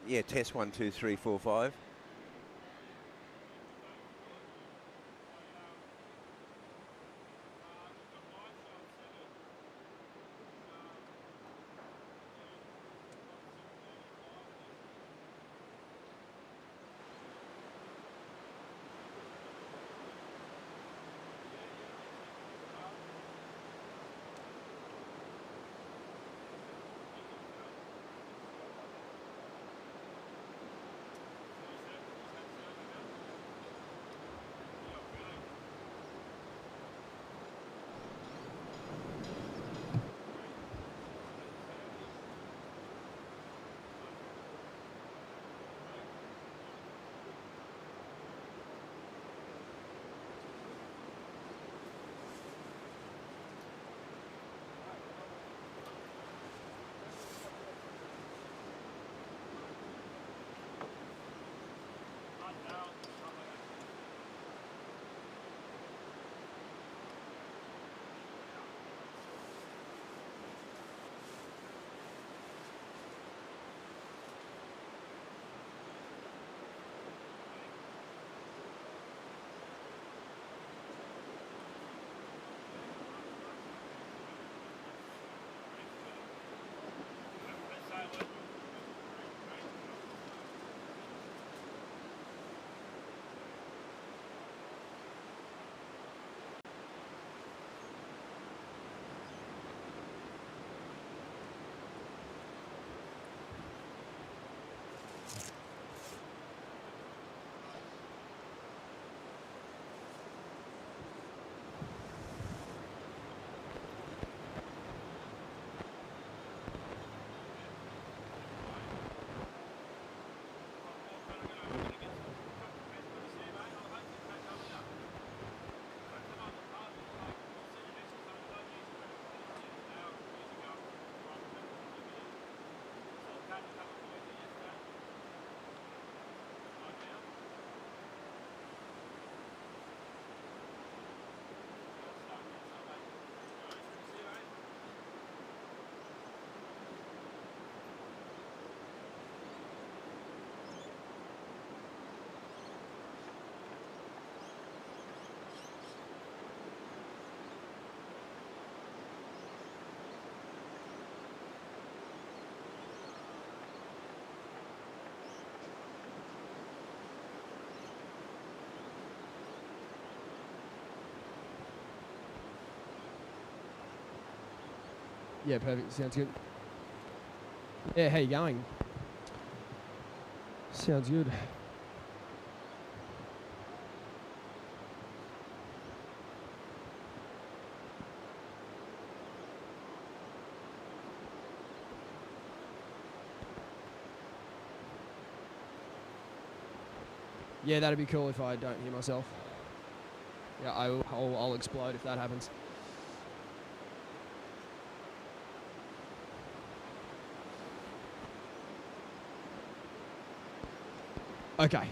Yeah, test 1, 2, 3, 4, 5. Yeah, perfect. Sounds good. Yeah, how you going? Sounds good. Yeah, that'd be cool if I don't hear myself. Yeah, I'll explode if that happens. Okay.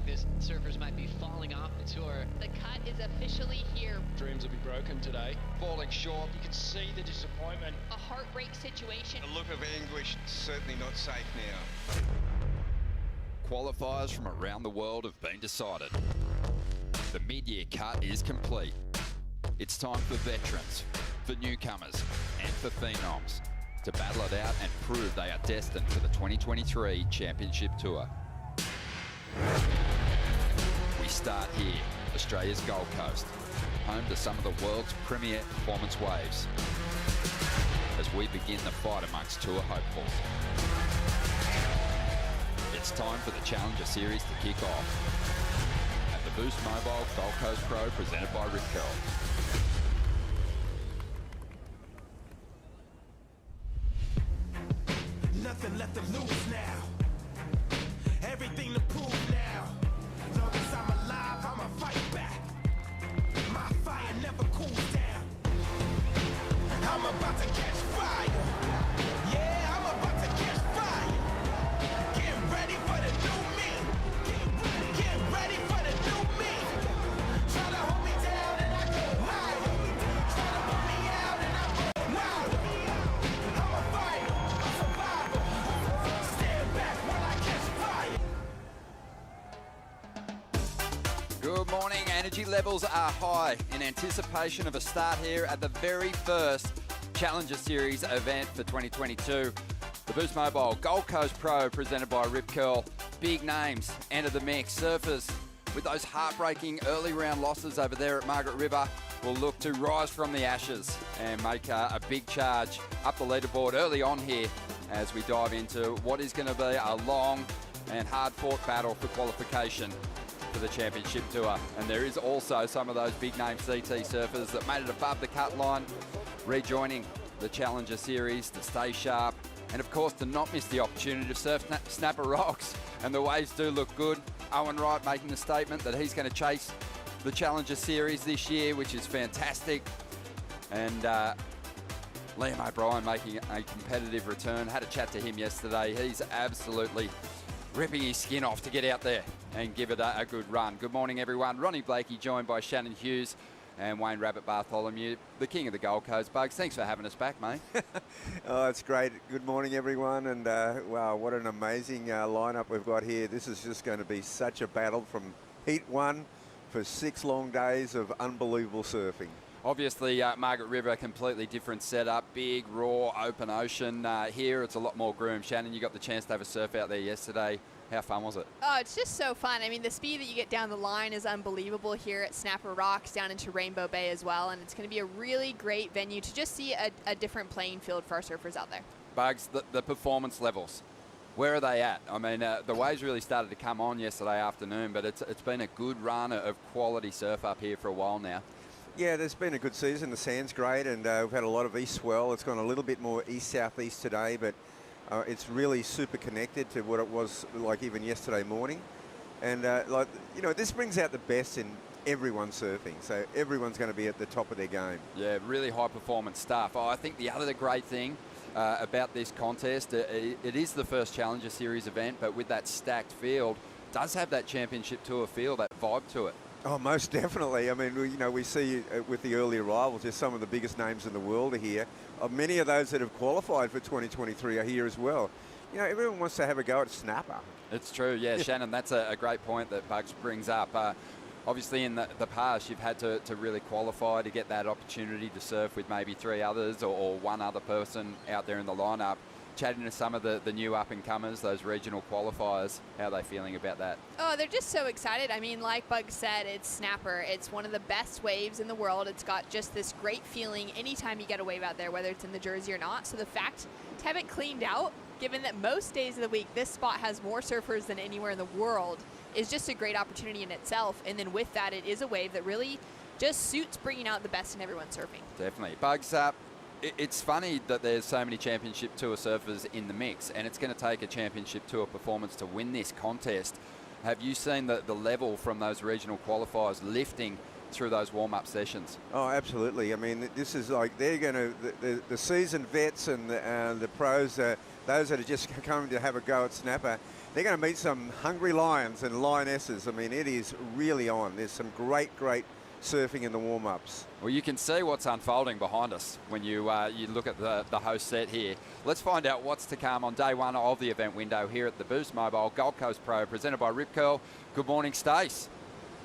think this surfers might be falling off the tour. The cut is officially here. Dreams will be broken today. Falling short, you can see the disappointment. A heartbreak situation. A look of anguish, certainly not safe now. Qualifiers from around the world have been decided. The mid-year cut is complete. It's time for veterans, for newcomers, and for phenoms to battle it out and prove they are destined for the 2023 Championship Tour. We start here, Australia's Gold Coast, home to some of the world's premier performance waves, as we begin the fight amongst tour hopefuls. It's time for the Challenger Series to kick off at the Boost Mobile Gold Coast Pro, presented by Rip Curl. Nothing left to lose now. Everything to prove now. Long as I'm alive, I'ma fight back. My fire never cools down. I'm about to catch fire. Yeah, I'm about to catch fire. Get ready for the new me. Get ready for the new me. Try to hold me down and I go higher. Try to put me out and I go louder. I'm a fighter, a survivor. Stand back while I catch fire. Good morning. Energy levels are high in anticipation of a start here at the very first Challenger Series event for 2022. The Boost Mobile Gold Coast Pro, presented by Rip Curl. Big names enter the mix. Surfers with those heartbreaking early round losses over there at Margaret River will look to rise from the ashes and make a big charge up the leaderboard early on here as we dive into what is going to be a long and hard-fought battle for qualification for the Championship Tour. And there is also some of those big name CT surfers that made it above the cut line, rejoining the Challenger Series to stay sharp and of course to not miss the opportunity to surf snapper rocks. And the waves do look good. Owen Wright making the statement that he's going to chase the Challenger Series this year, which is fantastic. And Liam O'Brien making a competitive return. Had a chat to him yesterday. He's absolutely ripping his skin off to get out there and give it a good run. Good morning, everyone. Ronnie Blakey joined by Shannon Hughes and Wayne Rabbit Bartholomew, the king of the Gold Coast. Bugs, thanks for having us back, mate. Oh, it's great. Good morning, everyone. And wow, what an amazing lineup we've got here. This is just going to be such a battle from Heat 1 for 6 long days of unbelievable surfing. Obviously, Margaret River, a completely different setup. Big, raw, open ocean. Here, it's a lot more groomed. Shannon, you got the chance to have a surf out there yesterday. How fun was it? Oh, it's just so fun. I mean, the speed that you get down the line is unbelievable here at Snapper Rocks down into Rainbow Bay as well. And it's going to be a really great venue to just see a different playing field for our surfers out there. Bugs, the performance levels, where are they at? I mean, the waves really started to come on yesterday afternoon, but it's been a good run of quality surf up here for a while now. Yeah, there's been a good season. The sand's great, and we've had a lot of east swell. It's gone a little bit more east-southeast today, but it's really super connected to what it was like even yesterday morning. And like, you know, this brings out the best in everyone surfing. So everyone's going to be at the top of their game. Yeah, really high performance stuff. I think the other great thing about this contest, it is the first Challenger Series event, but with that stacked field, does have that Championship Tour feel, that vibe to it. Oh, most definitely. I mean, you know, we see with the early arrivals, just some of the biggest names in the world are here. Many of those that have qualified for 2023 are here as well. You know, everyone wants to have a go at snapper. It's true, yeah. Shannon, that's a great point that Bugs brings up. Obviously, in the past, you've had to really qualify to get that opportunity to surf with maybe 3 others or one other person out there in the lineup. Chatting to some of the new up-and-comers, those regional qualifiers, how are they feeling about that? Oh, they're just so excited. I mean, like Bug said, it's Snapper. It's one of the best waves in the world. It's got just this great feeling anytime you get a wave out there, whether it's in the jersey or not. So the fact to have it cleaned out, given that most days of the week this spot has more surfers than anywhere in the world, is just a great opportunity in itself. And then with that, it is a wave that really just suits bringing out the best in everyone surfing. Definitely. Bugs up. It's funny that there's so many Championship Tour surfers in the mix, and it's going to take a Championship Tour performance to win this contest. Have you seen the level from those regional qualifiers lifting through those warm-up sessions? Oh, absolutely. I mean, this is like they're going to, the seasoned vets and the pros, those that are just coming to have a go at snapper, they're going to meet some hungry lions and lionesses. I mean, it is really on. There's some great surfing in the warm-ups. Well, you can see what's unfolding behind us when you look at the host set here. Let's find out what's to come on day one of the event window here at the Boost Mobile Gold Coast Pro, presented by Rip Curl. Good morning, Stace.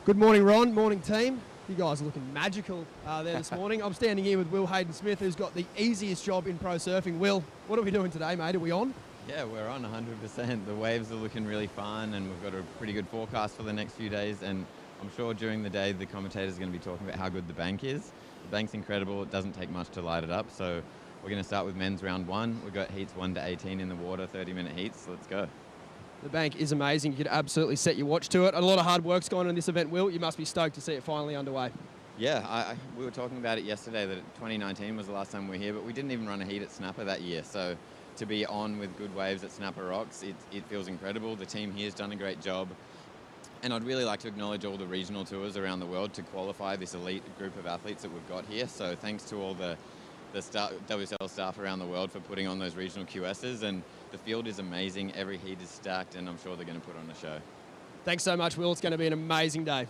Good morning, Ron. Morning, team. You guys are looking magical there this morning. I'm standing here with Will Hayden-Smith, who's got the easiest job in pro surfing. Will, what are we doing today, mate? Are we on? Yeah, we're on 100%. The waves are looking really fun, and we've got a pretty good forecast for the next few days. And I'm sure during the day the commentators are going to be talking about how good the bank is. The bank's incredible. It doesn't take much to light it up. So we're going to start with men's round 1. We've got heats 1 to 18 in the water, 30-minute heats. So let's go. The bank is amazing. You could absolutely set your watch to it. A lot of hard work's going on in this event, Will. You must be stoked to see it finally underway. Yeah, we were talking about it yesterday that 2019 was the last time we were here, but we didn't even run a heat at Snapper that year. So to be on with good waves at Snapper Rocks, it feels incredible. The team here has done a great job. And I'd really like to acknowledge all the regional tours around the world to qualify this elite group of athletes that we've got here. So thanks to all the WSL staff around the world for putting on those regional QSs. And the field is amazing. Every heat is stacked, and I'm sure they're going to put on a show. Thanks so much, Will. It's going to be an amazing day.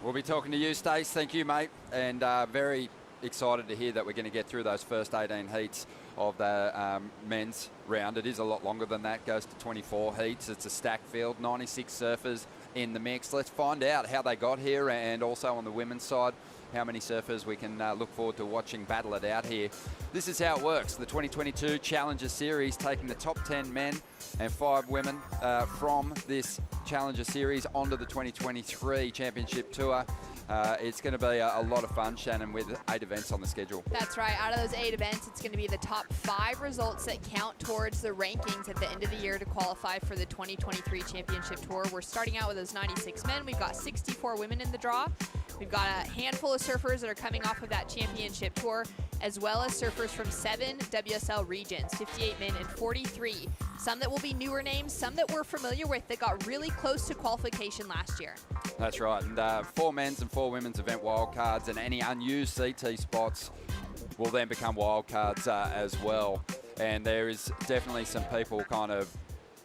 We'll be talking to you, Stace. Thank you, mate. And very excited to hear that we're going to get through those first 18 heats of the men's round. It is a lot longer than that. Goes to 24 heats. It's a stacked field, 96 surfers in the mix. Let's find out how they got here, and also on the women's side, how many surfers we can look forward to watching battle it out here. This is how it works. The 2022 Challenger Series, taking the top 10 men and 5 women from this Challenger Series onto the 2023 Championship Tour. It's going to be a lot of fun, Shannon, with 8 events on the schedule. That's right. Out of those 8 events, it's going to be the top 5 results that count towards the rankings at the end of the year to qualify for the 2023 Championship Tour. We're starting out with those 96 men. We've got 64 women in the draw. We've got a handful of surfers that are coming off of that championship tour, as well as surfers from 7 WSL regions, 58 men and 43. Some that will be newer names, some that we're familiar with that got really close to qualification last year. That's right. And 4 men's and 4 women's event wildcards, and any unused CT spots will then become wildcards as well. And there is definitely some people kind of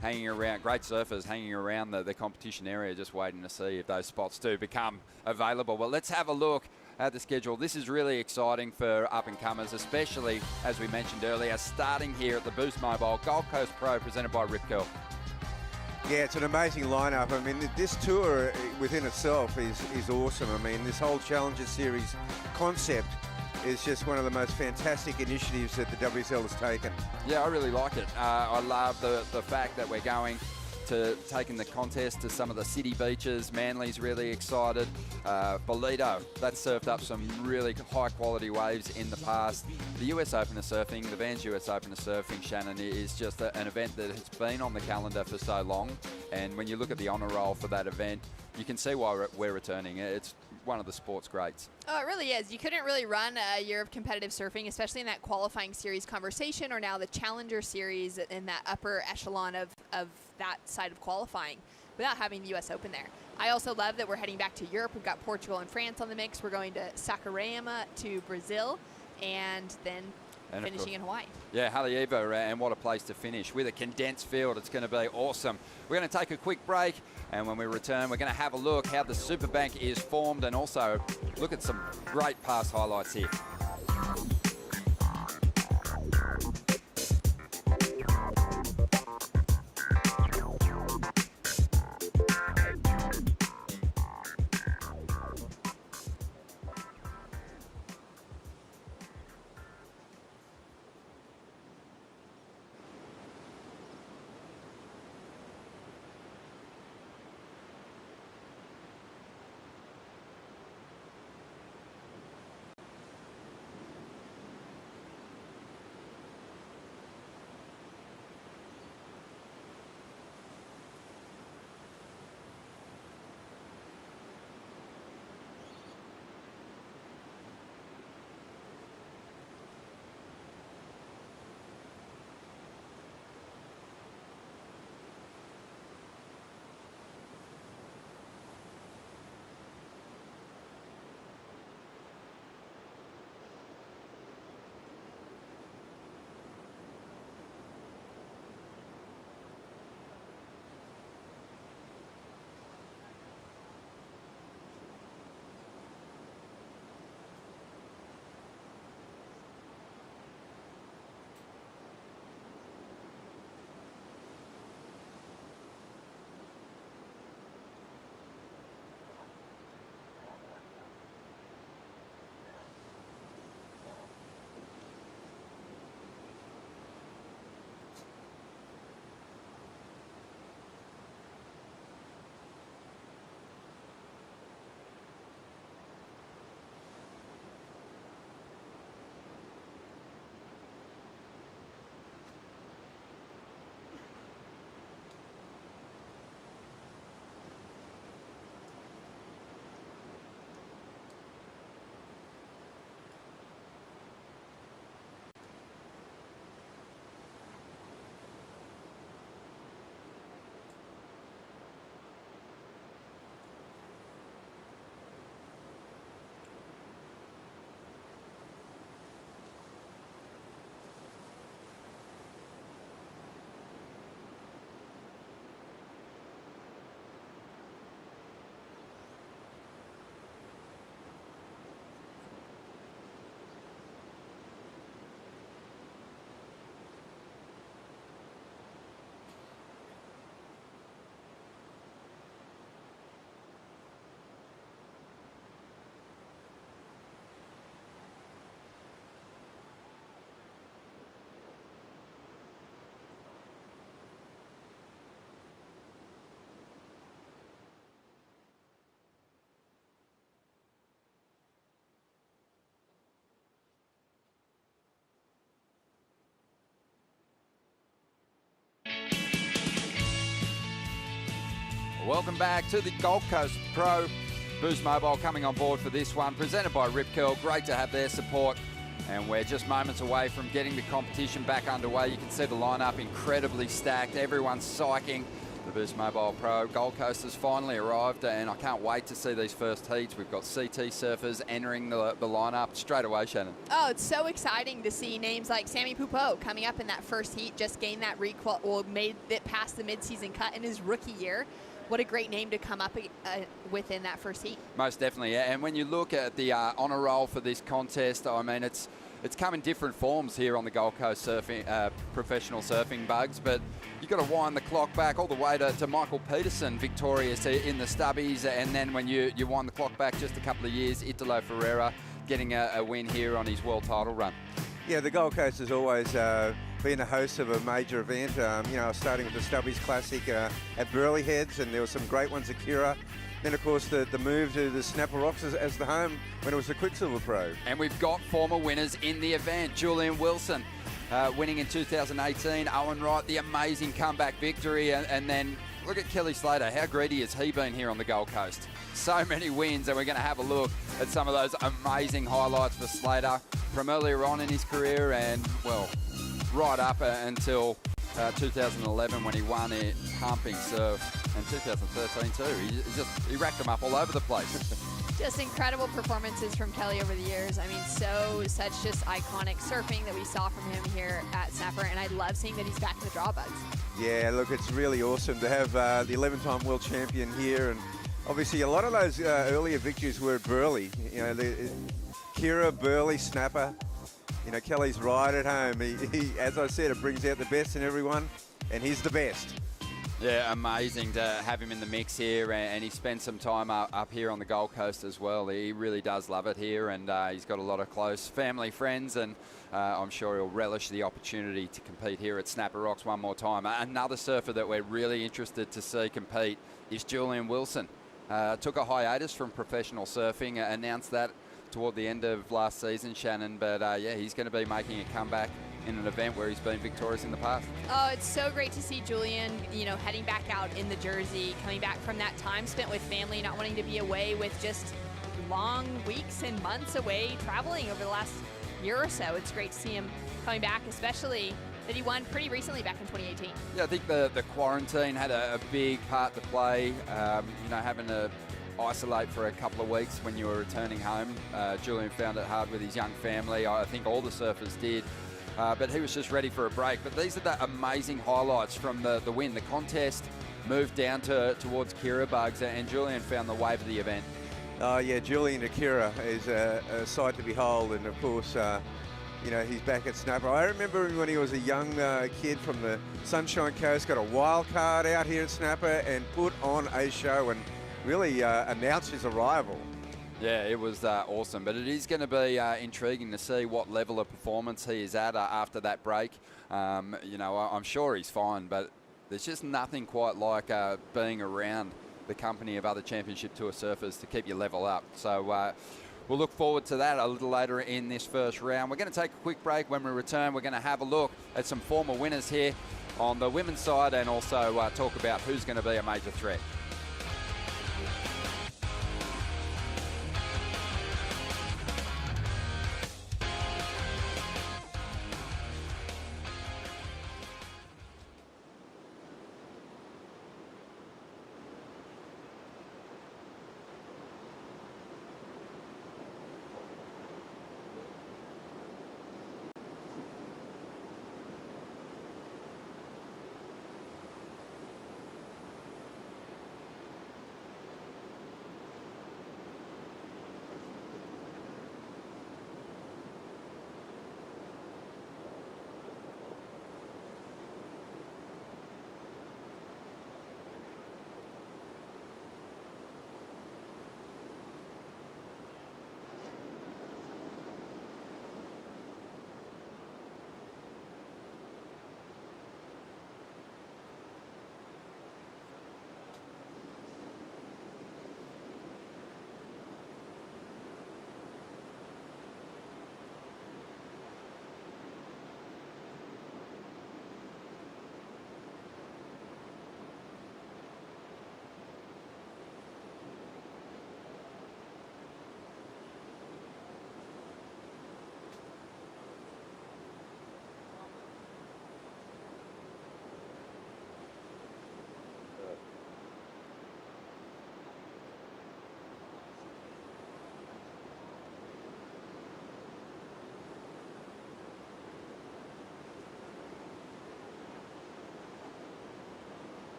hanging around, great surfers hanging around the competition area, just waiting to see if those spots do become available. Well, let's have a look at the schedule. This is really exciting for up-and-comers, especially, as we mentioned earlier, starting here at the Boost Mobile Gold Coast Pro, presented by Rip Curl. Yeah, it's an amazing lineup. I mean, this tour within itself is awesome. I mean, this whole Challenger Series concept is just one of the most fantastic initiatives that the WSL has taken. Yeah, I really like it. I love the fact that we're going to taking the contest to some of the city beaches. Manly's really excited. Bolito, that's surfed up some really high quality waves in the past. The US Open of Surfing, the Vans US Open of Surfing, Shannon, is just an event that has been on the calendar for so long. And when you look at the honour roll for that event, you can see why we're returning. It's one of the sport's greats. Oh, it really is. You couldn't really run a year of competitive surfing, especially in that qualifying series conversation, or now the Challenger Series in that upper echelon of that side of qualifying, without having the U.S. Open there. I also love that we're heading back to Europe. We've got Portugal and France on the mix. We're going to Saquarema to Brazil, and then finishing in Hawaii. Yeah, Haleiwa, and what a place to finish with a condensed field. It's going to be awesome. We're going to take a quick break, and when we return, we're going to have a look how the Superbank is formed, and also look at some great past highlights here. Welcome back to the Gold Coast Pro. Boost Mobile coming on board for this one, presented by Rip Curl. Great to have their support. And we're just moments away from getting the competition back underway. You can see the lineup incredibly stacked. Everyone's psyching the Boost Mobile Pro. Gold Coast has finally arrived, and I can't wait to see these first heats. We've got CT surfers entering the lineup straight away, Shannon. Oh, it's so exciting to see names like Sammy Pupo coming up in that first heat, just gained that made it past the midseason cut in his rookie year. What a great name to come up within that first heat. Most definitely, yeah. And when you look at the honour roll for this contest, I mean, it's come in different forms here on the Gold Coast surfing, professional surfing bugs, but you've got to wind the clock back all the way to Michael Peterson, victorious in the stubbies, and then when you wind the clock back just a couple of years, Italo Ferreira getting a win here on his world title run. Yeah, the Gold Coast has always been a host of a major event, starting with the Stubbies Classic at Burleigh Heads, and there were some great ones at Kira. Then, of course, the move to the Snapper Rocks as the home when it was the Quicksilver Pro. And we've got former winners in the event. Julian Wilson winning in 2018. Owen Wright, the amazing comeback victory. And then look at Kelly Slater. How greedy has he been here on the Gold Coast? So many wins, and we're going to have a look at some of those amazing highlights for Slater from earlier on in his career and, well, right up until 2011 when he won it pumping surf, and 2013 too. He racked them up all over the place. Just incredible performances from Kelly over the years. I mean, such just iconic surfing that we saw from him here at Snapper, and I love seeing that he's back in the draw bugs. Yeah, look, it's really awesome to have the 11-time world champion here, and obviously a lot of those earlier victories were at Burleigh. You know, Kira, Burleigh, Snapper. You know, Kelly's right at home. He, as I said, it brings out the best in everyone, and he's the best. Yeah, amazing to have him in the mix here, and he spent some time up here on the Gold Coast as well. He really does love it here, and he's got a lot of close family friends, and I'm sure he'll relish the opportunity to compete here at Snapper Rocks one more time. Another surfer that we're really interested to see compete is Julian Wilson. Took a hiatus from professional surfing, announced that toward the end of last season, Shannon, but yeah, he's going to be making a comeback in an event where he's been victorious in the past. Oh, it's so great to see Julian, heading back out in the jersey, coming back from that time spent with family, not wanting to be away with just long weeks and months away traveling over the last year or so. It's great to see him coming back, especially that he won pretty recently back in 2018. Yeah, I think the quarantine had a big part to play, having to isolate for a couple of weeks when you were returning home. Julian found it hard with his young family. I think all the surfers did. But he was just ready for a break. But these are the amazing highlights from the win. The contest moved down towards Kira Bugs, and Julian found the wave of the event. Oh, yeah, Julian Akira is a sight to behold, and of course, he's back at Snapper. I remember when he was a young kid from the Sunshine Coast, got a wild card out here at Snapper and put on a show and really announced his arrival. Yeah, it was awesome, but it is going to be intriguing to see what level of performance he is at after that break. I'm sure he's fine, but there's just nothing quite like being around the company of other Championship Tour surfers to keep your level up. So we'll look forward to that a little later in this first round. We're going to take a quick break. When we return, we're going to have a look at some former winners here on the women's side and also talk about who's going to be a major threat.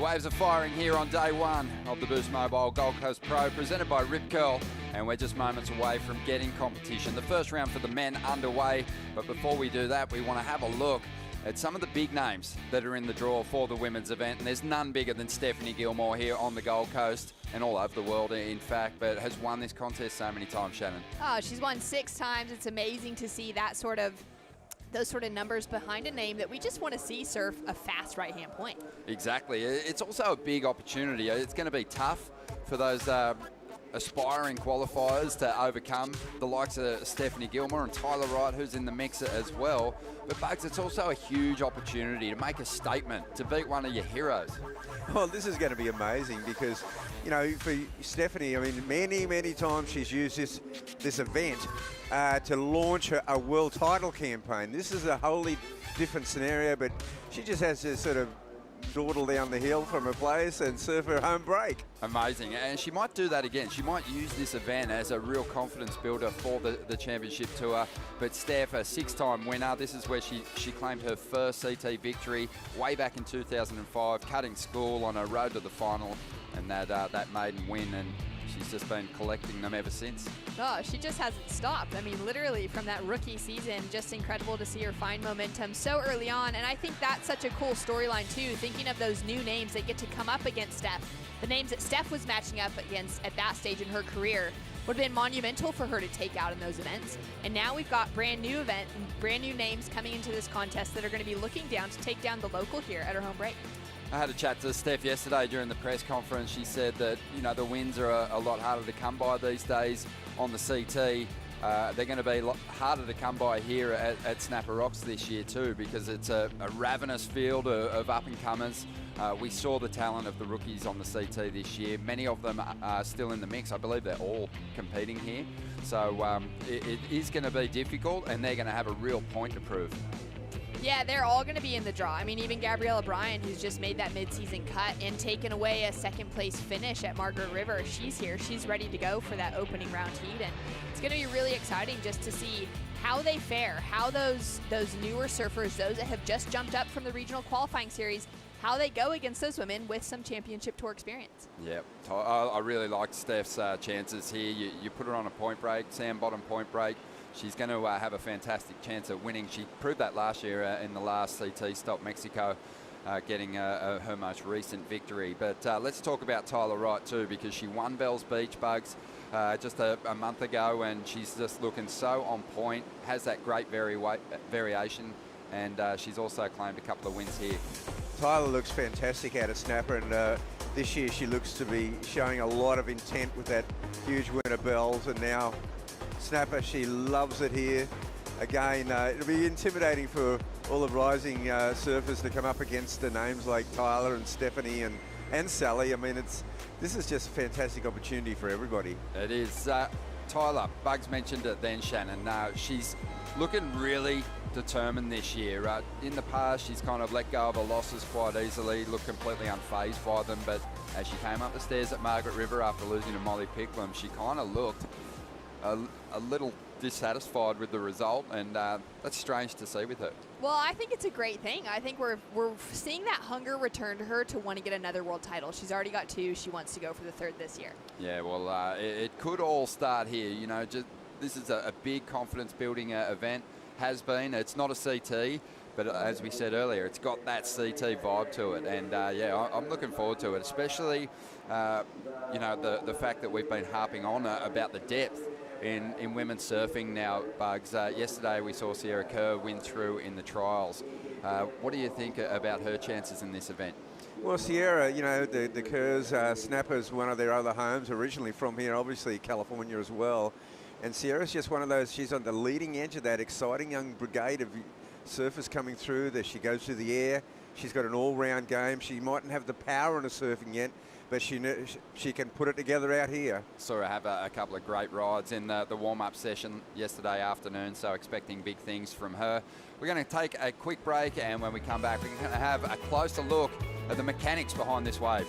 waves are firing here on day one of the Boost Mobile Gold Coast Pro, presented by Rip Curl, and we're just moments away from getting competition. The first round for the men underway, but before we do that, we want to have a look at some of the big names that are in the draw for the women's event, and there's none bigger than Stephanie Gilmore here on the Gold Coast and all over the world, in fact, but has won this contest so many times, Shannon. Oh, she's won 6 times. It's amazing to see those sort of numbers behind a name that we just want to see surf a fast right-hand point. Exactly. It's also a big opportunity. It's going to be tough for those aspiring qualifiers to overcome the likes of Stephanie Gilmore and Tyler Wright, who's in the mix as well. But Bugs, it's also a huge opportunity to make a statement, to beat one of your heroes. Well, this is going to be amazing because, you know, for Stephanie, I mean, many times she's used this event to launch a world title campaign. This is a wholly different scenario, but she just has to sort of dawdle down the hill from her place and surf her home break. Amazing, and she might do that again. She might use this event as a real confidence builder for the championship tour. But Steph, a 6-time winner, this is where she claimed her first CT victory way back in 2005, cutting school on her road to the final, and that maiden win, and she's just been collecting them ever since. Oh, she just hasn't stopped. I mean, literally from that rookie season, just incredible to see her find momentum so early on. And I think that's such a cool storyline too, thinking of those new names that get to come up against Steph. The names that Steph was matching up against at that stage in her career would have been monumental for her to take out in those events. And now we've got brand new event and brand new names coming into this contest that are going to be looking down to take down the local here at her home break. I had a chat to Steph yesterday during the press conference. She said that, you know, the wins are a lot harder to come by these days on the CT. They're going to be a lot harder to come by here at Snapper Rocks this year too, because it's a ravenous field of up-and-comers. We saw the talent of the rookies on the CT this year. Many of them are still in the mix. I believe they're all competing here. So it is going to be difficult, and they're going to have a real point to prove. Yeah, they're all going to be in the draw. I mean, even Gabriella Bryan, who's just made that mid-season cut and taken away a second-place finish at Margaret River, she's here. She's ready to go for that opening round heat, and it's going to be really exciting just to see how they fare, how those newer surfers, those that have just jumped up from the regional qualifying series, how they go against those women with some championship tour experience. Yeah, I really like Steph's chances here. You put her on a point break, sand bottom point break. She's going to have a fantastic chance at winning. She proved that last year in the last CT stop, Mexico, getting her most recent victory. But let's talk about Tyler Wright too, because she won Bells Beach, Bugs, just a month ago, and she's just looking so on point, has that great variation, and she's also claimed a couple of wins here. Tyler looks fantastic out of Snapper, and this year she looks to be showing a lot of intent with that huge win at Bells, and now Snapper, she loves it here. Again, it'll be intimidating for all the rising surfers to come up against the names like Tyler and Stephanie and Sally. I mean, this is just a fantastic opportunity for everybody. It is. Tyler, Bugs mentioned it then, Shannon. She's looking really determined this year. In the past, she's kind of let go of her losses quite easily, looked completely unfazed by them, but as she came up the stairs at Margaret River after losing to Molly Picklum, she kind of looked a little dissatisfied with the result, and that's strange to see with her. Well, I think it's a great thing. I think we're seeing that hunger return to her to want to get another world title. She's already got 2. She wants to go for the 3rd this year. Yeah, well, it could all start here. You know, this is a big confidence-building event. Has been. It's not a CT, but as we said earlier, it's got that CT vibe to it, and yeah, I'm looking forward to it, especially you know, the fact that we've been harping on about the depth in women's surfing now, Bugs. Yesterday we saw Sierra Kerr win through in the trials. What do you think about her chances in this event? Well, Sierra, you know, the Kerrs, Snapper's one of their other homes, originally from here, obviously California as well. And Sierra's just one of those, she's on the leading edge of that exciting young brigade of surfers coming through. That she goes through the air. She's got an all-round game. She mightn't have the power in her surfing yet, but she can put it together out here. Saw her have a couple of great rides in the warm-up session yesterday afternoon, so expecting big things from her. We're going to take a quick break, and when we come back, we're going to have a closer look at the mechanics behind this wave.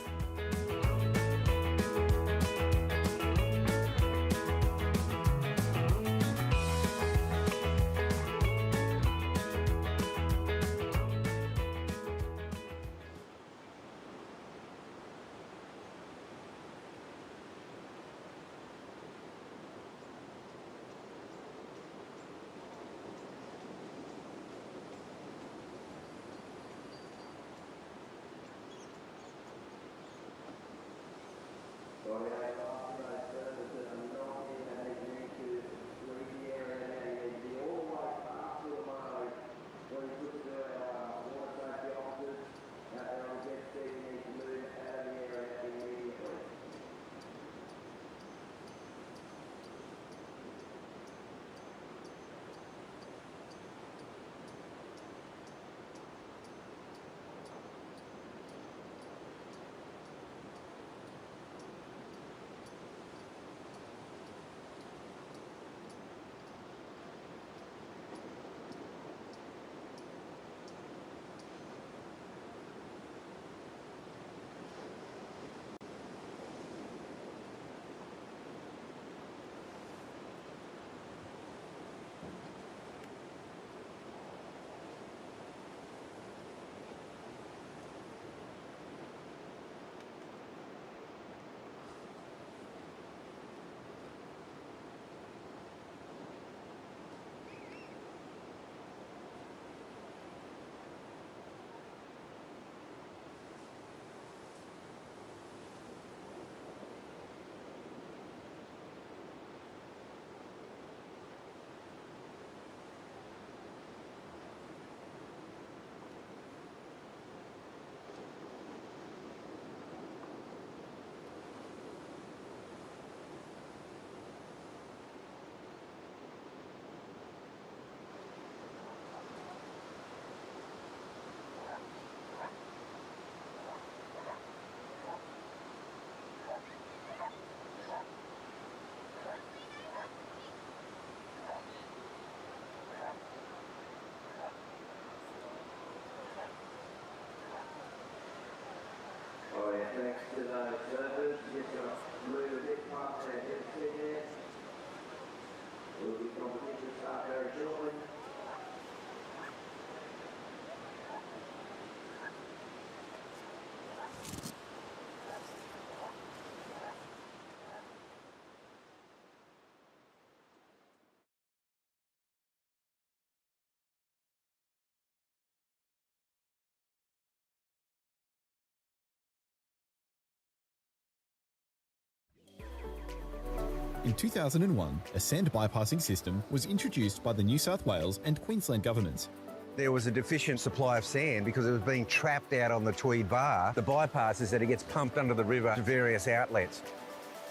In 2001, a sand bypassing system was introduced by the New South Wales and Queensland governments. There was a deficient supply of sand because it was being trapped out on the Tweed Bar. The bypass is that it gets pumped under the river to various outlets.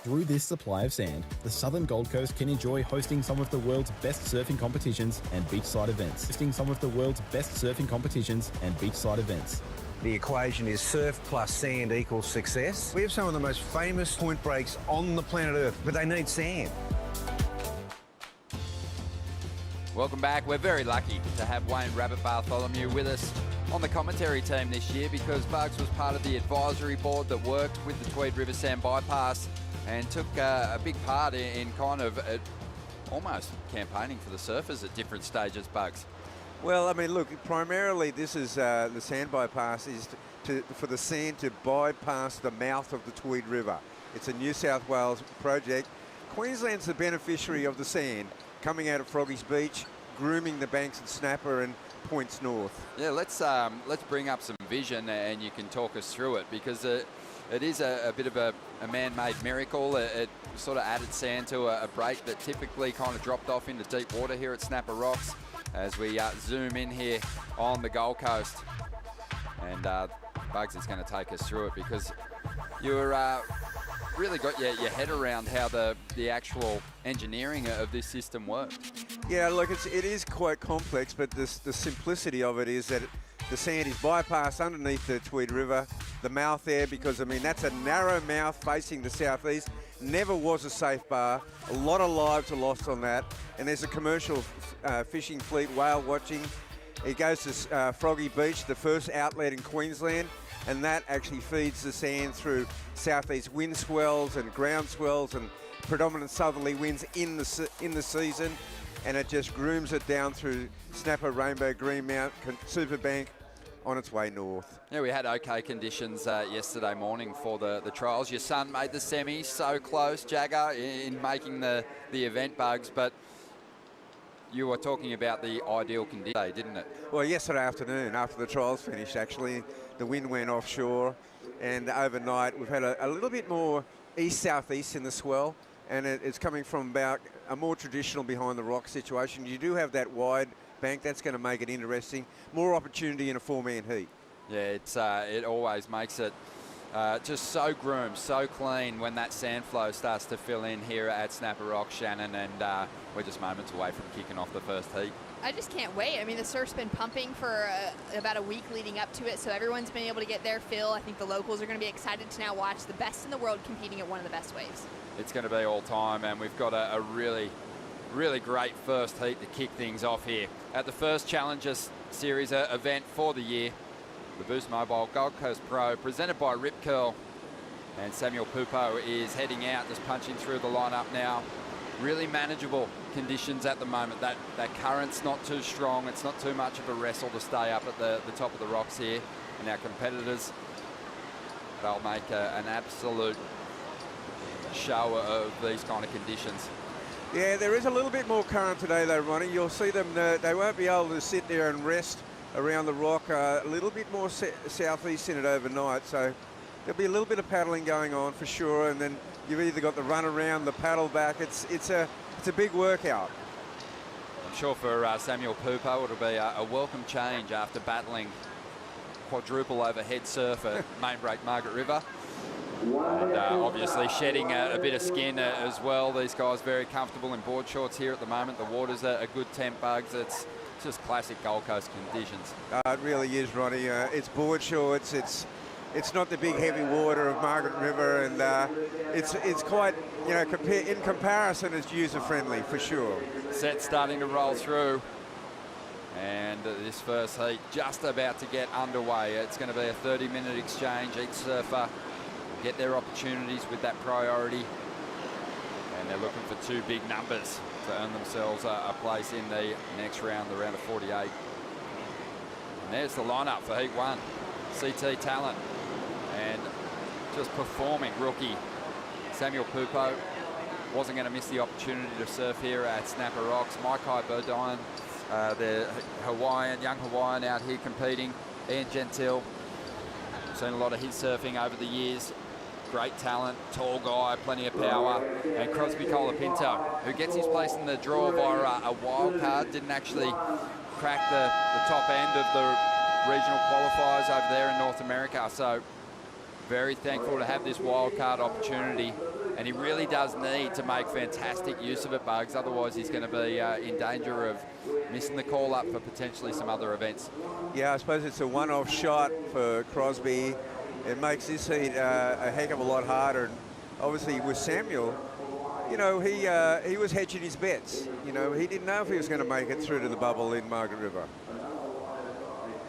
Through this supply of sand, the southern Gold Coast can enjoy hosting some of the world's best surfing competitions and beachside events. The equation is surf plus sand equals success. We have some of the most famous point breaks on the planet Earth, but they need sand. Welcome back. We're very lucky to have Wayne Rabbit Bartholomew with us on the commentary team this year because Bugs was part of the advisory board that worked with the Tweed River Sand Bypass and took a big part in kind of almost campaigning for the surfers at different stages, Bugs. Well, I mean, look, primarily this is the sand bypass is for the sand to bypass the mouth of the Tweed River. It's a New South Wales project. Queensland's the beneficiary of the sand coming out of Froggy's Beach, grooming the banks and Snapper and points north. Yeah, let's bring up some vision and you can talk us through it because it is a bit of a man-made miracle. It sort of added sand to a break that typically kind of dropped off into deep water here at Snapper Rocks as we zoom in here on the Gold Coast. And Bugs is going to take us through it because you're really got your head around how the actual engineering of this system works. Yeah, look, it is quite complex, but the simplicity of it is that the sand is bypassed underneath the Tweed River, the mouth there, because, I mean, that's a narrow mouth facing the southeast. Never was a safe bar. A lot of lives are lost on that. And there's a commercial fishing fleet whale watching. It goes to Froggy Beach, the first outlet in Queensland, and that actually feeds the sand through southeast wind swells and ground swells and predominant southerly winds in the season, and it just grooms it down through Snapper, Rainbow, Greenmount, Superbank on its way north. Yeah, we had okay conditions yesterday morning for the trials. Your son made the semis, so close, Jagger, in making the event, Bugs, but you were talking about the ideal condition, didn't it? Well, yesterday afternoon, after the trials finished, actually, the wind went offshore, and overnight we've had a little bit more east-southeast in the swell, and it's coming from about a more traditional behind the rock situation. You do have that wide bank. That's going to make it interesting. More opportunity in a four-man heat. Yeah, it always makes it just so groomed, so clean when that sand flow starts to fill in here at Snapper Rock, Shannon, and we're just moments away from kicking off the first heat. I just can't wait. I mean, the surf's been pumping for about a week leading up to it, so everyone's been able to get their fill. I think the locals are going to be excited to now watch the best in the world competing at one of the best waves. It's going to be all time, and we've got a really, really great first heat to kick things off here at the first Challengers Series event for the year. The Boost Mobile Gold Coast Pro, presented by Rip Curl. And Samuel Pupo is heading out, just punching through the lineup now. Really manageable conditions at the moment. That current's not too strong. It's not too much of a wrestle to stay up at the top of the rocks here. And our competitors, they'll make an absolute show of these kind of conditions. Yeah, there is a little bit more current today though, Ronnie. You'll see them, they won't be able to sit there and rest around the rock. A little bit more southeast in it overnight, so there'll be a little bit of paddling going on for sure, and then you've either got the run around, the paddle back. It's a big workout. I'm sure for Samuel Pupo it'll be a welcome change after battling quadruple overhead surf at Main Break Margaret River. And obviously shedding a bit of skin as well. These guys very comfortable in board shorts here at the moment. The water's a good temp, Bugs. It's just classic Gold Coast conditions. It really is, Ronnie. It's board shorts. It's not the big heavy water of Margaret River, and it's quite, you know, in comparison, it's user friendly for sure. Set starting to roll through, and this first heat just about to get underway. It's going to be a 30-minute exchange. Each surfer will get their opportunities with that priority, and they're looking for two big numbers to earn themselves a place in the next round, the round of 48. And there's the lineup for Heat 1. CT talent and just performing rookie Samuel Pupo wasn't going to miss the opportunity to surf here at Snapper Rocks. Maikai Burdine, the young Hawaiian out here competing. Ian Gentile, seen a lot of his surfing over the years. great talent, tall guy, plenty of power, and Crosby Colapinto, who gets his place in the draw via a wild card, didn't actually crack the top end of the regional qualifiers over there in North America. So very thankful to have this wild card opportunity, and he really does need to make fantastic use of it, Bugs. Otherwise, he's going to be in danger of missing the call up for potentially some other events. Yeah, I suppose it's a one-off shot for Crosby. It makes this heat a heck of a lot harder. And obviously, with Samuel, you know, he was hedging his bets. You know, he didn't know if he was going to make it through to the bubble in Margaret River.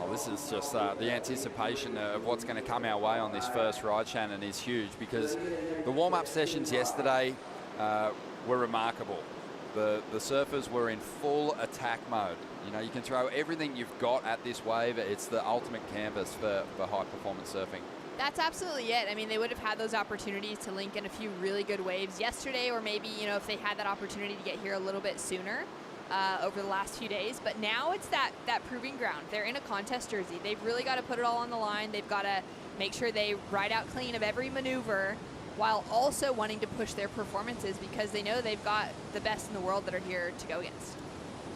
Oh, this is just the anticipation of what's going to come our way on this first ride, Shannon, is huge, because the warm-up sessions yesterday were remarkable. The surfers were in full attack mode. You know, you can throw everything you've got at this wave. It's the ultimate canvas for high-performance surfing. That's absolutely it. I mean, they would have had those opportunities to link in a few really good waves yesterday, or maybe, you know, if they had that opportunity to get here a little bit sooner over the last few days. But now it's that proving ground. They're in a contest jersey. They've really got to put it all on the line. They've got to make sure they ride out clean of every maneuver, while also wanting to push their performances, because they know they've got the best in the world that are here to go against.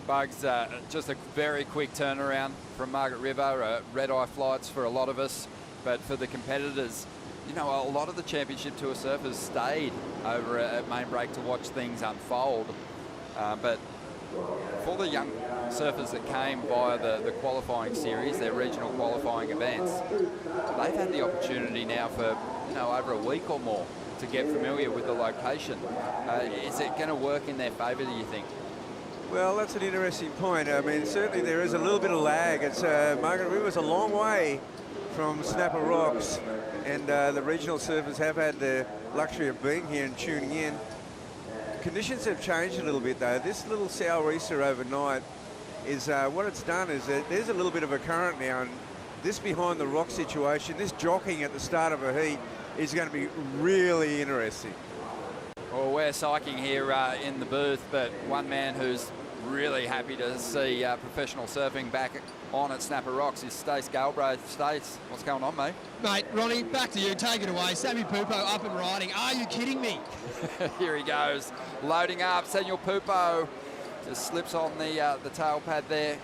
Bugs, just a very quick turnaround from Margaret River, red-eye flights for a lot of us. But for the competitors, you know, a lot of the Championship Tour surfers stayed over at main break to watch things unfold. But for the young surfers that came via the qualifying series, their regional qualifying events, they've had the opportunity now for, you know, over a week or more to get familiar with the location. Is it going to work in their favour, do you think? Well, that's an interesting point. I mean, certainly there is a little bit of lag. It's Margaret River's a long way from Snapper Rocks, and the regional surfers have had the luxury of being here and tuning in. Conditions have changed a little bit, though. This little sou'easter overnight is what it's done is that there's a little bit of a current now, and this behind the rock situation, this jockeying at the start of a heat is going to be really interesting. Well, we're psyching here in the booth, but one man who's really happy to see professional surfing back on at Snapper Rocks is Stace Galbraith. Stace, what's going on, mate? Mate, Ronnie, back to you. Take it away. Sammy Pupo up and riding. Are you kidding me? Here he goes, loading up. Samuel Pupo just slips on the tail pad there.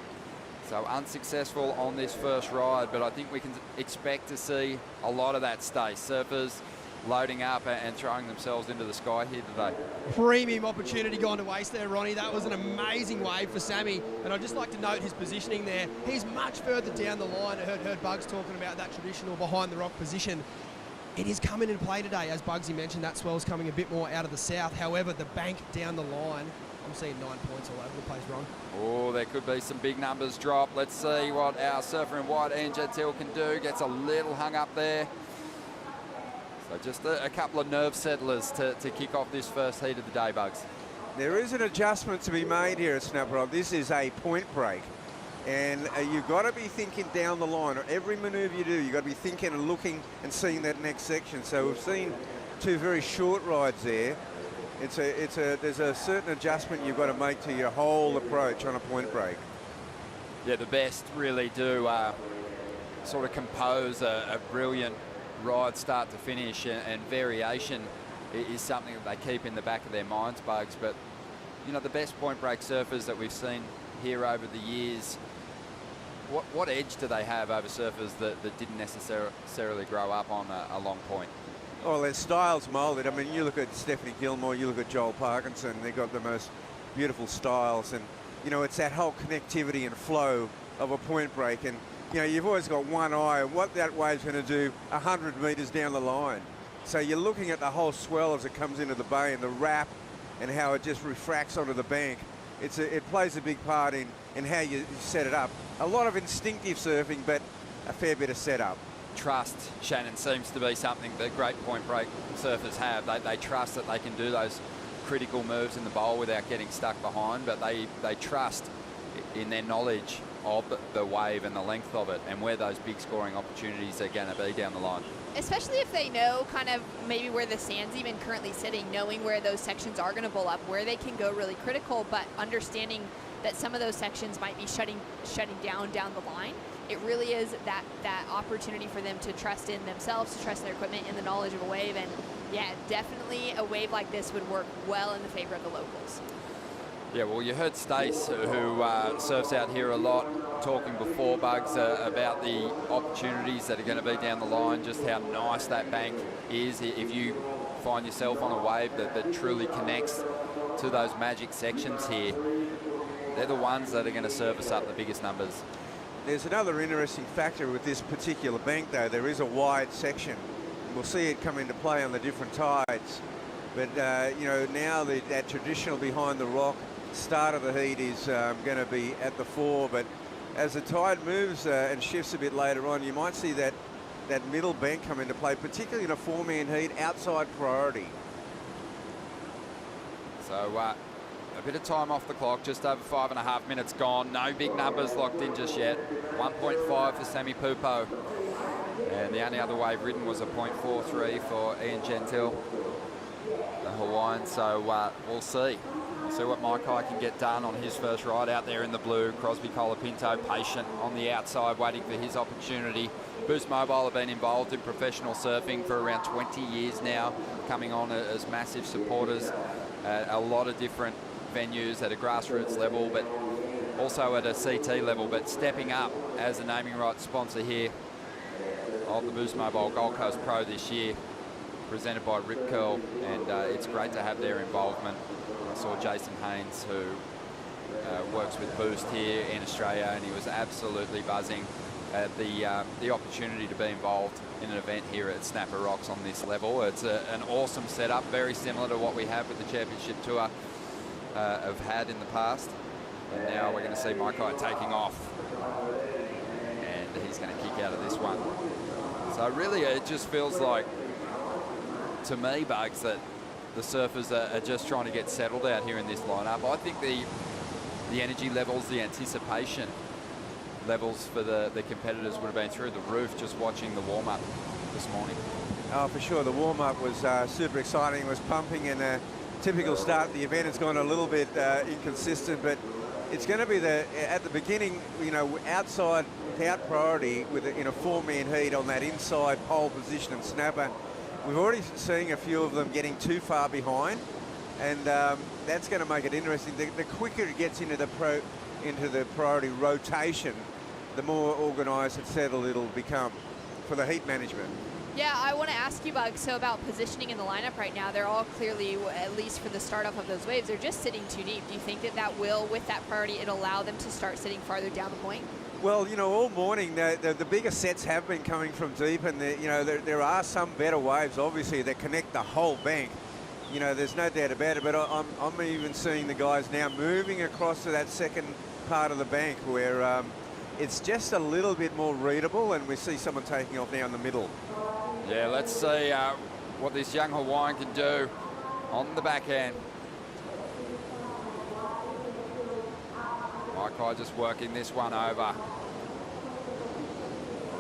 So unsuccessful on this first ride, but I think we can expect to see a lot of that, Stace. Surfers loading up and throwing themselves into the sky here today. Premium opportunity gone to waste there, Ronnie. That was an amazing wave for Sammy, and I'd just like to note his positioning there. He's much further down the line. I heard Bugs talking about that traditional behind the rock position. It is coming into play today, as Bugsy mentioned. That swell's coming a bit more out of the south. However, the bank down the line, I'm seeing 9 points all over the place, Ron. Oh, there could be some big numbers drop. Let's see what our surfer in white, Ian Gentile, can do. Gets a little hung up there. So just a couple of nerve settlers to kick off this first heat of the day, Bugs. There is an adjustment to be made here at Snapper Rock. This is a point break, and you've got to be thinking down the line. Every manoeuvre you do, you've got to be thinking and looking and seeing that next section. So we've seen two very short rides there. There's a certain adjustment you've got to make to your whole approach on a point break. Yeah, the best really do sort of compose a brilliant ride start to finish, and variation is something that they keep in the back of their minds, Bugs. But, you know, the best point break surfers that we've seen here over the years, what edge do they have over surfers that didn't necessarily grow up on a long point? Oh, their styles moulded. I mean, you look at Stephanie Gilmore, you look at Joel Parkinson, they've got the most beautiful styles. And, you know, it's that whole connectivity and flow of a point break. And, you know, you've always got one eye on what that wave's going to do 100 metres down the line. So you're looking at the whole swell as it comes into the bay and the wrap and how it just refracts onto the bank. It plays a big part in how you set it up. A lot of instinctive surfing, but a fair bit of setup. Trust, Shannon, seems to be something that great point break surfers have. They trust that they can do those critical moves in the bowl without getting stuck behind, but they trust in their knowledge of the wave and the length of it and where those big scoring opportunities are going to be down the line. Especially if they know kind of maybe where the sand's even currently sitting, knowing where those sections are going to bowl up, where they can go really critical, but understanding that some of those sections might be shutting down the line. It really is that opportunity for them to trust in themselves, to trust in their equipment, and the knowledge of a wave. And yeah, definitely a wave like this would work well in the favor of the locals. Yeah, well, you heard Stace, who surfs out here a lot, talking before, Bugs, about the opportunities that are going to be down the line, just how nice that bank is. If you find yourself on a wave that truly connects to those magic sections here, they're the ones that are going to service up the biggest numbers. There's another interesting factor with this particular bank, though. There is a wide section. We'll see it come into play on the different tides. But, you know, now that traditional behind the rock start of the heat is going to be at the fore. But as the tide moves and shifts a bit later on, you might see that middle bank come into play, particularly in a four-man heat, outside priority. So, a bit of time off the clock, just over 5.5 minutes gone. No big numbers locked in just yet. 1.5 for Sammy Pupo. And the only other wave ridden was a 0.43 for Ian Gentile, the Hawaiian. So we'll see. We'll see what Maikai can get done on his first ride out there in the blue. Crosby Colapinto patient on the outside, waiting for his opportunity. Boost Mobile have been involved in professional surfing for around 20 years now, coming on as massive supporters at a lot of different venues at a grassroots level, but also at a CT level, but stepping up as a naming rights sponsor here of the Boost Mobile Gold Coast Pro this year, presented by Rip Curl, and it's great to have their involvement. I saw Jason Haynes, who works with Boost here in Australia, and he was absolutely buzzing at the opportunity to be involved in an event here at Snapper Rocks on this level. It's an awesome setup, very similar to what we have with the Championship Tour have had in the past. And now we're going to see Maikai taking off, and he's going to kick out of this one. So really it just feels like, to me, Bugs, that the surfers are just trying to get settled out here in this lineup. I think the energy levels, the anticipation levels for the competitors would have been through the roof just watching the warm-up this morning. Oh, for sure. The warm-up was super exciting. It was pumping, and a typical start of the event has gone a little bit inconsistent, but it's going to be at the beginning, you know, outside without priority in a four-man heat on that inside pole position and snapper. We've already seen a few of them getting too far behind, and that's going to make it interesting. The quicker it gets into the priority rotation, the more organised and settled it'll become for the heat management. Yeah, I want to ask you, Bug, so about positioning in the lineup right now. They're all clearly, at least for the start off of those waves, they're just sitting too deep. Do you think that will, with that priority, it'll allow them to start sitting farther down the point? Well, you know, all morning the bigger sets have been coming from deep, and you know, there are some better waves, obviously, that connect the whole bank. You know, there's no doubt about it, but I'm even seeing the guys now moving across to that second part of the bank where it's just a little bit more readable, and we see someone taking off now in the middle. Yeah, let's see what this young Hawaiian can do on the backhand. Maikai just working this one over.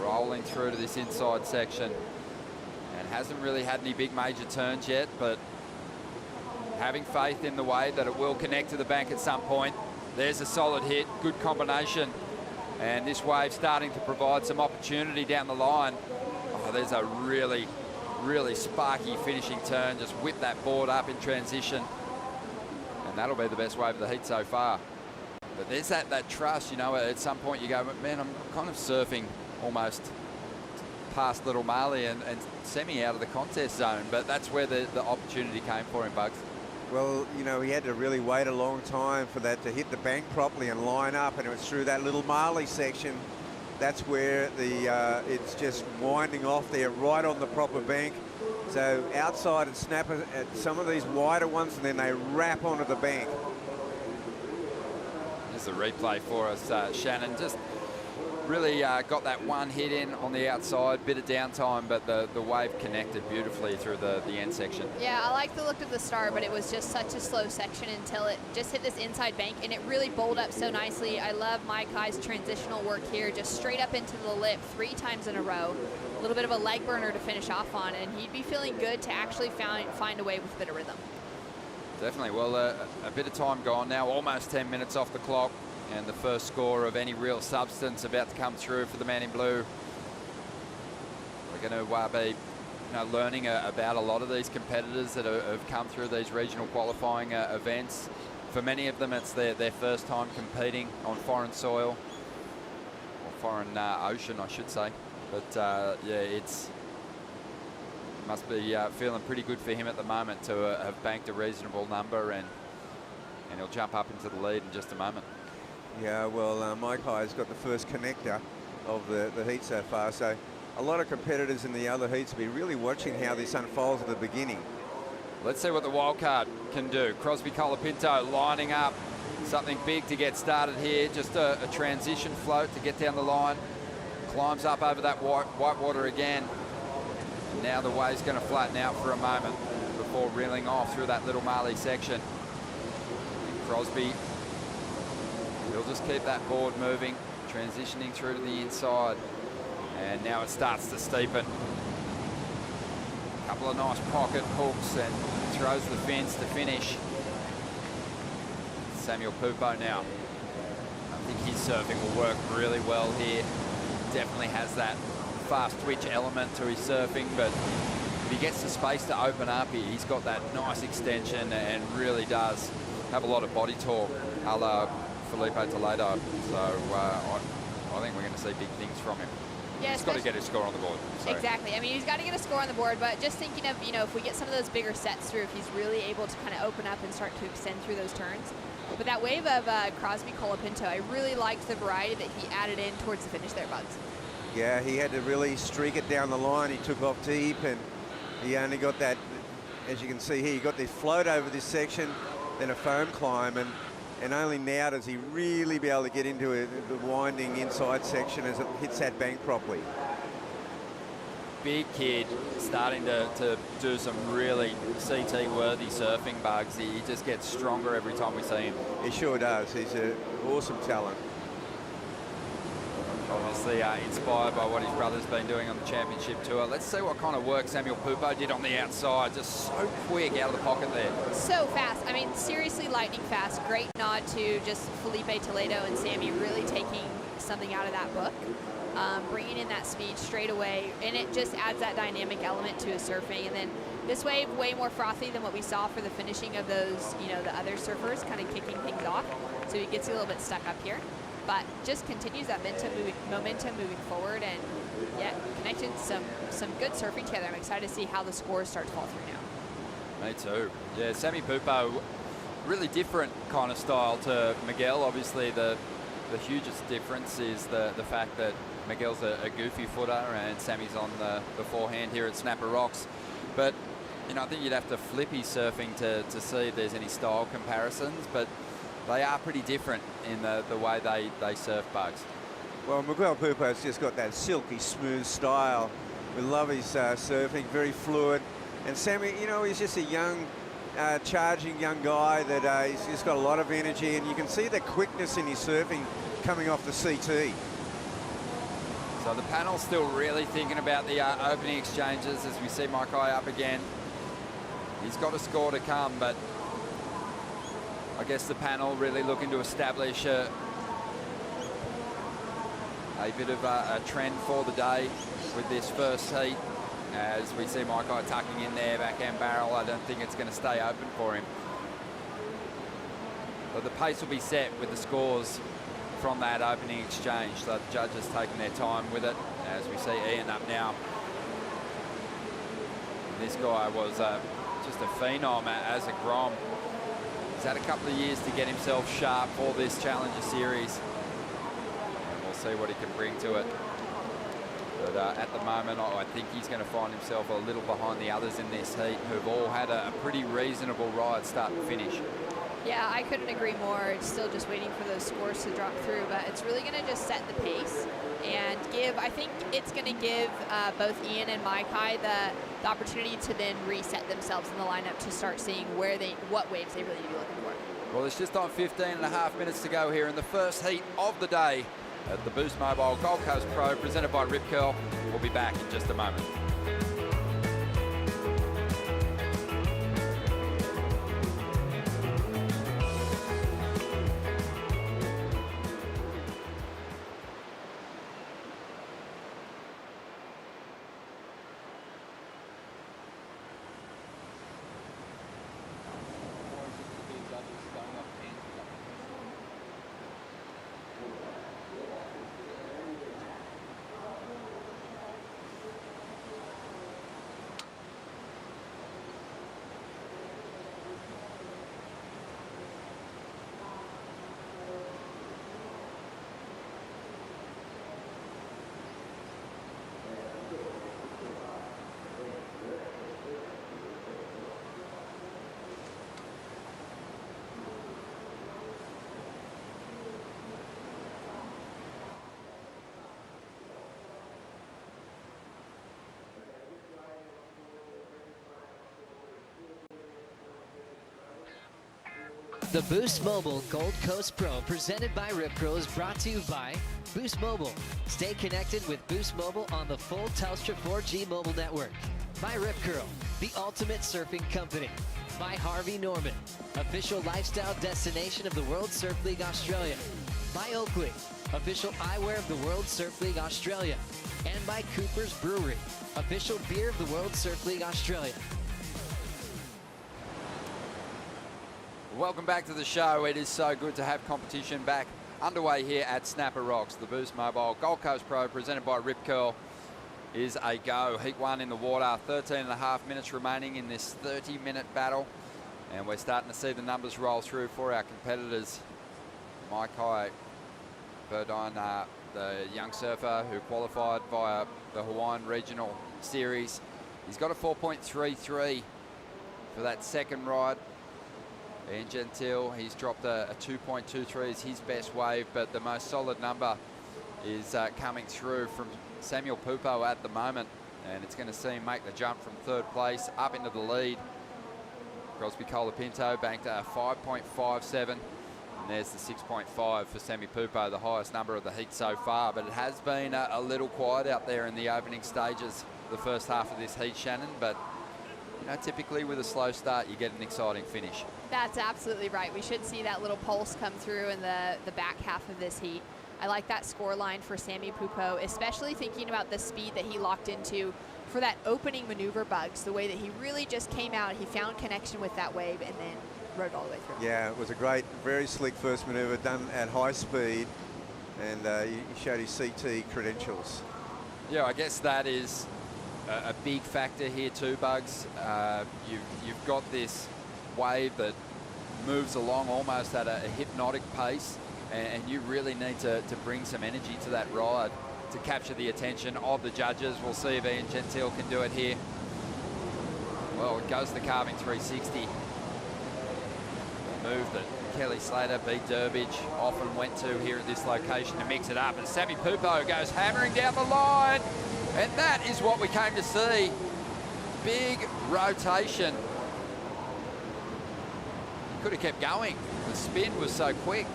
Rolling through to this inside section. And hasn't really had any big major turns yet, but having faith in the wave that it will connect to the bank at some point. There's a solid hit, good combination. And this wave starting to provide some opportunity down the line. Oh, there's a really, really sparky finishing turn. Just whip that board up in transition. And that'll be the best wave of the heat so far. But there's that trust, you know, at some point you go, man, I'm kind of surfing almost past Little Marley and semi out of the contest zone. But that's where the opportunity came for him, Bugs. Well, you know, he had to really wait a long time for that to hit the bank properly and line up, and it was through that Little Marley section. That's where it's just winding off there right on the proper bank. So outside and snapper at some of these wider ones, and then they wrap onto the bank. Here's the replay for us, Shannon. Just really got that one hit in on the outside, bit of downtime, but the wave connected beautifully through the end section. Yeah, I like the look of the start, but it was just such a slow section until it just hit this inside bank, and it really bowled up so nicely. I love Maikai's transitional work here, just straight up into the lip 3 times in a row. A little bit of a leg burner to finish off on, and he'd be feeling good to actually find a wave with a bit of rhythm. Definitely. Well, a bit of time gone now, almost 10 minutes off the clock, and the first score of any real substance about to come through for the man in blue. We're going to be learning about a lot of these competitors that have come through these regional qualifying events. For many of them, it's their first time competing on foreign soil, or foreign ocean, I should say. But yeah, it's must be feeling pretty good for him at the moment to have banked a reasonable number, and he'll jump up into the lead in just a moment. Yeah, well, Mike High's got the first connector of the heat so far, so a lot of competitors in the other heats will be really watching how this unfolds at the beginning. Let's see what the wildcard can do. Crosby Colapinto lining up something big to get started here. Just a transition float to get down the line. Climbs up over that white water again. And now the wave's going to flatten out for a moment before reeling off through that little Marley section. And Crosby, he'll just keep that board moving, transitioning through to the inside. And now it starts to steepen. A couple of nice pocket hooks and throws the fins to finish. Samuel Pupo now. I think his surfing will work really well here. Definitely has that fast twitch element to his surfing, but if he gets the space to open up, he's got that nice extension and really does have a lot of body torque, a la Felipe Toledo. So I think we're going to see big things from him. Yeah, he's got to get a score on the board. So. Exactly. I mean, he's got to get a score on the board, but just thinking of, if we get some of those bigger sets through, if he's really able to kind of open up and start to extend through those turns. But that wave of Crosby Colapinto, I really liked the variety that he added in towards the finish there, Bugs. Yeah, he had to really streak it down the line. He took off deep, and he only got that, as you can see here, he got the float over this section, then a foam climb, and only now does he really be able to get into the winding inside section as it hits that bank properly. Big kid, starting to do some really CT-worthy surfing, Bugs. He just gets stronger every time we see him. He sure does. He's an awesome talent. Obviously inspired by what his brother's been doing on the championship tour. Let's see what kind of work Samuel Pupo did on the outside. Just so quick out of the pocket there. So fast. I mean, seriously lightning fast. Great nod to just Felipe Toledo and Sammy really taking something out of that book. Bringing in that speed straight away, and it just adds that dynamic element to his surfing. And then this wave, way more frothy than what we saw for the finishing of those, the other surfers, kind of kicking things off. So he gets a little bit stuck up here. But just continues that momentum moving forward, and yeah, connected some good surfing together. I'm excited to see how the scores start to fall through now. Me too. Yeah, Sammy Pupo, really different kind of style to Miguel. Obviously, the hugest difference is the fact that Miguel's a goofy footer and Sammy's on the forehand here at Snapper Rocks. But I think you'd have to flip his surfing to see if there's any style comparisons. But they are pretty different in the way they surf, Bugs. Well, Miguel Pupo's just got that silky smooth style. We love his surfing, very fluid. And Sammy, he's just a young, charging young guy that he's just got a lot of energy, and you can see the quickness in his surfing coming off the CT. So the panel's still really thinking about the opening exchanges as we see Mike High up again. He's got a score to come, but I guess the panel really looking to establish a bit of a trend for the day with this first heat. As we see Mike High tucking in there, backhand barrel. I don't think it's going to stay open for him. But the pace will be set with the scores from that opening exchange. So the judges taking their time with it. As we see Ian up now. This guy was just a phenom as a Grom. He's had a couple of years to get himself sharp for this Challenger Series. And we'll see what he can bring to it. But at the moment, I think he's going to find himself a little behind the others in this heat, who've all had a pretty reasonable ride start to finish. Yeah, I couldn't agree more. It's still just waiting for those scores to drop through, but it's really going to just set the pace and I think it's going to give both Ian and Mike High the opportunity to then reset themselves in the lineup to start seeing what waves they really need to be looking for. Well, it's just on 15.5 minutes to go here in the first heat of the day at the Boost Mobile Gold Coast Pro, presented by Rip Curl. We'll be back in just a moment. The Boost Mobile Gold Coast Pro presented by Rip Curl is brought to you by Boost Mobile. Stay connected with Boost Mobile on the full Telstra 4G mobile network. By Rip Curl, the ultimate surfing company. By Harvey Norman, official lifestyle destination of the World Surf League Australia. By Oakley, official eyewear of the World Surf League Australia. And by Cooper's Brewery, official beer of the World Surf League Australia. Welcome back to the show. It is so good to have competition back underway here at Snapper Rocks. The Boost Mobile Gold Coast Pro presented by Rip Curl is a go. Heat 1 in the water, 13.5 minutes remaining in this 30-minute battle. And we're starting to see the numbers roll through for our competitors. Maikai Verdine, the young surfer who qualified via the Hawaiian Regional Series. He's got a 4.33 for that second ride. Ian Gentile, he's dropped a 2.23 is his best wave, but the most solid number is coming through from Samuel Pupo at the moment, and it's going to see him make the jump from third place up into the lead. Crosby Colapinto banked a 5.57, and there's the 6.5 for Sammy Pupo, the highest number of the heat so far, but it has been a little quiet out there in the opening stages, the first half of this heat, Shannon, but you know, typically with a slow start, you get an exciting finish. That's absolutely right. We should see that little pulse come through in the back half of this heat. I like that score line for Sammy Pupo, especially thinking about the speed that he locked into for that opening maneuver bugs, the way that he really just came out, he found connection with that wave and then rode all the way through. Yeah, it was a great, very slick first maneuver done at high speed, and he showed his CT credentials. Yeah, I guess that is a big factor here too, Bugs. You've got this wave that moves along almost at a hypnotic pace, and you really need to bring some energy to that ride to capture the attention of the judges. We'll see if Ian Gentile can do it here. Well, it goes the carving 360. Move that Kelly Slater, B. Durbidge often went to here at this location to mix it up, and Sammy Pupo goes hammering down the line, and that is what we came to see. Big rotation. Could have kept going. The spin was so quick.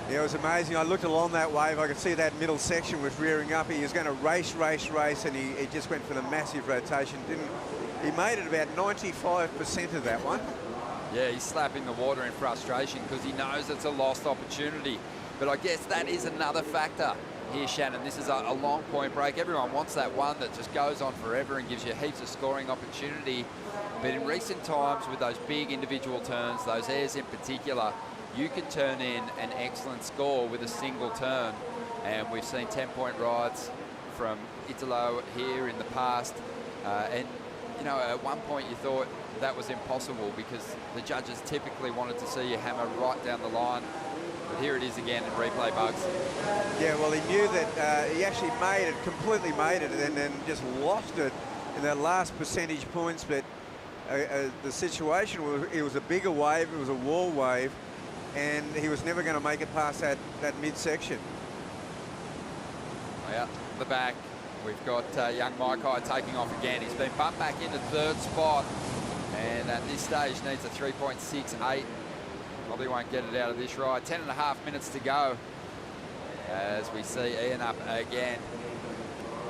Yeah, it was amazing. I looked along that wave. I could see that middle section was rearing up. He was going to race, and he just went for the massive rotation. He made it about 95% of that one. Yeah, he's slapping the water in frustration because he knows it's a lost opportunity. But I guess that is another factor here, Shannon. This is a long point break. Everyone wants that one that just goes on forever and gives you heaps of scoring opportunity. But in recent times, with those big individual turns, those airs in particular, you can turn in an excellent score with a single turn. And we've seen 10-point rides from Italo here in the past. And, you know, at one point you thought that was impossible because the judges typically wanted to see you hammer right down the line. But here it is again in replay, Bugs. Yeah, well, he knew that he actually made it, completely made it, and then just lost it in that last percentage points. But the situation was, it was a bigger wave, it was a wall wave, and he was never going to make it past that midsection. Out the back, we've got young Maikai taking off again. He's been bumped back into third spot, and at this stage needs a 3.68. Probably won't get it out of this ride. 10.5 minutes to go as we see Ian up again.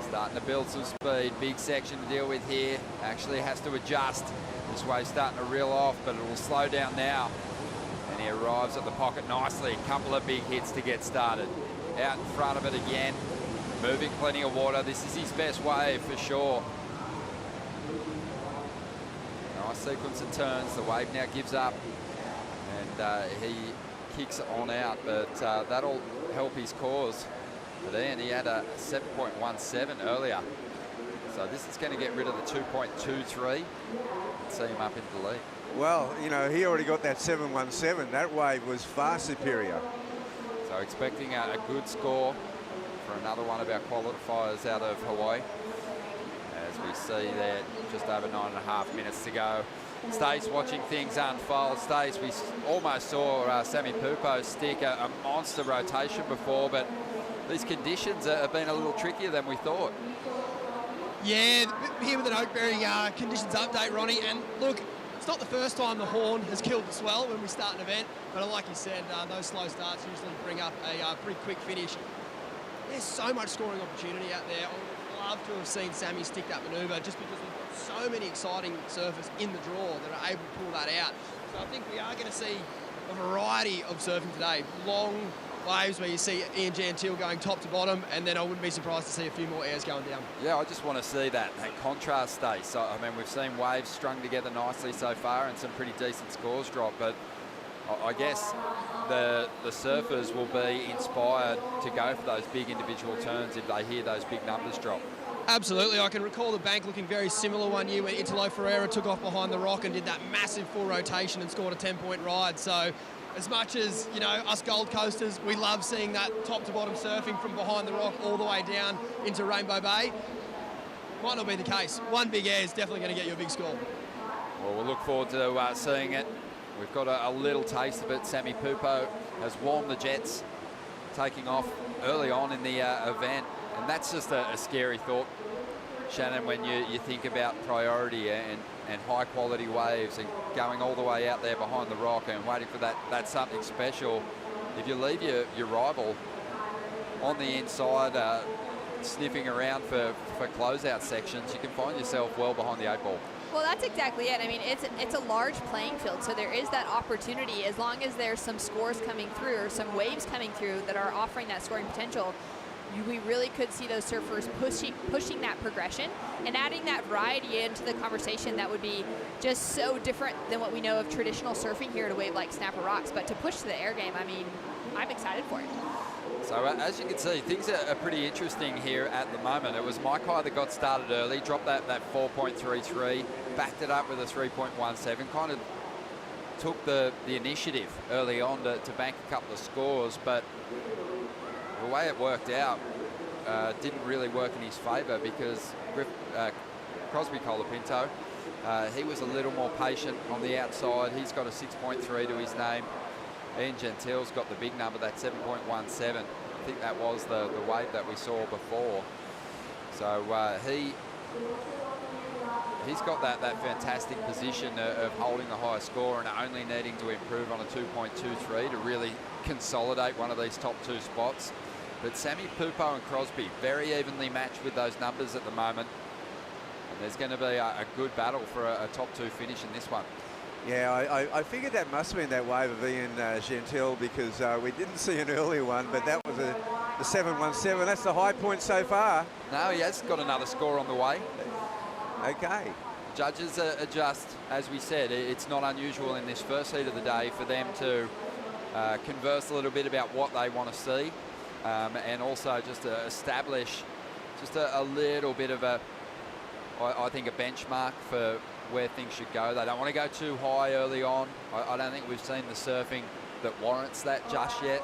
Starting to build some speed. Big section to deal with here. Actually has to adjust. This wave's starting to reel off, but it will slow down now. And he arrives at the pocket nicely. A couple of big hits to get started. Out in front of it again. Moving plenty of water. This is his best wave for sure. Nice sequence of turns. The wave now gives up. And he kicks on out, but that'll help his cause. But Ian, he had a 7.17 earlier. So this is going to get rid of the 2.23 and see him up into the lead. Well, you know, he already got that 7.17. That wave was far superior. So expecting a good score for another one of our qualifiers out of Hawaii. As we see there, just over 9.5 minutes to go. Stace watching things unfold. Stace, we almost saw Sammy Pupo stick a monster rotation before, but these conditions have been a little trickier than we thought. Yeah, here with an Oakberry conditions update, Ronnie, and look, it's not the first time the horn has killed the swell when we start an event, but like you said, those slow starts usually bring up a pretty quick finish. There's so much scoring opportunity out there. I would love to have seen Sammy stick that manoeuvre just because we've got so many exciting surfers in the draw that are able to pull that out. So I think we are going to see a variety of surfing today. Long waves where you see Ian Gentile going top to bottom, and then I wouldn't be surprised to see a few more airs going down. Yeah, I just want to see that contrast state. So, I mean, we've seen waves strung together nicely so far and some pretty decent scores drop, but I guess the surfers will be inspired to go for those big individual turns if they hear those big numbers drop. Absolutely. I can recall the bank looking very similar one year when Italo Ferreira took off behind the rock and did that massive full rotation and scored a 10-point ride. So as much as, you know, us Gold Coasters, we love seeing that top to bottom surfing from behind the rock all the way down into Rainbow Bay. Might not be the case. One big air is definitely going to get you a big score. Well, we'll look forward to seeing it. We've got a little taste of it. Sammy Pupo has warmed the jets, taking off early on in the event. And that's just a scary thought, Shannon, when you think about priority and high quality waves and going all the way out there behind the rock and waiting for that something special. If you leave your rival on the inside sniffing around for closeout sections, you can find yourself well behind the 8 ball. Well, that's exactly it. I mean, it's a large playing field, so there is that opportunity. As long as there's some scores coming through or some waves coming through that are offering that scoring potential, we really could see those surfers pushing that progression and adding that variety into the conversation that would be just so different than what we know of traditional surfing here at a wave like Snapper Rocks. But to push to the air game, I mean, I'm excited for it. So as you can see, things are pretty interesting here at the moment. It was Maikai that got started early, dropped that 4.33, backed it up with a 3.17, kind of took the initiative early on to bank a couple of scores, but the way it worked out didn't really work in his favour because Crosby Colapinto, he was a little more patient on the outside. He's got a 6.3 to his name. Ian Gentile's got the big number, that 7.17. I think that was the wave that we saw before. So he's got that fantastic position of holding the high score and only needing to improve on a 2.23 to really consolidate one of these top 2 spots. But Sammy, Pupo and Crosby very evenly matched with those numbers at the moment. And there's going to be a good battle for a top 2 finish in this one. Yeah, I figured that must have been that wave of Ian Gentile because we didn't see an earlier one, but that was the 7.17. That's the high point so far. No, he has got another score on the way. Okay. Judges adjust, as we said. It's not unusual in this first heat of the day for them to converse a little bit about what they want to see and also just to establish just a little bit of I think a benchmark for where things should go. They don't want to go too high early on. I don't think we've seen the surfing that warrants that just yet.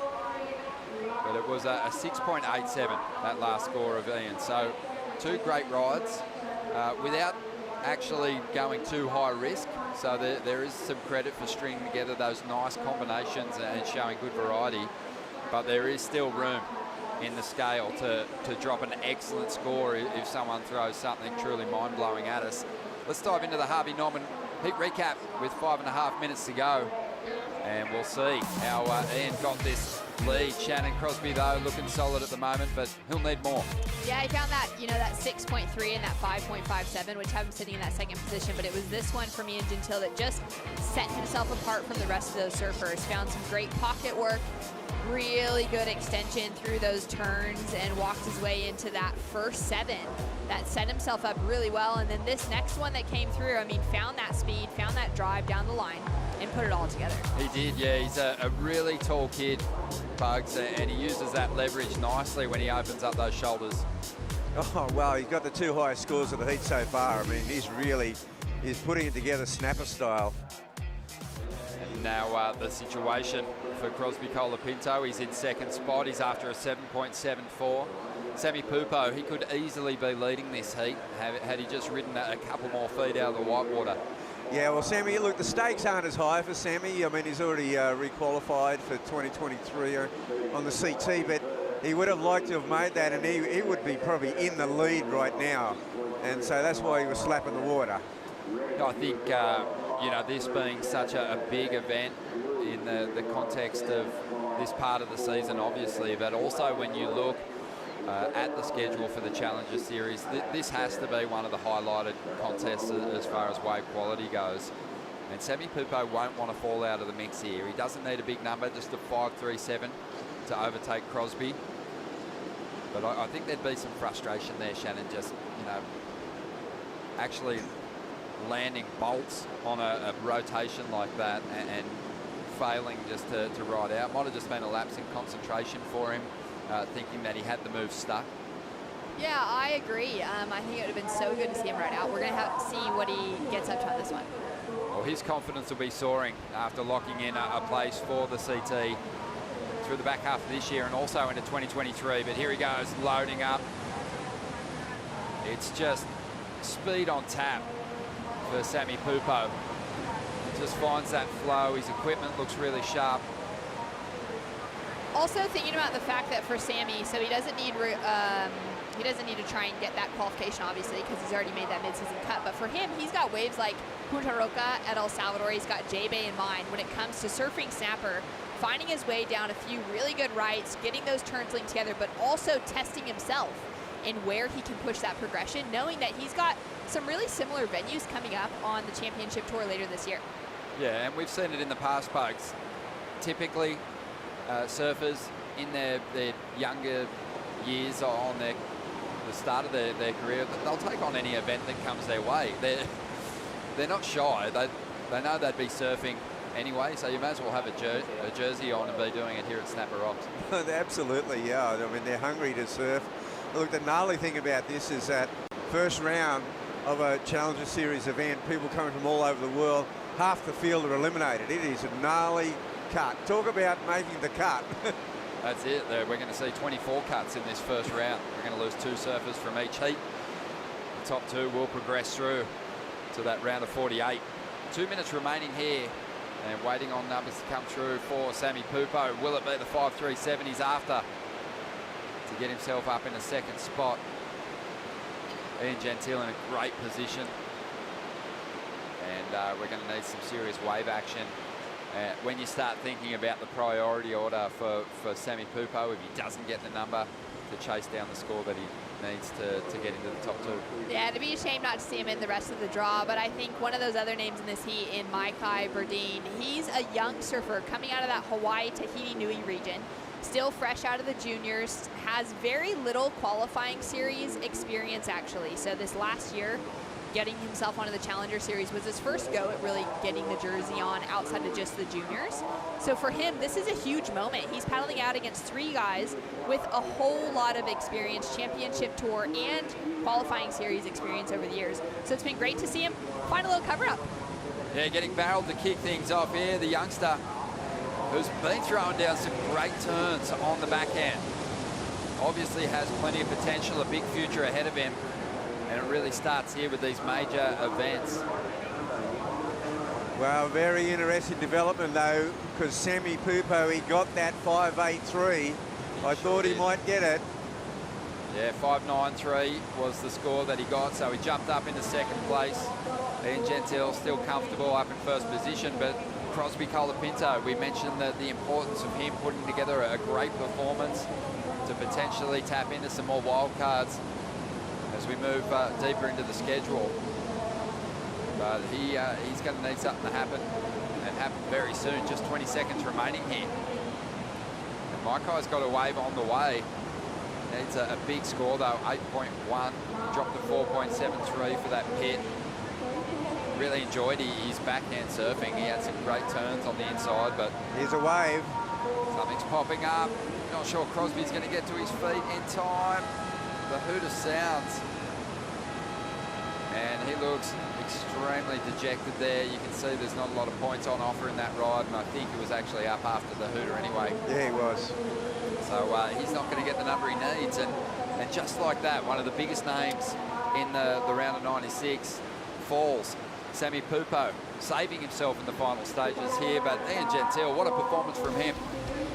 But it was a 6.87, that last score of Ian. So 2 great rides without actually going too high risk. So there is some credit for stringing together those nice combinations and showing good variety. But there is still room in the scale to drop an excellent score if someone throws something truly mind-blowing at us. Let's dive into the Harvey Norman heat recap with 5.5 minutes to go. And we'll see how Ian got this lead. Shannon Crosby, though, looking solid at the moment, but he'll need more. Yeah, I found that, you know, that 6.3 and that 5.57, which have him sitting in that second position, but it was this one from Ian Gentile that just set himself apart from the rest of those surfers. Found some great pocket work, really good extension through those turns, and walked his way into that first 7 that set himself up really well. And then this next one that came through, I mean, found that speed, found that drive down the line, and put it all together. He did, yeah. He's a really tall kid, Bugs, and he uses that leverage nicely when he opens up those shoulders. Oh, well, he's got the 2 highest scores of the heat so far. I mean, he's putting it together snapper style. And now the situation for Crosby Colapinto, he's in second spot. He's after a 7.74. Sammy Pupo, he could easily be leading this heat had he just ridden a couple more feet out of the whitewater. Yeah, well, Sammy, look, the stakes aren't as high for Sammy. I mean, he's already re-qualified for 2023 on the CT, but he would have liked to have made that, and he would be probably in the lead right now. And so that's why he was slapping the water. I think you know, this being such a big event in the context of this part of the season, obviously, but also when you look at the schedule for the Challenger Series, this has to be one of the highlighted contests as far as wave quality goes. And Sammy Pupo won't want to fall out of the mix here. He doesn't need a big number, just a 5.37 to overtake Crosby. But I think there'd be some frustration there, Shannon, just, you know, actually landing bolts on a rotation like that and failing just to ride out. Might have just been a lapse in concentration for him, thinking that he had the move stuck. Yeah, I agree. I think it would have been so good to see him ride out. We're going to have to see what he gets up to on this one. Well, his confidence will be soaring after locking in a place for the CT through the back half of this year and also into 2023. But here he goes, loading up. It's just speed on tap for Sammy Pupo. Just finds that flow. His equipment looks really sharp. Also thinking about the fact that for Sammy, so he doesn't need to try and get that qualification, obviously, because he's already made that midseason cut. But for him, he's got waves like Punta Roca at El Salvador. He's got J-Bay in mind. When it comes to surfing snapper, finding his way down a few really good rights, getting those turns linked together, but also testing himself in where he can push that progression, knowing that he's got some really similar venues coming up on the championship tour later this year. Yeah, and we've seen it in the past, Pugs. Typically, surfers in their younger years on the start of their career, they'll take on any event that comes their way. They're not shy. They know they'd be surfing anyway, so you may as well have a jersey on and be doing it here at Snapper Rocks. Absolutely, yeah. I mean, they're hungry to surf. Look, the gnarly thing about this is that first round of a Challenger Series event, people coming from all over the world, half the field are eliminated. It is a gnarly cut. Talk about making the cut. That's it. We're going to see 24 cuts in this first round. We're going to lose 2 surfers from each heat. The top 2 will progress through to that round of 48. 2 minutes remaining here and waiting on numbers to come through for Sammy Pupo. Will it be the 5.37 he's after to get himself up in a second spot? Ian Gentile in a great position. And we're going to need some serious wave action. When you start thinking about the priority order for Sammy Pupo, if he doesn't get the number to chase down the score that he needs to get into the top 2. Yeah, it'd be a shame not to see him in the rest of the draw, but I think one of those other names in this heat in Maikai Berdine, he's a young surfer coming out of that Hawaii, Tahiti, Nui region, still fresh out of the juniors, has very little qualifying series experience actually. So this last year, getting himself onto the Challenger Series was his first go at really getting the jersey on outside of just the juniors. So for him, this is a huge moment. He's paddling out against 3 guys with a whole lot of experience, championship tour and qualifying series experience over the years. So it's been great to see him find a little cover up. Yeah, getting barreled to kick things off here, the youngster who's been throwing down some great turns on the backhand. Obviously has plenty of potential, a big future ahead of him. And it really starts here with these major events. Well, very interesting development though, because Sammy Pupo, he got that 5.83. I thought he might get it. Yeah, 5.93 was the score that he got, so he jumped up into second place. Ian Gentile still comfortable up in first position, but Crosby Colapinto, we mentioned that the importance of him putting together a great performance to potentially tap into some more wild cards as we move deeper into the schedule. But he's going to need something to happen, and happen very soon. Just 20 seconds remaining here. And Maikai's got a wave on the way. Needs a big score though, 8.1. Dropped to 4.73 for that pit. Really enjoyed his backhand surfing. He had some great turns on the inside, but here's a wave. Something's popping up. Not sure Crosby's going to get to his feet in time. The hooter sounds, and he looks extremely dejected there. You can see there's not a lot of points on offer in that ride, and I think he was actually up after the hooter anyway. Yeah, he was. So he's not going to get the number he needs, and just like that, one of the biggest names in the round of 96 falls. Sammy Pupo saving himself in the final stages here, but Ian Gentile, what a performance from him.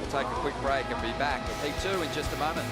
We'll take a quick break and be back with Heat 2 in just a moment.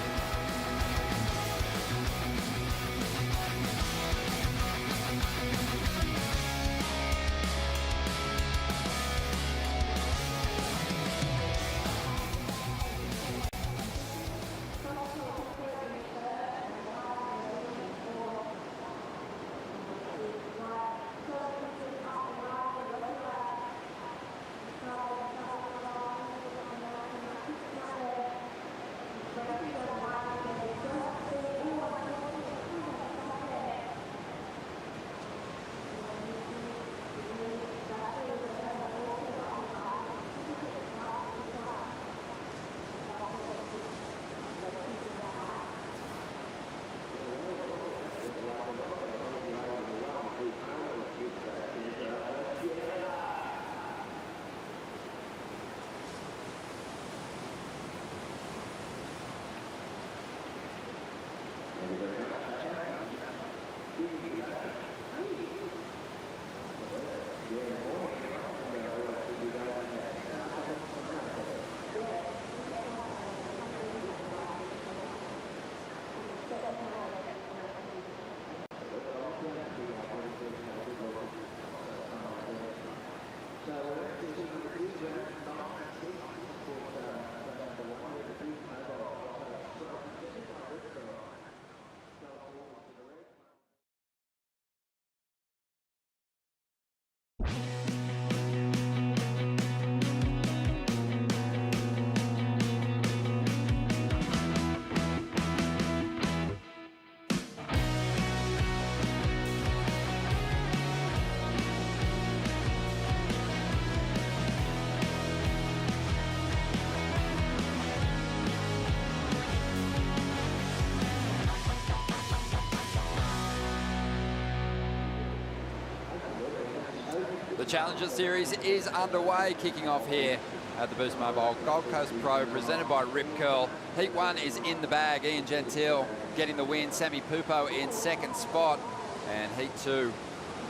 The Challenger Series is underway, kicking off here at the Boost Mobile Gold Coast Pro, presented by Rip Curl. Heat 1 is in the bag. Ian Gentile getting the win. Sammy Pupo in second spot. And Heat 2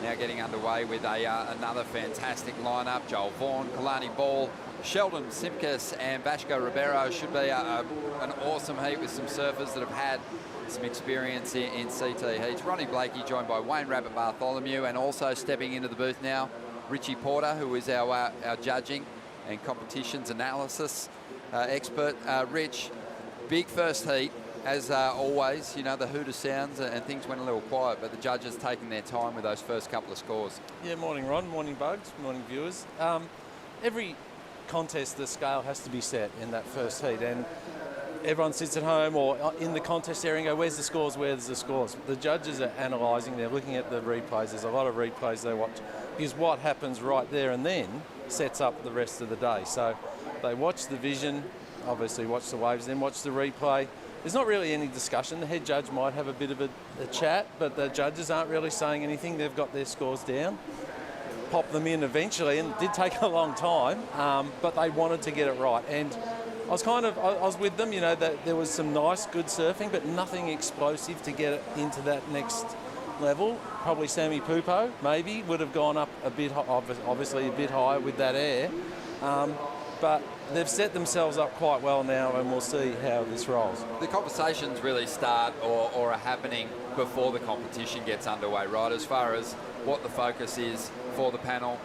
now getting underway with another fantastic lineup. Joao, Vaughan, Kalani Ball, Sheldon Simkus and Vasco Ribeiro. Should be an awesome heat with some surfers that have had some experience in CT heats. Ronnie Blakey joined by Wayne Rabbit Bartholomew, and also stepping into the booth now, Richie Porter, who is our judging and competitions analysis expert. Rich, big first heat, as always. You know, the hooter sounds and things went a little quiet, but the judges taking their time with those first couple of scores. Yeah, morning Ron, morning Bugs, morning viewers. Every contest, the scale has to be set in that first heat, and everyone sits at home or in the contest area and go, where's the scores, where's the scores? The judges are analysing, they're looking at the replays. There's a lot of replays they watch, because what happens right there and then sets up the rest of the day. So they watch the vision, obviously watch the waves, then watch the replay. There's not really any discussion. The head judge might have a bit of a chat, but the judges aren't really saying anything. They've got their scores down, pop them in eventually, and it did take a long time, but they wanted to get it right. And I was with them, you know, that there was some nice, good surfing, but nothing explosive to get it into that next level. Probably Sammy Pupo, maybe, would have gone up a bit, obviously a bit higher with that air. But they've set themselves up quite well now, and we'll see how this rolls. The conversations really start or are happening before the competition gets underway, right? As far as what the focus is for the panel,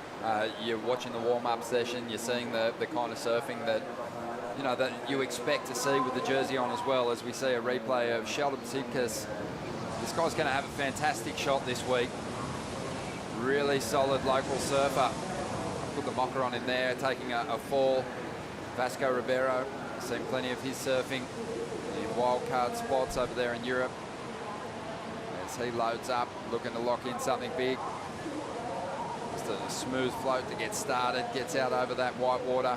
you're watching the warm-up session, you're seeing the kind of surfing that you expect to see with the jersey on, as well as we see a replay of Sheldon Simkus. This guy's going to have a fantastic shot this week. Really solid local surfer. Put the mocker on in there, taking a fall. Vasco Ribeiro, seen plenty of his surfing in wild card spots over there in Europe. As he loads up, looking to lock in something big. Just a smooth float to get started, gets out over that white water.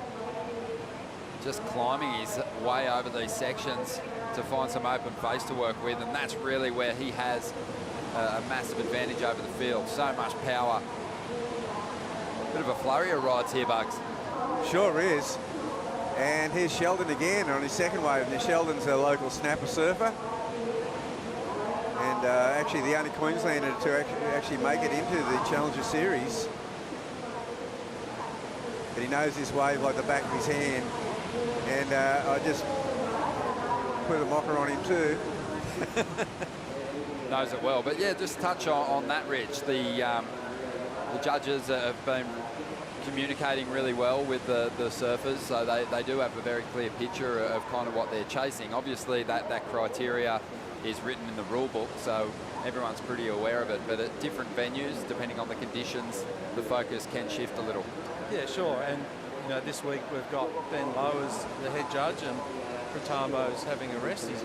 Just climbing his way over these sections to find some open face to work with, and that's really where he has a massive advantage over the field. So much power. Bit of a flurry of rides here, Bugs. Sure is. And here's Sheldon again on his second wave. Now, Sheldon's a local snapper surfer, and actually the only Queenslander to actually make it into the Challenger Series. But he knows this wave like the back of his hand, and I just put a mocker on him too. Knows it well. But yeah, just touch on that, Rich. The judges have been communicating really well with the surfers, so they do have a very clear picture of kind of what they're chasing. Obviously that criteria is written in the rule book, so everyone's pretty aware of it, but at different venues, depending on the conditions, the focus can shift a little. Yeah, sure. And you know, this week we've got Ben Lowe as the head judge, and Pratamo's having a rest. He's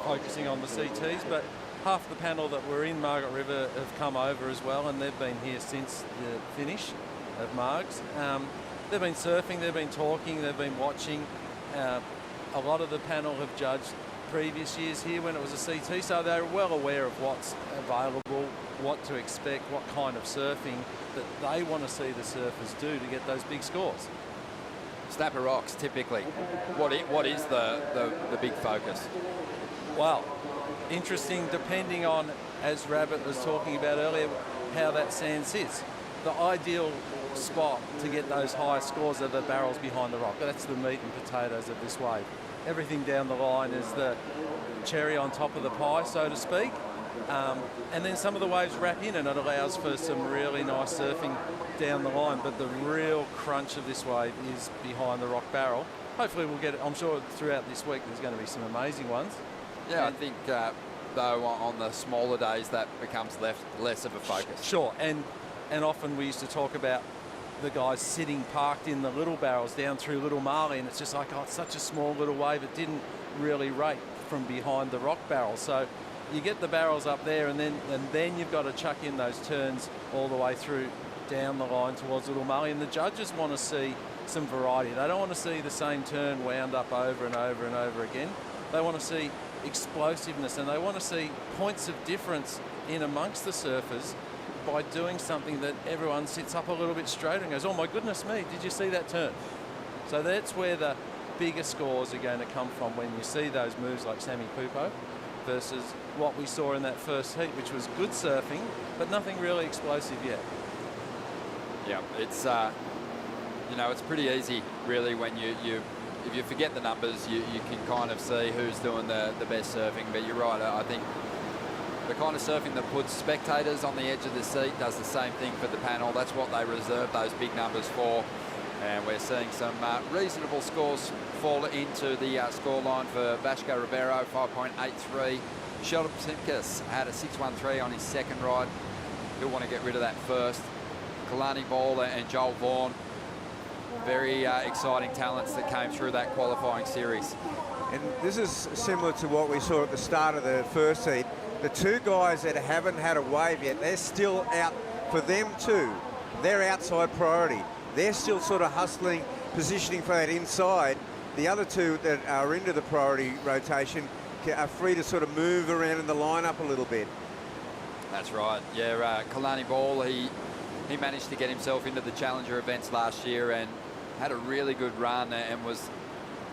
focusing on the CTs, but half the panel that were in Margaret River have come over as well, and they've been here since the finish of Margs. They've been surfing, they've been talking, they've been watching. A lot of the panel have judged previous years here when it was a CT, so they're well aware of what's available, what to expect, what kind of surfing that they want to see the surfers do to get those big scores. Snapper rocks, typically. What is the big focus? Well, interesting depending on, as Rabbit was talking about earlier, how that sand sits. The ideal spot to get those high scores are the barrels behind the rock. That's the meat and potatoes of this wave. Everything down the line is the cherry on top of the pie, so to speak. And then some of the waves wrap in and it allows for some really nice surfing down the line. But the real crunch of this wave is behind the rock barrel. Hopefully we'll get it. I'm sure throughout this week there's going to be some amazing ones. Yeah, I think, though, on the smaller days, that becomes less of a focus. Sure, and often we used to talk about the guys sitting parked in the little barrels down through Little Marley, and it's just like, oh, it's such a small little wave, it didn't really rate from behind the rock barrel. So you get the barrels up there, and then you've got to chuck in those turns all the way through down the line towards Little Marley, and the judges want to see some variety. They don't want to see the same turn wound up over and over and over again. They want to see explosiveness, and they want to see points of difference in amongst the surfers by doing something that everyone sits up a little bit straighter and goes, oh my goodness me, did you see that turn? So that's where the bigger scores are going to come from, when you see those moves like Sammy Pupo versus what we saw in that first heat, which was good surfing, but nothing really explosive yet. Yeah, it's it's pretty easy really when if you forget the numbers, you can kind of see who's doing the best surfing. But you're right, I think the kind of surfing that puts spectators on the edge of the seat does the same thing for the panel. That's what they reserve those big numbers for. And we're seeing some reasonable scores fall into the scoreline for Vasco Ribeiro, 5.83. Sheldon Simkus had a 6.13 on his second ride. He'll want to get rid of that first. Kalani Ball and Joel Vaughan, very exciting talents that came through that qualifying series. And this is similar to what we saw at the start of the first heat. The two guys that haven't had a wave yet, they're still out. For them too, they're outside priority. They're still sort of hustling, positioning for that inside. The other two that are into the priority rotation are free to sort of move around in the lineup a little bit. That's right. Yeah, Kalani Ball, he managed to get himself into the Challenger events last year and had a really good run and was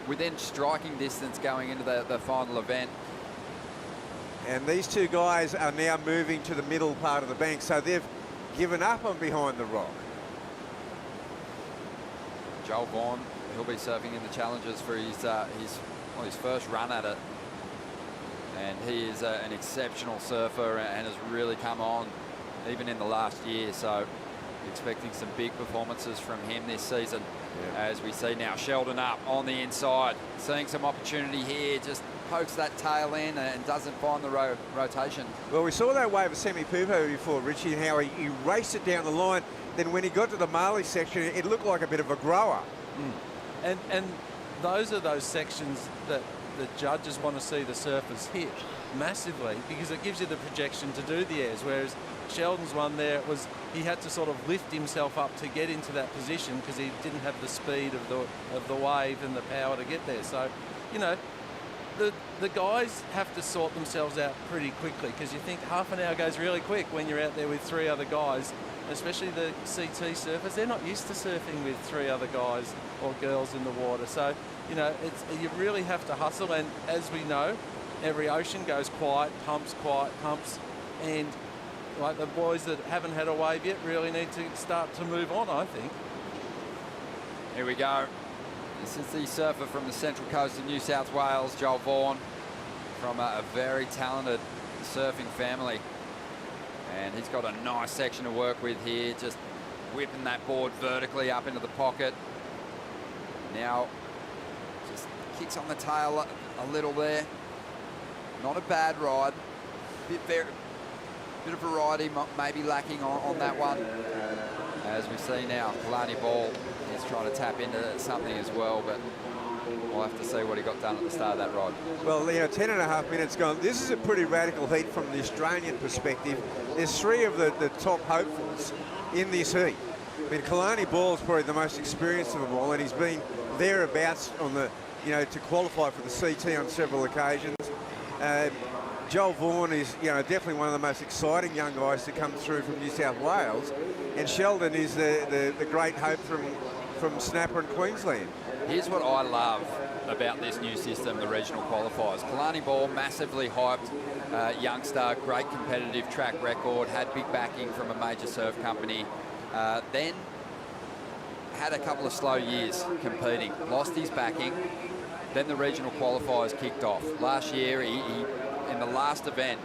within striking distance going into the final event. And these two guys are now moving to the middle part of the bank, so they've given up on behind the rock. Joel Vaughan, he'll be surfing in the Challengers for his first run at it. And he is an exceptional surfer and has really come on even in the last year. So expecting some big performances from him this season. Yeah. As we see now Sheldon up on the inside, seeing some opportunity here, just pokes that tail in and doesn't find the rotation. Well, we saw that wave of Sammy Pupo before, Richie, and how he raced it down the line. Then when he got to the Marley section, it looked like a bit of a grower. And those are those sections that the judges want to see the surfers hit massively, because it gives you the projection to do the airs, whereas Sheldon's one there, he had to sort of lift himself up to get into that position because he didn't have the speed of the wave and the power to get there. So, you know, the guys have to sort themselves out pretty quickly, because you think half an hour goes really quick when you're out there with three other guys, especially the CT surfers. They're not used to surfing with three other guys or girls in the water. So, you know, you really have to hustle. And as we know, every ocean goes quiet, pumps, and like the boys that haven't had a wave yet really need to start to move on, I think. Here we go. This is the surfer from the central coast of New South Wales, Joel Vaughan, from a very talented surfing family. And he's got a nice section to work with here, just whipping that board vertically up into the pocket. Now, just kicks on the tail a little there. Not a bad ride. Bit of variety, maybe lacking on that one. As we see now, Kalani Ball is trying to tap into something as well, but we'll have to see what he got done at the start of that ride. Well, you know, 10.5 minutes gone. This is a pretty radical heat from the Australian perspective. There's three of the top hopefuls in this heat. I mean, Kalani Ball is probably the most experienced of them all, and he's been thereabouts on the, you know, to qualify for the CT on several occasions. Joel Vaughan is, you know, definitely one of the most exciting young guys to come through from New South Wales, and Sheldon is the great hope from Snapper and Queensland. Here's what I love about this new system, the regional qualifiers. Kalani Ball, massively hyped youngster, great competitive track record, had big backing from a major surf company. Then had a couple of slow years competing, lost his backing. Then the regional qualifiers kicked off. Last year, he in the last event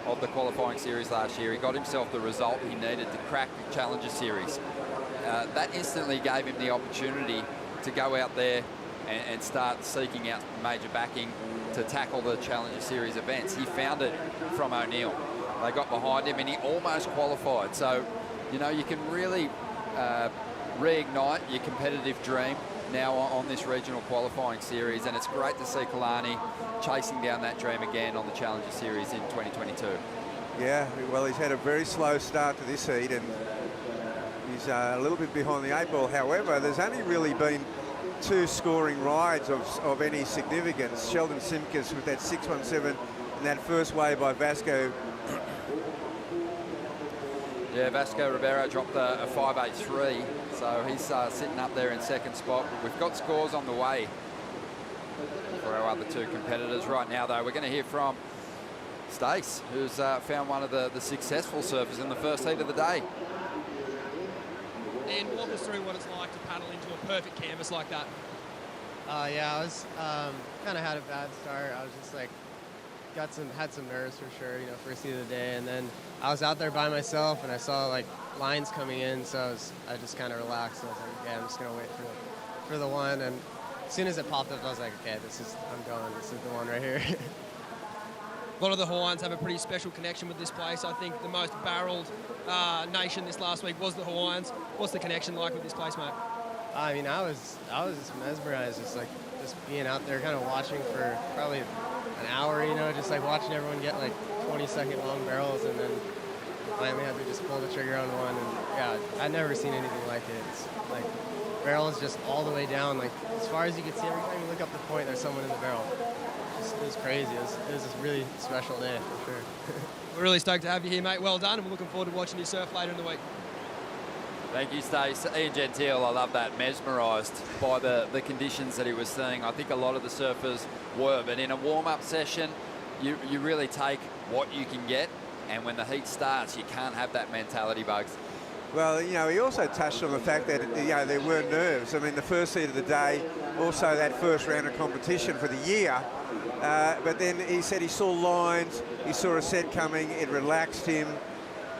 of the qualifying series last year, he got himself the result he needed to crack the Challenger Series. That instantly gave him the opportunity to go out there and start seeking out major backing to tackle the Challenger Series events. He found it from O'Neill. They got behind him and he almost qualified. So, you know, you can really reignite your competitive dream now on this regional qualifying series, and it's great to see Kalani chasing down that dream again on the Challenger Series in 2022. Yeah, well, he's had a very slow start to this heat, and he's a little bit behind the 8 ball. However, there's only really been 2 scoring rides of any significance. Sheldon Simkus with that 617 and that first wave by Vasco. Yeah, Vasco Ribeiro dropped a 5.83, so he's sitting up there in second spot. We've got scores on the way for our other 2 competitors. Right now, though, we're going to hear from Stace, who's found one of the successful surfers in the first heat of the day. And walk us through what it's like to paddle into a perfect canvas like that. Yeah, I was kind of had a bad start. I was just like, had some nerves for sure, you know, first heat of the day, and then I was out there by myself and I saw like lines coming in, so I just kind of relaxed. I was like, okay, I'm just gonna wait for the one, and as soon as it popped up, I was like, okay, I'm going. This is the one right here. A lot of the Hawaiians have a pretty special connection with this place. I think the most barreled nation this last week was the Hawaiians. What's the connection like with this place, mate? I mean, I was just mesmerized, just being out there, kind of watching for probably an hour, you know, just like watching everyone get like 20-second long barrels, and then finally had to just pull the trigger on one. And yeah, I'd never seen anything like it. It's like barrels just all the way down, like as far as you can see. Every time you look up the point, there's someone in the barrel. It was crazy. It was a really special day for sure. We're really stoked to have you here, mate. Well done, and we're looking forward to watching you surf later in the week. Thank you, Stace. Ian Gentile, I love that, mesmerised by the conditions that he was seeing. I think a lot of the surfers were, but in a warm-up session, you really take what you can get, and when the heat starts, you can't have that mentality, Bugs. Well, you know, he also touched on the fact that, you know, there were nerves. I mean, the first heat of the day, also that first round of competition for the year. But then he said he saw lines, he saw a set coming, it relaxed him.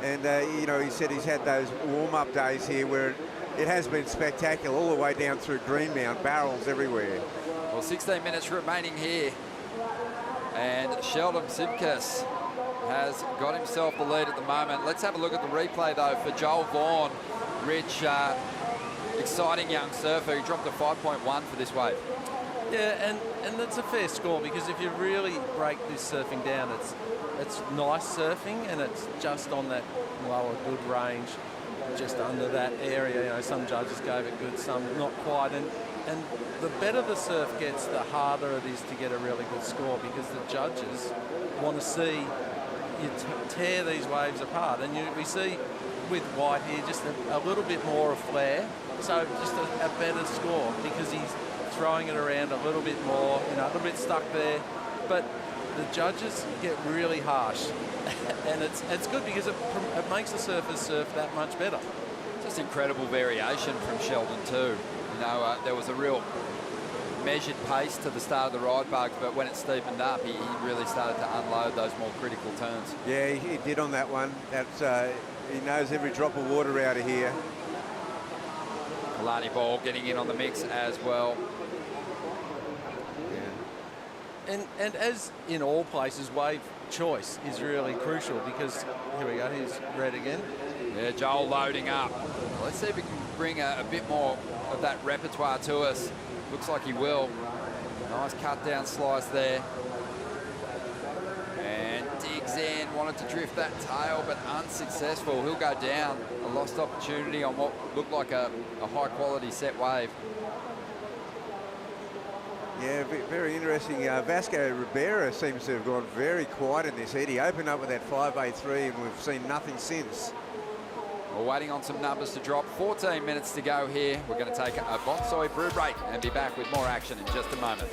And, you know, he said he's had those warm-up days here where it has been spectacular all the way down through Greenmount, barrels everywhere. Well, 16 minutes remaining here. And Sheldon Simkus has got himself the lead at the moment. Let's have a look at the replay, though, for Joel Vaughan. Rich, exciting young surfer. He dropped a 5.1 for this wave. Yeah, and that's a fair score, because if you really break this surfing down, it's nice surfing, and it's just on that lower good range, just under that area. You know, some judges gave it good, some not quite, and the better the surf gets, the harder it is to get a really good score, because the judges want to see you tear these waves apart. And we see with White here just a little bit more of flair, so just a better score, because he's throwing it around a little bit more, you know, a little bit stuck there. But the judges get really harsh, and it's good, because it makes the surfers surf that much better. Just incredible variation from Sheldon too. You know, there was a real measured pace to the start of the ride, Bugs, but when it steepened up, he really started to unload those more critical turns. Yeah, he did on that one. That's he knows every drop of water out of here. Kalani Ball getting in on the mix as well. And as in all places, wave choice is really crucial, because here we go, here's red again. Yeah, Joel loading up. Let's see if he can bring a bit more of that repertoire to us. Looks like he will. Nice cut down slice there. And digs in, wanted to drift that tail, but unsuccessful. He'll go down. A lost opportunity on what looked like a high quality set wave. Yeah, very interesting. Vasco Ribeiro seems to have gone very quiet in this heat. He opened up with that 5.83, and we've seen nothing since. We're waiting on some numbers to drop. 14 minutes to go here. We're going to take a bonsai brew break and be back with more action in just a moment.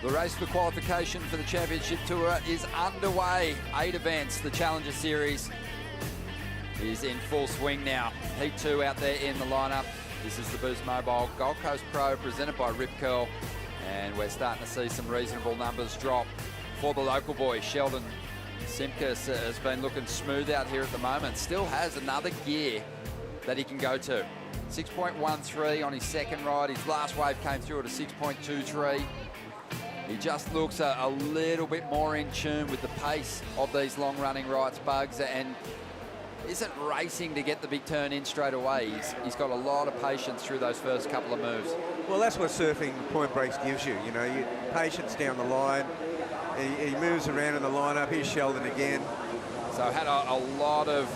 The race for qualification for the Championship Tour is underway. 8 events. The Challenger Series is in full swing now. Heat 2 out there in the lineup. This is the Boost Mobile Gold Coast Pro presented by Rip Curl. And we're starting to see some reasonable numbers drop for the local boy. Sheldon Simkus has been looking smooth out here at the moment. Still has another gear that he can go to. 6.13 on his second ride. His last wave came through at a 6.23. He just looks a little bit more in tune with the pace of these long-running Wrights, Bugs, and isn't racing to get the big turn in straight away. He's got a lot of patience through those first couple of moves. Well, that's what surfing point breaks gives you. You know, patience down the line. He moves around in the lineup. Here's Sheldon again. So had a lot of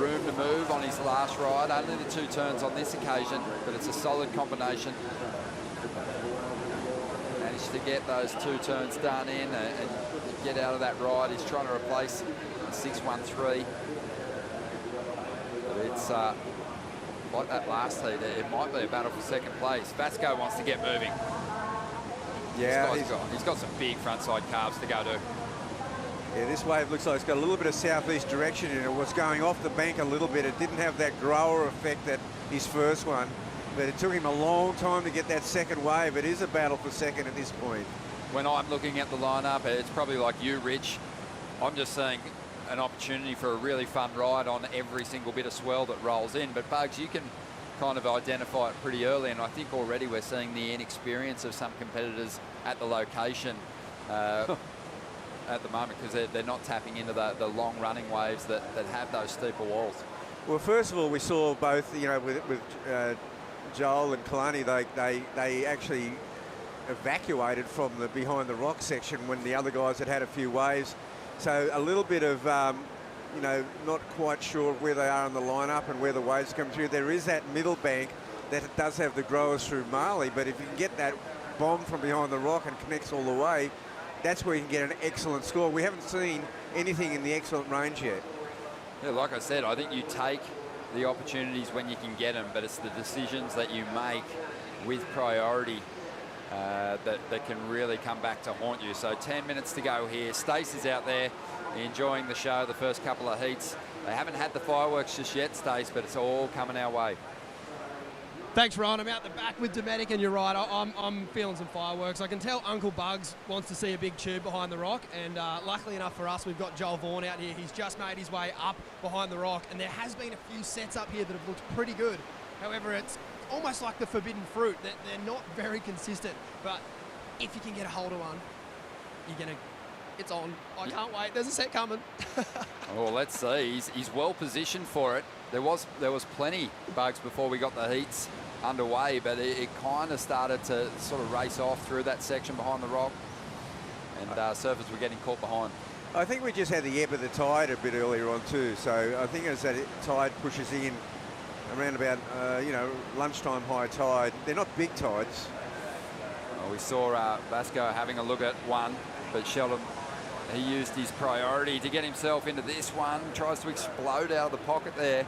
room to move on his last ride. Only the 2 turns on this occasion, but it's a solid combination. Managed to get those 2 turns done in and get out of that ride. He's trying to replace the 6.13. But it's like that last heat. It might be a battle for second place. Vasco wants to get moving. Yeah, he's got some big frontside carbs to go to. Yeah, this wave looks like it's got a little bit of southeast direction and it was going off the bank a little bit. It didn't have that grower effect that his first one, but it took him a long time to get that second wave. It is a battle for second at this point. When I'm looking at the lineup, it's probably like you, Rich. I'm just seeing an opportunity for a really fun ride on every single bit of swell that rolls in. But Bugs, you can kind of identify it pretty early, and I think already we're seeing the inexperience of some competitors at the location at the moment, because they're not tapping into the long running waves that have those steeper walls. Well, first of all, we saw both, you know, with Joel and Kalani, they actually evacuated from the behind the rock section when the other guys had a few waves. So a little bit of, you know, not quite sure where they are in the lineup and where the waves come through. There is that middle bank that does have the growers through Marley, but if you can get that bomb from behind the rock and connects all the way, that's where you can get an excellent score. We haven't seen anything in the excellent range yet. Yeah, like I said, I think you take the opportunities when you can get them, but it's the decisions that you make with priority that can really come back to haunt you. So 10 minutes to go here. Stace is out there enjoying the show, the first couple of heats. They haven't had the fireworks just yet, Stace, but it's all coming our way. Thanks, Ryan. I'm out the back with Dometic, and you're right. I'm feeling some fireworks. I can tell Uncle Bugs wants to see a big tube behind the rock, and luckily enough for us, we've got Joel Vaughan out here. He's just made his way up behind the rock, and there has been a few sets up here that have looked pretty good. However, it's almost like the forbidden fruit. They're not very consistent, but if you can get a hold of one, it's on. I can't wait. There's a set coming. Oh, let's see. He's well positioned for it. There was plenty, Bugs, before we got the heats underway, but it kind of started to sort of race off through that section behind the rock, and surfers were getting caught behind. I think we just had the ebb of the tide a bit earlier on too, so I think as that tide pushes in around about you know, lunchtime high tide, they're not big tides. Well, we saw Vasco having a look at one, but Sheldon, he used his priority to get himself into this one, tries to explode out of the pocket there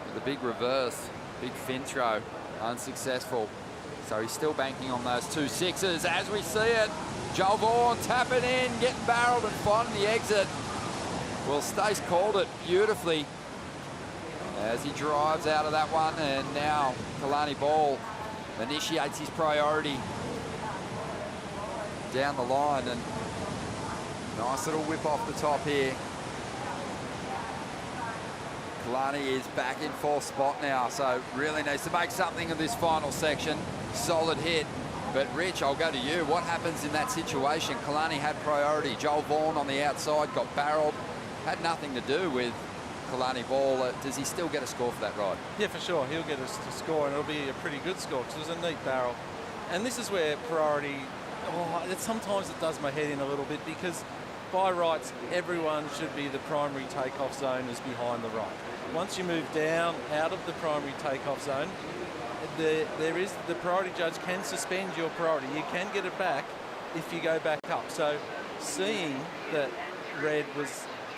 with a big reverse, big fin throw, unsuccessful. So he's still banking on those 2 sixes as we see it. Joel Vaughan tapping in, getting barreled and finding the exit. Well, Stace called it beautifully as he drives out of that one, and now Kalani Ball initiates his priority down the line, and nice little whip off the top here. Kalani is back in 4th spot now, so really needs to make something of this final section. Solid hit. But Rich, I'll go to you. What happens in that situation? Kalani had priority. Joel Vaughan on the outside got barreled. Had nothing to do with Kalani Ball. Does he still get a score for that ride? Yeah, for sure. He'll get a score, and it'll be a pretty good score because it was a neat barrel. And this is where priority, sometimes it does my head in a little bit, because by rights, everyone should be the primary takeoff zone is behind the right. Once you move down out of the primary takeoff zone, the priority judge can suspend your priority. You can get it back if you go back up. So seeing that Red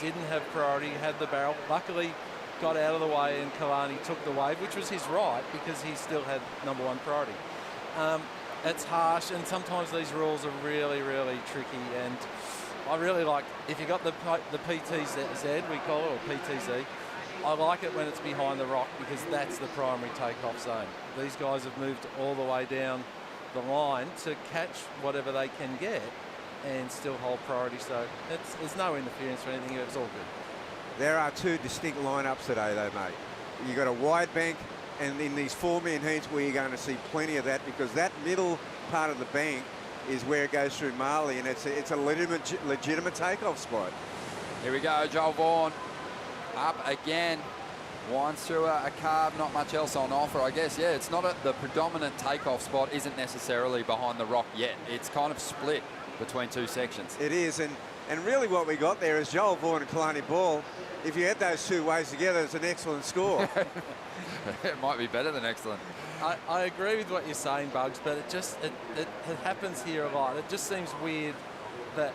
didn't have priority, had the barrel, luckily got out of the way and Kalani took the wave, which was his right because he still had #1 priority. it's harsh, and sometimes these rules are really, really tricky. And I really like, if you got the PTZ, we call it, or PTZ, I like it when it's behind the rock because that's the primary takeoff zone. These guys have moved all the way down the line to catch whatever they can get and still hold priority. So there's no interference or anything. It's all good. There are two distinct lineups today, though, mate. You've got a wide bank, and in these four-man heats where you're going to see plenty of that, because that middle part of the bank is where it goes through Marley, and it's a legitimate takeoff spot. Here we go, Joao Vaughan up again. Winds through a carve, not much else on offer, I guess. Yeah, it's not the predominant takeoff spot isn't necessarily behind the rock yet. It's kind of split between two sections. It is, and really what we got there is Joao Vaughan and Kalani Ball. If you add those two waves together, it's an excellent score. It might be better than excellent. I agree with what you're saying, Bugs, but it happens here a lot. It just seems weird that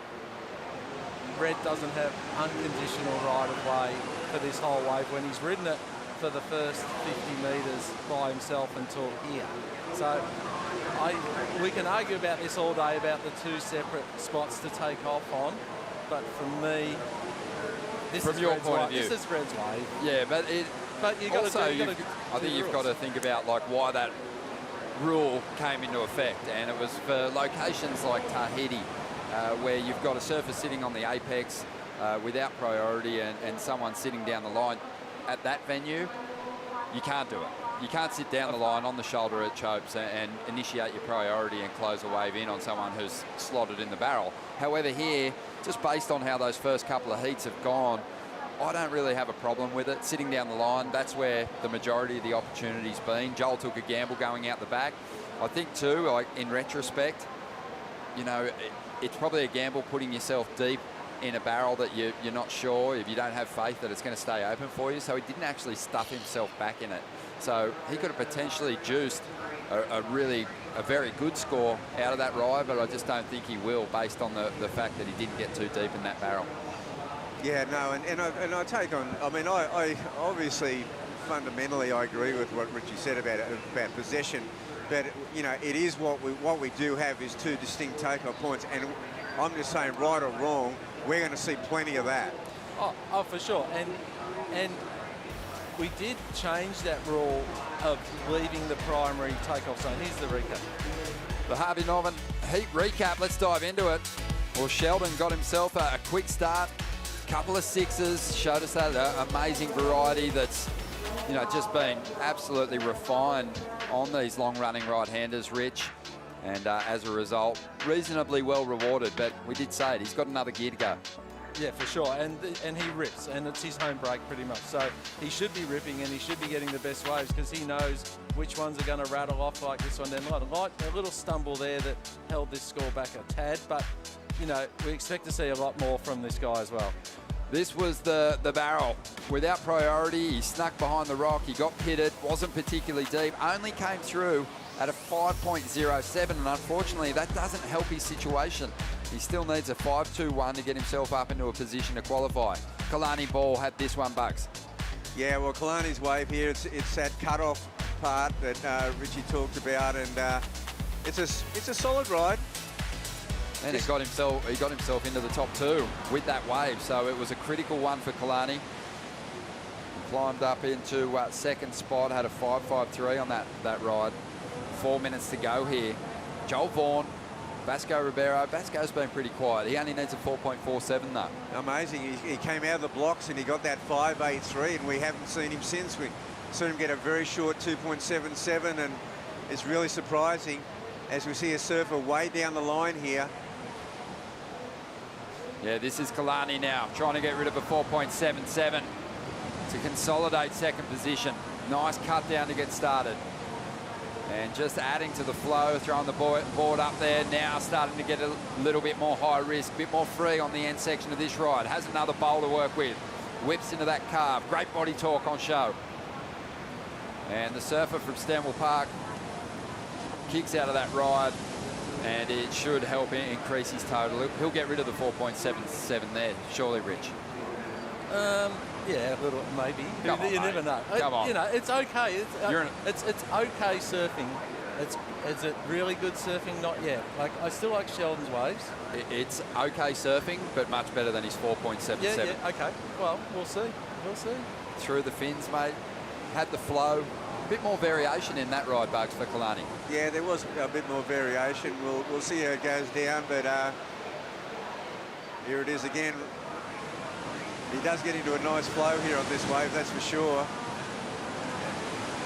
Red doesn't have unconditional right of way for this whole wave when he's ridden it for the first 50 metres by himself until here. So we can argue about this all day about the two separate spots to take off on, but for me, this is Red's wave. This is Red's wave. Yeah, but you got also, to. I think you've got to think about like why that rule came into effect, and it was for locations like Tahiti, where you've got a surfer sitting on the apex without priority and someone sitting down the line. At that venue, you can't do it. You can't sit down the line on the shoulder at chopes and initiate your priority and close a wave in on someone who's slotted in the barrel. However, here, just based on how those first couple of heats have gone, I don't really have a problem with it. Sitting down the line, that's where the majority of the opportunity's been. Joel took a gamble going out the back. I think too, like in retrospect, you know, it's probably a gamble putting yourself deep in a barrel that you're not sure, if you don't have faith that it's going to stay open for you. So he didn't actually stuff himself back in it. So he could have potentially juiced a very good score out of that ride, but I just don't think he will, based on the fact that he didn't get too deep in that barrel. Yeah, no, and I take on. I mean, I obviously fundamentally I agree with what Richie said about possession, but you know, it is what we do have is two distinct takeoff points, and I'm just saying, right or wrong, we're going to see plenty of that. Oh, for sure, and we did change that rule of leaving the primary takeoff zone. Here's the recap. The Harvey Norman heat recap. Let's dive into it. Well, Sheldon got himself a quick start. Couple of sixes, showed us that amazing variety that's, you know, just been absolutely refined on these long-running right-handers, Rich. And as a result, reasonably well rewarded. But we did say it, he's got another gear to go. Yeah, for sure, and he rips, and it's his home break pretty much. So he should be ripping, and he should be getting the best waves because he knows which ones are going to rattle off like this one. Then a little stumble there that held this score back a tad, but you know, we expect to see a lot more from this guy as well. This was the barrel. Without priority, he snuck behind the rock, he got pitted, wasn't particularly deep, only came through at a 5.07, and unfortunately that doesn't help his situation. He still needs a 5.21 to get himself up into a position to qualify. Kalani Ball had this one, Bugs. Yeah, well, Kalani's wave here, it's that cut-off part that Richie talked about, and it's a solid ride. And he got himself into the top two with that wave, so it was a critical one for Kalani. Climbed up into second spot, had a 5.53 on that ride. 4 minutes to go here. Joel Vaughan, Vasco Ribeiro. Vasco's been pretty quiet. He only needs a 4.47 though. Amazing. He came out of the blocks and he got that 5.83, and we haven't seen him since. We saw him get a very short 2.77, and it's really surprising as we see a surfer way down the line here. Yeah, this is Kalani now, trying to get rid of a 4.77 to consolidate second position. Nice cut down to get started. And just adding to the flow, throwing the board up there, now starting to get a little bit more high risk, a bit more free on the end section of this ride. Has another bowl to work with. Whips into that carve. Great body torque on show. And the surfer from Stanwell Park kicks out of that ride, and it should help increase his total. He'll get rid of the 4.77 there, surely, Rich. Yeah, a little maybe. You never know. Come on. You know, it's okay. It's okay surfing Is it really good surfing? Not yet. Like, I still like Sheldon's waves. It's okay surfing, but much better than his 4.77. Yeah, okay. Well, we'll see. We'll see. Through the fins, mate. Had the flow. A bit more variation in that ride, Bugs, for Kalani. Yeah, there was a bit more variation. We'll see how it goes down, but here it is again. He does get into a nice flow here on this wave, that's for sure.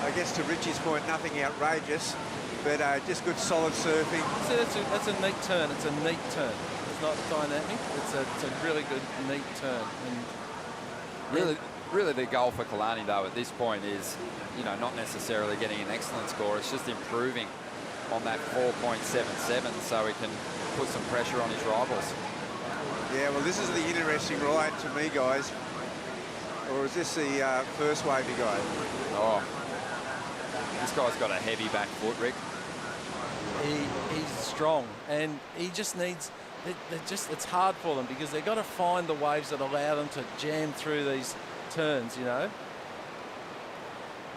I guess to Richie's point, nothing outrageous, but just good solid surfing. So that's a neat turn. It's a neat turn. It's not dynamic. It's a really good neat turn. And really the goal for Kalani though at this point is, you know, not necessarily getting an excellent score. It's just improving on that 4.77 so he can put some pressure on his rivals. Yeah, well, this is the interesting ride to me, guys. Or is this the first wavy guy? Oh, this guy's got a heavy back foot, Rick. He's strong, and he just needs. It's hard for them because they've got to find the waves that allow them to jam through these turns, you know.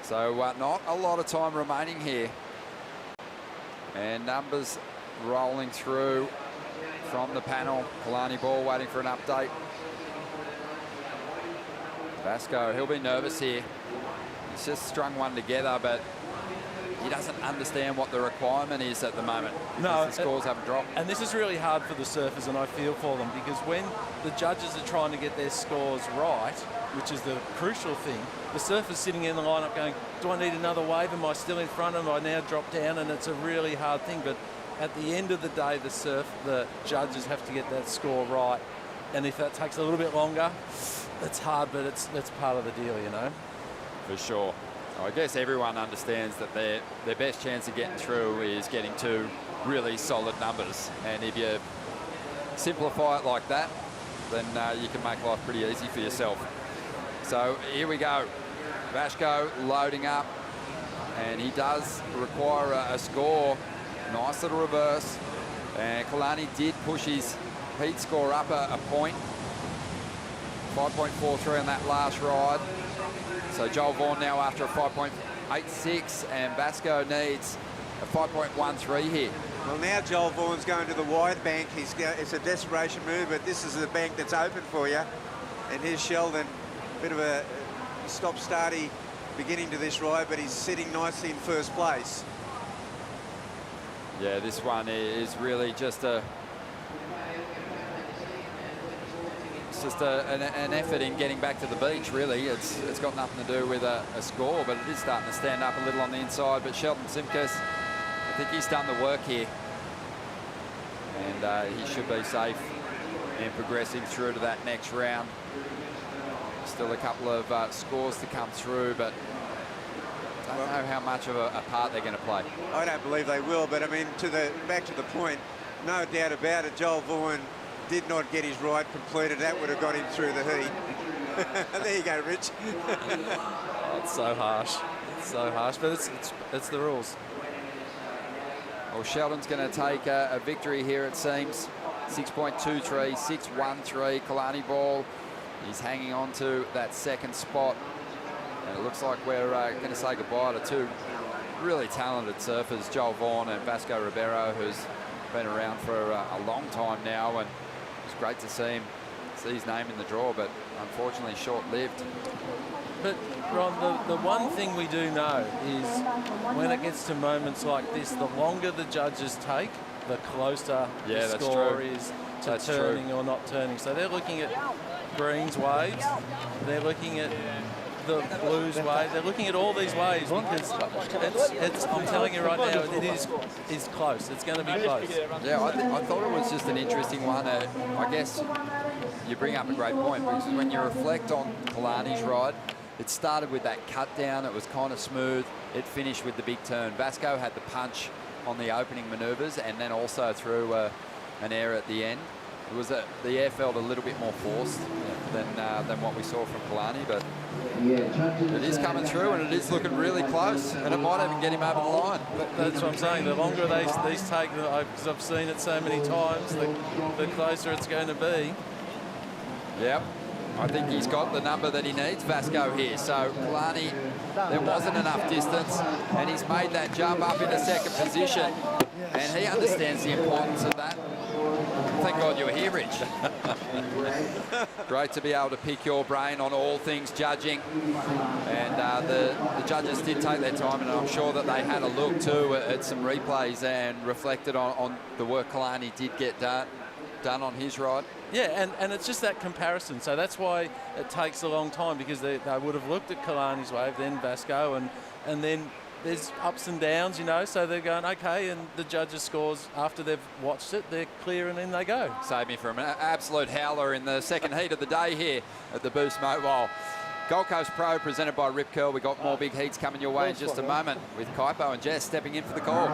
So not a lot of time remaining here, and numbers rolling through from the panel. Kalani Ball waiting for an update. Vasco, he'll be nervous here. He's just strung one together, but he doesn't understand what the requirement is at the moment. No, the scores haven't dropped. And this is really hard for the surfers, and I feel for them, because when the judges are trying to get their scores right, which is the crucial thing, the surfer's sitting in the lineup going, do I need another wave? Am I still in front? Am I now dropped down? And it's a really hard thing. But at the end of the day, the judges have to get that score right. And if that takes a little bit longer, it's hard, but that's part of the deal, you know. For sure. I guess everyone understands that their best chance of getting through is getting two really solid numbers. And if you simplify it like that, then you can make life pretty easy for yourself. So here we go. Vasco loading up, and he does require a score. Nice little reverse. And Kalani did push his heat score up a point. 5.43 on that last ride. So Joel Vaughan now after a 5.86, and Vasco needs a 5.13 here. Well, now Joel Vaughan's going to the wide bank. It's a desperation move, but this is the bank that's open for you. And here's Sheldon, bit of a stop-starty beginning to this ride, but he's sitting nicely in first place. Yeah, this one is really just an effort in getting back to the beach, really. It's got nothing to do with a score, but it is starting to stand up a little on the inside. But Sheldon Simkus, I think he's done the work here. And he should be safe and progressing through to that next round. Still a couple of scores to come through, but I don't know how much of a part they're going to play. I don't believe they will, but I mean, back to the point, no doubt about it, Joel Vaughan did not get his ride completed. That would have got him through the heat. There you go, Rich. Oh, it's so harsh. It's so harsh, but it's the rules. Well, Sheldon's going to take a victory here, it seems. 6.23, 6.13, Kalani Ball. He's hanging on to that second spot. And it looks like we're going to say goodbye to two really talented surfers, Joel Vaughan and Vasco Ribeiro, who's been around for a long time now. And it's great to see his name in the draw, but unfortunately short-lived. But, Ron, the one thing we do know is when it gets to moments like this, the longer the judges take, the closer the score is to turning or not turning. So they're looking at Green's waves, they're looking at the Blues wave, they're looking at all these waves because I'm telling you right now, it is close. It's going to be close. Yeah, I thought it was just an interesting one. I guess you bring up a great point, because when you reflect on Kalani's ride, it started with that cut down. It was kind of smooth. It finished with the big turn. Vasco had the punch on the opening manoeuvres, and then also threw an air at the end. It was the air felt a little bit more forced than what we saw from Kalani, but it is coming through, and it is looking really close, and it might even get him over the line. That's what I'm saying. The longer these take, because I've seen it so many times, the closer it's going to be. Yep. I think he's got the number that he needs, Vasco, here. So Kalani, there wasn't enough distance, and he's made that jump up into second position, and he understands the importance of that. Thank God you were here, Rich. Great to be able to pick your brain on all things judging. And the judges did take their time, and I'm sure that they had a look too at some replays and reflected on the work Kalani did get done on his ride. Yeah, and it's just that comparison. So that's why it takes a long time, because they would have looked at Kalani's wave, then Vasco, and then there's ups and downs, you know, so they're going, okay, and the judges' scores, after they've watched it, they're clear, and then they go. Save me from an absolute howler in the second heat of the day here at the Boost Mobile. Gold Coast Pro presented by Rip Curl. We've got more big heats coming your way in just a moment with Kaipo and Jess stepping in for the call.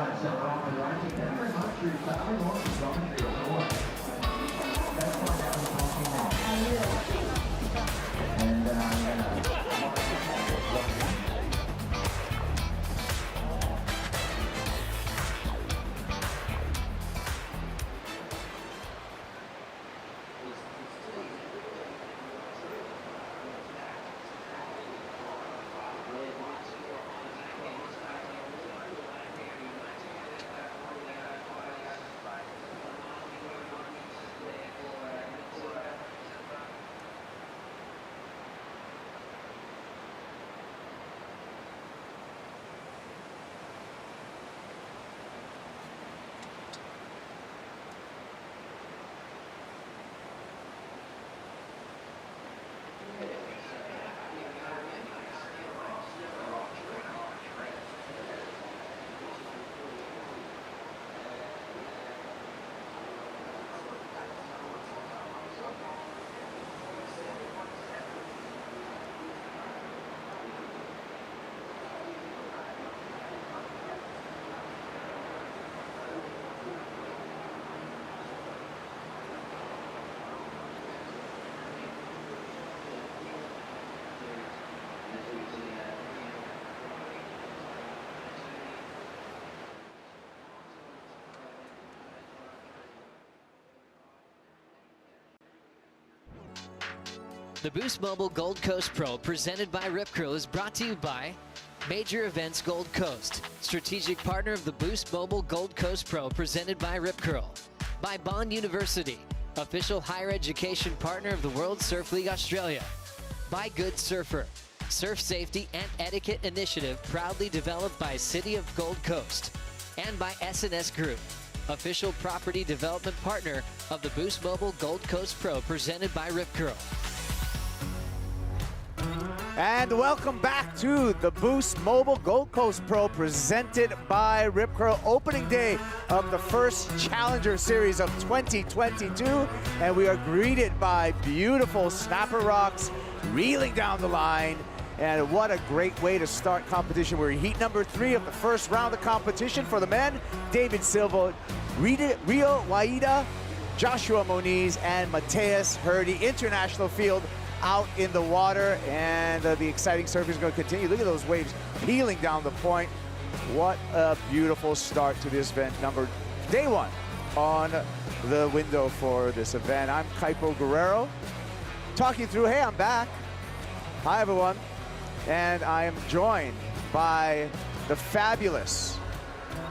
The Boost Mobile Gold Coast Pro presented by Rip Curl is brought to you by Major Events Gold Coast, strategic partner of the Boost Mobile Gold Coast Pro presented by Rip Curl. By Vaughan University, official higher education partner of the World Surf League Australia. By Good Surfer, surf safety and etiquette initiative proudly developed by City of Gold Coast. And by S&S Group, official property development partner of the Boost Mobile Gold Coast Pro presented by Rip Curl. And welcome back to the Boost Mobile Gold Coast Pro presented by Rip Curl. Opening day of the first Challenger Series of 2022. And we are greeted by beautiful snapper rocks reeling down the line. And what a great way to start competition. We're in heat number 3 of the first round of competition for the men. David Silva, Rio Waida, Joshua Moniz, and Mateus Hurdy. International field out in the water, and the exciting surf is going to continue. Look at those waves peeling down the point. What a beautiful start to this event, day 1 on the window for this event. I'm Kaipo Guerrero, talking through, hey, I'm back. Hi, everyone. And I am joined by the fabulous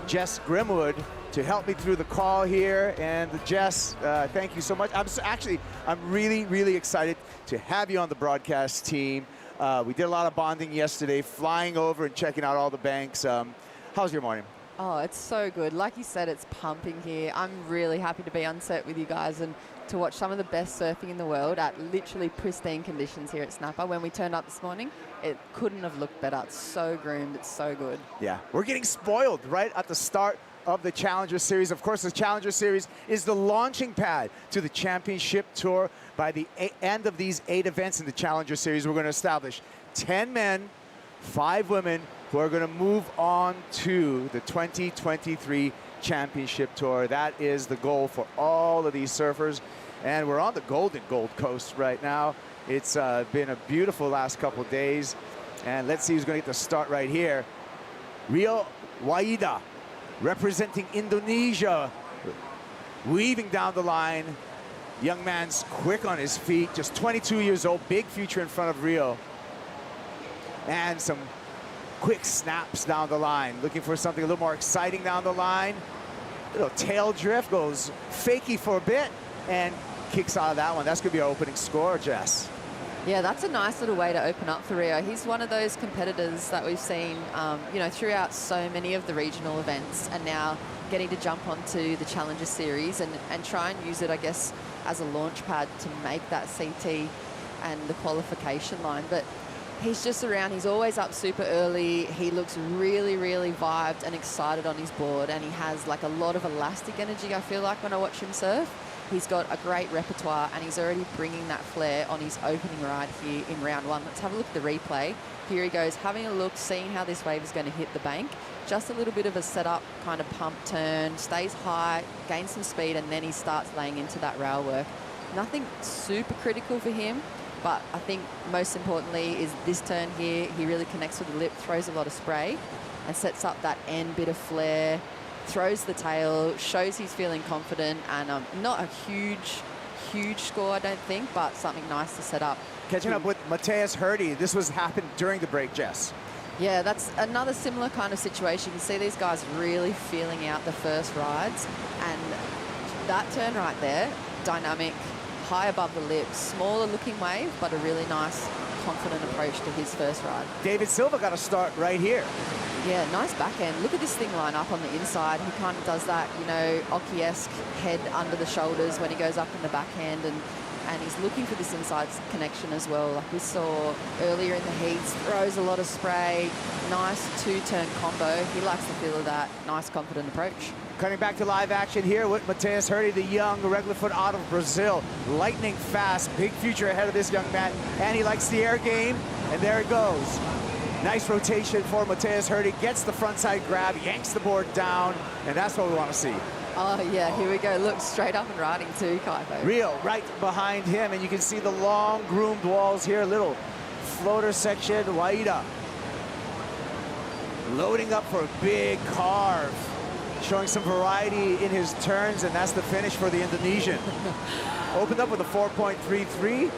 Jess Grimwood to help me through the call here. And Jess, thank you so much. I'm really, really excited to have you on the broadcast team. We did a lot of bonding yesterday, flying over and checking out all the banks. How's your morning? Oh, it's so good. Like you said, it's pumping here. I'm really happy to be on set with you guys and to watch some of the best surfing in the world at literally pristine conditions here at Snapper. When we turned up this morning, it couldn't have looked better. It's so groomed. It's so good. Yeah, we're getting spoiled right at the start of the Challenger Series. Of course, the Challenger Series is the launching pad to the Championship Tour. By the end of these 8 events in the Challenger Series, we're going to establish 10 men, 5 women who are going to move on to the 2023 Championship Tour. That is the goal for all of these surfers. And we're on the Golden Gold Coast right now. It's been a beautiful last couple of days. And let's see who's going to get the start right here. Rio Waida, representing Indonesia, weaving down the line. Young man's quick on his feet, just 22 years old, big future in front of Rio. And some quick snaps down the line, looking for something a little more exciting down the line. Little tail drift, goes fakey for a bit, and kicks out of that one. That's gonna be our opening score, Jess. Yeah, that's a nice little way to open up for Rio. He's one of those competitors that we've seen, you know, throughout so many of the regional events, and now getting to jump onto the Challenger Series and try and use it, I guess, as a launch pad to make that CT and the qualification line. But he's just around, he's always up super early. He looks really, really vibed and excited on his board, and he has like a lot of elastic energy, I feel like, when I watch him surf. He's got a great repertoire, and he's already bringing that flair on his opening ride here in round one. Let's have a look at the replay. Here he goes, having a look, seeing how this wave is going to hit the bank. Just a little bit of a setup kind of pump turn, stays high, gains some speed, and then he starts laying into that rail work. Nothing super critical for him, but I think most importantly is this turn here. He really connects with the lip, throws a lot of spray, and sets up that end bit of flair, throws the tail, shows he's feeling confident, and not a huge score, I don't think, but something nice to set up. Catching up with Matthias Harvey, this was happened during the break, Jess. Yeah, that's another similar kind of situation. You can see these guys really feeling out the first rides, and that turn right there, dynamic, high above the lip, smaller looking wave, but a really nice, confident approach to his first ride. David Silva got a start right here. Yeah, nice backhand. Look at this thing line up on the inside. He kind of does that, you know, Oki-esque head under the shoulders when he goes up in the backhand, and he's looking for this inside connection as well. Like we saw earlier in the heats, throws a lot of spray, nice two-turn combo. He likes the feel of that. Nice, confident approach. Cutting back to live action here with Matthias Harvey, the young regular foot out of Brazil. Lightning fast, big future ahead of this young man. And he likes the air game, and there it goes. Nice rotation for Matthias Harvey, gets the front side grab, yanks the board down, and that's what we want to see. Oh yeah, here we go. Look, straight up and riding too, Kaipo. Rio right behind him, and you can see the long groomed walls here, little floater section. Waida loading up for a big carve, showing some variety in his turns, and that's the finish for the Indonesian. Opened up with a 4.33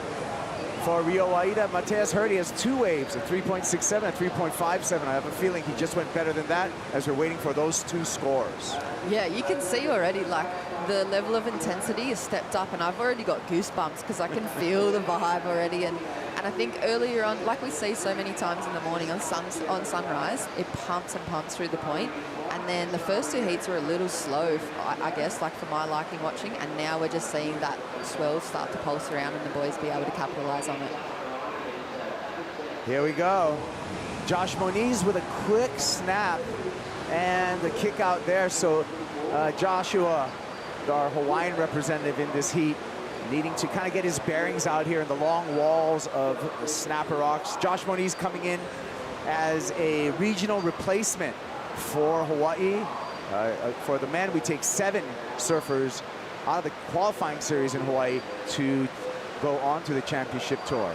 for Rio Waida. Matthias Harvey has two waves, a 3.67 and 3.57. I have a feeling he just went better than that as we're waiting for those two scores. Yeah, you can see already, like, the level of intensity has stepped up, and I've already got goosebumps because I can feel the vibe already. And I think earlier on, like we see so many times in the morning on sunrise, it pumps and pumps through the point. And then the first two heats were a little slow, I guess, like for my liking watching. And now we're just seeing that swell start to pulse around and the boys be able to capitalize on it. Here we go. Josh Moniz with a quick snap and the kick out there. So Joshua, our Hawaiian representative in this heat, needing to kind of get his bearings out here in the long walls of Snapper Rocks. Josh Moniz coming in as a regional replacement for Hawaii. For the men, we take 7 surfers out of the qualifying series in Hawaii to go on to the championship tour.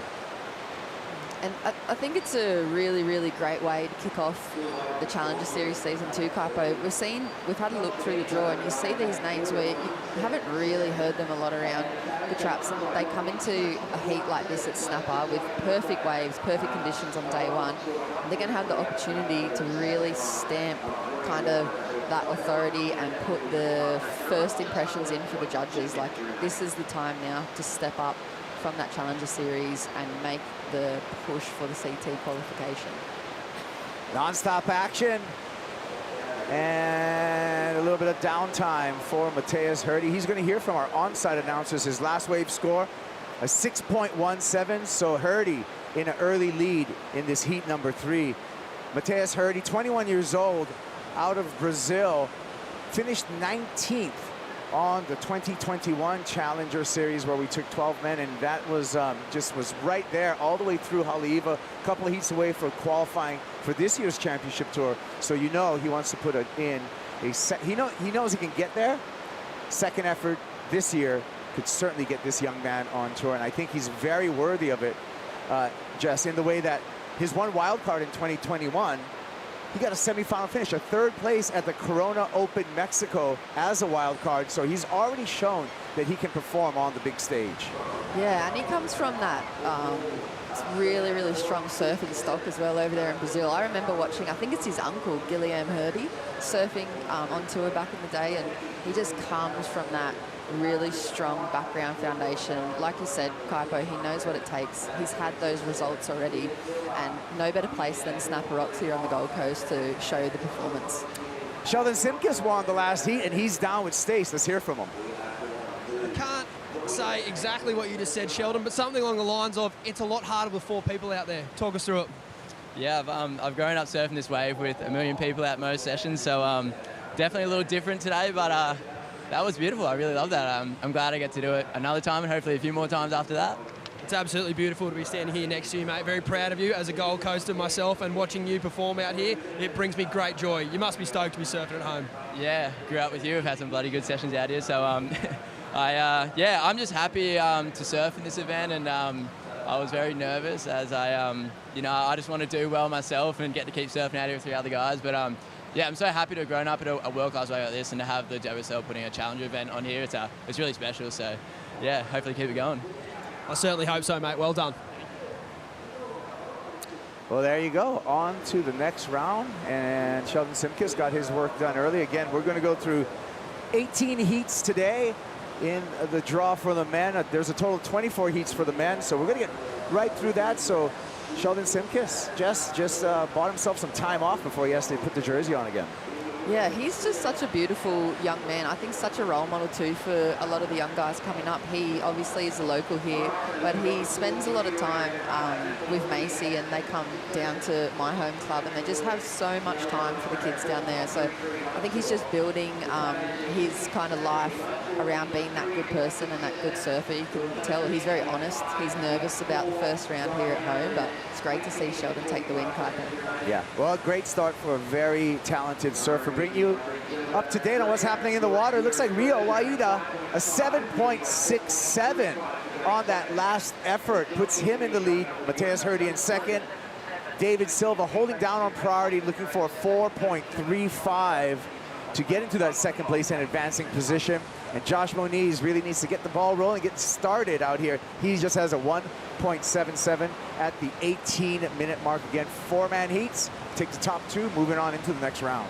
And I think it's a really, really great way to kick off the Challenger Series Season 2, Kaipo. We've had a look through the draw, and you see these names where you haven't really heard them a lot around the traps, and they come into a heat like this at Snapper with perfect waves, perfect conditions on day one. And they're going to have the opportunity to really stamp kind of that authority and put the first impressions in for the judges. Like, this is the time now to step up from that Challenger Series and make the push for the CT qualification. Non-stop action and a little bit of downtime for Matthias Harvey. He's going to hear from our on-site announcers his last wave score, a 6.17. So Harvey in an early lead in this heat number 3. Matthias Harvey, 21 years old, out of Brazil, finished 19th on the 2021 Challenger Series, where we took 12 men, and that was was right there all the way through Haleiwa, a couple of heats away for qualifying for this year's championship tour. So you know he wants to put it in he knows he can get there. Second effort this year could certainly get this young man on tour, and I think he's very worthy of it, Jess, in the way that his one wild card in 2021, he got a semifinal finish, a third place at the Corona Open Mexico as a wild card. So he's already shown that he can perform on the big stage. Yeah, and he comes from that really, really strong surfing stock as well over there in Brazil. I remember watching, I think it's his uncle, Guilherme Harvey, surfing on tour back in the day, and he just comes from that really strong background foundation. Like you said, Kaipo, he knows what it takes. He's had those results already, and no better place than Snapper Rocks here on the Gold Coast to show the performance. Sheldon Simkus won the last heat, and he's down with Stace. Let's hear from him. I can't say exactly what you just said, Sheldon, but something along the lines of, it's a lot harder with 4 people out there. Talk us through it. Yeah, I've grown up surfing this wave with 1 million people at most sessions, so definitely a little different today, but that was beautiful. I really love that. I'm glad I get to do it another time and hopefully a few more times after that. It's absolutely beautiful to be standing here next to you, mate. Very proud of you as a Gold Coaster myself, and watching you perform out here, it brings me great joy. You must be stoked to be surfing at home. Yeah, grew up with you. We've had some bloody good sessions out here, so I'm just happy to surf in this event, and I was very nervous as I just want to do well myself and get to keep surfing out here with 3 other guys, but yeah, I'm so happy to have grown up at a world-class wave like this and to have the WSL putting a challenger event on here. It's really special, so yeah, hopefully keep it going. I certainly hope so, mate. Well done. Well, there you go. On to the next round, and Sheldon Simkus got his work done early. Again, we're going to go through 18 heats today in the draw for the men. There's a total of 24 heats for the men, so we're going to get right through that. So Sheldon Simkus just bought himself some time off before he has to put the jersey on again. Yeah, he's just such a beautiful young man. I think such a role model too for a lot of the young guys coming up. He obviously is a local here, but he spends a lot of time with Macy, and they come down to my home club, and they just have so much time for the kids down there. So I think he's just building his kind of life around being that good person and that good surfer. You can tell he's very honest. He's nervous about the first round here at home, but it's great to see Sheldon take the win, Kaipo. Yeah, well, a great start for a very talented surfer. Bring you up to date on what's happening in the water. It looks like Rio Waida, a 7.67 on that last effort, puts him in the lead. Mateus Hurdy in second. David Silva holding down on priority, looking for a 4.35 to get into that second place and advancing position. And Josh Moniz really needs to get the ball rolling, get started out here. He just has a 1.77 at the 18-minute mark. Again, 4-man heats. Take the top 2, moving on into the next round.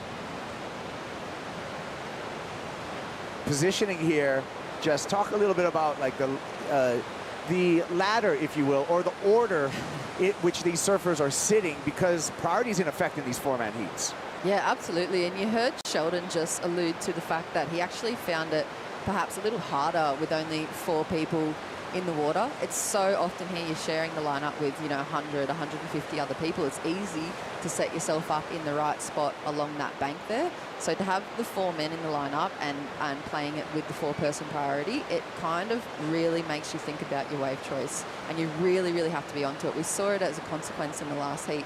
Positioning here, just talk a little bit about like the ladder, if you will, or the order in which these surfers are sitting, because priority is in effect in these 4-man heats. Yeah, absolutely. And you heard Sheldon just allude to the fact that he actually found it perhaps a little harder with only 4 people in the water. It's so often here you're sharing the lineup with, 100, 150 other people. It's easy to set yourself up in the right spot along that bank there. So to have the 4 men in the lineup and playing it with the 4-person priority, it kind of really makes you think about your wave choice. And you really, really have to be onto it. We saw it as a consequence in the last heat.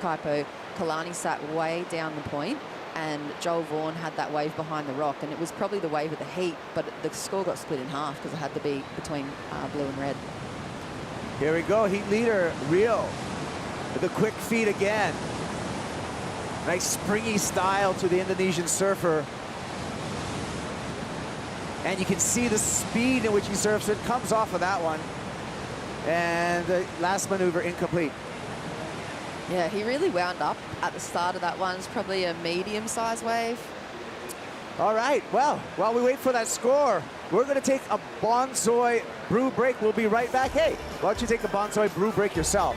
Kaipo, Kalani sat way down the point, and Joel Vaughan had that wave behind the rock, and it was probably the wave of the heat, but the score got split in half because it had to be between blue and red. Here we go, heat leader, Rio, with a quick feed again. Nice springy style to the Indonesian surfer. And you can see the speed in which he surfs. It comes off of that one. And the last maneuver incomplete. Yeah, he really wound up at the start of that one. It's probably a medium-sized wave. All right, well, while we wait for that score, we're going to take a Bonsoy brew break. We'll be right back. Hey, why don't you take a Bonsoy brew break yourself?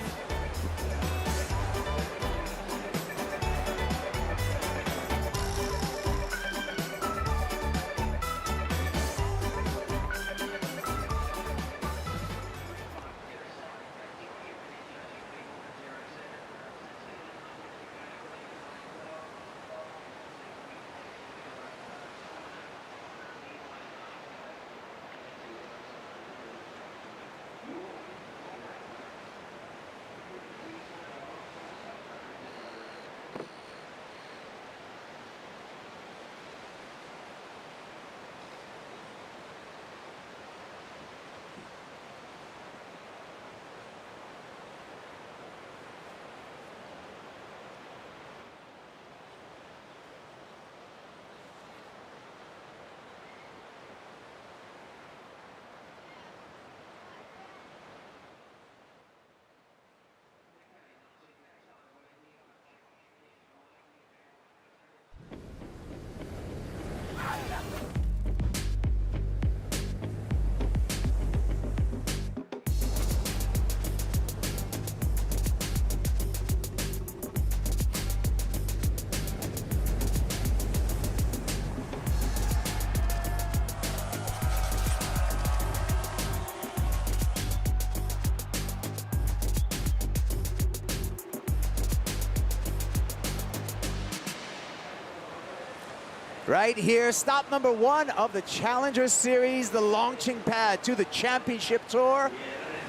Right here, stop number 1 of the Challenger Series, the launching pad to the championship tour.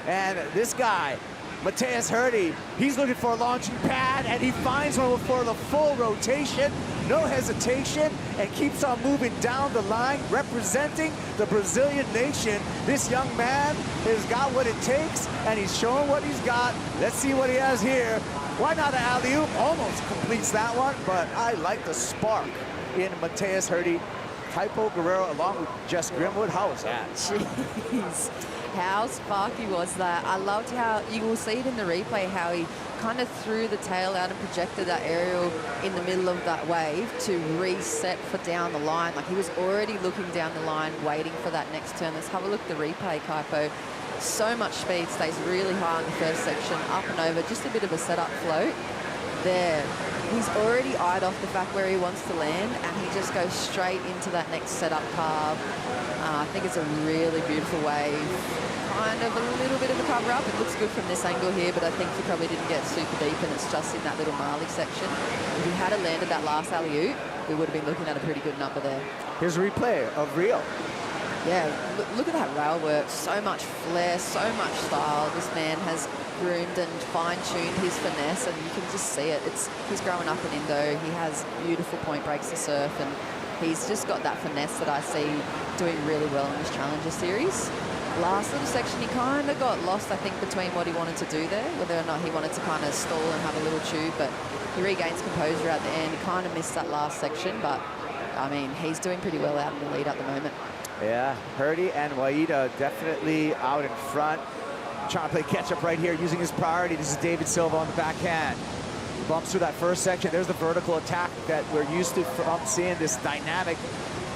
And this guy, Matthias Harvey, he's looking for a launching pad, and he finds one for the full rotation, no hesitation, and keeps on moving down the line, representing the Brazilian nation. This young man has got what it takes, and he's showing what he's got. Let's see what he has here. Why not an alley-oop? Almost completes that one, but I like the spark in Matthias Harvey. Typo Guerrero along with Jess Grimwood. How was that? Jeez, how sparky was that? I loved how, you will see it in the replay, how he kind of threw the tail out and projected that aerial in the middle of that wave to reset for down the line. Like, he was already looking down the line, waiting for that next turn. Let's have a look at the replay, Kaipo. So much speed, stays really high in the first section, up and over, just a bit of a setup float. There, he's already eyed off the fact where he wants to land, and he just goes straight into that next setup carve. I think it's a really beautiful wave. Kind of a little bit of a cover up. It looks good from this angle here, but I think he probably didn't get super deep, and it's just in that little Marley section. If he had landed that last alley-oop, we would have been looking at a pretty good number there. Here's a replay of Rio. Yeah, look at that rail work. So much flair, so much style. This man has groomed and fine-tuned his finesse, and you can just see it. He's growing up in Indo. He has beautiful point breaks to surf, and he's just got that finesse that I see doing really well in this Challenger Series. Last little section, he kind of got lost, I think, between what he wanted to do there, whether or not he wanted to kind of stall and have a little chew, but he regains composure at the end. He kind of missed that last section, but, I mean, he's doing pretty well out in the lead at the moment. Yeah, Harvey and Waida definitely out in front. Trying to play catch-up right here, using his priority. This is David Silva on the backhand. Bumps through that first section. There's the vertical attack that we're used to from seeing. This dynamic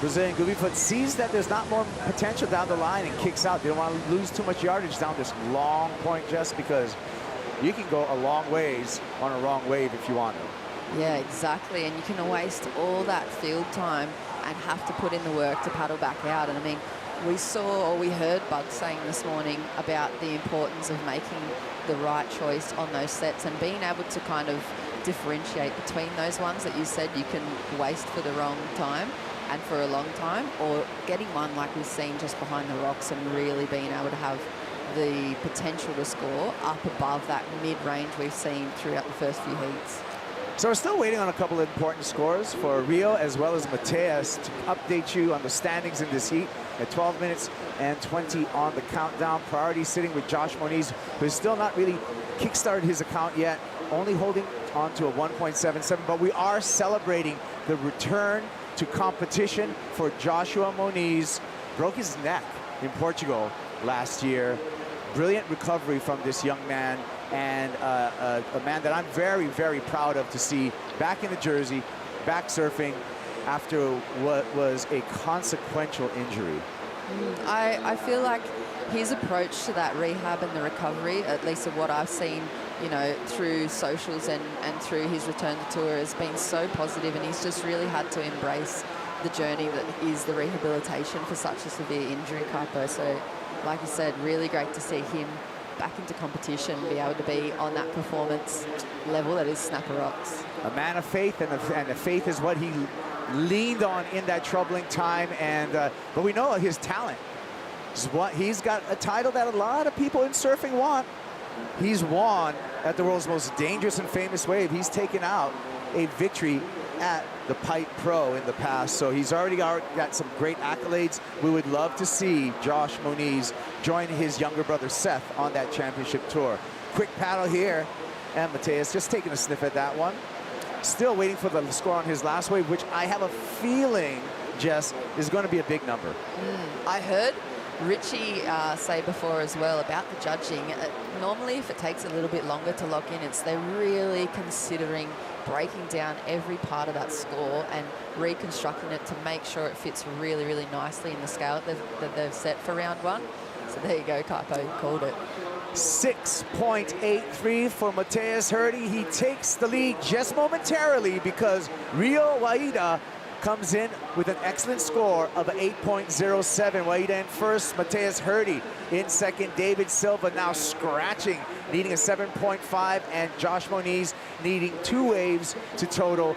Brazilian goofy foot sees that there's not more potential down the line and kicks out. They don't want to lose too much yardage down this long point, just because you can go a long ways on a wrong wave if you want to. Yeah, exactly. And you can waste all that field time and have to put in the work to paddle back out. And I mean, we heard Bug saying this morning about the importance of making the right choice on those sets and being able to kind of differentiate between those ones that you said you can waste for the wrong time and for a long time, or getting one like we've seen just behind the rocks and really being able to have the potential to score up above that mid-range we've seen throughout the first few heats. So we're still waiting on a couple of important scores for Rio as well as Matthias to update you on the standings in this heat at 12 minutes and 20 on the countdown. Priority sitting with Josh Moniz, who's still not really kickstarted his account yet, only holding on to a 1.77, but we are celebrating the return to competition for Joshua Moniz. Broke his neck in Portugal last year. Brilliant recovery from this young man, and a man that I'm very, very proud of to see back in the jersey, back surfing after what was a consequential injury. I feel like his approach to that rehab and the recovery, at least of what I've seen, you know, through socials and through his return to tour, has been so positive, and he's just really had to embrace the journey that is the rehabilitation for such a severe injury, Capo. So, like you said, really great to see him back into competition, be able to be on that performance level that is Snapper Rocks. A man of faith, and the faith is what he leaned on in that troubling time, and but we know his talent. He's got a title that a lot of people in surfing want. He's won at the world's most dangerous and famous wave. He's taken out a victory at the Pipe Pro in the past, so he's already got some great accolades. We would love to see Josh Moniz join his younger brother Seth on that championship tour. Quick paddle here, and Matthias just taking a sniff at that one. Still waiting for the score on his last wave, which I have a feeling, Jess, is going to be a big number. I heard Richie say before as well about the judging. Normally, if it takes a little bit longer to lock in, they're really considering breaking down every part of that score and reconstructing it to make sure it fits really, really nicely in the scale that they've set for round one. So there you go, Capo, you called it. 6.83 for Matthias Harvey. He takes the lead just momentarily because Rio Waida comes in with an excellent score of 8.07. Waida in first, Matthias Harvey in second. David Silva now scratching, needing a 7.5, and Josh Moniz needing 2 waves to total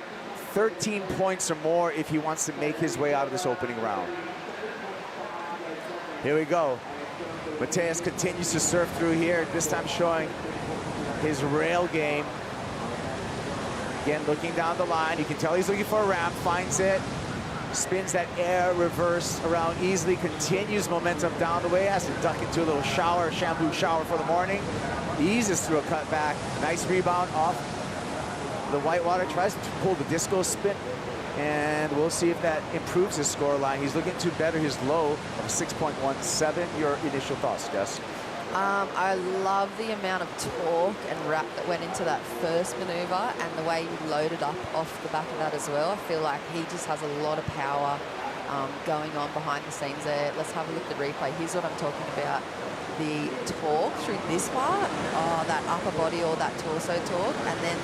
13 points or more if he wants to make his way out of this opening round. Here we go. Mateus continues to surf through here, this time showing his rail game. Again, looking down the line. You can tell he's looking for a ramp, finds it, spins that air reverse around easily, continues momentum down the way, has to duck into a little shower, shampoo shower for the morning. Eases through a cutback. Nice rebound off the whitewater, tries to pull the disco spin, and we'll see if that improves his score line. He's looking to better his low of 6.17. Your initial thoughts, Jess? I love the amount of torque and wrap that went into that first maneuver and the way he loaded up off the back of that as well. I feel like he just has a lot of power going on behind the scenes there. Let's have a look at the replay. Here's what I'm talking about. The torque through this part, that upper body or that torso torque, and then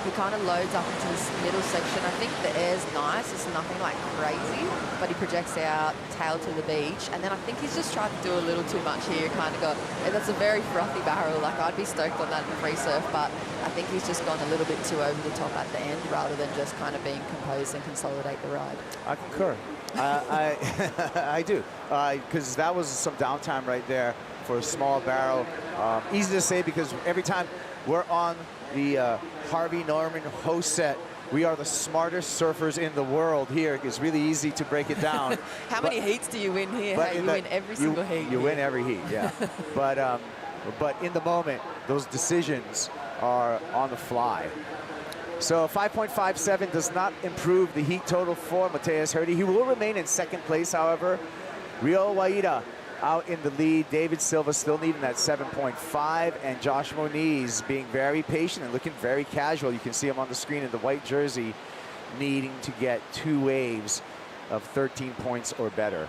he kind of loads up into this middle section. I think the air's nice. It's nothing like crazy, but he projects out, tail to the beach. And then I think he's just tried to do a little too much here. Kind of got, that's a very frothy barrel. Like, I'd be stoked on that in the free surf, but I think he's just gone a little bit too over the top at the end rather than just kind of being composed and consolidate the ride. I concur. I do, because that was some downtime right there for a small barrel. Easy to say because every time we're on the Harvey Norman host set, we are the smartest surfers in the world here. It's really easy to break it down. How many heats do you win here? Hey, you win every single heat. You win every heat, yeah. But in the moment, those decisions are on the fly. So 5.57 does not improve the heat total for Mateus Harvey. He will remain in second place, however. Rio Waida out in the lead. David Silva still needing that 7.5, and Josh Moniz being very patient and looking very casual. You can see him on the screen in the white jersey, needing to get 2 waves of 13 points or better.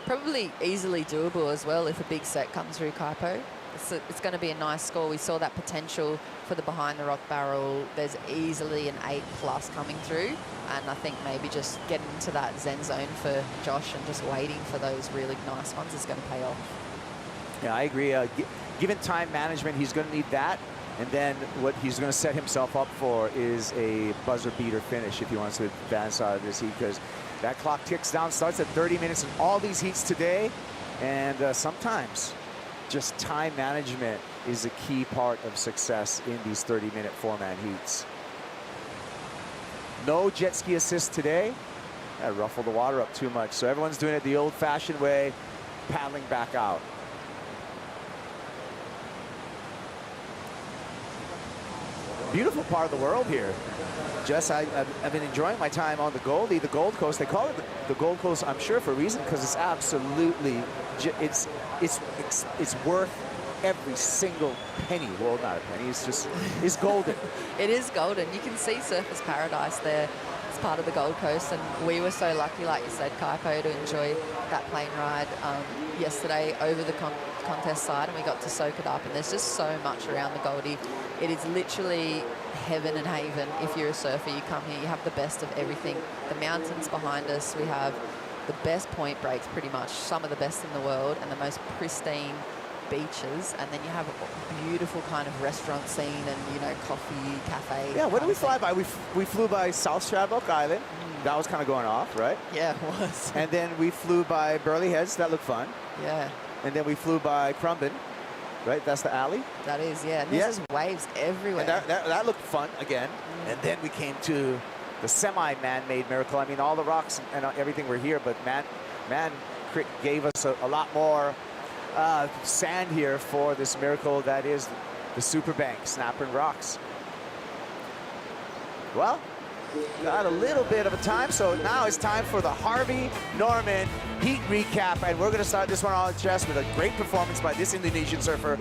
Probably easily doable as well if a big set comes through Kaipo. It's going to be a nice score. We saw that potential for the behind the rock barrel. There's easily an 8+ coming through, and I think maybe just getting into that zen zone for Josh and just waiting for those really nice ones is going to pay off. Yeah, I agree. Given time management, he's going to need that, and then what he's going to set himself up for is a buzzer beater finish if he wants to advance out of this heat, because that clock ticks down, starts at 30 minutes in all these heats today, and sometimes just time management is a key part of success in these 30-minute 4-man heats. No jet ski assist today. That ruffled the water up too much. So everyone's doing it the old-fashioned way, paddling back out. Beautiful part of the world here. Jess, I've been enjoying my time on the Goldie, the Gold Coast. They call it the Gold Coast, I'm sure, for a reason, because it's absolutely, it's worth every single penny. Well, not a penny, it's golden. It is golden. You can see Surfers Paradise there. It's part of the Gold Coast, and we were so lucky, like you said, Kaipo, to enjoy that plane ride yesterday over the contest side, and we got to soak it up, and there's just so much around the Goldie. It is literally heaven and haven. If you're a surfer, you come here, you have the best of everything. The mountains behind us, we have the best point breaks, pretty much, some of the best in the world, and the most pristine beaches, and then you have a beautiful kind of restaurant scene and, you know, coffee, cafe. Yeah, where did we fly by? We flew by South Stradbroke Island. That was kind of going off, right? Yeah, it was. And then we flew by Burley Heads. That looked fun. Yeah. And then we flew by Crumbin, right? That's the alley? That is, yeah. And there's just waves everywhere. And that looked fun again. And then we came to the semi-man-made miracle. I mean, all the rocks and everything were here, but man gave us a lot more sand here for this miracle that is the Superbank Snapper and Rocks. Well, got a little bit of a time, so now it's time for the Harvey Norman heat recap, and we're going to start this one on chest with a great performance by this Indonesian surfer,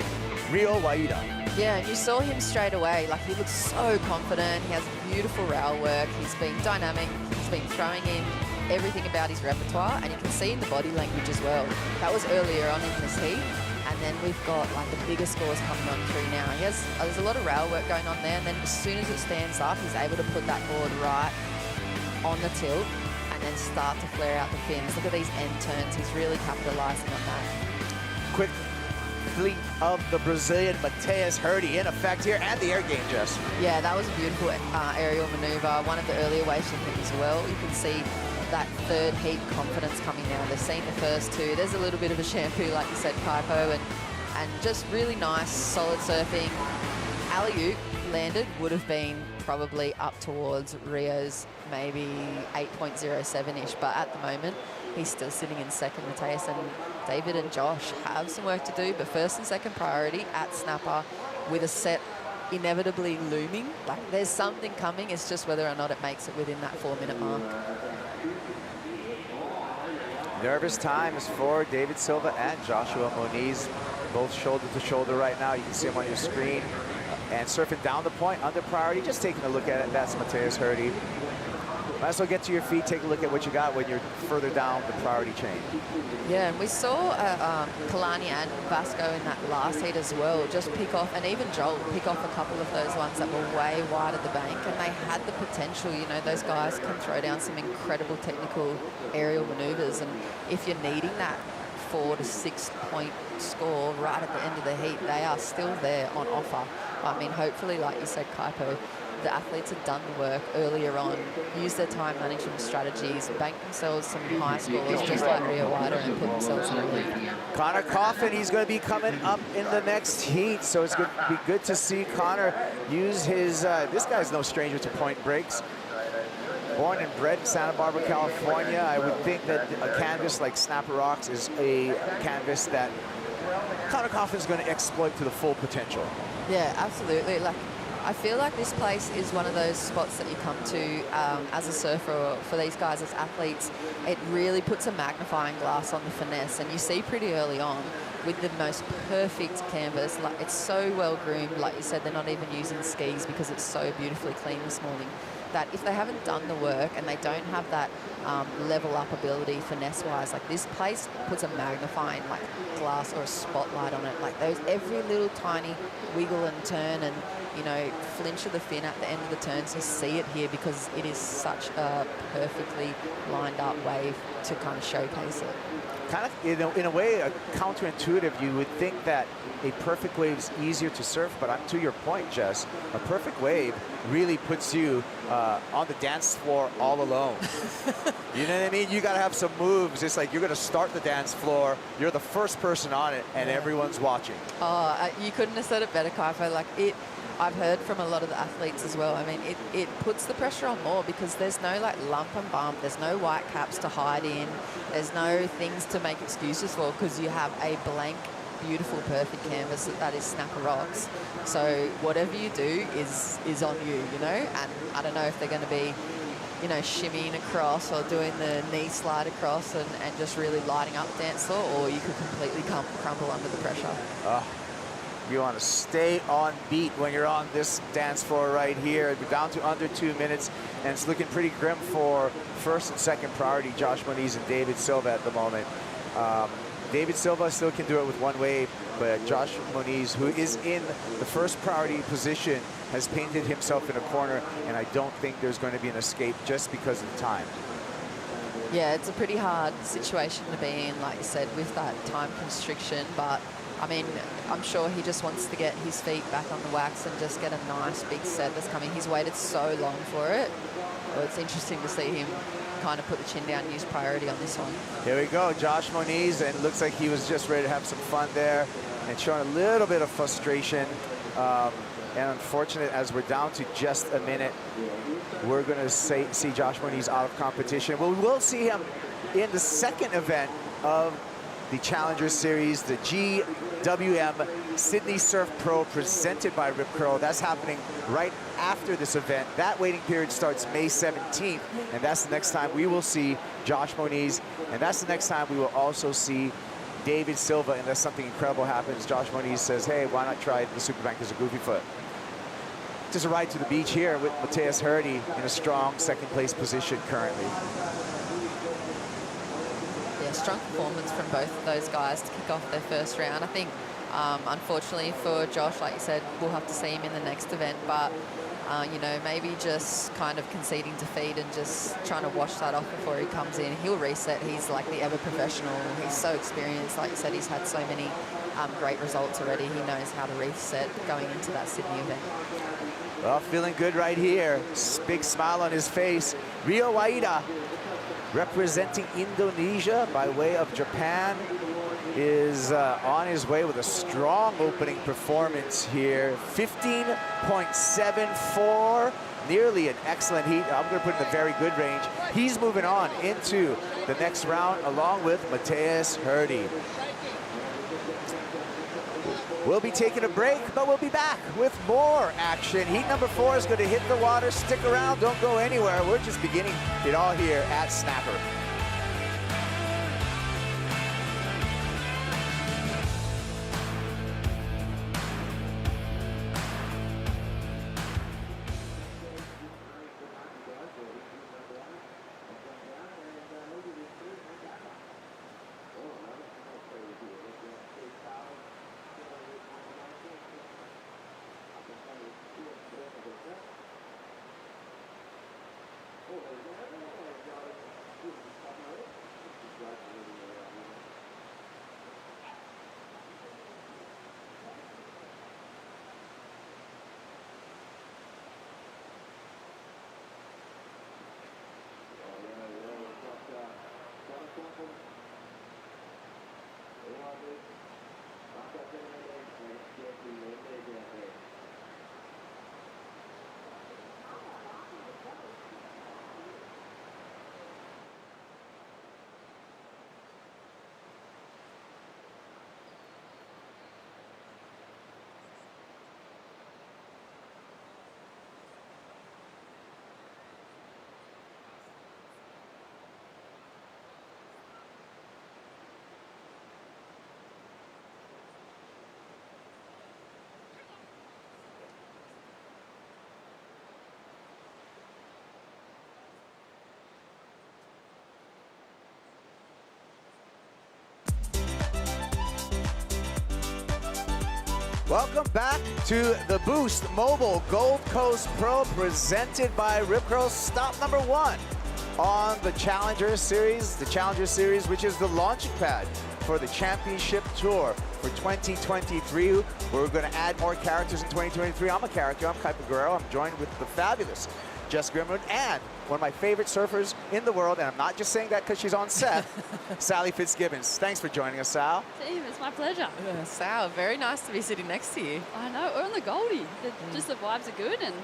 Rio Waida. Yeah, and you saw him straight away. Like, he looks so confident. He has beautiful rail work. He's been dynamic. He's been throwing in everything about his repertoire, and you can see in the body language as well. That was earlier on in this heat, and then we've got like the bigger scores coming on through now. There's a lot of rail work going on there, and then as soon as it stands up, he's able to put that board right on the tilt and then start to flare out the fins. Look at these end turns. He's really capitalizing on that. Quick fleet of the Brazilian Matheus Herdy in effect here, and the air game, Jess. Yeah, that was a beautiful aerial maneuver. One of the earlier weightlifting as well. You can see that third heat confidence coming now. They've seen the first two. There's a little bit of a shampoo, like you said, Pupo, and just really nice, solid surfing. Alley-oop landed would have been probably up towards Rio's maybe 8.07-ish, but at the moment, he's still sitting in second. Matheus and David and Josh have some work to do, but first and second priority at snapper with a set inevitably looming. Like, there's something coming, it's just whether or not it makes it within that 4-minute mark. Nervous times for David Silva and Joshua Moniz, both shoulder to shoulder right now. You can see them on your screen. And surfing down the point, under priority, just taking a look at it. That's Matheus Herdy. Might as well get to your feet, take a look at what you got when you're further down the priority chain. Yeah, and we saw Kalani and Vasco in that last heat as well, just pick off, and even Joel pick off a couple of those ones that were way wide at the bank, and they had the potential. You know, those guys can throw down some incredible technical aerial maneuvers, and if you're needing that 4 to 6 point score right at the end of the heat, they are still there on offer. I mean, hopefully, like you said, Kaipo, the athletes have done the work earlier on, used their time management strategies, banked themselves some high scores, just like Rio Wider, and put themselves in the lead. Connor Coffin, he's going to be coming up in the next heat, so it's going to be good to see Connor use his, this guy's no stranger to point breaks. Born and bred in Santa Barbara, California, I would think that a canvas like Snapper Rocks is a canvas that Connor Coffin's going to exploit to the full potential. Yeah, absolutely. Like, I feel like this place is one of those spots that you come to as a surfer, or for these guys as athletes. It really puts a magnifying glass on the finesse, and you see pretty early on with the most perfect canvas. Like, it's so well groomed. Like you said, they're not even using skis because it's so beautifully clean this morning, that if they haven't done the work and they don't have that level up ability finesse-wise, like, this place puts a magnifying like glass or a spotlight on it. Like, those every little tiny wiggle and turn and, you know, flinch of the fin at the end of the turns, you see it here because it is such a perfectly lined up wave to kind of showcase it. Kind of, in a way, counterintuitive. You would think that a perfect wave is easier to surf, but to your point, Jess, a perfect wave really puts you on the dance floor all alone. You know what I mean? You got to have some moves. It's like you're going to start the dance floor, you're the first person on it, and everyone's watching. Oh, you couldn't have said it better, Kaipo. Like, I've heard from a lot of the athletes as well. I mean, it puts the pressure on more because there's no like lump and bump. There's no white caps to hide in. There's no things to make excuses for because you have a blank, beautiful, perfect canvas that is Snapper Rocks. So whatever you do is on you, you know? And I don't know if they're going to be, you know, shimmying across or doing the knee slide across and just really lighting up the dance floor, or you could completely crumble under the pressure. You want to stay on beat when you're on this dance floor right here. We're down to under 2 minutes, and it's looking pretty grim for first and second priority, Josh Moniz and David Silva at the moment. David Silva still can do it with one wave, but Josh Moniz, who is in the first priority position, has painted himself in a corner, and I don't think there's going to be an escape just because of the time. Yeah, it's a pretty hard situation to be in, like you said, with that time constriction, but I mean, I'm sure he just wants to get his feet back on the wax and just get a nice big set that's coming. He's waited so long for it. Well, it's interesting to see him kind of put the chin down and use priority on this one. Here we go, Josh Moniz, and it looks like he was just ready to have some fun there and showing a little bit of frustration. And unfortunate, as we're down to just a minute, we're going to see Josh Moniz out of competition. Well, we will see him in the second event of the Challenger Series, the GWM Sydney Surf Pro presented by Rip Curl. That's happening right after this event. That waiting period starts May 17th, and that's the next time we will see Josh Moniz, and that's the next time we will also see David Silva, unless something incredible happens. Josh Moniz says, hey, why not try the Superbank as a goofy foot? Just a ride to the beach here with Matheus Herdy in a strong second place position currently. Yeah, strong performance from both of those guys to kick off their first round. I think, unfortunately for Josh, like you said, we'll have to see him in the next event, but you know, maybe just kind of conceding defeat and just trying to wash that off before he comes in. He'll reset. He's like the ever professional. He's so experienced. Like you said, he's had so many great results already. He knows how to reset going into that Sydney event. Well, feeling good right here. Big smile on his face. Rio Waida, representing Indonesia by way of Japan, is on his way with a strong opening performance here. 15.74, nearly an excellent heat. I'm going to put in the very good range. He's moving on into the next round along with Matthias Hurdy. We'll be taking a break, but we'll be back with more action. Heat number 4 is going to hit the water. Stick around, don't go anywhere. We're just beginning it all here at Snapper. Welcome back to the Boost Mobile Gold Coast Pro presented by Rip Curl. Stop number 1 on the Challenger Series. The Challenger Series, which is the launching pad for the Championship Tour for 2023. We're going to add more characters in 2023. I'm a character. I'm Kuiper Guerrero. I'm joined with the fabulous Jess Grimwood and one of my favorite surfers in the world, and I'm not just saying that because she's on set, Sally Fitzgibbons. Thanks for joining us, Sal. Team, it's my pleasure. Sal, very nice to be sitting next to you. I know, we're on the Goldie. Just the vibes are good, and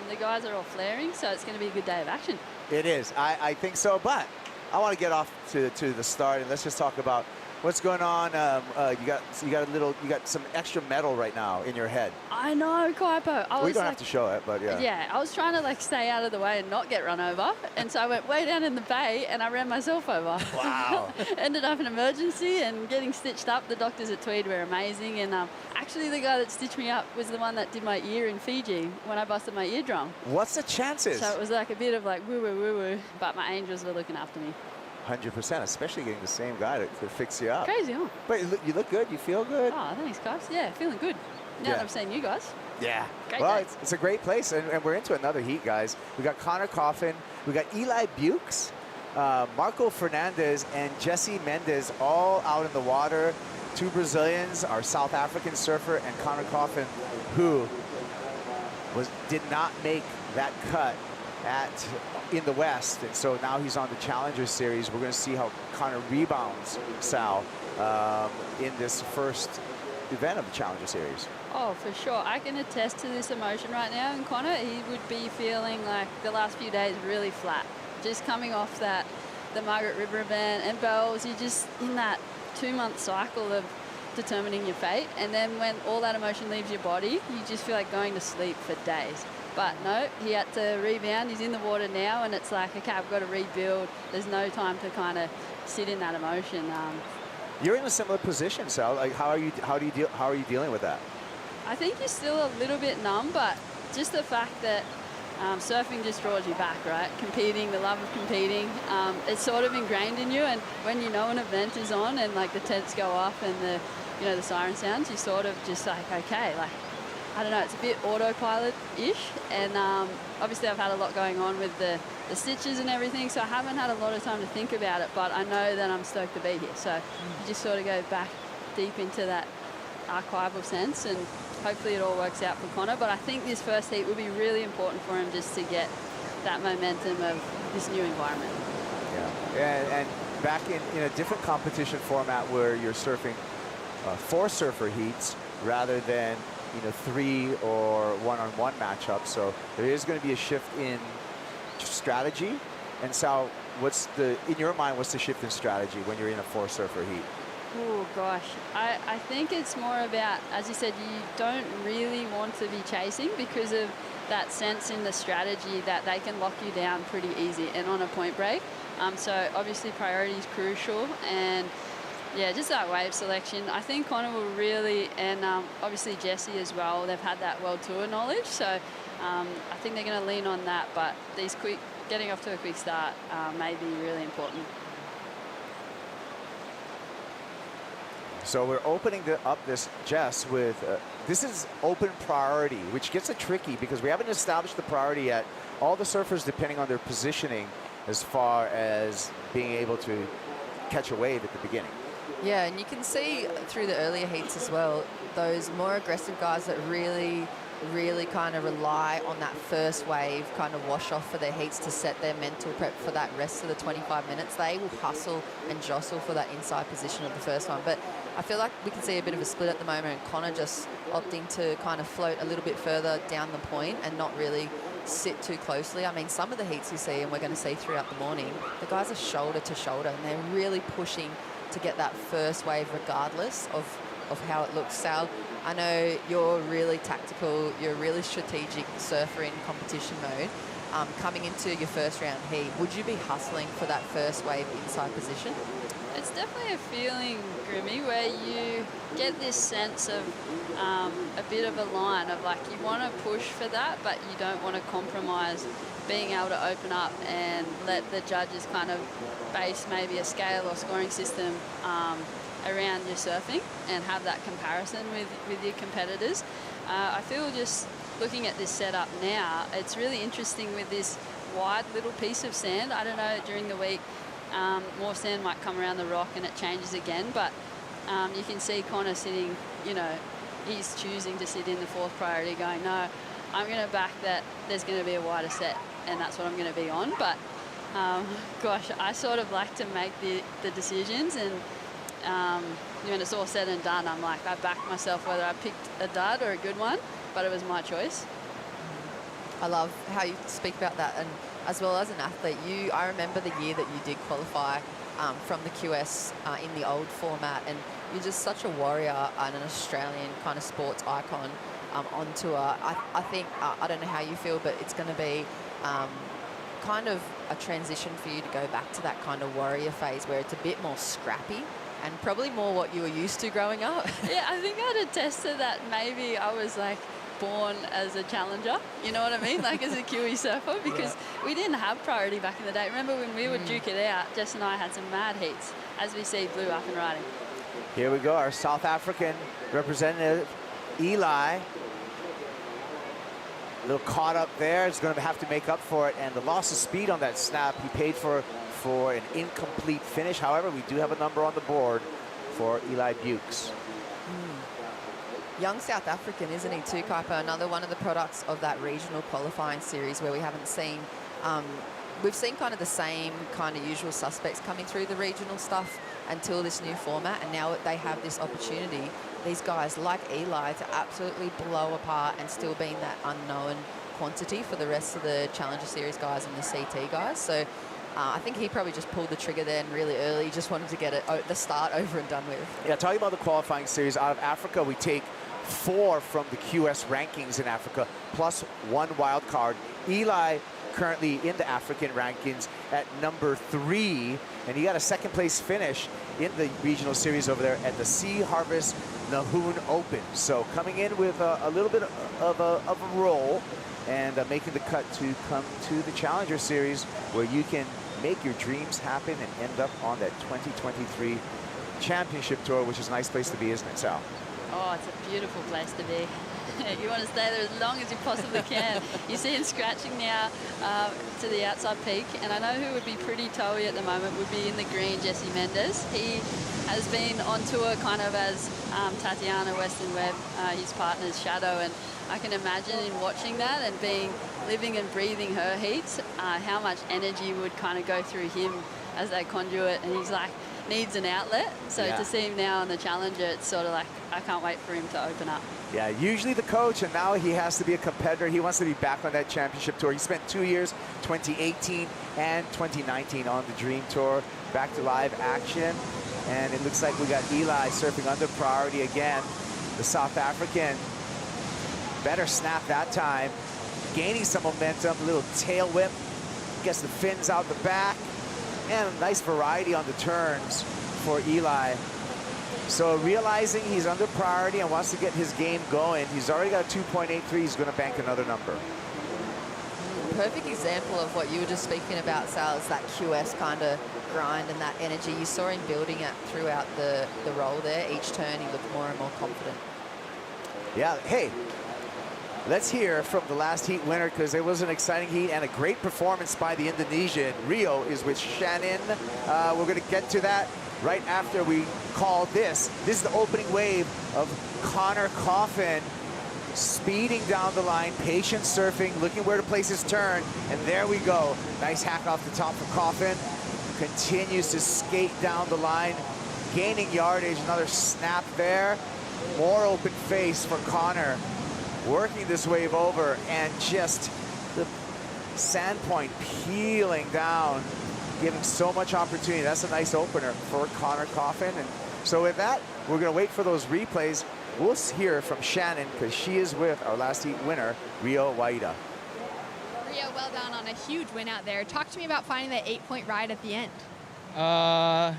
the guys are all flaring, so it's going to be a good day of action. It is. I think so, but I want to get off to the start, and let's just talk about what's going on. You got some extra metal right now in your head. I know, Kuiper. We don't have to show it, but yeah. Yeah, I was trying to stay out of the way and not get run over, and so I went way down in the bay and I ran myself over. Wow. Ended up in emergency and getting stitched up. The doctors at Tweed were amazing, and actually the guy that stitched me up was the one that did my ear in Fiji when I busted my eardrum. What's the chances? So it was like a bit of woo-woo, but my angels were looking after me. 100%, especially getting the same guy to fix you up. Crazy, huh? But you look good. You feel good. Oh, thanks, guys. Yeah, feeling good. Now that I've seen you guys. Yeah. Great well, day. it's a great place, and we're into another heat, guys. We got Connor Coffin, we got Eli Bukes, Marco Fernandez, and Jesse Mendes all out in the water. 2 Brazilians, our South African surfer, and Connor Coffin, who did not make that cut in the West, and so now he's on the Challenger Series. We're going to see how Connor rebounds, Sal, in this first event of the Challenger Series. Oh, for sure. I can attest to this emotion right now, and Connor, he would be feeling like the last few days really flat. Just coming off the Margaret River event and Bells, you're just in that 2-month cycle of determining your fate, and then when all that emotion leaves your body, you just feel like going to sleep for days. But no, he had to rebound. He's in the water now, and it's like, okay, I've got to rebuild. There's no time to kind of sit in that emotion. You're in a similar position, Sal. Like, how are you dealing with that? I think you're still a little bit numb, but just the fact that surfing just draws you back, right? Competing, the love of competing, it's sort of ingrained in you. And when you know an event is on and the tents go off and the siren sounds, you sort of just okay, I don't know, it's a bit autopilot-ish, and obviously I've had a lot going on with the stitches and everything, so I haven't had a lot of time to think about it, but I know that I'm stoked to be here. So you just sort of go back deep into that archival sense, and hopefully it all works out for Connor. But I think this first heat will be really important for him just to get that momentum of this new environment. Yeah, and back in a different competition format where you're surfing 4 surfer heats rather than 3 or one-on-one matchups. So there is going to be a shift in strategy. And Sal, in your mind, what's the shift in strategy when you're in a 4 surfer heat? Oh gosh, I think it's more about, as you said, you don't really want to be chasing because of that sense in the strategy that they can lock you down pretty easy and on a point break. So obviously priority is crucial, and yeah, just that wave selection. I think Connor will really, and obviously Jesse as well, they've had that World Tour knowledge, so I think they're going to lean on that, but getting off to a quick start may be really important. So we're opening up this, Jess, with, this is open priority, which gets it tricky because we haven't established the priority yet. All the surfers, depending on their positioning as far as being able to catch a wave at the beginning. Yeah, and you can see through the earlier heats as well, those more aggressive guys that really kind of rely on that first wave kind of wash off for their heats to set their mental prep for that rest of the 25 minutes. They will hustle and jostle for that inside position of the first one. But I feel like we can see a bit of a split at the moment. Connor just opting to kind of float a little bit further down the point and not really sit too closely. I mean, some of the heats you see, and we're going to see throughout the morning, the guys are shoulder to shoulder and they're really pushing to get that first wave regardless of how it looks. Sal, I know you're really tactical, you're a really strategic surfer in competition mode. Coming into your first round heat, would you be hustling for that first wave inside position? It's definitely a feeling, Grimmy, where you get this sense of a bit of a line of like you want to push for that, but you don't want to compromise being able to open up and let the judges kind of base maybe a scale or scoring system around your surfing and have that comparison with your competitors. I feel just looking at this setup now, it's really interesting with this wide little piece of sand. I don't know, during the week, more sand might come around the rock and it changes again, but you can see Connor sitting, he's choosing to sit in the 4th priority going, no, I'm going to back that there's going to be a wider set and that's what I'm going to be on. But gosh, I sort of like to make the decisions, and when it's all said and done, I'm like, I backed myself whether I picked a dud or a good one, but it was my choice. I love how you speak about that, and as well as an athlete, I remember the year that you did qualify from the QS in the old format, and you're just such a warrior and an Australian kind of sports icon on tour. I think, I don't know how you feel, but it's going to be kind of a transition for you to go back to that kind of warrior phase where it's a bit more scrappy and probably more what you were used to growing up. Yeah, I think I'd attest to that. Maybe I was like born as a challenger, you know what I mean? Like as a Kiwi surfer, because we didn't have priority back in the day. Remember when we would duke it out, Jess and I had some mad heats, as we see Blue up and riding. Here we go, our South African representative, Eli. A little caught up there, is going to have to make up for it, and the loss of speed on that snap, he paid for an incomplete finish. However, we do have a number on the board for Eli Bukes. Young South African, isn't he, too, Kuiper? Another one of the products of that regional qualifying series where we haven't seen, we've seen kind of the same kind of usual suspects coming through the regional stuff until this new format, and now they have this opportunity, these guys like Eli, to absolutely blow apart and still being that unknown quantity for the rest of the Challenger Series guys and the CT guys. So I think he probably just pulled the trigger then really early. He just wanted to get the start over and done with. Yeah, talking about the qualifying series, out of Africa, we take 4 from the QS rankings in Africa, plus 1 wild card. Eli currently in the African rankings at number 3, and he got a 2nd place finish in the regional series over there at the Sea Harvest Nahoon Open. So coming in with a little bit of a roll and making the cut to come to the Challenger Series, where you can make your dreams happen and end up on that 2023 championship tour, which is a nice place to be, isn't it, Sal? Oh, it's a beautiful place to be. You want to stay there as long as you possibly can. You see him scratching now to the outside peak, and I know who would be pretty toey at the moment would be in the green, Jesse Mendes. He has been on tour kind of as Tatiana Weston-Webb, his partner's shadow, and I can imagine in watching that and living and breathing her heat, how much energy would kind of go through him as that conduit, and he's like, needs an outlet. So Yeah. to see him now on the Challenger, it's sort of like, I can't wait for him to open up. Yeah, usually the coach, and now he has to be a competitor. He wants to be back on that championship tour. He spent 2 years, 2018 and 2019 on the Dream Tour, back to live action. And it looks like we got Eli surfing under priority again. The South African, better snap that time, gaining some momentum, a little tail whip, gets the fins out the back, and a nice variety on the turns for Eli. So realizing he's under priority and wants to get his game going, he's already got a 2.83, he's going to bank another number. Perfect example of what you were just speaking about, Sal, is that QS kind of grind and that energy. You saw him building it throughout the roll there. Each turn he looked more and more confident. Yeah, hey, let's hear from the last heat winner, because it was an exciting heat and a great performance by the Indonesian. Rio is with Shannon. We're going to get to that right after we call this. This is the opening wave of Connor Coffin speeding down the line, patient surfing, looking where to place his turn, and there we go. Nice hack off the top for Coffin. Continues to skate down the line, gaining yardage, another snap there. More open face for Connor, working this wave over, and just the sand point peeling down, giving so much opportunity. That's a nice opener for Connor Coffin. And so with that, we're going to wait for those replays. We'll hear from Shannon, because she is with our last heat winner, Rio Waida. Rio, well done on a huge win out there. Talk to me about finding that 8-point ride at the end. I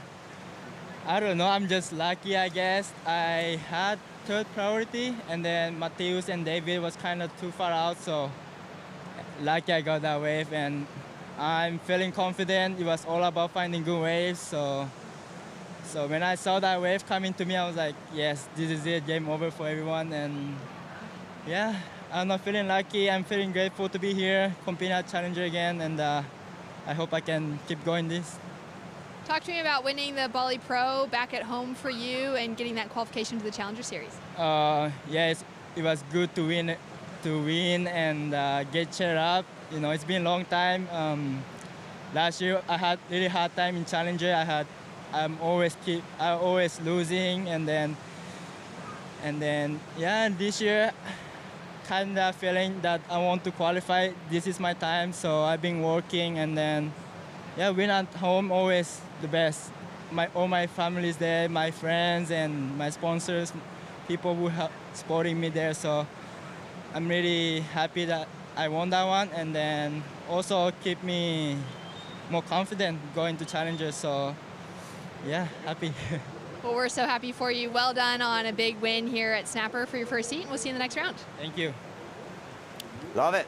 don't know, I'm just lucky, I guess. I had third priority, and then Mateus and David was kind of too far out, so lucky I got that wave, and I'm feeling confident. It was all about finding good waves, so when I saw that wave coming to me, I was like, yes, this is it, game over for everyone. And yeah, I'm not feeling lucky. I'm feeling grateful to be here, competing at Challenger again, and I hope I can keep going this. Talk to me about winning the Bali Pro back at home for you and getting that qualification to the Challenger Series. Yes, it was good to win and get cheered up. You know, it's been a long time. Last year I had really hard time in Challenger. I'm always losing, and then yeah, this year kind of feeling that I want to qualify. This is my time, so I've been working, and then yeah, win at home always the best. All my family is there, my friends and my sponsors, people who help supporting me there. So I'm really happy that I won that one, and then also keep me more confident going to Challenger. So yeah, happy. Well, we're so happy for you. Well done on a big win here at Snapper for your first heat, and we'll see you in the next round. Thank you. Love it.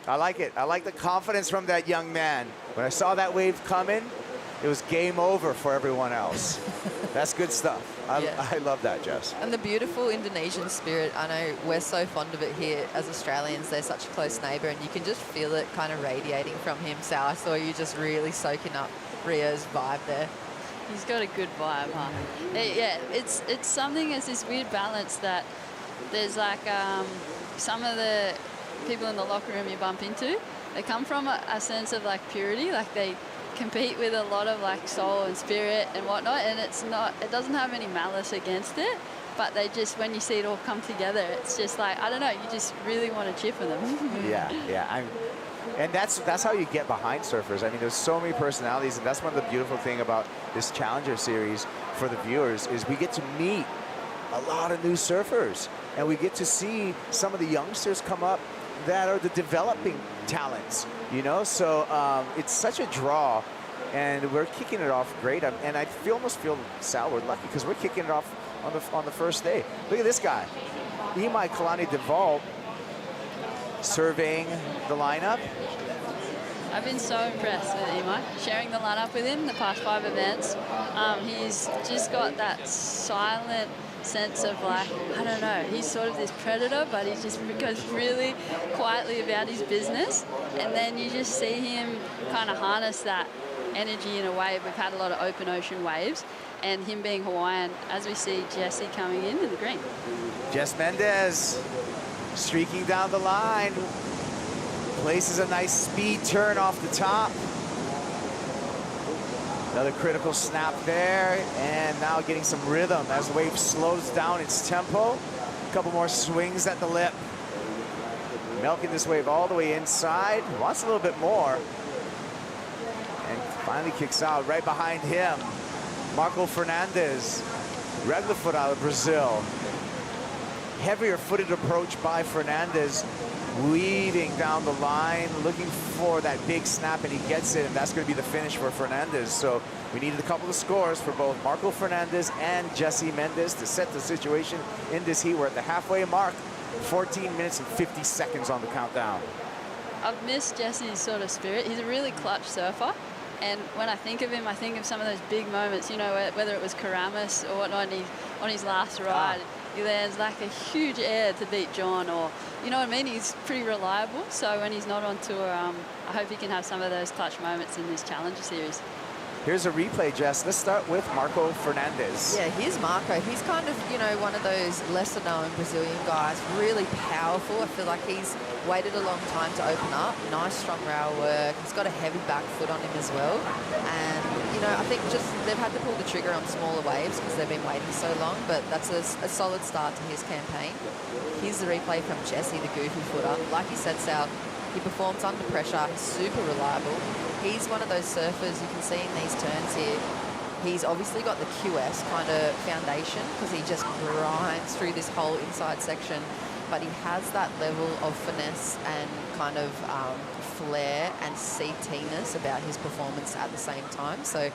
I like it. I like the confidence from that young man. When I saw that wave coming, it was game over for everyone else. That's good stuff. I love that, Jess. And the beautiful Indonesian spirit, I know we're so fond of it here as Australians. They're such a close neighbour, and you can just feel it kind of radiating from him. So I saw you just really soaking up Rio's vibe there. He's got a good vibe, huh? Yeah, it's something, as this weird balance that there's like some of the people in the locker room you bump into, they come from a sense of like purity, like they compete with a lot of like soul and spirit and whatnot, and it doesn't have any malice against it, but they just, when you see it all come together, it's just like, I don't know, you just really want to cheer for them. Yeah. And that's how you get behind surfers. I mean, there's so many personalities, and that's one of the beautiful thing about this Challenger Series for the viewers, is we get to meet a lot of new surfers, and we get to see some of the youngsters come up that are the developing talents, you know? So it's such a draw, and we're kicking it off great. And I almost feel, Sal, we're lucky because we're kicking it off on the first day. Look at this guy, Imai Kalani Deval, surveying the lineup. I've been so impressed with Emo. Sharing the lineup with him the past 5 events, he's just got that silent sense of like, I don't know, he's sort of this predator, but he just goes really quietly about his business. And then you just see him kind of harness that energy in a wave. We've had a lot of open ocean waves, and him being Hawaiian, as we see Jesse coming in the green. Jess Mendez streaking down the line. Places a nice speed turn off the top. Another critical snap there, and now getting some rhythm as the wave slows down its tempo. A couple more swings at the lip. Milking this wave all the way inside. Wants a little bit more. And finally kicks out. Right behind him, Marco Fernandez, regular foot out of Brazil. Heavier footed approach by Fernandez, weaving down the line, looking for that big snap, and he gets it, and that's going to be the finish for Fernandez. So we needed a couple of scores for both Marco Fernandez and Jesse Mendez to set the situation in this heat. We're at the halfway mark, 14 minutes and 50 seconds on the countdown. I've missed Jesse's sort of spirit. He's a really clutch surfer. And when I think of him, I think of some of those big moments, you know, whether it was Karamis or whatnot, on his last ride. He lands like a huge air to beat John, or, you know what I mean? He's pretty reliable. So when he's not on tour, I hope he can have some of those clutch moments in this Challenger Series. Here's a replay, Jess. Let's start with Marco Fernandez. Yeah, here's Marco. He's kind of, you know, one of those lesser-known Brazilian guys, really powerful. I feel like he's waited a long time to open up. Nice, strong rail work. He's got a heavy back foot on him as well. And, you know, I think just they've had to pull the trigger on smaller waves because they've been waiting so long, but that's a solid start to his campaign. Here's the replay from Jesse, the goofy footer. Like you said, Sal, he performs under pressure. He's super reliable. He's one of those surfers you can see in these turns here. He's obviously got the QS kind of foundation because he just grinds through this whole inside section, but he has that level of finesse and kind of flair and CT-ness about his performance at the same time. So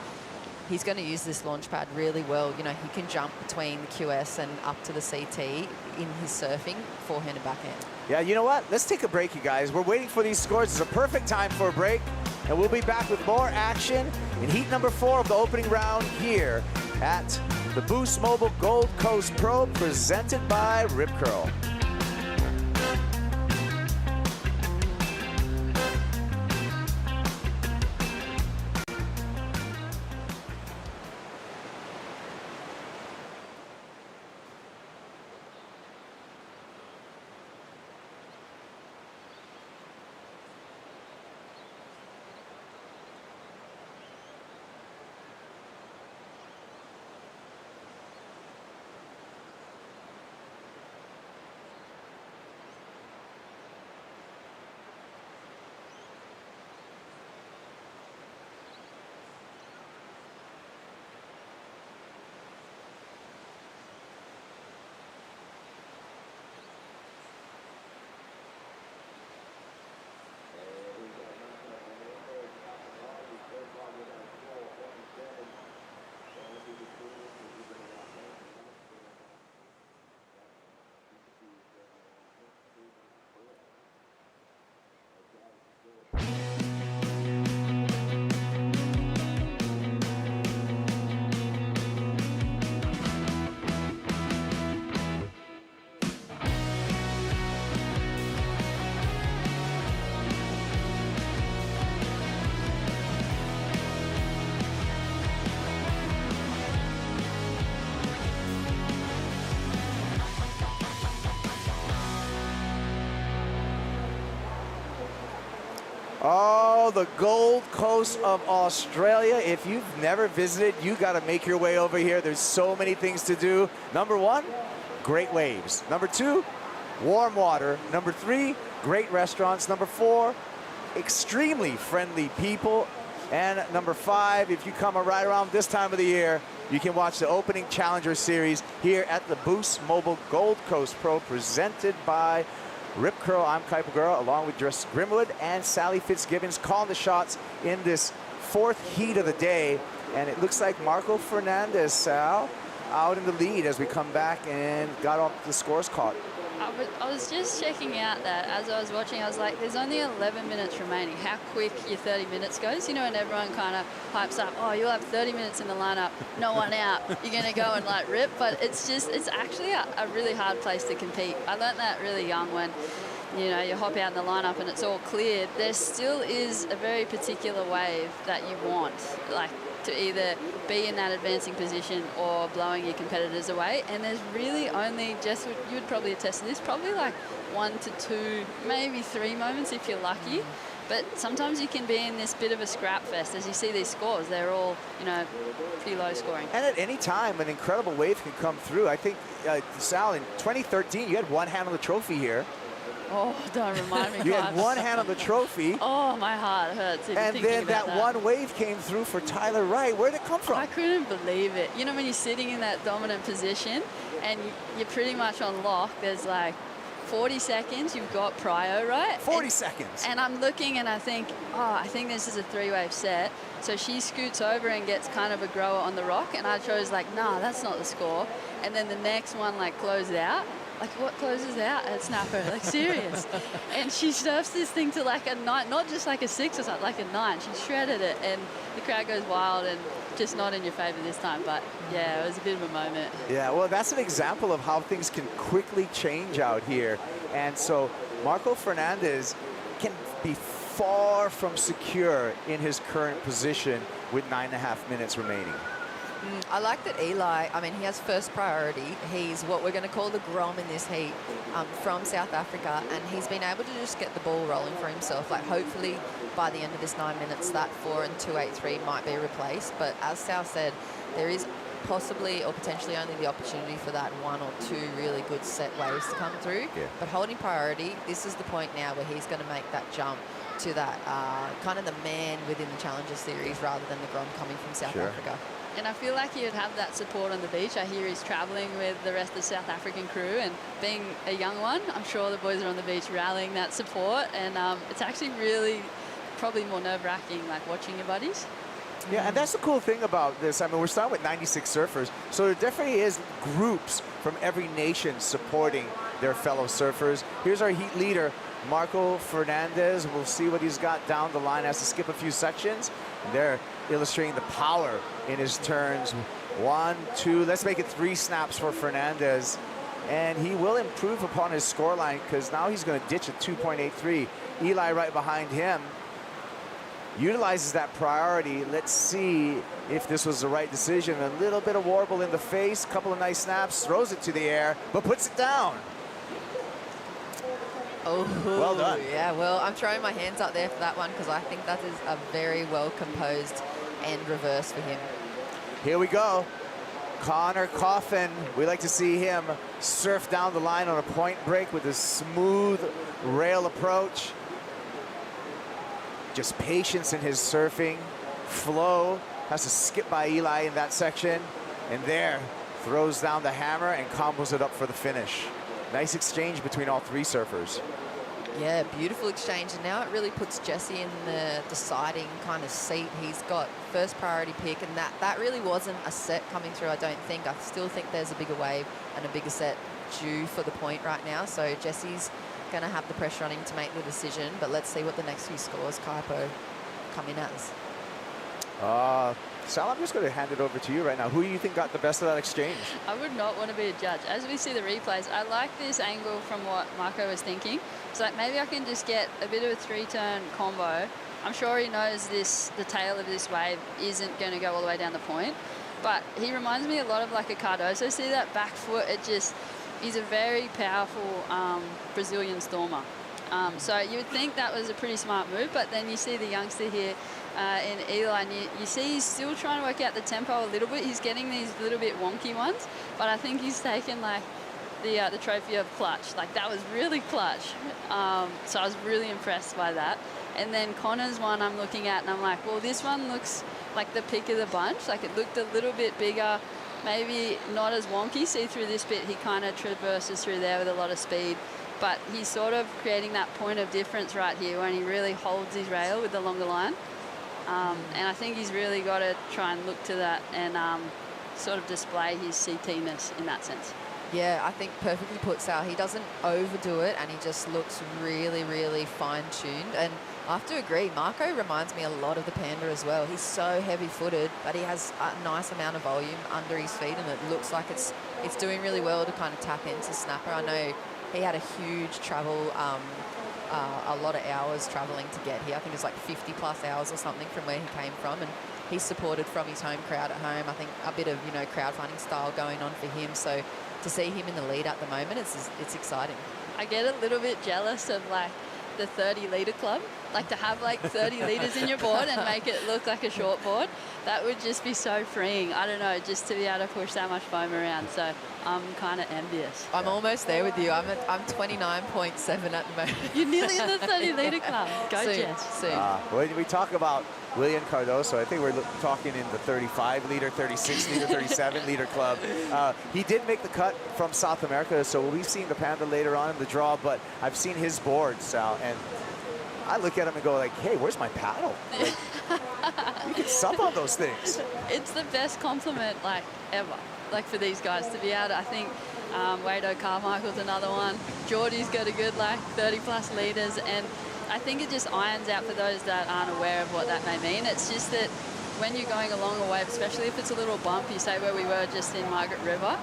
he's going to use this launch pad really well. You know, he can jump between the QS and up to the CT in his surfing, forehand and backhand. Yeah, you know what? Let's take a break, you guys. We're waiting for these scores. It's a perfect time for a break. And we'll be back with more action in heat number 4 of the opening round here at the Boost Mobile Gold Coast Pro, presented by Rip Curl. Oh, the Gold Coast of Australia. If you've never visited, you got to make your way over here. There's so many things to do. Number 1, great waves. Number 2, warm water. Number 3, great restaurants. Number 4, extremely friendly people. And number 5, if you come right around this time of the year, you can watch the opening Challenger Series here at the Boost Mobile Gold Coast Pro, presented by Rip Curl. I'm Kuiper Gura, along with Jess Grimwood and Sally Fitzgibbons, calling the shots in this 4th heat of the day. And it looks like Marco Fernandez, Sal, out in the lead as we come back and got off the scores caught. I was just checking out that as I was watching, I was like, there's only 11 minutes remaining. How quick your 30 minutes goes. You know, and everyone kind of hypes up, oh, you'll have 30 minutes in the lineup, no one out. You're going to go and like rip. But it's actually a really hard place to compete. I learned that really young when, you know, you hop out in the lineup and it's all cleared. There still is a very particular wave that you want, like to either be in that advancing position or blowing your competitors away. And there's really only, Jess, you would probably attest to this, probably like 1 to 2, maybe 3 moments if you're lucky. But sometimes you can be in this bit of a scrap fest. As you see these scores, they're all, you know, pretty low scoring. And at any time, an incredible wave can come through. I think, Sal, in 2013, you had one hand on the trophy here. Oh, don't remind me. You had one hand on the trophy. Oh, my heart hurts even and thinking then about that one wave came through for Tyler Wright. Where did it come from? I couldn't believe it. You know, when you're sitting in that dominant position and you're pretty much on lock, there's like 40 seconds, you've got prio, right? 40 seconds. And I'm looking and I think, oh, I think this is a 3-wave set. So she scoots over and gets kind of a grower on the rock. And I chose like, nah, that's not the score. And then the next one like closed out. Like, what closes out at snapper? Like, serious. And she surfs this thing to like a 9, not just like a 6 or something, like a 9. She shredded it, and the crowd goes wild, and just not in your favor this time. But yeah, it was a bit of a moment. Yeah, well, that's an example of how things can quickly change out here. And so Marco Fernandez can be far from secure in his current position with 9.5 minutes remaining. I like that Eli, I mean, he has first priority. He's what we're going to call the Grom in this heat from South Africa, and he's been able to just get the ball rolling for himself. Like, hopefully, by the end of this 9 minutes, that 4 and 2.83 might be replaced. But as Sal said, there is possibly or potentially only the opportunity for that 1 or 2 really good set waves to come through. Yeah. But holding priority, this is the point now where he's going to make that jump to that kind of the man within the Challenger Series rather than the Grom coming from South Africa. And I feel like he would have that support on the beach. I hear he's traveling with the rest of the South African crew, and being a young one, I'm sure the boys are on the beach rallying that support, and it's actually really probably more nerve-wracking, like watching your buddies. Yeah, and that's the cool thing about this. I mean, we're starting with 96 surfers, so there definitely is groups from every nation supporting their fellow surfers. Here's our heat leader, Marco Fernandez. We'll see what he's got down the line. Has to skip a few sections. And they're illustrating the power in his turns. 1, 2, let's make it 3 snaps for Fernandez. And he will improve upon his scoreline because now he's going to ditch a 2.83. Eli right behind him utilizes that priority. Let's see if this was the right decision. A little bit of warble in the face, couple of nice snaps, throws it to the air, but puts it down. Oh, well done. Yeah, well, I'm throwing my hands up there for that one because I think that is a very well composed end reverse for him. Here we go. Connor Coffin, we like to see him surf down the line on a point break with a smooth rail approach. Just patience in his surfing. Flo has to skip by Eli in that section. And there, throws down the hammer and combos it up for the finish. Nice exchange between all 3 surfers. Yeah, beautiful exchange. And now it really puts Jesse in the deciding kind of seat. He's got first priority pick, and that really wasn't a set coming through, I don't think. I still think there's a bigger wave and a bigger set due for the point right now. So Jesse's going to have the pressure on him to make the decision. But let's see what the next few scores Kaipo come in as. Sal, I'm just going to hand it over to you right now. Who do you think got the best of that exchange? I would not want to be a judge. As we see the replays, I like this angle from what Marco was thinking. It's like maybe I can just get a bit of a 3-turn combo. I'm sure he knows the tail of this wave isn't going to go all the way down the point. But he reminds me a lot of like a Cardoso. See that back foot? He's a very powerful Brazilian stormer. So you would think that was a pretty smart move, but then you see the youngster here in Eli, and you see he's still trying to work out the tempo a little bit. He's getting these little bit wonky ones, but I think he's taken like the trophy of clutch. Like, that was really clutch. So I was really impressed by that. And then Connor's one I'm looking at, and I'm like, well, this one looks like the pick of the bunch. Like, it looked a little bit bigger, maybe not as wonky. See through this bit, he kind of traverses through there with a lot of speed. But he's sort of creating that point of difference right here when he really holds his rail with the longer line. And I think he's really got to try and look to that and sort of display his CT-ness in that sense. Yeah, I think perfectly put, Sal. He doesn't overdo it, and he just looks really, really fine-tuned. And I have to agree, Marco reminds me a lot of the Panda as well. He's so heavy-footed, but he has a nice amount of volume under his feet, and it looks like it's doing really well to kind of tap into snapper. I know he had a huge travel, a lot of hours traveling to get here. I think it's like 50+ hours or something from where he came from, and he's supported from his home crowd at home. I think a bit of, you know, crowdfunding style going on for him. So to see him in the lead at the moment, it's exciting. I get a little bit jealous of like the 30-litre club, like to have like 30 litres in your board and make it look like a short board. That would just be so freeing. I don't know, just to be able to push that much foam around. So I'm kind of envious. I'm almost there with you. I'm 29.7 at the moment. You're nearly in the 30-litre club. Go soon, Jess. soon. When we talk about Willian Cardoso, I think we're talking in the 35-litre, 36-litre, 37-litre club. He did make the cut from South America, so we've seen the Panda later on in the draw, but I've seen his boards, Sal, and I look at him and go like, hey, where's my paddle? Like, you can sup on those things. It's the best compliment like ever, like for these guys to be able to, I think Wade Carmichael's another one. Geordie's got a good like 30+ litres, and I think it just irons out for those that aren't aware of what that may mean. It's just that when you're going along a wave, especially if it's a little bumpy, say where we were just in Margaret River,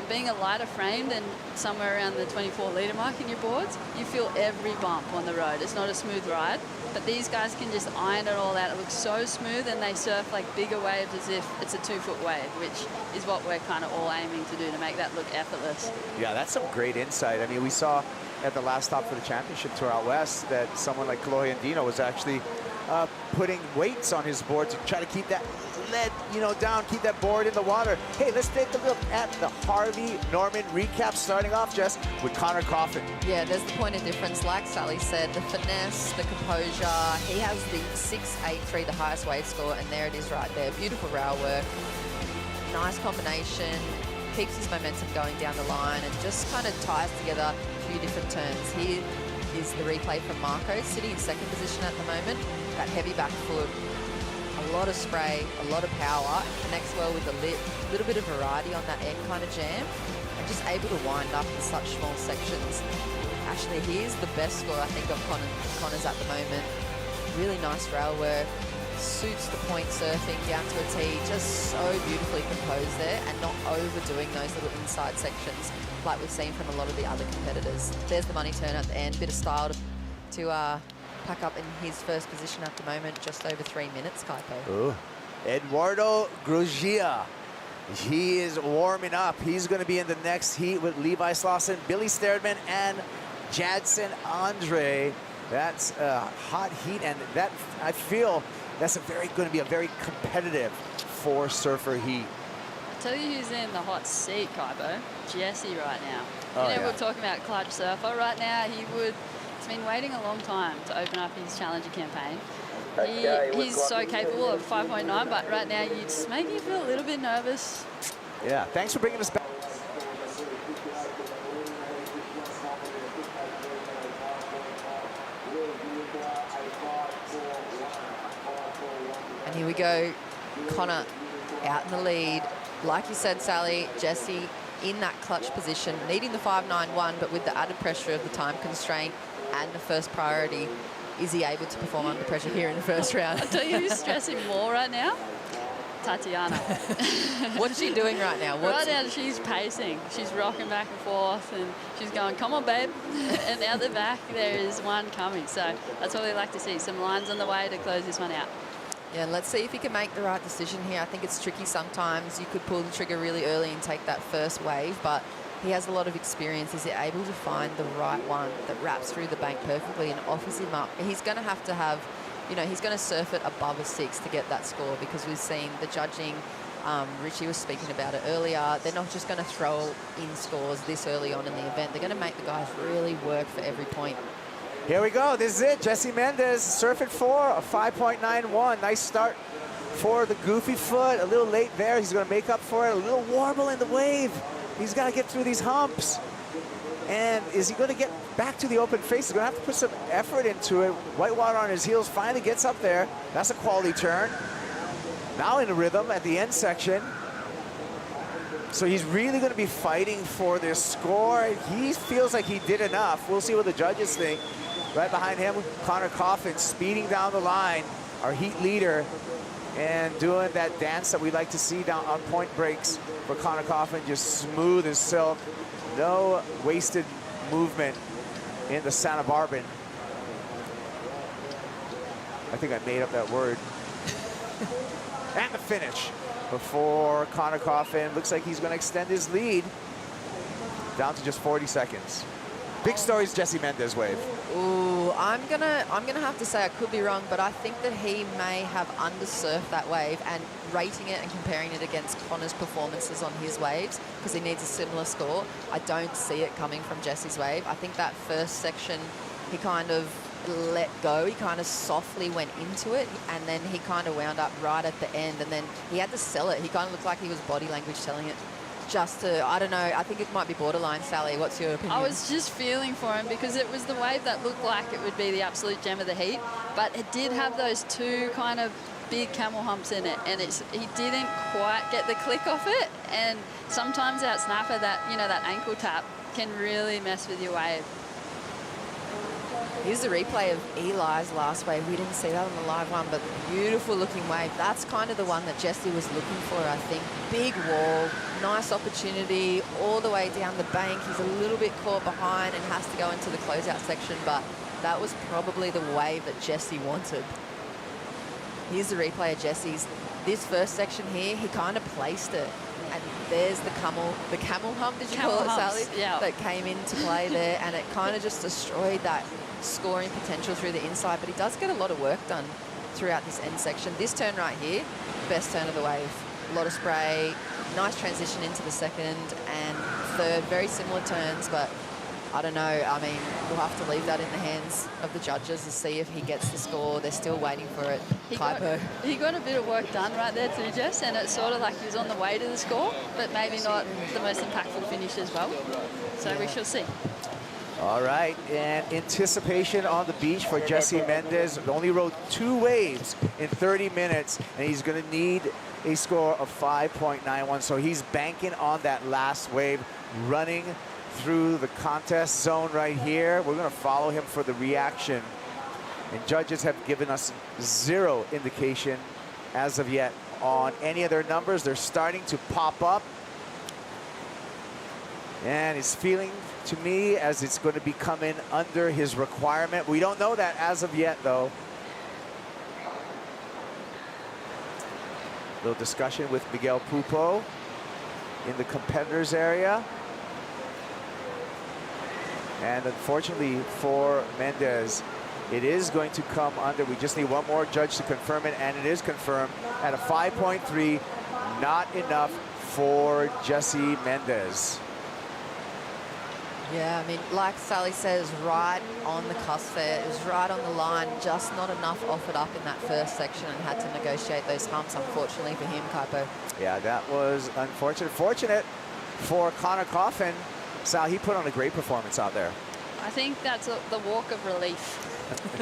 being a lighter frame than somewhere around the 24-litre mark in your boards, you feel every bump on the road. It's not a smooth ride, but these guys can just iron it all out. It looks so smooth, and they surf like bigger waves as if it's a 2-foot wave, which is what we're kind of all aiming to do to make that look effortless. Yeah, that's some great insight. I mean, we saw at the last stop for the championship tour out west that someone like Kalohe Andino was actually putting weights on his board to try to keep that lead, you know, down, keep that board in the water. Hey, let's take a look at the Harvey Norman recap, starting off, Jess, with Connor Coffin. Yeah, there's the point of difference. Like Sally said, the finesse, the composure. He has the 6.83, the highest wave score, and there it is right there. Beautiful rail work. Nice combination. Keeps his momentum going down the line and just kind of ties together a few different turns. Here is the replay from Marco, sitting in second position at the moment. That heavy back foot, a lot of spray, a lot of power, connects well with the lip, a little bit of variety on that end kind of jam, and just able to wind up in such small sections. Actually, here's the best score, I think, of Connor's at the moment. Really nice rail work, suits the point surfing down to a tee, just so beautifully composed there, and not overdoing those little inside sections like we've seen from a lot of the other competitors. There's the money turn at the end, bit of style to pack up in his first position at the moment, just over 3 minutes, Kaipo. Ooh. Eduardo Grugia. He is warming up. He's going to be in the next heat with Levi Slauson, Billy Sterdman, and Jadson Andre. That's a hot heat, and that, I feel, that's going to be a very competitive four-surfer heat. I'll tell you who's in the hot seat, Kaipo. Jesse right now. Oh, you know, yeah. we're talking about clutch surfer. Right now, he's been waiting a long time to open up his Challenger campaign. He's so capable of 5.9, but right now, you just make me feel a little bit nervous. Yeah, thanks for bringing us back. And here we go, Connor out in the lead. Like you said, Sally, Jesse in that clutch position, needing the 5.91, but with the added pressure of the time constraint and the first priority, is he able to perform under pressure here in the first round? I'll tell you who's stressing more right now. Tatiana. What's she doing right now? Right now, she's pacing. She's rocking back and forth, and she's going, come on, babe. And out the back, there is one coming. So that's what we like to see. Some lines on the way to close this one out. Yeah, let's see if he can make the right decision here. I think it's tricky sometimes. You could pull the trigger really early and take that first wave, but he has a lot of experience. Is he able to find the right one that wraps through the bank perfectly and offers him up? He's going to have to have, you know, he's going to surf it above a 6 to get that score, because we've seen the judging, Richie was speaking about it earlier, they're not just going to throw in scores this early on in the event. They're going to make the guys really work for every point. Here we go. This is it. Jesse Mendez, surf it for a 5.91. Nice start for the goofy foot. A little late there. He's going to make up for it. A little warble in the wave. He's got to get through these humps. And is he going to get back to the open face? He's going to have to put some effort into it. Whitewater on his heels, finally gets up there. That's a quality turn. Now in rhythm at the end section. So he's really going to be fighting for this score. He feels like he did enough. We'll see what the judges think. Right behind him, Connor Coffin speeding down the line, our heat leader, and doing that dance that we like to see down on point breaks for Connor Coffin, just smooth as silk. No wasted movement in the Santa Barban. I think I made up that word. And the finish before Connor Coffin. Looks like he's going to extend his lead down to just 40 seconds. Big stories, Jesse Mendez wave. Ooh, I'm gonna have to say I could be wrong, but I think that he may have undersurfed that wave and rating it and comparing it against Connor's performances on his waves because he needs a similar score. I don't see it coming from Jesse's wave. I think that first section he kind of let go. He kind of softly went into it, and then he kind of wound up right at the end, and then he had to sell it. He kind of looked like he was body language telling it. Just to, I don't know, I think it might be borderline. Sally, what's your opinion? I was just feeling for him because it was the wave that looked like it would be the absolute gem of the heat, but it did have those two kind of big camel humps in it, and he didn't quite get the click off it, and sometimes out snapper, that, you know, that ankle tap can really mess with your wave. Here's the replay of Eli's last wave. We didn't see that on the live one, but beautiful looking wave. That's kind of the one that Jesse was looking for, I think. Big wall, nice opportunity all the way down the bank. He's a little bit caught behind and has to go into the closeout section, but that was probably the wave that Jesse wanted. Here's the replay of Jesse's. This first section here, he kind of placed it. And there's the camel hump, did you call it, Sally? Yeah. That came into play there, and it kind of just destroyed that scoring potential through the inside, but he does get a lot of work done throughout this end section. This turn right here, best turn of the wave. A lot of spray, nice transition into the second and third, very similar turns, but I don't know. I mean, we'll have to leave that in the hands of the judges to see if he gets the score. They're still waiting for it. He got a bit of work done right there too, Jess, and it's sort of like he was on the way to the score, but maybe not the most impactful finish as well. So we shall see. All right, and anticipation on the beach for Jesse Mendez. Only rode 2 waves in 30 minutes, and he's going to need a score of 5.91. So he's banking on that last wave, running through the contest zone right here. We're going to follow him for the reaction. And judges have given us 0 indication as of yet on any of their numbers. They're starting to pop up. And he's feeling to me as it's going to be coming under his requirement. We don't know that as of yet, though. A little discussion with Miguel Pupo in the competitors area. And unfortunately for Mendez, it is going to come under. We just need one more judge to confirm it, and it is confirmed at a 5.3. Not enough for Jesse Mendez. Yeah, I mean, like Sally says, right on the cusp there. It was right on the line, just not enough offered up in that first section and had to negotiate those humps, unfortunately for him, Kaipo. Yeah, that was unfortunate. Fortunate for Connor Coffin. Sal, he put on a great performance out there. I think that's the walk of relief.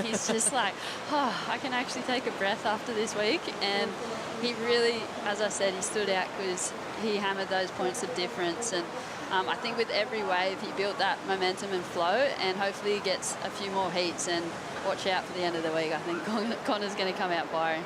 He's just like, oh, I can actually take a breath after this week. And he really, as I said, he stood out because he hammered those points of difference. And I think with every wave, he built that momentum and flow, and hopefully he gets a few more heats. And watch out for the end of the week. I think Connor's going to come out firing.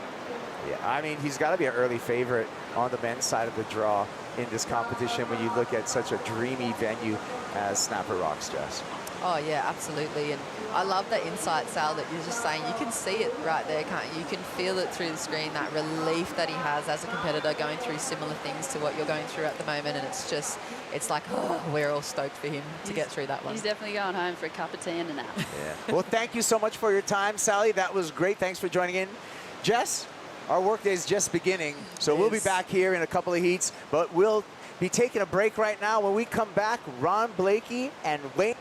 Yeah, I mean, he's got to be an early favorite on the men's side of the draw in this competition when you look at such a dreamy venue as Snapper Rocks, Jess. Oh, yeah, absolutely. And I love that insight, Sal, that you're just saying. You can see it right there, can't you? You can feel it through the screen, that relief that he has as a competitor going through similar things to what you're going through at the moment. And it's just, it's like, oh, we're all stoked for him to get through that one. He's definitely going home for a cup of tea and a nap. Yeah. Well, thank you so much for your time, Sally. That was great. Thanks for joining in. Jess, our workday is just beginning, so we'll be back here in a couple of heats, but we'll be taking a break right now. When we come back, Ron Blakey and Wayne.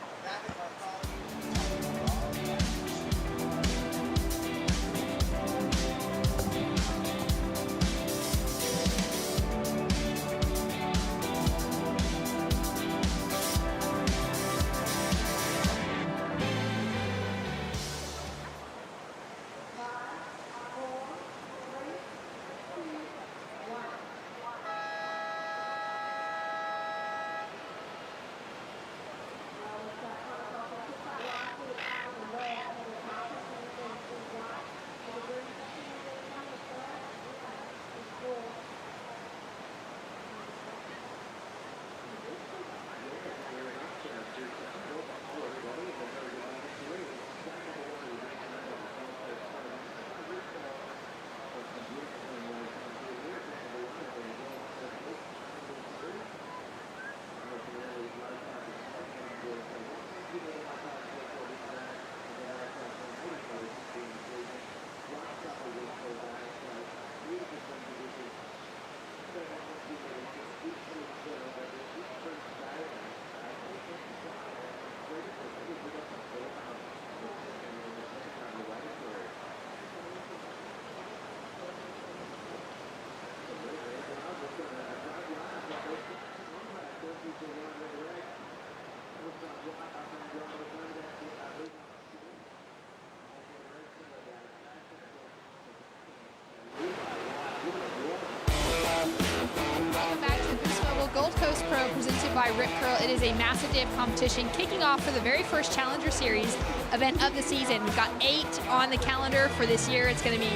by Rip Curl. It is a massive day of competition kicking off for the very first Challenger Series event of the season. We've got 8 on the calendar for this year. It's going to be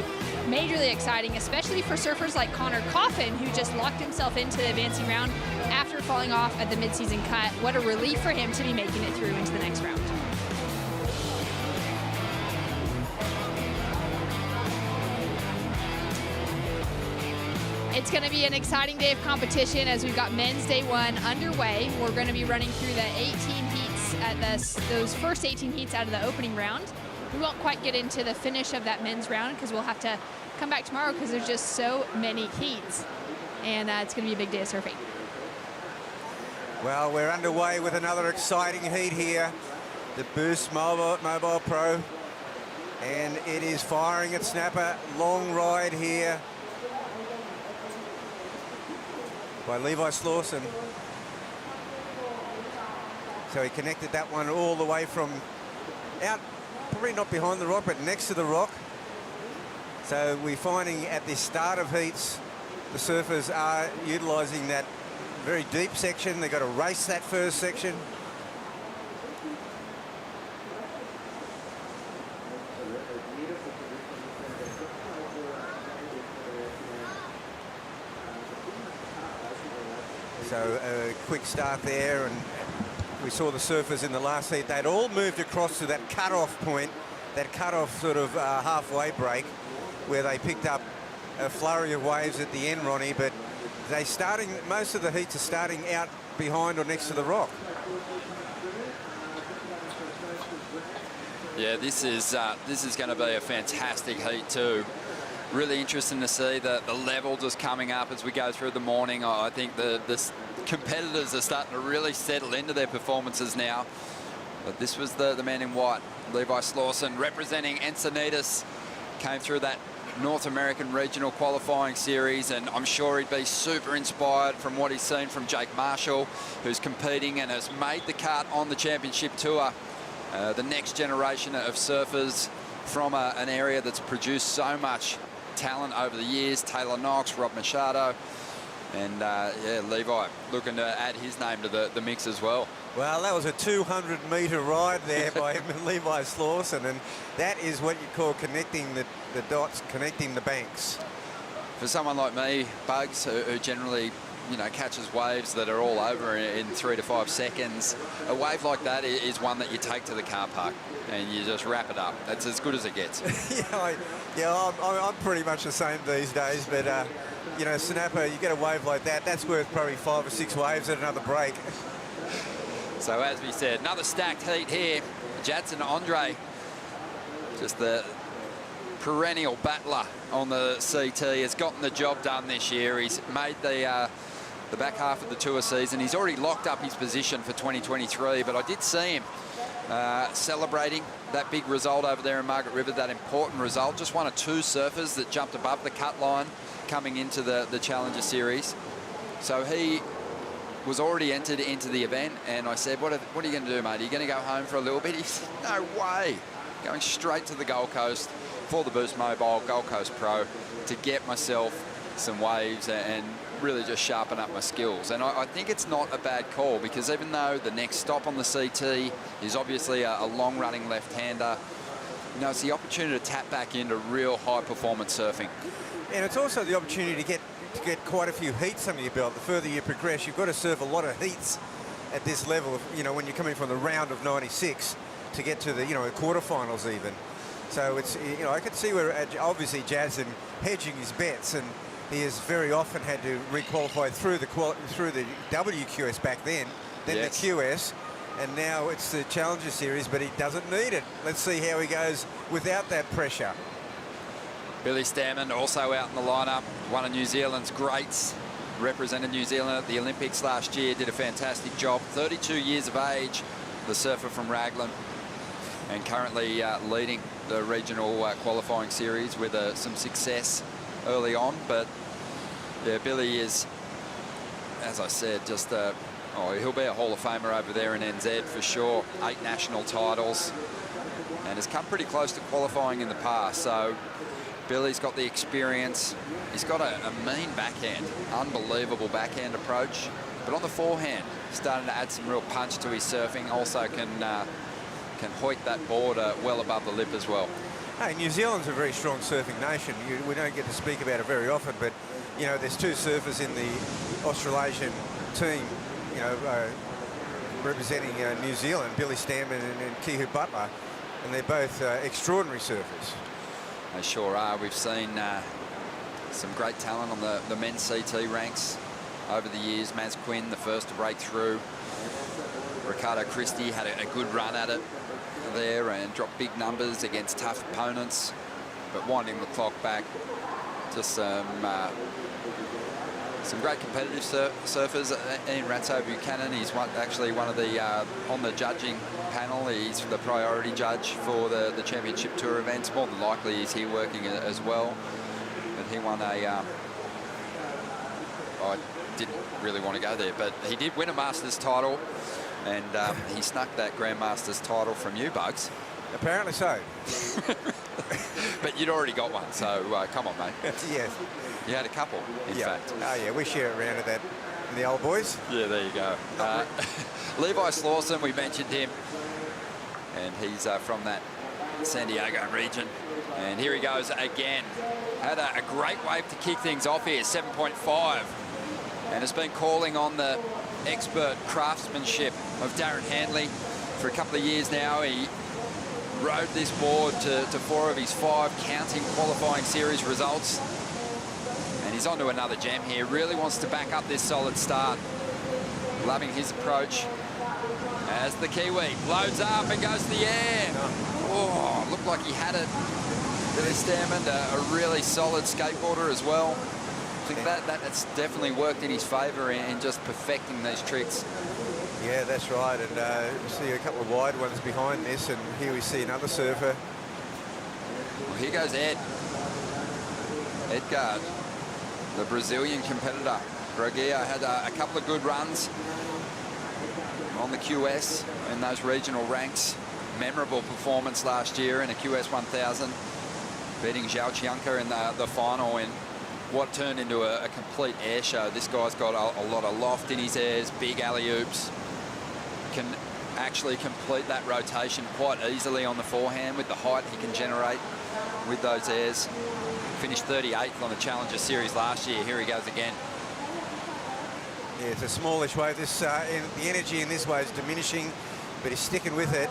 majorly exciting, especially for surfers like Connor Coffin, who just locked himself into the advancing round after falling off at the midseason cut. What a relief for him to be making it through into the next round. It's going to be an exciting day of competition as we've got men's day 1 underway. We're going to be running through the 18 heats at those first 18 heats out of the opening round. We won't quite get into the finish of that men's round because we'll have to come back tomorrow because there's just so many heats. And it's going to be a big day of surfing. Well, we're underway with another exciting heat here. The Boost Mobile Pro. And it is firing at snapper. Long ride here by Levi Slawson. So he connected that one all the way from out, probably not behind the rock, but next to the rock. So we're finding at the start of heats, the surfers are utilising that very deep section. They've got to race that first section. So a quick start there, and we saw the surfers in the last heat. They'd all moved across to that cut-off point, that cut-off sort of halfway break, where they picked up a flurry of waves at the end, Ronnie, but most of the heats are starting out behind or next to the rock. Yeah, this is going to be a fantastic heat too. Really interesting to see the level just coming up as we go through the morning. I think the competitors are starting to really settle into their performances now. But this was the man in white, Levi Slawson, representing Encinitas, came through that North American regional qualifying series, and I'm sure he'd be super inspired from what he's seen from Jake Marshall, who's competing and has made the cut on the championship tour. The next generation of surfers from an area that's produced so much talent over the years. Taylor Knox, Rob Machado, and yeah, Levi looking to add his name to the mix as well. Well, that was a 200-metre ride there by Levi Slawson, and that is what you call connecting the dots, connecting the banks. For someone like me, Bugs, who generally, you know, catches waves that are all over in 3 to 5 seconds, a wave like that is one that you take to the car park and you just wrap it up. That's as good as it gets. I'm pretty much the same these days, but you know, snapper, you get a wave like that, that's worth probably 5 or 6 waves at another break. So as we said, another stacked heat here. Jadson Andre, just the perennial battler on the CT, has gotten the job done this year. He's made the back half of the tour season. He's already locked up his position for 2023, but I did see him celebrating that big result over there in Margaret River, that important result. Just one of 2 surfers that jumped above the cut line coming into the Challenger Series. So he was already entered into the event, and I said, what are you going to do, mate? Are you going to go home for a little bit? He said, no way. Going straight to the Gold Coast for the Boost Mobile Gold Coast Pro to get myself some waves and really just sharpen up my skills. And I think it's not a bad call, because even though the next stop on the CT is obviously a long-running left-hander, you know, it's the opportunity to tap back into real high-performance surfing. And it's also the opportunity to get quite a few heats under your belt. The further you progress, you've got to surf a lot of heats at this level, you know, when you're coming from the round of 96 to get to the, you know, quarterfinals even. So it's, you know, I could see where obviously Jadson hedging his bets, and he has very often had to requalify through the WQS back then yes, the QS, and now it's the Challenger Series, but he doesn't need it. Let's see how he goes without that pressure. Billy Stammen also out in the lineup, one of New Zealand's greats, represented New Zealand at the Olympics last year, did a fantastic job. 32 years of age, the surfer from Raglan, and currently leading the regional qualifying series with some success early on. But yeah, Billy is, as I said, just he'll be a Hall of Famer over there in NZ for sure. 8 national titles, and has come pretty close to qualifying in the past. So Billy's got the experience. He's got a mean backhand, unbelievable backhand approach. But on the forehand, starting to add some real punch to his surfing. Also can hoik that board well above the lip as well. Hey, New Zealand's a very strong surfing nation. We don't get to speak about it very often, but, you know, there's two surfers in the Australasian team, you know, representing New Zealand, Billy Stanman and Kihu Butler, and they're both extraordinary surfers. They sure are. We've seen some great talent on the men's CT ranks over the years. Maz Quinn, the first to break through. Ricardo Christie had a good run at it there and dropped big numbers against tough opponents, but winding the clock back. Just some great competitive surfers. Ian Ratso Buchanan, he's actually one of the on the judging panel. He's the priority judge for the Championship Tour events. More than likely he's here working as well. But he won a... I didn't really want to go there, but he did win a Masters title, and he snuck that Grandmasters title from you, Bugs. Apparently so. But you'd already got one, so come on, mate. Yes. You had a couple, in fact. Oh, yeah, we share it around at that in the old boys. Yeah, there you go. Levi Slawson, we mentioned him, and he's from that San Diego region. And here he goes again. Had a great wave to kick things off here, 7.5. And has been calling on the expert craftsmanship of Darren Handley for a couple of years now. He rode this board to 4 of his 5 counting qualifying series results. And he's on to another gem here. Really wants to back up this solid start. Loving his approach as the Kiwi loads up and goes to the air. Oh, looked like he had it. Billy Stanman, a really solid skateboarder as well. I think that's definitely worked in his favour in just perfecting these tricks. Yeah, that's right. And we see a couple of wide ones behind this, and here we see another surfer. Well, here goes Edgard, the Brazilian competitor. Braguia had a couple of good runs on the QS in those regional ranks. Memorable performance last year in a QS 1000, beating Joao Chianca in the final in what turned into a complete air show. This guy's got a lot of loft in his airs, big alley-oops. Can actually complete that rotation quite easily on the forehand with the height he can generate with those airs. Finished 38th on the Challenger Series last year. Here he goes again. Yeah, it's a smallish wave. This the energy in this wave is diminishing, but he's sticking with it.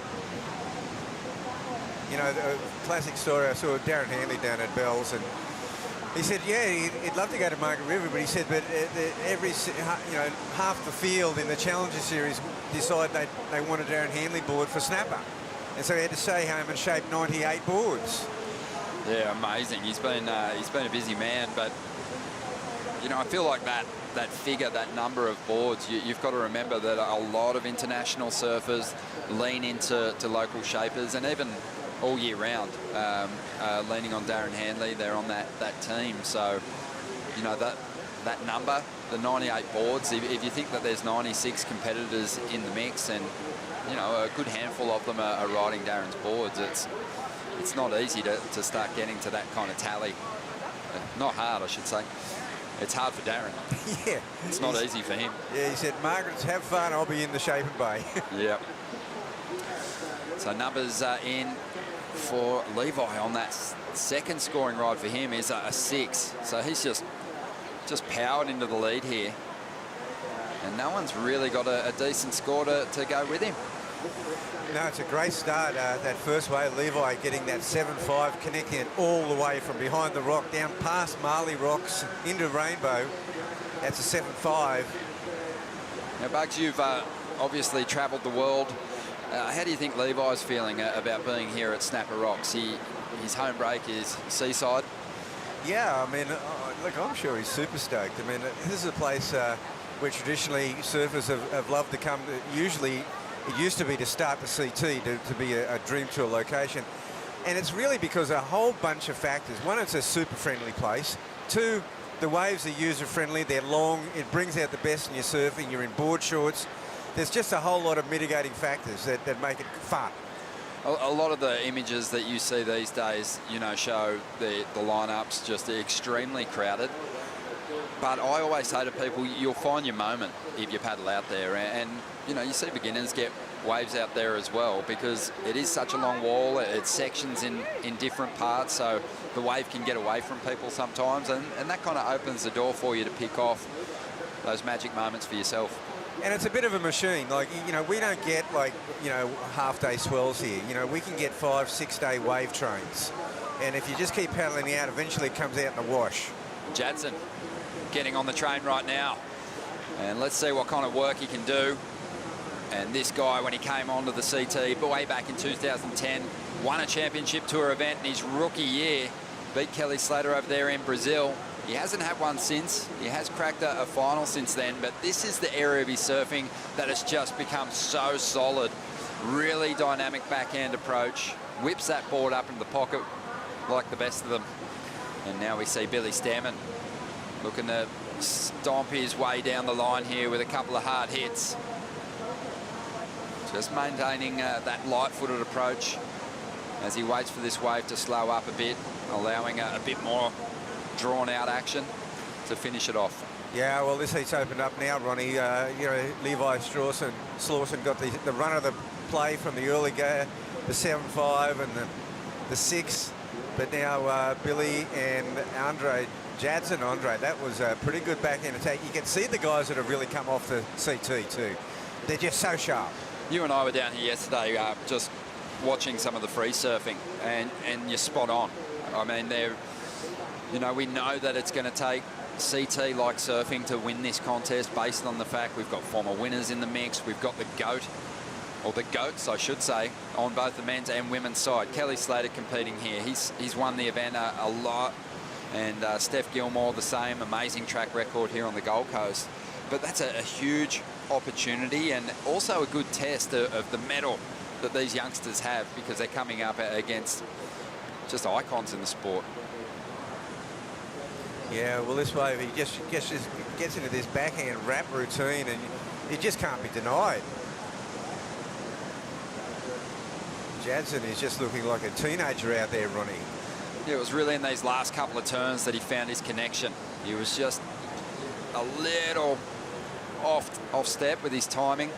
You know, the classic story, I saw Darren Handley down at Bell's, and he said, yeah, he'd love to go to Margaret River, but he said, but half the field in the Challenger Series decided they wanted Darren Handley board for snapper. And so he had to stay home and shape 98 boards. Yeah, amazing. He's been a busy man, but you know, I feel like that figure, that number of boards, you've got to remember that a lot of international surfers lean into local shapers, and even all year round, leaning on Darren Handley. They're on that team. So, you know, that number, the 98 boards, if you think that there's 96 competitors in the mix, and, you know, a good handful of them are riding Darren's boards, it's not easy to start getting to that kind of tally. Not hard, I should say. It's hard for Darren. Yeah. It's not easy for him. Yeah, he said, Margaret's have fun, I'll be in the shaping bay. Yep. So numbers in for Levi on that second scoring ride for him is a 6. So he's just powered into the lead here. And no one's really got a decent score to go with him. No, it's a great start, that first wave. Levi getting that 7.5, connecting it all the way from behind the rock, down past Marley Rocks, into Rainbow. That's a 7.5. Now, Bugs, you've obviously travelled the world. How do you think Levi's feeling about being here at Snapper Rocks? His home break is seaside. Yeah, I mean, look, I'm sure he's super stoked. I mean, this is a place where traditionally surfers have loved to come. Usually, it used to be to start the CT, to be a dream tour location. And it's really because a whole bunch of factors. One, it's a super friendly place. Two, the waves are user friendly. They're long. It brings out the best in your surfing. You're in board shorts. There's just a whole lot of mitigating factors that make it fun. A lot of the images that you see these days, you know, show the lineups just extremely crowded. But I always say to people, you'll find your moment if you paddle out there. And you know, you see beginners get waves out there as well, because it is such a long wall. It's sections in different parts, so the wave can get away from people sometimes. And that kind of opens the door for you to pick off those magic moments for yourself. And it's a bit of a machine. Like, you know, we don't get, like, you know, half-day swells here. You know, we can get 5-6 day wave trains. And if you just keep paddling out, eventually it comes out in the wash. Jadson getting on the train right now. And let's see what kind of work he can do. And this guy, when he came onto the CT way back in 2010, won a championship tour event in his rookie year, beat Kelly Slater over there in Brazil. He hasn't had one since. He has cracked a final since then, but this is the area of his surfing that has just become so solid. Really dynamic backhand approach. Whips that board up into the pocket like the best of them. And now we see Billy Stammen looking to stomp his way down the line here with a couple of hard hits. Just maintaining that light-footed approach as he waits for this wave to slow up a bit, allowing a bit more drawn-out action to finish it off. Yeah, well, this heat's opened up now, Ronnie. You know, Levi Slawson got the run of the play from the early go, the 7-5 and the 6. But now Billy and Jadson Andre, that was a pretty good backhand attack. You can see the guys that have really come off the CT too. They're just so sharp. You and I were down here yesterday just watching some of the free surfing, and you're spot on. I mean, you know, we know that it's going to take CT-like surfing to win this contest based on the fact we've got former winners in the mix. We've got the GOAT, or the GOATs, I should say, on both the men's and women's side. Kelly Slater competing here. He's won the event a lot, and Steph Gilmore the same. Amazing track record here on the Gold Coast. But that's a huge opportunity, and also a good test of the mettle that these youngsters have, because they're coming up against just icons in the sport. Yeah, well, this wave, he just gets into this backhand wrap routine, and it just can't be denied. Jadson is just looking like a teenager out there, Ronnie. Yeah, it was really in these last couple of turns that he found his connection. He was just a little off step with his timing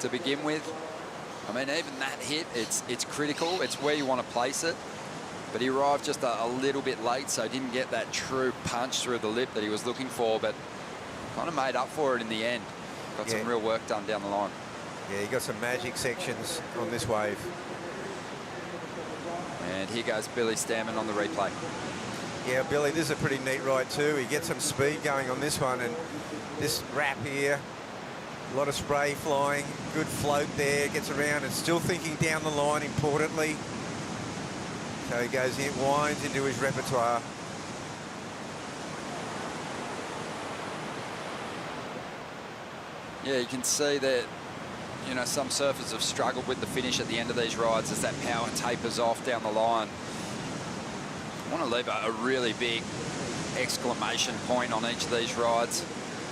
to begin with. I mean, even that hit, it's critical. It's where you want to place it. But he arrived just a little bit late, so didn't get that true punch through the lip that he was looking for, but kind of made up for it in the end. Got some real work done down the line. Yeah, he got some magic sections on this wave. And here goes Billy Stammen on the replay. Yeah, Billy, this is a pretty neat ride too. He gets some speed going on this one, and this wrap here, a lot of spray flying, good float there, gets around and still thinking down the line, importantly. So he goes in, winds into his repertoire. Yeah, you can see that, you know, some surfers have struggled with the finish at the end of these rides as that power tapers off down the line. I want to leave a really big exclamation point on each of these rides,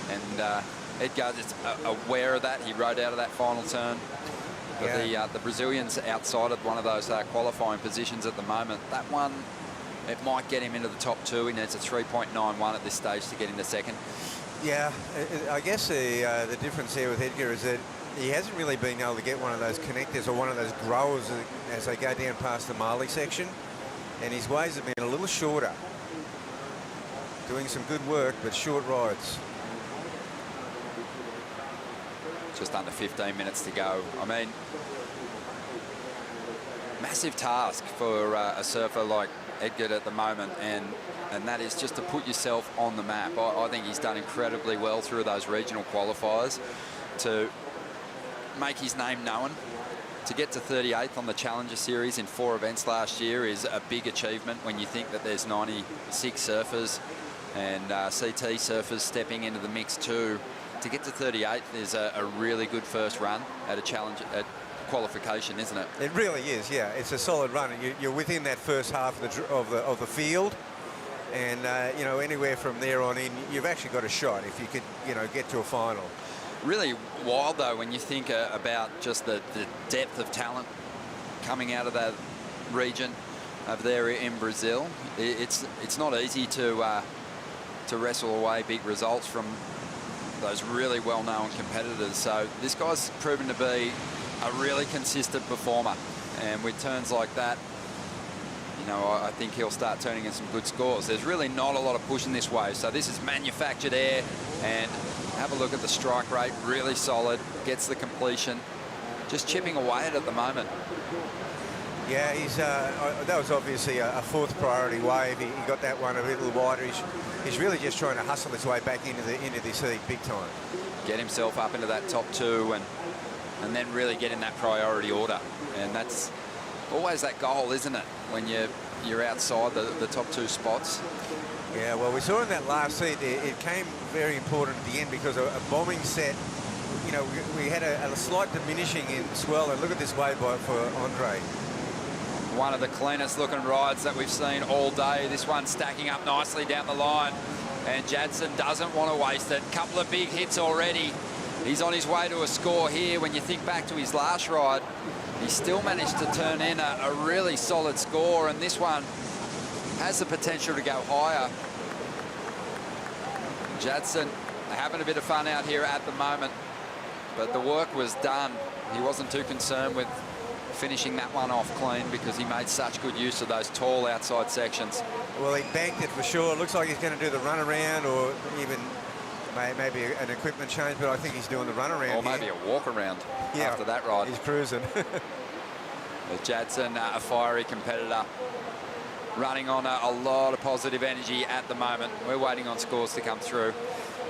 and Edgar is aware of that. He rode out of that final turn. But the Brazilian's outside of one of those qualifying positions at the moment. That one, it might get him into the top 2. He needs a 3.91 at this stage to get into second. Yeah, I guess the difference here with Edgar is that he hasn't really been able to get one of those connectors or one of those growers as they go down past the Marley section. And his waves have been a little shorter. Doing some good work, but short rides. Just under 15 minutes to go. I mean, massive task for a surfer like Edgar at the moment, and that is just to put yourself on the map. I think he's done incredibly well through those regional qualifiers to make his name known. To get to 38th on the Challenger Series in 4 events last year is a big achievement when you think that there's 96 surfers and CT surfers stepping into the mix too. To get to 38th is a really good first run at a challenge at qualification, isn't it? It really is, yeah. It's a solid run. You're within that first half of the field, and you know, anywhere from there on in, you've actually got a shot if you could, you know, get to a final. Really wild though when you think about just the depth of talent coming out of that region over there in Brazil. It's not easy to to wrestle away big results from those really well-known competitors. So this guy's proven to be a really consistent performer, and with turns like that, you know, I think he'll start turning in some good scores. There's really not a lot of push in this wave, so this is manufactured air, and have a look at the strike rate, really solid, gets the completion, just chipping away at the moment. Yeah, he's that was obviously a fourth priority wave. He got that one a little wider. He's really just trying to hustle his way back into this heat big time. Get himself up into that top two and then really get in that priority order. And that's always that goal, isn't it? When you're outside the top two spots. Yeah, well, we saw in that last heat, it came very important at the end because a bombing set, you know, we had a slight diminishing in swell. And look at this wave for Andre. One of the cleanest looking rides that we've seen all day. This one stacking up nicely down the line. And Jadson doesn't want to waste it. Couple of big hits already. He's on his way to a score here. When you think back to his last ride, he still managed to turn in a really solid score. And this one has the potential to go higher. Jadson having a bit of fun out here at the moment. But the work was done. He wasn't too concerned with finishing that one off clean because he made such good use of those tall outside sections. Well, he banked it for sure. Looks like he's going to do the run around or even maybe an equipment change, but I think he's doing the run around. Or maybe a walk around after that ride. He's cruising. Jadson, a fiery competitor, running on a lot of positive energy at the moment. We're waiting on scores to come through.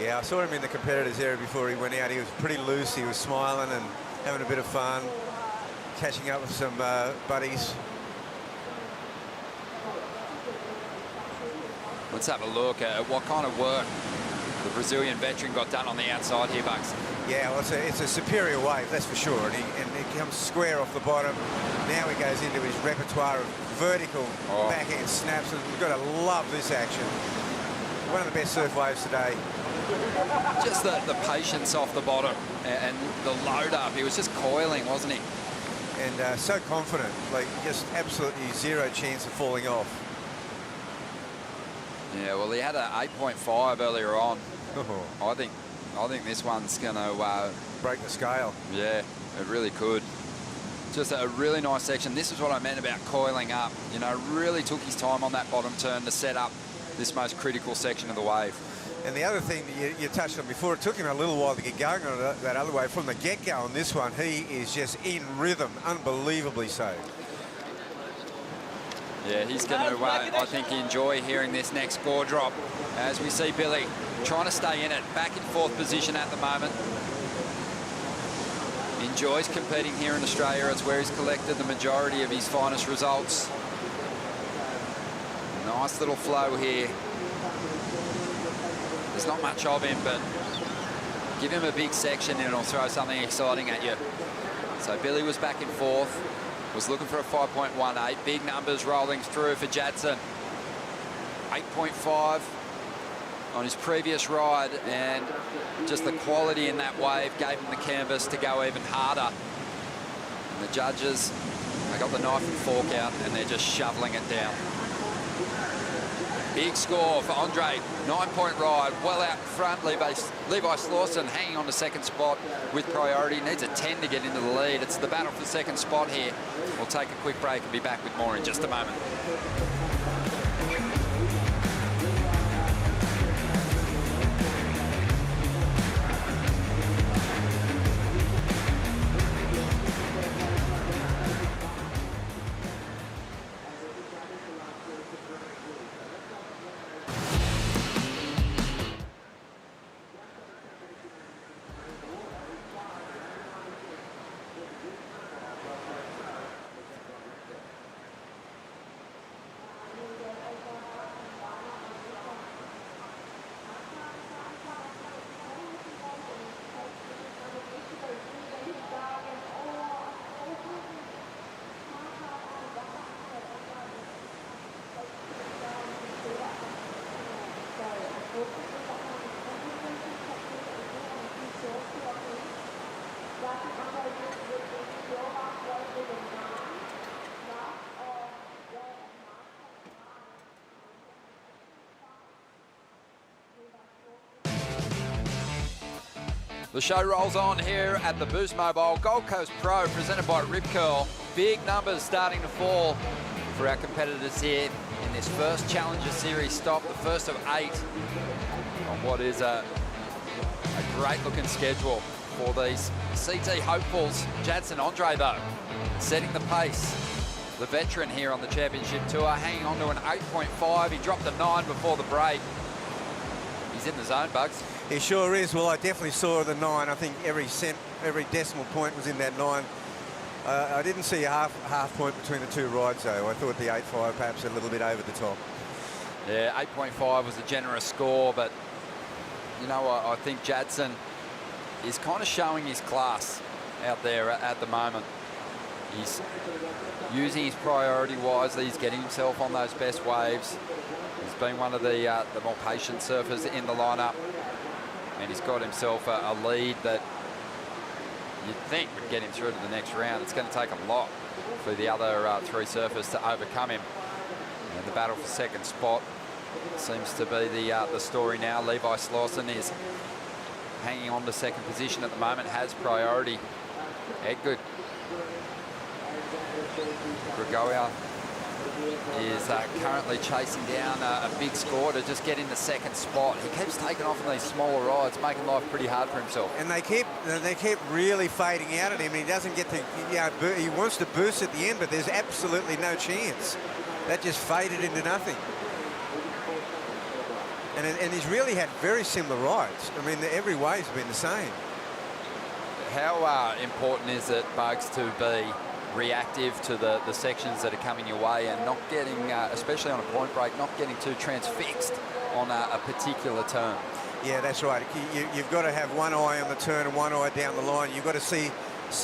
Yeah, I saw him in the competitors area before he went out. He was pretty loose. He was smiling and having a bit of fun, catching up with some buddies. Let's have a look at what kind of work the Brazilian veteran got done on the outside here, Bucks. Yeah, well, it's a superior wave, that's for sure. And he comes square off the bottom. Now he goes into his repertoire of vertical backhand snaps. And we've got to love this action. One of the best surf waves today. Just the patience off the bottom and the load up. He was just coiling, wasn't he? And so confident, like just absolutely zero chance of falling off. Yeah, well, he had an 8.5 earlier on. I think this one's going to break the scale. Yeah, it really could. Just a really nice section. This is what I meant about coiling up. You know, really took his time on that bottom turn to set up this most critical section of the wave. And the other thing that you touched on before, it took him a little while to get going on that other wave. From the get-go on this one, he is just in rhythm, unbelievably so. Yeah, he's going to, I think, enjoy hearing this next score drop as we see Billy trying to stay in it. Back in fourth position at the moment. Enjoys competing here in Australia. It's where he's collected the majority of his finest results. Nice little flow here. There's not much of him, but give him a big section and it'll throw something exciting at you. So Billy was back in fourth, was looking for a 5.18. Big numbers rolling through for Jadson. 8.5 on his previous ride, and just the quality in that wave gave him the canvas to go even harder. And the judges, they got the knife and fork out and they're just shoveling it down. Big score for Andre, 9-point ride, well out in front. Levi Slauson hanging on the second spot with priority. Needs a 10 to get into the lead. It's the battle for the second spot here. We'll take a quick break and be back with more in just a moment. The show rolls on here at the Boost Mobile Gold Coast Pro, presented by Rip Curl. Big numbers starting to fall for our competitors here in this first Challenger Series stop, the first of 8 on what is a great-looking schedule for these CT hopefuls. Jadson Andre, though, setting the pace. The veteran here on the championship tour, hanging on to an 8.5. He dropped a 9 before the break. He's in the zone, Bugs. He sure is. Well, I definitely saw the 9. I think every decimal point was in that 9. I didn't see a half point between the two rides, though. I thought the 8.5 perhaps a little bit over the top. Yeah, 8.5 was a generous score, but you know, I think Jadson is kind of showing his class out there at the moment. He's using his priority wisely. He's getting himself on those best waves. He's been one of the more patient surfers in the lineup, and he's got himself a lead that you'd think would get him through to the next round. It's going to take a lot for the other 3 surfers to overcome him. And the battle for second spot seems to be the story now. Levi Slauson is hanging on to second position at the moment, has priority. Edgood. Gregoire is currently chasing down a big score to just get in the second spot. He keeps taking off on these smaller rides, making life pretty hard for himself. And they keep really fading out at him. He doesn't get to, he wants to boost at the end, but there's absolutely no chance. That just faded into nothing. And he's really had very similar rides. I mean, every wave's been the same. How important is it, Bugs, to be reactive to the sections that are coming your way and not getting, especially on a point break, not getting too transfixed on a particular turn? Yeah, that's right. You've got to have one eye on the turn and one eye down the line. You've got to see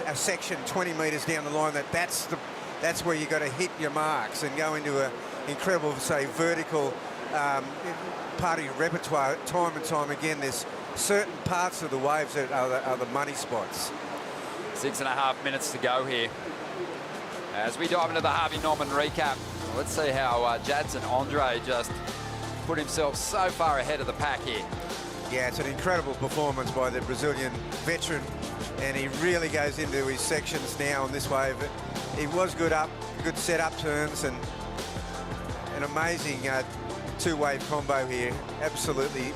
a section 20 metres down the line that's where you've got to hit your marks and go into an incredible, say, vertical part of your repertoire time and time again. There's certain parts of the waves that are the money spots. 6.5 minutes to go here. As we dive into the Harvey Norman recap, let's see how Jadson Andre just put himself so far ahead of the pack here. Yeah, it's an incredible performance by the Brazilian veteran, and he really goes into his sections now on this wave. He was good set up turns, and an amazing 2-wave combo here. Absolutely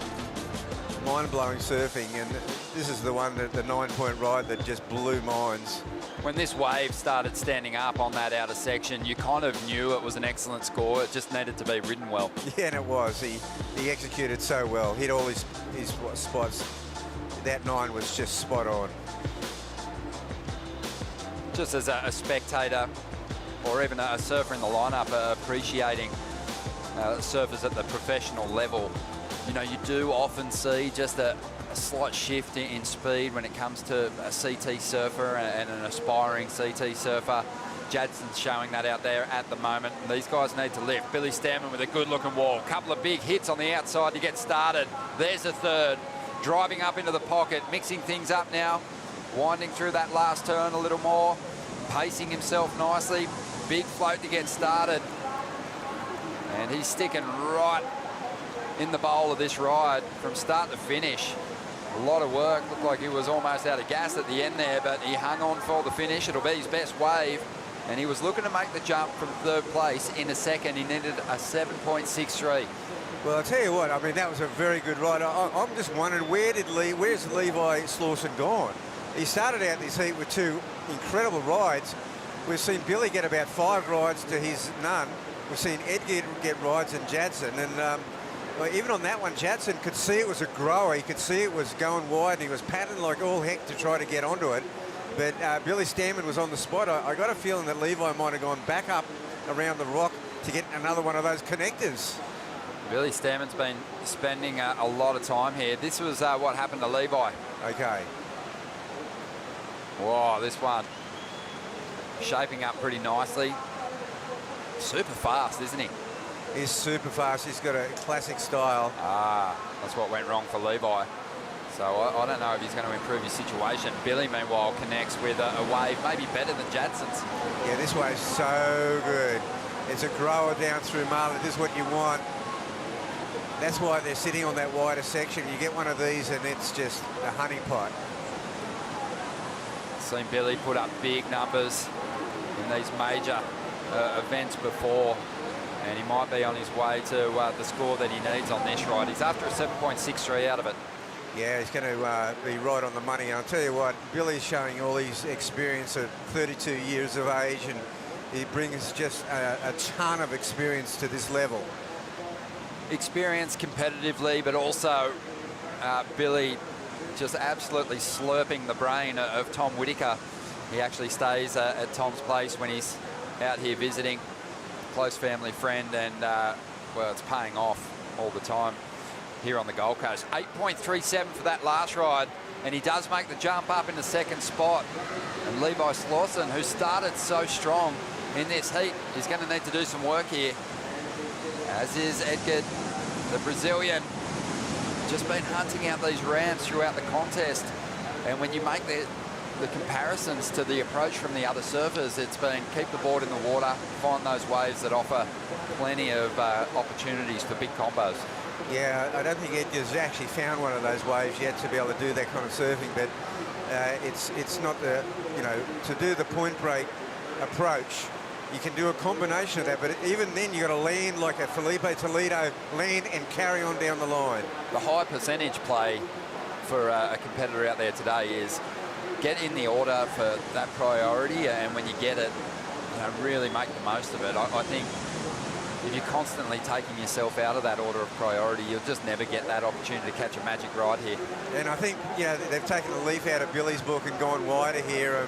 mind-blowing surfing, and this is the one, the 9-point ride that just blew minds. When this wave started standing up on that outer section, you kind of knew it was an excellent score. It just needed to be ridden well. Yeah, and it was. He executed so well. Hit all his spots. That 9 was just spot on. Just as a spectator or even a surfer in the lineup appreciating surfers at the professional level, you know, you do often see just a slight shift in speed when it comes to a CT surfer and an aspiring CT surfer. Jadson's showing that out there at the moment. These guys need to lift. Billy Stanman with a good-looking wall. Couple of big hits on the outside to get started. There's a third. Driving up into the pocket, mixing things up now. Winding through that last turn a little more. Pacing himself nicely. Big float to get started. And he's sticking right in the bowl of this ride from start to finish. A lot of work. Looked like he was almost out of gas at the end there, but he hung on for the finish. It'll be his best wave. And he was looking to make the jump from 3rd place in a second. He needed a 7.63. Well, I'll tell you what, I mean, that was a very good ride. I'm just wondering, where's Levi Slauson gone? He started out this heat with 2 incredible rides. We've seen Billy get about 5 rides to his none. We've seen Ed get rides and Jadson. And well, even on that one, Jadson could see it was a grower. He could see it was going wide, and he was paddling like all heck to try to get onto it. But Billy Stanman was on the spot. I got a feeling that Levi might have gone back up around the rock to get another one of those connectors. Billy Stanman's been spending a lot of time here. This was what happened to Levi. Okay. Whoa, this one shaping up pretty nicely. Super fast, isn't he? He's super fast. He's got a classic style. That's what went wrong for Levi. So I don't know if he's going to improve his situation. Billy, meanwhile, connects with a wave maybe better than Jadson's. Yeah, this wave's so good. It's a grower down through Marlin. This is what you want. That's why they're sitting on that wider section. You get one of these and it's just a honeypot. Seen Billy put up big numbers in these major events before, and he might be on his way to the score that he needs on this ride. He's after a 7.63 out of it. Yeah, he's going to be right on the money. And I'll tell you what, Billy's showing all his experience at 32 years of age, and he brings just a ton of experience to this level. Experience competitively, but also Billy just absolutely slurping the brain of Tom Whitaker. He actually stays at Tom's place when he's out here visiting. Close family friend, and well, it's paying off all the time here on the Gold Coast. 8.37 for that last ride, and he does make the jump up in the second spot. And Levi Slauson, who started so strong in this heat, is going to need to do some work here, as is Edgar, the Brazilian. Just been hunting out these ramps throughout the contest, and when you make the comparisons to the approach from the other surfers, it's been keep the board in the water, find those waves that offer plenty of opportunities for big combos. Yeah, I don't think Edgar's actually found one of those waves yet to be able to do that kind of surfing, but it's not the, you know, to do the point break approach, you can do a combination of that, but even then you got to land like a Felipe Toledo, land and carry on down the line. The high percentage play for a competitor out there today is get in the order for that priority, and when you get it, you know, really make the most of it. I think if you're constantly taking yourself out of that order of priority, you'll just never get that opportunity to catch a magic ride here. And I think, you know, they've taken the leaf out of Billy's book and gone wider here.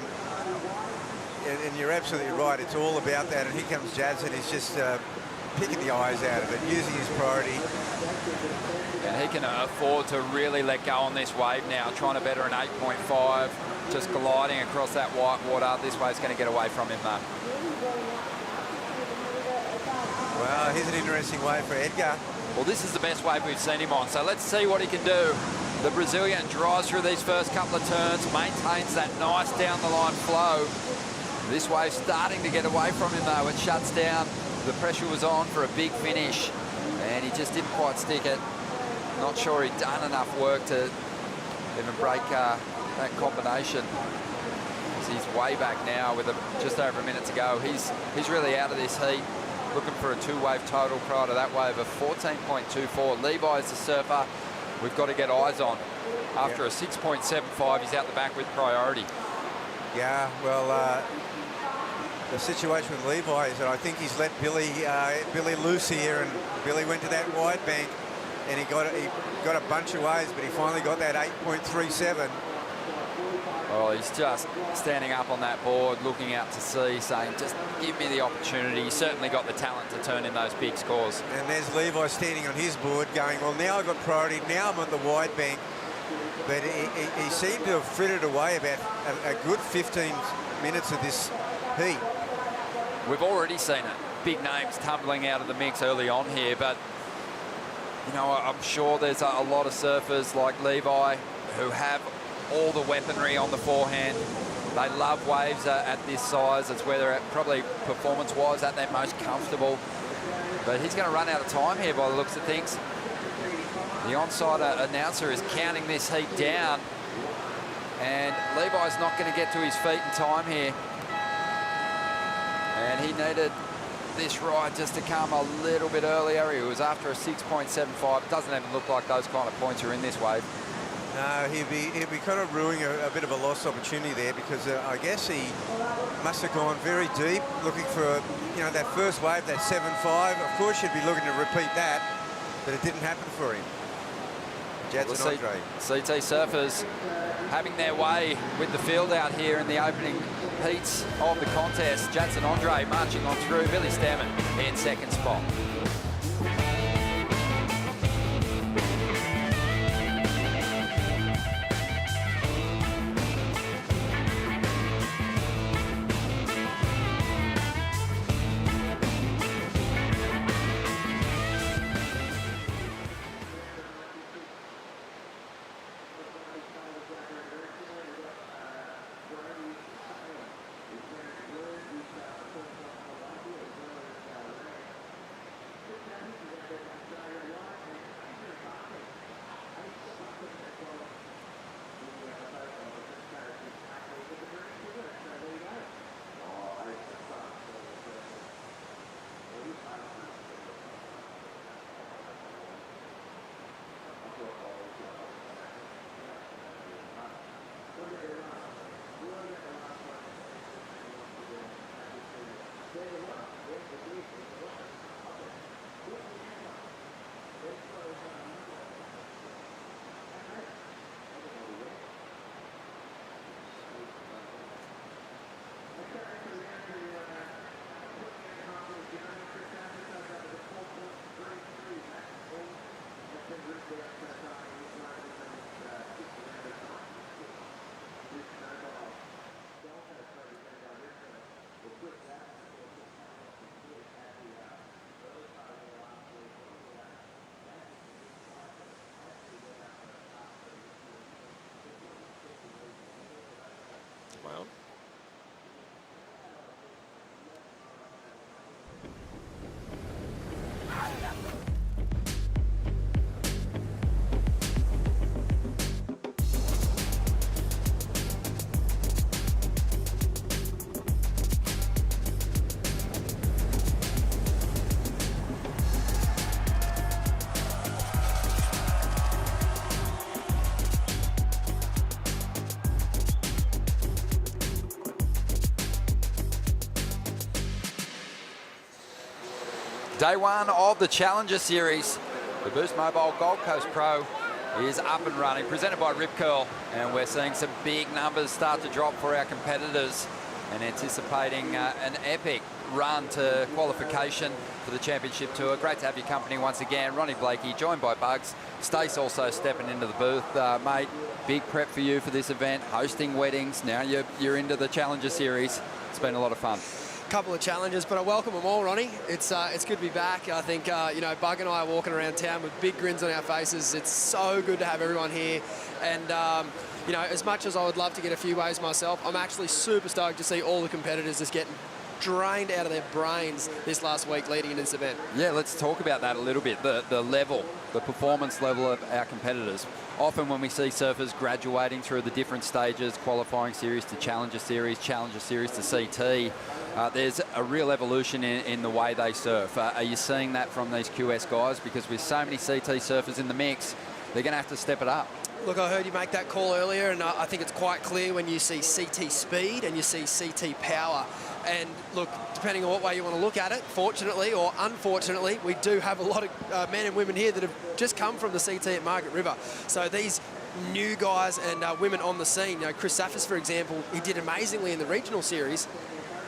And you're absolutely right. It's all about that. And here comes Jadson. He's just picking the eyes out of it, using his priority. And he can afford to really let go on this wave now, trying to better an 8.5, just gliding across that white water. This wave's going to get away from him, though. Well, here's an interesting wave for Edgar. Well, this is the best wave we've seen him on, so let's see what he can do. The Brazilian drives through these first couple of turns, maintains that nice down-the-line flow. This wave's starting to get away from him, though. It shuts down. The pressure was on for a big finish, and he just didn't quite stick it. Not sure he'd done enough work to even break that combination. He's way back now with just over a minute to go. He's really out of this heat. Looking for a two-wave total prior to that wave of 14.24. Levi's the surfer we've got to get eyes on. After a 6.75, he's out the back with priority. Yeah, well, the situation with Levi is that I think he's let Billy loose here, and Billy went to that wide bank, and he got a bunch of waves, but he finally got that 8.37. Well, he's just standing up on that board, looking out to sea, saying, just give me the opportunity. He's certainly got the talent to turn in those big scores. And there's Levi standing on his board going, well, now I've got priority, now I'm on the wide bank. But he seemed to have frittered away about a good 15 minutes of this heat. We've already seen it. Big names tumbling out of the mix early on here, but, you know, I'm sure there's a lot of surfers like Levi who have all the weaponry on the forehand. They love waves at this size. It's where they're at, probably performance-wise, at their most comfortable. But he's going to run out of time here by the looks of things. The onside announcer is counting this heat down, and Levi's not going to get to his feet in time here. And he needed this ride just to come a little bit earlier. He was after a 6.75. It doesn't even look like those kind of points are in this wave. No, he'd be kind of ruining a bit of a lost opportunity there, because I guess he must have gone very deep looking for, you know, that first wave, that 7.5. Of course, you'd be looking to repeat that, but it didn't happen for him. Jadson Andre. CT surfers having their way with the field out here in the opening heats of the contest. Jadson Andre marching on through. Billy Stammen in second spot. Well, Day one of the Challenger Series. The Boost Mobile Gold Coast Pro is up and running, presented by Rip Curl, and we're seeing some big numbers start to drop for our competitors and anticipating an epic run to qualification for the championship tour. Great to have your company once again. Ronnie Blakey, joined by Bugs. Stace also stepping into the booth. Mate, big prep for you for this event, hosting weddings. Now you're into the Challenger Series. It's been a lot of fun. couple of challenges, but I welcome them all, Ronnie. It's good to be back. I think, you know, Bug and I are walking around town with big grins on our faces. It's so good to have everyone here. And, you know, as much as I would love to get a few waves myself, I'm actually super stoked to see all the competitors just getting drained out of their brains this last week leading into this event. Yeah, let's talk about that a little bit. The level, the performance level of our competitors. Often when we see surfers graduating through the different stages, qualifying series to Challenger Series to CT, there's a real evolution in the way they surf. Are you seeing that from these QS guys? Because with so many CT surfers in the mix, they're going to have to step it up. Look, I heard you make that call earlier, and I think it's quite clear when you see CT speed and you see CT power. And look, depending on what way you want to look at it, fortunately or unfortunately, we do have a lot of men and women here that have just come from the CT at Margaret River. So these new guys and women on the scene, you know, Chris Saffis, for example, he did amazingly in the regional series,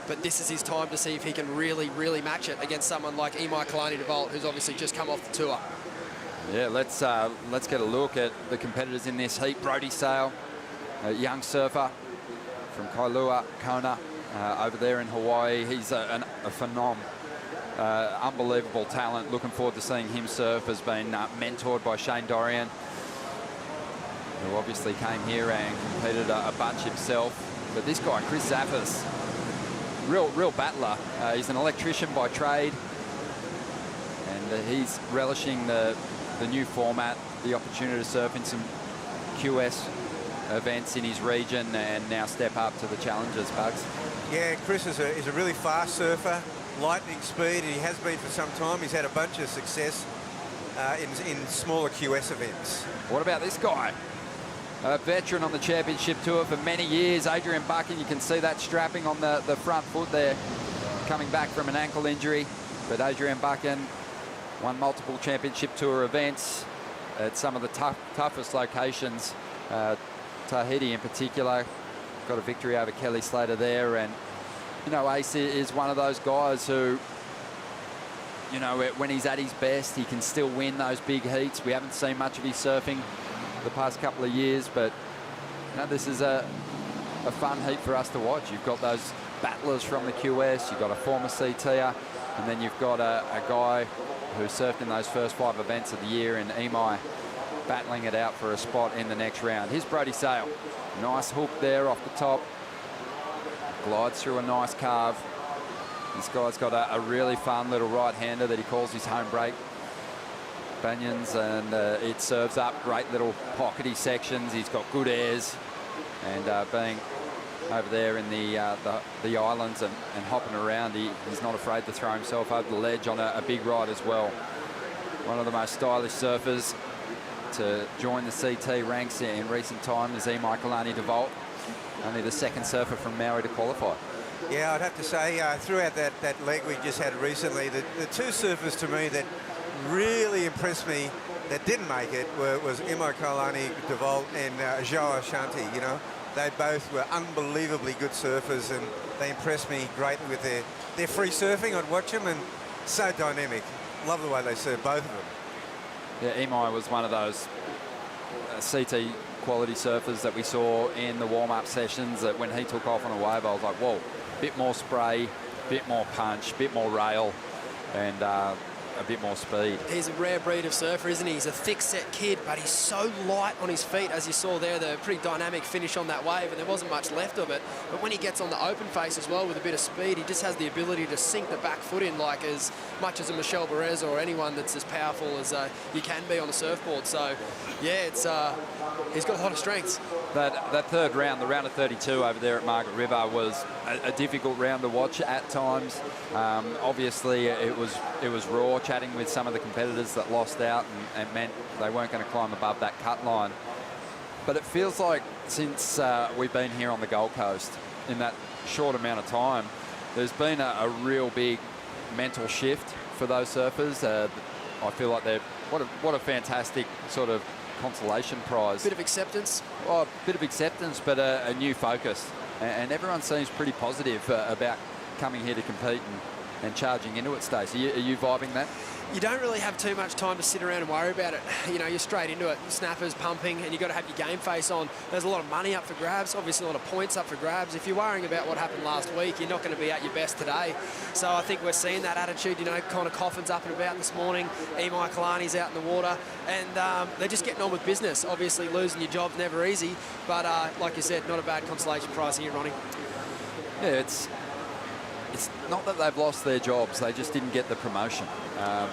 but this is his time to see if he can really, really match it against someone like Imai Kalani-DeVault, who's obviously just come off the tour. Yeah, let's get a look at the competitors in this heat. Brody Sale, a young surfer from Kailua, Kona, over there in Hawaii. He's a phenom, unbelievable talent. Looking forward to seeing him surf. Has been mentored by Shane Dorian, who obviously came here and competed a bunch himself. But this guy, Chris Zaffis, real battler. He's an electrician by trade, and he's relishing the new format, the opportunity to surf in some QS events in his region and now step up to the Challengers, Bugs. Yeah, Chris is a really fast surfer, lightning speed, and he has been for some time. He's had a bunch of success in smaller QS events. What about this guy? A veteran on the championship tour for many years, Adrian Buchan. You can see that strapping on the front foot there, coming back from an ankle injury. But Adrian Buchan won multiple championship tour events at some of the toughest locations. Tahiti in particular, got a victory over Kelly Slater there. And, you know, Ace is one of those guys who, you know, when he's at his best, he can still win those big heats. We haven't seen much of his surfing the past couple of years, but, you know, this is a fun heat for us to watch. You've got those battlers from the QS, you've got a former CTer, and then you've got a guy who surfed in those first 5 events of the year in Imai, battling it out for a spot in the next round. Here's Brody Sale. Nice hook there off the top. Glides through a nice carve. This guy's got a really fun little right-hander that he calls his home break. Banyans, and it serves up great little pockety sections. He's got good airs, and being over there in the islands and hopping around, he's not afraid to throw himself over the ledge on a big ride as well. One of the most stylish surfers to join the CT ranks in recent times is Imai Kalani-DeVault, only the second surfer from Maui to qualify. Yeah, I'd have to say, throughout that leg we just had recently, the two surfers to me that really impressed me that didn't make it was Imai Kalani-DeVault and Joao Ashanti. You know, they both were unbelievably good surfers, and they impressed me greatly with their free surfing. I'd watch them, and so dynamic. Love the way they surf, both of them. Yeah, Imai was one of those CT quality surfers that we saw in the warm-up sessions, that when he took off on a wave, I was like, whoa, bit more spray, bit more punch, bit more rail, and a bit more speed. He's a rare breed of surfer, isn't he? He's a thick-set kid, but he's so light on his feet, as you saw there, the pretty dynamic finish on that wave, and there wasn't much left of it. But when he gets on the open face as well with a bit of speed, he just has the ability to sink the back foot in like as much as a Michel Perez or anyone that's as powerful as you can be on a surfboard. So, yeah, he's got a lot of strengths. That third round, the round of 32 over there at Margaret River, was a difficult round to watch at times. Obviously, it was raw, chatting with some of the competitors that lost out and meant they weren't going to climb above that cut line. But it feels like since we've been here on the Gold Coast, in that short amount of time, there's been a real big mental shift for those surfers. I feel like what a fantastic sort of consolation prize. Bit of acceptance. Oh, a bit of acceptance, but a new focus. And everyone seems pretty positive about coming here to compete and charging into it, Stacey. Are you vibing that? You don't really have too much time to sit around and worry about it. You know, you're straight into it. Snappers pumping, and you've got to have your game face on. There's a lot of money up for grabs, obviously a lot of points up for grabs. If you're worrying about what happened last week, you're not going to be at your best today. So I think we're seeing that attitude. You know, Connor Coffin's up and about this morning. Imai Kalani's out in the water, and they're just getting on with business. Obviously, losing your job's never easy, but like you said, not a bad consolation prize here, Ronnie. Yeah, it's not that they've lost their jobs, they just didn't get the promotion.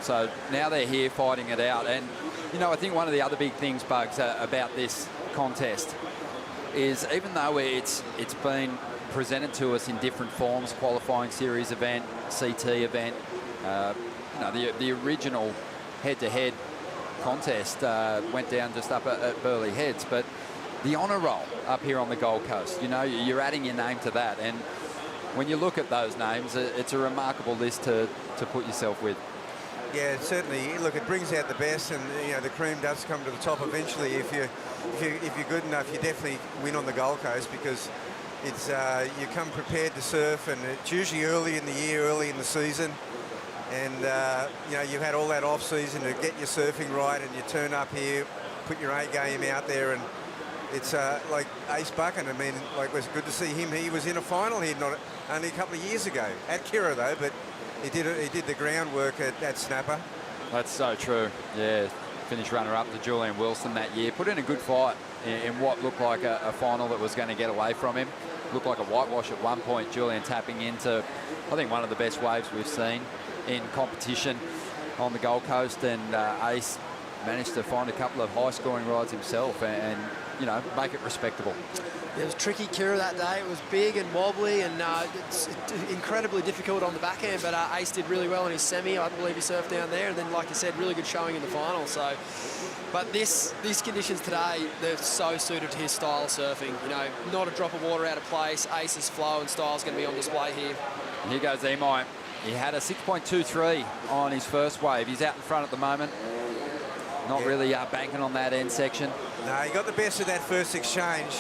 So now they're here fighting it out. And, you know, I think one of the other big things, Bugs, about this contest is even though it's been presented to us in different forms, qualifying series event, CT event, you know, the original head-to-head contest went down just up at Burleigh Heads. But the honour roll up here on the Gold Coast, you know, you're adding your name to that. And when you look at those names, it's a remarkable list to put yourself with. Yeah, certainly. Look, it brings out the best, and you know the cream does come to the top eventually. If you're good enough, you definitely win on the Gold Coast, because it's you come prepared to surf, and it's usually early in the year, early in the season, and you know you've had all that off season to get your surfing right, and you turn up here, put your A game out there, and it's like Ace Buchan. I mean, like, it was good to see him. He was in a final here not only a couple of years ago at Kira though, but he did the groundwork at Snapper. That's so true. Yeah, finished runner-up to Julian Wilson that year. Put in a good fight in what looked like a final that was going to get away from him. Looked like a whitewash at one point. Julian tapping into, I think, one of the best waves we've seen in competition on the Gold Coast, and Ace managed to find a couple of high-scoring rides himself and you know, make it respectable. It was tricky, Kira, that day. It was big and wobbly, and it's incredibly difficult on the backhand, but Ace did really well in his semi. I believe he surfed down there, and then, like you said, really good showing in the final. So, but these conditions today, they're so suited to his style of surfing. You know, not a drop of water out of place. Ace's flow and style is going to be on display here. And here goes Imai. He had a 6.23 on his first wave. He's out in front at the moment. Not really banking on that end section. No, he got the best of that first exchange.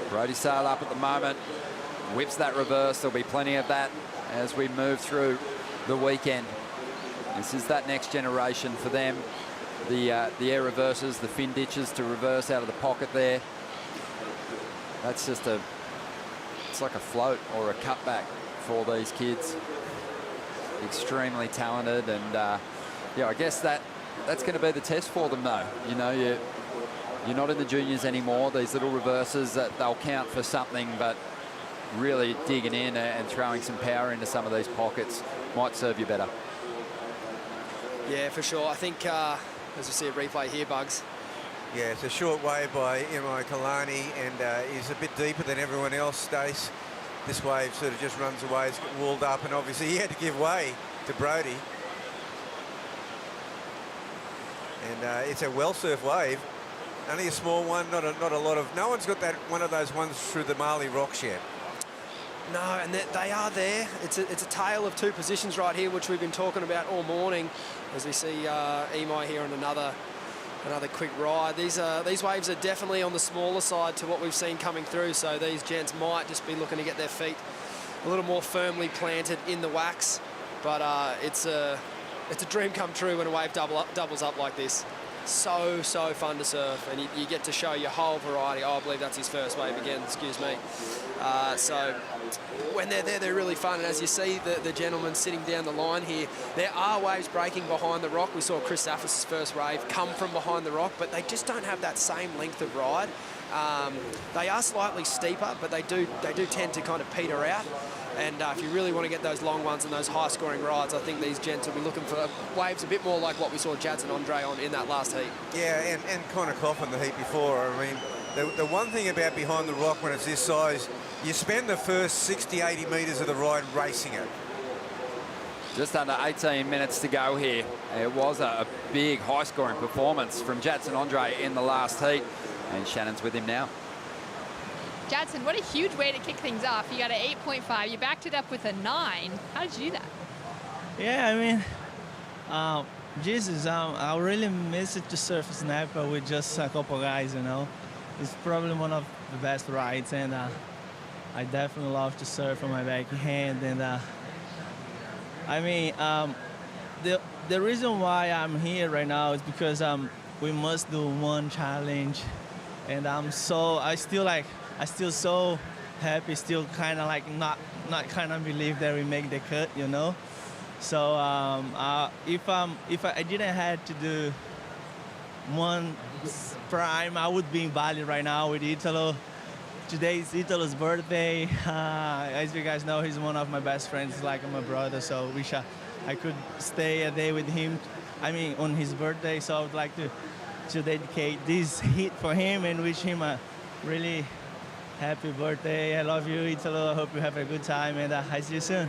Brody sail up at the moment. Whips that reverse. There'll be plenty of that as we move through the weekend. This is that next generation for them. The air reverses, the fin ditches to reverse out of the pocket there. That's just it's like a float or a cutback for these kids. Extremely talented, and yeah, I guess that's going to be the test for them, though. You know, you're not in the juniors anymore. These little reverses, that they'll count for something, but really digging in and throwing some power into some of these pockets might serve you better. Yeah, for sure. I think, as we see a replay here, Bugs. Yeah, it's a short wave by Imai Kalani, and he's a bit deeper than everyone else, Stace. This wave sort of just runs away, it's got walled up, and obviously he had to give way to Brody. And it's a well-surfed wave. Only a small one, not a lot of... No one's got that one of those ones through the Marley Rocks yet. No, and they are there. It's a tale of two positions right here, which we've been talking about all morning, as we see Imai here on another quick ride. These waves are definitely on the smaller side to what we've seen coming through, so these gents might just be looking to get their feet a little more firmly planted in the wax. But it's a dream come true when a wave doubles up like this. so fun to surf, and you get to show your whole variety. Oh, I believe that's his first wave again, excuse me. So when they're there, they're really fun, and as you see the gentleman sitting down the line here, there are waves breaking behind the rock. We saw Chris Zaffis' first wave come from behind the rock, but they just don't have that same length of ride. They are slightly steeper, but they do tend to kind of peter out. And if you really want to get those long ones and those high-scoring rides, I think these gents will be looking for waves a bit more like what we saw Jads and Andre on in that last heat. Yeah, and kind of Clough in the heat before. I mean, the one thing about behind the rock when it's this size, you spend the first 60, 80 metres of the ride racing it. Just under 18 minutes to go here. It was a big high-scoring performance from Jadson Andre in the last heat, and Shannon's with him now. Jadson, what a huge way to kick things off. You got an 8.5. You backed it up with a 9. How did you do that? Yeah, I mean, Jesus, I really miss it to surf snapper with just a couple guys, you know. It's probably one of the best rides, and I definitely love to surf on my backhand. And I mean, the reason why I'm here right now is because we must do one challenge, and I still so happy, still kind of like not kind of believe that we make the cut, you know. So if I didn't have to do one prime, I would be in Bali right now with Italo. Today is Italo's birthday. As you guys know, he's one of my best friends, like my brother. So wish I could stay a day with him. I mean, on his birthday. So I would like to dedicate this hit for him and wish him a really happy birthday. I love you, Italo. I hope you have a good time, and I see you soon.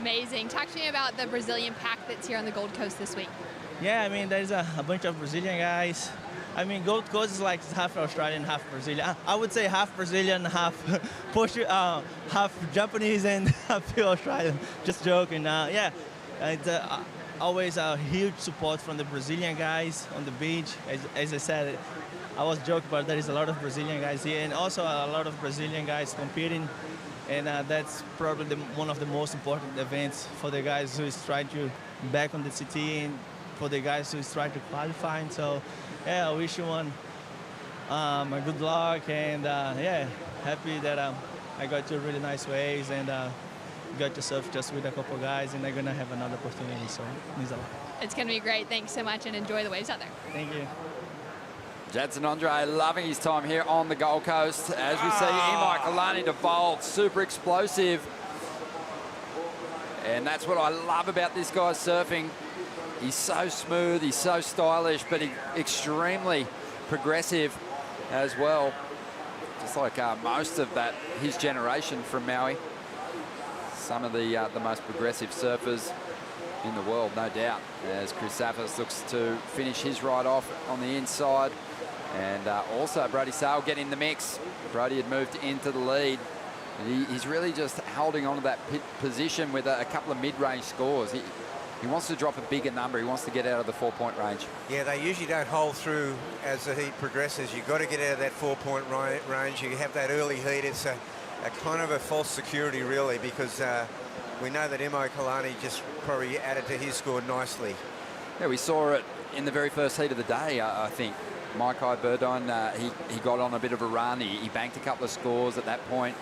Amazing. Talk to me about the Brazilian pack that's here on the Gold Coast this week. Yeah, I mean, there's a bunch of Brazilian guys. I mean, Gold Coast is like half Australian, half Brazilian. I would say half Brazilian, half half Japanese, and half Australian. Just joking. Yeah, it's always a huge support from the Brazilian guys on the beach. As I said, I was joking, but there is a lot of Brazilian guys here, and also a lot of Brazilian guys competing. And that's probably one of the most important events for the guys who is trying to back on the CT, and for the guys who is trying to qualify. And so, yeah, I wish you one a good luck, and yeah, happy that I got two really nice waves, and got to surf just with a couple guys, and they're gonna have another opportunity. So it means a lot. It's gonna be great. Thanks so much, and enjoy the waves out there. Thank you. Jadson Andre loving his time here on the Gold Coast. As we see Imai Kalani devolve, super explosive. And that's what I love about this guy's surfing. He's so smooth, he's so stylish, but he's extremely progressive as well. Just like most of his generation from Maui. Some of the most progressive surfers in the world, no doubt, as Chris Zaffis looks to finish his ride off on the inside. And also Brody Sale get in the mix. Brody had moved into the lead. And he's really just holding on to that position with a couple of mid-range scores. He wants to drop a bigger number. He wants to get out of the 4-point range. Yeah, they usually don't hold through as the heat progresses. You've got to get out of that 4-point range. You have that early heat. It's a kind of a false security, really, because we know that Imai Kalani just probably added to his score nicely. Yeah, we saw it in the very first heat of the day, I think. Maikai Burdine, he got on a bit of a run. He banked a couple of scores at that point.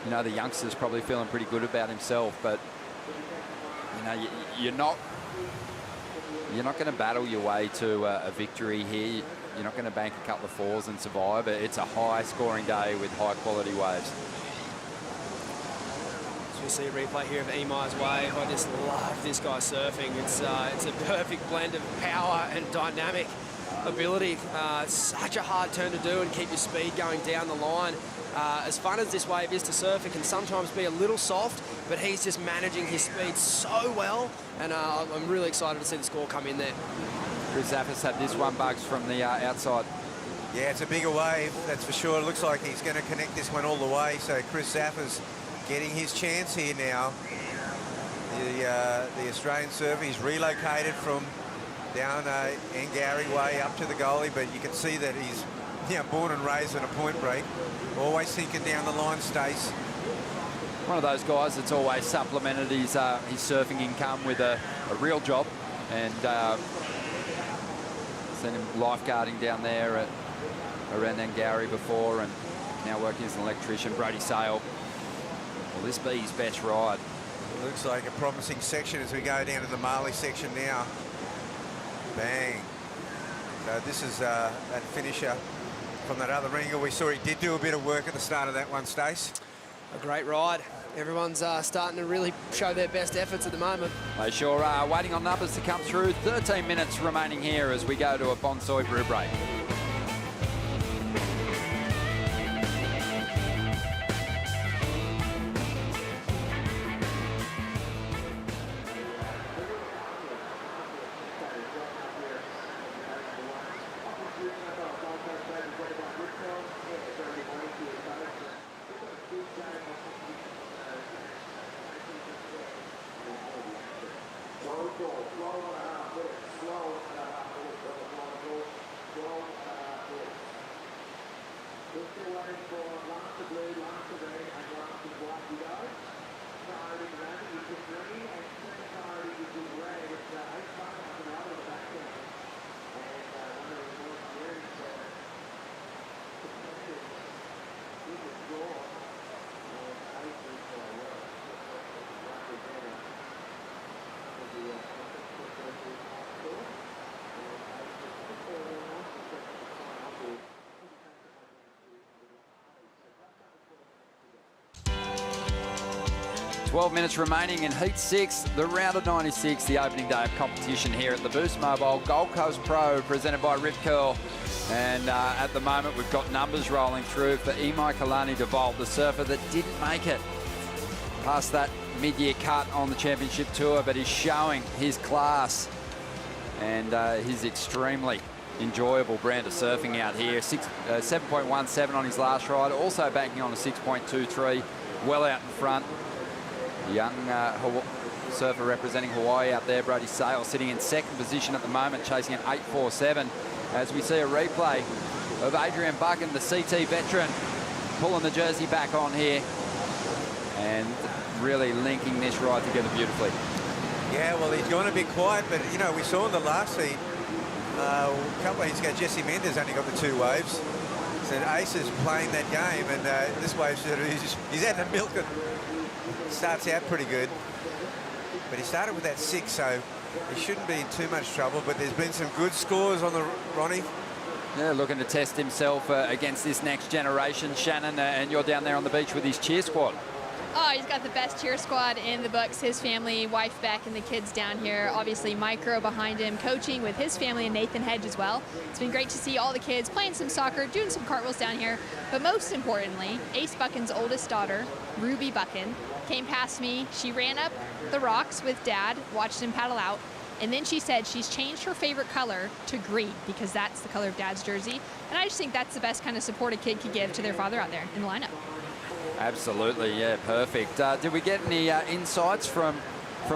You know, the youngster's probably feeling pretty good about himself, but you know, you're not going to battle your way to a victory here. You're not going to bank a couple of fours and survive. It's a high-scoring day with high-quality waves. So we see a replay here of Imai's wave. I just love this guy surfing. It's a perfect blend of power and dynamic ability. It's such a hard turn to do and keep your speed going down the line. As fun as this wave is to surf, it can sometimes be a little soft, but he's just managing his speed so well, and I'm really excited to see the score come in there. Chris Zaffis had this one, Bugs, from the outside. Yeah, it's a bigger wave, that's for sure. It looks like he's going to connect this one all the way, so Chris Zaffis getting his chance here now. The Australian surfer, he's relocated from down Angari way up to the goalie, but you can see that he's born and raised on a point break. Always thinking down the line, Stace. One of those guys that's always supplemented his surfing income with a real job, and Seen him lifeguarding down there around Angari before, and now working as an electrician. Brody Sale. Will this be his best ride? Looks like a promising section as we go down to the Marley section now. Bang. So this is that finisher from that other ringer. We saw he did do a bit of work at the start of that one, Stace. A great ride. Everyone's starting to really show their best efforts at the moment. They sure are. Waiting on numbers to come through. 13 minutes remaining here as we go to a bonsai brew break. Twelve minutes remaining in Heat 6, the round of 96, the opening day of competition here at the Boost Mobile Gold Coast Pro, presented by Rip Curl. And at the moment, we've got numbers rolling through for Imai Kalani DeVault, the surfer that didn't make it past that mid-year cut on the championship tour, but he's showing his class and his extremely enjoyable brand of surfing out here. 7.17 on his last ride, also banking on a 6.23, well out in front. Young surfer representing Hawaii out there, Brody Sale, sitting in second position at the moment, chasing an 8.47. As we see a replay of Adrian Buchan, the CT veteran, pulling the jersey back on here and really linking this ride together beautifully. Yeah, well, he's gone a bit quiet, but, you know, we saw in the last heat, a couple of heats ago, Jesse Mendes only got the 2 waves. So Ace is playing that game, and this wave, he's had to milk it. Starts out pretty good, but he started with that 6, so he shouldn't be in too much trouble. But there's been some good scores on the Ronnie. Yeah, looking to test himself against this next generation. Shannon, and you're down there on the beach with his cheer squad. Oh, he's got the best cheer squad in the books. His family, wife Beck, and the kids down here. Obviously, Micro behind him, coaching with his family and Nathan Hedge as well. It's been great to see all the kids playing some soccer, doing some cartwheels down here. But most importantly, Ace Buchan's oldest daughter, Ruby Buchan, came past me. She ran up the rocks with Dad, watched him paddle out, and then she said she's changed her favorite color to green because that's the color of Dad's jersey. And I just think that's the best kind of support a kid could give to their father out there in the lineup. Absolutely, yeah, perfect. Did we get any insights from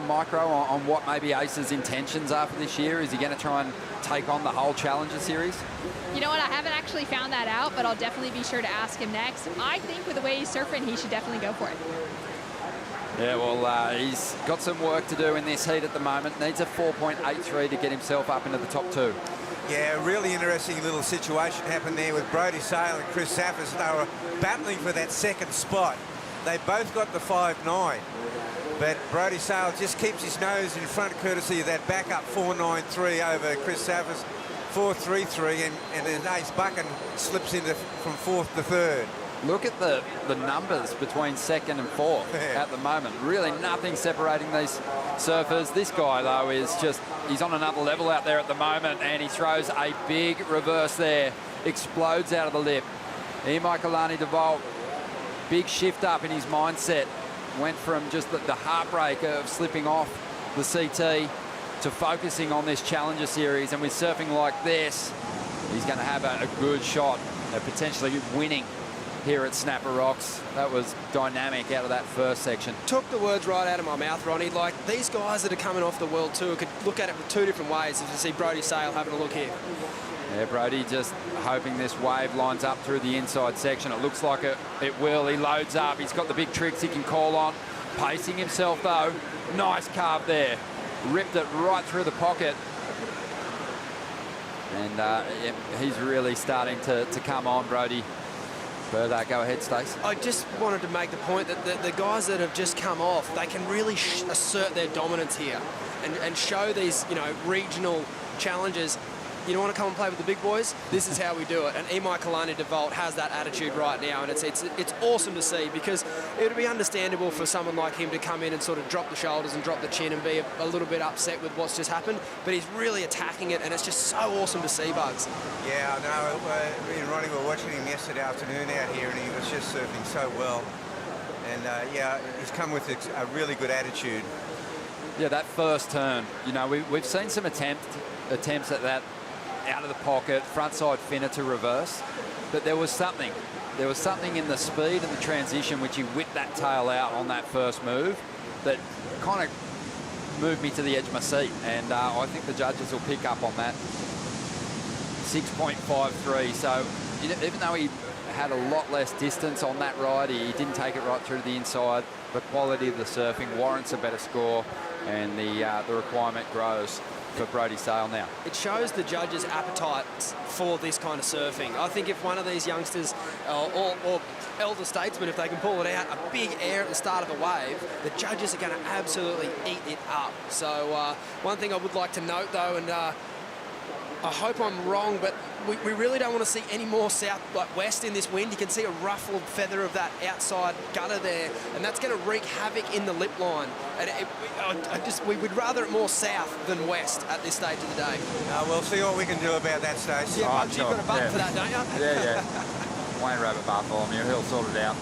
Micro on what maybe Ace's intentions are for this year? Is he going to try and take on the whole Challenger Series? You know what, I haven't actually found that out, but I'll definitely be sure to ask him next. I think with the way he's surfing, he should definitely go for it. Yeah, well, he's got some work to do in this heat at the moment. Needs a 4.83 to get himself up into the top 2. Yeah, really interesting little situation happened there with Brody Sale and Chris Saffers. They were battling for that second spot. They both got the 5.9, but Brody Sale just keeps his nose in front courtesy of that backup 4.93 over Chris Saffers, 4.33, and then Ace Buchan slips into from 4th to 3rd. Look at the numbers between 2nd and 4th at the moment. Really nothing separating these surfers. This guy, though, is just, he's on another level out there at the moment, and he throws a big reverse there. Explodes out of the lip. Imai Kalani DeVault, big shift up in his mindset. Went from just the heartbreak of slipping off the CT to focusing on this Challenger Series. And with surfing like this, he's going to have a good shot at potentially winning here at Snapper Rocks. That was dynamic out of that first section. Took the words right out of my mouth, Ronnie. Like, these guys that are coming off the World Tour could look at it with 2 different ways. As you see Brody Sale having a look here. Yeah, Brody just hoping this wave lines up through the inside section. It looks like it will. He loads up. He's got the big tricks he can call on. Pacing himself, though. Nice carve there. Ripped it right through the pocket. And he's really starting to come on, Brodie. But go ahead, Stace. I just wanted to make the point that the guys that have just come off, they can really assert their dominance here and show these, regional challenges. You don't want to come and play with the big boys? This is how we do it. And Imai Kalani DeVault has that attitude right now, and it's awesome to see, because it would be understandable for someone like him to come in and sort of drop the shoulders and drop the chin and be a little bit upset with what's just happened, but he's really attacking it, and it's just so awesome to see, Bugs. Yeah, I know. Me and Ronnie were watching him yesterday afternoon out here, and he was just surfing so well. And yeah, he's come with a really good attitude. Yeah, that first turn, we've seen some attempts at that out of the pocket, frontside finner to reverse, but there was something in the speed and the transition which he whipped that tail out on that first move that kind of moved me to the edge of my seat, and I think the judges will pick up on that. 6.53, so even though he had a lot less distance on that ride, he didn't take it right through to the inside. The quality of the surfing warrants a better score, and the requirement grows for Brodie Sale now. It shows the judges' appetite for this kind of surfing. I think if one of these youngsters or elder statesmen, if they can pull it out, a big air at the start of the wave, the judges are going to absolutely eat it up. So one thing I would like to note, though, and I hope I'm wrong, but we really don't want to see any more west in this wind. You can see a ruffled feather of that outside gutter there, and that's going to wreak havoc in the lip line. And we would rather it more south than west at this stage of the day. We'll see what we can do about that, Stace. Yeah, Bugs, you've got a button for that, don't you? Yeah. Wayne Rabbit Bartholomew, he'll sort it out.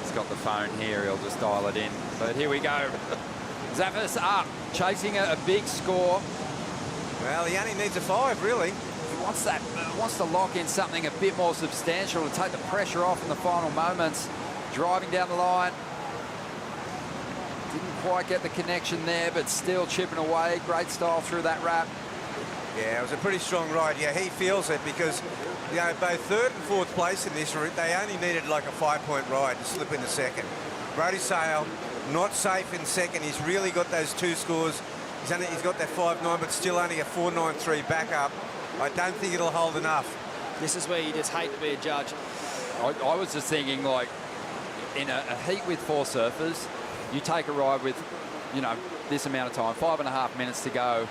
He's got the phone here, he'll just dial it in. But here we go. Zaffis up, chasing a big score. Well, he only needs a 5, really. He wants to lock in something a bit more substantial to take the pressure off in the final moments. Driving down the line. Didn't quite get the connection there, but still chipping away. Great style through that wrap. Yeah, it was a pretty strong ride. Yeah, he feels it, because both third and fourth place in this route, they only needed like a 5-point ride to slip into second. Brodie Sale, not safe in second. He's really got those 2 scores. He's got that 5.9, but still only a 4.93 backup. I don't think it'll hold enough. This is where you just hate to be a judge. I was just thinking, like, in a heat with 4 surfers, you take a ride with, this amount of time, 5.5 minutes to go,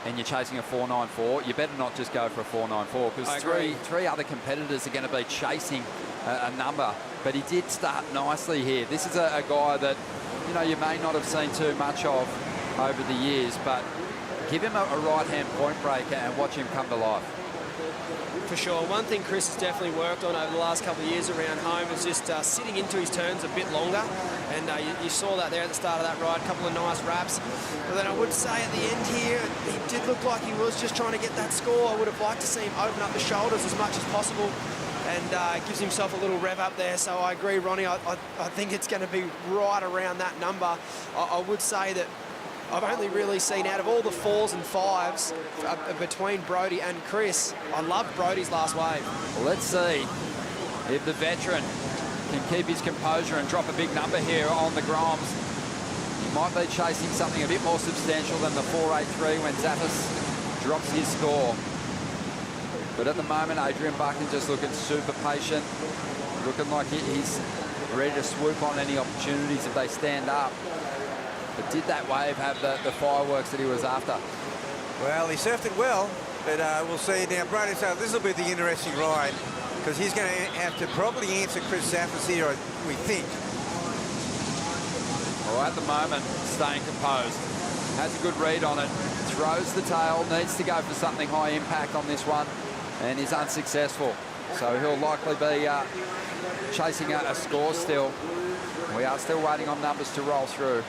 and you're chasing a 4.94, you better not just go for a 4.94, because three other competitors are going to be chasing a number. But he did start nicely here. This is a guy that, you may not have seen too much of over the years, but give him a right-hand point breaker and watch him come to life. For sure. One thing Chris has definitely worked on over the last couple of years around home is just sitting into his turns a bit longer, and you saw that there at the start of that ride, a couple of nice wraps. But then I would say at the end here, he did look like he was just trying to get that score. I would have liked to see him open up the shoulders as much as possible, and gives himself a little rev up there. So I agree, Ronnie, I think it's going to be right around that number. I would say that I've only really seen, out of all the 4s and 5s between Brodie and Chris, I love Brodie's last wave. Well, let's see if the veteran can keep his composure and drop a big number here on the Groms. He might be chasing something a bit more substantial than the 4.83 when Zaffis drops his score. But at the moment, Adrian Buchan just looking super patient, looking like he's ready to swoop on any opportunities if they stand up. But did that wave have the fireworks that he was after? Well, he surfed it well, but we'll see. Now, Brodie, so this will be the interesting ride, because he's going to have to probably answer Chris Zaffis here, we think. Well, at the moment, staying composed. Has a good read on it. Throws the tail, needs to go for something high impact on this one, and is unsuccessful. So he'll likely be chasing a score still. We are still waiting on numbers to roll through.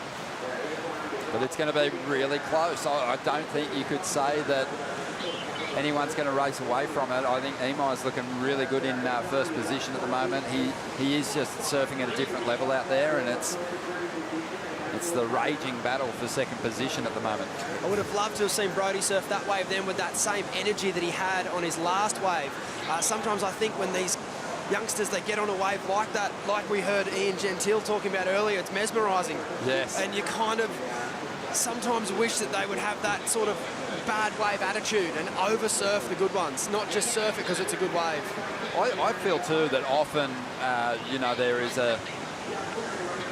But it's going to be really close. I don't think you could say that anyone's going to race away from it. I think Imai's looking really good in first position at the moment. He is just surfing at a different level out there, and it's the raging battle for second position at the moment. I would have loved to have seen Brodie surf that wave then with that same energy that he had on his last wave. Sometimes I think when these youngsters, they get on a wave like that, like we heard Ian Gentile talking about earlier, it's mesmerising. Yes. And you kind of, sometimes wish that they would have that sort of bad wave attitude and over-surf the good ones, not just surf it because it's a good wave. I feel too that often, you know, there is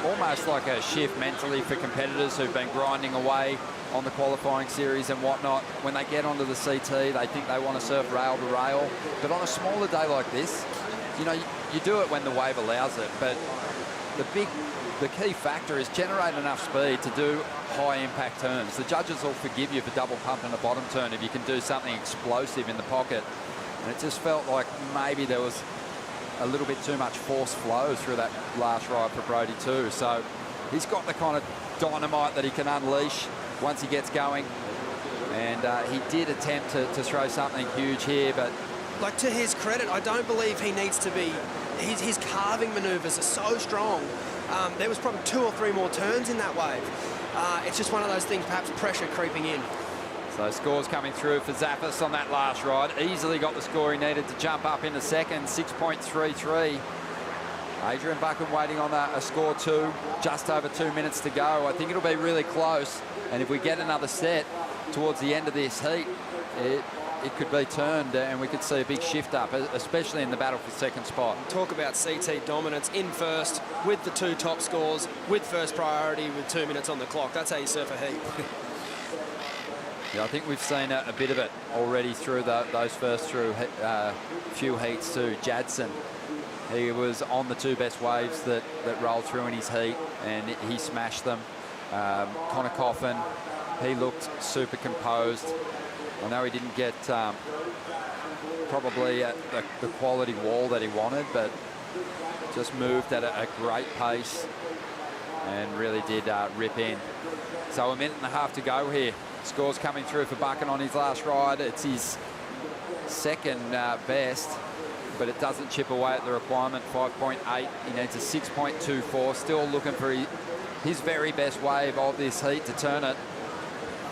almost like a shift mentally for competitors who've been grinding away on the qualifying series and whatnot. When they get onto the CT, they think they want to surf rail to rail. But on a smaller day like this, you know, you do it when the wave allows it. But the key factor is generate enough speed to do high impact turns. The judges will forgive you for double pump in a bottom turn if you can do something explosive in the pocket. And it just felt like maybe there was a little bit too much force flow through that last ride for Brodie too. So he's got the kind of dynamite that he can unleash once he gets going. And he did attempt to throw something huge here, but... Like, to his credit, I don't believe he needs to be... His carving manoeuvres are so strong. There was probably 2 or 3 more turns in that wave. It's just one of those things, perhaps pressure creeping in. So scores coming through for Zappis on that last ride. Easily got the score he needed to jump up into second, 6.33. Adrian Buchan waiting on a score 2, just over 2 minutes to go. I think it'll be really close. And if we get another set towards the end of this heat, it could be turned and we could see a big shift up, especially in the battle for second spot. Talk about CT dominance in first with the 2 top scores, with first priority with 2 minutes on the clock. That's how you surf a heat. Yeah, I think we've seen a bit of it already through those first few heats too. Jadson, he was on the 2 best waves that rolled through in his heat and he smashed them. Connor Coffin, he looked super composed. I know he didn't get probably at the quality wall that he wanted, but just moved at a great pace and really did rip in. So 1.5 minutes to go here. Scores coming through for Buchan on his last ride. It's his second best, but it doesn't chip away at the requirement, 5.8. He needs a 6.24. Still looking for his very best wave of this heat to turn it.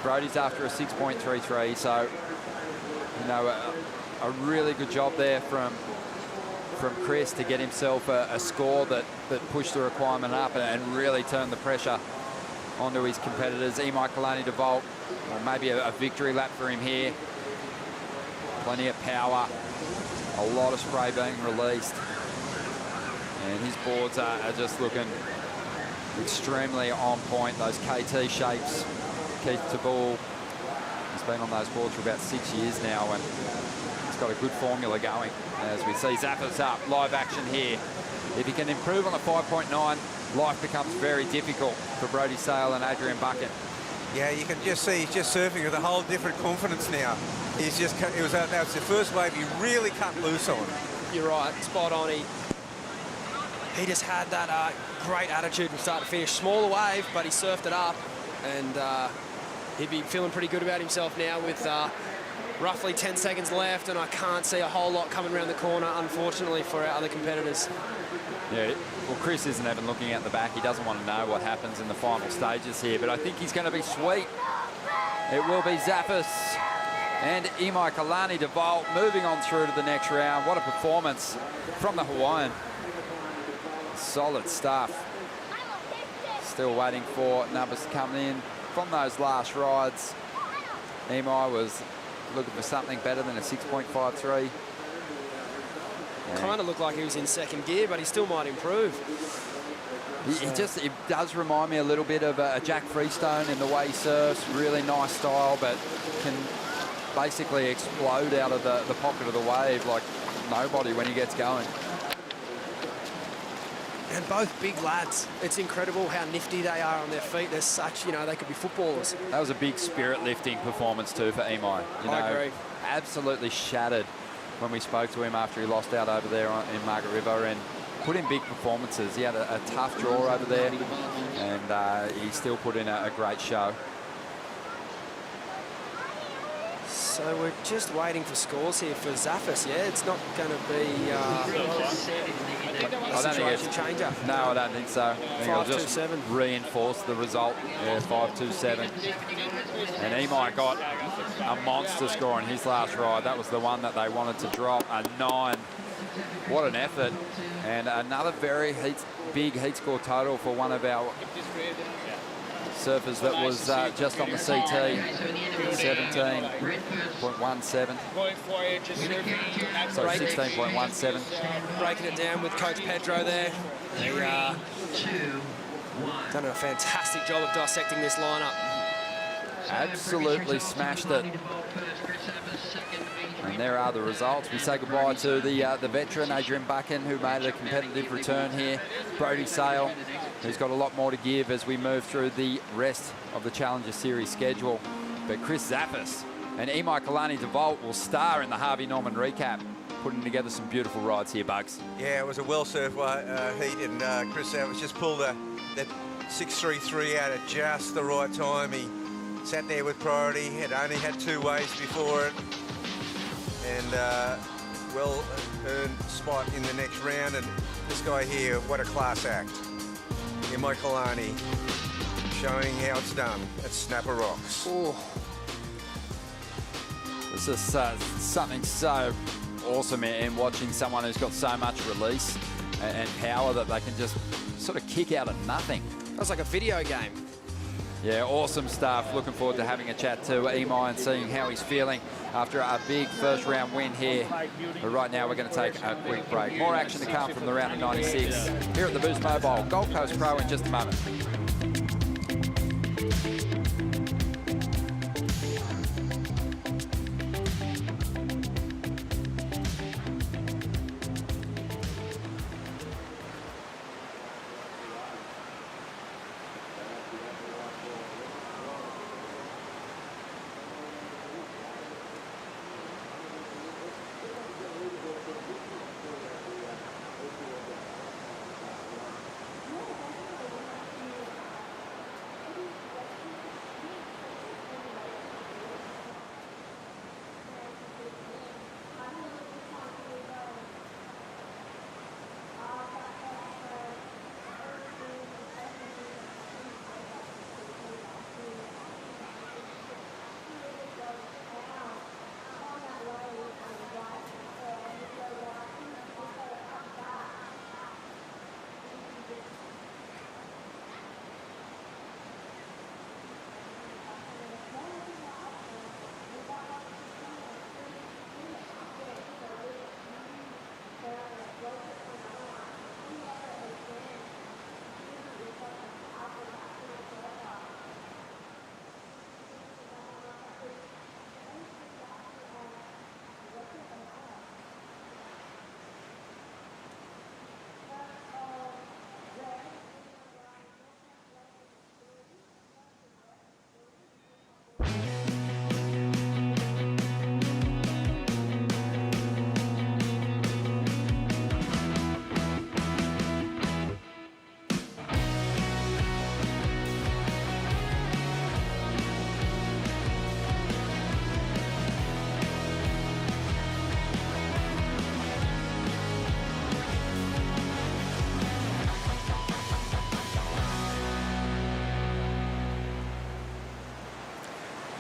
Brodie's after a 6.33, so, you know, a really good job there from Chris to get himself a score that pushed the requirement up and really turned the pressure onto his competitors. Imai Kalani DeVault, maybe a victory lap for him here. Plenty of power, a lot of spray being released. And his boards are just looking extremely on point. Those KT shapes. Keith Tabul, he's been on those boards for about 6 years now and he's got a good formula going. As we see Zappis up, live action here. If he can improve on the 5.9, life becomes very difficult for Brodie Sale and Adrian Buchan. Yeah, you can just see he's just surfing with a whole different confidence now. He's just, that was the first wave he really cut loose on. You're right, spot on. He just had that great attitude from start to finish. Smaller wave, but he surfed it up and he'd be feeling pretty good about himself now with roughly 10 seconds left, and I can't see a whole lot coming around the corner, unfortunately, for our other competitors. Yeah, well, Chris isn't even looking at the back. He doesn't want to know what happens in the final stages here, but I think he's going to be sweet. It will be Zappis and Imai Kalani DeVault moving on through to the next round. What a performance from the Hawaiian. Solid stuff. Still waiting for numbers to come in from those last rides. Imai was looking for something better than a 6.53. Kind of looked like he was in second gear, but he still might improve. It does remind me a little bit of a Jack Freestone in the way he surfs. Really nice style, but can basically explode out of the pocket of the wave like nobody when he gets going. And both big lads. It's incredible how nifty they are on their feet. They're such, you know, they could be footballers. That was a big spirit-lifting performance too for Imai. I agree. Absolutely shattered when we spoke to him after he lost out over there in Margaret River and put in big performances. He had a tough draw over there and he still put in a great show. So we're just waiting for scores here for Zappis. Yeah, it's not going to be a situation changer. No, I don't think so. I think it'll just reinforce the result. Yeah, 5.27. And Imai got a monster score on his last ride. That was the one that they wanted to drop, a 9. What an effort. And another very big heat score total for one of our surfers that was just on the CT, 17.17. Sorry, 16.17. Breaking it down with Coach Pedro there. He done a fantastic job of dissecting this lineup. Absolutely smashed it. And there are the results. We say goodbye to the veteran, Adrian Buchan, who made a competitive return here. Brody Sale, who's got a lot more to give as we move through the rest of the Challenger Series schedule. But Chris Zappis and Imai Kalani-DeVault will star in the Harvey Norman recap, putting together some beautiful rides here, Bugs. Yeah, it was a well-served heat, and Chris Zappis just pulled that 6.33 out at just the right time. He sat there with priority, had only had 2 waves before it, and well-earned spot in the next round. And this guy here, what a class act. Imai Kalani showing how it's done at Snapper Rocks. Ooh. This is something so awesome in watching someone who's got so much release and power that they can just sort of kick out of nothing. That's like a video game. Yeah, awesome stuff. Looking forward to having a chat to Imai and seeing how he's feeling after a big first round win here. But right now we're going to take a quick break. More action to come from the round of 96 here at the Boost Mobile Gold Coast Pro in just a moment.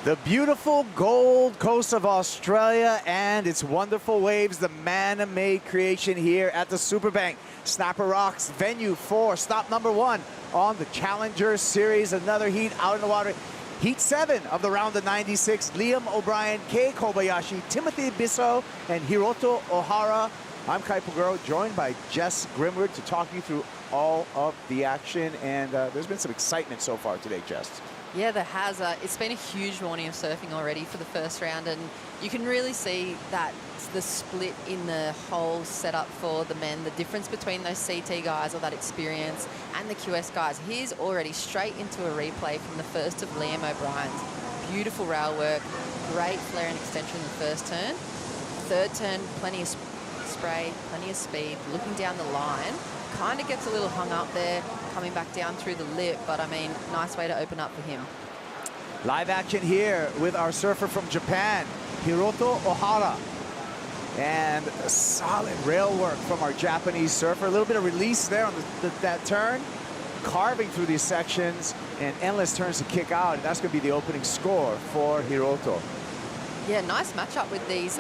The beautiful Gold Coast of Australia and its wonderful waves, the man-made creation here at the Superbank. Snapper Rocks, venue for stop number 1 on the Challenger Series. Another heat out in the water. Heat 7 of the round of 96. Liam O'Brien, Kei Kobayashi, Timothy Bissau, and Hiroto Ohara. I'm Kai Puguro, joined by Jess Grimwood to talk you through all of the action. And there's been some excitement so far today, Jess. Yeah, there has. It's been a huge morning of surfing already for the first round, and you can really see that the split in the whole setup for the men, the difference between those CT guys, all that experience, and the QS guys. Here's already straight into a replay from the first of Liam O'Brien's. Beautiful rail work, great flare and extension in the first turn. Third turn, plenty of spray, plenty of speed, looking down the line. Kind of gets a little hung up there, coming back down through the lip, but I mean, nice way to open up for him. Live action here with our surfer from Japan, Hiroto Ohara. And a solid rail work from our Japanese surfer. A little bit of release there on that turn, carving through these sections and endless turns to kick out. And that's going to be the opening score for Hiroto. Yeah, nice matchup with these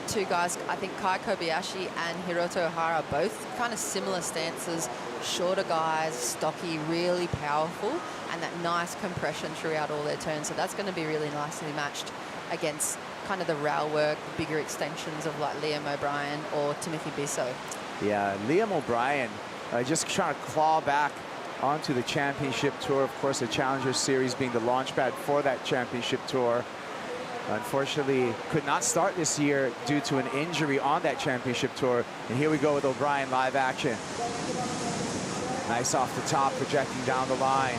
two guys. I think Kai Kobayashi and Hiroto Ohara, both kind of similar stances, shorter guys, stocky, really powerful, and that nice compression throughout all their turns. So that's going to be really nicely matched against kind of the rail work, bigger extensions of like Liam O'Brien or Timothy Bisso. Yeah, Liam O'Brien just trying to claw back onto the championship tour. Of course, the Challenger Series being the launch pad for that championship tour. Unfortunately, could not start this year due to an injury on that championship tour. And here we go with O'Brien live action. Nice off the top, projecting down the line.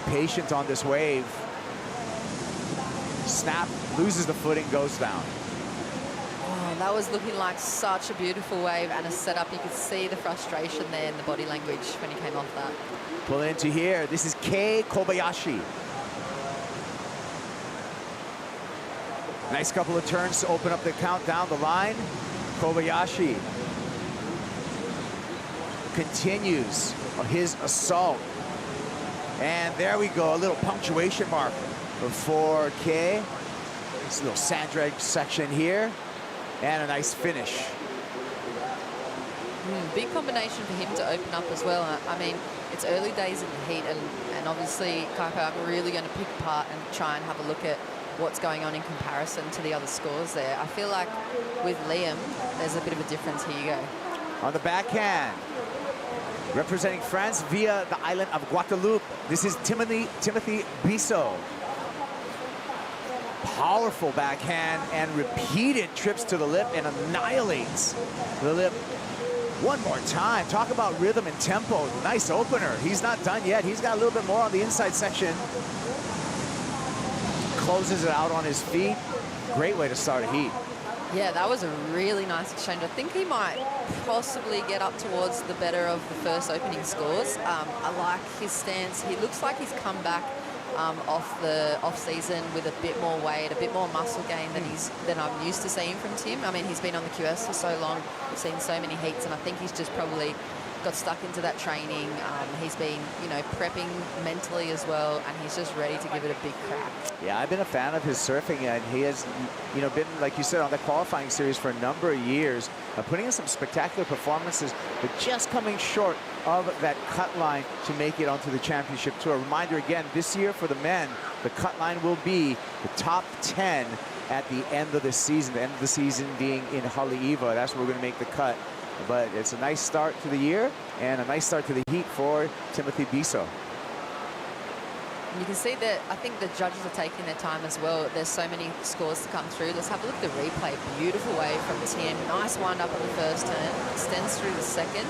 Patient on this wave. Snap, loses the footing, goes down. Oh, that was looking like such a beautiful wave and a setup. You could see the frustration there in the body language when he came off that. Pull into here. This is Kei Kobayashi. Nice couple of turns to open up the count down the line. Kobayashi continues his assault. And there we go, a little punctuation mark for Kei. This little sand drag section here. And a nice finish. Big combination for him to open up as well. I mean, it's early days in the heat, and obviously Kaiko, I'm really going to pick apart and try and have a look at what's going on in comparison to the other scores there. I feel like with Liam, there's a bit of a difference. Here you go. On the backhand, representing France via the island of Guadeloupe, this is Timothy Bisso. Powerful backhand and repeated trips to the lip and annihilates the lip. One more time. Talk about rhythm and tempo. Nice opener. He's not done yet. He's got a little bit more on the inside section. Closes it out on his feet. Great way to start a heat. Yeah, that was a really nice exchange. I think he might possibly get up towards the better of the first opening scores. I like his stance. He looks like he's come back off the off-season with a bit more weight, a bit more muscle gain than I'm used to seeing from Tim. I mean, he's been on the QS for so long. We've seen so many heats, and I think he's just probably got stuck into that training. He's been, you know, prepping mentally as well, and he's just ready to give it a big crack. Yeah, I've been a fan of his surfing, and he has, you know, been, like you said, on the qualifying series for a number of years, putting in some spectacular performances, but just coming short of that cut line to make it onto the championship tour. Reminder again, this year for the men, the cut line will be the top 10 at the end of the season, the end of the season being in Haleiwa. That's where we're going to make the cut. But it's a nice start to the year and a nice start to the heat for Timothy Bisso. And you can see that I think the judges are taking their time as well. There's so many scores to come through. Let's have a look at the replay. Beautiful wave from Tim. Nice wind up on the first turn. Extends through the second.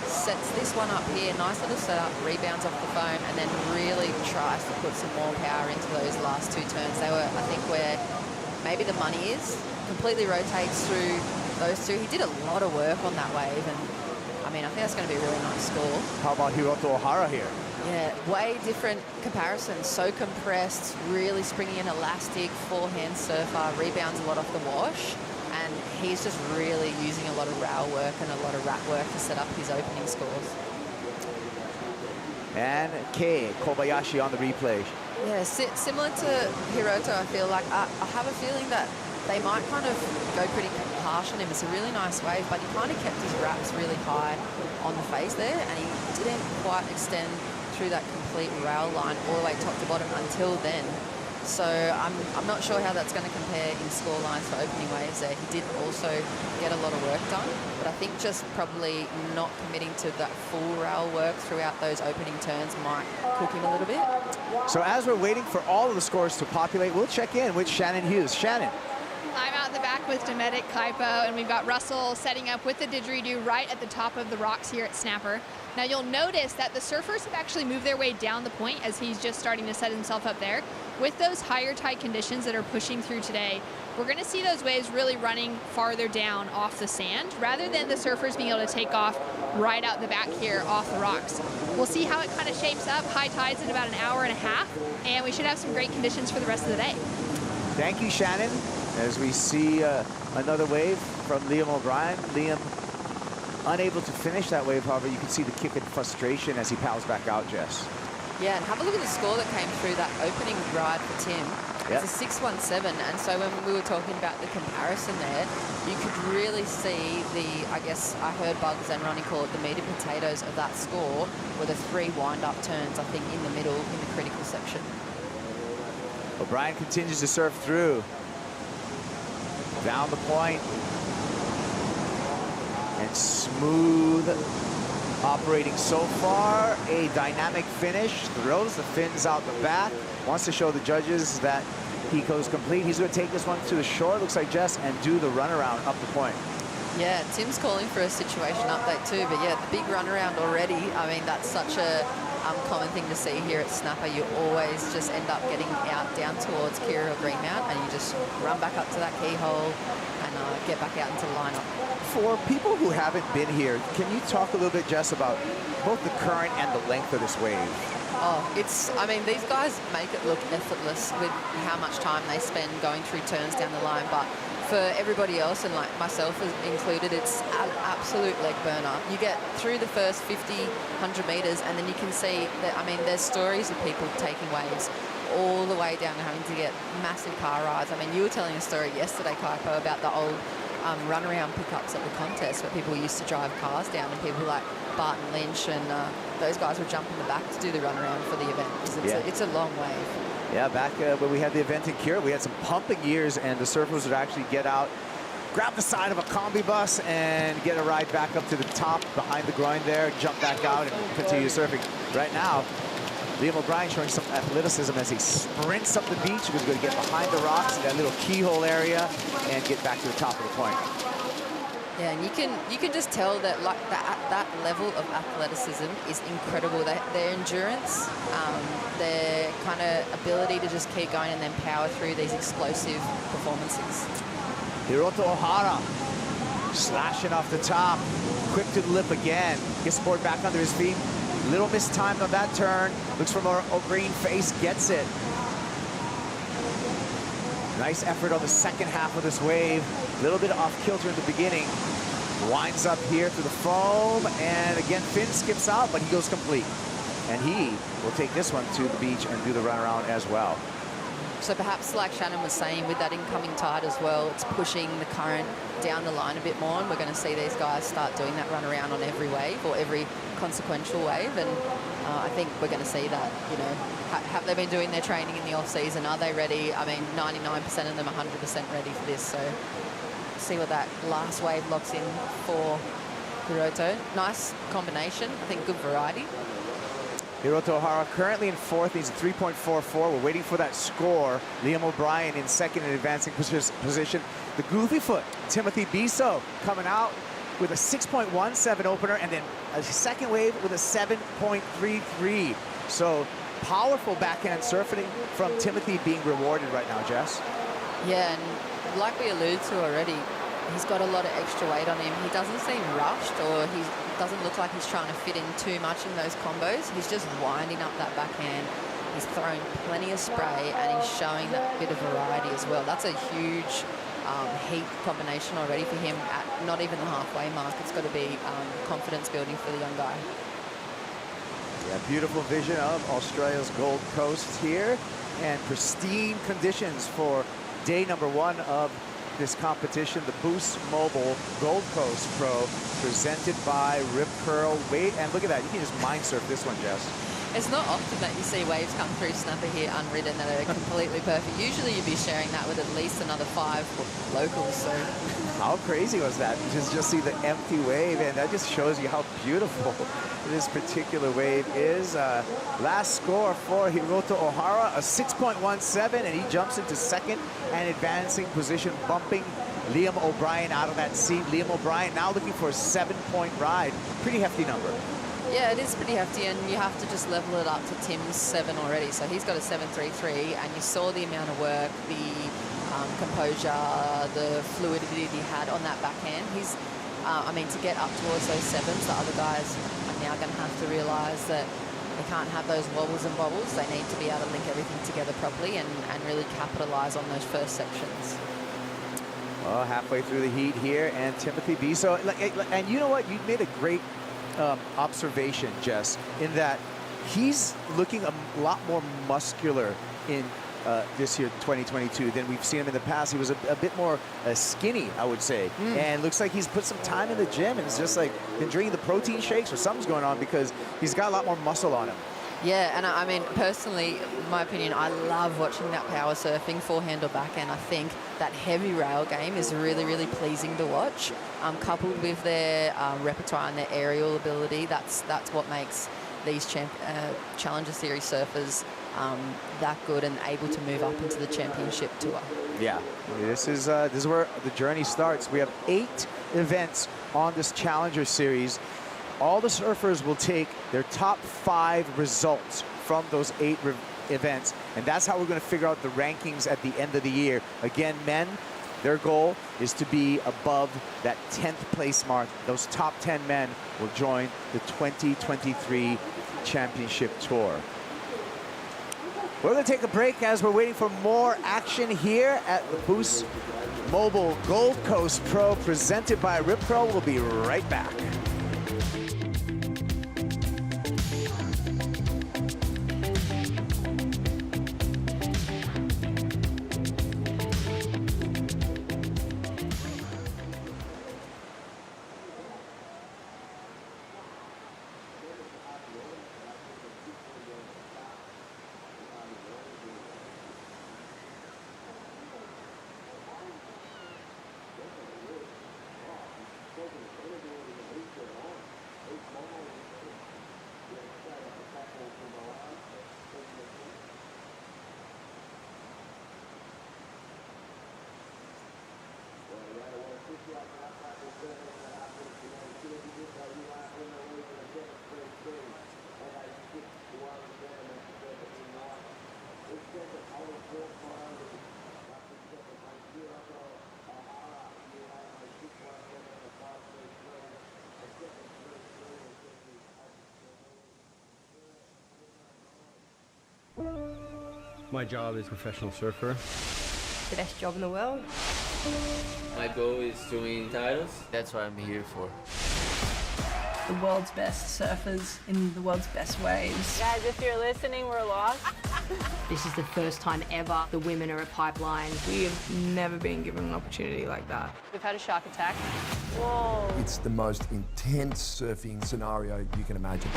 Sets this one up here. Nice little setup. Rebounds off the foam and then really tries to put some more power into those last two turns. They were, I think, where maybe the money is. Completely rotates through those two. He did a lot of work on that wave, and I mean, I think that's going to be a really nice score. How about Hiroto Ohara here? Yeah, way different comparison. So compressed, really springy and elastic, forehand surfer, rebounds a lot off the wash, and he's just really using a lot of rail work and a lot of rat work to set up his opening scores. And Kei Kobayashi on the replay. Yeah, similar to Hiroto, I feel like. I have a feeling that they might kind of go pretty harsh on him. It's a really nice wave, but he kind of kept his wraps really high on the face there, and he didn't quite extend through that complete rail line all the way top to bottom until then. So I'm not sure how that's going to compare in score lines for opening waves there. He did also get a lot of work done, but I think just probably not committing to that full rail work throughout those opening turns might cook him a little bit. So as we're waiting for all of the scores to populate, we'll check in with Shannon Hughes. Shannon. I'm out the back with Dometic Kaipo, and we've got Russell setting up with the didgeridoo right at the top of the rocks here at Snapper. Now you'll notice that the surfers have actually moved their way down the point as he's just starting to set himself up there. With those higher tide conditions that are pushing through today, we're going to see those waves really running farther down off the sand rather than the surfers being able to take off right out the back here off the rocks. We'll see how it kind of shapes up. High tides in about an hour and a half, and we should have some great conditions for the rest of the day. Thank you, Shannon. As we see another wave from Liam O'Brien. Liam unable to finish that wave, however, you can see the kick and frustration as he paddles back out, Jess. Yeah, and have a look at the score that came through that opening ride for Tim. It's a 6.17, and so when we were talking about the comparison there, you could really see I guess I heard Bugs and Ronnie call it the meat and potatoes of that score were the 3 wind-up turns, I think, in the middle, in the critical section. O'Brien continues to serve through. Down the point. And smooth operating so far. A dynamic finish. Throws the fins out the back. Wants to show the judges that he goes complete. He's going to take this one to the shore, looks like, Jess, and do the runaround up the point. Yeah, Tim's calling for a situation update too, but yeah, the big runaround already. I mean, that's such a common thing to see here at Snapper. You always just end up getting out down towards Kira or Greenmount, and you just run back up to that keyhole and get back out into the lineup. For people who haven't been here, can you talk a little bit, Jess, about both the current and the length of this wave? Oh, I mean, these guys make it look effortless with how much time they spend going through turns down the line, but for everybody else, and like myself included, it's an absolute leg burner. You get through the first 50, 100 meters, and then you can see that, I mean, there's stories of people taking waves all the way down and having to get massive car rides. I mean, you were telling a story yesterday, Kaipo, about the old runaround pickups at the contest where people used to drive cars down, and people like Barton Lynch and those guys would jump in the back to do the runaround for the event. It's a long wave. Yeah, back when we had the event in Kira, we had some pumping years, and the surfers would actually get out, grab the side of a combi bus, and get a ride back up to the top behind the groin there, jump back out, and continue surfing. Right now, Liam O'Brien showing some athleticism as he sprints up the beach. He's going to get behind the rocks in that little keyhole area and get back to the top of the point. Yeah, and you can just tell that like that level of athleticism is incredible. Their endurance, their kind of ability to just keep going and then power through these explosive performances. Hiroto Ohara slashing off the top, quick to the lip again. Gets board back under his feet. Little mistimed on that turn. Looks for more green face, gets it. Nice effort on the second half of this wave. A little bit off kilter in the beginning. Winds up here through the foam, and again, Finn skips out, but he goes complete. And he will take this one to the beach and do the runaround as well. So perhaps, like Shannon was saying, with that incoming tide as well, it's pushing the current down the line a bit more, and we're going to see these guys start doing that runaround on every wave or every consequential wave. And I think we're going to see that, you know, have they been doing their training in the off-season? Are they ready? I mean, 99% of them 100% ready for this. So see what that last wave locks in for Hiroto. Nice combination. I think good variety. Hiroto Ohara currently in fourth. He's at 3.44. We're waiting for that score. Liam O'Brien in second in advancing position. The goofy foot, Timothy Biso, coming out with a 6.17 opener, and then a second wave with a 7.33. So powerful backhand surfing from Timothy being rewarded right now, Jess. Yeah, and like we alluded to already, he's got a lot of extra weight on him. He doesn't seem rushed, or he doesn't look like he's trying to fit in too much in those combos. He's just winding up that backhand. He's throwing plenty of spray, and he's showing that bit of variety as well. That's a huge heat combination already for him at not even the halfway mark. It's got to be confidence building for the young guy. Yeah, beautiful vision of Australia's Gold Coast here, and pristine conditions for day number one of this competition, the Boost Mobile Gold Coast Pro, presented by Rip Curl. And look at that, you can just mind surf this one, Jess. It's not often that you see waves come through Snapper here unridden that are completely perfect. Usually you'd be sharing that with at least another 5 locals. So how crazy was that? Just see the empty wave, and that just shows you how beautiful this particular wave is. Last score for Hiroto Ohara, a 6.17, and he jumps into second and advancing position, bumping Liam O'Brien out of that seat. Liam O'Brien now looking for a 7-point ride. Pretty hefty number. Yeah, it is pretty hefty, and you have to just level it up to Tim's 7 already. So he's got a 7.33, and you saw the amount of work, the composure, the fluidity he had on that backhand. He's, I mean, to get up towards those 7s, the other guys are now going to have to realise that they can't have those wobbles and bobbles. They need to be able to link everything together properly and really capitalise on those first sections. Well, halfway through the heat here, and Timothy Biso, and you know what? You made a great observation, Jess, in that he's looking a lot more muscular in this year, 2022, than we've seen him in the past. He was a bit more skinny, I would say. And looks like he's put some time in the gym and it's just like been drinking the protein shakes or something's going on because he's got a lot more muscle on him. Yeah, and I mean, personally, in my opinion, I love watching that power surfing, forehand or backhand. I think that heavy rail game is really, really pleasing to watch. Coupled with their repertoire and their aerial ability, that's what makes these Challenger Series surfers that good and able to move up into the championship tour. Yeah, this is where the journey starts. We have 8 events on this Challenger Series. All the surfers will take their top 5 results from those 8 events, and that's how we're going to figure out the rankings at the end of the year. Again, men, their goal is to be above that 10th place mark. Those top 10 men will join the 2023 Championship Tour. We're going to take a break as we're waiting for more action here at the Boost Mobile Gold Coast Pro presented by Rip Curl. We'll be right back. My job is professional surfer. The best job in the world. My goal is to win titles. That's what I'm here for. The world's best surfers in the world's best waves. Guys, if you're listening, we're lost. This is the first time ever the women are at Pipeline. We have never been given an opportunity like that. We've had a shark attack. Whoa. It's the most intense surfing scenario you can imagine.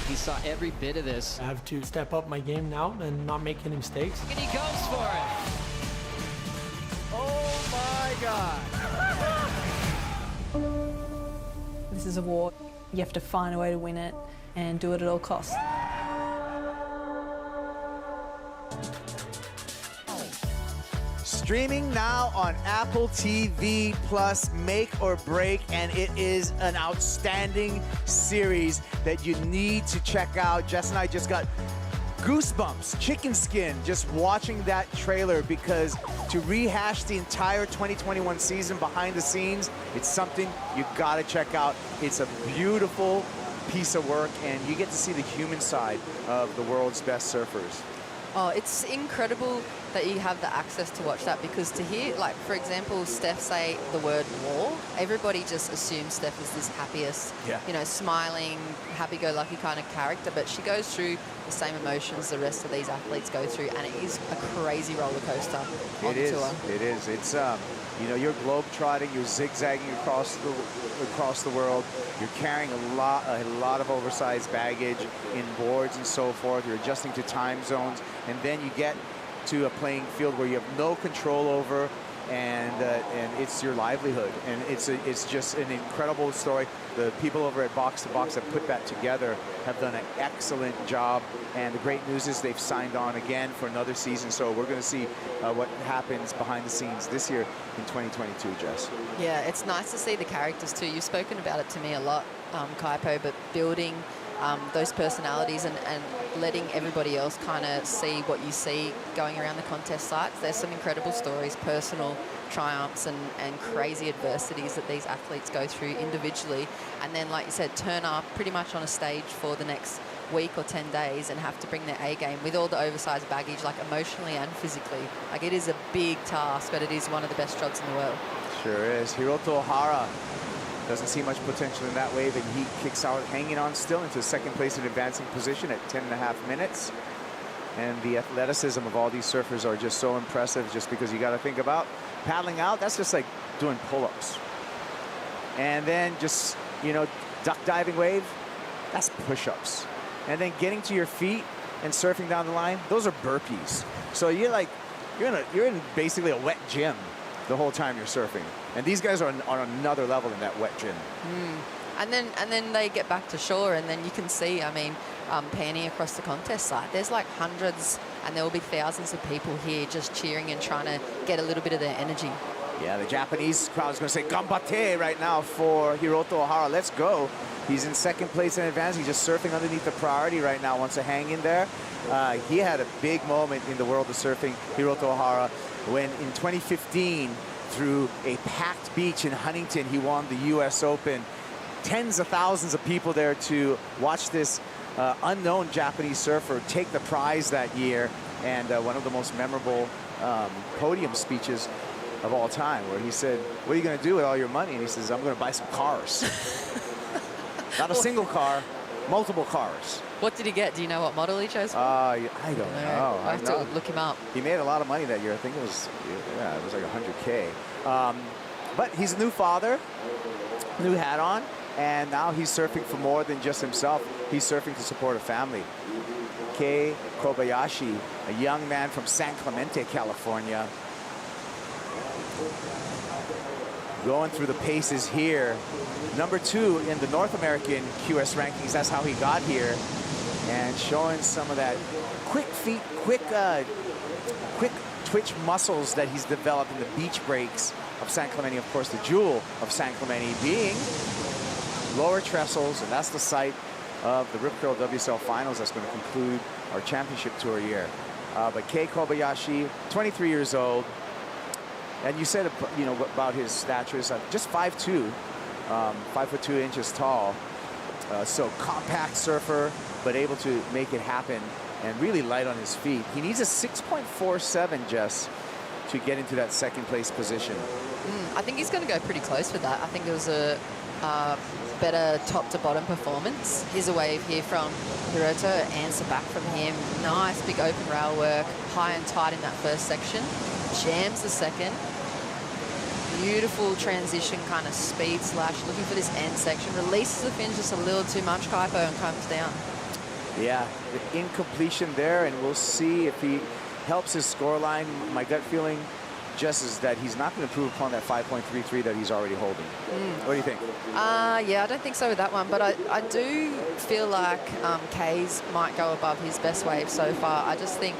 He saw every bit of this. I have to step up my game now and not make any mistakes. And he goes for it. Oh my God. This is a war. You have to find a way to win it and do it at all costs. Streaming now on Apple TV Plus, Make or Break, and it is an outstanding series that you need to check out. Jess and I just got goosebumps, chicken skin, just watching that trailer, because to rehash the entire 2021 season behind the scenes, it's something you gotta check out. It's a beautiful piece of work, and you get to see the human side of the world's best surfers. Oh, it's incredible that you have the access to watch that, because to hear, like, for example, Steph say the word war, everybody just assumes Steph is this happiest, you know, smiling, happy-go-lucky kind of character, but she goes through the same emotions the rest of these athletes go through, and it is a crazy roller coaster on the tour. It is. It's, you know, you're globe-trotting, you're zigzagging across the world, you're carrying a lot of oversized baggage in boards and so forth, you're adjusting to time zones, and then you get to a playing field where you have no control over, and it's your livelihood, and it's just an incredible story. The people over at Box to Box have put that together, have done an excellent job, and the great news is they've signed on again for another season, so we're going to see what happens behind the scenes this year in 2022, Jess. Yeah, it's nice to see the characters too. You've spoken about it to me a lot, Kaipo, but building those personalities and letting everybody else kind of see what you see going around the contest sites. There's some incredible stories, personal triumphs and crazy adversities that these athletes go through individually, and then, like you said, turn up pretty much on a stage for the next week or 10 days and have to bring their A game with all the oversized baggage, like emotionally and physically. Like, it is a big task, but it is one of the best jobs in the world. Sure is. Hiroto Ohara doesn't see much potential in that wave, and he kicks out, hanging on still into second place in advancing position at 10.5 minutes. And the athleticism of all these surfers are just so impressive, just because you got to think about paddling out. That's just like doing pull-ups. And then just, you know, duck diving wave, that's push-ups. And then getting to your feet and surfing down the line, those are burpees. So you're like, you're in basically a wet gym the whole time you're surfing. And these guys are on another level in that wet gym. And then they get back to shore, and then you can see, I mean, panning across the contest site, there's like hundreds, and there will be thousands of people here just cheering and trying to get a little bit of their energy. Yeah, the Japanese crowd is going to say "Ganbatte" right now for Hiroto Ohara. Let's go. He's in second place in advance. He's just surfing underneath the priority right now, wants to hang in there. He had a big moment in the world of surfing, Hiroto Ohara, when in 2015, through a packed beach in Huntington, he won the US Open. Tens of thousands of people there to watch this unknown Japanese surfer take the prize that year, and one of the most memorable podium speeches of all time, where he said, "What are you going to do with all your money?" And he says, "I'm going to buy some cars." Not a single car, multiple cars. What did he get? Do you know what model he chose for? I don't know. I have to look him up. He made a lot of money that year. I think it was, yeah, it was like 100K. But he's a new father, new hat on, and now he's surfing for more than just himself. He's surfing to support a family. Kei Kobayashi, a young man from San Clemente, California, going through the paces here. Number 2 in the North American QS rankings. That's how he got here. And showing some of that quick feet, quick twitch muscles that he's developed in the beach breaks of San Clemente. Of course, the jewel of San Clemente being lower trestles, and that's the site of the Rip Curl WSL Finals that's going to conclude our championship tour year. But Kei Kobayashi, 23 years old, and you said, you know, about his stature, just 5'2", 5'2" inches tall. So compact surfer, but able to make it happen, and really light on his feet. He needs a 6.47, Jess, to get into that second place position. I think he's going to go pretty close with that. I think it was a better top to bottom performance. Here's a wave here from Hiroto, answer back from him. Nice big open rail work, high and tight in that first section. Jams the second. Beautiful transition, kind of speed slash, looking for this end section. Releases the fins just a little too much, Kaipo, and comes down. Yeah, the incompletion there, and we'll see if he helps his scoreline. My gut feeling just is that he's not going to improve upon that 5.33 that he's already holding. What do you think? Yeah, I don't think so with that one, but I do feel like K's might go above his best wave so far. I just think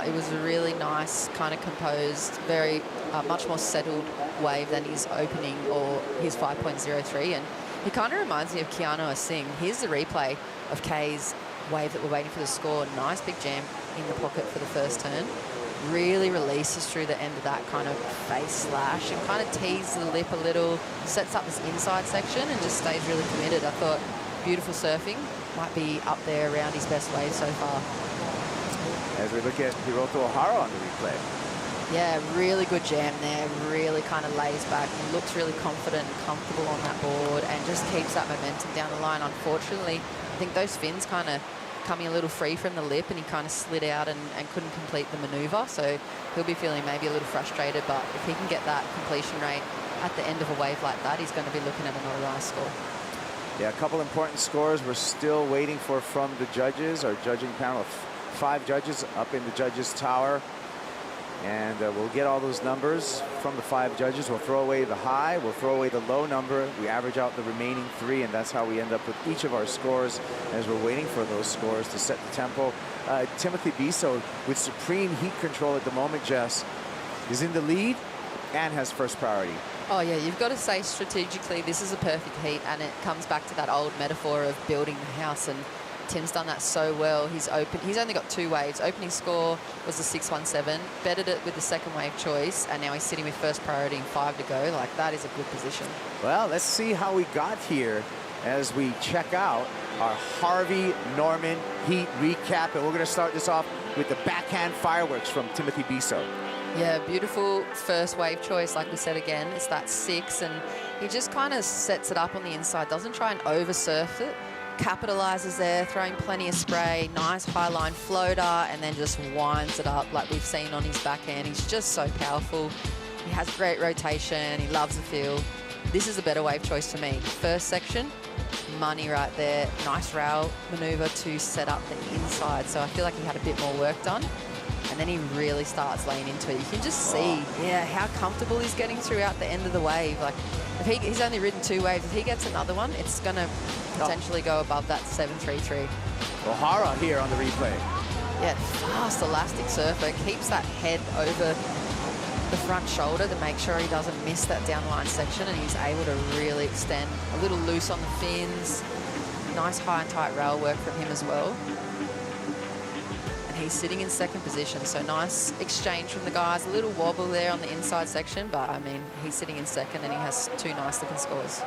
it was a really nice, kind of composed, very much more settled wave than his opening or his 5.03, and he kind of reminds me of Keanu Singh. Here's the replay of K's wave that we're waiting for the score. Nice big jam in the pocket for the first turn. Really releases through the end of that kind of face slash and kind of teases the lip a little, sets up this inside section and just stays really committed. I thought beautiful surfing, might be up there around his best wave so far. As we look at Hiroto Ohara on the replay. Yeah, really good jam there, really kind of lays back and looks really confident and comfortable on that board and just keeps that momentum down the line. Unfortunately, I think those fins kind of coming a little free from the lip and he kind of slid out and couldn't complete the maneuver, so he'll be feeling maybe a little frustrated, but if he can get that completion rate at the end of a wave like that, he's going to be looking at another nice score. Yeah, a couple important scores we're still waiting for from the judges. Our judging panel of 5 judges up in the judges tower, and we'll get all those numbers from the 5 judges. We'll throw away the high, we'll throw away the low number, we average out the remaining 3, and that's how we end up with each of our scores as we're waiting for those scores to set the tempo. Timothy Biso, with supreme heat control at the moment, Jess, is in the lead and has first priority. Oh yeah, you've got to say strategically this is a perfect heat, and it comes back to that old metaphor of building the house, and Tim's done that so well. He's only got 2 waves. Opening score was the 6.17, bettered it with the second wave choice, and now he's sitting with first priority and 5 to go. Like, that is a good position. Well, let's see how we got here as we check out our Harvey Norman heat recap, and we're going to start this off with the backhand fireworks from Timothy Biso. Yeah, beautiful first wave choice, like we said again. It's that 6, and he just kind of sets it up on the inside, doesn't try and over surf it. capitalizes there, throwing plenty of spray, nice high line floater, and then just winds it up like we've seen on his backhand. He's just so powerful. He has great rotation. He loves the feel. This is a better wave choice to me. First section, money right there. Nice rail maneuver to set up the inside. So I feel like he had a bit more work done. And then he really starts laying into it. You can just see, how comfortable he's getting throughout the end of the wave. Like, if he's only ridden 2 waves. If he gets another one, it's going to potentially go above that 7.33. O'Hara here on the replay. Yeah, fast elastic surfer. Keeps that head over the front shoulder to make sure he doesn't miss that downline section, and he's able to really extend. A little loose on the fins. Nice high and tight rail work from him as well. And he's sitting in second position, so nice exchange from the guys. A little wobble there on the inside section, but I mean, he's sitting in second and he has 2 nice looking scores.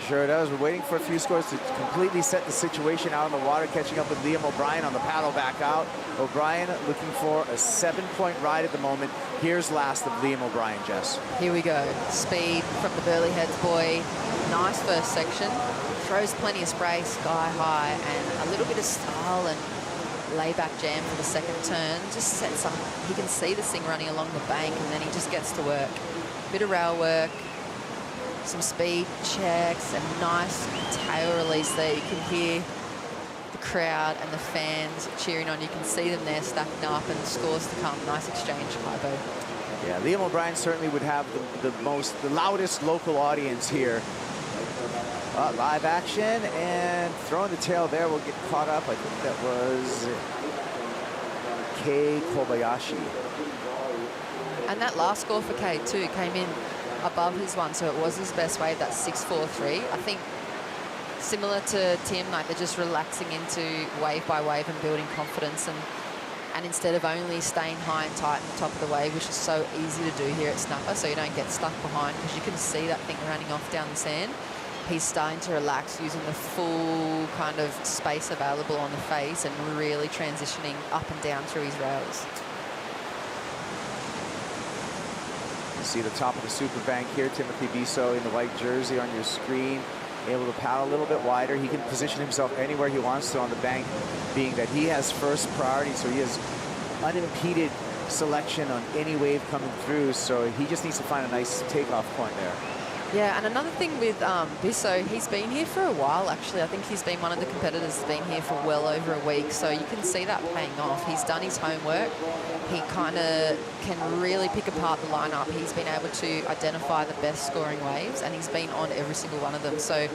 Sure does. We're waiting for a few scores to completely set the situation out on the water, catching up with Liam O'Brien on the paddle back out. O'Brien looking for a 7-point ride at the moment. Here's last of Liam O'Brien, Jess. Here we go. Speed from the Burley Heads boy. Nice first section. Throws plenty of spray, sky high, and a little bit of style and layback jam for the second turn. Just sets up. He can see this thing running along the bank, and then he just gets to work. Bit of rail work. Some speed checks and nice tail release there. You can hear the crowd and the fans cheering on. You can see them there stacking up and the scores to come. Nice exchange, Pupo. Yeah, Liam O'Brien certainly would have the loudest local audience here. Live action and throwing the tail there will get caught up. I think that was Kei Kobayashi. And that last score for Kei too came in above his one, so it was his best wave, that 6.43. I think similar to Tim, like they're just relaxing into wave by wave and building confidence, and instead of only staying high and tight on the top of the wave, which is so easy to do here at Snapper, so you don't get stuck behind, because you can see that thing running off down the sand. He's starting to relax, using the full kind of space available on the face and really transitioning up and down through his rails. You see the top of the super bank here, Timothy Bisso in the white jersey on your screen, able to paddle a little bit wider. He can position himself anywhere he wants to on the bank, being that he has first priority, so he has unimpeded selection on any wave coming through, so he just needs to find a nice takeoff point there. Yeah, and another thing with Bisso, he's been here for a while, actually. I think he's been one of the competitors that's been here for well over a week, so you can see that paying off. He's done his homework. He kind of can really pick apart the lineup. He's been able to identify the best scoring waves, and he's been on every single one of them. So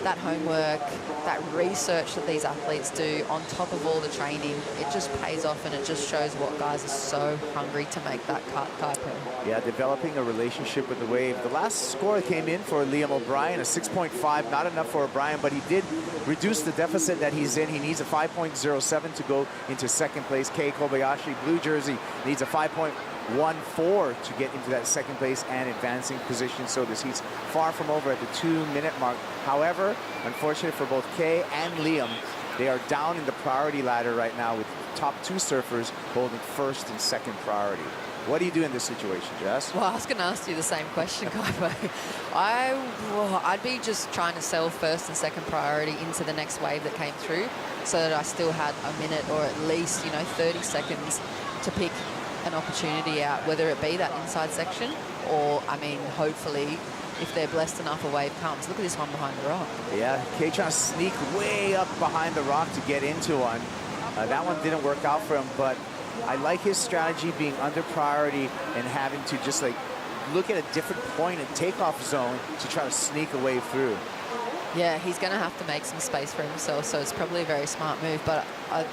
that homework, that research that these athletes do on top of all the training, it just pays off, and it just shows what guys are so hungry to make that cut. Yeah, developing a relationship with the wave. The last score came in for Liam O'Brien, a 6.5, not enough for O'Brien, but he did reduce the deficit that he's in. He needs a 5.07 to go into second place. Kei Kobayashi, blue jersey, needs a 5.14 to get into that second place and advancing position. So this he's far from over at the 2-minute mark. However, unfortunately for both Kei and Liam, they are down in the priority ladder right now with the top 2 surfers holding first and second priority. What do you do in this situation, Jess? Well, I was going to ask you the same question, Kaipo. I'd be just trying to sell first and second priority into the next wave that came through, so that I still had a minute or at least, 30 seconds to pick an opportunity out, whether it be that inside section or, I mean, hopefully, if they're blessed enough, a wave comes. Look at this one behind the rock. Yeah, Kei trying to sneak way up behind the rock to get into one. That one didn't work out for him, but I like his strategy being under priority and having to just like look at a different point and takeoff zone to try to sneak a wave through. Yeah, he's going to have to make some space for himself, so it's probably a very smart move. But I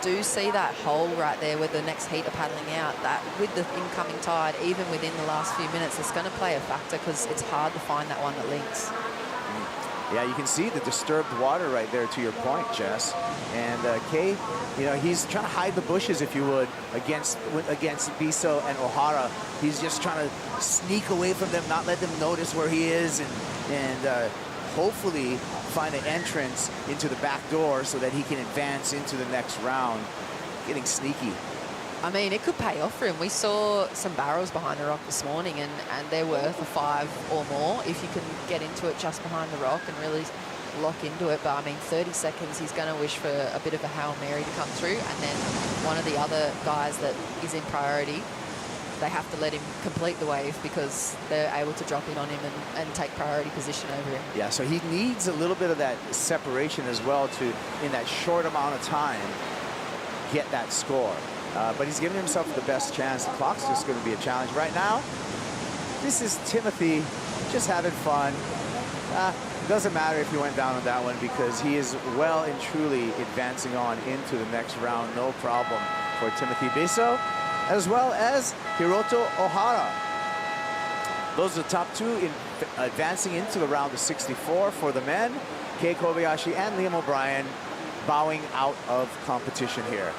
do see that hole right there where the next heat are paddling out, that with the incoming tide, even within the last few minutes, it's going to play a factor because it's hard to find that one that links. Yeah, you can see the disturbed water right there to your point, Jess. And Kei, he's trying to hide the bushes, if you would, against Bisso and O'Hara. He's just trying to sneak away from them, not let them notice where he is, and hopefully find an entrance into the back door so that he can advance into the next round. Getting sneaky. I mean, it could pay off for him. We saw some barrels behind the rock this morning, and they're worth a 5 or more if you can get into it just behind the rock and really lock into it. But I mean, 30 seconds, he's going to wish for a bit of a Hail Mary to come through. And then one of the other guys that is in priority, they have to let him complete the wave because they're able to drop in on him and take priority position over him. Yeah, so he needs a little bit of that separation as well to, in that short amount of time, get that score. But he's giving himself the best chance. The clock's just going to be a challenge. Right now, this is Timothy just having fun. Doesn't matter if he went down on that one because he is well and truly advancing on into the next round. No problem for Timothy Beso, as well as Hiroto Ohara. Those are the top two in advancing into the round of 64 for the men. Kei Kobayashi and Liam O'Brien bowing out of competition here.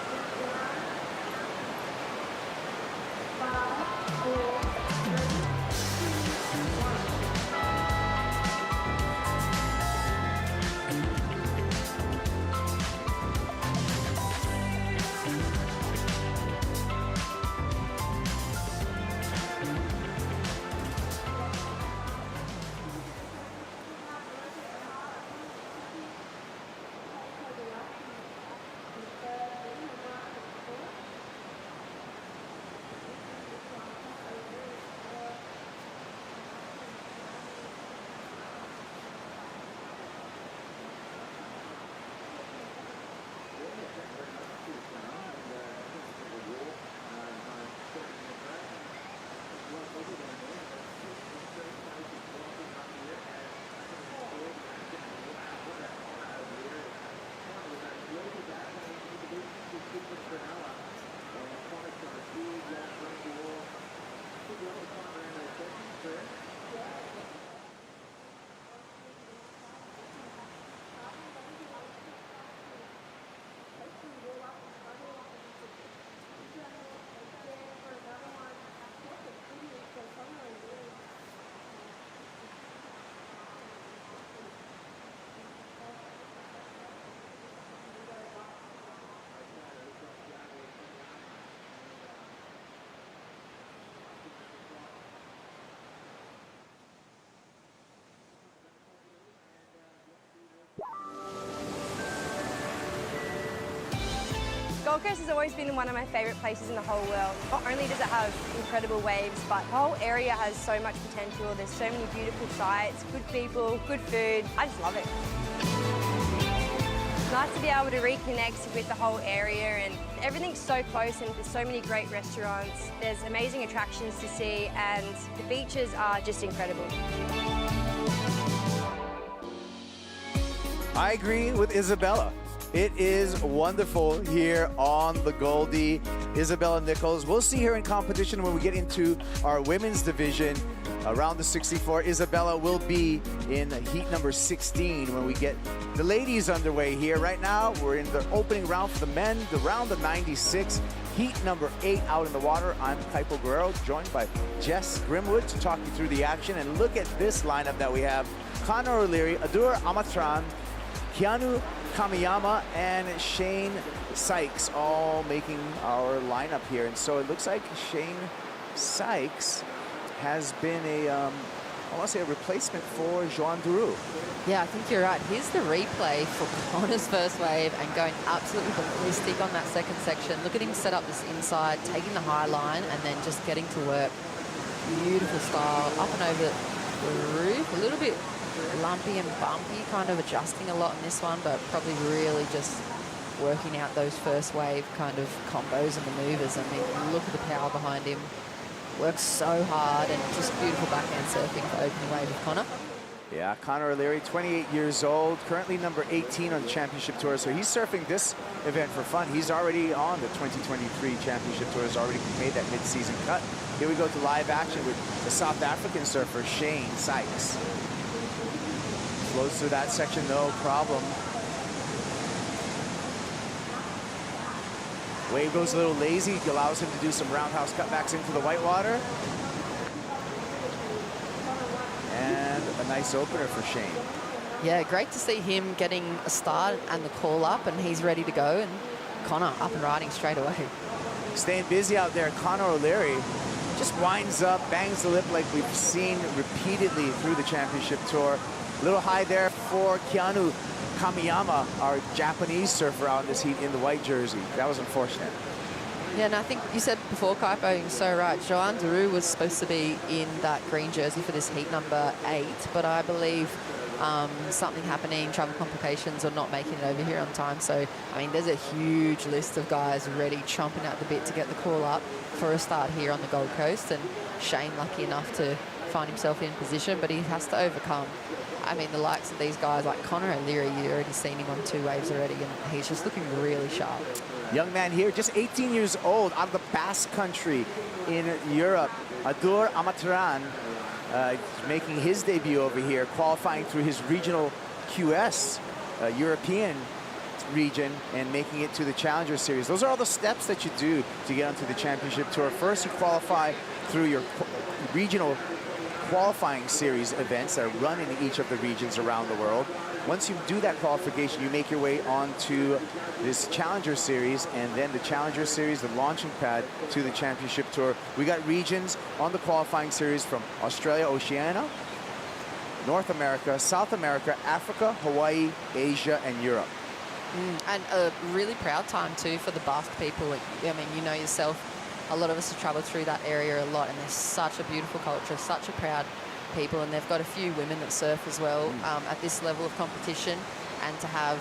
Gold Coast has always been one of my favourite places in the whole world. Not only does it have incredible waves, but the whole area has so much potential. There's so many beautiful sights, good people, good food. I just love it. It's nice to be able to reconnect with the whole area, and everything's so close and there's so many great restaurants. There's amazing attractions to see and the beaches are just incredible. I agree with Isabella. It is wonderful here on the Goldie. Isabella Nichols. We'll see her in competition when we get into our women's division. Around the 64, Isabella will be in heat number 16 when we get the ladies underway here. Right now, we're in the opening round for the men, the round of 96, heat number 8 out in the water. I'm Kaipo Guerrero, joined by Jess Grimwood to talk you through the action. And look at this lineup that we have. Connor O'Leary, Adur Amatran, Keanu Kamiyama, and Shane Sykes all making our lineup here. And so it looks like Shane Sykes has been a, I want to say a replacement for Joan Duru. Yeah, I think you're right. Here's the replay for Connor's first wave and going absolutely ballistic on that second section. Look at him set up this inside, taking the high line and then just getting to work. Beautiful style, up and over the roof, a little bit lumpy and bumpy, kind of adjusting a lot in this one, but probably really just working out those first wave kind of combos and maneuvers. I mean, look at the power behind him. Works so hard and just beautiful backhand surfing for opening wave of Connor. Yeah, Connor O'Leary, 28 years old, currently number 18 on the championship tour. So he's surfing this event for fun. He's already on the 2023 championship tour, has already made that mid-season cut. Here we go to live action with the South African surfer, Shane Sykes. Flows through that section, no problem. Wave goes a little lazy, allows him to do some roundhouse cutbacks into the whitewater. And a nice opener for Shane. Yeah, great to see him getting a start and the call up, and he's ready to go. And Connor up and riding straight away. Staying busy out there, Connor O'Leary just winds up, bangs the lip like we've seen repeatedly through the championship tour. A little high there for Keanu Kamiyama, our Japanese surfer out in this heat in the white jersey. That was unfortunate. Yeah, and I think you said before, Kaipo, you're so right. Joanne Daru was supposed to be in that green jersey for this heat number 8, but I believe something happening, travel complications, or not making it over here on time. So, I mean, there's a huge list of guys ready, chomping at the bit to get the call up for a start here on the Gold Coast. And Shane lucky enough to find himself in position, but he has to overcome. I mean, the likes of these guys like Connor O'Leary, you've already seen him on 2 waves already, and he's just looking really sharp. Young man here, just 18 years old, out of the Basque Country in Europe. Adur Amataran making his debut over here, qualifying through his regional QS, European region, and making it to the Challenger Series. Those are all the steps that you do to get onto the championship tour. First, you qualify through your regional qualifying series events that are run in each of the regions around the world. Once you do that qualification, you make your way on to this Challenger Series, and then the Challenger Series, the launching pad to the championship tour. We got regions on the qualifying series from Australia, Oceania, North America, South America, Africa, Hawaii, Asia, and Europe. And a really proud time too for the Basque people. I mean, you know yourself, a lot of us have traveled through that area a lot, and there's such a beautiful culture, such a proud people, and they've got a few women that surf as well at this level of competition. And to have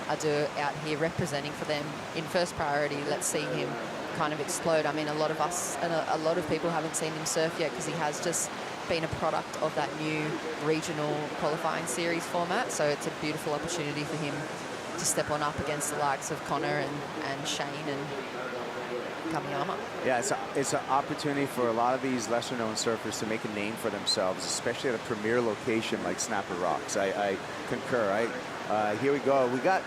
Adur out here representing for them in first priority, let's see him kind of explode. I mean, a lot of us and a lot of people haven't seen him surf yet because he has just been a product of that new regional qualifying series format. So it's a beautiful opportunity for him to step on up against the likes of Connor and Shane and Kamiyama. Yeah, it's an opportunity for a lot of these lesser-known surfers to make a name for themselves, especially at a premier location like Snapper Rocks. I concur. Here we go. We got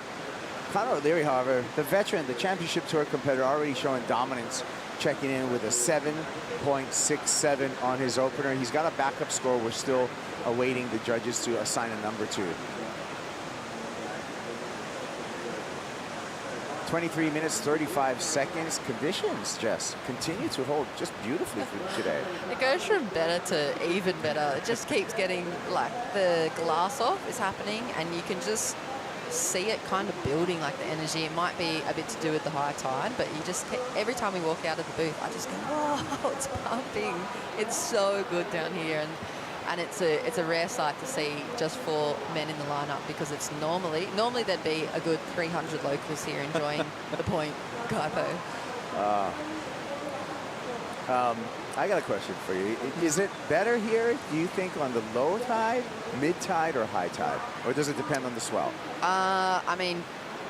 Connor O'Leary, however, the veteran, the championship tour competitor, already showing dominance, checking in with a 7.67 on his opener. He's got a backup score. We're still awaiting the judges to assign a number to. 23 minutes, 35 seconds. Conditions, Jess, continue to hold just beautifully for today. It goes from better to even better. It just keeps getting, like, the glass off is happening, and you can just see it kind of building, like the energy. It might be a bit to do with the high tide, but you just, every time we walk out of the booth, I just go, whoa, it's pumping. It's so good down here. And it's a rare sight to see just 4 men in the lineup, because it's normally there'd be a good 300 locals here enjoying the point, Kaipo. I got a question for you. Is it better here, do you think, on the low tide, mid tide, or high tide? Or does it depend on the swell? I mean,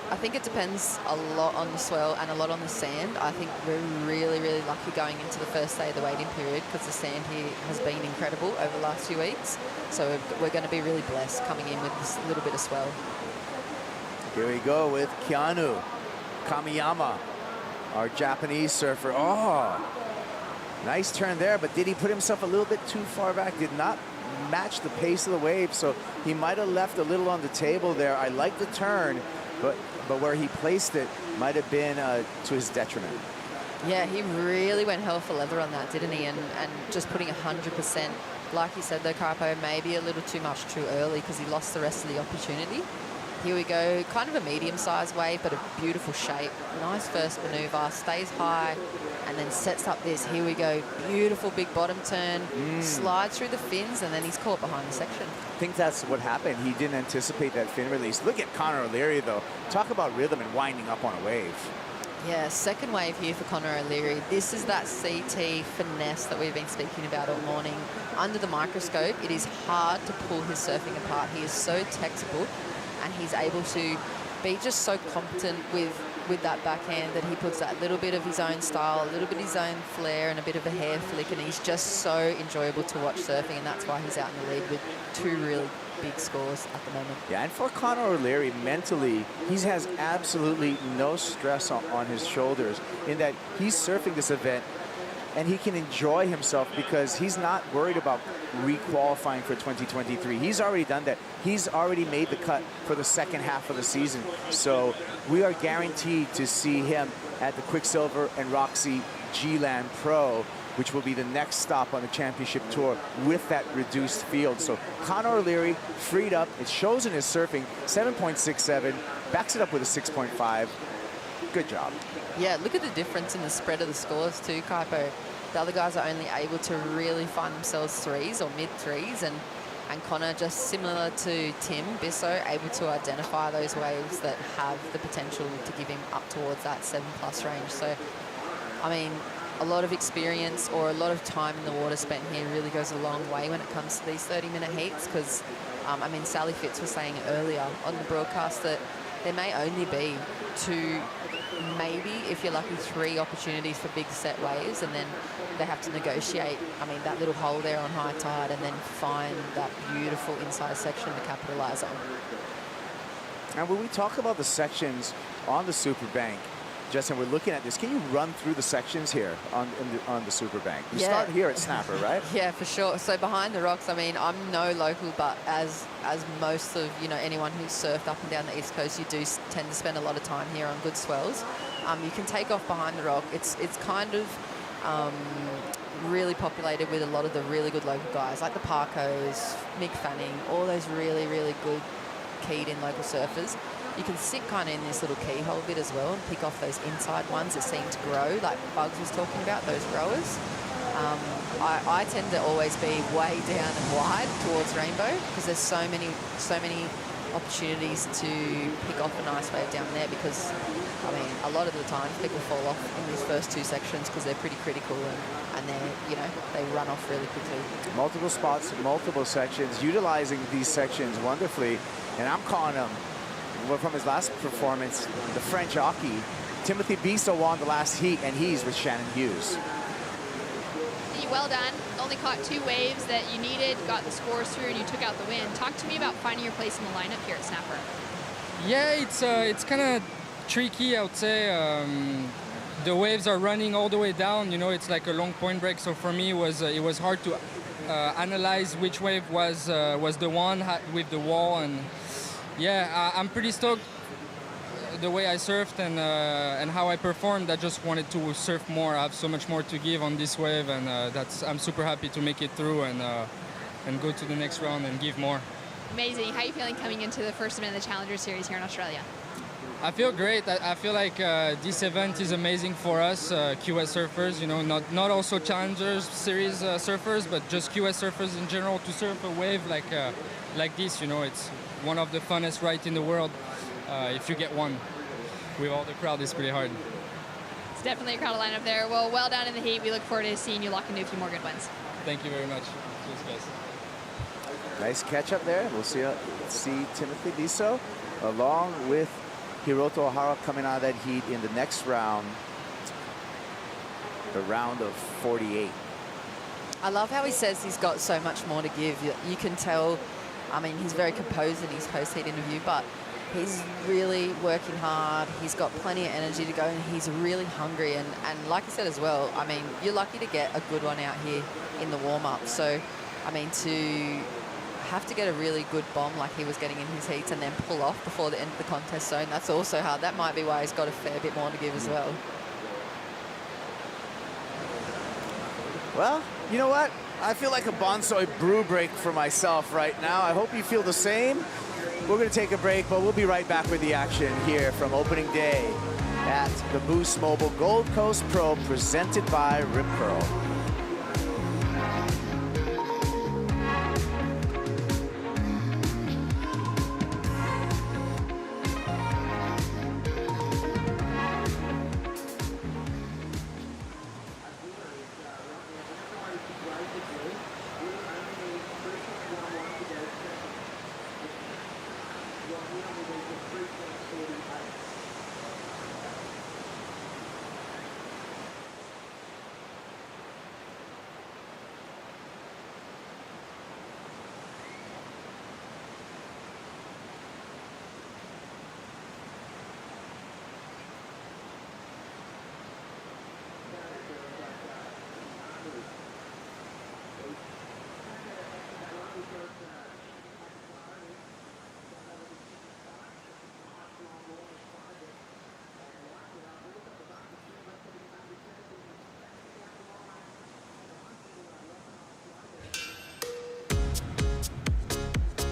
I think it depends a lot on the swell and a lot on the sand. I think we're really, really lucky going into the first day of the waiting period, because the sand here has been incredible over the last few weeks. So we're going to be really blessed coming in with this little bit of swell. Here we go with Keanu Kamiyama, our Japanese surfer. Oh, nice turn there, but did he put himself a little bit too far back? Did not match the pace of the wave, so he might have left a little on the table there. I like the turn, but where he placed it might have been to his detriment. Yeah, he really went hell for leather on that, didn't he? And just putting 100%, like you said though, Kaipo, maybe a little too much too early, because he lost the rest of the opportunity. Here we go, kind of a medium-sized wave, but a beautiful shape. Nice first maneuver, stays high, and then sets up this. Here we go, beautiful big bottom turn, slides through the fins, and then he's caught behind the section. I think that's what happened. He didn't anticipate that fin release. Look at Connor O'Leary, though. Talk about rhythm and winding up on a wave. Yeah, second wave here for Connor O'Leary. This is that CT finesse that we've been speaking about all morning. Under the microscope, it is hard to pull his surfing apart. He is so textbook, and he's able to be just so competent with that backhand that he puts that little bit of his own style, a little bit of his own flair, and a bit of a hair flick, and he's just so enjoyable to watch surfing, and that's why he's out in the lead with 2 really big scores at the moment. Yeah, and for Connor O'Leary, mentally, he has absolutely no stress on his shoulders, in that he's surfing this event and he can enjoy himself because he's not worried about re-qualifying for 2023. He's already done that. He's already made the cut for the second half of the season. So we are guaranteed to see him at the Quicksilver and Roxy G-Land Pro which will be the next stop on the championship tour with that reduced field. So Conor O'Leary freed up. It shows in his surfing, 7.67, backs it up with a 6.5. Good job. Yeah, look at the difference in the spread of the scores too, Kaipo. The other guys are only able to really find themselves threes or mid threes, and Conor, just similar to Tim Bisso, able to identify those waves that have the potential to give him up towards that 7+ range. So, I mean, a lot of experience or a lot of time in the water spent here really goes a long way when it comes to these 30-minute heats, because, I mean, Sally Fitz was saying earlier on the broadcast that there may only be 2, maybe, if you're lucky, 3 opportunities for big set waves, and then they have to negotiate, I mean, that little hole there on high tide, and then find that beautiful inside section to capitalise on. And when we talk about the sections on the Super Bank, Justin, we're looking at this. Can you run through the sections here on the Super Bank? You start here at Snapper, right? Yeah, for sure. So behind the rocks, I mean, I'm no local, but as most of, you know, anyone who's surfed up and down the East Coast, you do tend to spend a lot of time here on good swells. You can take off behind the rock. It's kind of really populated with a lot of the really good local guys, like the Parkos, Mick Fanning, all those really, really good keyed-in local surfers. You can sit kind of in this little keyhole bit as well and pick off those inside ones that seem to grow, like Bugs was talking about, those growers. I tend to always be way down and wide towards Rainbow, because there's so many opportunities to pick off a nice wave down there, because, I mean, a lot of the times people fall off in these first 2 sections because they're pretty critical, and they're, you know, they run off really quickly. Multiple spots, multiple sections, utilizing these sections wonderfully, and I'm calling them, well, from his last performance, the French hockey. Timothy Bisso won the last heat, and he's with Shannon Hughes. Well done. Only caught 2 waves that you needed, got the scores through, and you took out the win. Talk to me about finding your place in the lineup here at Snapper. Yeah, it's kind of tricky, I would say. The waves are running all the way down. You know, it's like a long point break. So for me, it was hard to analyze which wave was the one with the wall. And yeah, I'm pretty stoked the way I surfed and how I performed. I just wanted to surf more. I have so much more to give on this wave, and I'm super happy to make it through and go to the next round and give more. Amazing. How are you feeling coming into the first event of the Challenger Series here in Australia? I feel great. I feel like this event is amazing for us QS surfers. You know, not also Challenger Series surfers, but just QS surfers in general. To surf a wave like this, you know, it's one of the funnest rides in the world. If you get one with all the crowd, it's pretty hard. It's definitely a crowded lineup there. Well done in the heat. We look forward to seeing you lock into a few more good ones. Thank you very much. Cheers, guys. Nice catch up there. We'll see Timothy Bisso along with Hiroto Ohara coming out of that heat in the next round, the round of 48. I love how he says he's got so much more to give. You can tell, I mean, he's very composed in his post-heat interview, but he's really working hard. He's got plenty of energy to go, and he's really hungry. And like I said as well, I mean, you're lucky to get a good one out here in the warm-up. So, I mean, to have to get a really good bomb like he was getting in his heats and then pull off before the end of the contest zone, that's also hard. That might be why he's got a fair bit more to give as well. Well, you know what? I feel like a bonsai brew break for myself right now. I hope you feel the same. We're going to take a break, but we'll be right back with the action here from opening day at the Boost Mobile Gold Coast Pro, presented by Rip Curl.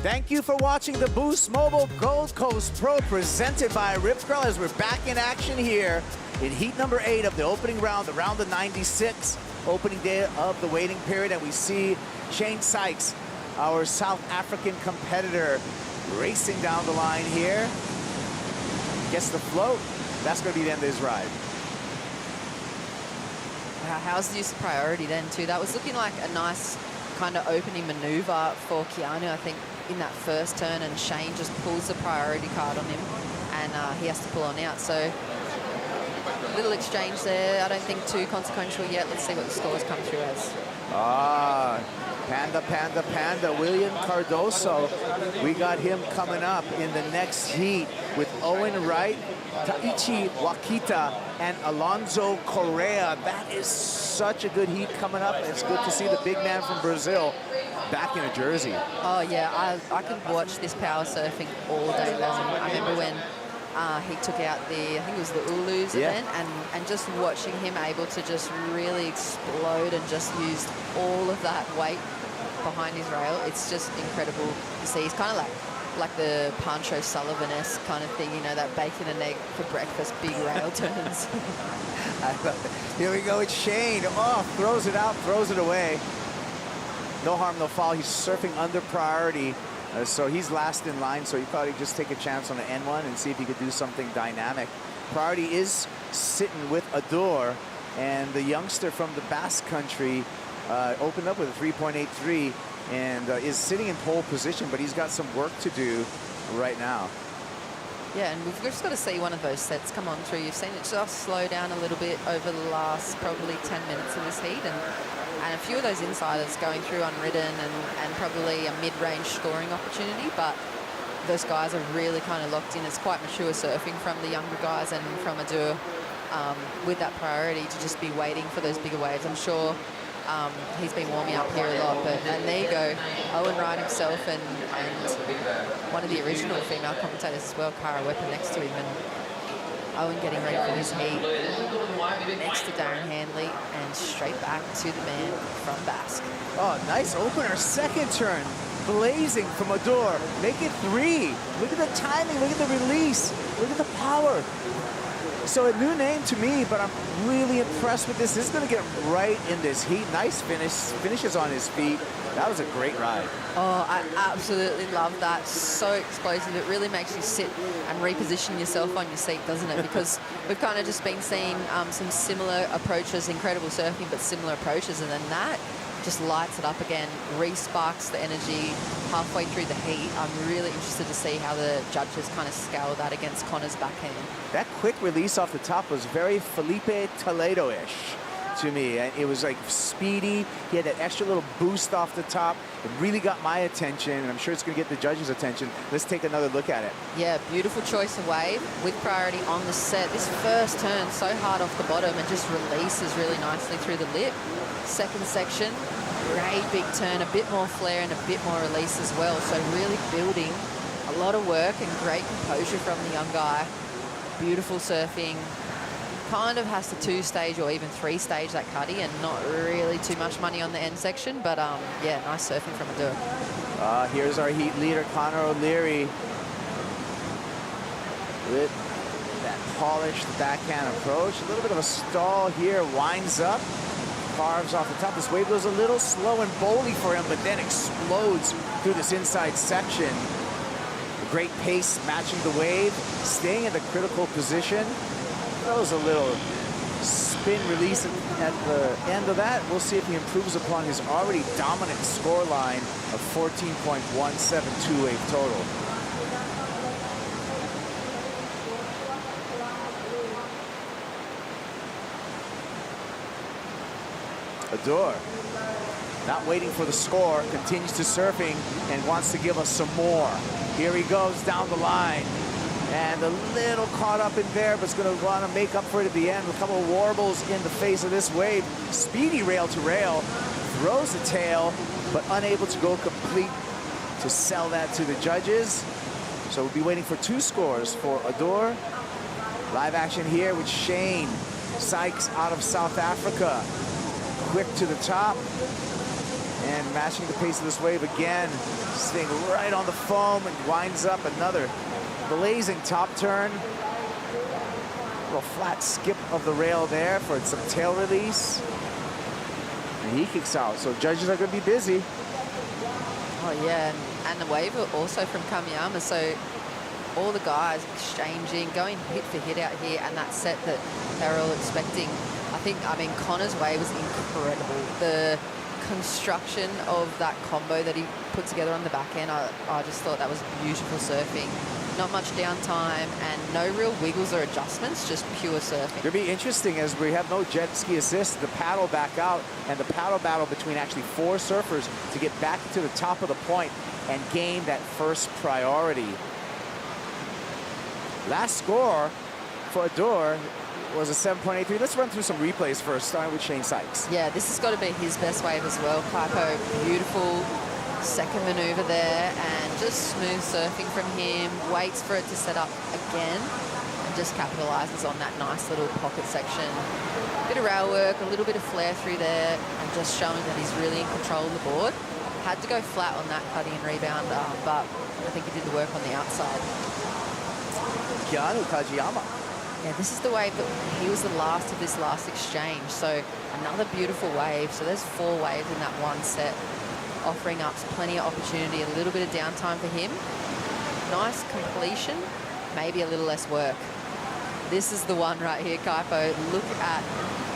Thank you for watching the Boost Mobile Gold Coast Pro presented by Rip Curl as we're back in action here in heat number 8 of the opening round, the round of 96, opening day of the waiting period. And we see Shane Sykes, our South African competitor, racing down the line here. Gets the float. That's going to be the end of his ride. Wow, how's the use of priority then too? That was looking like a nice kind of opening maneuver for Keanu, I think, in that first turn, and Shane just pulls the priority card on him, and he has to pull on out. So little exchange there. I don't think too consequential yet. Let's see what the scores come through as. Panda, William Cardoso. We got him coming up in the next heat with Owen Wright, Taichi Wakita, and Alonso Correa. That is such a good heat coming up. It's good to see the big man from Brazil back in a jersey. Oh yeah, I could watch this power surfing all day long. I remember when he took out the, I think it was the Ulus event, and just watching him able to just really explode and just use all of that weight behind his rail. It's just incredible to see. He's kind of like the Pancho Sullivan-esque kind of thing, you know, that bacon and egg for breakfast, big rail turns. Here we go, it's Shane. Oh, throws it out, throws it away. No harm, no foul. He's surfing under priority. So he's last in line, so he thought he'd just take a chance on the N1 and see if he could do something dynamic. Priority is sitting with Adore, and the youngster from the Basque Country opened up with a 3.83 and is sitting in pole position, but he's got some work to do right now. Yeah, and we've just got to see one of those sets come on through. You've seen it just slow down a little bit over the last probably 10 minutes of this heat, and a few of those insiders going through unridden and probably a mid-range scoring opportunity, but those guys are really kind of locked in. It's quite mature surfing from the younger guys and from Adur with that priority to just be waiting for those bigger waves. I'm sure he's been warming up here a lot, and there you go, Owen Wright himself and one of the original female commentators as well, Cara Weapon, next to him, and Owen getting ready for his heat next to Darren Handley, and straight back to the man from Basque. Oh, nice opener, second turn, blazing from Adore. Make it 3. Look at the timing, look at the release, look at the power. So a new name to me, but I'm really impressed with this. This is going to get right in this heat. Nice finish, finishes on his feet. That was a great ride. Oh, I absolutely love that. So explosive. It really makes you sit and reposition yourself on your seat, doesn't it? Because we've kind of just been seeing some similar approaches, incredible surfing, but similar approaches. And then that just lights it up again, re-sparks the energy halfway through the heat. I'm really interested to see how the judges kind of scale that against Connor's backhand. That quick release off the top was very Felipe Toledo-ish to me. And it was like speedy. He had that extra little boost off the top. It really got my attention, and I'm sure it's going to get the judges' attention. Let's take another look at it. Yeah, beautiful choice of wave with priority on the set. This first turn so hard off the bottom and just releases really nicely through the lip. Second section, great big turn, a bit more flare and a bit more release as well. So really building a lot of work and great composure from the young guy. Beautiful surfing. Kind of has to 2-stage or even 3-stage that cutty, and not really too much money on the end section, but yeah, nice surfing from Adur. Here's our heat leader, Connor O'Leary, with that polished backhand approach. A little bit of a stall here, winds up, carves off the top. This wave goes a little slow and bowly for him, but then explodes through this inside section. Great pace matching the wave, staying in the critical position. That was a little spin release at the end of that. We'll see if he improves upon his already dominant scoreline of 14.172 wave total. Adore, not waiting for the score, continues to surfing and wants to give us some more. Here he goes down the line. And a little caught up in there, but it's going to want to make up for it at the end. A couple of warbles in the face of this wave. Speedy rail to rail, throws the tail, but unable to go complete to sell that to the judges. So we'll be waiting for 2 scores for Adore. Live action here with Shane Sykes out of South Africa. Quick to the top. And matching the pace of this wave again, staying right on the foam and winds up another blazing top turn. Little flat skip of the rail there for some tail release. And he kicks out, so judges are going to be busy. Oh yeah, and the wave also from Kamiyama, so all the guys exchanging, going hit for hit out here, and that set that they were all expecting. I mean, Connor's wave was incredible. The construction of that combo that he put together on the back end, I just thought that was beautiful surfing. Not much downtime and no real wiggles or adjustments, just pure surfing. It'll be interesting as we have no jet ski assist, the paddle back out, and the paddle battle between actually 4 surfers to get back to the top of the point and gain that first priority. Last score for Adore was a 7.83. Let's run through some replays first, starting with Shane Sykes. Yeah, this has got to be his best wave as well. Pupo, beautiful second maneuver there, and just smooth surfing from him. Waits for it to set up again, and just capitalizes on that nice little pocket section. Bit of rail work, a little bit of flare through there, and just showing that he's really in control of the board. Had to go flat on that cutting and rebounder, but I think he did the work on the outside. Keanu Kajiyama. Yeah, this is the wave that he was the last of this last exchange. So another beautiful wave. So there's 4 waves in that one set, offering up plenty of opportunity, a little bit of downtime for him. Nice completion, maybe a little less work. This is the one right here, Kaipo. Look at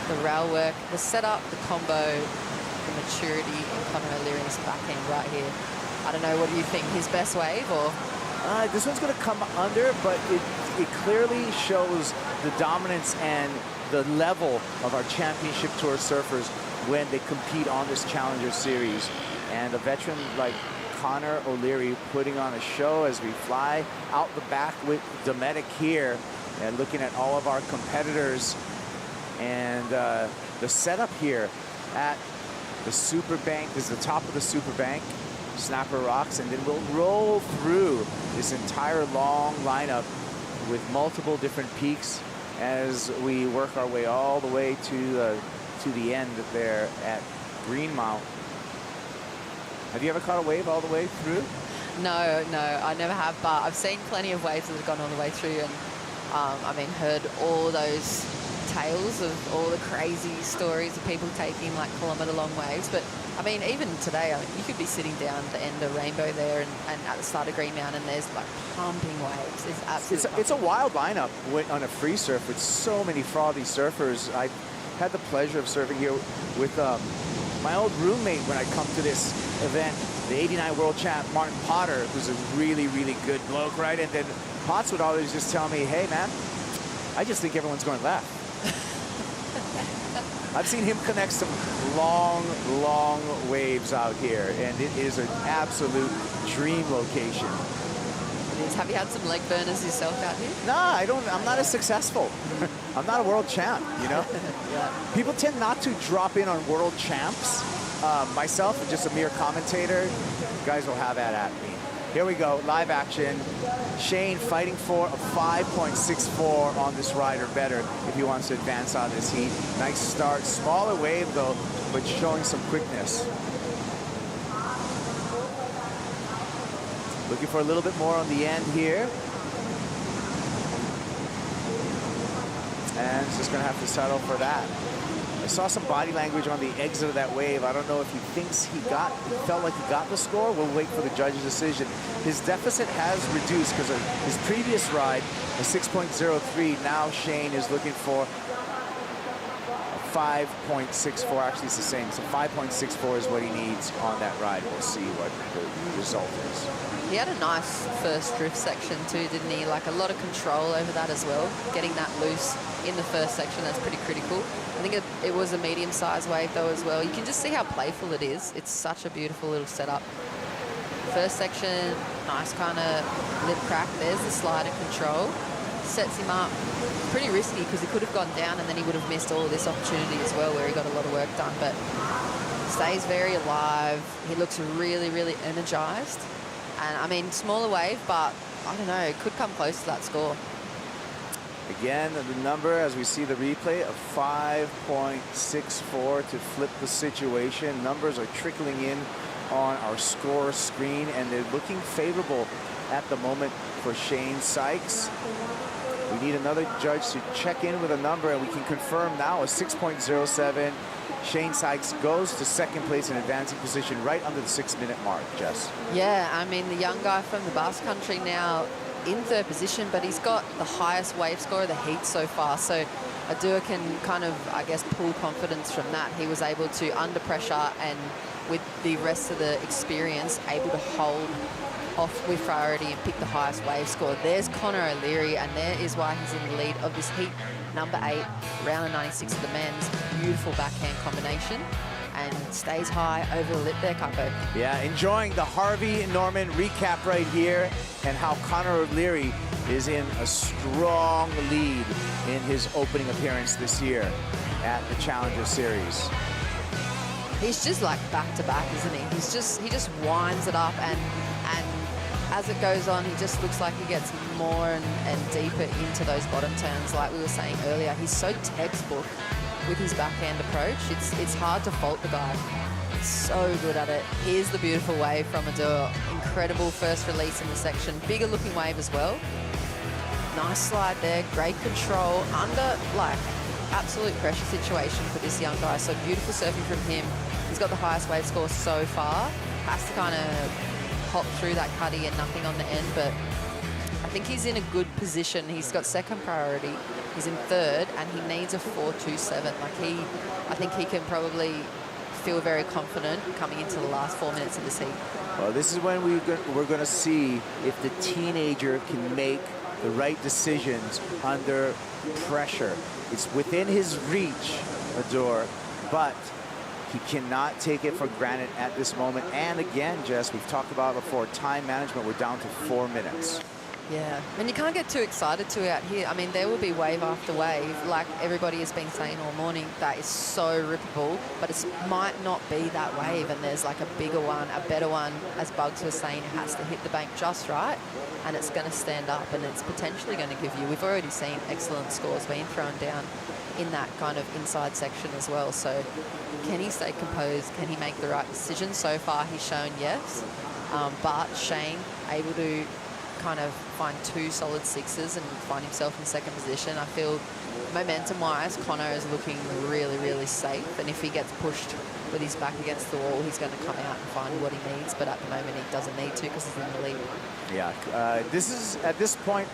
the rail work, the setup, the combo, the maturity in Conor O'Leary's backhand right here. I don't know, what do you think? His best wave or? This one's going to come under, but it clearly shows the dominance and the level of our championship tour surfers when they compete on this Challenger Series. And a veteran like Conor O'Leary putting on a show as we fly out the back with Dometic here, and looking at all of our competitors. And the setup here at the Super Bank is the top of the Super Bank. Snapper rocks, and then we'll roll through this entire long lineup with multiple different peaks as we work our way all the way to the end there at Greenmount. Have you ever caught a wave all the way through? No, I never have, but I've seen plenty of waves that have gone all the way through, and I mean, heard all those tales of all the crazy stories of people taking like kilometre-long waves. But I mean, even today, you could be sitting down at the end of Rainbow there and at the start of Greenmount, and there's like pumping waves. It's absolutely it's a wild lineup on a free surf with so many frothy surfers. I had the pleasure of surfing here with my old roommate when I come to this event, the '89 world champ Martin Potter, who's a really, really good bloke, right? And then Potts would always just tell me, hey man, I just think everyone's going left. I've seen him connect some long, long waves out here, and it is an absolute dream location. Have you had some leg burners yourself out here? No, I don't. I'm not as successful. I'm not a world champ, you know? Yeah. People tend not to drop in on world champs. Myself, just a mere commentator, guys will have that at me. Here we go, live action. Shane fighting for a 5.64 on this ride or better if he wants to advance out of this heat. Nice start, smaller wave though, but showing some quickness. Looking for a little bit more on the end here. And he's just gonna have to settle for that. I saw some body language on the exit of that wave. I don't know if he thinks he felt like he got the score. We'll wait for the judge's decision. His deficit has reduced because of his previous ride, a 6.03. Now Shane is looking for a 5.64. Actually, it's the same. So 5.64 is what he needs on that ride. We'll see what the result is. He had a nice first drift section too, didn't he? Like a lot of control over that as well. Getting that loose in the first section, that's pretty critical. I think it was a medium-sized wave though as well. You can just see how playful it is. It's such a beautiful little setup. First section, nice kind of lip crack. There's the slider control. Sets him up. Pretty risky because he could have gone down and then he would have missed all of this opportunity as well where he got a lot of work done. But stays very alive. He looks really, really energized. And I mean, smaller wave, but I don't know, it could come close to that score. Again, the number, as we see the replay, of 5.64 to flip the situation. Numbers are trickling in on our score screen, and they're looking favorable at the moment for Shane Sykes. We need another judge to check in with a number, and we can confirm now a 6.07. Shane Sykes goes to second place in advancing position right under the 6-minute mark, Jess. Yeah, I mean, the young guy from the Basque Country now in third position, but he's got the highest wave score of the heat so far. So Adua can kind of, I guess, pull confidence from that. He was able to, under pressure and with the rest of the experience, able to hold off with priority and pick the highest wave score. There's Connor O'Leary, and there is why he's in the lead of this heat. Number 8, round of 96 of the men's. Beautiful backhand combination, and stays high over the lip there, Capo. Yeah, enjoying the Harvey Norman recap right here, and how Connor O'Leary is in a strong lead in his opening appearance this year at the Challenger Series. He's just like back-to-back, isn't he? He just winds it up, and as it goes on, he just looks like he gets more and deeper into those bottom turns. Like we were saying earlier, he's so textbook with his backhand approach. It's hard to fault the guy. He's so good at it. Here's the beautiful wave from Adua. Incredible first release in the section. Bigger looking wave as well. Nice slide there. Great control under like absolute pressure situation for this young guy. So beautiful surfing from him. He's got the highest wave score so far. Has to kind of hop through that cutty and nothing on the end, but I think he's in a good position. He's got second priority. He's in third, and he needs a 4.27. Like I think he can probably feel very confident coming into the last 4 minutes of this heat. Well, this is when we're going to see if the teenager can make the right decisions under pressure. It's within his reach, Adore, but he cannot take it for granted at this moment. And again, Jess, we've talked about before, time management, we're down to 4 minutes. Yeah, and you can't get too excited too out here. I mean, there will be wave after wave, like everybody has been saying all morning, that is so rippable, but it might not be that wave, and there's like a bigger one, a better one, as Bugs was saying, it has to hit the bank just right, and it's going to stand up, and it's potentially going to give you, we've already seen excellent scores being thrown down in that kind of inside section as well. So can he stay composed? Can he make the right decision? So far he's shown yes, but Shane able to kind of find 2 solid 6s and find himself in second position. I feel momentum-wise, Connor is looking really, really safe, and if he gets pushed with his back against the wall, he's going to come out and find what he needs, but at the moment he doesn't need to because he's in the lead. Yeah, this is, at this point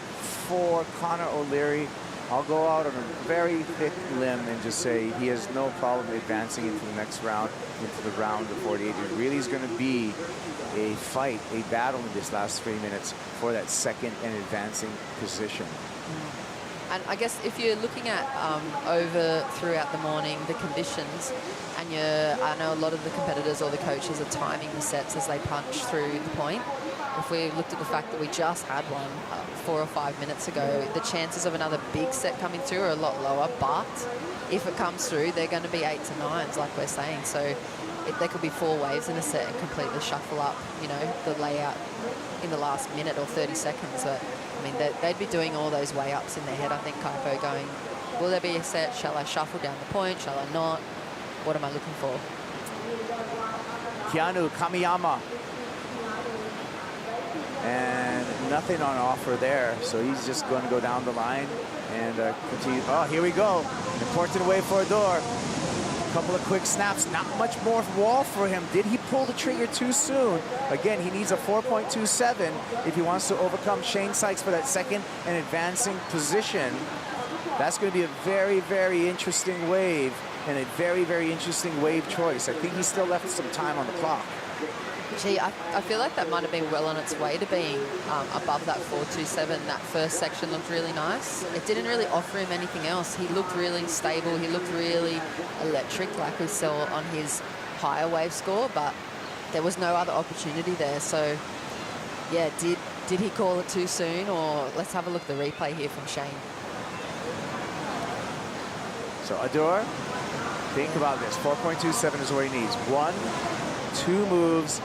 for Connor O'Leary, I'll go out on a very thick limb and just say he has no problem advancing into the next round, into the round of 48. It really is going to be a fight, a battle in this last 3 minutes for that second and advancing position. And I guess if you're looking at throughout the morning, the conditions, and I know a lot of the competitors or the coaches are timing the sets as they punch through the point. If we looked at the fact that we just had one 4 or 5 minutes ago, the chances of another big set coming through are a lot lower, but if it comes through, they're going to be 8s to 9s, like we're saying. So there could be 4 waves in a set and completely shuffle up, you know, the layout in the last minute or 30 seconds. But, I mean, they'd be doing all those way ups in their head, I think, Kaipo, going, will there be a set? Shall I shuffle down the point? Shall I not? What am I looking for? Keanu Kamiyama. And nothing on offer there, so he's just going to go down the line and continue. Oh, here we go. Important wave for Adore. A couple of quick snaps, not much more wall for him. Did he pull the trigger too soon? Again, he needs a 4.27 if he wants to overcome Shane Sykes for that second and advancing position. That's going to be a very, very interesting wave and a very, very interesting wave choice. I think he still left some time on the clock. Gee, I feel like that might have been well on its way to being above that 4.27. That first section looked really nice. It didn't really offer him anything else. He looked really stable. He looked really electric, like we saw on his higher wave score, but there was no other opportunity there. So, yeah, did he call it too soon? Or let's have a look at the replay here from Shane. So, Adore, think about this. 4.27 is what he needs. 1, 2 moves,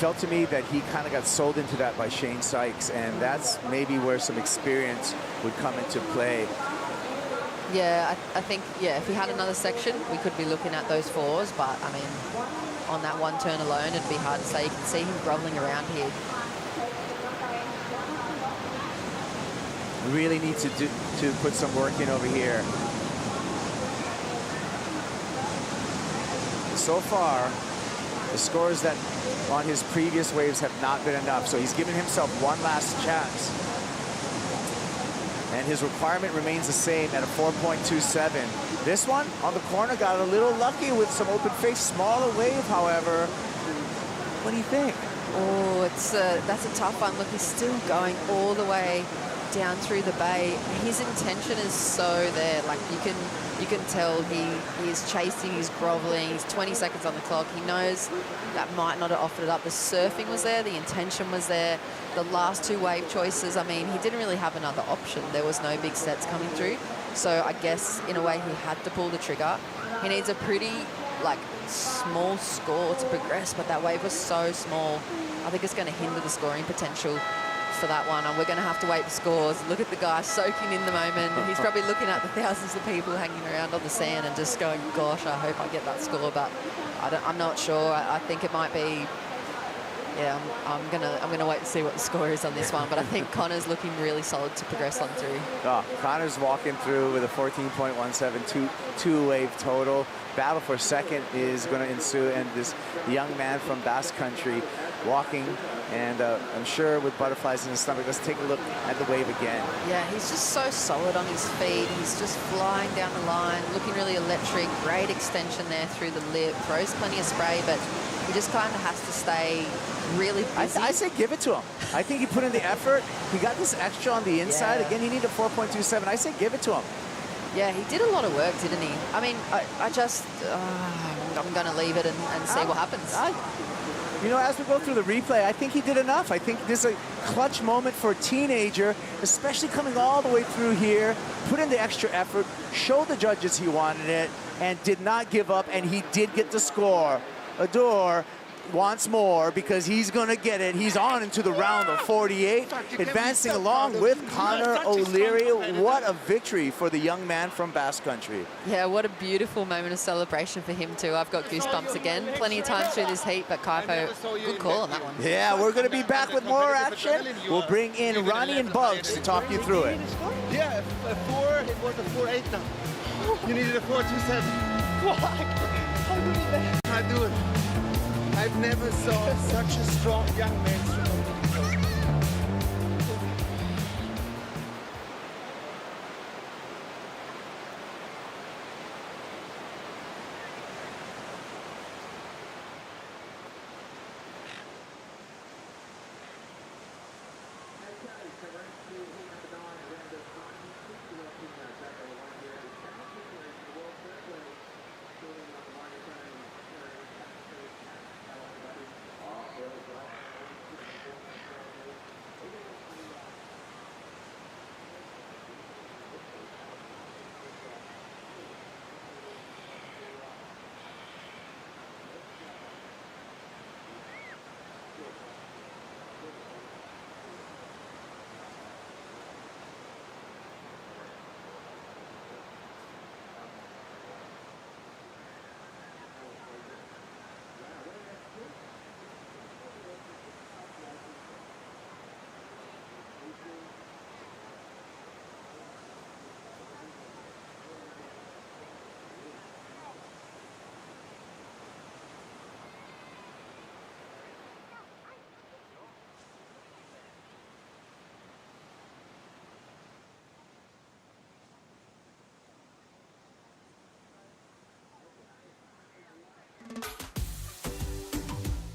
felt to me that he kind of got sold into that by Shane Sykes, and that's maybe where some experience would come into play. Yeah, I think, yeah, if he had another section, we could be looking at those 4s, but I mean, on that one turn alone, it'd be hard to say. You can see him groveling around here. Really need to put some work in over here. So far, the scores that on his previous waves have not been enough, so he's given himself one last chance. And his requirement remains the same at a 4.27. This one on the corner got a little lucky with some open face, smaller wave, however. What do you think? Oh, that's a tough one. Look, he's still going all the way down through the bay. His intention is so there. Like you can tell he is chasing, he's groveling, he's 20 seconds on the clock. He knows that might not have offered it up. The surfing was there, the intention was there. The last 2 wave choices, I mean, he didn't really have another option. There was no big sets coming through. So I guess in a way he had to pull the trigger. He needs a pretty like small score to progress, but that wave was so small. I think it's going to hinder the scoring potential for that one, and we're going to have to wait for scores. Look at the guy soaking in the moment. He's probably looking at the thousands of people hanging around on the sand and just going, gosh, I hope I get that score, but I'm not sure. I think it might be, yeah, I'm gonna wait to see what the score is on this one, but I think Connor's looking really solid to progress on through. Oh, Connor's walking through with a 14.17, two wave total. Battle for second is going to ensue, and this young man from Basque Country walking, and I'm sure with butterflies in his stomach. Let's take a look at the wave again. Yeah, he's just so solid on his feet. He's just flying down the line, looking really electric. Great extension there through the lip. Throws plenty of spray, but he just kind of has to stay really busy. I say give it to him. I think he put in the effort. He got this extra on the inside. Yeah. Again, he needed 4.27. I say give it to him. Yeah, he did a lot of work, didn't he? I mean, I'm going to leave it and see what happens. You know, as we go through the replay, I think he did enough. I think this is a clutch moment for a teenager, especially coming all the way through here, put in the extra effort, showed the judges he wanted it, and did not give up, and he did get the score. Adore wants more because he's going to get it. He's on into the round of 48, advancing along with Connor O'Leary. What a victory for the young man from Basque Country. Yeah, what a beautiful moment of celebration for him too. I've got goosebumps again. Plenty of times through this heat, but Kaipo, good call on that one. Yeah, we're going to be back with more action. We'll bring in Ronnie and Bugs to talk you through it. Yeah, a 4, it was a 4.8 now. You needed a 4.27. Why? How do you do that? I do it. I've never saw such a strong young man.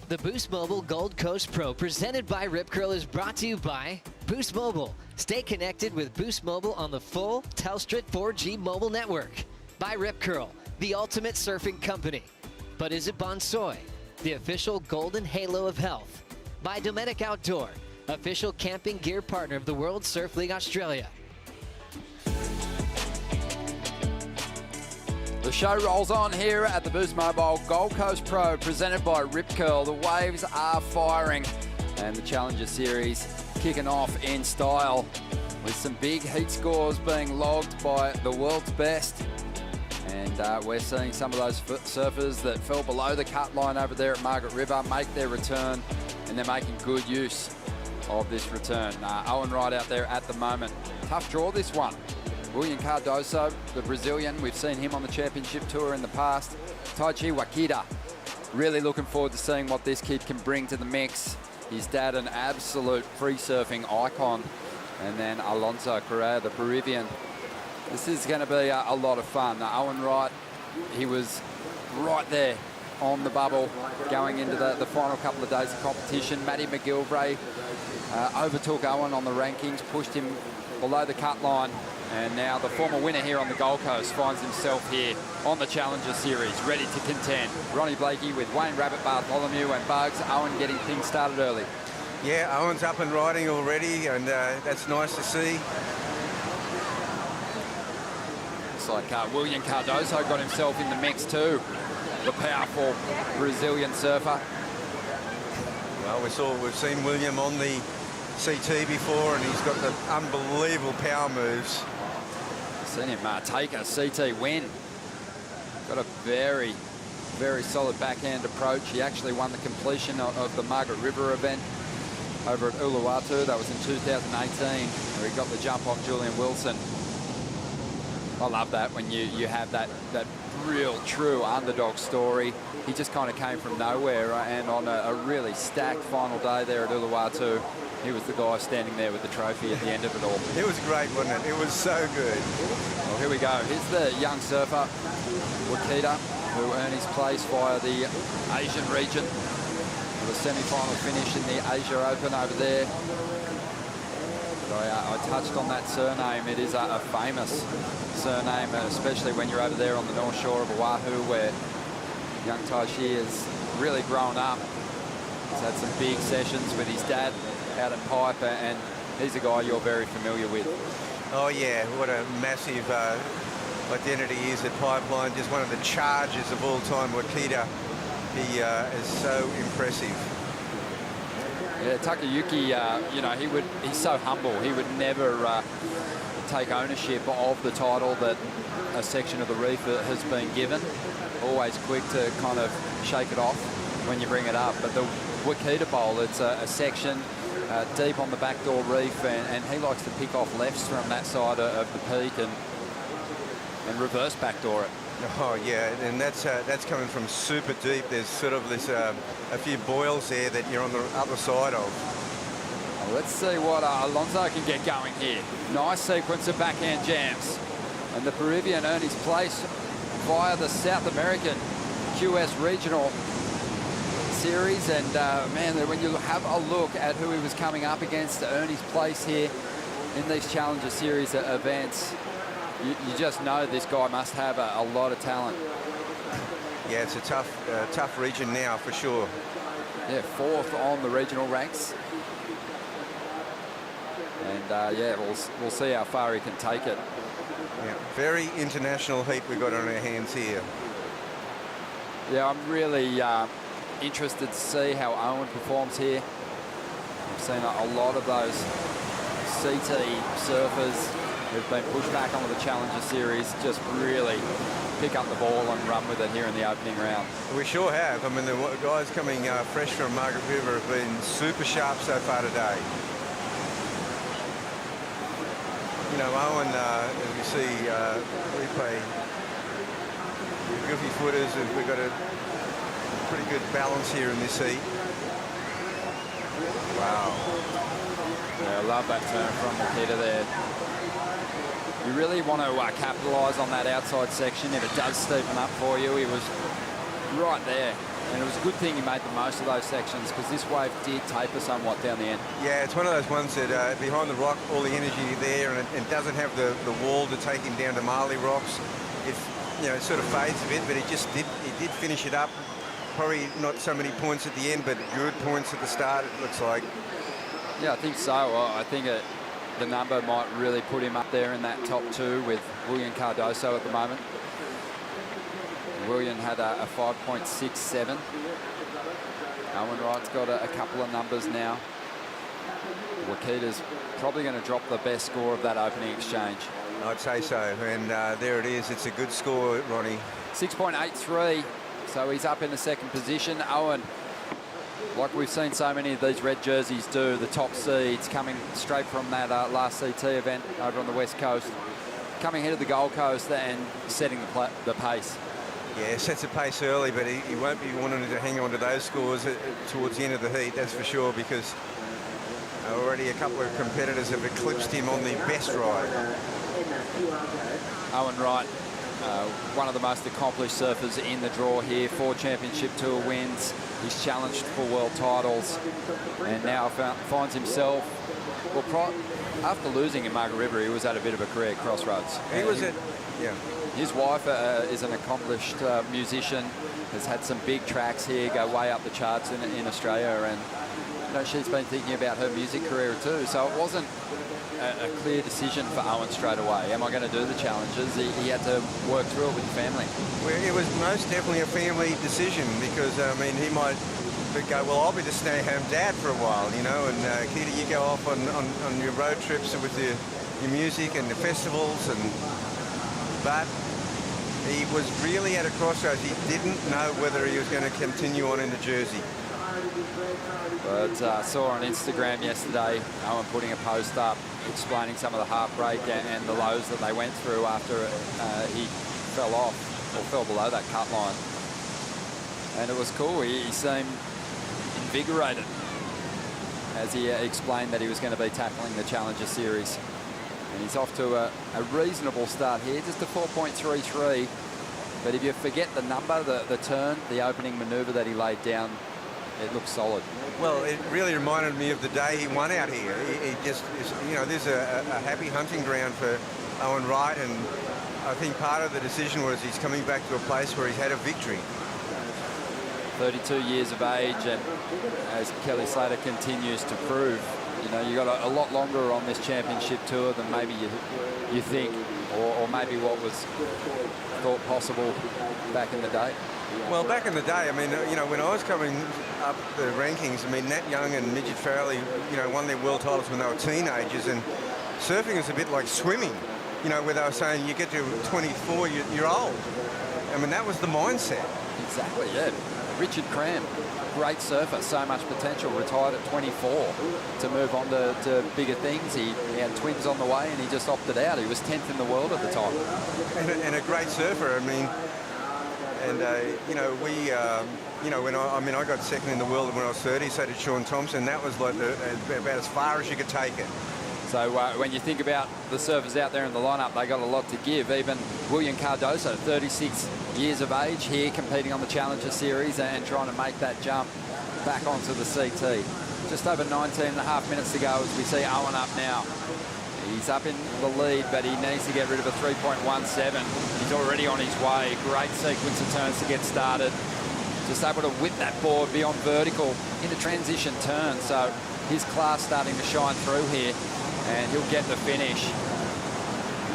The Boost Mobile Gold Coast Pro presented by Rip Curl is brought to you by Boost Mobile. Stay connected with Boost Mobile on the full Telstra 4G mobile network. By Rip Curl, the ultimate surfing company. But is it Bonsoy, the official golden halo of health? By Dometic Outdoor, official camping gear partner of the World Surf League Australia. The show rolls on here at the Boost Mobile Gold Coast Pro, presented by Rip Curl. The waves are firing, and the Challenger Series kicking off in style with some big heat scores being logged by the world's best. And we're seeing some of those surfers that fell below the cut line over there at Margaret River make their return, and they're making good use of this return. Owen Wright out there at the moment. Tough draw, this one. William Cardoso, the Brazilian, we've seen him on the championship tour in the past. Taichi Wakita, really looking forward to seeing what this kid can bring to the mix. His dad, an absolute free surfing icon. And then Alonso Correa, the Peruvian. This is going to be a lot of fun. Owen Wright, he was right there on the bubble going into the final couple of days of competition. Matty McGilvray overtook Owen on the rankings, pushed him below the cut line. And now the former winner here on the Gold Coast finds himself here on the Challenger Series, ready to contend. Ronnie Blakey with Wayne Rabbit, Bartholomew and Bugs. Owen getting things started early. Yeah, Owen's up and riding already, and that's nice to see. Looks like William Cardoso got himself in the mix too, the powerful Brazilian surfer. Well, we've seen William on the CT before, and he's got the unbelievable power moves. Seen him take a CT win. Got a very, very solid backhand approach. He actually won the completion of the Margaret River event over at Uluwatu. That was in 2018, where he got the jump on Julian Wilson. I love that when you have that real, true underdog story. He just kind of came from nowhere, and on a really stacked final day there at Uluwatu, he was the guy standing there with the trophy at the end of it all. It was great, wasn't it? It was so good. Well, here we go. Here's the young surfer, Wakita, who earned his place via the Asian region. The semi-final finish in the Asia Open over there. But I touched on that surname. It is a famous surname, especially when you're over there on the North Shore of Oahu, where young Taichi has really grown up. He's had some big sessions with his dad out at Pipe, and he's a guy you're very familiar with. Oh yeah, what a massive identity he is at Pipeline. Just one of the chargers of all time, Wakita. He is so impressive. Yeah, Takayuki, you know, he's so humble. He would never take ownership of the title that a section of the reef has been given. Always quick to kind of shake it off when you bring it up. But the Wakita Bowl, it's a section deep on the backdoor reef, and he likes to pick off lefts from that side of the peak and reverse backdoor it. Oh yeah, and that's coming from super deep. There's sort of this a few boils there that you're on the other side of. Well, let's see what Alonso can get going here. Nice sequence of backhand jams, and the Peruvian earned his place via the South American QS Regional Series. And man, when you have a look at who he was coming up against to earn his place here in these Challenger Series events, you just know this guy must have a lot of talent. Yeah, it's a tough region now for sure. Yeah, 4th on the regional ranks. And yeah, we'll see how far he can take it. Yeah, very international heat we've got on our hands here. Yeah, I'm really interested to see how Owen performs here. I've seen a lot of those CT surfers who've been pushed back onto the Challenger Series just really pick up the ball and run with it here in the opening round. We sure have. I mean, the guys coming fresh from Margaret River have been super sharp so far today. You know, Owen, as you see, replay, goofy footers, and we've got a pretty good balance here in this heat. Wow. Yeah, I love that turn from Wakita there. You really want to capitalise on that outside section if it does steepen up for you. He was right there, and it was a good thing he made the most of those sections, because this wave did taper somewhat down the end. Yeah, it's one of those ones that behind the rock, all the energy there, and it doesn't have the wall to take him down to Marley Rocks. It sort of fades a bit, but he did finish it up. Probably not so many points at the end, but good points at the start, it looks like. Yeah, I think so. I think the number might really put him up there in that top 2 with William Cardoso at the moment. Willian had a 5.67. Owen Wright's got a couple of numbers now. Wakita's probably going to drop the best score of that opening exchange. I'd say so, and there it is. It's a good score, Ronnie. 6.83, so he's up in the second position. Owen, like we've seen so many of these red jerseys do, the top seeds coming straight from that last CT event over on the West Coast, coming ahead of the Gold Coast and setting the pace. Yeah, sets a pace early, but he won't be wanting to hang on to those scores towards the end of the heat, that's for sure, because already a couple of competitors have eclipsed him on the best ride. Owen Wright, one of the most accomplished surfers in the draw here, 4 championship tour wins. He's challenged for world titles and now finds himself, well, after losing in Margaret River, he was at a bit of a career crossroads. He was at, yeah. His wife is an accomplished musician, has had some big tracks here, go way up the charts in Australia, and you know, she's been thinking about her music career too. So it wasn't a clear decision for Owen straight away. Am I going to do the challenges? He had to work through it with the family. Well, it was most definitely a family decision because, I mean, he might go, well, I'll be the stay-home dad for a while, you know, and Caity, you go off on your road trips with your music and the festivals, but he was really at a crossroads. He didn't know whether he was going to continue on in the jersey. But saw on Instagram yesterday, Owen putting a post up explaining some of the heartbreak and the lows that they went through after he fell off or fell below that cut line. And it was cool. He seemed invigorated as he explained that he was going to be tackling the Challenger Series. And he's off to a reasonable start here, just a 4.33. But if you forget the number, the turn, the opening manoeuvre that he laid down, it looks solid. Well, it really reminded me of the day he won out here. He just, you know, there's a happy hunting ground for Owen Wright, and I think part of the decision was he's coming back to a place where he's had a victory. 32 years of age, and as Kelly Slater continues to prove, you know, you got a lot longer on this championship tour than maybe you think, or maybe what was thought possible back in the day. Well, back in the day, I mean, you know, when I was coming up the rankings, I mean, Nat Young and Midget Farrelly, you know, won their world titles when they were teenagers, and surfing is a bit like swimming, you know, where they were saying you get to 24, you're old. I mean, that was the mindset. Exactly, yeah. Richard Cram, great surfer, so much potential, retired at 24 to move on to bigger things. He had twins on the way and he just opted out. He was 10th in the world at the time. And a great surfer, I mean, and, you know, we, you know, when I got second in the world when I was 30, so did Sean Thompson. That was like about as far as you could take it. So when you think about the surfers out there in the lineup, they got a lot to give. Even William Cardoso, 36 years of age here, competing on the Challenger Series and trying to make that jump back onto the CT. Just over 19 and a half minutes to go as we see Owen up now. He's up in the lead, but he needs to get rid of a 3.17. He's already on his way. Great sequence of turns to get started. Just able to whip that board beyond vertical into transition turn. So his class starting to shine through here, and he'll get the finish.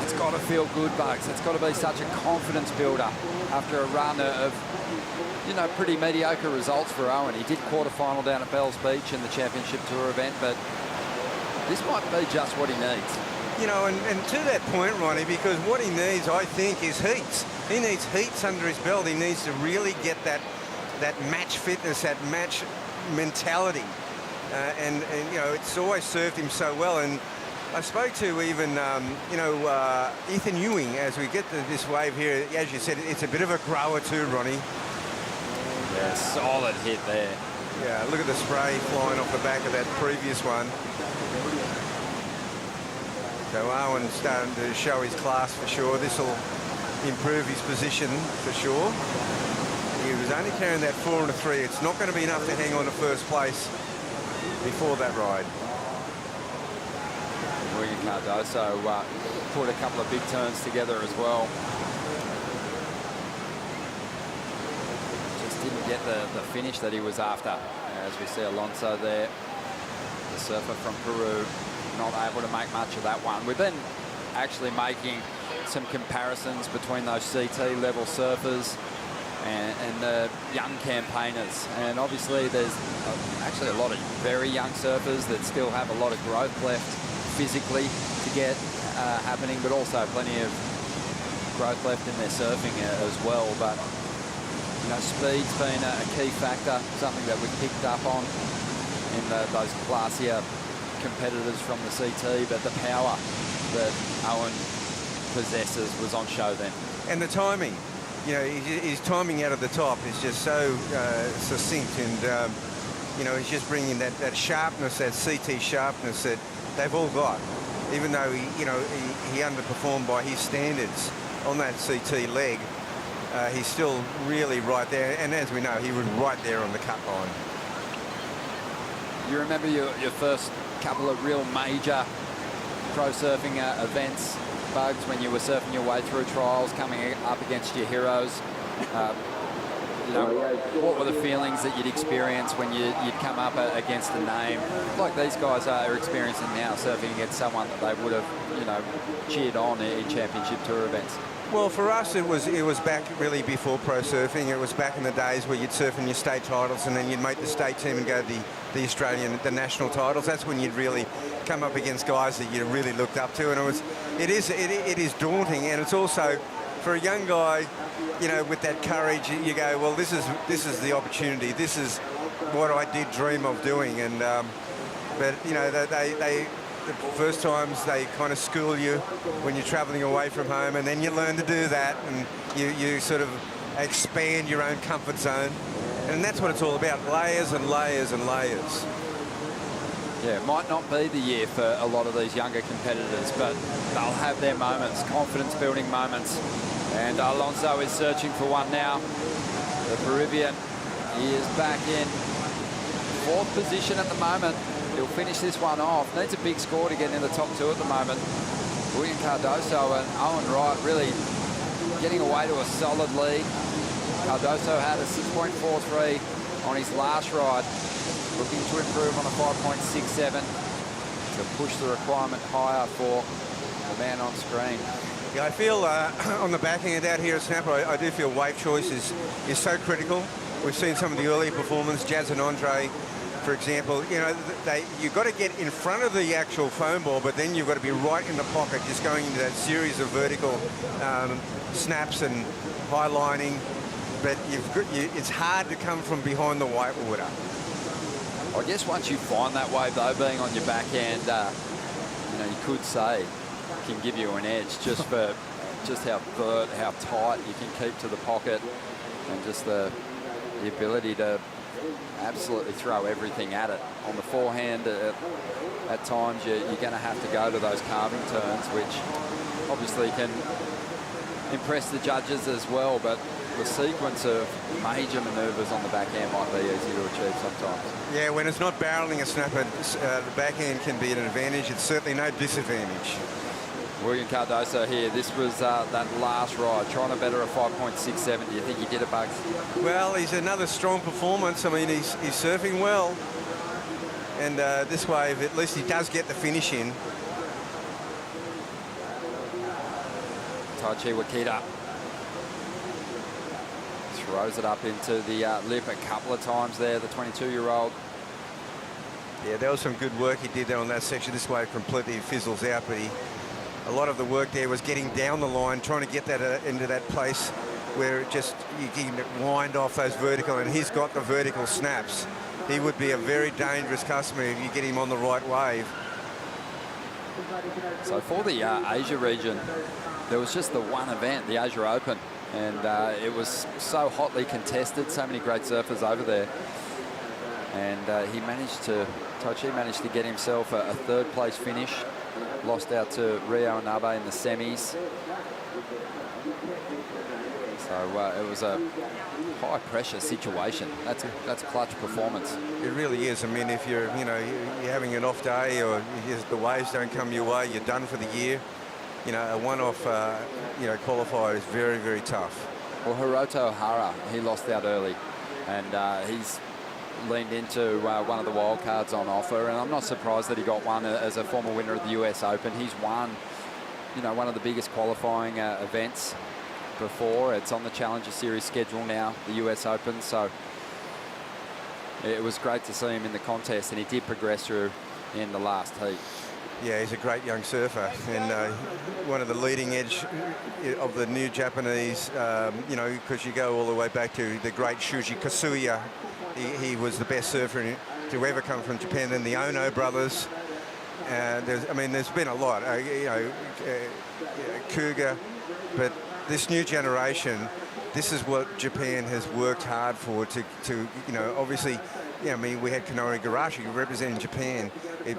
It's got to feel good, Bugs. It's got to be such a confidence builder after a run of, you know, pretty mediocre results for Owen. He did quarterfinal down at Bells Beach in the Championship Tour event, but this might be just what he needs. You know, and to that point, Ronnie, because what he needs, I think, is heats. He needs heats under his belt. He needs to really get that match fitness, that match mentality. And, you know, it's always served him so well. And I spoke to even, you know, Ethan Ewing as we get to this wave here. As you said, it's a bit of a grower too, Ronnie. Yeah, solid hit there. Yeah, look at the spray flying off the back of that previous one. So Owen's starting to show his class for sure. This will improve his position for sure. He was only carrying that 4 and a 3. It's not going to be enough to hang on to first place before that ride. William Cardoso put a couple of big turns together as well. Just didn't get the finish that he was after. As we see Alonso there, the surfer from Peru, not able to make much of that one. We've been actually making some comparisons between those CT level surfers and the young campaigners. And obviously there's actually a lot of very young surfers that still have a lot of growth left physically to get happening, but also plenty of growth left in their surfing as well. But you know, speed's been a key factor, something that we've picked up on in those classier competitors from the CT, but the power that Owen possesses was on show then. And the timing, you know, his timing out of the top is just so succinct, and you know, he's just bringing that sharpness, that CT sharpness that they've all got. Even though he underperformed by his standards on that CT leg, he's still really right there. And as we know, he was right there on the cut line. You remember your first couple of real major pro surfing events, Bugs, when you were surfing your way through trials, coming up against your heroes? You know, what were the feelings that you'd experience when you'd come up against a name like these guys are experiencing now, surfing against someone that they would have, you know, cheered on in championship tour events? Well, for us, it was back really before pro surfing. It was back in the days where you'd surf in your state titles, and then you'd make the state team and go to the Australian, the national titles. That's when you'd really come up against guys that you really looked up to, and it is daunting, and it's also for a young guy, you know, with that courage. You go, well, this is the opportunity. This is what I did dream of doing, and but you know, the first times they kind of school you when you're traveling away from home, and then you learn to do that, and you sort of expand your own comfort zone, and that's what it's all about, layers and layers and layers. Yeah, it might not be the year for a lot of these younger competitors, but they'll have their moments, confidence-building moments. And Alonso is searching for one now. The Peruvian, he is back in 4th position at the moment. He'll finish this one off. Needs a big score to get in the top 2 at the moment. William Cardoso and Owen Wright really getting away to a solid lead. Cardoso had a 6.43 on his last ride. Looking to improve on a 5.67 to push the requirement higher for the man on screen. Yeah, I feel on the backhand out here at Snapper, I do feel wave choice is so critical. We've seen some of the earlier performance, Jazz and Andre, for example. You know, you've got to get in front of the actual foam ball, but then you've got to be right in the pocket, just going into that series of vertical snaps and high lining. But it's hard to come from behind the whitewater. I guess once you find that wave, though, being on your backhand, you know, you could say can give you an edge just for how tight you can keep to the pocket, and just the ability to absolutely throw everything at it. On the forehand, at times you're going to have to go to those carving turns, which obviously can impress the judges as well, but the sequence of major manoeuvres on the backhand might be easy to achieve sometimes. Yeah, when it's not barreling a snapper, the backhand can be an advantage. It's certainly no disadvantage. William Cardoso here. This was that last ride, trying to better a 5.67. Do you think he did it, Bugs? Well, he's another strong performance. I mean, he's surfing well. And this wave, at least he does get the finish in. Taichi Wakita throws it up into the lip a couple of times there, the 22-year-old. Yeah, there was some good work he did there on that section. This wave completely fizzles out, but a lot of the work there was getting down the line, trying to get that into that place where it just, you can wind off those vertical, and he's got the vertical snaps. He would be a very dangerous customer if you get him on the right wave. So for the Asia region, there was just the one event, the Asia Open, and it was so hotly contested, so many great surfers over there. And Taichi managed to get himself a 3rd place finish. Lost out to Rio and Abe in the semis. So it was a high pressure situation. That's a clutch performance. It really is. I mean, if you're having an off day, or the waves don't come your way, you're done for the year. You know, a one-off qualifier is very, very tough. Well, Hiroto Ohara, he lost out early, and he's leaned into one of the wild cards on offer, and I'm not surprised that he got one as a former winner of the US Open. He's won, you know, one of the biggest qualifying events before. It's on the Challenger Series schedule now, the US Open, so it was great to see him in the contest, and he did progress through in the last heat. Yeah, he's a great young surfer, and one of the leading edge of the new Japanese, you know, because you go all the way back to the great Shuji Kasuya. He was the best surfer to ever come from Japan. Then the Ono brothers. There's been a lot, Kuga, but this new generation, this is what Japan has worked hard for to obviously, we had Kanori Garashi representing Japan,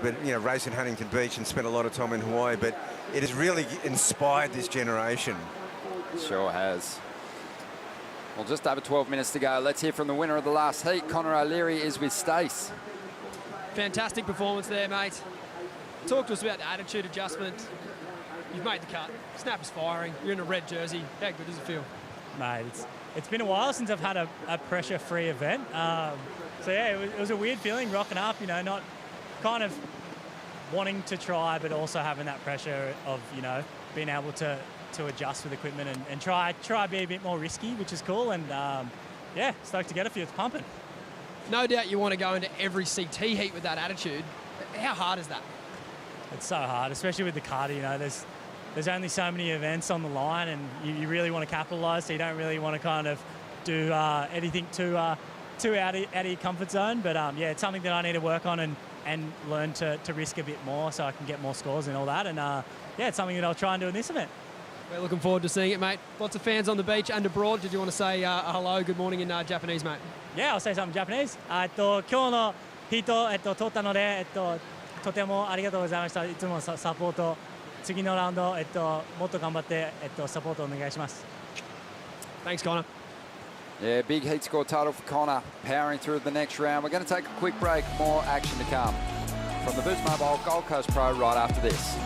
but, raced in Huntington Beach and spent a lot of time in Hawaii, but it has really inspired this generation. Sure has. Well, just over 12 minutes to go. Let's hear from the winner of the last heat. Connor O'Leary is with Stace. Fantastic performance there, mate. Talk to us about the attitude adjustment. You've made the cut. Snapper's firing. You're in a red jersey. How good does it feel? Mate, it's been a while since I've had a pressure-free event. So yeah, it was a weird feeling rocking up, not kind of wanting to try, but also having that pressure of, being able to adjust with equipment and try be a bit more risky, which is cool. And yeah, stoked to get a few. It's pumping. No doubt you want to go into every CT heat with that attitude. How hard is that? It's so hard, especially with the Caity. There's only so many events on the line, and you really want to capitalise, so you don't really want to kind of do anything too out of your comfort zone. But yeah, it's something that I need to work on and learn to risk a bit more so I can get more scores and all that. And yeah, it's something that I'll try and do in this event. We're looking forward to seeing it, mate. Lots of fans on the beach and abroad. Did you want to say hello, good morning in Japanese, mate? Yeah, I'll say something Japanese. 今日のヒート、取ったので、とてもありがとうございました。いつもサポート、次のラウンド、もっと頑張って、サポートお願いします。Thanks, Connor. Yeah, big heat score title for Connor, powering through the next round. We're going to take a quick break. More action to come from the Boost Mobile Gold Coast Pro right after this.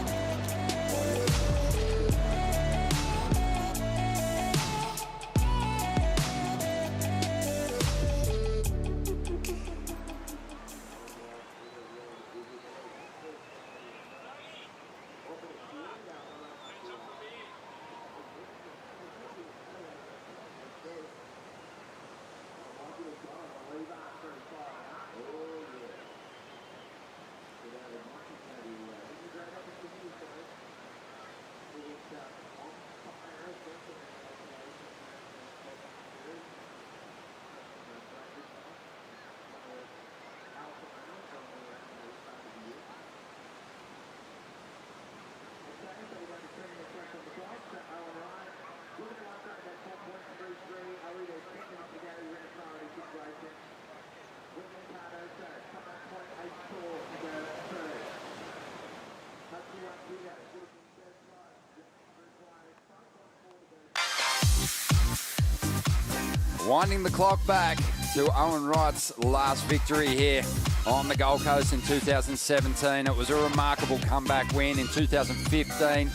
Winding the clock back to Owen Wright's last victory here on the Gold Coast in 2017. It was a remarkable comeback win in 2015.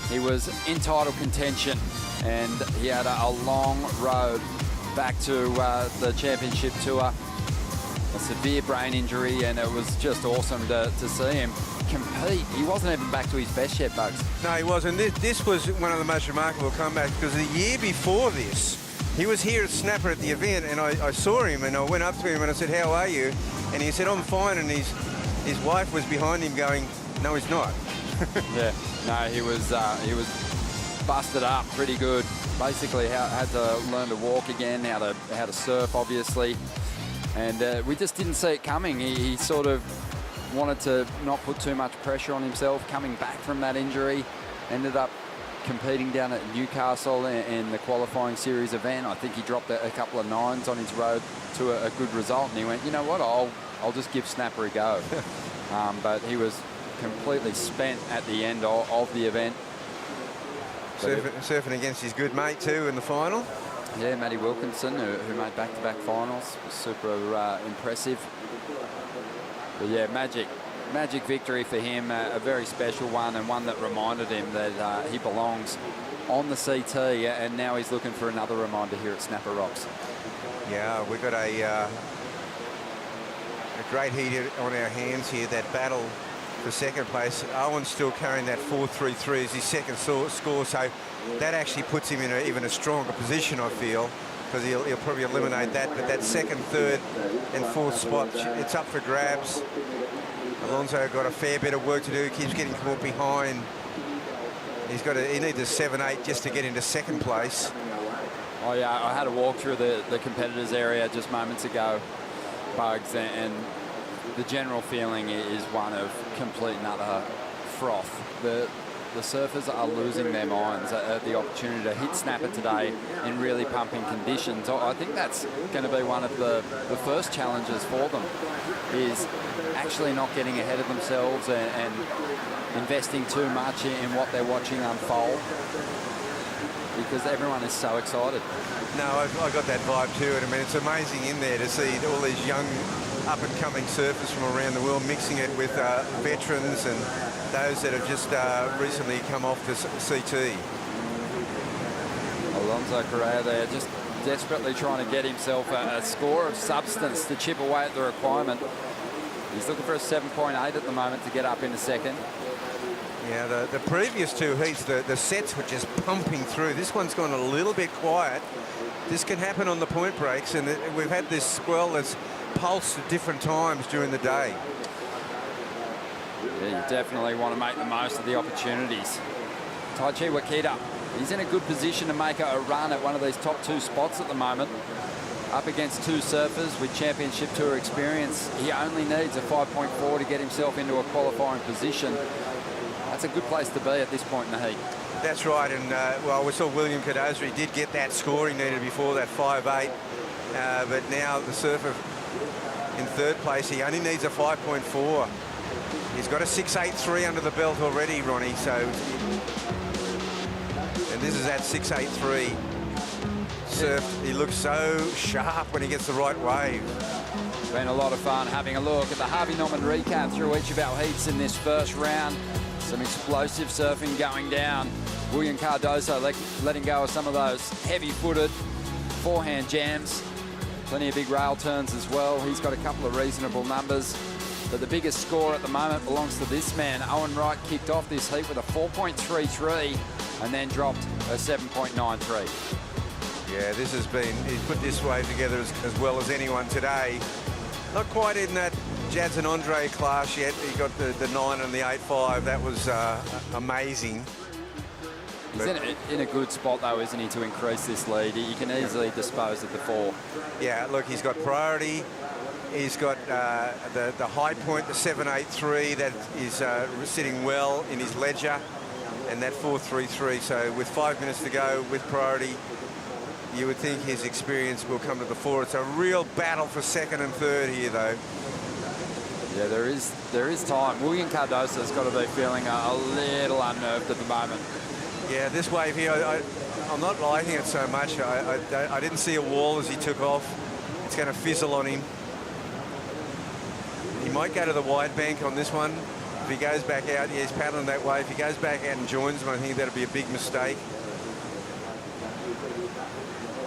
He was in title contention and he had a long road back to the championship tour. A severe brain injury, and it was just awesome to see him compete. He wasn't even back to his best yet, Bugs. No, he wasn't. This was one of the most remarkable comebacks because the year before this, he was here at Snapper at the event, and I saw him, and I went up to him and I said, "How are you?" And he said, "I'm fine." And his wife was behind him going, "No, he's not." Yeah, no, he was busted up pretty good. Basically, had to learn to walk again, how to surf, obviously, and we just didn't see it coming. He sort of wanted to not put too much pressure on himself. Coming back from that injury, ended up competing down at Newcastle in the qualifying series event. I think he dropped a couple of nines on his road to a good result, and he went, "You know what, I'll just give Snapper a go." But he was completely spent at the end of the event. Surfing against his good mate too in the final. Yeah, Matty Wilkinson, who made back-to-back finals, was super impressive. But yeah, magic victory for him, a very special one, and one that reminded him that he belongs on the CT, and now he's looking for another reminder here at Snapper Rocks. Yeah, we've got a great heat on our hands here, that battle for second place. Owen's still carrying that 4.33 as his second score, so that actually puts him in even a stronger position, I feel, because he'll probably eliminate that. But that second, third, and fourth spot, it's up for grabs. Alonso got a fair bit of work to do. Keeps getting caught behind. He needs a 7-8 just to get into second place. Oh yeah, I had a walk through the competitors area just moments ago, Bugs, and the general feeling is one of complete and utter froth. The surfers are losing their minds at the opportunity to hit snapper today in really pumping conditions. I think that's going to be one of the first challenges for them, is actually not getting ahead of themselves and investing too much in what they're watching unfold, because everyone is so excited. No, I got that vibe too. And I mean, it's amazing in there to see all these young up-and-coming surfers from around the world mixing it with veterans and those that have just recently come off the CT. Alonso Correa there just desperately trying to get himself a score of substance to chip away at the requirement. He's looking for a 7.8 at the moment to get up into second. Yeah, the previous two heats, the sets were just pumping through. This one's gone a little bit quiet. This can happen on the point breaks, and we've had this swell that's pulsed at different times during the day. Yeah, you definitely want to make the most of the opportunities. Taichi Wakita, he's in a good position to make a run at one of these top two spots at the moment. Up against two surfers with Championship Tour experience. He only needs a 5.4 to get himself into a qualifying position. That's a good place to be at this point in the heat. That's right, and well, we saw William Cardozo, he did get that score he needed before, that 5.8, but now the surfer in third place, he only needs a 5.4. He's got a 6.83 under the belt already, Ronnie, so, and this is at 6.83. Surf, he looks so sharp when he gets the right wave. It's been a lot of fun having a look at the Harvey Norman recap through each of our heats in this first round. Some explosive surfing going down. William Cardozo letting go of some of those heavy-footed forehand jams. Plenty of big rail turns as well. He's got a couple of reasonable numbers. But the biggest score at the moment belongs to this man. Owen Wright kicked off this heat with a 4.33 and then dropped a 7.93. Yeah, this has been, he's put this wave together as well as anyone today. Not quite in that Jadson Andre class yet. He got the 9 and the 8.5. That was amazing. He's in a good spot, though, isn't he, to increase this lead? He can easily dispose of the 4. Yeah, look, he's got priority. He's got the high point, the 7.83, that is sitting well in his ledger, and that 4.33. So with 5 minutes to go with priority, you would think his experience will come to the fore. It's a real battle for second and third here, though. Yeah, there is time. William Cardozo's got to be feeling a little unnerved at the moment. Yeah, this wave here, I'm not liking it so much. I didn't see a wall as he took off. It's going to fizzle on him. He might go to the wide bank on this one. If he goes back out, yeah, he's paddling that way. If he goes back out and joins him, I think that'll be a big mistake.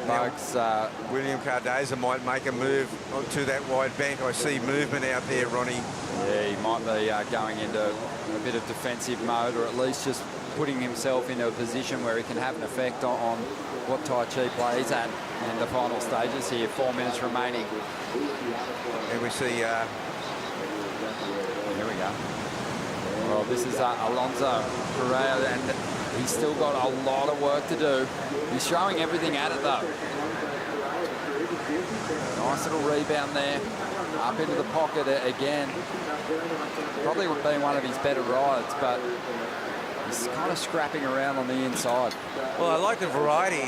Bugs, William Cardozo might make a move to that wide bank. I see movement out there, Ronnie. Yeah, he might be going into a bit of defensive mode, or at least just putting himself into a position where he can have an effect on what Taichi plays at in the final stages here. 4 minutes remaining. And we see... here we go. Well, this is Alonso Correa, and he's still got a lot of work to do. He's throwing everything at it, though. Nice little rebound there. Up into the pocket again. Probably would be one of his better rides, but he's kind of scrapping around on the inside. Well, I like the variety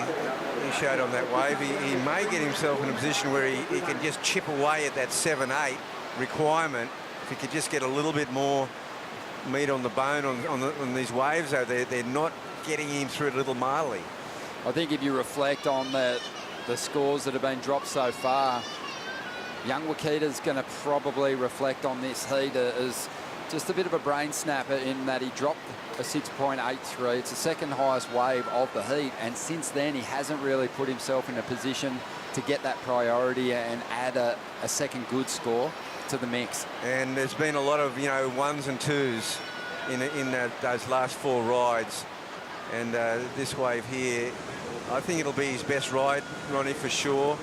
he showed on that wave. He may get himself in a position where he can just chip away at that 7.8 requirement. If he could just get a little bit more meat on the bone on these waves, though, they're not getting him through a little mildly. I think if you reflect on the scores that have been dropped so far, young Wakita's going to probably reflect on this heat as just a bit of a brain snapper, in that he dropped a 6.83. It's the second highest wave of the heat, and since then he hasn't really put himself in a position to get that priority and add a second good score to the mix. And there's been a lot of, you know, 1s and 2s in those last 4 rides. And this wave here, I think it'll be his best ride, Ronnie, for sure.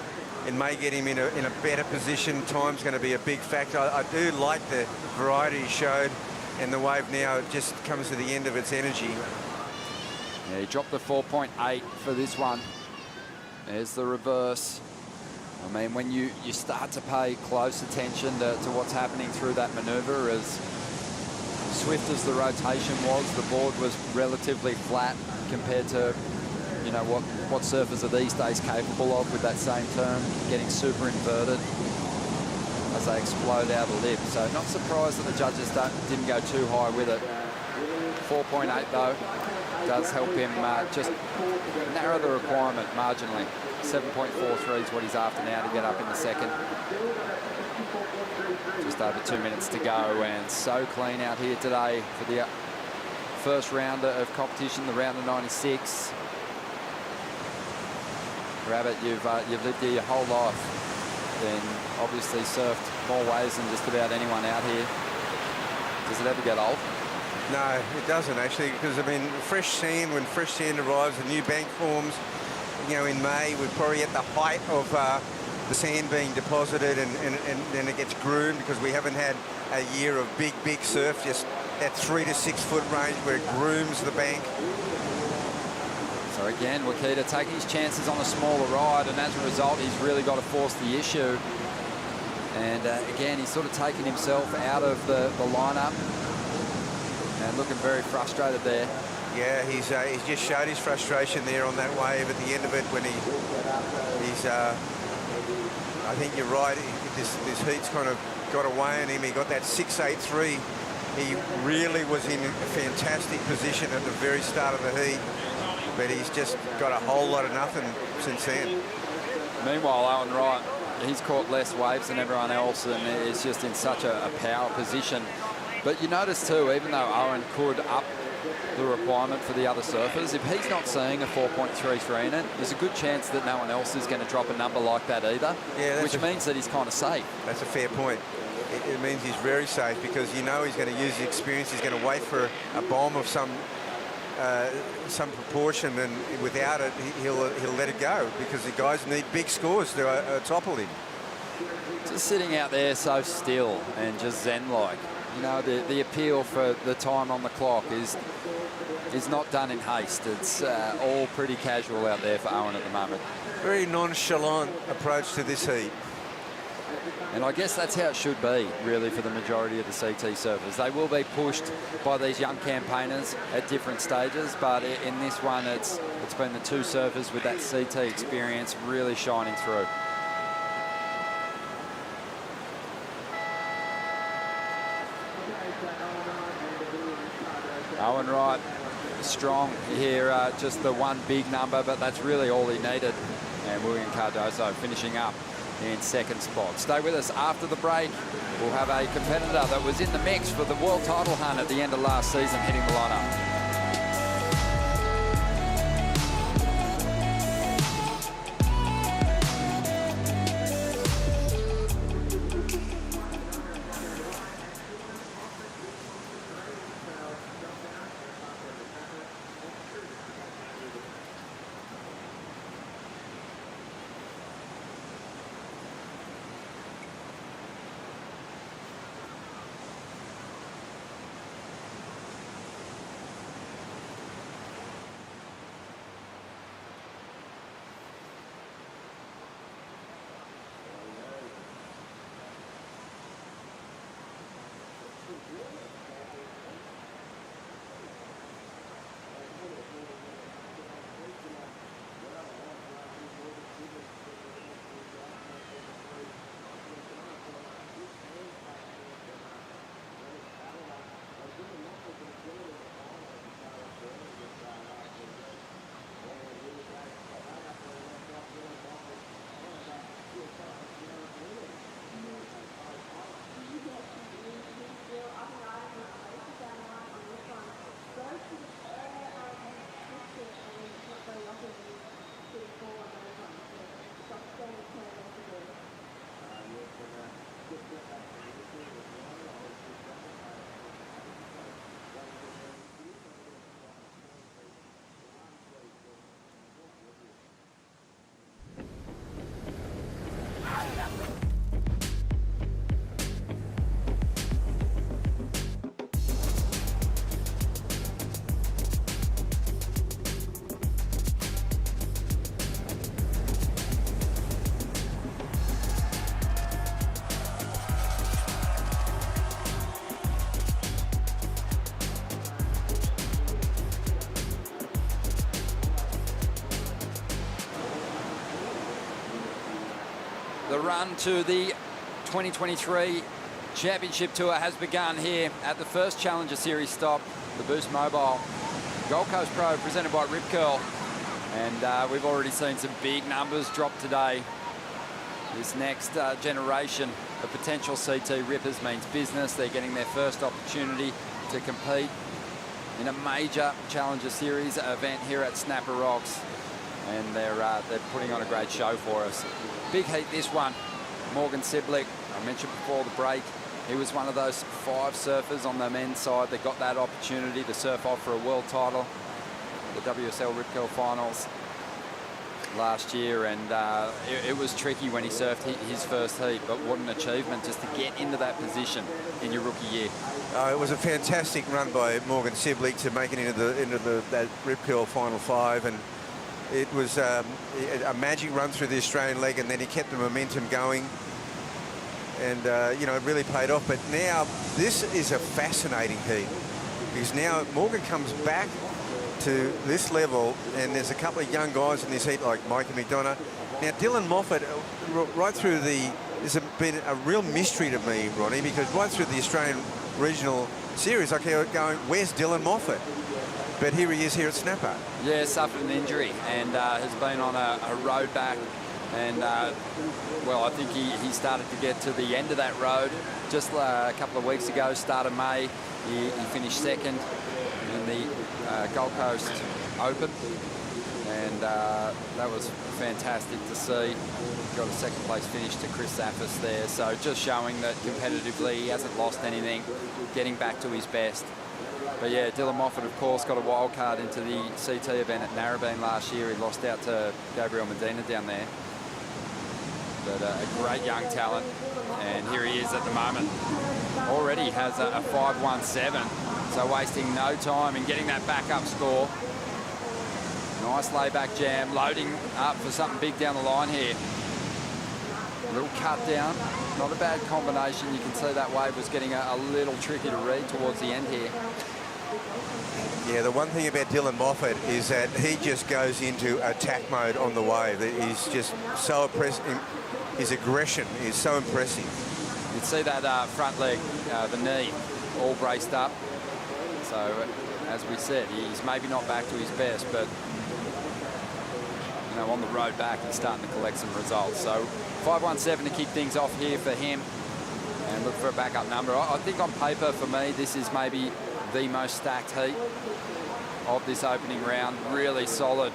It may get him in a better position. Time's going to be a big factor. I do like the variety he showed, and the wave now just comes to the end of its energy. Yeah, he dropped the 4.8 for this one. There's the reverse. I mean, when you start to pay close attention to what's happening through that maneuver, as swift as the rotation was, the board was relatively flat compared to, you know, what surfers are these days capable of with that same turn, getting super inverted as they explode out of the lip. So not surprised that the judges didn't go too high with it. 4.8 though does help him just narrow the requirement marginally. 7.43 is what he's after now to get up in the second. Just over 2 minutes to go, and so clean out here today for the first rounder of competition, the round of 96. Rabbit, you've lived here your whole life, and obviously surfed more waves than just about anyone out here. Does it ever get old? No, it doesn't actually, because I mean, fresh sand, when fresh sand arrives, the new bank forms, you know, in May, we're probably at the height of the sand being deposited, and then it gets groomed, because we haven't had a year of big surf, just that 3 to 6 foot range where it grooms the bank. So again, Wakita taking his chances on a smaller ride, and as a result, he's really got to force the issue. And again, he's sort of taken himself out of the lineup, and looking very frustrated there. Yeah, he's just showed his frustration there on that wave at the end of it, when he's I think you're right, this heat's kind of got away on him. He got that 6.83. He really was in a fantastic position at the very start of the heat, but he's just got a whole lot of nothing since then. Meanwhile, Owen Wright, he's caught less waves than everyone else, and is just in such a power position. But you notice too, even though Owen could up the requirement for the other surfers, if he's not seeing a 4.33 in it, there's a good chance that no one else is going to drop a number like that either, yeah, which means that he's kind of safe. That's a fair point. It means he's very safe, because you know he's going to use the experience. He's going to wait for a bomb of some proportion, and without it, he'll let it go, because the guys need big scores to topple him. Just sitting out there so still and just zen-like. You know, the appeal for the time on the clock is not done in haste. It's all pretty casual out there for Owen at the moment. Very nonchalant approach to this heat. And I guess that's how it should be, really, for the majority of the CT surfers. They will be pushed by these young campaigners at different stages, but in this one, it's been the 2 surfers with that CT experience really shining through. Owen Wright, strong here, just the one big number, but that's really all he needed. And William Cardoso finishing up in second spot. Stay with us after the break. We'll have a competitor that was in the mix for the world title hunt at the end of last season hitting the lineup. The run to the 2023 Championship Tour has begun here at the first Challenger Series stop, the Boost Mobile Gold Coast Pro, presented by Rip Curl. And we've already seen some big numbers drop today. This next generation of potential CT rippers means business. They're getting their first opportunity to compete in a major Challenger Series event here at Snapper Rocks. And they're putting on a great show for us. Big heat this one. Morgan Siblick, I mentioned before the break, he was one of those 5 surfers on the men's side that got that opportunity to surf off for a world title, the WSL Rip Curl Finals last year, and it was tricky when he surfed his first heat, but what an achievement just to get into that position in your rookie year. It was a fantastic run by Morgan Siblick to make it into that Rip Curl Final 5, and it was a magic run through the Australian leg, and then he kept the momentum going. And, you know, it really paid off. But now this is a fascinating heat, because now Morgan comes back to this level, and there's a couple of young guys in this heat like Mikey McDonough. Now, Dylan Moffat, right through there's been a real mystery to me, Ronnie, because right through the Australian Regional Series, I kept going, where's Dylan Moffat? But here he is here at Snapper. Yeah, suffered an injury and has been on a road back. And, well, I think he started to get to the end of that road just a couple of weeks ago, start of May. He finished second in the Gold Coast Open. And that was fantastic to see. Got a second place finish to Chris Zaffis there. So just showing that competitively he hasn't lost anything, getting back to his best. But yeah, Dylan Moffat, of course, got a wild card into the CT event at Narrabeen last year. He lost out to Gabriel Medina down there. But a great young talent, and here he is at the moment. Already has a 5.17, so wasting no time in getting that backup score. Nice layback jam, loading up for something big down the line here. A little cut down, not a bad combination. You can see that wave was getting a little tricky to read towards the end here. Yeah, the one thing about Dylan Moffat is that he just goes into attack mode on the wave. He's just so impressive. His aggression is so impressive. You'd see that front leg, the knee, all braced up. So, as we said, he's maybe not back to his best, but you know, on the road back, he's starting to collect some results. So, 5.17 to kick things off here for him, and look for a backup number. I think on paper, for me, this is maybe the most stacked heat of this opening round. Really solid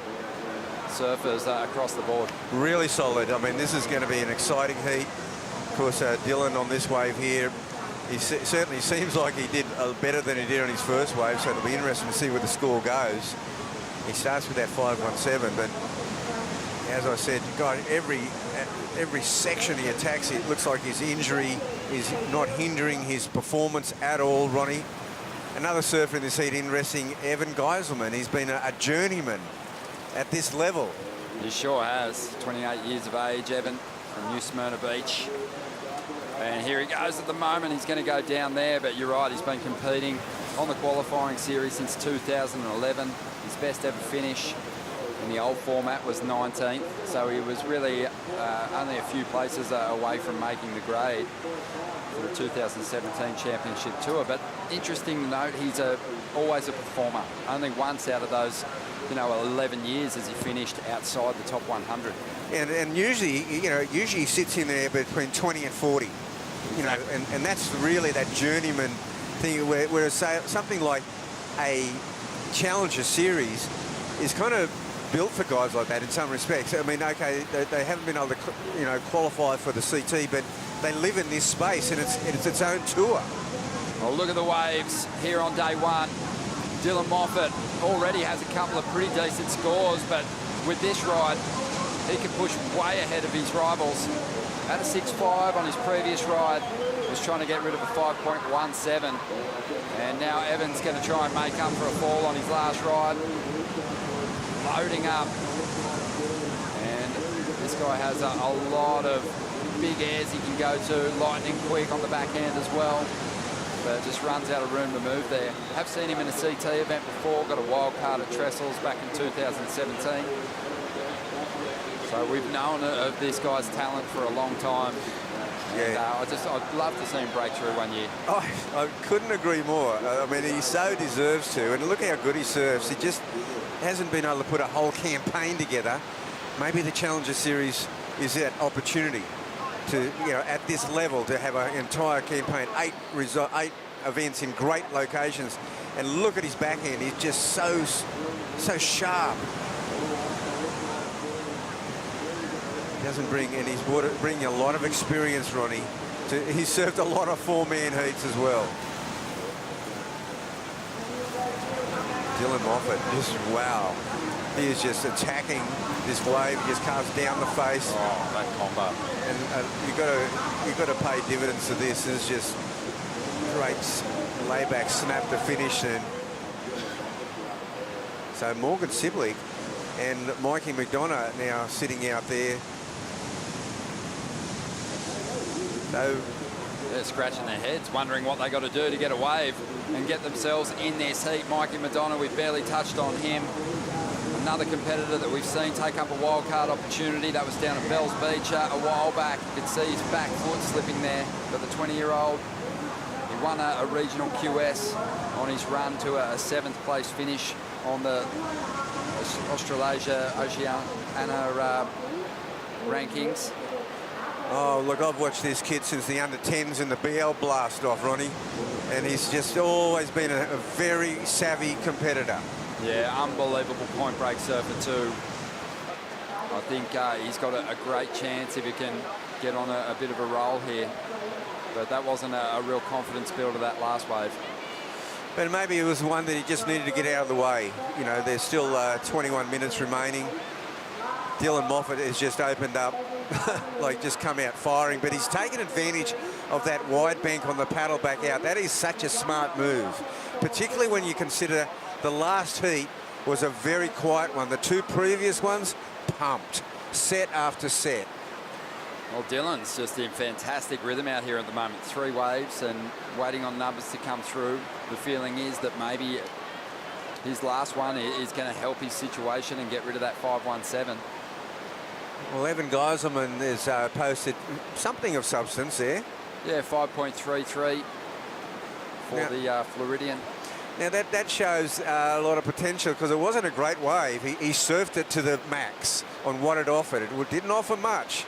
surfers across the board. Really solid. I mean, this is going to be an exciting heat. Of course, Dylan on this wave here, he certainly seems like he did better than he did on his first wave, so it'll be interesting to see where the score goes. He starts with that 5.17, but as I said, God, every section he attacks, it looks like his injury is not hindering his performance at all, Ronnie. Another surfer in this heat, interesting, Evan Geiselman. He's been a journeyman at this level. He sure has. 28 years of age, Evan, from New Smyrna Beach. And here he goes at the moment. He's going to go down there, but you're right, he's been competing on the qualifying series since 2011. His best ever finish in the old format was 19th, so he was really only a few places away from making the grade for the 2017 Championship Tour. But interesting to note, he's always a performer. Only once out of those, you know, 11 years has he finished outside the top 100. And usually, you know, he sits in there between 20 and 40. You know, and that's really that journeyman thing, whereas something like a Challenger Series is kind of built for guys like that in some respects. I mean, okay, they haven't been able to, you know, qualify for the CT, but they live in this space, and it's its own tour. Well, look at the waves here on day one. Dylan Moffat already has a couple of pretty decent scores, but with this ride, he can push way ahead of his rivals. At a 6.5 on his previous ride, was trying to get rid of a 5.17. And now Evan's going to try and make up for a fall on his last ride. Loading up. And this guy has a lot of big airs he can go to, lightning quick on the backhand as well. But just runs out of room to move there. Have seen him in a CT event before, got a wild card at Trestles back in 2017. So we've known of this guy's talent for a long time. Yeah. And, I'd love to see him break through one year. I couldn't agree more. I mean, he so deserves to. And look how good he serves. He just hasn't been able to put a whole campaign together. Maybe the Challenger Series is that opportunity to, at this level, to have an entire campaign, 8 events in great locations. And look at his backhand. He's just so sharp. Doesn't bring, and he's bringing a lot of experience, Ronnie. He's served a lot of 4-man heats as well. Dylan Moffat, just wow. He is just attacking this wave. He just carves down the face. Oh, that combo. And you've got to pay dividends to this. This is just great layback snap to finish. And so Morgan Sibley and Mikey McDonough now sitting out there. So they're scratching their heads, wondering what they got to do to get a wave and get themselves in this heat. Mikey McDonough, we've barely touched on him. Another competitor that we've seen take up a wildcard opportunity. That was down at Bells Beach a while back. You can see his back foot slipping there. But the 20-year-old, he won a regional QS on his run to a 7th place finish on the Australasia Oceania rankings. Oh, look, I've watched this kid since the under-10s in the BL blast-off, Ronnie. And he's just always been a very savvy competitor. Yeah, unbelievable point break surfer too. I think he's got a great chance if he can get on a bit of a roll here. But that wasn't a real confidence builder, that last wave. But maybe it was one that he just needed to get out of the way. There's still 21 minutes remaining. Dylan Moffat has just opened up, like just come out firing, but he's taken advantage of that wide bank on the paddle back out. That is such a smart move, particularly when you consider the last heat was a very quiet one. The 2 previous ones, pumped, set after set. Well, Dylan's just in fantastic rhythm out here at the moment. 3 waves and waiting on numbers to come through. The feeling is that maybe his last one is going to help his situation and get rid of that 5.17. Well, Evan Geiselman has posted something of substance there. Yeah, 5.33 for the Floridian. Now that shows a lot of potential because it wasn't a great wave. He surfed it to the max on what it offered. It didn't offer much,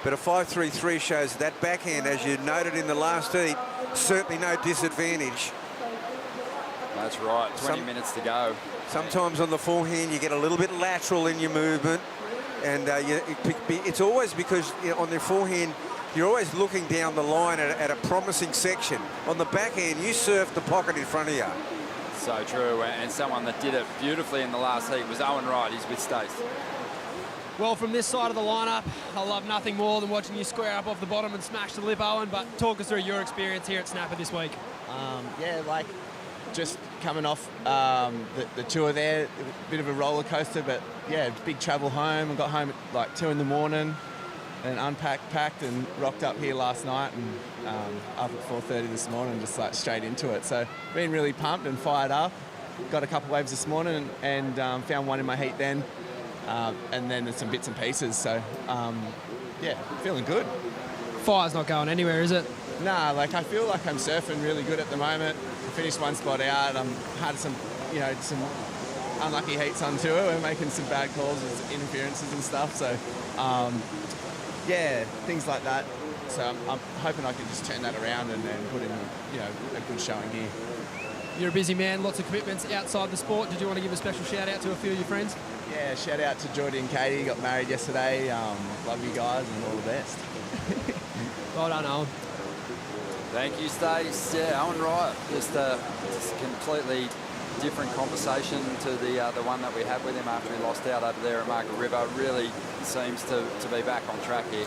but a 5.33 shows that backhand, as you noted in the last heat, certainly no disadvantage. That's right, 20 minutes to go. Sometimes on the forehand you get a little bit lateral in your movement, and it's always because on the forehand you're always looking down the line at a promising section. On the backhand you surf the pocket in front of you. So true, and someone that did it beautifully in the last heat was Owen Wright. He's with Stace. Well, from this side of the lineup, I love nothing more than watching you square up off the bottom and smash the lip, Owen. But talk us through your experience here at Snapper this week. Yeah, like just coming off the tour there, a bit of a roller coaster, but yeah, big travel home. I got home at like 2 in the morning and unpacked, packed and rocked up here last night and up at 4:30 this morning, just like straight into it. So been really pumped and fired up. Got a couple waves this morning and found one in my heat then. And then there's some bits and pieces. So yeah, feeling good. Fire's not going anywhere, is it? Nah, like I feel like I'm surfing really good at the moment. I finished one spot out. Had some, some unlucky heats on tour. We're making some bad calls with interferences and stuff. So, yeah, things like that. So I'm hoping I can just turn that around and then put in, a good showing here. You're a busy man, lots of commitments outside the sport. Did you want to give a special shout out to a few of your friends? Yeah, shout out to Jordy and Caity. Got married yesterday. Love you guys and all the best. Well done, Owen. Thank you, Stace. Yeah, Owen Wright, just a completely different conversation to the one that we had with him after he lost out over there at Margaret River. Really seems to be back on track here.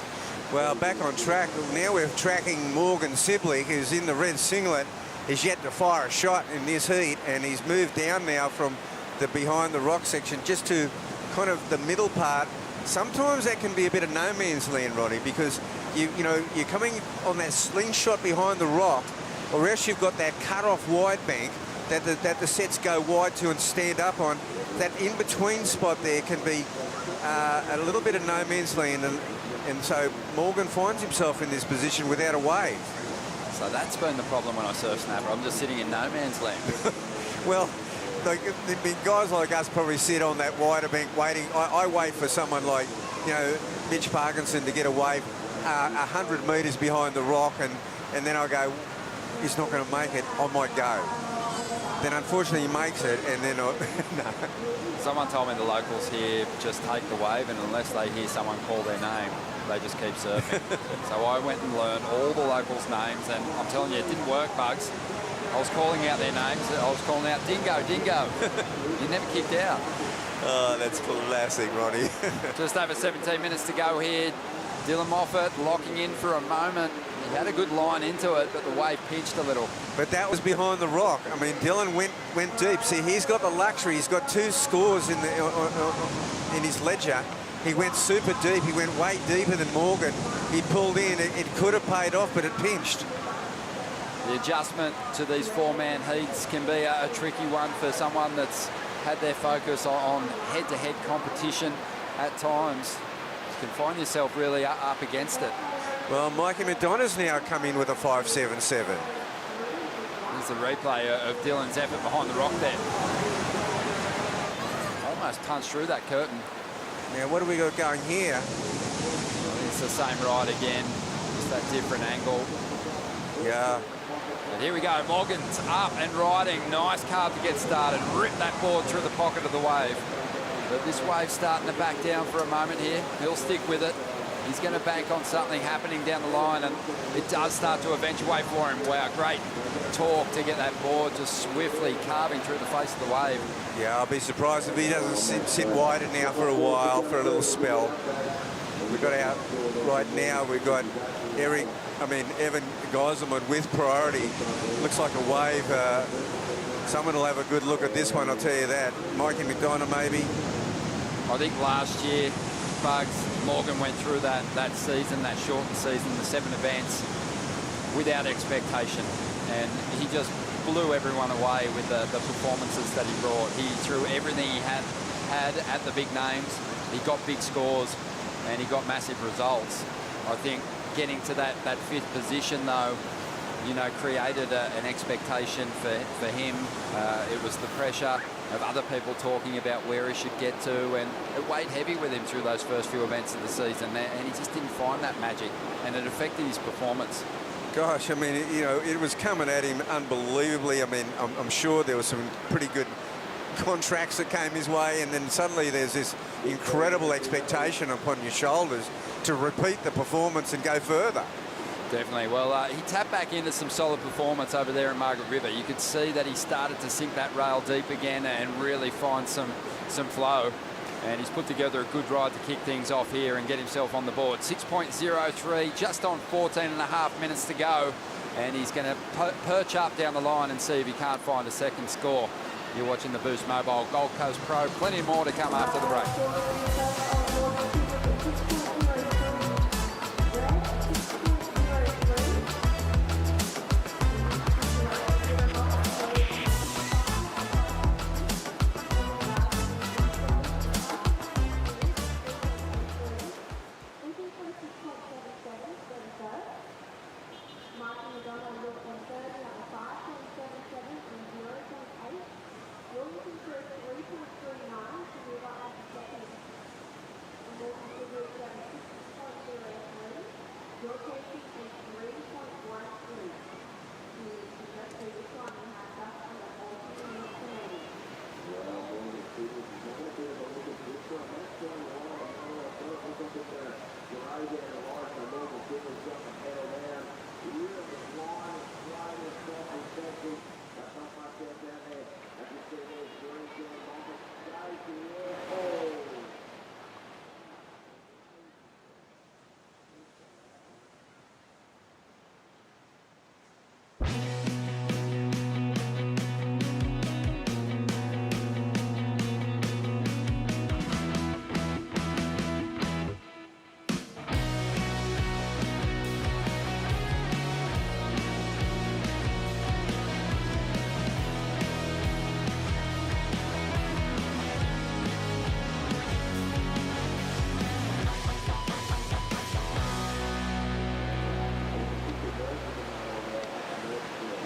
Well, back on track. Now we're tracking Morgan Sibley, who's in the red singlet. He's yet to fire a shot in this heat, and he's moved down now from the behind the rock section just to kind of the middle part. Sometimes that can be a bit of no man's land, Ronnie, because you're coming on that slingshot behind the rock, or else you've got that cut-off wide bank that the sets go wide to and stand up on. That in-between spot there can be a little bit of no man's land, and so Morgan finds himself in this position without a wave. So that's been the problem when I surf snapper. I'm just sitting in no man's land. Well, the guys like us probably sit on that wider bank waiting. I wait for someone like, you know, Mitch Parkinson to get a wave 100 metres behind the rock, and then I go, he's not going to make it, I might go. Then unfortunately he makes it, and then no. Someone told me the locals here just take the wave, and unless they hear someone call their name, they just keep surfing. So I went and learned all the locals' names, and I'm telling you, it didn't work, Bugs. I was calling out their names. I was calling out Dingo, Dingo. You never kicked out. Oh, that's classic, Ronnie. Just over 17 minutes to go here. Dylan Moffat locking in for a moment. He had a good line into it, but the wave pinched a little. But that was behind the rock. I mean, Dylan went deep. See, he's got the luxury. He's got 2 scores in his ledger. He went super deep. He went way deeper than Morgan. He pulled in. It could have paid off, but it pinched. The adjustment to these 4-man heats can be a tricky one for someone that's had their focus on head-to-head competition at times. You can find yourself really up against it. Well, Mikey McDonough's now come in with a 5.77. There's the replay of Dylan's effort behind the rock there. Almost punched through that curtain. Now, what do we got going here? It's the same ride again, just that different angle. Yeah. But here we go, Morgan's up and riding. Nice carve to get started. Rip that board through the pocket of the wave. But this wave's starting to back down for a moment here. He'll stick with it. He's going to bank on something happening down the line, and it does start to eventuate for him. Wow, great torque to get that board just swiftly carving through the face of the wave. Yeah, I'll be surprised if he doesn't sit wider now for a while, for a little spell. We've got out right now, we've got Evan Geiselman with priority. Looks like a wave. Someone will have a good look at this one, I'll tell you that. Mikey McDonough, maybe. I think last year, Bugs, Morgan went through that season, that shortened season, the 7 events, without expectation. And he just blew everyone away with the performances that he brought. He threw everything he had at the big names. He got big scores, and he got massive results. I think getting to that 5th position, though, you know, created an expectation for him. It was the pressure of other people talking about where he should get to, and it weighed heavy with him through those first few events of the season, and he just didn't find that magic, and it affected his performance. Gosh, I mean, you know, it was coming at him unbelievably. I mean, I'm sure there were some pretty good contracts that came his way, and then suddenly there's this incredible expectation upon your shoulders to repeat the performance and go further. Definitely. Well, he tapped back into some solid performance over there in Margaret River. You could see that he started to sink that rail deep again and really find some flow. And he's put together a good ride to kick things off here and get himself on the board. 6.03, just on 14.5 minutes to go. And he's going to perch up down the line and see if he can't find a second score. You're watching the Boost Mobile Gold Coast Pro. Plenty more to come after the break.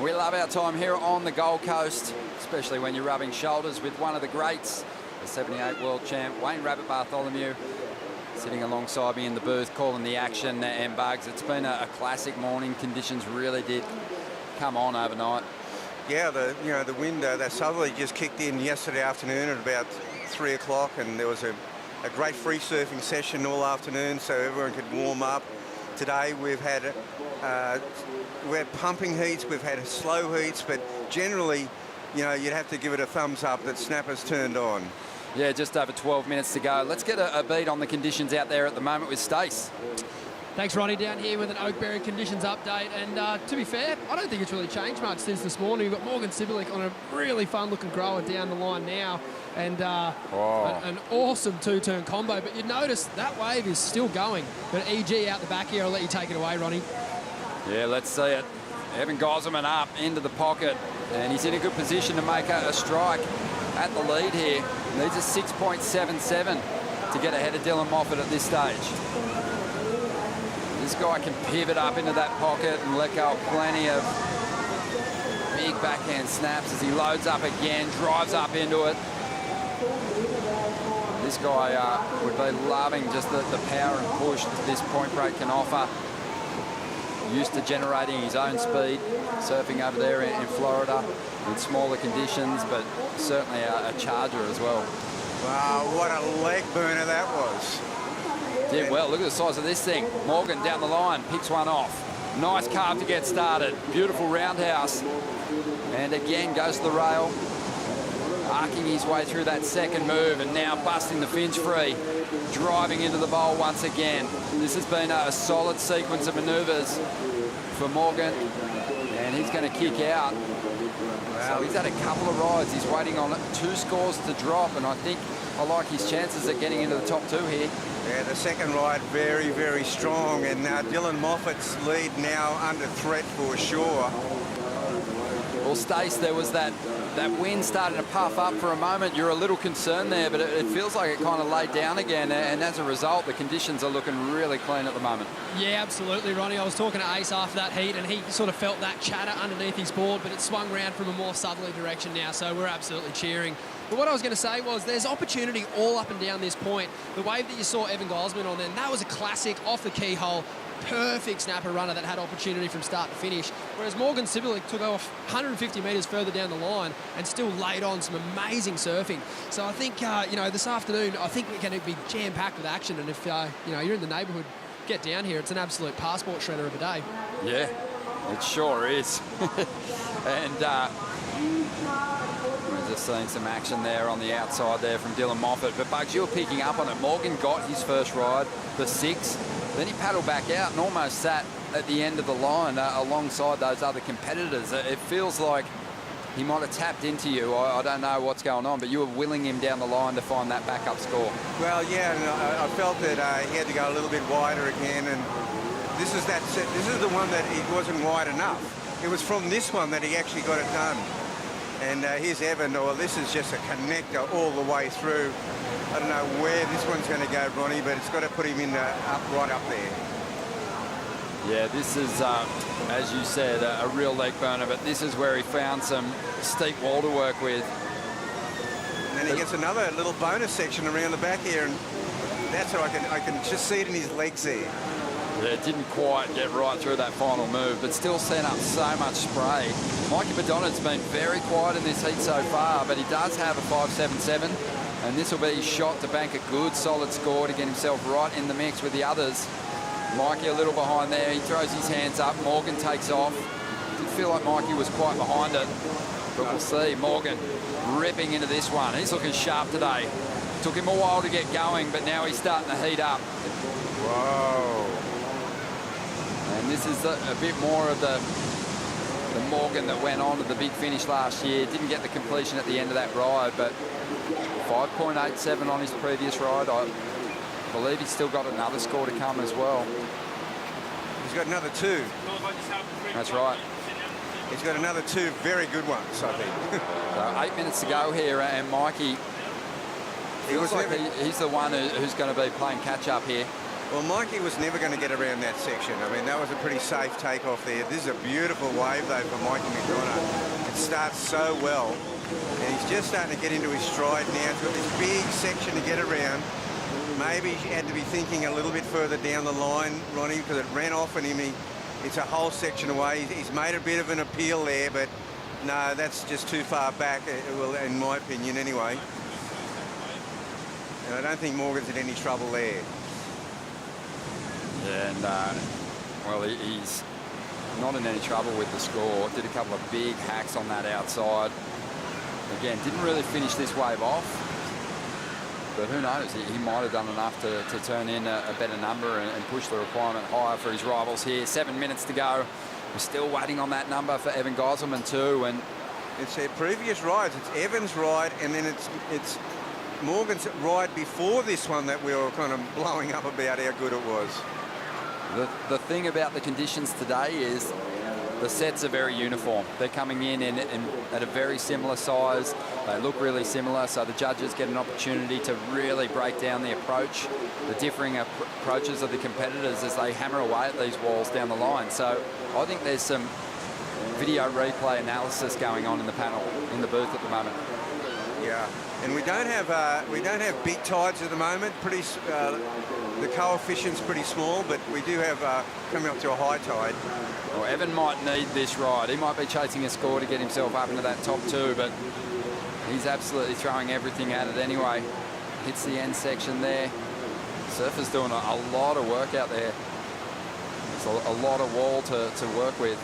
We love our time here on the Gold Coast, especially when you're rubbing shoulders with one of the greats, the 78 world champ, Wayne Rabbit Bartholomew, sitting alongside me in the booth, calling the action. And Bugs, it's been a classic morning. Conditions really did come on overnight. Yeah, the wind, that southerly just kicked in yesterday afternoon at about 3 o'clock, and there was a great free surfing session all afternoon, so everyone could warm up. Today we've had pumping heats, we've had slow heats, but generally, you'd have to give it a thumbs up that Snapper's turned on. Yeah, just over 12 minutes to go. Let's get a beat on the conditions out there at the moment with Stace. Thanks, Ronnie, down here with an Oakberry conditions update. And to be fair, I don't think it's really changed much since this morning. We've got Morgan Sibilic on a really fun-looking grower down the line now. And an awesome two-turn combo. But you'd notice that wave is still going. But EG out the back here. I'll let you take it away, Ronnie. Yeah, let's see it. Evan Gosman up into the pocket. And he's in a good position to make a strike at the lead here. Needs a 6.77 to get ahead of Dylan Moffat at this stage. This guy can pivot up into that pocket and let go of plenty of big backhand snaps as he loads up again, drives up into it. This guy would be loving just the power and push that this point break can offer. Used to generating his own speed, surfing over there in Florida in smaller conditions, but certainly a charger as well. Wow, what a leg burner that was. Did well. Look at the size of this thing. Morgan down the line, picks one off. Nice carve to get started. Beautiful roundhouse. And again goes to the rail. Arcing his way through that second move and now busting the fins free. Driving into the bowl once again. This has been a solid sequence of manoeuvres for Morgan. And he's going to kick out. So he's had a couple of rides. He's waiting on 2 scores to drop. And I think I like his chances at getting into the top 2 here. Yeah, the second ride very, very strong, and Dylan Moffat's lead now under threat for sure. Well, Stace, there was that wind starting to puff up for a moment. You're a little concerned there, but it feels like it kind of laid down again, and as a result, the conditions are looking really clean at the moment. Yeah, absolutely, Ronnie. I was talking to Ace after that heat, and he sort of felt that chatter underneath his board, but it swung around from a more southerly direction now, so we're absolutely cheering. But what I was going to say was there's opportunity all up and down this point. The wave that you saw Evan Gosman on then, that was a classic off the keyhole, perfect snapper runner that had opportunity from start to finish. Whereas Morgan Sibilic took off 150 metres further down the line and still laid on some amazing surfing. So I think, this afternoon, I think we're going to be jam-packed with action. And if, you're in the neighbourhood, get down here. It's an absolute passport shredder of a day. Yeah, it sure is. And we're just seeing some action there on the outside there from Dylan Moffat. But Bugs, you were picking up on it. Morgan got his first ride, the 6. Then he paddled back out and almost sat at the end of the line alongside those other competitors. It feels like he might have tapped into you. I don't know what's going on, but you were willing him down the line to find that backup score. Well, yeah, and I felt that he had to go a little bit wider again, and this is the one that he wasn't wide enough. It was from this one that he actually got it done. And here's Evan. Well, this is just a connector all the way through. I don't know where this one's going to go, Ronnie, but it's got to put him in right up there. Yeah, this is, as you said, a real leg burner, but this is where he found some steep wall to work with. And then he gets another little bonus section around the back here, and that's how I can just see it in his legs there. Yeah, it didn't quite get right through that final move, but still sent up so much spray. Mikey Madonna's been very quiet in this heat so far, but he does have a 5.77, and this will be his shot to bank a good, solid score to get himself right in the mix with the others. Mikey a little behind there. He throws his hands up. Morgan takes off. Didn't feel like Mikey was quite behind it, but we'll see. Morgan ripping into this one. He's looking sharp today. Took him a while to get going, but now he's starting to heat up. Whoa. And this is a bit more of the Morgan that went on to the big finish last year. Didn't get the completion at the end of that ride, but 5.87 on his previous ride. I believe he's still got another score to come as well. He's got another 2. That's right. He's got another 2 very good ones, I think. So 8 minutes to go here, and Mikey feels like he's the one who's going to be playing catch-up here. Well, Mikey was never going to get around that section. I mean, that was a pretty safe takeoff there. This is a beautiful wave, though, for Mikey McDonough. It starts so well, and he's just starting to get into his stride now. He's got this big section to get around. Maybe he had to be thinking a little bit further down the line, Ronnie, because it ran off on him. It's a whole section away. He's made a bit of an appeal there, but no, that's just too far back, well, in my opinion, anyway. And I don't think Morgan's in any trouble there. Yeah, and, well, he's not in any trouble with the score. Did a couple of big hacks on that outside. Again, didn't really finish this wave off. But who knows, he might have done enough to turn in a better number and push the requirement higher for his rivals here. 7 minutes to go. We're still waiting on that number for Evan Geiselman too. And it's their previous rides. It's Evan's ride, and then it's Morgan's ride before this one that we were kind of blowing up about how good it was. The thing about the conditions today is the sets are very uniform. They're coming in at a very similar size. They look really similar, so the judges get an opportunity to really break down the approach, the differing approaches of the competitors as they hammer away at these walls down the line. So I think there's some video replay analysis going on in the panel, in the booth at the moment. Yeah, and we don't have big tides at the moment. The coefficient's pretty small, but we do have coming up to a high tide. Well, Evan might need this ride. He might be chasing a score to get himself up into that top two, but he's absolutely throwing everything at it anyway. Hits the end section there. Surfer's doing a lot of work out there. There's a lot of wall to work with.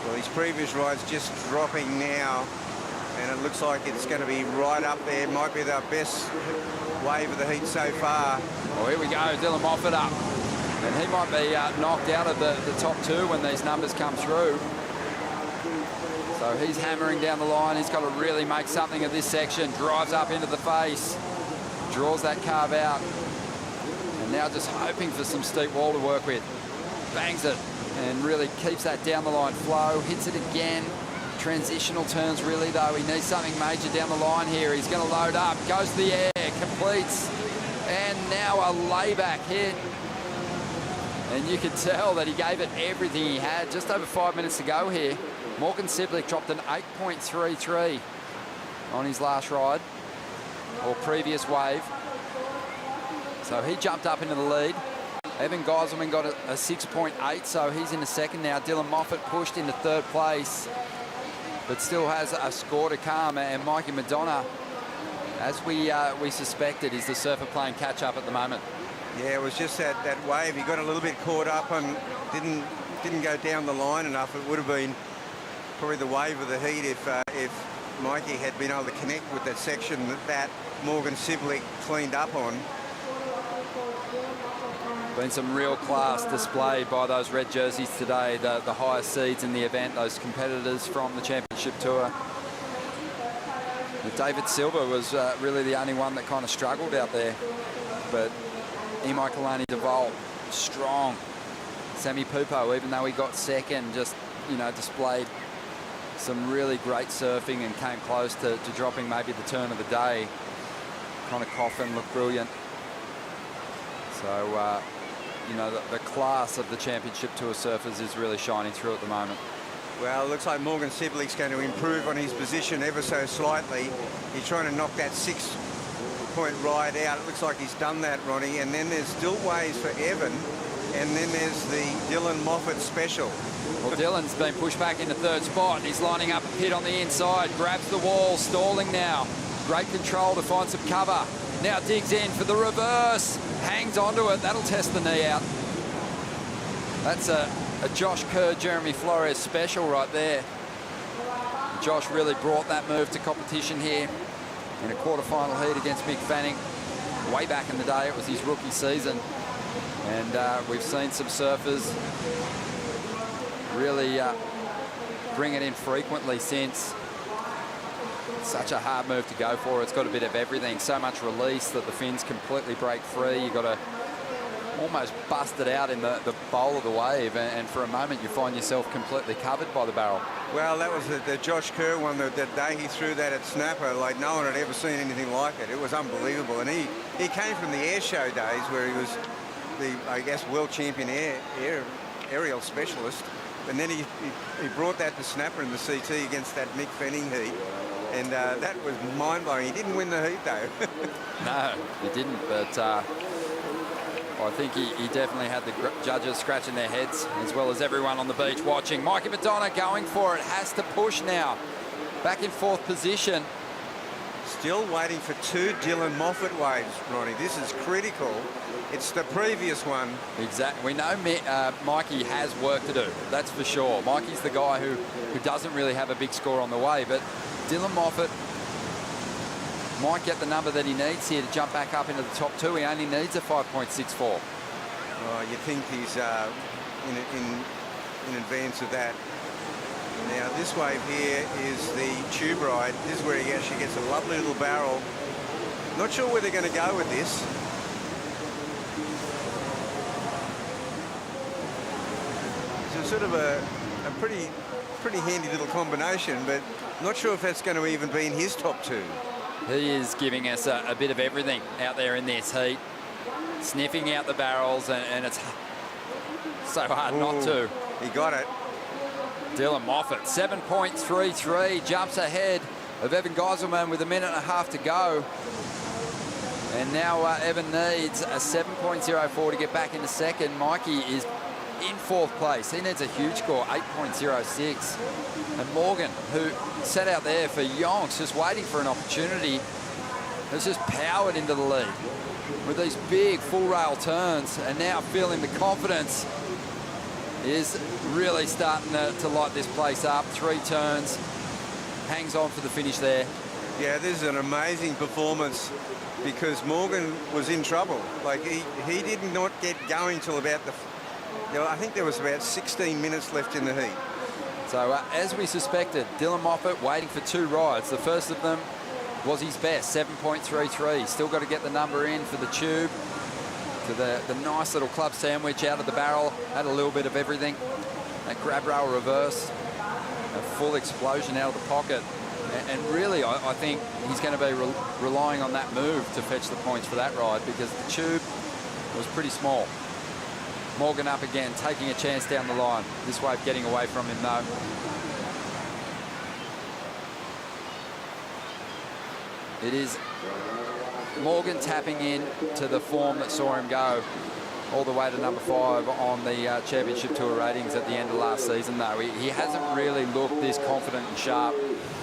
Well, his previous ride's just dropping now, and it looks like it's going to be right up there. Might be the best wave of the heat so far. Well, here we go, Dylan Moffat up. And he might be knocked out of the top two when these numbers come through. So he's hammering down the line. He's got to really make something of this section. Drives up into the face. Draws that carve out. And now just hoping for some steep wall to work with. Bangs it and really keeps that down the line flow. Hits it again. Transitional turns really, though. He needs something major down the line here. He's going to load up. Goes to the air. Completes. And now a layback hit. And you could tell that he gave it everything he had. Just over 5 minutes to go here. Morgan Siblick dropped an 8.33 on his last ride, or previous wave. So he jumped up into the lead. Evan Geiselman got a 6.8, so he's in the second now. Dylan Moffat pushed into third place, but still has a score to come. And Mikey McDonough, as we suspected, is the surfer playing catch-up at the moment. Yeah, it was just that wave. He got a little bit caught up and didn't go down the line enough. It would have been probably the wave of the heat if Mikey had been able to connect with that section that Morgan Siblick cleaned up on. Been some real class displayed by those red jerseys today, the highest seeds in the event, those competitors from the championship tour. David Silva was really the only one that kind of struggled out there, but Imai Kalani DeVol, strong. Sammy Pupo, even though he got second, just, you know, displayed some really great surfing and came close to dropping maybe the turn of the day. Connor Coffin looked brilliant. So, you know, the class of the championship tour surfers is really shining through at the moment. Well, it looks like Morgan Siblick's going to improve on his position ever so slightly. He's trying to knock that 6-point ride out. It looks like he's done that, Ronnie. And then there's still ways for Evan. And then there's the Dylan Moffat special. Well, Dylan's been pushed back into third spot. He's lining up a pit on the inside. Grabs the wall, stalling now. Great control to find some cover. Now digs in for the reverse. Hangs onto it. That'll test the knee out. That's a Josh Kerr, Jeremy Flores special right there. Josh really brought that move to competition here in a quarterfinal heat against Mick Fanning. Way back in the day, it was his rookie season. And we've seen some surfers really bring it in frequently since. Such a hard move to go for. It's got a bit of everything. So much release that the fins completely break free. You've got to almost bust it out in the bowl of the wave, and for a moment you find yourself completely covered by the barrel. Well, that was the Josh Kerr one, the day he threw that at Snapper. Like, no one had ever seen anything like it. It was unbelievable. And he came from the air show days where he was I guess, world champion aerial specialist. And then he brought that to snapper in the CT against that Mick Fenning heat. And that was mind-blowing. He didn't win the heat, though. No, he didn't, but I think he definitely had the judges scratching their heads, as well as everyone on the beach watching. Mikey Madonna going for it, has to push now. Back in 4th position. Still waiting for 2 Dylan Moffat waves, Ronnie. This is critical. It's the previous one. Exactly. We know Mikey has work to do. That's for sure. Mikey's the guy who doesn't really have a big score on the way, but Dylan Moffat might get the number that he needs here to jump back up into the top 2. He only needs a 5.64. Oh, you think he's in advance of that. Now, this wave here is the tube ride. This is where he actually gets a lovely little barrel. Not sure where they're going to go with this. It's sort of a pretty handy little combination, but not sure if that's going to even be in his top 2. He is giving us a bit of everything out there in this heat. Sniffing out the barrels, and it's so hard not to. He got it. Dylan Moffat, 7.33, jumps ahead of Evan Geiselman with 1.5 minutes to go. And now Evan needs a 7.04 to get back into 2nd. Mikey is in 4th place. He needs a huge score, 8.06. And Morgan, who sat out there for yonks, just waiting for an opportunity, has just powered into the lead with these big full rail turns, and now feeling the confidence is really starting to light this place up. 3 turns, hangs on for the finish there. Yeah, this is an amazing performance because Morgan was in trouble. Like he did not get going till about I think there was about 16 minutes left in the heat. So as we suspected, Dylan Moffat waiting for 2 rides. The first of them was his best, 7.33. Still got to get the number in for the tube. To the nice little club sandwich out of the barrel. Had a little bit of everything. That grab rail reverse. A full explosion out of the pocket. And really, I think he's going to be relying on that move to fetch the points for that ride, because the tube was pretty small. Morgan up again, taking a chance down the line. This wave getting away from him, though. It is Morgan tapping in to the form that saw him go all the way to number 5 on the Championship Tour ratings at the end of last season, though. He hasn't really looked this confident and sharp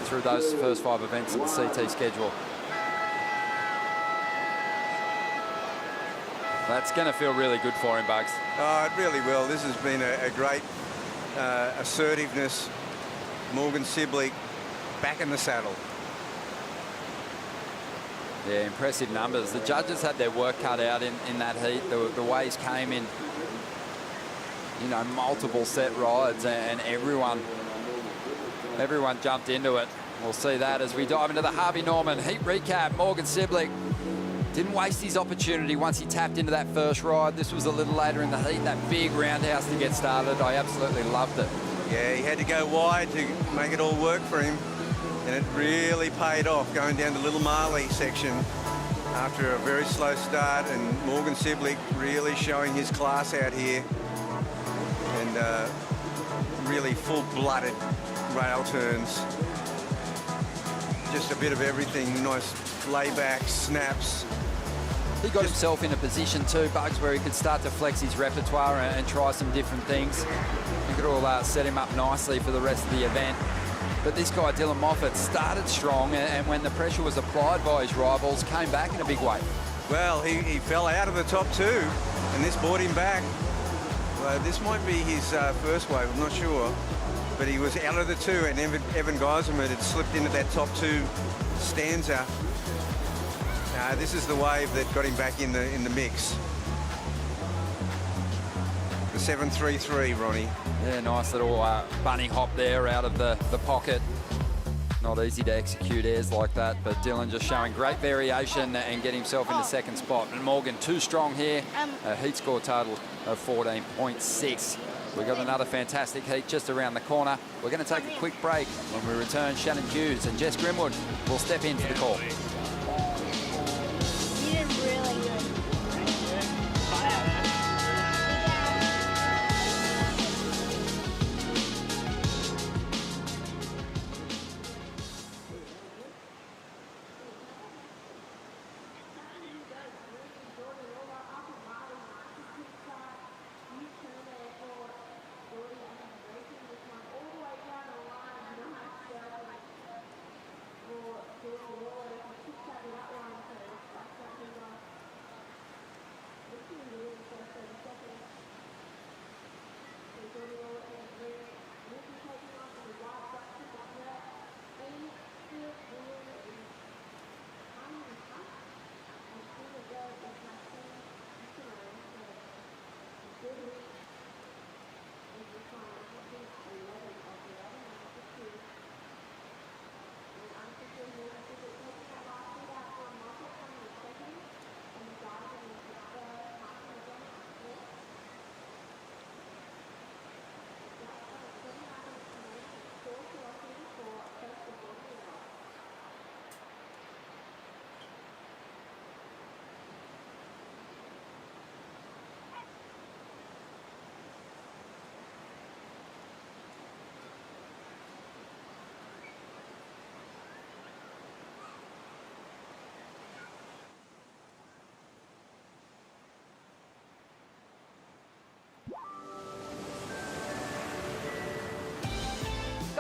through those first 5 events of the CT schedule. That's going to feel really good for him, Bugs. Oh, it really will. This has been a great assertiveness. Morgan Sibley back in the saddle. Yeah, impressive numbers. The judges had their work cut out in that heat. The waves came in, multiple set rides, and everyone jumped into it. We'll see that as we dive into the Harvey Norman heat recap. Morgan Sibley didn't waste his opportunity once he tapped into that first ride. This was a little later in the heat, that big roundhouse to get started. I absolutely loved it. Yeah, he had to go wide to make it all work for him. And it really paid off going down the Little Marley section after a very slow start, and Morgan Sibley really showing his class out here, and really full-blooded rail turns. Just a bit of everything, nice laybacks, snaps. He got himself in a position too, Bugs, where he could start to flex his repertoire and try some different things. He could all set him up nicely for the rest of the event. But this guy, Dylan Moffat, started strong, and when the pressure was applied by his rivals, came back in a big way. Well, he fell out of the top 2, and this brought him back. This might be his first wave, I'm not sure. But he was out of the 2, and Evan Geiselman had slipped into that top 2 stanza. This is the wave that got him back in the mix. The 7.33, Ronnie. Yeah, nice little bunny hop there out of the pocket. Not easy to execute airs like that, but Dylan just showing great variation and get himself in the 2nd spot. And Morgan too strong here. A heat score total of 14.6. We've got another fantastic heat just around the corner. We're going to take a quick break. When we return, Shannon Hughes and Jess Grimwood will step in for the call. You did really good.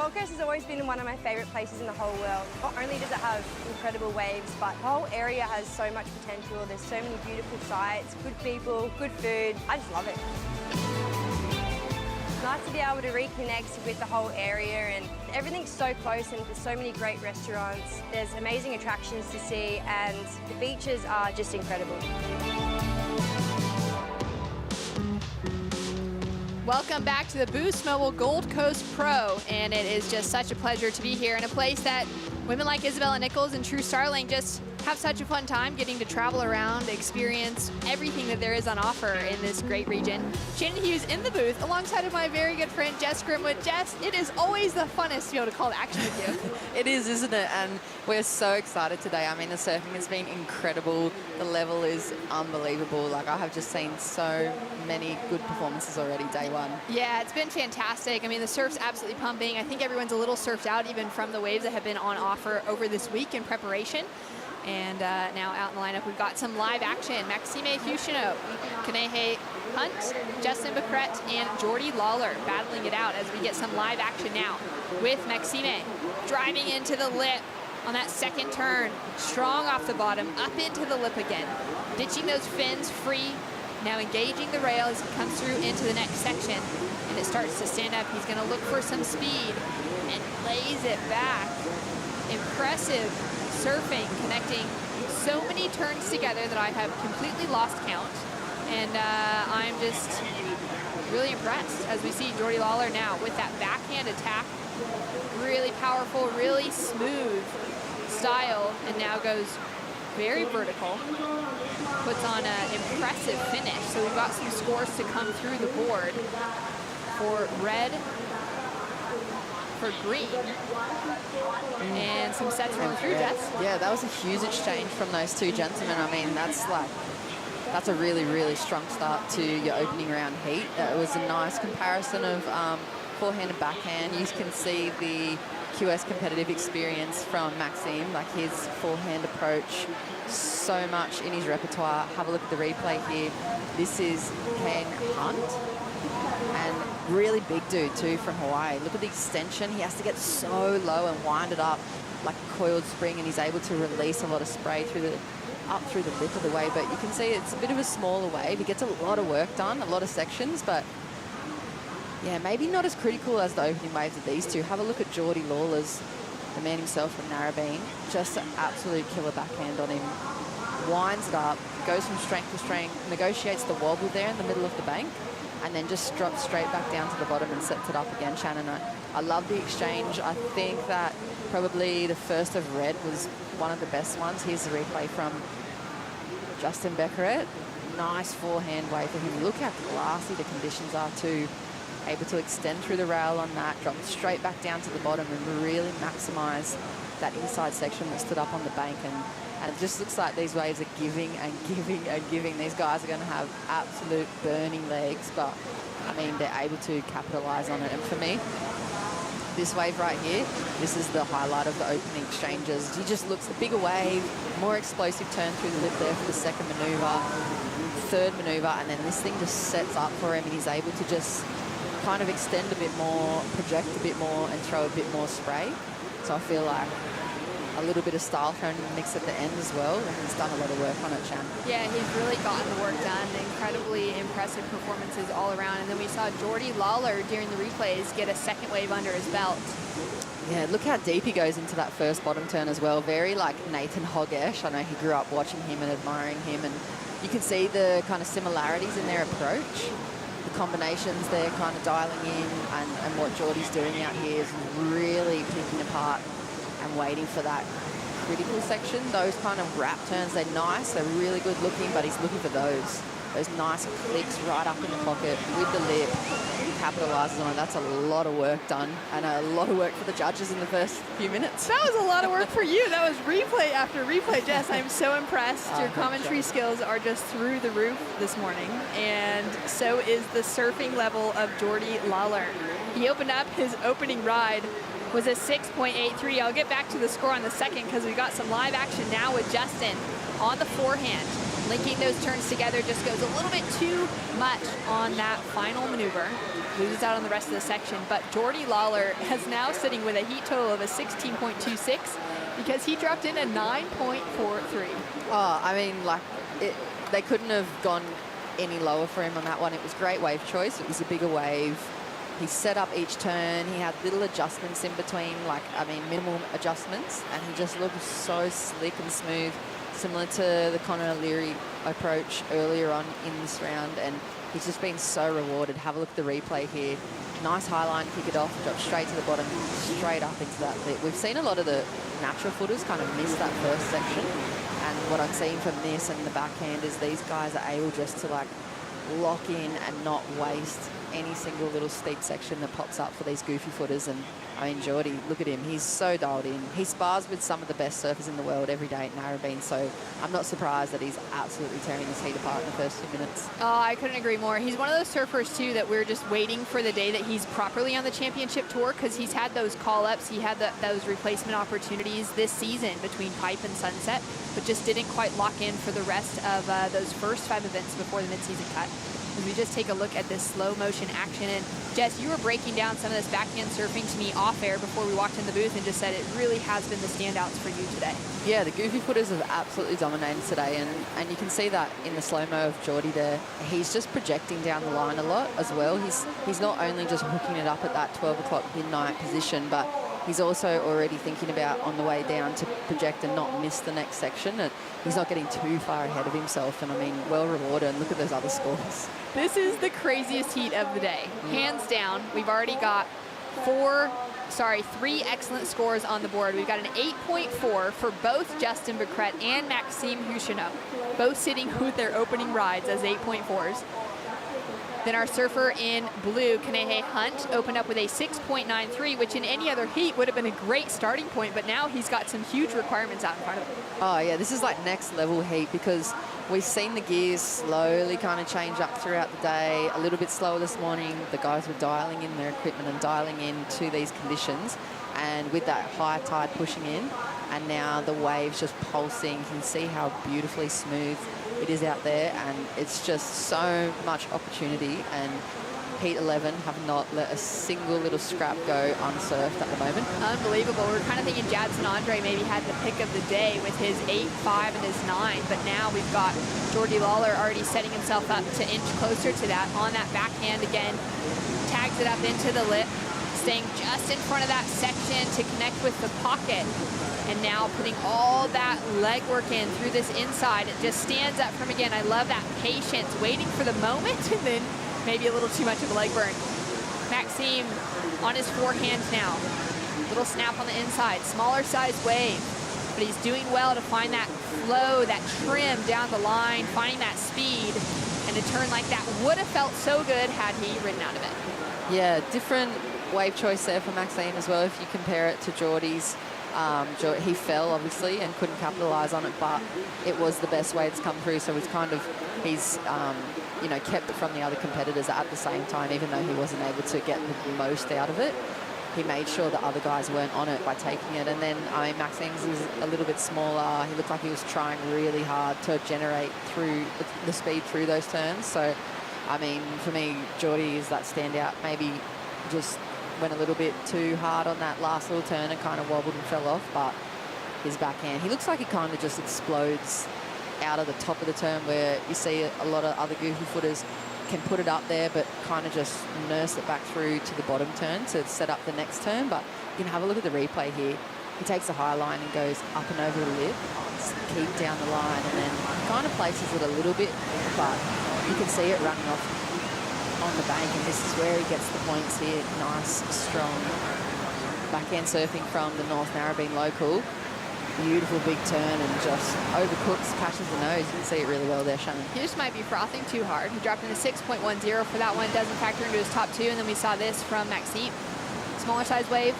Gold Coast has always been one of my favourite places in the whole world. Not only does it have incredible waves, but the whole area has so much potential. There's so many beautiful sights, good people, good food. I just love it. It's nice to be able to reconnect with the whole area, and everything's so close and there's so many great restaurants. There's amazing attractions to see and the beaches are just incredible. Welcome back to the Boost Mobile Gold Coast Pro, and it is just such a pleasure to be here in a place that women like Isabella Nichols and True Starling just have such a fun time getting to travel around, experience everything that there is on offer in this great region. Shannon Hughes in the booth alongside of my very good friend Jess Grimwood. Jess, it is always the funnest to be able to call to action with you. It is, isn't it? And we're so excited today. I mean, the surfing has been incredible. The level is unbelievable. Like, I have just seen so many good performances already day one. Yeah, it's been fantastic. I mean, the surf's absolutely pumping. I think everyone's a little surfed out even from the waves that have been on offer over this week in preparation. And now out in the lineup, we've got some live action. Maxime Huchino, Kanehe Hunt, Justin Becret, and Jordy Lawler battling it out as we get some live action now with Maxime driving into the lip on that second turn. Strong off the bottom, up into the lip again. Ditching those fins free. Now engaging the rail as he comes through into the next section. And it starts to stand up. He's going to look for some speed and lays it back. Impressive surfing, connecting so many turns together that I have completely lost count. And I'm just really impressed as we see Jordy Lawler now with that backhand attack. Really powerful, really smooth style, and now goes very vertical. Puts on an impressive finish. So we've got some scores to come through the board for red, for green, and some sets rolling through, Jess. Yeah, that was a huge exchange from those two gentlemen. I mean, that's a really, really strong start to your opening round heat. It was a nice comparison of forehand and backhand. You can see the QS competitive experience from Maxime, like his forehand approach, so much in his repertoire. Have a look at the replay here. This is Ken Hunt, and really big dude too from Hawaii. Look at the extension. He has to get so low and wind it up like a coiled spring, and he's able to release a lot of spray up through the lip of the wave. But you can see it's a bit of a smaller wave. He gets a lot of work done, a lot of sections, but yeah, maybe not as critical as the opening waves of these two. Have a look at Jordy Lawler's, the man himself from Narrabeen. Just an absolute killer backhand on him. Winds it up, goes from strength to strength, negotiates the wobble there in the middle of the bank, and then just drops straight back down to the bottom and sets it up again, Shannon. I love the exchange. I think that probably the first of red was one of the best ones. Here's the replay from Justin Becqueret. Nice forehand wave for him. Look how glassy the conditions are too. Able to extend through the rail on that, drop straight back down to the bottom and really maximize that inside section that stood up on the bank. And it just looks like these waves are giving and giving and giving. These guys are going to have absolute burning legs, but I mean, they're able to capitalize on it. And for me, this wave right here, this is the highlight of the opening exchanges. He just looks a bigger wave, more explosive turn through the lip there for the second maneuver, third maneuver, and then this thing just sets up for him, and he's able to just kind of extend a bit more, project a bit more, and throw a bit more spray. So I feel like a little bit of style thrown in the mix at the end as well, and he's done a lot of work on it, Shan. Yeah, he's really gotten the work done. Incredibly impressive performances all around. And then we saw Jordy Lawler during the replays get a second wave under his belt. Yeah, look how deep he goes into that first bottom turn as well. Very like Nathan Hoggesh. I know he grew up watching him and admiring him, and you can see the kind of similarities in their approach. The combinations they're kind of dialing in, and what Jordy's doing out here is really picking apart and waiting for that critical section. Those kind of wrap turns, they're nice, they're really good looking, but he's looking for those nice clicks right up in the pocket with the lip. He capitalizes on it. That's a lot of work done, and a lot of work for the judges in the first few minutes. That was a lot of work for you. That was replay after replay, Jess. I'm so impressed. Your commentary skills are just through the roof this morning, and so is the surfing level of Jordy Lawler. He opened up his opening ride was a 6.83. I'll get back to the score on the second because we've got some live action now with Justin on the forehand. Linking those turns together just goes a little bit too much on that final maneuver. Loses out on the rest of the section, but Jordy Lawler is now sitting with a heat total of a 16.26 because he dropped in a 9.43. Oh, I mean, like, they couldn't have gone any lower for him on that one. It was great wave choice. It was a bigger wave. He set up each turn. He had little adjustments in between, like, I mean, minimal adjustments, and he just looked so slick and smooth, similar to the Conor O'Leary approach earlier on in this round, and he's just been so rewarded. Have a look at the replay here. Nice high line, kick it off, drop straight to the bottom, straight up into that bit. We've seen a lot of the natural footers kind of miss that first section, and what I'm seeing from this and the backhand is these guys are able just to like lock in and not waste any single little steep section that pops up for these goofy footers. And I mean, Jordy, look at him. He's so dialed in. He spars with some of the best surfers in the world every day at Narrabeen, so I'm not surprised that he's absolutely tearing his heat apart in the first 2 minutes. Oh, I couldn't agree more. He's one of those surfers, too, that we're just waiting for the day that he's properly on the championship tour, because he's had those call-ups. He had those replacement opportunities this season between Pipe and Sunset, but just didn't quite lock in for the rest of those first 5 events before the mid-season cut. As we just take a look at this slow motion action. And Jess, you were breaking down some of this backhand surfing to me off air before we walked in the booth and just said it really has been the standouts for you today. Yeah, the goofy footers have absolutely dominated today, and you can see that in the slow-mo of Jordy there. He's just projecting down the line a lot as well. He's not only just hooking it up at that 12 o'clock midnight position, but he's also already thinking about on the way down to project and not miss the next section. And he's not getting too far ahead of himself, and I mean, well rewarded. And look at those other scores. This is the craziest heat of the day. Hands down, we've already got 3 excellent scores on the board. We've got an 8.4 for both Justin Becret and Maxime Hucheneau, both sitting with their opening rides as 8.4s. Then our surfer in blue, Kanehe Hunt, opened up with a 6.93, which in any other heat would have been a great starting point, but now he's got some huge requirements out in front of him. Oh, yeah, this is like next level heat, because we've seen the gears slowly kind of change up throughout the day, a little bit slower this morning. The guys were dialing in their equipment and dialing in to these conditions, and with that high tide pushing in, and now the waves just pulsing, you can see how beautifully smooth it is out there, and it's just so much opportunity, and Heat 11 have not let a single little scrap go unsurfed at the moment. Unbelievable. We're kind of thinking Jadson Andre maybe had the pick of the day with his 8.5 and his 9, but now we've got Jordy Lawler already setting himself up to inch closer to that on that backhand again. Tags it up into the lip, staying just in front of that section to connect with the pocket. And now putting all that leg work in through this inside. It just stands up from again. I love that patience, waiting for the moment, and then maybe a little too much of a leg burn. Maxime on his forehand now. Little snap on the inside, smaller size wave. But he's doing well to find that flow, that trim down the line, finding that speed. And a turn like that would have felt so good had he ridden out of it. Yeah, different wave choice there for Maxime as well if you compare it to Jordy's. He fell obviously and couldn't capitalize on it, but it was the best way it's come through, so it's kind of he's you know, kept it from the other competitors at the same time, even though he wasn't able to get the most out of it. He made sure the other guys weren't on it by taking it. And then I mean, Maxime's is a little bit smaller. He looked like he was trying really hard to generate through the speed through those turns. So I mean, for me, Jordy is that standout. Maybe just went a little bit too hard on that last little turn and kind of wobbled and fell off, but his backhand, he looks like he kind of just explodes out of the top of the turn, where you see a lot of other goofy footers can put it up there but kind of just nurse it back through to the bottom turn to set up the next turn. But you can have a look at the replay here. He takes a high line and goes up and over the lip, keep down the line, and then kind of places it a little bit, but you can see it running off on the bank, and this is where he gets the points here. Nice, strong backhand surfing from the North Narrabeen local. Beautiful big turn and just overcooks, catches the nose. You can see it really well there, Shannon. He just might be frothing too hard. He dropped in a 6.10 for that one. Doesn't factor into his top two, and then we saw this from Maxime. Smaller size wave.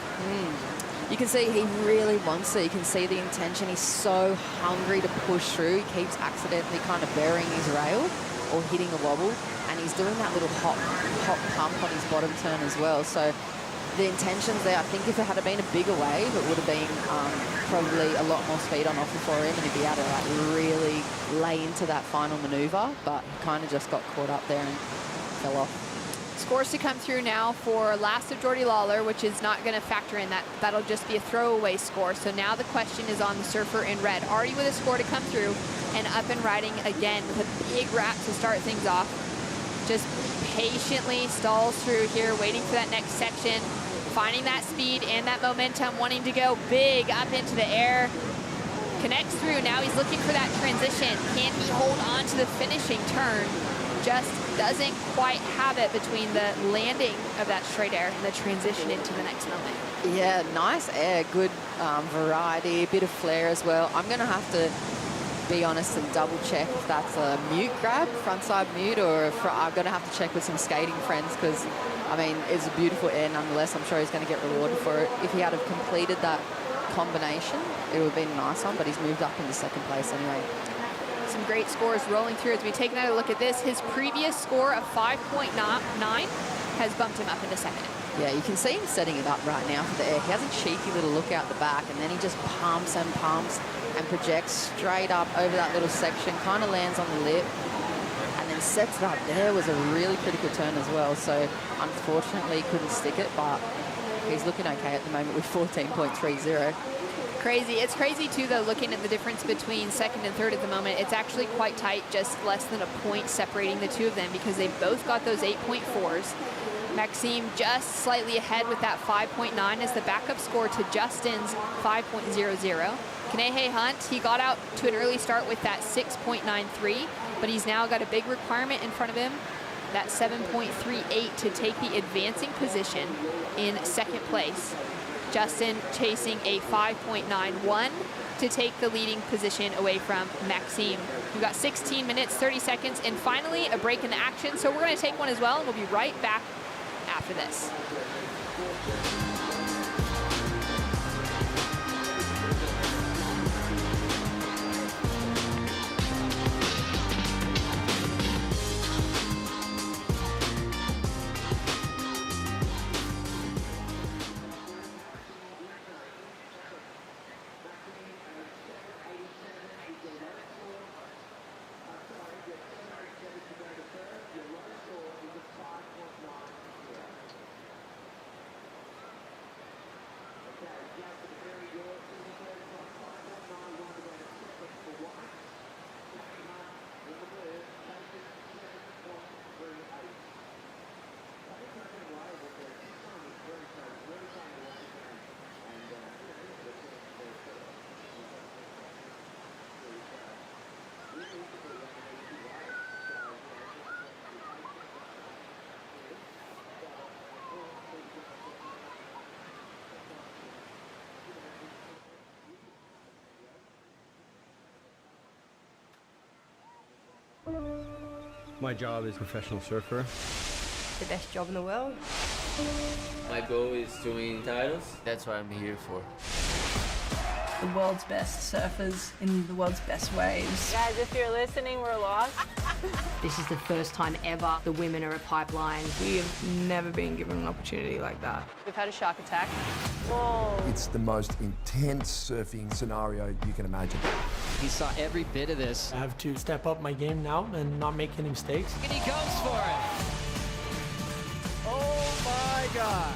You can see he really wants it. You can see the intention. He's so hungry to push through. He keeps accidentally kind of burying his rail or hitting a wobble, and he's doing that little hop pump on his bottom turn as well. So the intentions there. I think if it had been a bigger wave, it would have been probably a lot more speed on offer for him, and he'd be able to like really lay into that final manoeuvre, but he kind of just got caught up there and fell off. Scores to come through now for last of Jordy Lawler, which is not going to factor in that. That'll just be a throwaway score. So now the question is on the surfer in red. Already with a score to come through and up and riding again with a big wrap to start things off. Just patiently stalls through here, waiting for that next section, finding that speed and that momentum, wanting to go big up into the air. Connects through. Now he's looking for that transition. Can he hold on to the finishing turn? Just doesn't quite have it between the landing of that straight air and the transition into the next moment. Yeah, nice air, good variety, a bit of flair as well. I'm going to have to be honest and double check if that's a mute grab, frontside mute, or if I'm going to have to check with some skating friends, because, I mean, it's a beautiful air nonetheless. I'm sure he's going to get rewarded for it. If he had have completed that combination, it would have been a nice one, but he's moved up into second place anyway. Some great scores rolling through as we take another look at this. His previous score of 5.9 has bumped him up into second. Yeah, you can see him setting it up right now for the air. He has a cheeky little look out the back, and then he just pumps and pumps and projects straight up over that little section, kind of lands on the lip, and then sets it up. There was a really critical turn as well, so unfortunately he couldn't stick it, but he's looking okay at the moment with 14.30. Crazy. It's crazy too, though, looking at the difference between second and third at the moment. It's actually quite tight, just less than a point separating the two of them, because they've both got those 8.4s. Maxime just slightly ahead with that 5.9 as the backup score to Justin's 5.00. Kanehe Hunt, he got out to an early start with that 6.93, but he's now got a big requirement in front of him, that 7.38 to take the advancing position in second place. Justin chasing a 5.91 to take the leading position away from Maxime. We've got 16 minutes, 30 seconds, and finally a break in the action. So we're going to take one as well, and we'll be right back after this. My job is professional surfer. The best job in the world. My goal is to win titles. That's what I'm here for. The world's best surfers in the world's best waves. Guys, if you're listening, we're lost. This is the first time ever the women are a pipeline. We have never been given an opportunity like that. We've had a shark attack. Whoa. It's the most intense surfing scenario you can imagine. He saw every bit of this. I have to step up my game now and not make any mistakes. And he goes for it. Oh my God.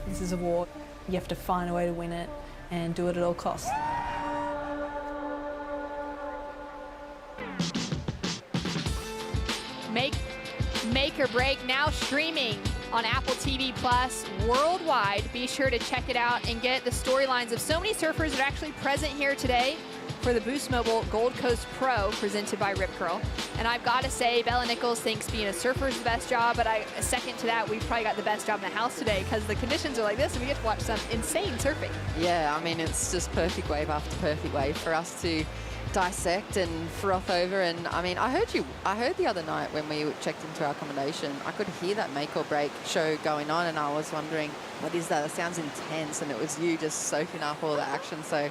This is a war. You have to find a way to win it and do it at all costs. Make or Break, now streaming on Apple TV Plus worldwide. Be sure to check it out and get the storylines of so many surfers that are actually present here today for the Boost Mobile Gold Coast Pro presented by Rip Curl. And I've got to say, Bella Nichols thinks being a surfer is the best job, but I second to that, we've probably got the best job in the house today because the conditions are like this and we get to watch some insane surfing. Yeah, I mean, it's just perfect wave after perfect wave for us to dissect and froth over. And I mean, I heard the other night when we checked into our accommodation, I could hear that make or break show going on, and I was wondering, what is that? It sounds intense, and it was you just soaking up all the action. So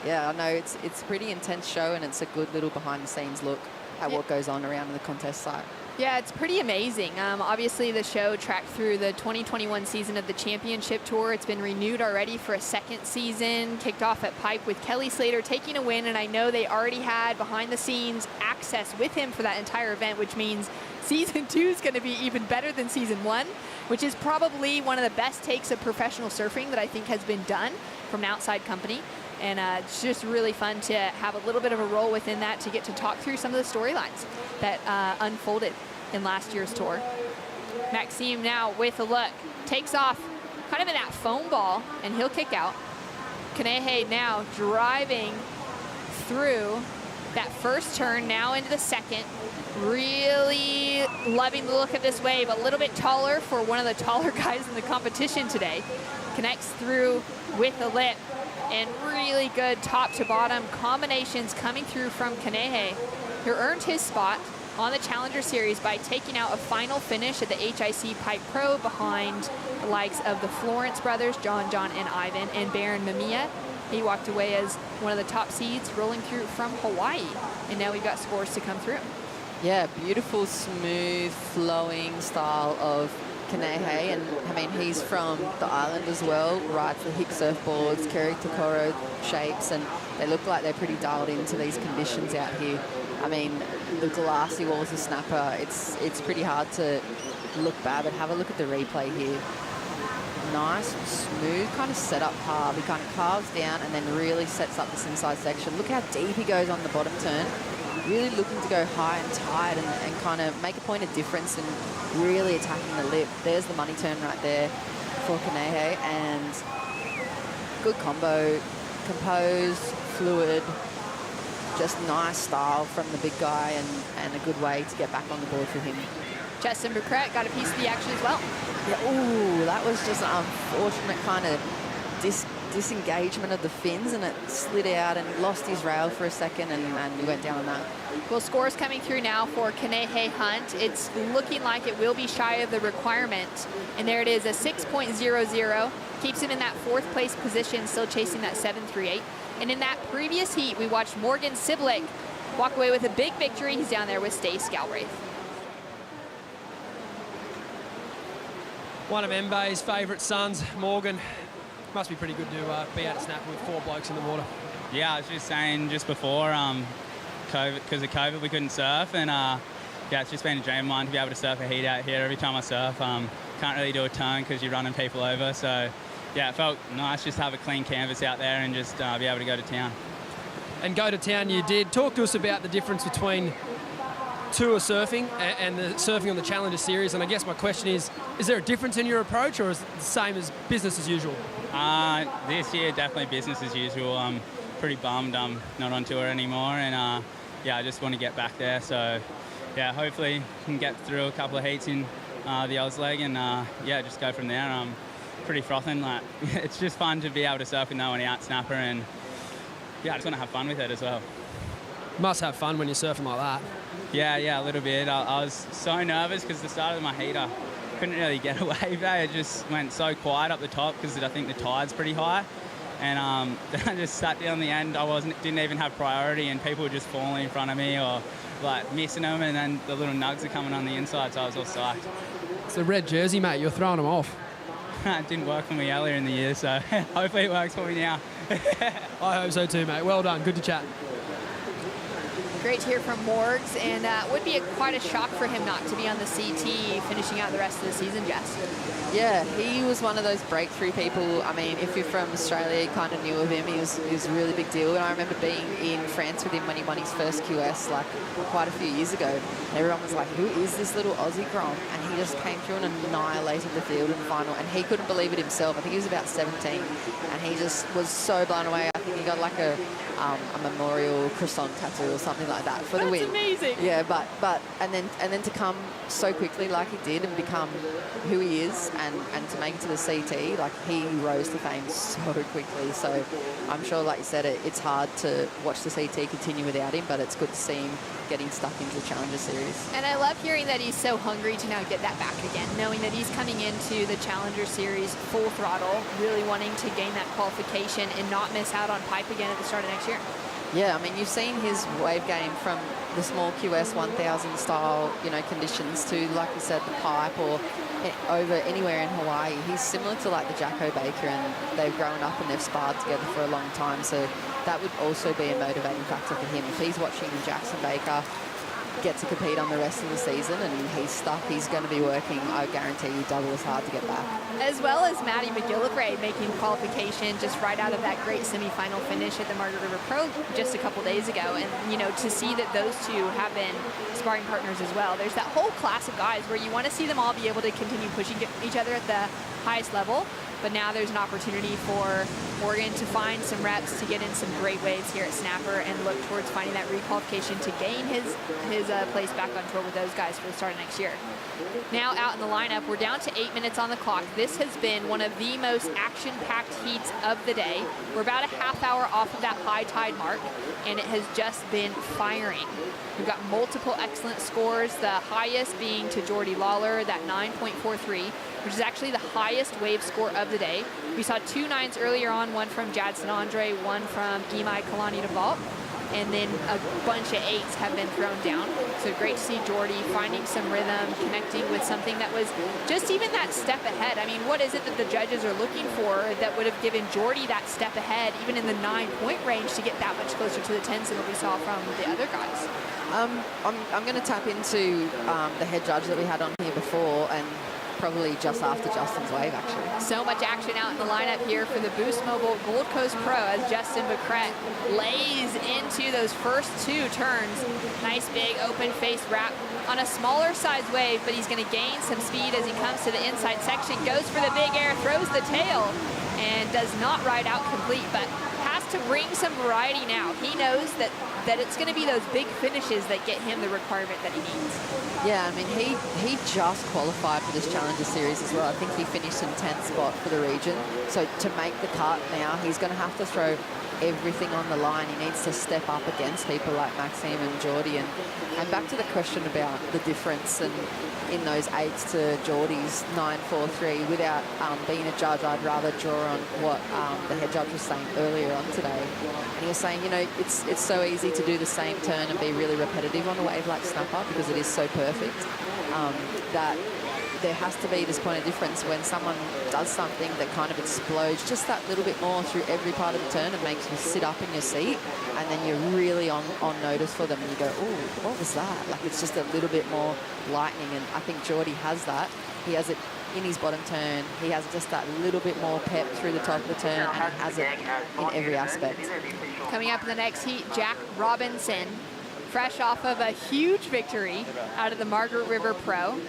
yeah, I know it's a pretty intense show, and it's a good little behind the scenes look at what goes on around in the contest site. Yeah, it's pretty amazing. Obviously, the show tracked through the 2021 season of the Championship Tour. It's been renewed already for a second season, kicked off at Pipe with Kelly Slater taking a win, and I know they already had behind-the-scenes access with him for that entire event, which means Season 2 is going to be even better than Season 1, which is probably one of the best takes of professional surfing that I think has been done from an outside company. And it's just really fun to have a little bit of a role within that to get to talk through some of the storylines that unfolded in last year's tour. Maxime now with a look, takes off kind of in that foam ball, and he'll kick out. Kanehe now driving through that first turn, now into the second. Really loving the look of this wave, a little bit taller for one of the taller guys in the competition today. Connects through with a lip, and really good top to bottom combinations coming through from Kanehe, who earned his spot on the Challenger Series by taking out a final finish at the HIC Pipe Pro behind the likes of the Florence brothers, John, and Ivan, and Baron Mamiya. He walked away as one of the top seeds rolling through from Hawaii, and now we've got scores to come through. Yeah, beautiful, smooth, flowing style of Kanehe, and I mean, he's from the island as well, rides the Hick surfboards, Kerry Tokoro shapes, and they look like they're pretty dialed into these conditions out here. I mean, the glassy walls of Snapper, it's pretty hard to look bad, but have a look at the replay here. Nice, smooth kind of setup carve. He kind of carves down and then really sets up this inside section. Look how deep he goes on the bottom turn. Really looking to go high and tight and kind of make a point of difference and really attacking the lip. There's the money turn right there for Kanehe, and good combo, composed, fluid, just nice style from the big guy, and a good way to get back on the board for him. Justin Burkett got a piece of the action as well. Yeah, ooh, that was just an unfortunate kind of disengagement of the fins, and it slid out and lost his rail for a second, and he went down on that. Well, scores coming through now for Kanehe Hunt. It's looking like it will be shy of the requirement, and there it is, a 6.00. Keeps him in that fourth place position, still chasing that 7.38. And in that previous heat, we watched Morgan Siblick walk away with a big victory. He's down there with Stace Galbraith. One of Mbae's favourite sons, Morgan. Must be pretty good to be out at Snapper with 4 blokes in the water. Yeah, I was just saying just before, because of COVID, we couldn't surf, and yeah, it's just been a dream of mine to be able to surf a heat out here. Every time I surf, can't really do a turn because you're running people over. So yeah, it felt nice just to have a clean canvas out there and just be able to go to town. And go to town you did. Talk to us about the difference between tour surfing and the surfing on the Challenger Series, and I guess my question is there a difference in your approach, or is it the same as business as usual? This year, definitely business as usual. I'm pretty bummed I'm not on tour anymore, and yeah, I just want to get back there. So yeah, hopefully can get through a couple of heats in the Oz leg, and yeah, just go from there. I'm pretty frothing. Like, it's just fun to be able to surf with no one out Snapper, and yeah, I just want to have fun with it as well. Must have fun when you're surfing like that. Yeah, a little bit. I was so nervous because the start of my heat, I couldn't really get a wave there. It just went so quiet up the top because I think the tide's pretty high. And then I just sat down the end. Didn't even have priority, and people were just falling in front of me or like missing them, and then the little nugs are coming on the inside, so I was all psyched. It's the red jersey, mate. You're throwing them off. It didn't work for me earlier in the year, so hopefully it works for me now. I hope so too, mate. Well done. Good to chat. Great to hear from Morgs, and would be quite a shock for him not to be on the CT finishing out the rest of the season, Jess. Yeah, he was one of those breakthrough people. I mean, if you're from Australia, you kind of knew of him. He was a really big deal. And I remember being in France with him when he won his first QS, like quite a few years ago. And everyone was like, who is this little Aussie Grom? And he just came through and annihilated the field in the final. And he couldn't believe it himself. I think he was about 17. And he just was so blown away. I think he got like a memorial croissant tattoo or something like that for the win. That's amazing. Yeah, but and then to come so quickly like he did and become who he is and to make it to the CT, like he rose to fame so quickly. So I'm sure, like you said, it's hard to watch the CT continue without him, but it's good to see him getting stuck into the Challenger Series. And I love hearing that he's so hungry to now get that back again, knowing that he's coming into the Challenger Series full throttle, really wanting to gain that qualification and not miss out on pipe again at the start of next year. Yeah, I mean, you've seen his wave game from the small QS 1000 style, you know, conditions to, like you said, the pipe or over anywhere in Hawaii. He's similar to like the Jacko Baker, and they've grown up and they've sparred together for a long time. So that would also be a motivating factor for him. If he's watching Jackson Baker get to compete on the rest of the season and he's stuck, he's going to be working, I guarantee you, double as hard to get back. As well as Maddie McGillivray making qualification just right out of that great semifinal finish at the Margaret River Pro just a couple days ago. And, you know, to see that those two have been sparring partners as well. There's that whole class of guys where you want to see them all be able to continue pushing each other at the highest level. But now there's an opportunity for Morgan to find some reps, to get in some great waves here at Snapper and look towards finding that requalification to gain his place back on tour with those guys for the start of next year. Now out in the lineup, we're down to 8 minutes on the clock. This has been one of the most action-packed heats of the day. We're about a half hour off of that high tide mark, and it has just been firing. We've got multiple excellent scores, the highest being to Jordy Lawler, that 9.43, which is actually the highest wave score of the day. We saw 2 9s earlier on, one from Jadson Andre, one from Imai Kalani DeVault, and then a bunch of 8s have been thrown down. So great to see Jordy finding some rhythm, connecting with something that was just even that step ahead. I mean, what is it that the judges are looking for that would have given Jordy that step ahead, even in the 9-point range, to get that much closer to the 10s than what we saw from the other guys? I'm going to tap into the head judge that we had on here before, and probably just after Justin's wave, actually. So much action out in the lineup here for the Boost Mobile Gold Coast Pro as Justin Bacret lays into those first 2 turns. Nice big open face wrap on a smaller size wave, but he's going to gain some speed as he comes to the inside section, goes for the big air, throws the tail, and does not ride out complete, but has to bring some variety now. He knows that it's going to be those big finishes that get him the requirement that he needs. Yeah, I mean, he just qualified for this Challenger Series as well. I think he finished in 10th spot for the region. So to make the cut now, he's going to have to throw everything on the line. He needs to step up against people like Maxime and Jordy. And back to the question about the difference and in those 8s to Jordy's 9.43. Without being a judge, I'd rather draw on what the head judge was saying earlier on today. And he was saying, you know, it's so easy to do the same turn and be really repetitive on a wave like Snapper because it is so perfect, that there has to be this point of difference when someone does something that kind of explodes just that little bit more through every part of the turn and makes you sit up in your seat, and then you're really on notice for them and you go, oh, what was that? Like, it's just a little bit more lightning, and I think Jordy has that. He has it in his bottom turn. He has just that little bit more pep through the top of the turn, and he has it in every aspect. Coming up in the next heat, Jack Robinson, fresh off of a huge victory out of the Margaret River Pro.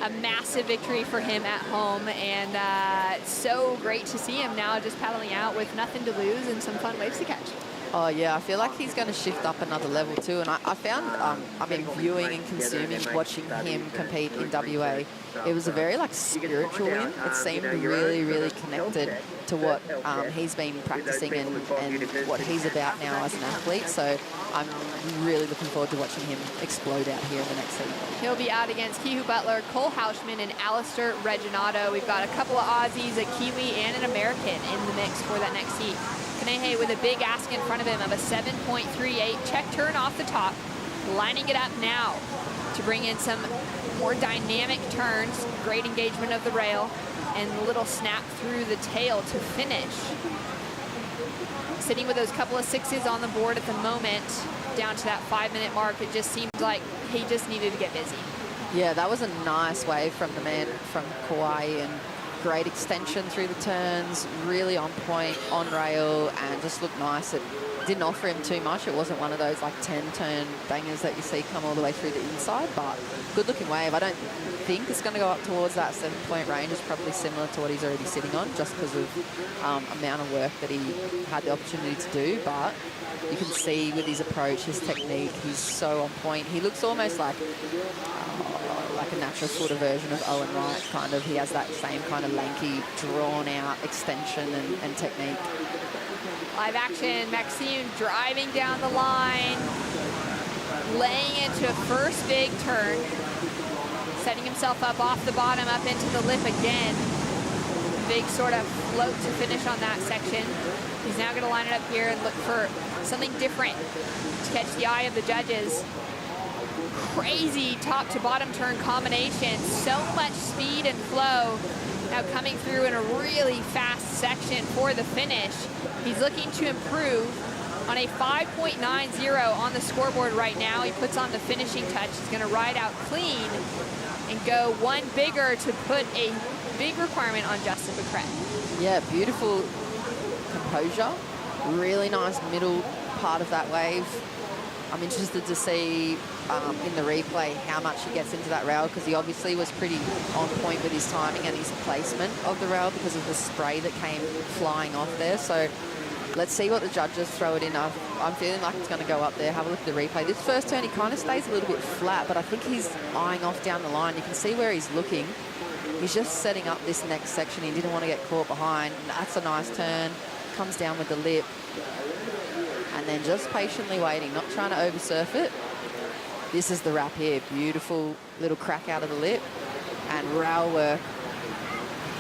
A massive victory for him at home, and it's so great to see him now just paddling out with nothing to lose and some fun waves to catch. Oh yeah, I feel like he's going to shift up another level too, and I found, I've been viewing and consuming, watching him compete in WA. It was a very like spiritual win. It seemed really, really connected to what he's been practicing and what he's about now as an athlete. So I'm really looking forward to watching him explode out here in the next heat. He'll be out against Kihu Butler, Cole Hauschman, and Alistair Reginato. We've got a couple of Aussies, a Kiwi, and an American in the mix for that next heat. Kanehe with a big ask in front of him of a 7.38. Check turn off the top, lining it up now to bring in some more dynamic turns, great engagement of the rail, and a little snap through the tail to finish. Sitting with those couple of 6s on the board at the moment, down to that 5-minute mark. It just seemed like he just needed to get busy. Yeah, that was a nice wave from the man from Kauai, and great extension through the turns, really on point, on rail, and just looked nice. It didn't offer him too much. It wasn't one of those like 10-turn bangers that you see come all the way through the inside, but good looking wave. I don't think it's going to go up towards that 7-point range. It's probably similar to what he's already sitting on, just because of amount of work that he had the opportunity to do, but you can see with his approach, his technique, he's so on point. He looks almost like a natural footer version of Owen Wright, kind of. He has that same kind of lanky, drawn-out extension and technique. Live action, Maxime driving down the line, laying into a first big turn, setting himself up off the bottom, up into the lip again. Big sort of float to finish on that section. He's now going to line it up here and look for something different to catch the eye of the judges. crazy top to bottom turn combination. So much speed and flow. Now coming through in a really fast section for the finish. He's looking to improve on a 5.90 on the scoreboard right now. He puts on the finishing touch. He's going to ride out clean and go one bigger to put a big requirement on Justin Becret. Yeah, beautiful composure. Really nice middle part of that wave. I'm interested to see in the replay how much he gets into that rail, because he obviously was pretty on point with his timing and his placement of the rail because of the spray that came flying off there. So let's see what the judges throw it in. I'm feeling like it's going to go up there. Have a look at the replay. This first turn, he kind of stays a little bit flat, but I think he's eyeing off down the line. You can see where he's looking. He's just setting up this next section. He didn't want to get caught behind. That's a nice turn. Comes down with the lip. And then just patiently waiting, not trying to oversurf it. This is the wrap here. Beautiful little crack out of the lip. And rail work.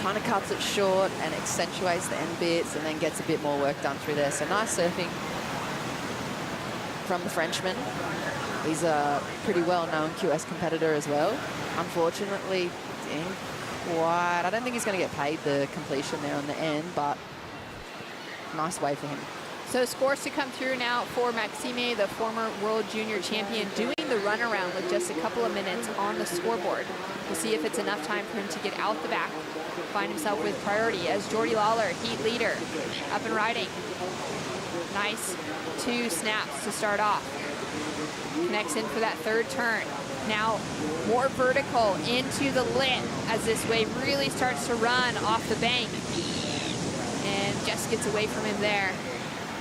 Kind of cuts it short and accentuates the end bits and then gets a bit more work done through there. So nice surfing from the Frenchman. He's a pretty well-known QS competitor as well. Unfortunately, I don't think he's going to get paid the completion there on the end, but nice way for him. So scores to come through now for Maxime, the former world junior champion, doing the runaround with just a couple of minutes on the scoreboard. We'll see if it's enough time for him to get out the back, find himself with priority as Jordy Lawler, heat leader, up and riding. Nice 2 snaps to start off. Connects in for that third turn. Now more vertical into the lip as this wave really starts to run off the bank. And just gets away from him there.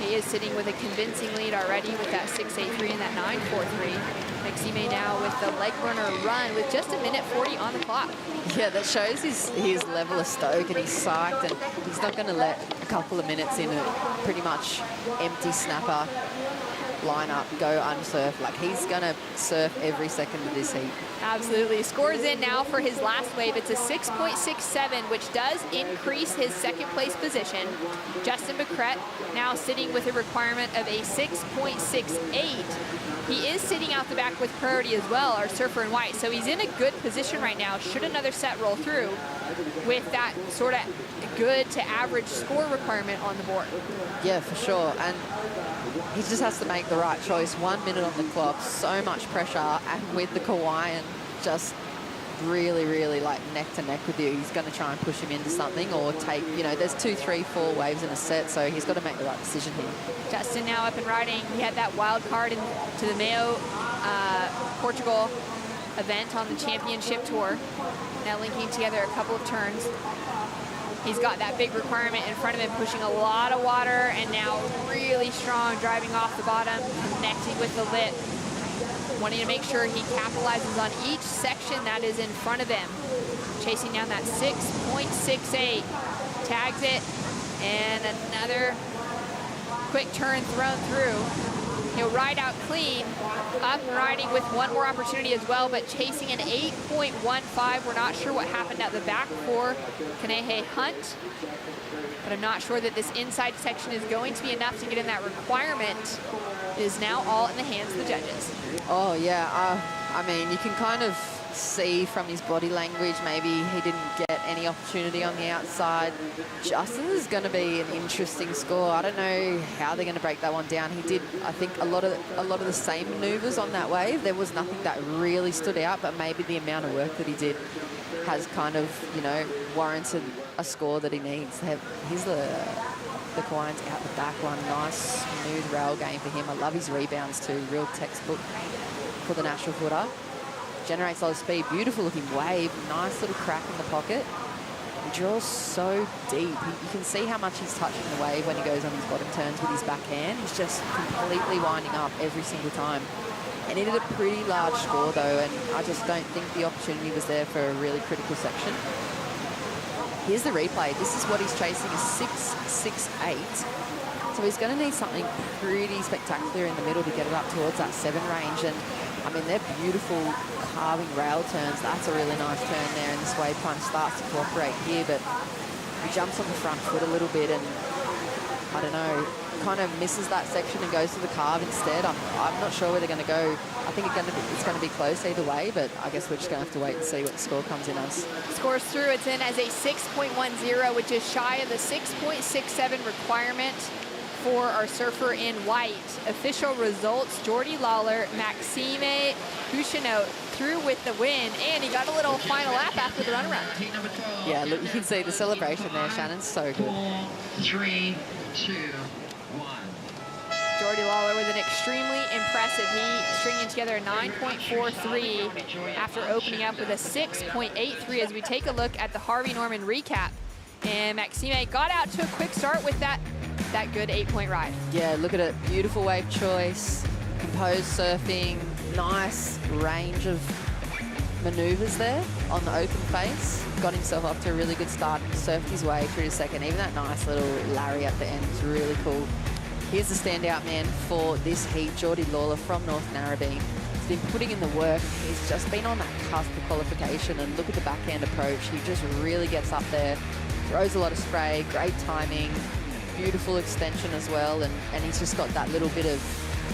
He is sitting with a convincing lead already with that 6.83 and that 9.43. Maxime now with the leg runner run with just 1:40 on the clock. Yeah, that shows his level of stoke, and he's psyched, and he's not going to let a couple of minutes in a pretty much empty snapper lineup go unsurfed. Like, he's going to surf every second of this heat. Absolutely. Scores in now for his last wave. It's a 6.67, which does increase his second place position. Justin Becret now sitting with a requirement of a 6.68. He is sitting out the back with priority as well, our surfer in white. So he's in a good position right now. Should another set roll through with that sort of good to average score requirement on the board. Yeah, for sure. And he just has to make the right choice. 1 minute on the clock, so much pressure, and with the Hawaiian just really, really like neck to neck with you, he's going to try and push him into something or take, you know, there's 2, 3, 4 waves in a set, so he's got to make the right decision here. Justin now up and riding. He had that wild card into the Mayo, Portugal event on the championship tour. Now linking together a couple of turns. He's got that big requirement in front of him, pushing a lot of water, and now really strong, driving off the bottom, connecting with the lip, wanting to make sure he capitalizes on each section that is in front of him. Chasing down that 6.68, tags it, and another quick turn thrown through. He'll ride out clean, up and riding with one more opportunity as well, but chasing an 8.15. We're not sure what happened at the back for Kanehe Hunt, but I'm not sure that this inside section is going to be enough to get in that requirement. It is now all in the hands of the judges. Oh, yeah. I mean, you can kind of see from his body language, maybe he didn't get any opportunity on the outside. Justin is going to be an interesting score. I don't know how they're going to break that one down. He did, I think, a lot of the same maneuvers on that wave. There was nothing that really stood out, but maybe the amount of work that he did has kind of, you know, warranted a score that he needs. Here's the Kauai's out the back one. Nice, smooth rail game for him. I love his rebounds too. Real textbook for the national footer. Generates a lot of speed. Beautiful looking wave. Nice little crack in the pocket. He draws so deep. You can see how much he's touching the wave when he goes on his bottom turns with his backhand. He's just completely winding up every single time. And he did a pretty large score though, and I just don't think the opportunity was there for a really critical section. Here's the replay. This is what he's chasing, a 6.68. So he's going to need something pretty spectacular in the middle to get it up towards that 7 range. And I mean, they're beautiful carving rail turns. That's a really nice turn there, and this wave kind of starts to cooperate here, but he jumps on the front foot a little bit, and I don't know, kind of misses that section and goes to the carve instead. I'm not sure where they're going to go. I think it's going to be close either way, but I guess we're just going to have to wait and see what the score comes in as. Scores through, it's in as a 6.10, which is shy of the 6.67 requirement for our surfer in white. Official results, Jordy Lawler, Maxime Bouchonneau through with the win, and he got a little final lap after the runaround. Yeah, look, you can see the celebration there, Shannon, so good. 4, 3, 2, 1. Jordy Lawler with an extremely impressive heat, stringing together a 9.43 after opening up with a 6.83 as we take a look at the Harvey Norman recap. And Maxime got out to a quick start with that good 8-point ride. Yeah, look at it. Beautiful wave choice, composed surfing, nice range of maneuvers there on the open face. Got himself up to a really good start, surfed his way through the second. Even that nice little Larry at the end was really cool. Here's the standout man for this heat, Jordy Lawler from North Narrabeen. He's been putting in the work. He's just been on that cusp of qualification, and look at the backhand approach. He just really gets up there, throws a lot of spray, great timing, beautiful extension as well, and he's just got that little bit of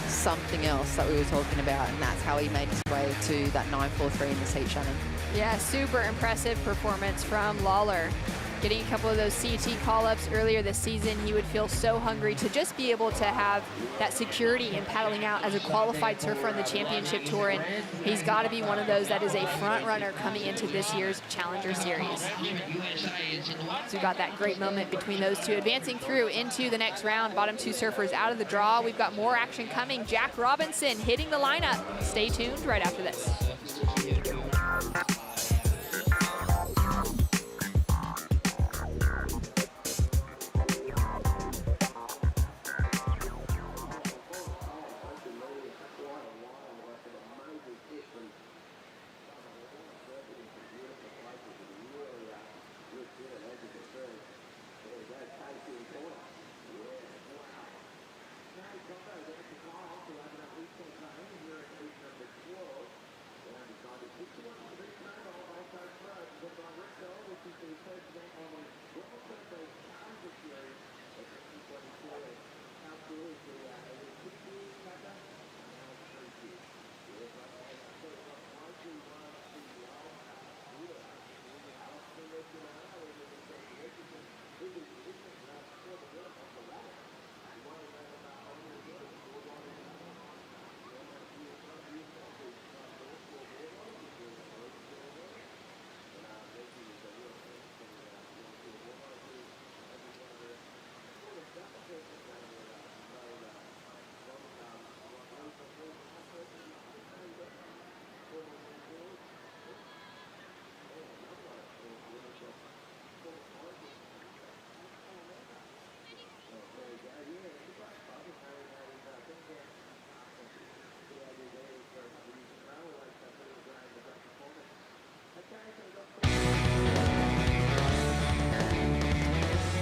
something else that we were talking about, and that's how he made his way to that 9.43 in this heat, Shannon. Yeah, super impressive performance from Lawler. Getting a couple of those CT call-ups earlier this season, he would feel so hungry to just be able to have that security in paddling out as a qualified surfer on the championship tour, and he's got to be one of those that is a front runner coming into this year's Challenger Series. So we've got that great moment between those two advancing through into the next round. Bottom two surfers out of the draw. We've got more action coming. Jack Robinson hitting the lineup. Stay tuned right after this.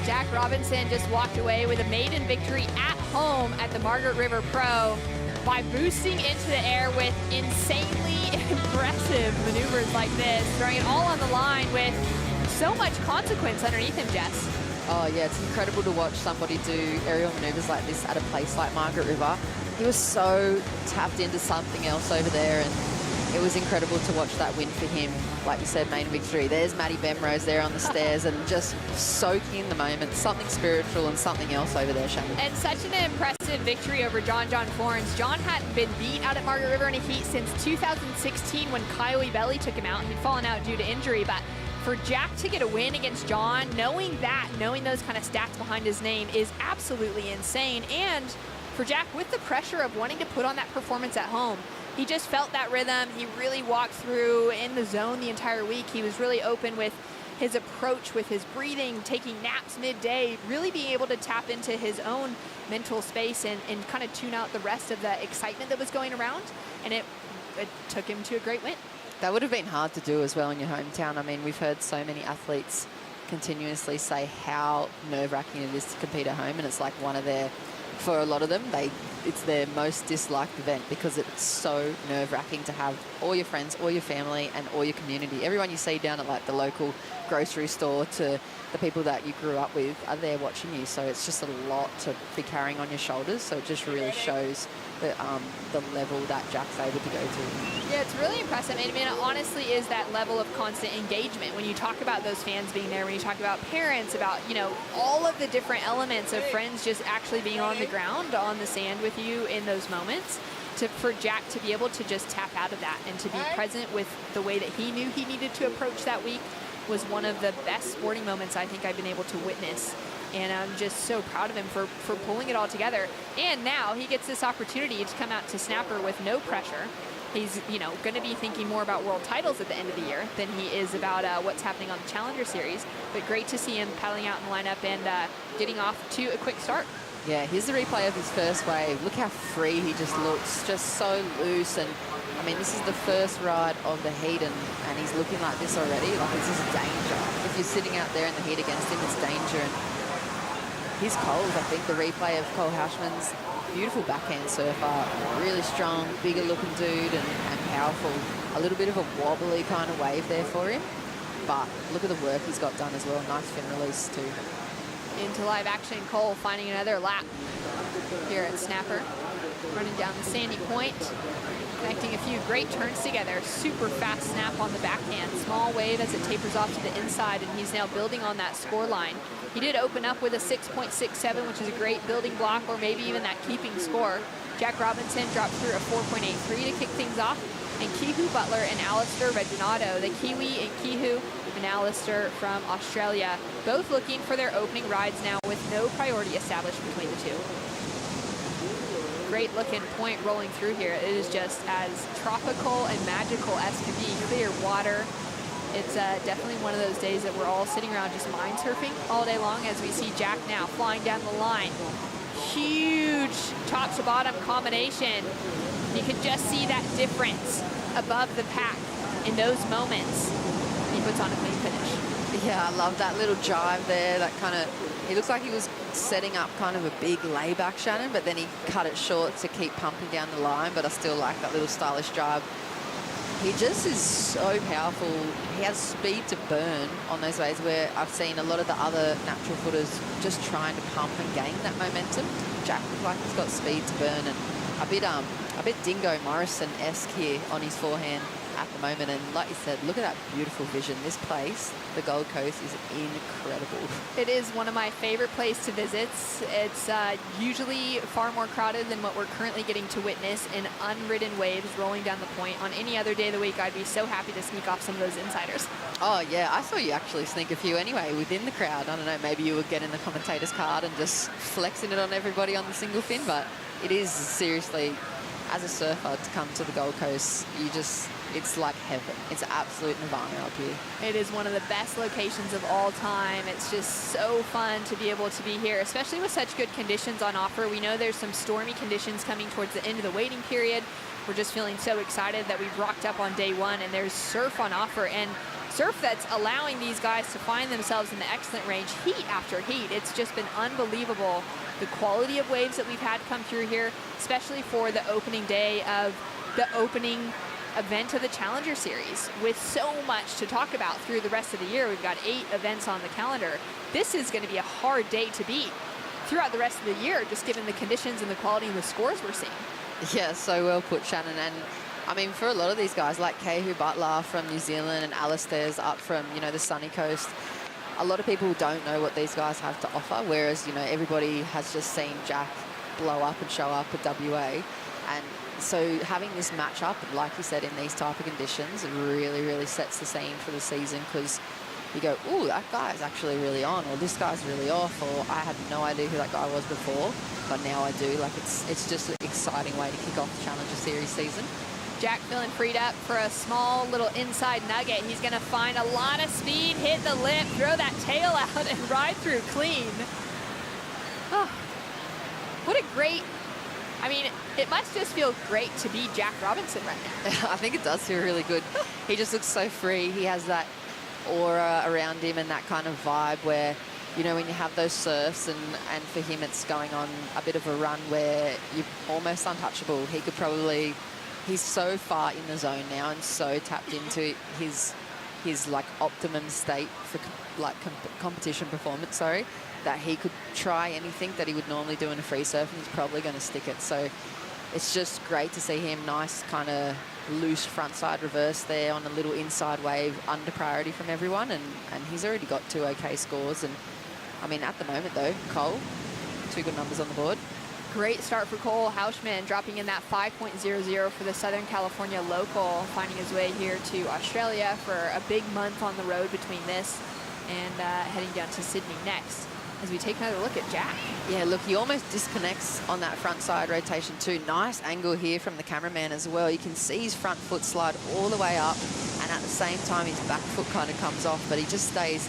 Jack Robinson just walked away with a maiden victory at home at the Margaret River Pro by boosting into the air with insanely impressive maneuvers like this, throwing it all on the line with so much consequence underneath him, Jess. Oh yeah, it's incredible to watch somebody do aerial maneuvers like this at a place like Margaret River. He was so tapped into something else over there, and it was incredible to watch that win for him. Like you said, main victory. There's Maddie Bemrose there on the stairs and just soaking in the moment. Something spiritual and something else over there, Shannon. And such an impressive victory over John Forns. John hadn't been beat out at Margaret River in a heat since 2016 when Coyote Belly took him out. He'd fallen out due to injury, but for Jack to get a win against John, knowing those kind of stats behind his name is absolutely insane. And for Jack, with the pressure of wanting to put on that performance at home, he just felt that rhythm. He really walked through in the zone the entire week. He was really open with his approach, with his breathing, taking naps midday, really being able to tap into his own mental space and kind of tune out the rest of the excitement that was going around. And it took him to a great win. That would have been hard to do as well in your hometown. I mean, we've heard so many athletes continuously say how nerve-wracking it is to compete at home, and it's like one of their for a lot of them, it's their most disliked event because it's so nerve-wracking to have all your friends, all your family, and all your community. Everyone you see down at like the local grocery store to the people that you grew up with are there watching you. So it's just a lot to be carrying on your shoulders. So it just really shows the level that Jack's able to go to. Yeah, it's really impressive. I mean, it honestly is that level of constant engagement. When you talk about those fans being there, when you talk about parents, about, you know, all of the different elements of friends just actually being on the ground, on the sand with you in those moments, for Jack to be able to just tap out of that and to be present with the way that he knew he needed to approach that week was one of the best sporting moments I think I've been able to witness. And I'm just so proud of him for pulling it all together. And now he gets this opportunity to come out to Snapper with no pressure. He's, you know, going to be thinking more about world titles at the end of the year than he is about what's happening on the Challenger Series. But great to see him paddling out in the lineup and getting off to a quick start. Yeah, here's the replay of his first wave. Look how free he just looks, just so loose. And I mean, this is the first ride of the heat, and he's looking like this already. Like, this is danger. If you're sitting out there in the heat against him, it's danger. And he's cold. I think the replay of Cole Houshman's beautiful backhand surfer, really strong, bigger looking dude and powerful. A little bit of a wobbly kind of wave there for him, but look at the work he's got done as well. Nice fin release too. Into live action, Cole finding another lap here at Snapper. Running down the sandy point, connecting a few great turns together. Super fast snap on the backhand. Small wave as it tapers off to the inside, and he's now building on that score line. He did open up with a 6.67, which is a great building block, or maybe even that keeping score. Jack Robinson dropped through a 4.83 to kick things off. And Kihu Butler and Alistair Reginato, the Kiwi and Kihu and Alistair from Australia, both looking for their opening rides now with no priority established between the two. Great looking point rolling through here. It is just as tropical and magical as can be. Clear water. It's definitely one of those days that we're all sitting around just mind surfing all day long as we see Jack now flying down the line. Huge top to bottom combination. You can just see that difference above the pack in those moments. He puts on a clean finish. Yeah, I love that little jive there. That kind of, he looks like he was setting up kind of a big layback, Shannon, but then he cut it short to keep pumping down the line, but I still like that little stylish drive. He just is so powerful. He has speed to burn on those waves where I've seen a lot of the other natural footers just trying to pump and gain that momentum. Jack looks like he's got speed to burn, and a bit Dingo Morrison-esque here on his forehand at the moment. And like you said, look at that beautiful vision. This place, the Gold Coast, is incredible. It is one of my favorite places to visit. It's usually far more crowded than what we're currently getting to witness in unridden waves rolling down the point. On any other day of the week, I'd be so happy to sneak off some of those insiders. Oh yeah, I saw you actually sneak a few anyway within the crowd. I don't know, maybe you would get in the commentator's card and just flexing it on everybody on the single fin, but it is seriously, as a surfer, to come to the Gold Coast, it's like heaven. It's absolute nirvana up here. It is one of the best locations of all time. It's just so fun to be able to be here, especially with such good conditions on offer. We know there's some stormy conditions coming towards the end of the waiting period. We're just feeling so excited that we've rocked up on day one, and there's surf on offer, and surf that's allowing these guys to find themselves in the excellent range heat after heat. It's just been unbelievable, the quality of waves that we've had come through here, especially for the opening day of the opening event of the Challenger Series. With so much to talk about through the rest of the year, we've got 8 events on the calendar. This is going to be a hard day to beat throughout the rest of the year, just given the conditions and the quality and the scores we're seeing. Yeah, so well put, Shannon. And I mean, for a lot of these guys like Kihu Butler from New Zealand and Alistair's up from, you know, the sunny coast, a lot of people don't know what these guys have to offer, whereas, you know, everybody has just seen Jack blow up and show up at WA. And so having this matchup, like you said, in these type of conditions, it really, really sets the scene for the season, because you go, ooh, that guy's actually really on, or this guy's really off, or I had no idea who that guy was before, but now I do. Like, it's just an exciting way to kick off the Challenger Series season. Jack feeling freed up for a small little inside nugget. He's going to find a lot of speed, hit the lip, throw that tail out, and ride through clean. Oh, what a great... I mean, it must just feel great to be Jack Robinson right now. I think it does feel really good. He just looks so free. He has that aura around him and that kind of vibe where you know, when you have those surfs, and for him it's going on a bit of a run where you're almost untouchable. He could probably, he's so far in the zone now and so tapped into his like optimum state for competition performance, that he could try anything that he would normally do in a free surf, and he's probably going to stick it. So it's just great to see him. Nice kind of loose frontside reverse there on a little inside wave under priority from everyone, and he's already got 2 okay scores. And I mean, at the moment though, Cole, 2 good numbers on the board. Great start for Cole Hausman, dropping in that 5.00 for the Southern California local, finding his way here to Australia for a big month on the road between this and heading down to Sydney next. As we take another look at Jack. Yeah, look, he almost disconnects on that front side rotation too. Nice angle here from the cameraman as well. You can see his front foot slide all the way up, and at the same time his back foot kind of comes off, but he just stays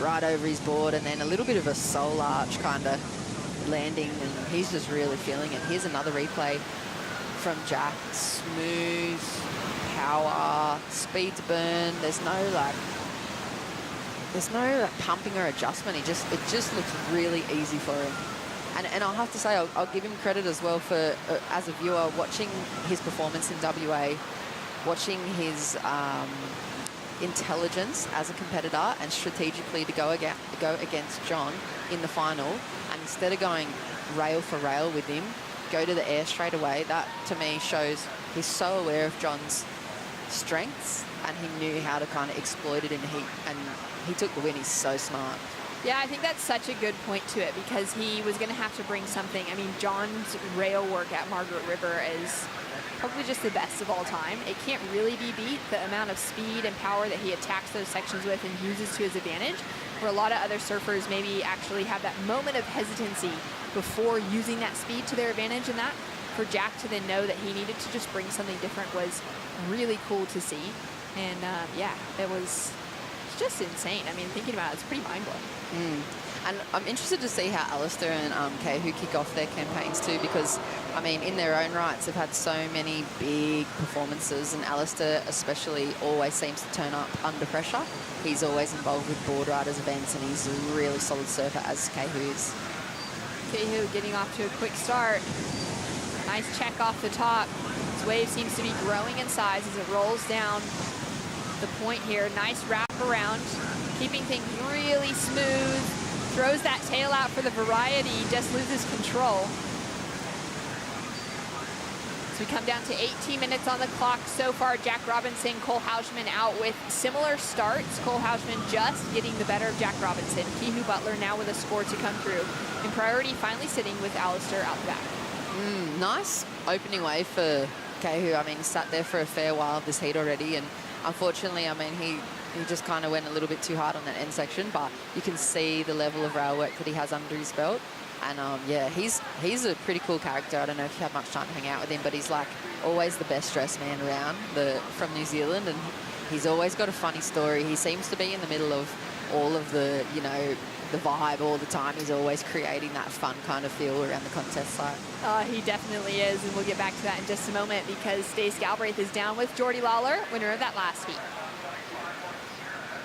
right over his board, and then a little bit of a soul arch kind of landing, and he's just really feeling it. Here's another replay from Jack. Smooth, power, speed to burn. There's no pumping or adjustment. It just looks really easy for him. And I'll have to say, I'll give him credit as well for, as a viewer, watching his performance in WA, watching his intelligence as a competitor, and strategically to go against John in the final, and instead of going rail for rail with him, go to the air straight away. That to me shows he's so aware of John's strengths, and he knew how to kind of exploit it in the heat, and he took the win. He's so smart. Yeah, I think that's such a good point to it, because he was going to have to bring something. I mean, John's rail work at Margaret River is probably just the best of all time. It can't really be beat, the amount of speed and power that he attacks those sections with and uses to his advantage, where a lot of other surfers maybe actually have that moment of hesitancy before using that speed to their advantage. And that, for Jack to then know that he needed to just bring something different, was really cool to see. And yeah, it was just insane. I mean, thinking about it, it's pretty mind-blowing. And I'm interested to see how Alistair and Keihu kick off their campaigns too, because, I mean, in their own rights, they've had so many big performances, and Alistair especially always seems to turn up under pressure. He's always involved with board riders events, and he's a really solid surfer, as Keihu is. Keihu getting off to a quick start. Nice check off the top. This wave seems to be growing in size as it rolls down the point here. Nice wrap around, keeping things really smooth. Throws that tail out for the variety, just loses control. So we come down to 18 minutes on the clock so far. Jack Robinson, Cole Hausman out with similar starts. Cole Hausman just getting the better of Jack Robinson. Keihu Butler now with a score to come through. And priority finally sitting with Alistair out the back. Nice opening wave for Keihu. I mean, sat there for a fair while of this heat already, and unfortunately, I mean, he just kind of went a little bit too hard on that end section, but you can see the level of rail work that he has under his belt. And yeah, he's a pretty cool character. I don't know if you have much time to hang out with him, but he's like always the best dressed man around from New Zealand, and he's always got a funny story. He seems to be in the middle of all of the, you know, the vibe all the time. He's always creating that fun kind of feel around the contest site. He definitely is, and we'll get back to that in just a moment, because Stace Galbraith is down with Geordie Lawler, winner of that last heat.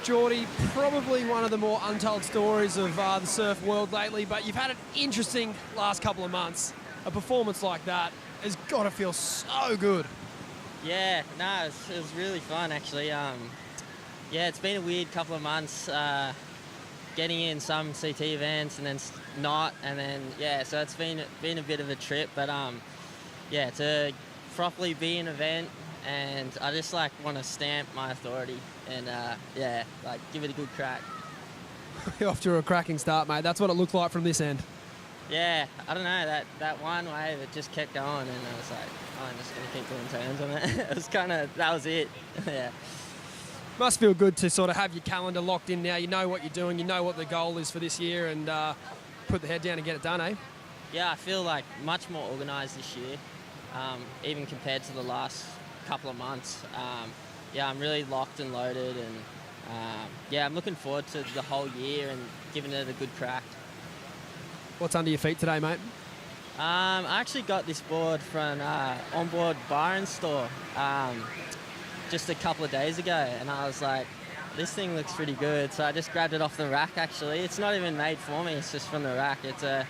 Geordie, probably one of the more untold stories of the surf world lately, but you've had an interesting last couple of months. A performance like that has got to feel so good. Yeah, no, it was really fun, actually. Yeah, it's been a weird couple of months, getting in some CT events and then not, and then, yeah, so it's been a bit of a trip, but yeah, to properly be an event, and I just like want to stamp my authority and yeah, like give it a good crack. You're off to a cracking start, mate. That's what it looked like from this end. Yeah, I don't know, that one wave, it just kept going, and I was like, oh, I'm just going to keep doing turns on it. It was kind of, that was it. Yeah. Must feel good to sort of have your calendar locked in now. You know what you're doing, you know what the goal is for this year, and put the head down and get it done, eh? Yeah, I feel like much more organised this year, even compared to the last couple of months. Yeah, I'm really locked and loaded, and yeah, I'm looking forward to the whole year and giving it a good crack. What's under your feet today, mate? I actually got this board from Onboard Byron store just a couple of days ago, and I was like, this thing looks pretty good. So I just grabbed it off the rack, actually. It's not even made for me, it's just from the rack. It's a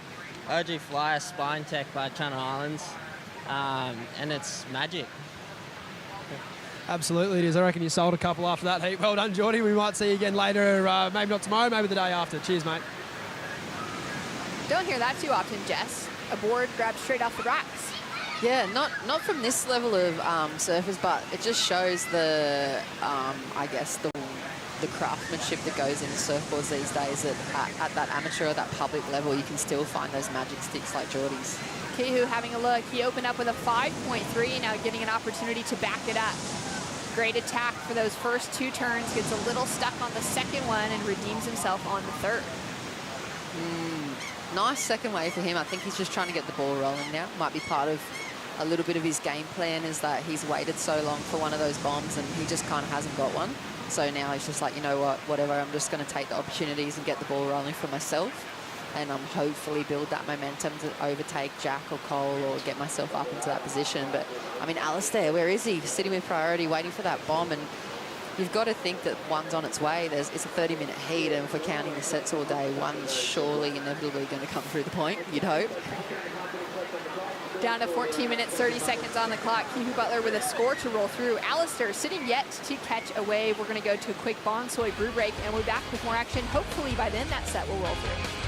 OG Flyer Spine Tech by Channel Islands, and it's magic. Absolutely it is. I reckon you sold a couple after that heat. Well done, Geordie. We might see you again later, maybe not tomorrow, maybe the day after. Cheers, mate. Don't hear that too often, Jess. A board grabbed straight off the racks. Yeah, not from this level of surfers, but it just shows the, I guess, the craftsmanship that goes into surfboards these days. That at that amateur or that public level, you can still find those magic sticks like Geordie's. Kihu having a look. He opened up with a 5.3, now getting an opportunity to back it up. Great attack for those first 2 turns. Gets a little stuck on the second one and redeems himself on the third. Nice second wave for him. I think he's just trying to get the ball rolling now. Might be part of a little bit of his game plan, is that he's waited so long for one of those bombs and he just kind of hasn't got one. So now he's just like, you know what, whatever, I'm just going to take the opportunities and get the ball rolling for myself. And hopefully build that momentum to overtake Jack or Cole or get myself up into that position. But, I mean, Alistair, where is he? Sitting with priority, waiting for that bomb. And you've got to think that one's on its way. It's a 30-minute heat, and if we're counting the sets all day, one's surely inevitably going to come through the point, you'd hope. Down to 14 minutes, 30 seconds on the clock. Kihu Butler with a score to roll through. Alistair sitting yet to catch a wave. We're going to go to a quick Bonsoy brew break, and we'll be back with more action. Hopefully by then that set will roll through.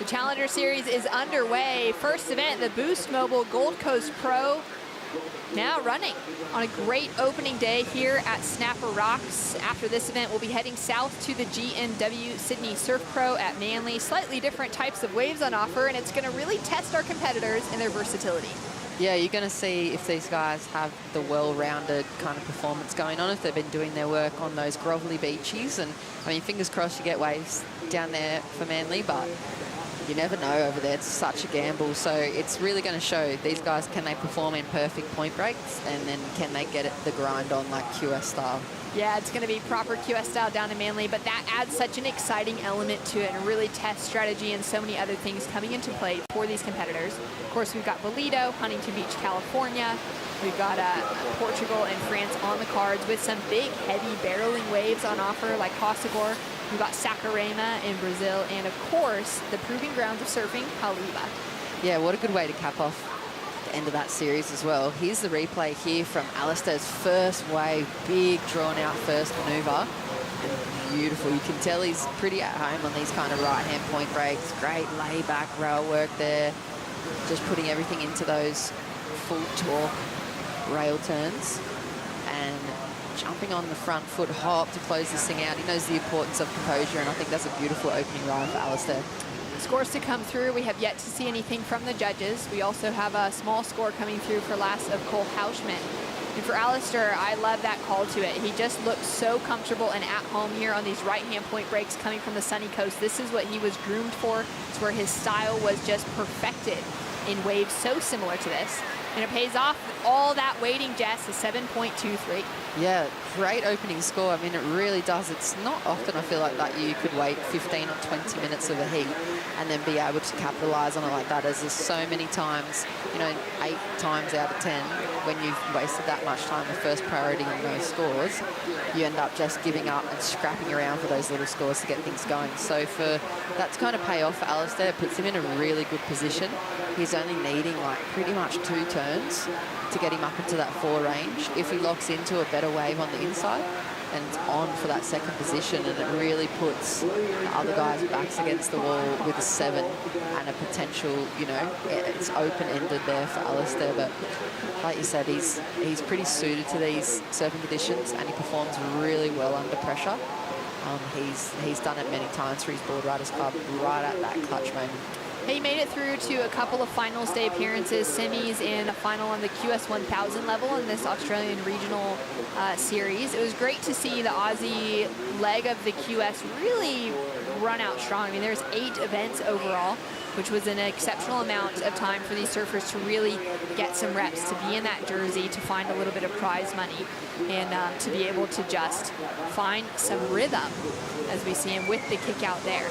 Challenger Series is underway. First event, the Boost Mobile Gold Coast Pro, now running on a great opening day here at Snapper Rocks. After this event, we'll be heading south to the GNW Sydney Surf Pro at Manly. Slightly different types of waves on offer, and it's going to really test our competitors and their versatility. Yeah, you're going to see if these guys have the well-rounded kind of performance going on, if they've been doing their work on those grovelly beaches. And, I mean, fingers crossed you get waves down there for Manly, but you never know over there. It's such a gamble. So it's really going to show these guys, can they perform in perfect point breaks, and then can they get the grind on like QS style. Yeah, it's going to be proper QS style down in Manly, but that adds such an exciting element to it and really test strategy and so many other things coming into play for these competitors. Of course, we've got Valido, Huntington Beach, California. We've got Portugal and France on the cards with some big, heavy barreling waves on offer like Hossegor. We've got Saquarema in Brazil, and of course, the proving grounds of surfing, Haleiwa. Yeah, what a good way to cap off the end of that series as well. Here's the replay here from Alistair's first wave, big drawn out first maneuver. And beautiful. You can tell he's pretty at home on these kind of right-hand point breaks. Great layback rail work there. Just putting everything into those full torque rail turns. And jumping on the front foot hop to close this thing out. He knows the importance of composure, and I think that's a beautiful opening ride for Alistair. Scores to come through. We have yet to see anything from the judges. We also have a small score coming through for last of Cole Hauschman. And for Alistair, I love that call to it. He just looks so comfortable and at home here on these right-hand point breaks coming from the sunny coast. This is what he was groomed for. It's where his style was just perfected in waves so similar to this. And it pays off. All that waiting, Jess, is 7.23. Yeah, great opening score. I mean, it really does. It's not often, I feel like, that you could wait 15 or 20 minutes of a heat and then be able to capitalise on it like that, as there's so many times, you know, 8 times out of 10, when you've wasted that much time with first priority in those scores, you end up just giving up and scrapping around for those little scores to get things going. So for that to kind of pay off for Alistair, it puts him in a really good position. He's only needing like pretty much 2 turns to get him up into that 4 range. If he locks into a better wave on the inside and on for that second position, and it really puts the other guys' backs against the wall with a 7 and a potential, you know, it's open-ended there for Alistair. But like you said, he's pretty suited to these surfing conditions, and he performs really well under pressure. He's done it many times for his Board Riders Club right at that clutch moment. He made it through to a couple of finals day appearances, semis, and a final on the QS 1000 level in this Australian regional series. It was great to see the Aussie leg of the QS really run out strong. I mean, there's 8 events overall, which was an exceptional amount of time for these surfers to really get some reps, to be in that jersey, to find a little bit of prize money, and to be able to just find some rhythm, as we see him with the kick out there.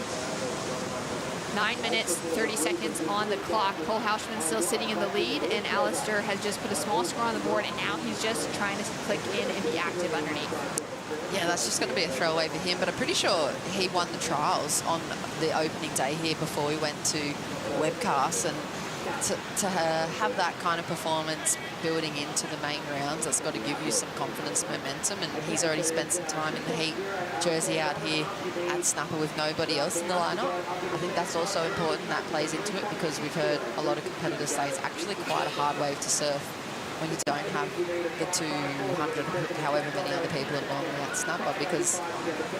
9 minutes, 30 seconds on the clock. Cole Houshman's still sitting in the lead, and Alistair has just put a small score on the board, and now he's just trying to click in and be active underneath. Yeah, that's just going to be a throwaway for him, but I'm pretty sure he won the trials on the opening day here before we went to webcast, and to have that kind of performance building into the main rounds, that's got to give you some confidence, momentum, and he's already spent some time in the heat jersey out here at Snapper with nobody else in the lineup. I think that's also important, that plays into it, because we've heard a lot of competitors say it's actually quite a hard wave to surf when you don't have the 200, however many other people are normally at Snapper, because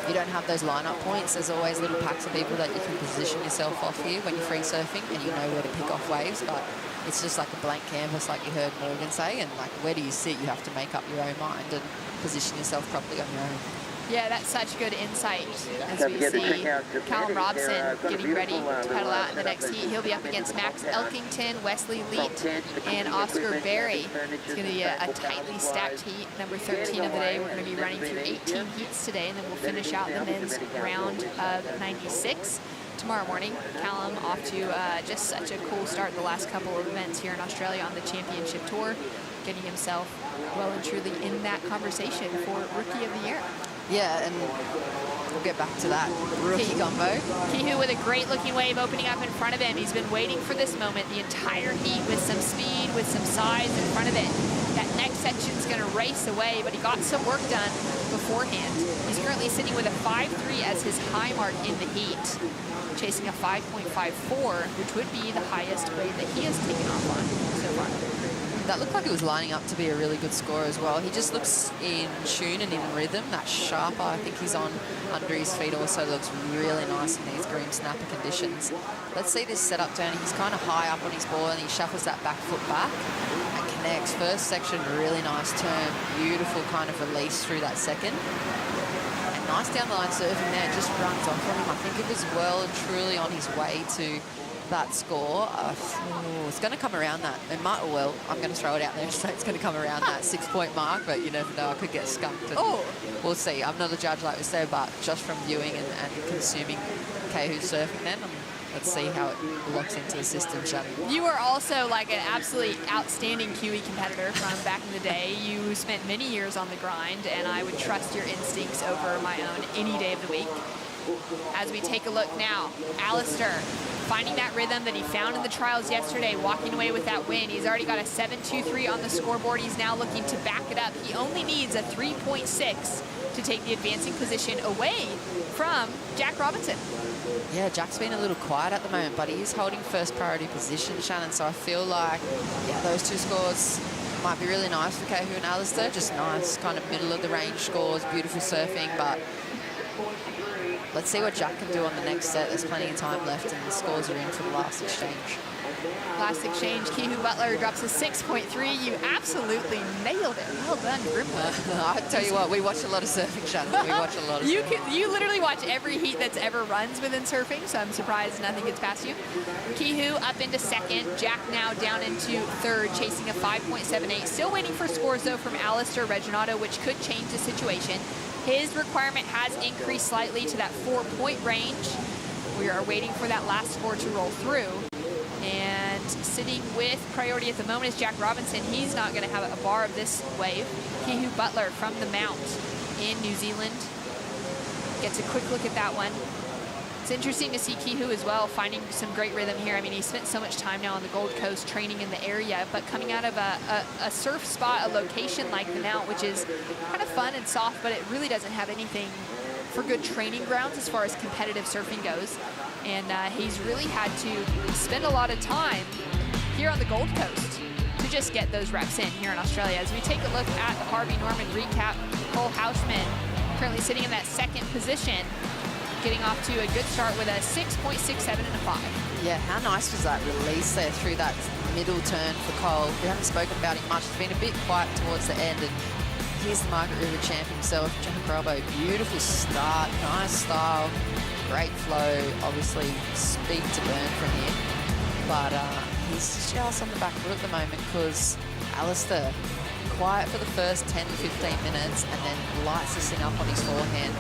you don't have those lineup points. There's always little packs of people that you can position yourself off here when you're free surfing, and you know where to pick off waves, but it's just like a blank canvas, like you heard Morgan say, and like, where do you sit? You have to make up your own mind and position yourself properly on your own. Yeah, that's such good insight as we see Callum Robson getting ready to pedal out in the next heat. He'll be up against Max Elkington, Wesley Leet, and Oscar Berry. It's going to be a tightly stacked heat, number 13 of the day. We're going to be running through 18 heats today, and then we'll finish out the men's round of 96 tomorrow morning. Callum off to just such a cool start the last couple of events here in Australia on the championship tour, getting himself well and truly in that conversation for Rookie of the Year. Yeah, and we'll get back to that rookie combo. Kihu with a great looking wave opening up in front of him. He's been waiting for this moment the entire heat, with some speed, with some size in front of it. That next section's going to race away, but he got some work done beforehand. He's currently sitting with a 5.3 as his high mark in the heat, chasing a 5.54, which would be the highest grade that he has taken off on so far. That looked like it was lining up to be a really good score as well. He just looks in tune and in rhythm. That sharper, I think he's on under his feet, also looks really nice in these green snapper conditions. Let's see this setup down. He's kind of high up on his board, and he shuffles that back foot back and connects. First section, really nice turn. Beautiful kind of release through that second. And nice down the line surfing there. Just runs off from him. I think it was well and truly on his way to that score. It's going to come around that. It might, well, I'm going to throw it out there and say it's going to come around that 6-point mark, but you never know, I could get skunked. We'll see. I'm not a judge like we said, but just from viewing and consuming Kahu's surfing then, let's see how it locks into the system, Shannon. You are also like an absolutely outstanding Kiwi competitor from back in the day. You spent many years on the grind, and I would trust your instincts over my own any day of the week. As we take a look now, Alistair finding that rhythm that he found in the trials yesterday, walking away with that win. He's already got a 7.23 on the scoreboard. He's now looking to back it up. He only needs a 3.6 to take the advancing position away from Jack Robinson. Yeah, Jack's been a little quiet at the moment, but he is holding first priority position, Shannon, so I feel like, yeah, those 2 scores might be really nice for Kahu and Alistair. Just nice, kind of middle of the range scores, beautiful surfing, but let's see what Jack can do on the next set. There's plenty of time left, and the scores are in for the last exchange. Last exchange, Kihu Butler drops a 6.3. You absolutely nailed it. Well done, Grimwood. I tell you what, we watch a lot of surfing, Shannon. We watch a lot of surfing. You literally watch every heat that's ever runs within surfing, so I'm surprised nothing gets past you. Kihu up into second. Jack now down into third, chasing a 5.78. Still waiting for scores, though, from Alistair Reginato, which could change the situation. His requirement has increased slightly to that 4-point range. We are waiting for that last score to roll through. And sitting with priority at the moment is Jack Robinson. He's not going to have a bar of this wave. Kihu Butler from the Mount in New Zealand gets a quick look at that one. It's interesting to see Kihu as well, finding some great rhythm here. I mean, he spent so much time now on the Gold Coast training in the area, but coming out of a surf spot, a location like the Mount, which is kind of fun and soft, but it really doesn't have anything for good training grounds as far as competitive surfing goes. And he's really had to spend a lot of time here on the Gold Coast to just get those reps in here in Australia. As we take a look at the Harvey Norman recap, Cole Houshman currently sitting in that second position, getting off to a good start with a 6.67 and a 5. Yeah, how nice was that release there through that middle turn for Cole? We haven't spoken about him much. It's been a bit quiet towards the end. And here's the Margaret River champ himself, Jack Bravo. Beautiful start, nice style, great flow. Obviously, speed to burn from him. But he's just on the back foot at the moment because Alistair, quiet for the first 10 to 15 minutes and then lights this thing up on his forehand.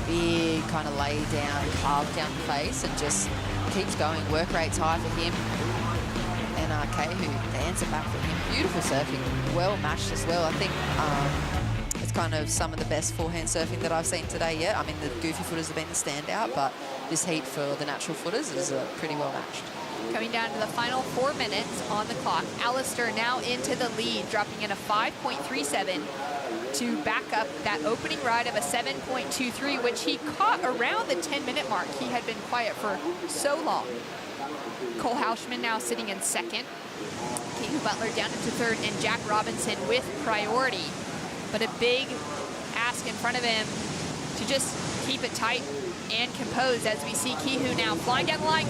Big kind of lay down, carve down the face and just keeps going. Work rate's high for him. And Kehu, the answer back for him. Beautiful surfing, well matched as well. I think it's kind of some of the best forehand surfing that I've seen today yet. I mean, the goofy footers have been the standout, but this heat for the natural footers is pretty well matched. Coming down to the final 4 minutes on the clock. Alistair now into the lead, dropping in a 5.37 to back up that opening ride of a 7.23, which he caught around the 10-minute mark. He had been quiet for so long. Cole Houshman now sitting in second. Kihu Butler down into third, and Jack Robinson with priority. But a big ask in front of him to just keep it tight and composed as we see Kihu now flying down the line.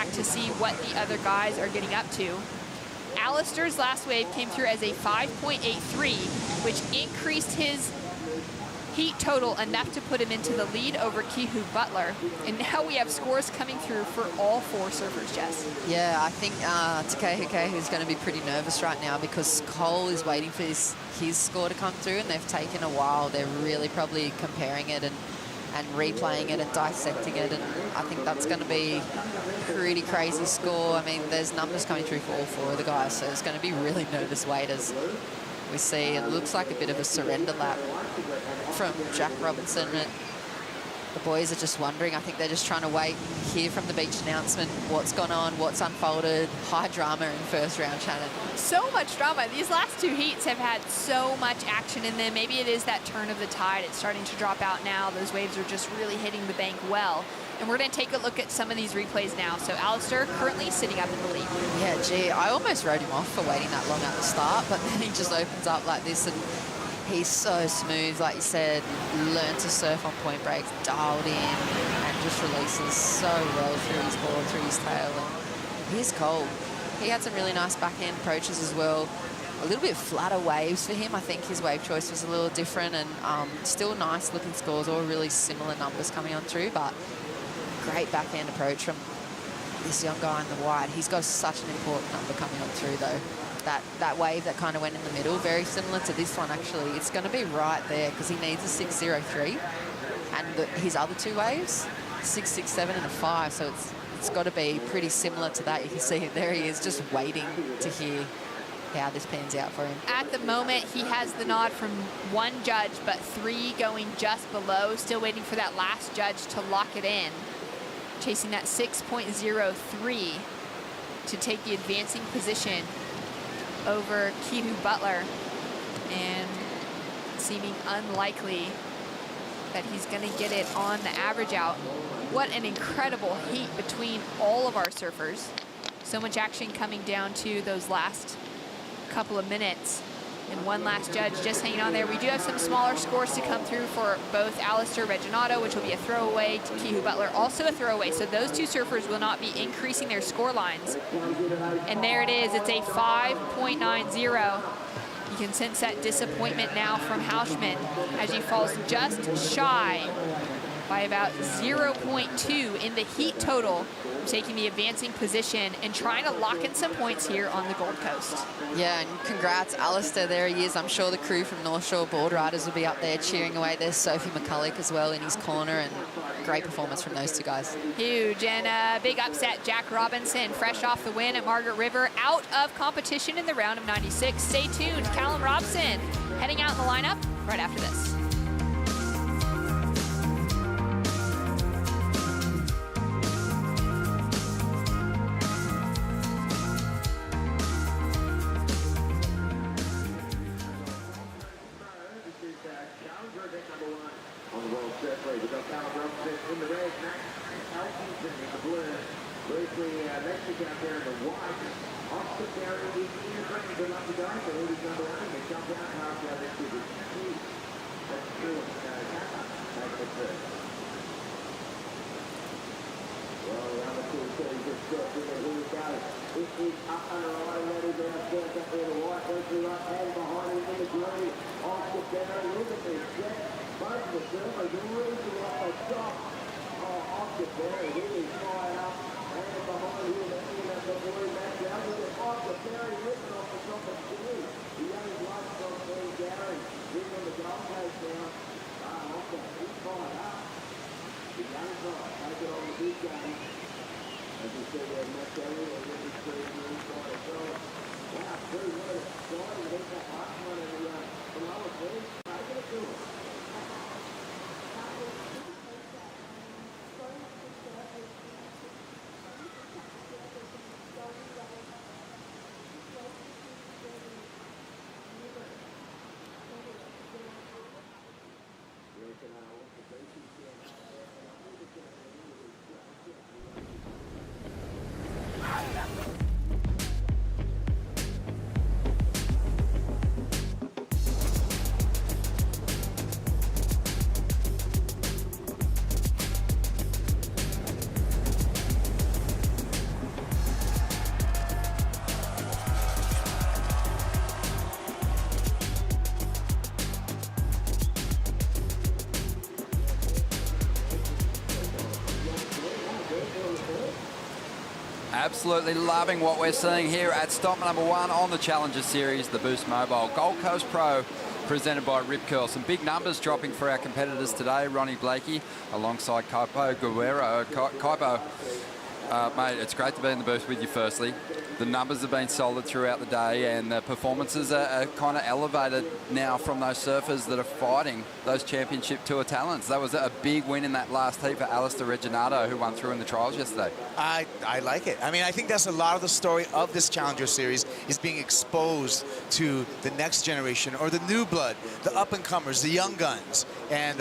to see what the other guys are getting up to. Alistair's last wave came through as a 5.83, which increased his heat total enough to put him into the lead over Kihu Butler. And now we have scores coming through for all 4 surfers, Jess. Yeah, I think Takehiko is going to be pretty nervous right now because Cole is waiting for his score to come through, and they've taken a while. They're really probably comparing it and replaying it and dissecting it, and I think that's going to be a pretty crazy score. I mean, there's numbers coming through for all 4 of the guys, so it's going to be really nervous wait as we see. It looks like a bit of a surrender lap from Jack Robinson. The boys are just wondering. I think they're just trying to wait, hear from the beach announcement what's gone on, what's unfolded. High drama in first round, Shannon. So much drama. These last 2 heats have had so much action in them. Maybe it is that turn of the tide. It's starting to drop out now. Those waves are just really hitting the bank well. And we're going to take a look at some of these replays now. So Alistair currently sitting up in the lead. Yeah, gee, I almost wrote him off for waiting that long at the start, but then he just opens up like this, and he's so smooth, like you said, learned to surf on point breaks, dialed in, and just releases so well through his board, through his tail. And he's cold. He had some really nice backhand approaches as well. A little bit flatter waves for him. I think his wave choice was a little different, and still nice looking scores, all really similar numbers coming on through, but great backhand approach from this young guy in the white. He's got such an important number coming on through though. That wave that kind of went in the middle, very similar to this one actually. It's going to be right there because he needs a 6.03, and his other 2 waves, 6.67 and a 5. So it's got to be pretty similar to that. You can see it there. He is just waiting to hear how this pans out for him. At the moment, he has the nod from 1 judge, but 3 going just below. Still waiting for that last judge to lock it in. Chasing that 6.03 to take the advancing position over Kihu Butler, and seeming unlikely that he's going to get it on the average out. What an incredible heat between all of our surfers. So much action coming down to those last couple of minutes. And 1 last judge just hanging on there. We do have some smaller scores to come through for both Alistair Reginato, which will be a throwaway, to Kihu Butler, also a throwaway. So those 2 surfers will not be increasing their score lines. And there it is. It's a 5.90. You can sense that disappointment now from Hauschman as he falls just shy by about 0.2 in the heat total, taking the advancing position and trying to lock in some points here on the Gold Coast. Yeah, and congrats, Alistair. There he is. I'm sure the crew from North Shore Board Riders will be up there cheering away. There's Sophie McCulloch as well in his corner, and great performance from those 2 guys. Huge, and a big upset. Jack Robinson, fresh off the win at Margaret River, out of competition in the round of 96. Stay tuned. Callum Robson heading out in the lineup right after this. Absolutely loving what we're seeing here at stop number 1 on the Challenger Series, the Boost Mobile Gold Coast Pro, presented by Rip Curl. Some big numbers dropping for our competitors today. Ronnie Blakey alongside Pupo Guerrero. Pupo, mate, it's great to be in the booth with you firstly. The numbers have been solid throughout the day, and the performances are kind of elevated now from those surfers that are fighting those championship tour talents. That was a big win in that last heat for Alistair Reginato, who won through in the trials yesterday. I like it. I mean, I think that's a lot of the story of this Challenger Series, is being exposed to the next generation, or the new blood, the up-and-comers, the young guns, and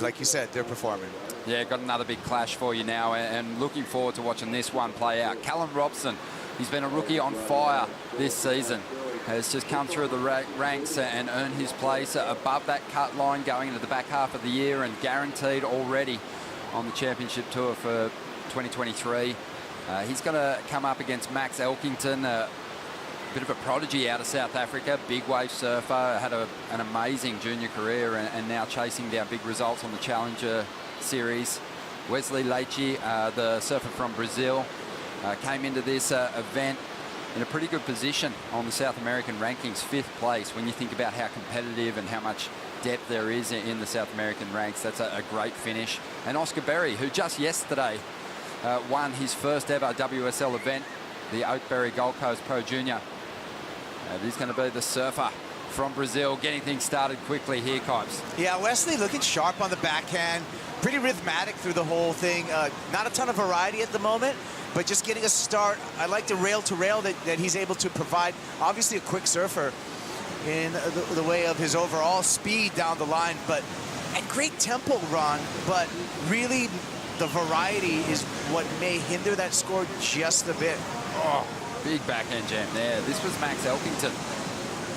like you said, they're performing. Yeah, got another big clash for you now, and looking forward to watching this one play out. Callum Robson, he's been a rookie on fire this season. Has just come through the ranks and earned his place above that cut line going into the back half of the year, and guaranteed already on the championship tour for 2023. He's going to come up against Max Elkington, a bit of a prodigy out of South Africa, big wave surfer, had an amazing junior career, and now chasing down big results on the Challenger Series. Wesley Leite, the surfer from Brazil, came into this event in a pretty good position on the South American rankings, 5th place. When you think about how competitive and how much depth there is in the South American ranks, that's a great finish. And Oscar Berry, who just yesterday won his first ever WSL event, the Oakberry Gold Coast Pro Junior. He's going to be the surfer from Brazil, getting things started quickly here, Kipes. Yeah, Wesley looking sharp on the backhand, pretty rhythmic through the whole thing. Not a ton of variety at the moment, but just getting a start. I like the rail-to-rail that he's able to provide. Obviously a quick surfer in the way of his overall speed down the line, but and great tempo, Ron, but really the variety is what may hinder that score just a bit. Oh, big backhand jam there. This was Max Elkington.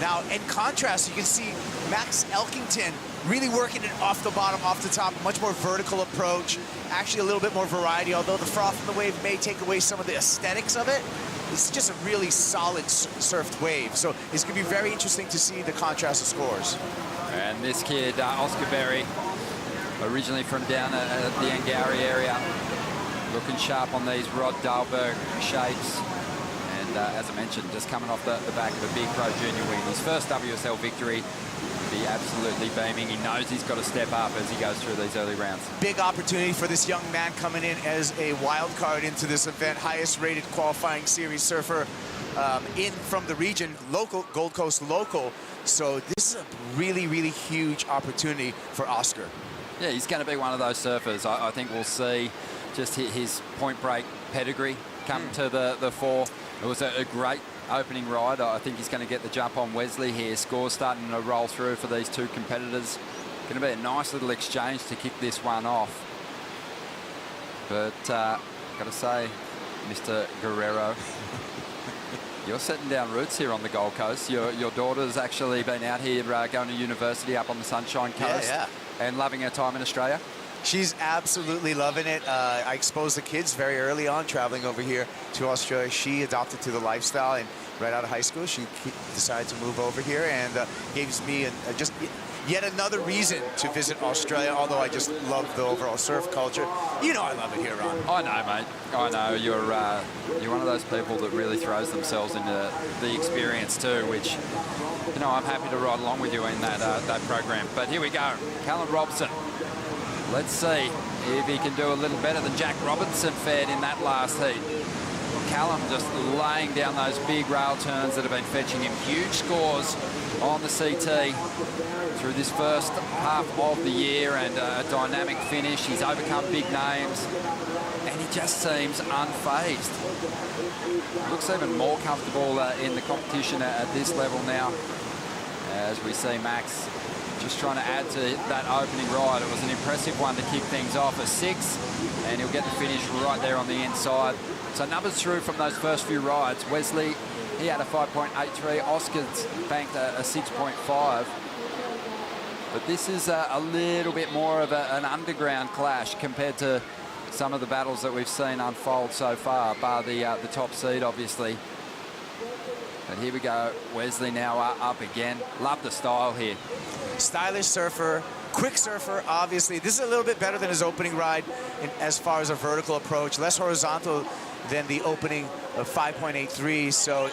Now, in contrast, you can see Max Elkington really working it off the bottom, off the top, much more vertical approach, actually a little bit more variety, although the froth in the wave may take away some of the aesthetics of it. It's just a really solid surfed wave. So it's going to be very interesting to see the contrast of scores. And this kid, Oscar Berry, originally from down at the Angari area, looking sharp on these Rod Dahlberg shapes. And as I mentioned, just coming off the back of a big pro junior win. His first WSL victory. Be absolutely beaming. He knows he's got to step up as he goes through these early rounds. Big opportunity for this young man coming in as a wild card into this event. Highest rated qualifying series surfer in from the region, local, Gold Coast local. So this is a really, really huge opportunity for Oscar. Yeah, he's going to be one of those surfers. I think we'll see just his point break pedigree come to the fore. It was a great opening ride. I think he's going to get the jump on Wesley here. Scores starting to roll through for these two competitors. Going to be a nice little exchange to kick this one off. But got to say, Mr. Guerrero, you're setting down roots here on the Gold Coast. Your daughter's actually been out here going to university up on the Sunshine Coast, and loving her time in Australia. She's absolutely loving it. I exposed the kids very early on, traveling over here to Australia. She adopted to the lifestyle, and right out of high school, she decided to move over here, and gives me just yet another reason to visit Australia, although I just love the overall surf culture. You know I love it here, Ron. I know, mate. I know. You're one of those people that really throws themselves into the experience too, which, you know, I'm happy to ride along with you in that program. But here we go. Callum Robson. Let's see if he can do a little better than Jack Robinson fared in that last heat. Callum just laying down those big rail turns that have been fetching him huge scores on the CT through this first half of the year, and a dynamic finish. He's overcome big names, and he just seems unfazed. Looks even more comfortable in the competition at this level now, as we see Max just trying to add to that opening ride. It was an impressive one to kick things off, a 6, and he'll get the finish right there on the inside. So numbers through from those first few rides. Wesley, he had a 5.83. Oscar's banked a 6.5. But this is a little bit more of an underground clash compared to some of the battles that we've seen unfold so far, bar the top seed, obviously. But here we go. Wesley now up again. Love the style here. Stylish surfer, quick surfer, obviously. This is a little bit better than his opening ride as far as a vertical approach, less horizontal than the opening of 5.83. So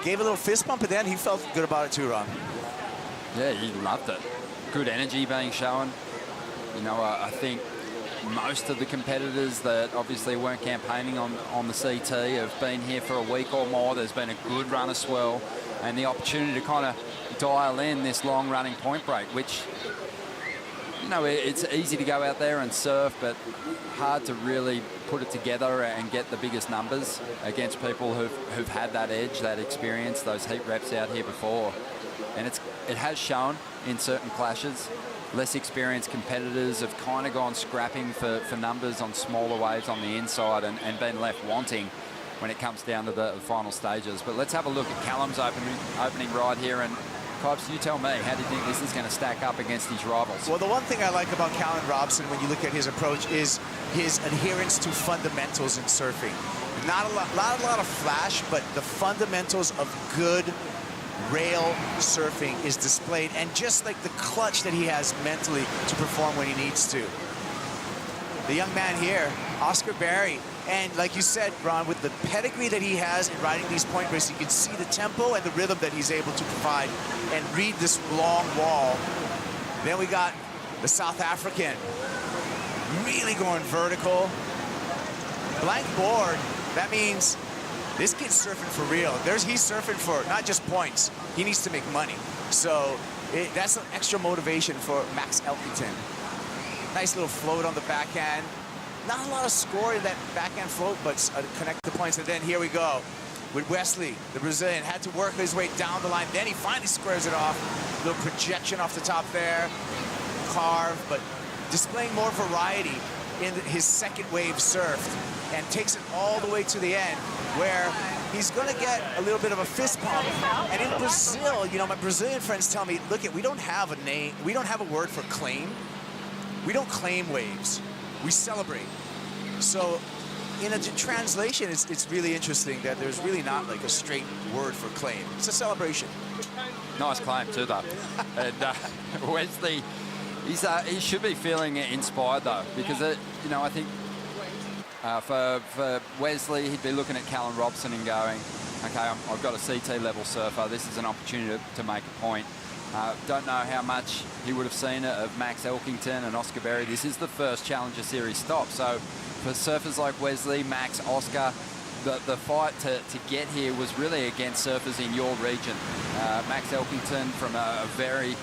gave a little fist bump, and then he felt good about it too, Ron. Yeah, he loved it. Good energy being shown. You know, I think most of the competitors that obviously weren't campaigning on the CT have been here for a week or more. There's been a good run of swell and the opportunity to kind of dial in this long running point break, which, you know, it's easy to go out there and surf, but hard to really put it together and get the biggest numbers against people who've had that edge, that experience, those heat reps out here before. And it has shown in certain clashes. Less experienced competitors have kind of gone scrapping for numbers on smaller waves on the inside and been left wanting when it comes down to the final stages. But let's have a look at Callum's opening ride here. And Pipes, you tell me, how do you think this is going to stack up against his rivals? Well, the one thing I like about Callum Robson when you look at his approach is his adherence to fundamentals in surfing. Not a lot of flash, but the fundamentals of good rail surfing is displayed, and just like the clutch that he has mentally to perform when he needs to. The young man here, Oscar Barry, and like you said, Ron, with the pedigree that he has in riding these point breaks, you can see the tempo and the rhythm that he's able to provide and read this long wall. Then we got the South African, really going vertical. Blank board, that means this kid's surfing for real. He's surfing for not just points. He needs to make money. So that's an extra motivation for Max Elkington. Nice little float on the backhand. Not a lot of score in that backhand float, but connect the points. And then here we go with Wesley, the Brazilian. Had to work his way down the line. Then he finally squares it off. Little projection off the top there. Carve, but displaying more variety in his second wave surf, and takes it all the way to the end, where he's going to get a little bit of a fist pump. And in Brazil, you know, my Brazilian friends tell me, look, we don't have a name, we don't have a word for claim. We don't claim waves, we celebrate. So in a translation, it's really interesting that there's really not like a straight word for claim. It's a celebration. Nice claim too, though. And Wesley, he should be feeling inspired though, because you know, I think for Wesley, he'd be looking at Callum Robson and going, okay, I've got a CT level surfer. This is an opportunity to make a point. Don't know how much he would have seen of Max Elkington and Oscar Berry. This is the first Challenger Series stop. So for surfers like Wesley, Max, Oscar, the fight to get here was really against surfers in your region. Max Elkington from a very,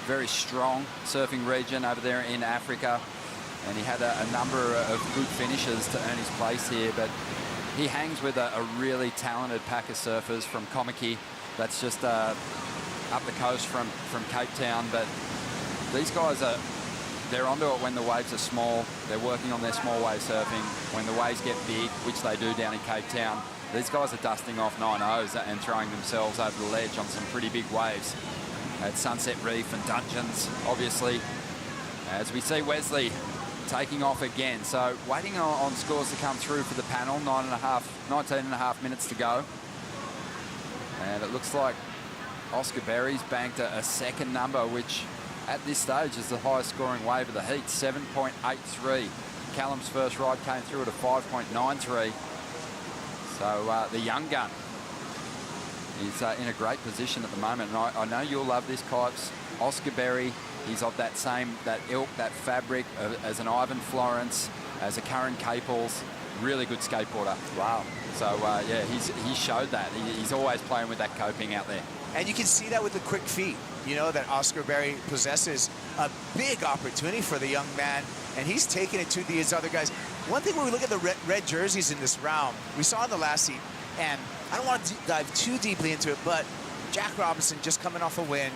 very strong surfing region over there in Africa. And he had a number of good finishes to earn his place here. But he hangs with a really talented pack of surfers from Komaki. That's just up the coast from Cape Town. But these guys they're onto it when the waves are small. They're working on their small wave surfing. When the waves get big, which they do down in Cape Town, these guys are dusting off 9.0s and throwing themselves over the ledge on some pretty big waves at Sunset Reef and Dungeons, obviously. As we see Wesley taking off again. So waiting on scores to come through for the panel. 19.5 minutes to go. And it looks like Oscar Berry's banked a second number, which at this stage is the highest scoring wave of the heat, 7.83. Callum's first ride came through at a 5.93. So the young gun is in a great position at the moment. And I know you'll love this, Kipes. Oscar Berry, he's of that ilk, that fabric as an Ivan Florence, as a Curran Caples. Really good skateboarder. Wow. So yeah, he showed that. He's always playing with that coping out there. And you can see that with the quick feet, you know, that Oscar Berry possesses. A big opportunity for the young man, and he's taking it to these other guys. One thing when we look at the red jerseys in this round, we saw in the last heat, and I don't want to dive too deeply into it, but Jack Robinson just coming off a win.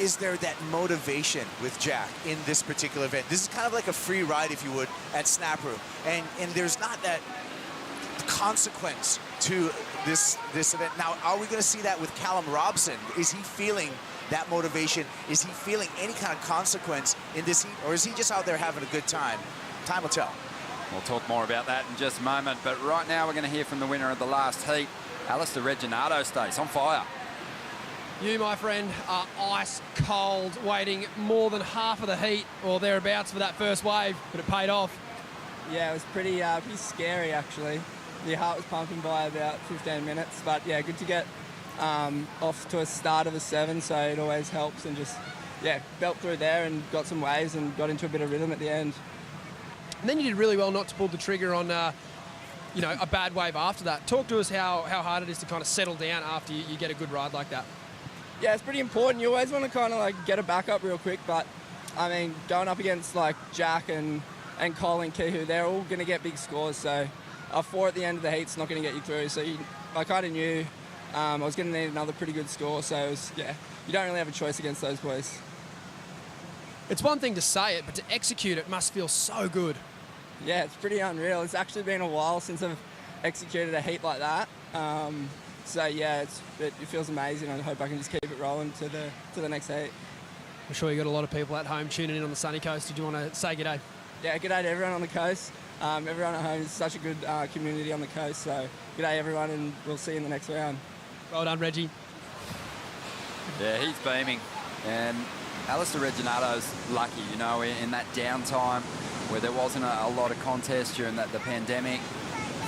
Is there that motivation with Jack in this particular event? This is kind of like a free ride, if you would, at Snapper. And there's not that consequence to this event. Now, are we going to see that with Callum Robson? Is he feeling that motivation? Is he feeling any kind of consequence in this heat? Or is he just out there having a good time? Time will tell. We'll talk more about that in just a moment. But right now, we're going to hear from the winner of the last heat. Alistair Reginato stays on fire. You, my friend, are ice cold, waiting more than half of the heat or thereabouts for that first wave, but it paid off. Yeah, it was pretty scary actually. The heart was pumping by about 15 minutes, but yeah, good to get off to a start of a 7, so it always helps, and just, yeah, belt through there and got some waves and got into a bit of rhythm at the end. And then you did really well not to pull the trigger on, a bad wave after that. Talk to us how hard it is to kind of settle down after you get a good ride like that. Yeah, it's pretty important. You always want to kind of like get a back up real quick, but I mean, going up against like Jack and Colin Kihu, they're all going to get big scores, so a 4 at the end of the heat's not going to get you through. So I kind of knew I was going to need another pretty good score, so it was, yeah, you don't really have a choice against those boys. It's one thing to say it, but to execute it must feel so good. Yeah, it's pretty unreal. It's actually been a while since I've executed a heat like that. So yeah, it feels amazing. I hope I can just keep it rolling to the next heat. I'm sure you got a lot of people at home tuning in on the sunny coast. Did you want to say g'day? Yeah, g'day to everyone on the coast. Everyone at home is such a good community on the coast. So g'day everyone, and we'll see you in the next round. Well done, Reggie. Yeah, he's beaming, and Alistair Reginato's lucky, in that downtime where there wasn't a lot of contest during the pandemic,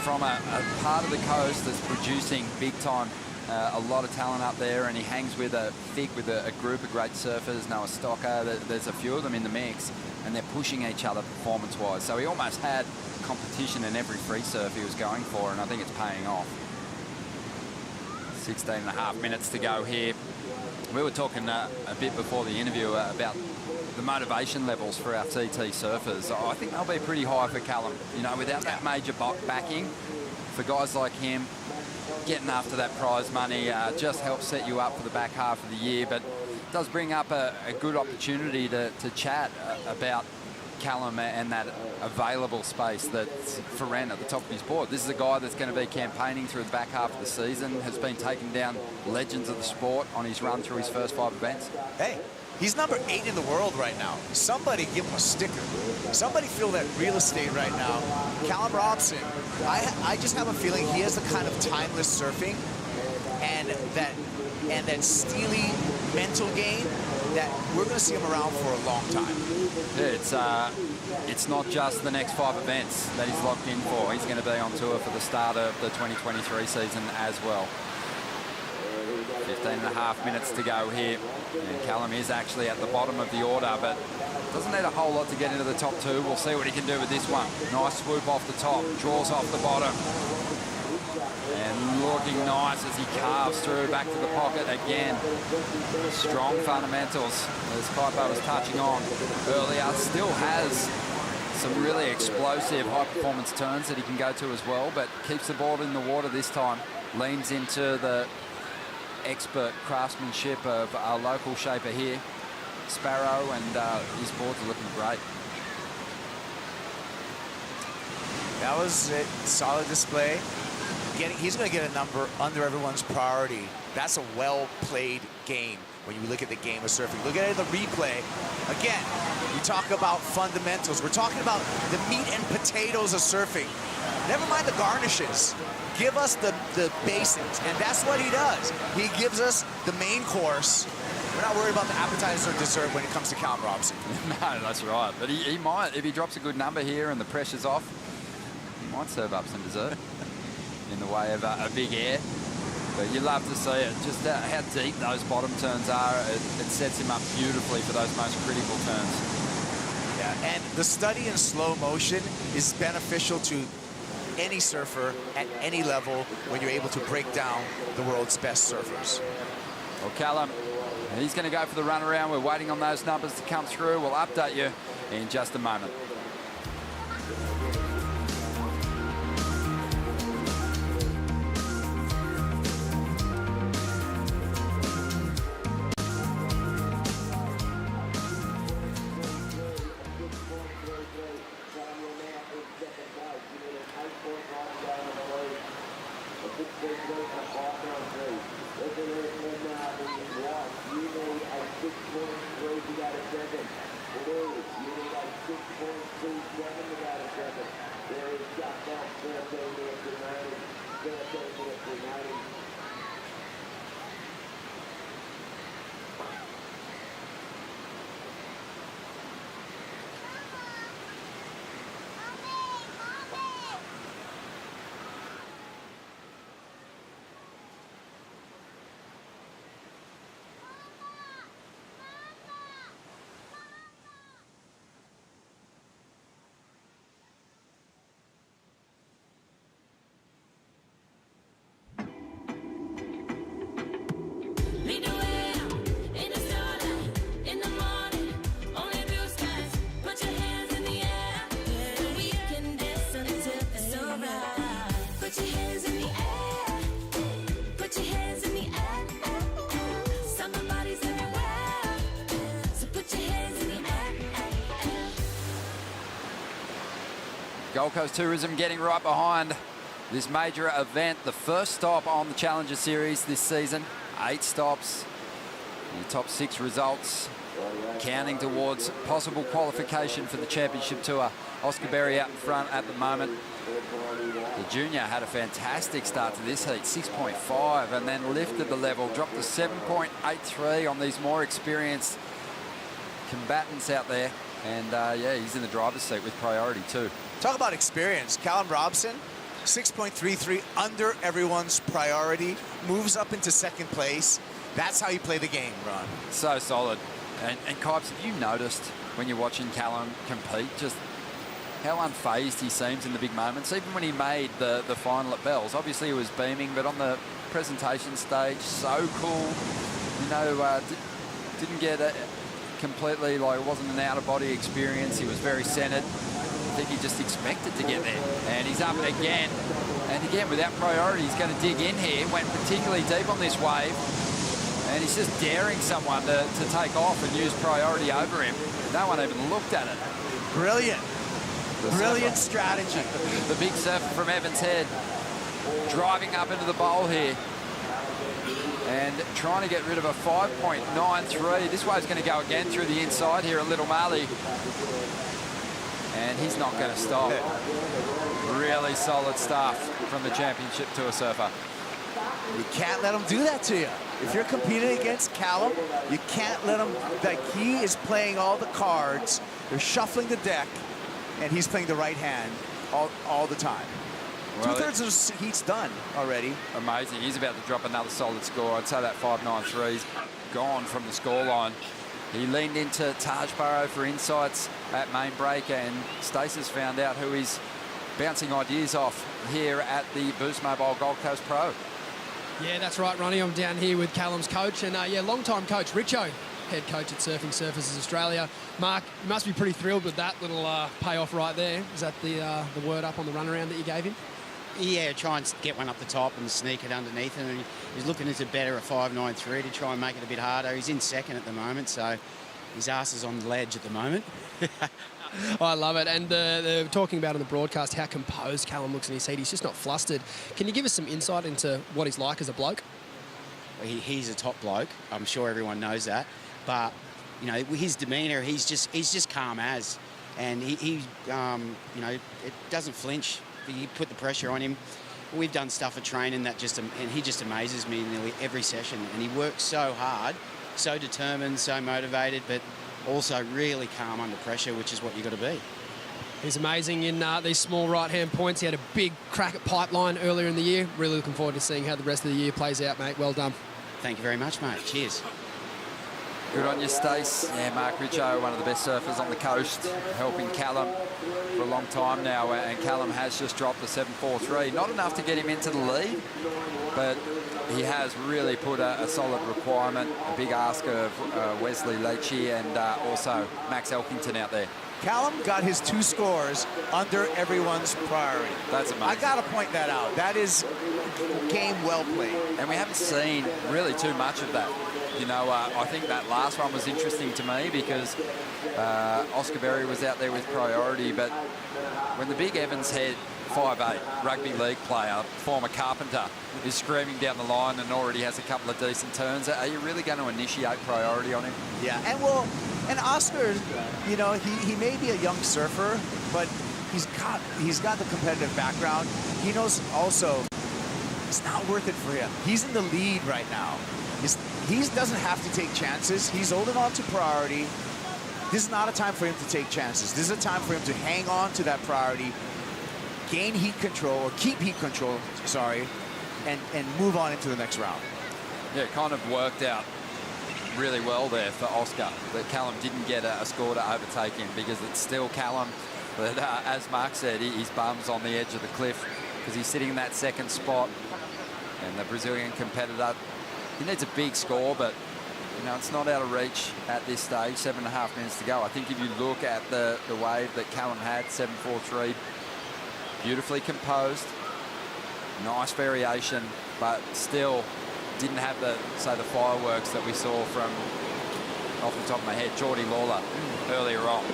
from a part of the coast that's producing big time, a lot of talent up there, and he hangs with a group of great surfers. Noah Stocker, there's a few of them in the mix, and they're pushing each other performance-wise. So he almost had competition in every free surf he was going for, and I think it's paying off. 16.5 minutes to go here. We were talking a bit before the interview about the motivation levels for our TT surfers. I think they'll be pretty high for Callum. Without that major backing, for guys like him, getting after that prize money just helps set you up for the back half of the year, but it does bring up a good opportunity to chat about Callum and that available space that's for rent at the top of his board. This is a guy that's going to be campaigning through the back half of the season, has been taking down legends of the sport on his run through his first 5 events. Hey, he's number 8 in the world right now. Somebody give him a sticker. Somebody fill that real estate right now. Callum Robson, I just have a feeling he has the kind of timeless surfing and that steely mental game that we're going to see him around for a long time. Yeah, it's not just the next 5 events that he's locked in for. He's going to be on tour for the start of the 2023 season as well. 15.5 minutes to go here, and Callum is actually at the bottom of the order, but doesn't need a whole lot to get into the top 2. We'll see what he can do with this one. Nice swoop off the top, draws off the bottom, and looking nice as he carves through back to the pocket again. Strong fundamentals, as Pupo was touching on earlier. Still has some really explosive high-performance turns that he can go to as well, but keeps the board in the water this time. Leans into the expert craftsmanship of our local shaper here, Sparrow, and his boards are looking great. That was a solid display. He's going to get a number under everyone's priority. That's a well-played game when you look at the game of surfing. Look at it in the replay. Again, we talk about fundamentals. We're talking about the meat and potatoes of surfing. Never mind the garnishes. Give us the basics, and that's what he does. He gives us the main course. We're not worried about the appetizer or dessert when it comes to Callum Robson. No, that's right. But he might, if he drops a good number here and the pressure's off, he might serve up some dessert in the way of a big air. But you love to see it, just how deep those bottom turns are. It sets him up beautifully for those most critical turns. Yeah, and the study in slow motion is beneficial to any surfer at any level when you're able to break down the world's best surfers. Well, Callum, he's going to go for the run around. We're waiting on those numbers to come through. We'll update you in just a moment. Gold Coast Tourism getting right behind this major event. The first stop on the Challenger Series this season. 8 stops. The top 6 results counting towards possible qualification for the Championship Tour. Oscar Berry out in front at the moment. The junior had a fantastic start to this heat, 6.5, and then lifted the level, dropped to 7.83 on these more experienced combatants out there. And yeah, he's in the driver's seat with priority too. Talk about experience. Callum Robson, 6.33 under everyone's priority, moves up into second place. That's how you play the game, Ron. So solid. And Kipes, have you noticed when you're watching Callum compete just how unfazed he seems in the big moments? Even when he made the final at Bells, obviously he was beaming, but on the presentation stage, so cool. You know, didn't get it completely, like it wasn't an out-of-body experience. He was very centered. I think he just expected to get there. And he's up again. And again, without priority, he's going to dig in here. Went particularly deep on this wave. And he's just daring someone to take off and use priority over him. No one even looked at it. Brilliant. Brilliant strategy. The big surfer from Evans Head driving up into the bowl here and trying to get rid of a 5.93. This wave's going to go again through the inside here at Little Marley. And he's not going to stop. Really solid stuff from the Championship Tour surfer. You can't let him do that to you. If you're competing against Callum, you can't let him, like he is playing all the cards, they're shuffling the deck, and he's playing the right hand all the time. Well, 2/3 of the heat's done already. Amazing. He's about to drop another solid score. I'd say that 5.93's gone from the scoreline. He leaned into Taj Burrow for insights at main break, and Stace's found out who he's bouncing ideas off here at the Boost Mobile Gold Coast Pro. Yeah, that's right, Ronnie. I'm down here with Callum's coach, and yeah, long-time coach, Richo, head coach at Surfing Surfaces Australia. Mark, you must be pretty thrilled with that little payoff right there. Is that the word up on the runaround that you gave him? Yeah, try and get one up the top and sneak it underneath him. And he's looking to better a 5.93 to try and make it a bit harder. He's in second at the moment, so his ass is on the ledge at the moment. I love it. And they're talking about on the broadcast how composed Callum looks in his heat. He's just not flustered. Can you give us some insight into what he's like as a bloke? He's a top bloke. I'm sure everyone knows that. But, you know, his demeanour, he's just calm as. And he you know, it doesn't flinch. You put the pressure on him. We've done stuff at training that and he just amazes me nearly every session. And he works so hard, so determined, so motivated, but also really calm under pressure, which is what you've got to be. He's amazing in these small right-hand points. He had a big crack at pipeline earlier in the year. Really looking forward to seeing how the rest of the year plays out, mate. Well done. Thank you very much, mate. Cheers. Good on you, Stace. Yeah, Mark Richo, one of the best surfers on the coast, helping Callum for a long time now, and Callum has just dropped the 7.43. Not enough to get him into the lead, but he has really put a solid requirement, a big ask of Wesley Leachy and also Max Elkington out there. Callum got his 2 scores under everyone's priority. That's amazing. I got to point that out. That is game well played. And we haven't seen really too much of that. You know, I think that last one was interesting to me because Oscar Berry was out there with priority, but when the big Evans Head 5'8" rugby league player, former carpenter, is screaming down the line and already has a couple of decent turns, are you really going to initiate priority on him? Yeah, and Oscar, you know, he may be a young surfer, but he's got the competitive background. He knows also it's not worth it for him. He's in the lead right now. He doesn't have to take chances. He's holding on to priority. This is not a time for him to take chances. This is a time for him to hang on to that priority, gain heat control, or keep heat control, sorry, and move on into the next round. Yeah, it kind of worked out really well there for Oscar, that Callum didn't get a score to overtake him, because it's still Callum. But as Mark said, his bum's on the edge of the cliff because he's sitting in that second spot. And the Brazilian competitor, he needs a big score, but you know, it's not out of reach at this stage. 7.5 minutes to go. I think if you look at the wave that Callum had, 7.43, beautifully composed, nice variation, but still didn't have the fireworks that we saw from, off the top of my head, Geordie Lawler earlier on.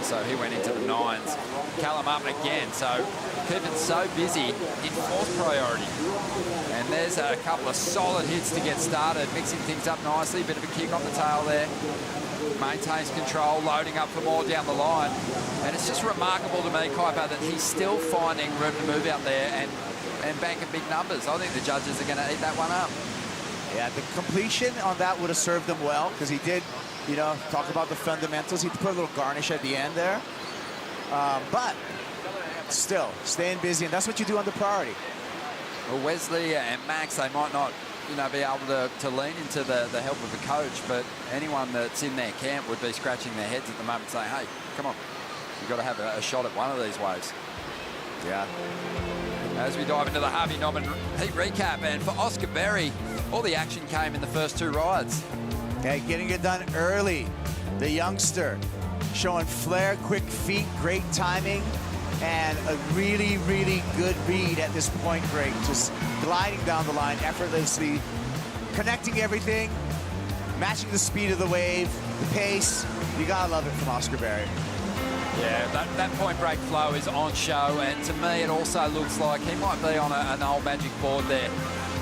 So he went into the 9s. Callum up again. So keeping so busy in fourth priority. And there's a couple of solid hits to get started, mixing things up nicely. Bit of a kick off the tail there. Maintains control, loading up for more down the line. And it's just remarkable to me, Kuiper, that he's still finding room to move out there and banking big numbers. I think the judges are going to eat that one up. Yeah, the completion on that would have served him well, because he did, you know, talk about the fundamentals. He put a little garnish at the end there. But still, staying busy, and that's what you do under priority. Well, Wesley and Max, they might not, you know, be able to lean into the help of the coach, but anyone that's in their camp would be scratching their heads at the moment saying, hey, come on, you've got to have a shot at one of these waves. Yeah. As we dive into the Harvey Norman heat recap, and for Oscar Berry, all the action came in the first two rides. Okay, getting it done early. The youngster showing flair, quick feet, great timing, and a really, really good read at this point break. Just gliding down the line effortlessly, connecting everything, matching the speed of the wave, the pace. You gotta love it from Oscar Berry. Yeah, that point break flow is on show, and to me it also looks like he might be on an old magic board there,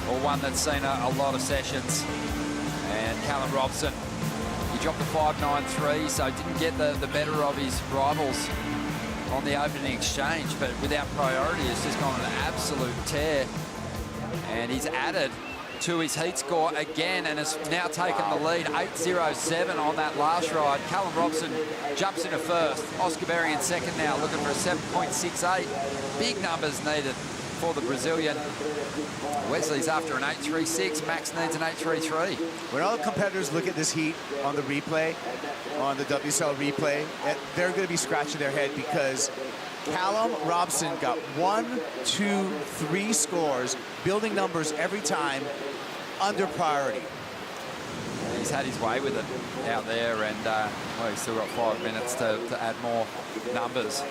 or one that's seen a lot of sessions. And Callum Robson, he dropped the 5.93, so didn't get the better of his rivals on the opening exchange, but without priority, it's just gone an absolute tear. And he's added to his heat score again and has now taken the lead, 8.07 on that last ride. Callum Robson jumps into first. Oscar Berry in second now, looking for a 7.68. Big numbers needed for the Brazilian. Wesley's after an 8.36. Max needs an 8.33. When all the competitors look at this heat on the replay, on the WSL replay, they're going to be scratching their head, because Callum Robson got 1, 2, 3 scores, building numbers every time under priority. He's had his way with it out there, and well, he's still got 5 minutes to add more numbers.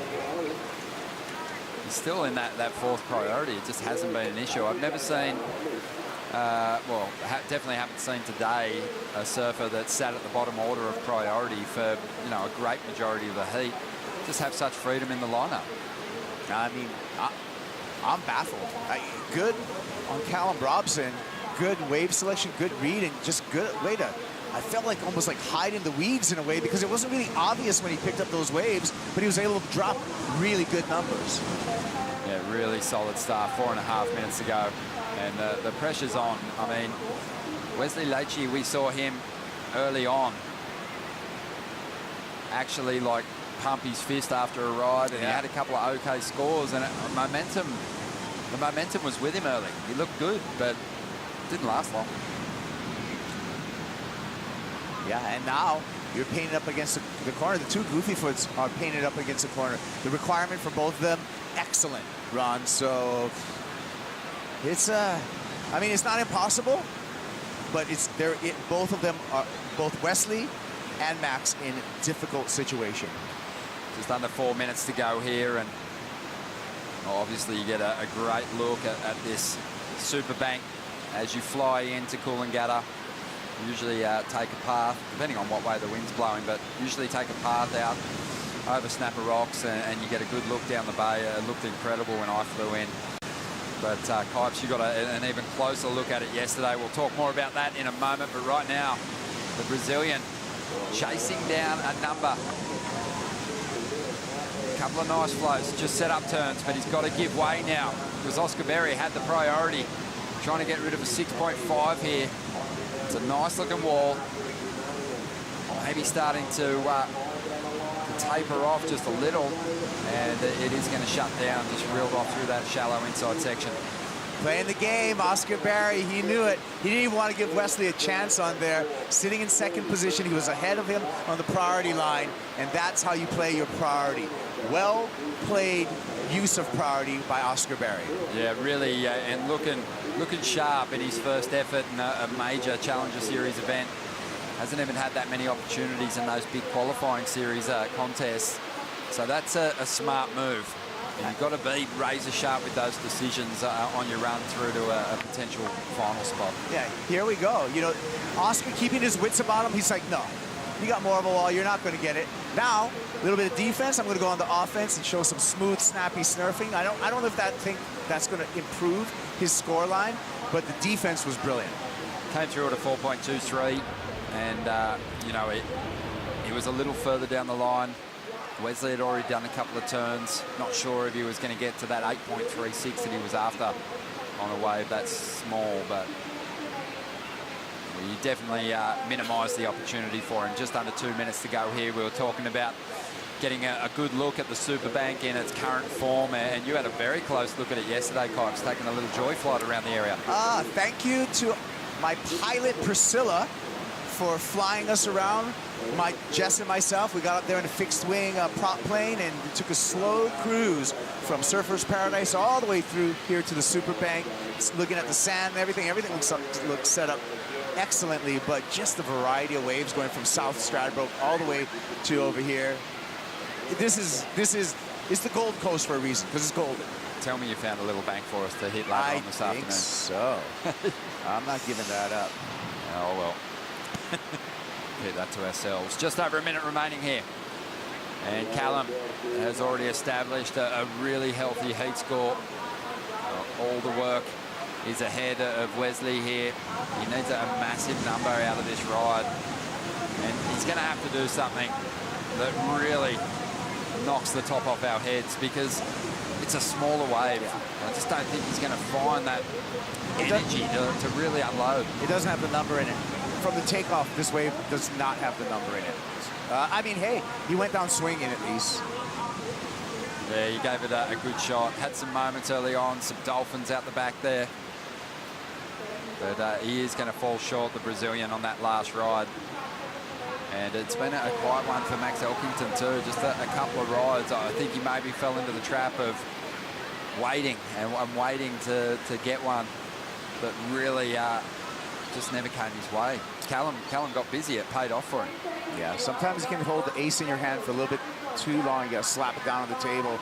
He's still in that fourth priority. It just hasn't been an issue. I've never seen, well, definitely haven't seen today a surfer that sat at the bottom order of priority for, you know, a great majority of the heat. Just have such freedom in the lineup. I mean, I'm baffled. Good on Callum Robson, good wave selection, good read, and just good way to, I felt like almost like hide in the weeds in a way, because it wasn't really obvious when he picked up those waves, but he was able to drop really good numbers. Yeah, really solid start, 4.5 minutes to go. And the pressure's on. I mean, Wesley Leitchi, we saw him early on actually like pump his fist after a ride, and he had a couple of okay scores, and the momentum was with him early. He looked good, but it didn't last long. Yeah, and now you're painted up against the corner. The two goofy foots are painted up against the corner. The requirement for both of them, excellent run. So it's I mean, it's not impossible, but it's both of them are, both Wesley and Max, in a difficult situation. Just under 4 minutes to go here, and obviously you get a great look at this super bank as you fly into Coolangatta. Usually take a path, depending on what way the wind's blowing, but usually take a path out over Snapper Rocks, and you get a good look down the bay. It looked incredible when I flew in. But Kipes, you got an even closer look at it yesterday. We'll talk more about that in a moment, but right now, the Brazilian chasing down a number. A couple of nice flows, just set up turns, but he's got to give way now, because Oscar Berry had the priority, trying to get rid of a 6.5 here. It's a nice looking wall. Maybe starting to taper off just a little, and it is going to shut down, just reeled off through that shallow inside section. Playing the game, Oscar Berry, he knew it. He didn't even want to give Wesley a chance on there. Sitting in second position, he was ahead of him on the priority line, and that's how you play your priority. Well played use of priority by Oscar Berry. Yeah, really, and looking sharp in his first effort in a major Challenger Series event. Hasn't even had that many opportunities in those big qualifying series contests. So that's a smart move. And you've got to be razor sharp with those decisions on your run through to a potential final spot. Yeah, here we go. You know, Oscar keeping his wits about him. He's like, no, you got more of a wall. You're not going to get it. Now, A little bit of defense. I'm going to go on the offense and show some smooth, snappy surfing. I don't know if that's going to improve his score line, but the defense was brilliant. Came through at a 4.23, and you know, he was a little further down the line. Wesley had already done a couple of turns. Not sure if he was going to get to that 8.36 that he was after on a wave that's small, but he definitely minimised the opportunity for him. Just under 2 minutes to go here. We were talking about getting a good look at the Superbank in its current form, and you had a very close look at it yesterday, Cox, taking a little joy flight around the area. Thank you to my pilot, Priscilla, for flying us around. Jess and myself, we got up there in a fixed wing prop plane, and we took a slow cruise from Surfers Paradise all the way through here to the Superbank, looking at the sand and everything. Everything looks set up excellently, but just the variety of waves going from South Stradbroke all the way to over here. This is the Gold Coast for a reason, because it's golden. Tell me you found a little bank for us to hit later on this afternoon. I think so. I'm not giving that up. Oh, well. Keep that to ourselves. Just over a minute remaining here. And Callum has already established a really healthy heat score. All the work is ahead of Wesley here. He needs a massive number out of this ride. And he's going to have to do something that really knocks the top off our heads, because it's a smaller wave. I just don't think he's going to find that energy to really unload. It doesn't have the number in it. From the takeoff, this wave does not have the number in it. I mean, hey, he went down swinging at least. Yeah, he gave it a good shot. Had some moments early on, some dolphins out the back there. But he is going to fall short, the Brazilian, on that last ride. And it's been a quiet one for Max Elkington too. Just a couple of rides. I think he maybe fell into the trap of waiting and waiting to get one that really just never came his way. Callum got busy. It paid off for him. Yeah, sometimes you can hold the ace in your hand for a little bit too long. You got to slap it down on the table.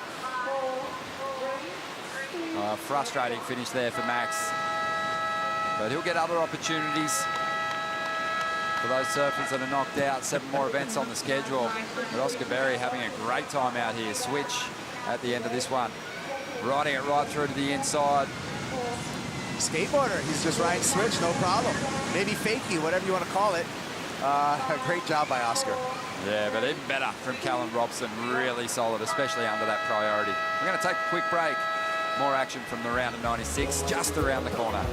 Frustrating finish there for Max. But he'll get other opportunities. For those surfers that are knocked out, 7 more events on the schedule. But Oscar Berry having a great time out here. Switch at the end of this one. Riding it right through to the inside. Skateboarder, he's just riding switch, no problem. Maybe fakey, whatever you want to call it. A great job by Oscar. Yeah, but even better from Callum Robson. Really solid, especially under that priority. We're going to take a quick break. More action from the round of 96 just around the corner.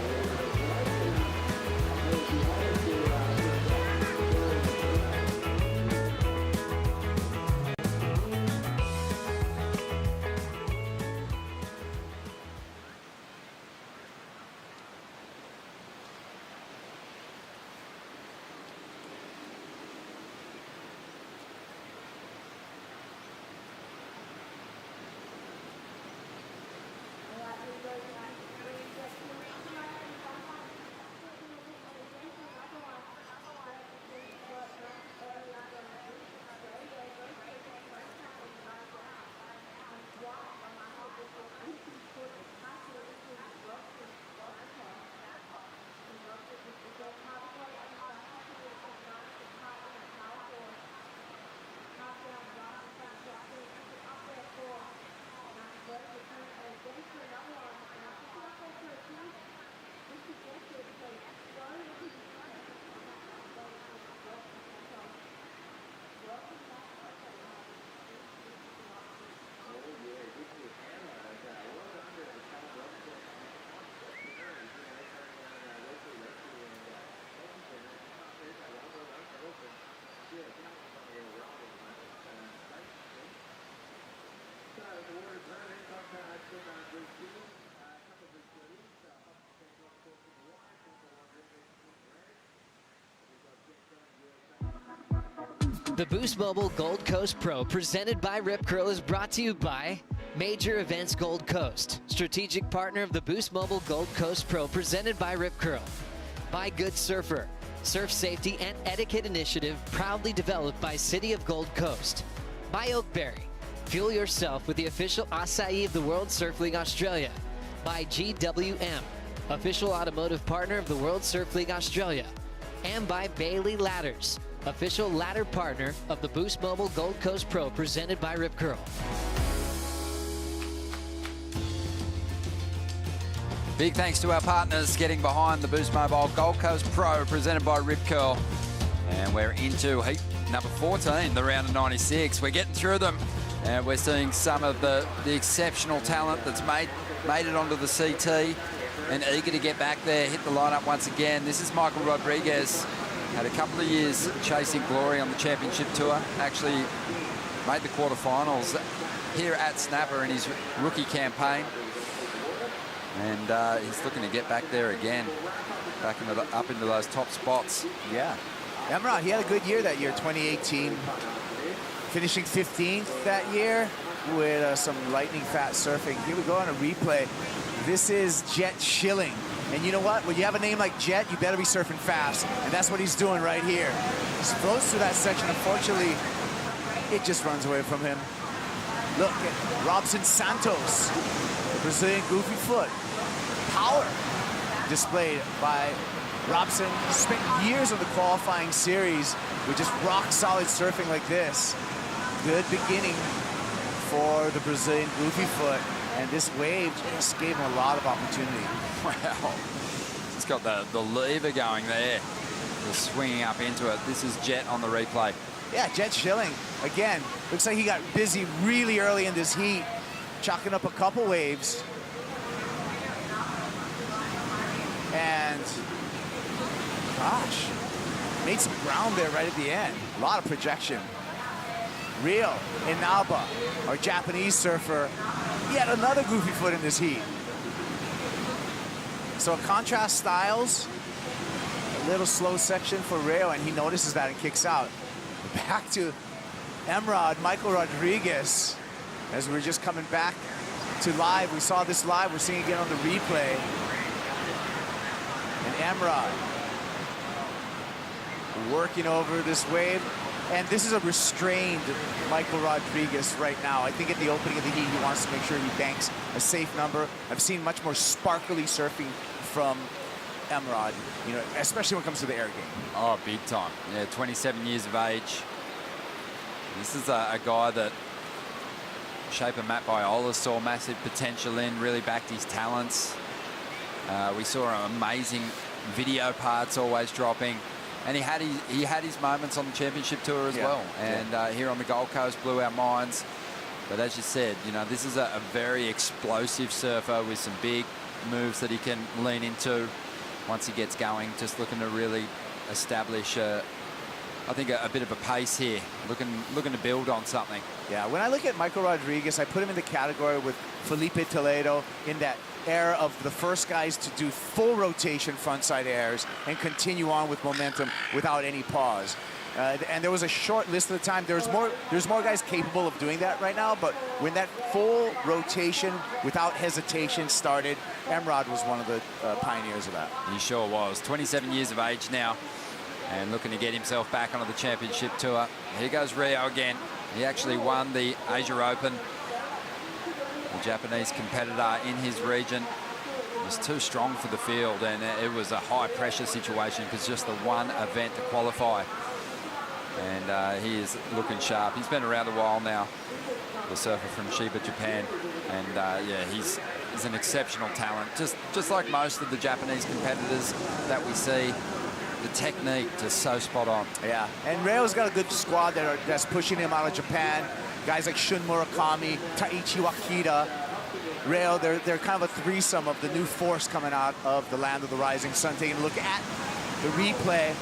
The Boost Mobile Gold Coast Pro presented by Rip Curl is brought to you by Major Events Gold Coast, strategic partner of the Boost Mobile Gold Coast Pro presented by Rip Curl. By Good Surfer, surf safety and etiquette initiative proudly developed by City of Gold Coast. By Oakberry, fuel yourself with the official acai of the World Surf League Australia. By GWM, official automotive partner of the World Surf League Australia. And by Bailey Ladders, official ladder partner of the Boost Mobile Gold Coast Pro, presented by Rip Curl. Big thanks to our partners getting behind the Boost Mobile Gold Coast Pro, presented by Rip Curl. And we're into heat number 14, the round of 96. We're getting through them, and we're seeing some of the exceptional talent that's made it onto the CT and eager to get back there, hit the lineup once again. This is Michael Rodriguez. Had a couple of years chasing glory on the championship tour. Actually made the quarterfinals here at Snapper in his rookie campaign. And he's looking to get back there again, back up into those top spots. Yeah. Emrah, he had a good year that year, 2018. Finishing 15th that year with some lightning fast surfing. Here we go on a replay. This is Jet Schilling. And you know what? When you have a name like Jet, you better be surfing fast. And that's what he's doing right here. He floats through that section. Unfortunately, it just runs away from him. Look at Robson Santos, the Brazilian goofy foot. Power displayed by Robson. Spent years on the qualifying series with just rock-solid surfing like this. Good beginning for the Brazilian goofy foot. And this wave just gave him a lot of opportunity. Wow. It's got the lever going there. Just swinging up into it. This is Jet on the replay. Yeah, Jet Schilling, again, looks like he got busy really early in this heat, chalking up a couple waves. And, gosh, made some ground there right at the end. A lot of projection. Rio Inaba, our Japanese surfer, yet another goofy foot in this heat. So contrast styles, a little slow section for Rio, and he notices that and kicks out. Back to Emrah, Michael Rodriguez, as we're just coming back to live. We saw this live, we're seeing it again on the replay. And Emrah working over this wave. And this is a restrained Michael Rodriguez right now. I think at the opening of the heat, he wants to make sure he banks a safe number. I've seen much more sparkly surfing from Emrah, you know, especially when it comes to the air game. Oh, big time. Yeah, 27 years of age. This is a guy that Shaper Matt Biola saw massive potential in, really backed his talents. We saw amazing video parts always dropping. And he had his moments on the championship tour as well. And here on the Gold Coast blew our minds. But as you said, you know, this is a very explosive surfer with some big moves that he can lean into once he gets going. Just looking to really establish, I think, a bit of a pace here. Looking to build on something. Yeah, when I look at Michael Rodriguez, I put him in the category with Felipe Toledo in that era of the first guys to do full rotation frontside airs and continue on with momentum without any pause. And there was a short list at the time. There's more guys capable of doing that right now, but when that full rotation without hesitation started, Emrah was one of the pioneers of that. He sure was. 27 years of age now and looking to get himself back onto the championship tour. Here goes Rio again. He actually won the Asia Open. The Japanese competitor in his region was too strong for the field, and it was a high-pressure situation because just the one event to qualify. And he is looking sharp. He's been around a while now, the surfer from Chiba, Japan. And yeah, he's an exceptional talent. Just like most of the Japanese competitors that we see, the technique just so spot on. Yeah, and Rio's got a good squad that's pushing him out of Japan. Guys like Shun Murakami, Taichi Wakita, Rio, they're kind of a threesome of the new force coming out of the land of the rising sun. Taking a look at the replay,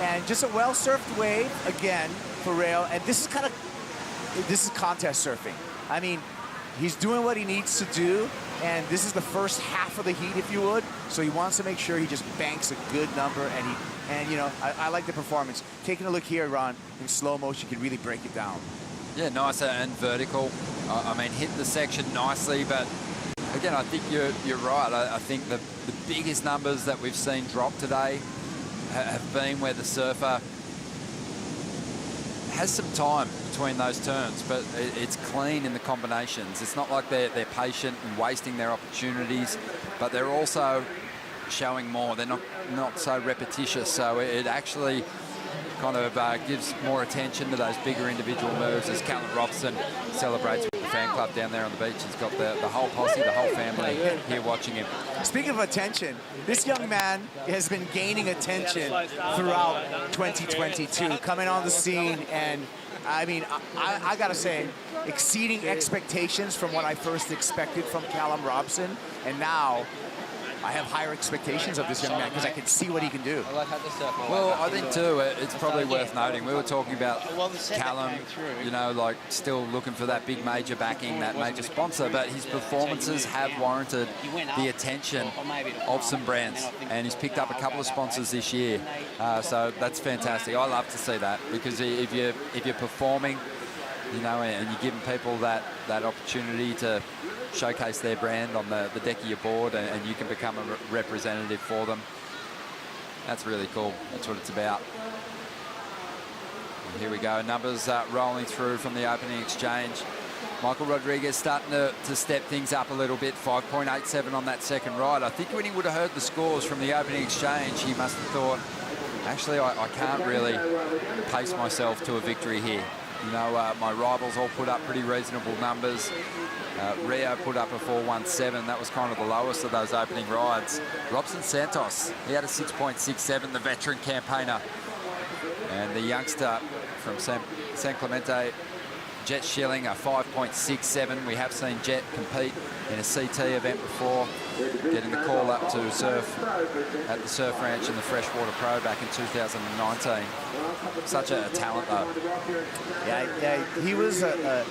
and just a well-surfed wave again for Rio. And this is contest surfing. I mean, he's doing what he needs to do, and this is the first half of the heat, if you would. So he wants to make sure he just banks a good number, and you know, I like the performance. Taking a look here, Ron, in slow motion, you can really break it down. Yeah, nice and vertical. I mean, hit the section nicely, but again, I think you're right. I think the biggest numbers that we've seen drop today have been where the surfer has some time between those turns, but it's clean in the combinations. It's not like they're patient and wasting their opportunities, but they're also showing more. They're not so repetitious, so it actually kind of gives more attention to those bigger individual moves as Callum Robson celebrates with the fan club down there on the beach. He's got the whole posse, the whole family here watching him. Speaking of attention, this young man has been gaining attention throughout 2022, coming on the scene, and I mean, I gotta say, exceeding expectations from what I first expected from Callum Robson, and now I have higher expectations of this young man because I can see what he can do. Well, I think too, it's probably worth noting. We were talking about Callum, you know, like still looking for that big major backing, that major sponsor, but his performances have warranted the attention of some brands, and he's picked up a couple of sponsors this year. So that's fantastic. I love to see that, because if you're performing, you know, and you're giving people that opportunity to showcase their brand on the deck of your board, and you can become a representative for them. That's really cool. That's what it's about. And here we go. Numbers rolling through from the opening exchange. Michael Rodriguez starting to step things up a little bit. 5.87 on that second ride. I think when he would have heard the scores from the opening exchange, he must have thought, actually, I can't really pace myself to a victory here. You know, my rivals all put up pretty reasonable numbers. Rio put up a 4.17. That was kind of the lowest of those opening rides. Robson Santos, he had a 6.67, the veteran campaigner. And the youngster from San Clemente, Jet Schilling, a 5.67. We have seen Jet compete in a CT event before, getting the call up to surf at the Surf Ranch in the Freshwater Pro back in 2019. Such a talent, though. Yeah, he was a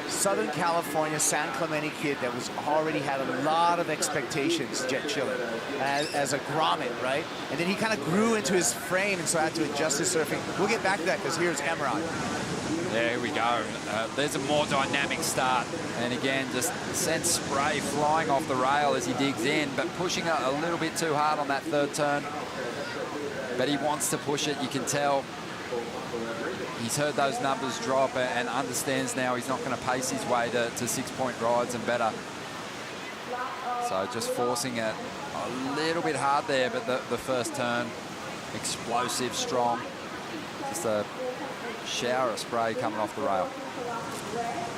Southern California San Clemente kid that was already had a lot of expectations, Jet Schilling, as a grommet, right? And then he kind of grew into his frame, and so had to adjust his surfing. We'll get back to that, because here's Emrod. There we go. There's a more dynamic start. And again, just sends spray flying off the rail as he digs in, but pushing a little bit too hard on that third turn. But he wants to push it, you can tell. He's heard those numbers drop and understands now he's not going to pace his way to 6-point rides and better. So just forcing it a little bit hard there, but the first turn, explosive, strong. Just a shower of spray coming off the rail.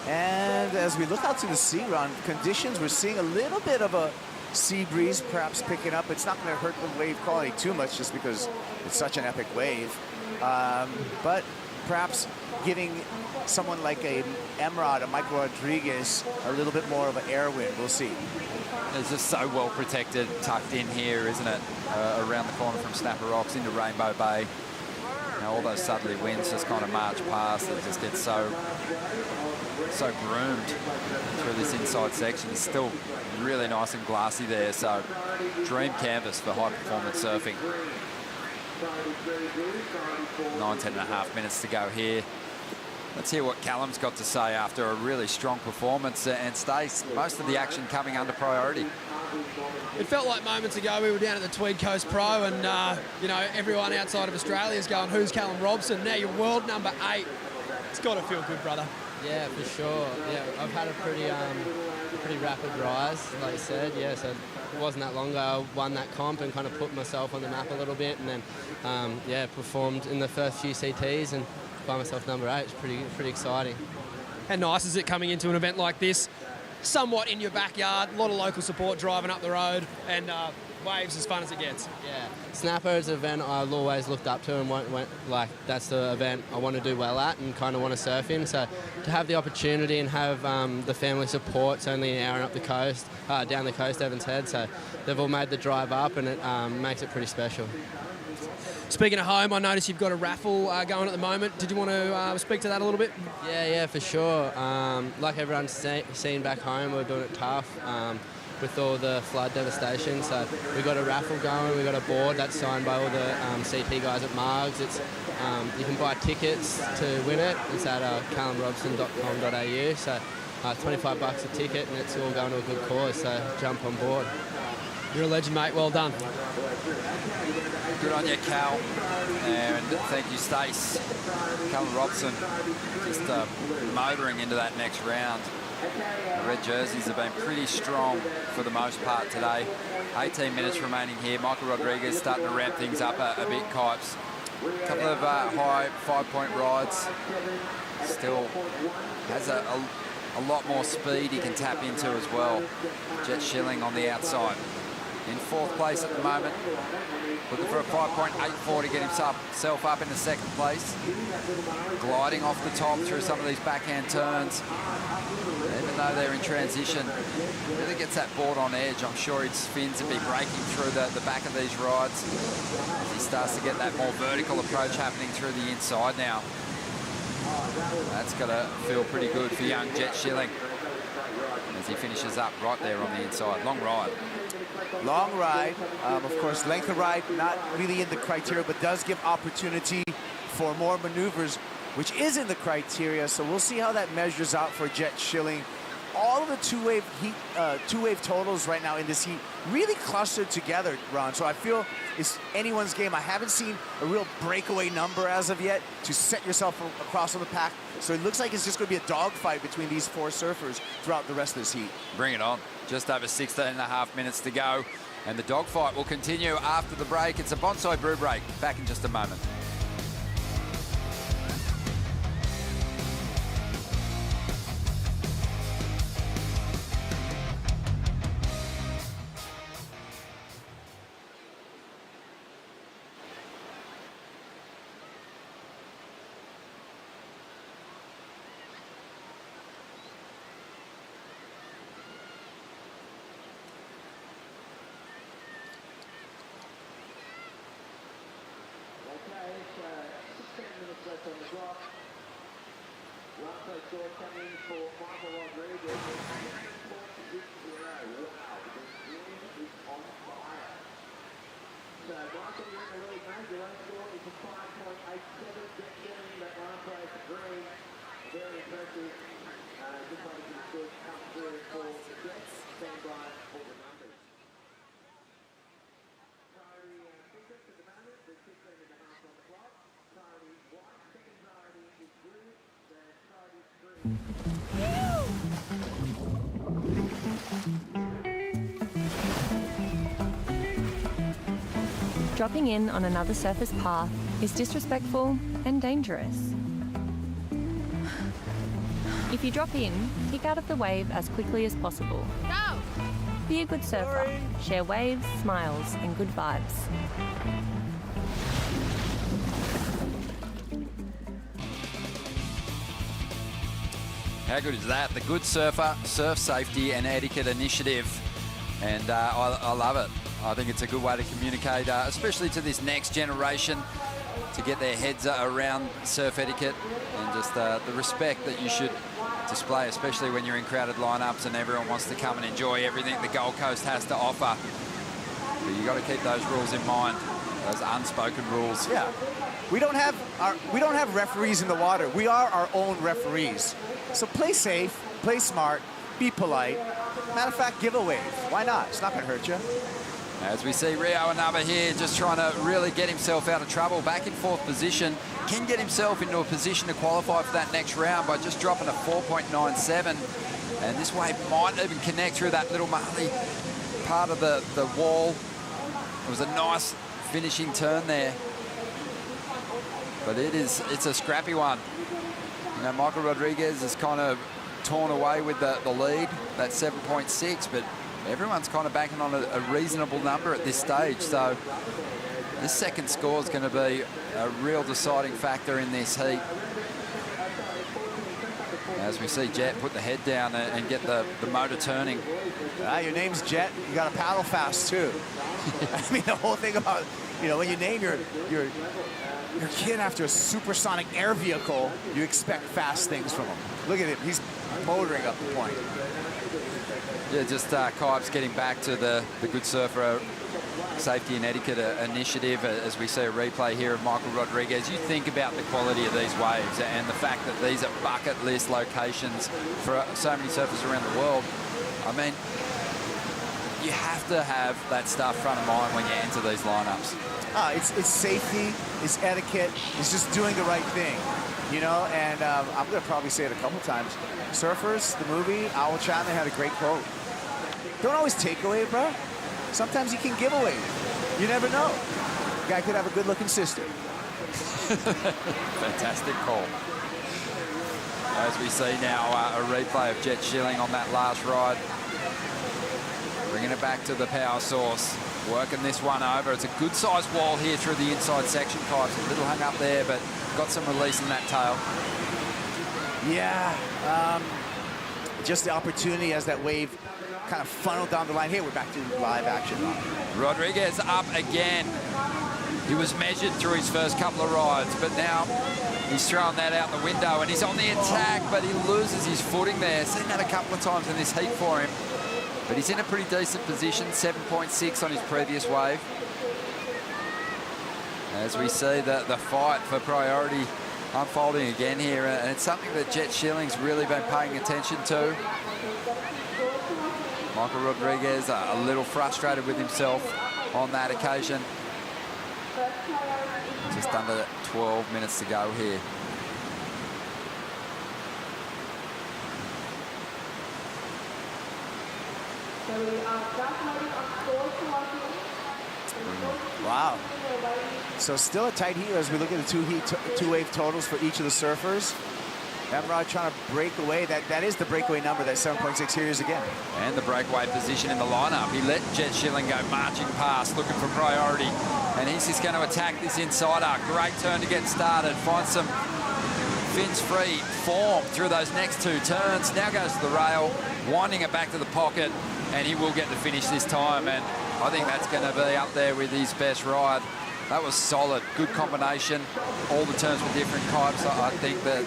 And as we look out to the sea run conditions, we're seeing a little bit of a sea breeze perhaps picking up. It's not going to hurt the wave quality too much just because it's such an epic wave. But perhaps giving someone like a Emrod, a Michael Rodriguez, a little bit more of an air wind. We'll see. It's just so well protected, tucked in here, isn't it? Around the corner from Snapper Rocks into Rainbow Bay. Now, all those southerly winds just kind of march past. It just gets so groomed through this inside section. It's still really nice and glassy there. So, dream canvas for high-performance surfing. 10.5 minutes to go here. Let's hear what Callum's got to say after a really strong performance, and Stace, most of the action coming under priority. It felt like moments ago we were down at the Tweed Coast Pro, and you know, everyone outside of Australia is going, who's Callum Robson? Now you're world number 8. It's got to feel good, brother. Yeah, for sure. Yeah, I've had a pretty rapid rise, like I said. Yeah, so it wasn't that long ago I won that comp and kind of put myself on the map a little bit, and then yeah, performed in the first few CTs and find myself number 8. It's pretty exciting. How nice is it coming into an event like this, somewhat in your backyard, a lot of local support driving up the road, and waves as fun as it gets? Yeah, Snapper is an event I've always looked up to and went like, that's the event I want to do well at and kind of want to surf in. So to have the opportunity and have the family support, it's only an hour up the coast, down the coast, Evans Head, so they've all made the drive up, and it makes it pretty special. Speaking of home, I noticed you've got a raffle going at the moment. Did you want to speak to that a little bit? Yeah, for sure. Like everyone's seen back home, we're doing it tough with all the flood devastation. So we've got a raffle going. We've got a board that's signed by all the CT guys at Margs. It's you can buy tickets to win it. It's at callumrobson.com.au. So $25 a ticket, and it's all going to a good cause. So jump on board. You're a legend, mate. Well done. Good on you, Cal. And thank you, Stace. Callum Robson just motoring into that next round. The red jerseys have been pretty strong for the most part today. 18 minutes remaining here. Michael Rodriguez starting to ramp things up a bit, Kipes. A couple of high 5-point rides. Still has a lot more speed he can tap into as well. Jet Schilling on the outside. In 4th place at the moment. Looking for a 5.84 to get himself up into 2nd place. Gliding off the top through some of these backhand turns. Even though they're in transition, really gets that board on edge. I'm sure his fins will be breaking through the back of these rides as he starts to get that more vertical approach happening through the inside now. That's got to feel pretty good for young Jet Schilling as he finishes up right there on the inside. Long ride. Long ride. Of course, length of ride, not really in the criteria, but does give opportunity for more maneuvers, which is in the criteria. So we'll see how that measures out for Jet Schilling. All of the two-wave totals right now in this heat really clustered together, Ron. So I feel it's anyone's game. I haven't seen a real breakaway number as of yet to set yourself across on the pack. So it looks like it's just going to be a dogfight between these 4 surfers throughout the rest of this heat. Bring it on. Just over 16.5 minutes to go. And the dogfight will continue after the break. It's a Bonsai Brew break. Back in just a moment. Dropping in on another surfer's path is disrespectful and dangerous. If you drop in, kick out of the wave as quickly as possible. Go! Be a good surfer. Share waves, smiles, and good vibes. How good is that? The Good Surfer Surf Safety and Etiquette Initiative. And I love it. I think it's a good way to communicate, especially to this next generation, to get their heads around surf etiquette and just the respect that you should display, especially when you're in crowded lineups and everyone wants to come and enjoy everything the Gold Coast has to offer. But you got to keep those rules in mind, those unspoken rules. Yeah, we don't have referees in the water. We are our own referees. So play safe, play smart, be polite. Matter of fact, give a wave. Why not? It's not going to hurt you. As we see Rio Inaba here just trying to really get himself out of trouble. Back in 4th position, can get himself into a position to qualify for that next round by just dropping a 4.97. And this wave might even connect through that little Marley part of the wall. It was a nice finishing turn there. But it's a scrappy one. You know, Michael Rodriguez is kind of torn away with the lead, that 7.6, but everyone's kind of banking on a reasonable number at this stage. So this second score is going to be a real deciding factor in this heat. As we see Jet put the head down and get the motor turning. Your name's Jet, you got to paddle fast too. I mean, the whole thing about, you know, when you name your kid after a supersonic air vehicle, you expect fast things from him. Look at him, he's motoring up the point. Yeah, just Kybes getting back to the Good Surfer Safety and Etiquette Initiative as we see a replay here of Michael Rodriguez. You think about the quality of these waves and the fact that these are bucket list locations for so many surfers around the world. I mean, you have to have that stuff front of mind when you enter these lineups. It's safety, it's etiquette, it's just doing the right thing, you know, and I'm going to probably say it a couple times. Surfers, the movie, Owl Chapman had a great quote. Don't always take away, bro. Sometimes you can give away. You never know. The guy could have a good-looking sister. Fantastic call. As we see now, a replay of Jet Schilling on that last ride. Bringing it back to the power source. Working this one over. It's a good-sized wall here through the inside section, Kipes. A little hung up there, but got some release in that tail. Yeah, just the opportunity as that wave kind of funneled down the line. Here, we're back to live action. Rodriguez up again. He was measured through his first couple of rides, but now he's thrown that out the window and he's on the attack, but he loses his footing there. Seen that a couple of times in this heat for him. But he's in a pretty decent position, 7.6 on his previous wave. As we see the fight for priority unfolding again here, and it's something that Jet Schilling's really been paying attention to. Michael Rodriguez a little frustrated with himself on that occasion. Just under 12 minutes to go here. Wow. So still a tight heat as we look at the two wave totals for each of the surfers. Emrod trying to break away. That is the breakaway number, that 7.6 here is again. And the breakaway position in the lineup. He let Jet Schilling go marching past, looking for priority. And he's just going to attack this insider. Great turn to get started. Finds some fins-free form through those next two turns. Now goes to the rail, winding it back to the pocket, and he will get the finish this time. And I think that's going to be up there with his best ride. That was solid. Good combination. All the turns were different types. I think that,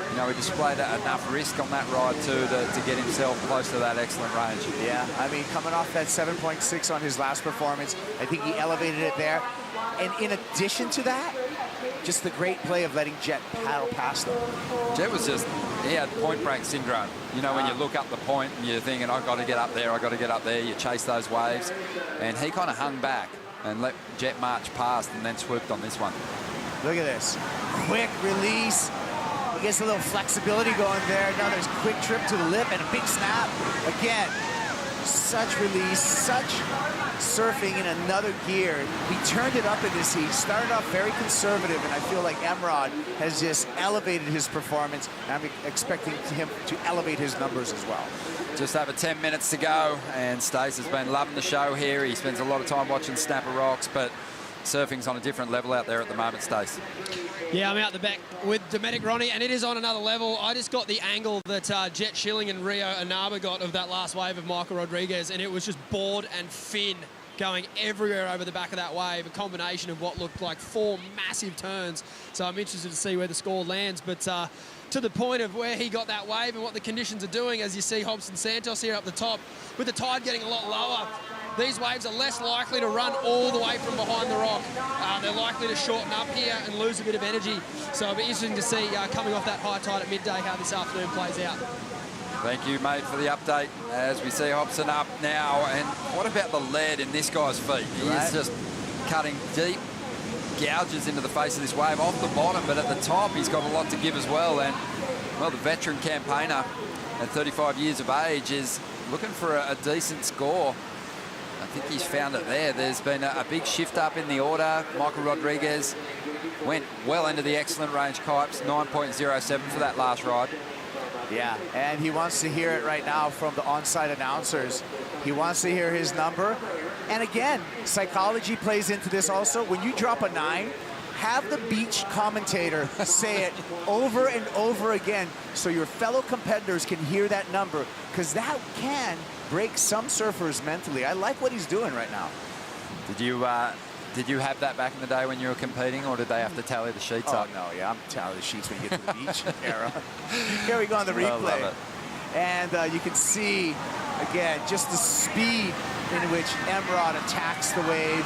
you know, he displayed enough risk on that ride too to get himself close to that excellent range. Yeah, I mean, coming off that 7.6 on his last performance, I think he elevated it there. And in addition to that, just the great play of letting Jet paddle past him. Jet was just, he had point break syndrome. You know, when you look up the point and you're thinking, I've got to get up there, I've got to get up there, you chase those waves. And he kind of hung back and let Jet march past and then swooped on this one. Look at this. Quick release. He gets a little flexibility going there. Now there's quick trip to the lip and a big snap. Again, such release, such surfing in another gear. He turned it up in this heat, started off very conservative, and I feel like Emrod has just elevated his performance, and I'm expecting him to elevate his numbers as well. Just over 10 minutes to go, and Stace has been loving the show here. He spends a lot of time watching Snapper Rocks, but surfing's on a different level out there at the moment, Stace. Yeah, I'm out the back with Dometic Ronnie, and it is on another level. I just got the angle that Jet Schilling and Rio Inaba got of that last wave of Michael Rodriguez, and it was just board and fin going everywhere over the back of that wave, a combination of what looked like 4 massive turns. So I'm interested to see where the score lands, but to the point of where he got that wave and what the conditions are doing, as you see Hobson Santos here up the top, with the tide getting a lot lower, these waves are less likely to run all the way from behind the rock. They're likely to shorten up here and lose a bit of energy. So it'll be interesting to see coming off that high tide at midday how this afternoon plays out. Thank you, mate, for the update as we see Hobson up now. And what about the lead in this guy's feet? He is just cutting deep gouges into the face of this wave off the bottom, but at the top he's got a lot to give as well. And, well, the veteran campaigner at 35 years of age is looking for a decent score. I think he's found it there. There's been a big shift up in the order. Michael Rodriguez went well into the excellent range, Kipes, 9.07 for that last ride. Yeah, and he wants to hear it right now from the on-site announcers. He wants to hear his number. And again, psychology plays into this also. When you drop a 9, have the beach commentator say it over and over again so your fellow competitors can hear that number, because that can break some surfers mentally. I like what he's doing right now. Did you have that back in the day when you were competing, or did they have to tally the sheets up? Oh, no, yeah, I'm tallying the sheets when you get to the beach era. Here we go on the replay. I love it. And you can see, again, just the speed in which Emrod attacks the wave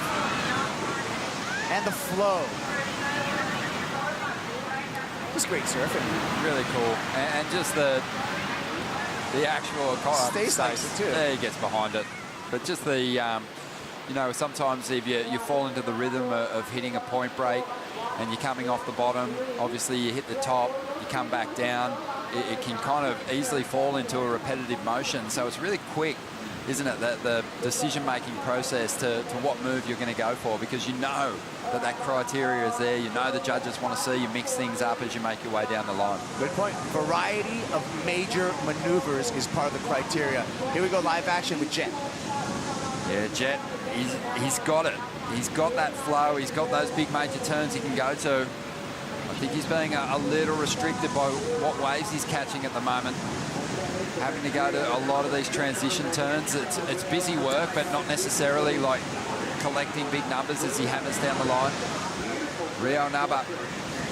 and the flow. Just great surfing. Really cool. And just the actual... Stays nice, too. Yeah, he gets behind it. But just the... you know, sometimes if you fall into the rhythm of hitting a point break and you're coming off the bottom, obviously you hit the top, you come back down, it can kind of easily fall into a repetitive motion. So it's really quick isn't it? The decision-making process to what move you're going to go for, because you know that criteria is there. You know the judges want to see you mix things up as you make your way down the line. Good point. Variety of major maneuvers is part of the criteria. Here we go, live action with Jet. Yeah, Jet, he's got it. He's got that flow. He's got those big major turns he can go to. I think he's being a little restricted by what waves he's catching at the moment. Having to go to a lot of these transition turns. It's busy work, but not necessarily like collecting big numbers as he hammers down the line. Rio Naba,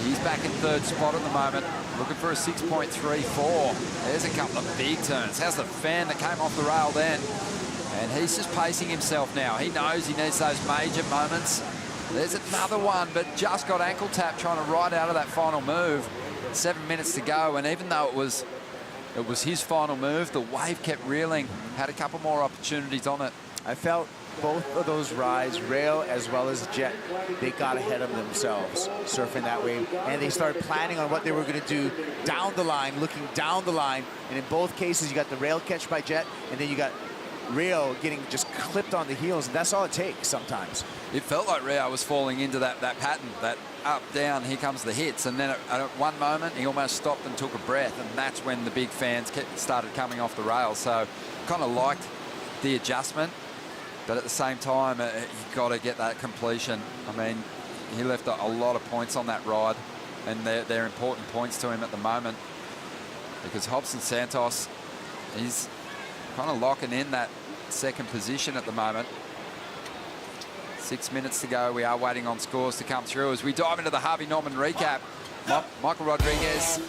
he's back in third spot at the moment, looking for a 6.34. There's a couple of big turns. How's the fan that came off the rail then? And he's just pacing himself now. He knows he needs those major moments. There's another one, but just got ankle tap trying to ride out of that final move. 7 minutes to go, and even though it was his final move, the wave kept reeling. Had a couple more opportunities on it. I felt both of those rides, Rail as well as Jet, they got ahead of themselves surfing that wave, and they started planning on what they were going to do down the line, looking down the line. And in both cases, you got the Rail catch by Jet, and then you got Rio getting just clipped on the heels, and that's all it takes sometimes. It felt like Rio was falling into that pattern, that up, down, here comes the hits. And then at one moment, he almost stopped and took a breath, and that's when the big fans started coming off the rails. So kind of liked the adjustment, but at the same time, you've got to get that completion. I mean, he left a lot of points on that ride, and they're important points to him at the moment, because Hobson Santos, he's kind of locking in that second position at the moment. 6 minutes to go. We are waiting on scores to come through as we dive into the Harvey Norman recap. Michael Rodriguez,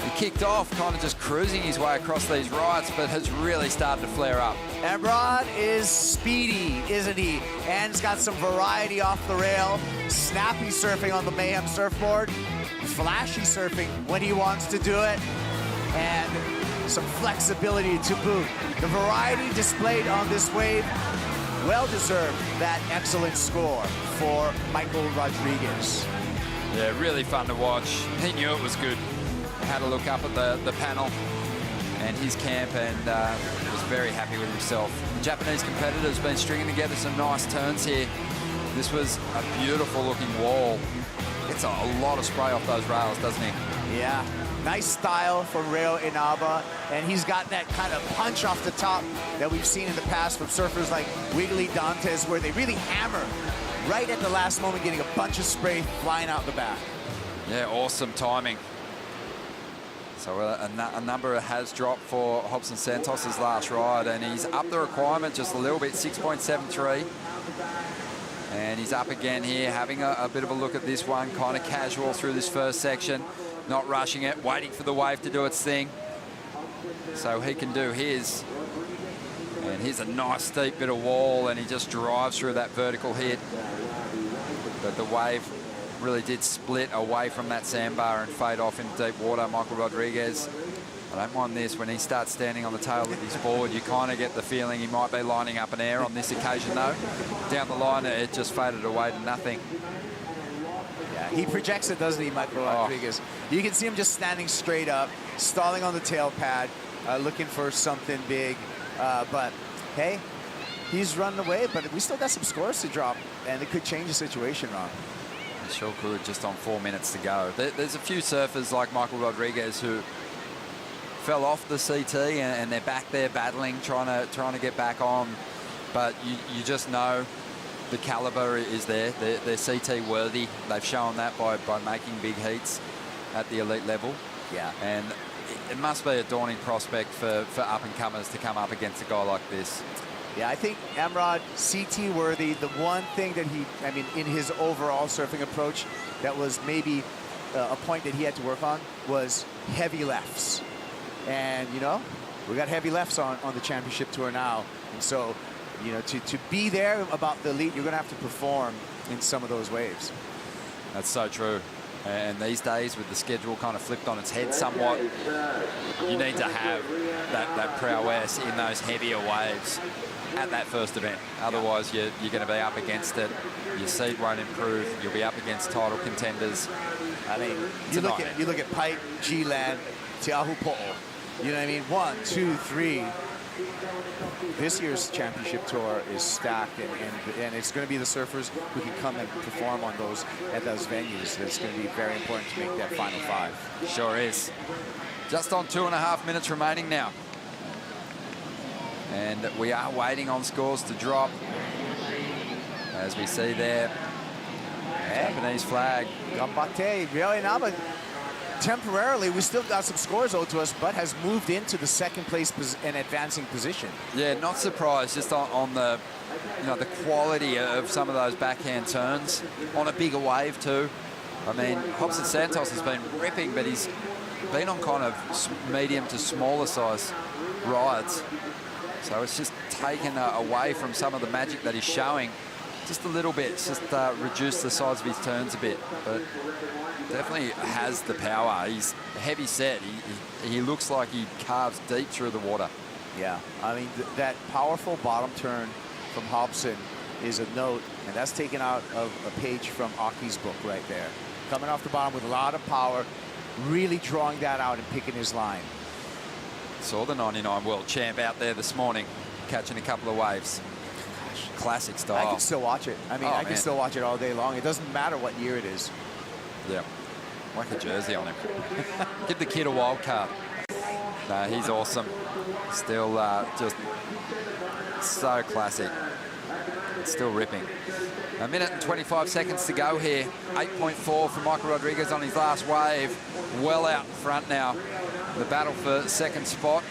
he kicked off kind of just cruising his way across these rides, but has really started to flare up. Emrod is speedy, isn't he? And he's got some variety off the rail. Snappy surfing on the Mayhem surfboard. Flashy surfing when he wants to do it. And some flexibility to boot. The variety displayed on this wave, well-deserved that excellent score for Michael Rodriguez. Yeah, really fun to watch. He knew it was good. Had a look up at the panel and his camp, and was very happy with himself. The Japanese competitor's been stringing together some nice turns here. This was a beautiful looking wall. Gets a lot of spray off those rails, doesn't he? Yeah. Nice style from Reo Inaba, and he's got that kind of punch off the top that we've seen in the past from surfers like Wiggly Dantes, where they really hammer right at the last moment, getting a bunch of spray flying out the back. Yeah, awesome timing. So a number has dropped for Hobson Santos's last ride, and he's up the requirement just a little bit, 6.73. And he's up again here, having a bit of a look at this one, kind of casual through this first section. Not rushing it, waiting for the wave to do its thing so he can do his. And here's a nice steep bit of wall, and he just drives through that vertical hit. But the wave really did split away from that sandbar and fade off into deep water. Michael Rodriguez, I don't mind this, when he starts standing on the tail of his board, you kind of get the feeling he might be lining up an air on this occasion though. Down the line, it just faded away to nothing. He projects it, doesn't he, Michael Rodriguez? You can see him just standing straight up, stalling on the tail pad, looking for something big. But, hey, he's running away, but we still got some scores to drop, and it could change the situation, Ron. It sure could, just on 4 minutes to go. There's a few surfers like Michael Rodriguez who fell off the CT, and they're back there battling, trying to get back on. But you just know the caliber is there. They're CT worthy. They've shown that by making big heats at the elite level. Yeah. And it must be a daunting prospect for up-and-comers to come up against a guy like this. Yeah, I think Emrod, CT worthy. The one thing that in his overall surfing approach that was maybe a point that he had to work on was heavy lefts. And, you know, we got heavy lefts on the championship tour now. And so, you know, to be there about the elite, you're going to have to perform in some of those waves. That's so true. And these days, with the schedule kind of flipped on its head somewhat, you need to have that prowess in those heavier waves at that first event. Otherwise, you're going to be up against it. Your seed won't improve. You'll be up against title contenders. I mean, you look at Pike, G-Land, Te Ahu Po'o. You know what I mean? 1, 2, 3, this year's championship tour is stacked, and it's going to be the surfers who can come and perform on those at those venues. It's going to be very important to make that final 5. Sure is. Just on 2.5 minutes remaining now. And we are waiting on scores to drop. As we see there, Japanese flag. Gambate, really now, but temporarily we still got some scores owed to us, but has moved into the second place and advancing position. Yeah, not surprised just on the, the quality of some of those backhand turns on a bigger wave too. I mean, Hobson Santos has been ripping, but he's been on kind of medium to smaller size rides. So it's just taken away from some of the magic that he's showing just a little bit. It's just reduced the size of his turns a bit, but definitely has the power. He's a heavy set. He looks like he carves deep through the water. Yeah, I mean, that powerful bottom turn from Hobson is a note, and that's taken out of a page from Aki's book right there. Coming off the bottom with a lot of power, really drawing that out and picking his line. Saw the 99 world champ out there this morning, catching a couple of waves. Classic style. I can still watch it. I mean, I can still watch it all day long. It doesn't matter what year it is. Yeah, like a jersey on him. Give the kid a wild card. No, he's awesome. Still just so classic. Still ripping. 1 minute and 25 seconds to go here. 8.4 for Michael Rodriguez on his last wave. Well out in front now. The battle for second spot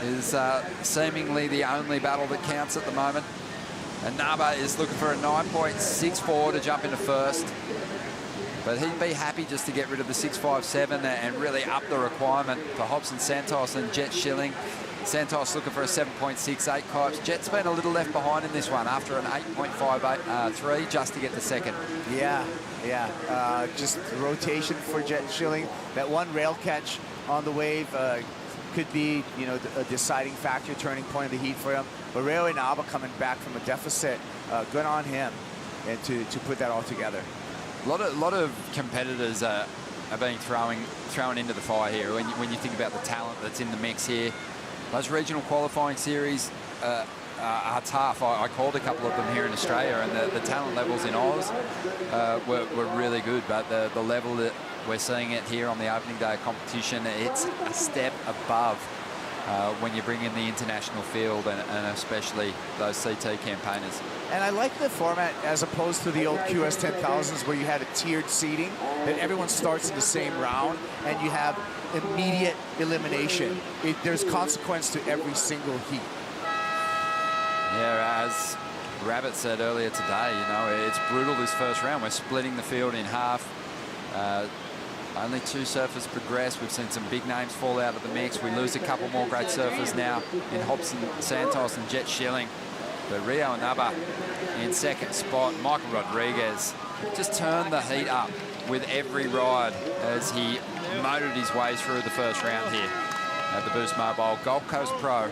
is seemingly the only battle that counts at the moment. And Naba is looking for a 9.64 to jump into first. But he'd be happy just to get rid of the 6.57 and really up the requirement for Hobson Santos and Jet Schilling. Santos looking for a 7.68 Kipes. Jet's been a little left behind in this one after an 8.53 just to get to second. Yeah. Just rotation for Jet Schilling. That one rail catch on the wave could be, a deciding factor, turning point of the heat for him. But Reo Inaba coming back from a deficit, good on him, and to put that all together. A lot of competitors are being thrown into the fire here when you think about the talent that's in the mix here. Those regional qualifying series are tough. I called a couple of them here in Australia, and the talent levels in Oz were really good, but the level that we're seeing it here on the opening day of competition, it's a step above when you bring in the international field and especially those CT campaigners. And I like the format as opposed to the old QS 10,000s where you had a tiered seating, that everyone starts in the same round and you have immediate elimination. There's consequence to every single heat. Yeah, as Rabbit said earlier today, it's brutal this first round. We're splitting the field in half. Only 2 surfers progress. We've seen some big names fall out of the mix. We lose a couple more great surfers now in Hobson Santos and Jet Schilling. But Reo Inaba in second spot. Michael Rodriguez just turned the heat up with every ride as he motored his way through the first round here at the Boost Mobile Gold Coast Pro.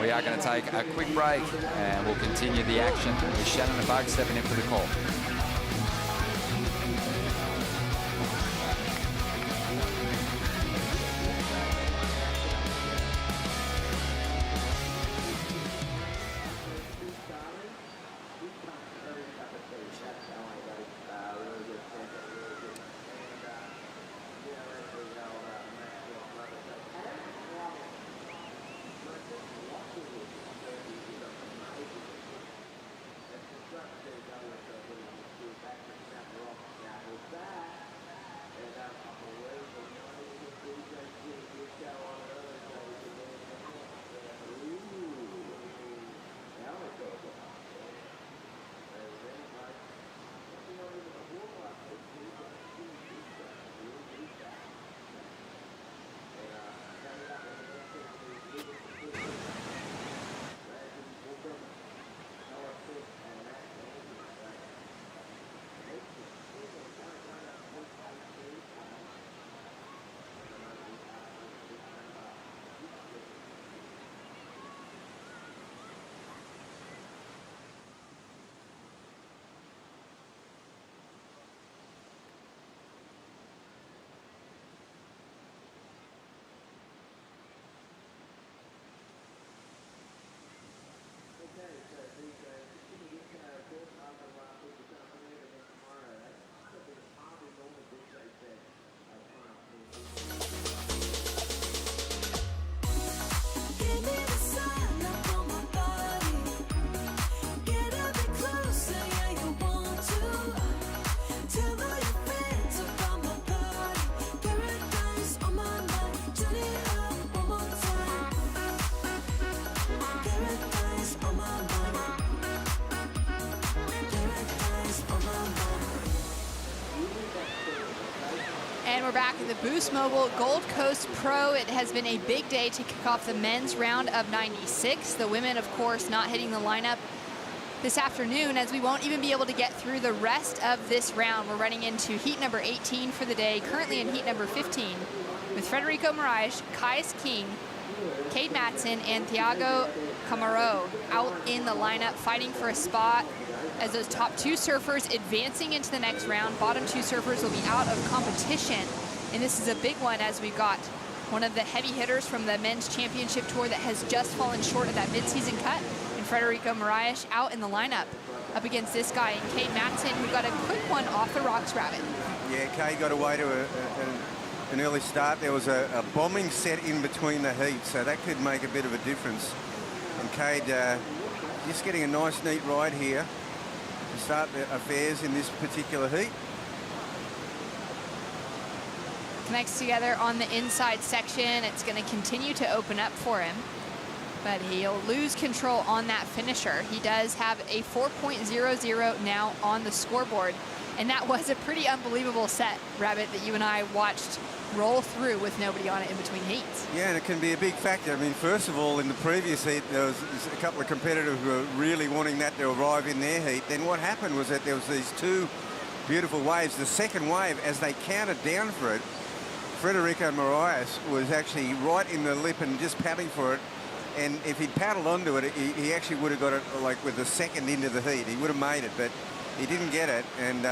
We are going to take a quick break and we'll continue the action with Shannon and Bug stepping in for the call. we're back at the Boost Mobile Gold Coast Pro. It has been a big day to kick off the men's round of 96. The women, of course, not hitting the lineup this afternoon, as we won't even be able to get through the rest of this round. We're running into heat number 18 for the day, currently in heat number 15, with Frederico Moraes, Kais King, Cade Matson, and Thiago Camaro out in the lineup fighting for a spot as those top 2 surfers advancing into the next round. Bottom 2 surfers will be out of competition, and this is a big one as we've got one of the heavy hitters from the men's championship tour that has just fallen short of that midseason cut, and Frederico Moraes out in the lineup up against this guy, and Cade Matson, who got a quick one off the rocks, Rabbit. Yeah, Cade got away to an early start. There was a bombing set in between the heats, so that could make a bit of a difference. And Cade just getting a nice, neat ride here to start the affairs in this particular heat. Connects together on the inside section. It's going to continue to open up for him, but he'll lose control on that finisher. He does have a 4.00 now on the scoreboard, and that was a pretty unbelievable set, Rabbit, that you and I watched roll through with nobody on it in between heats. Yeah, and it can be a big factor. I mean, first of all, in the previous heat, there was a couple of competitors who were really wanting that to arrive in their heat. Then what happened was that there was these 2 beautiful waves. The second wave, as they counted down for it, Frederico Moraes was actually right in the lip and just paddling for it. And if he'd paddled onto it, he actually would have got it like with the second into the heat. He would have made it, but he didn't get it, and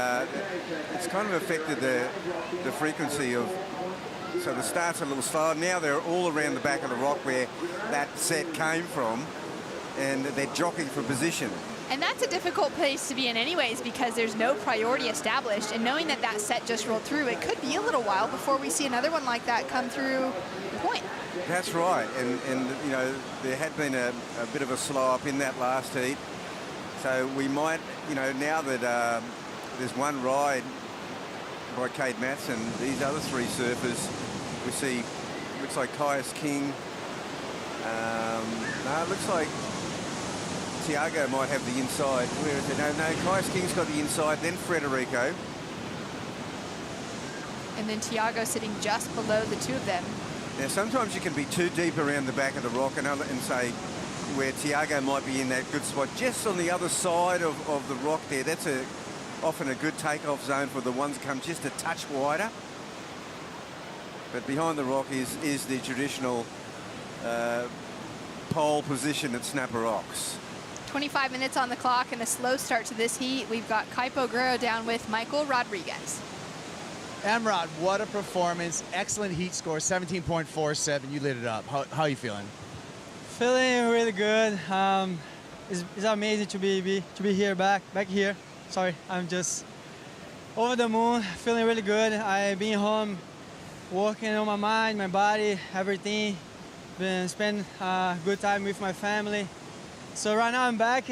it's kind of affected the frequency of. So the start's a little slower. Now they're all around the back of the rock where that set came from, and they're jockeying for position. And that's a difficult place to be in anyways, because there's no priority established, and knowing that that set just rolled through, it could be a little while before we see another one like that come through the point. That's right, and you know, there had been a bit of a slow up in that last heat. So we might, you know, now that there's one ride by Cade Matson, these other 3 surfers, we see, looks like Kais King. No, it looks like Thiago might have the inside. Where is it? No, Kais King's got the inside, then Frederico. And then Thiago sitting just below the 2 of them. Now, sometimes you can be too deep around the back of the rock and say, where Thiago might be in that good spot, just on the other side of the rock there. That's often a good takeoff zone for the ones that come just a touch wider. But behind the rock is the traditional pole position at Snapper Rocks. 25 minutes on the clock and a slow start to this heat. We've got Kaipo Guerrero down with Michael Rodriguez. Emrod, what a performance. Excellent heat score, 17.47. You lit it up. How are you feeling? Feeling really good. It's amazing to be here, back here. Sorry, I'm just over the moon, feeling really good. I've been home working on my mind, my body, everything. Been spending good time with my family. So right now I'm back.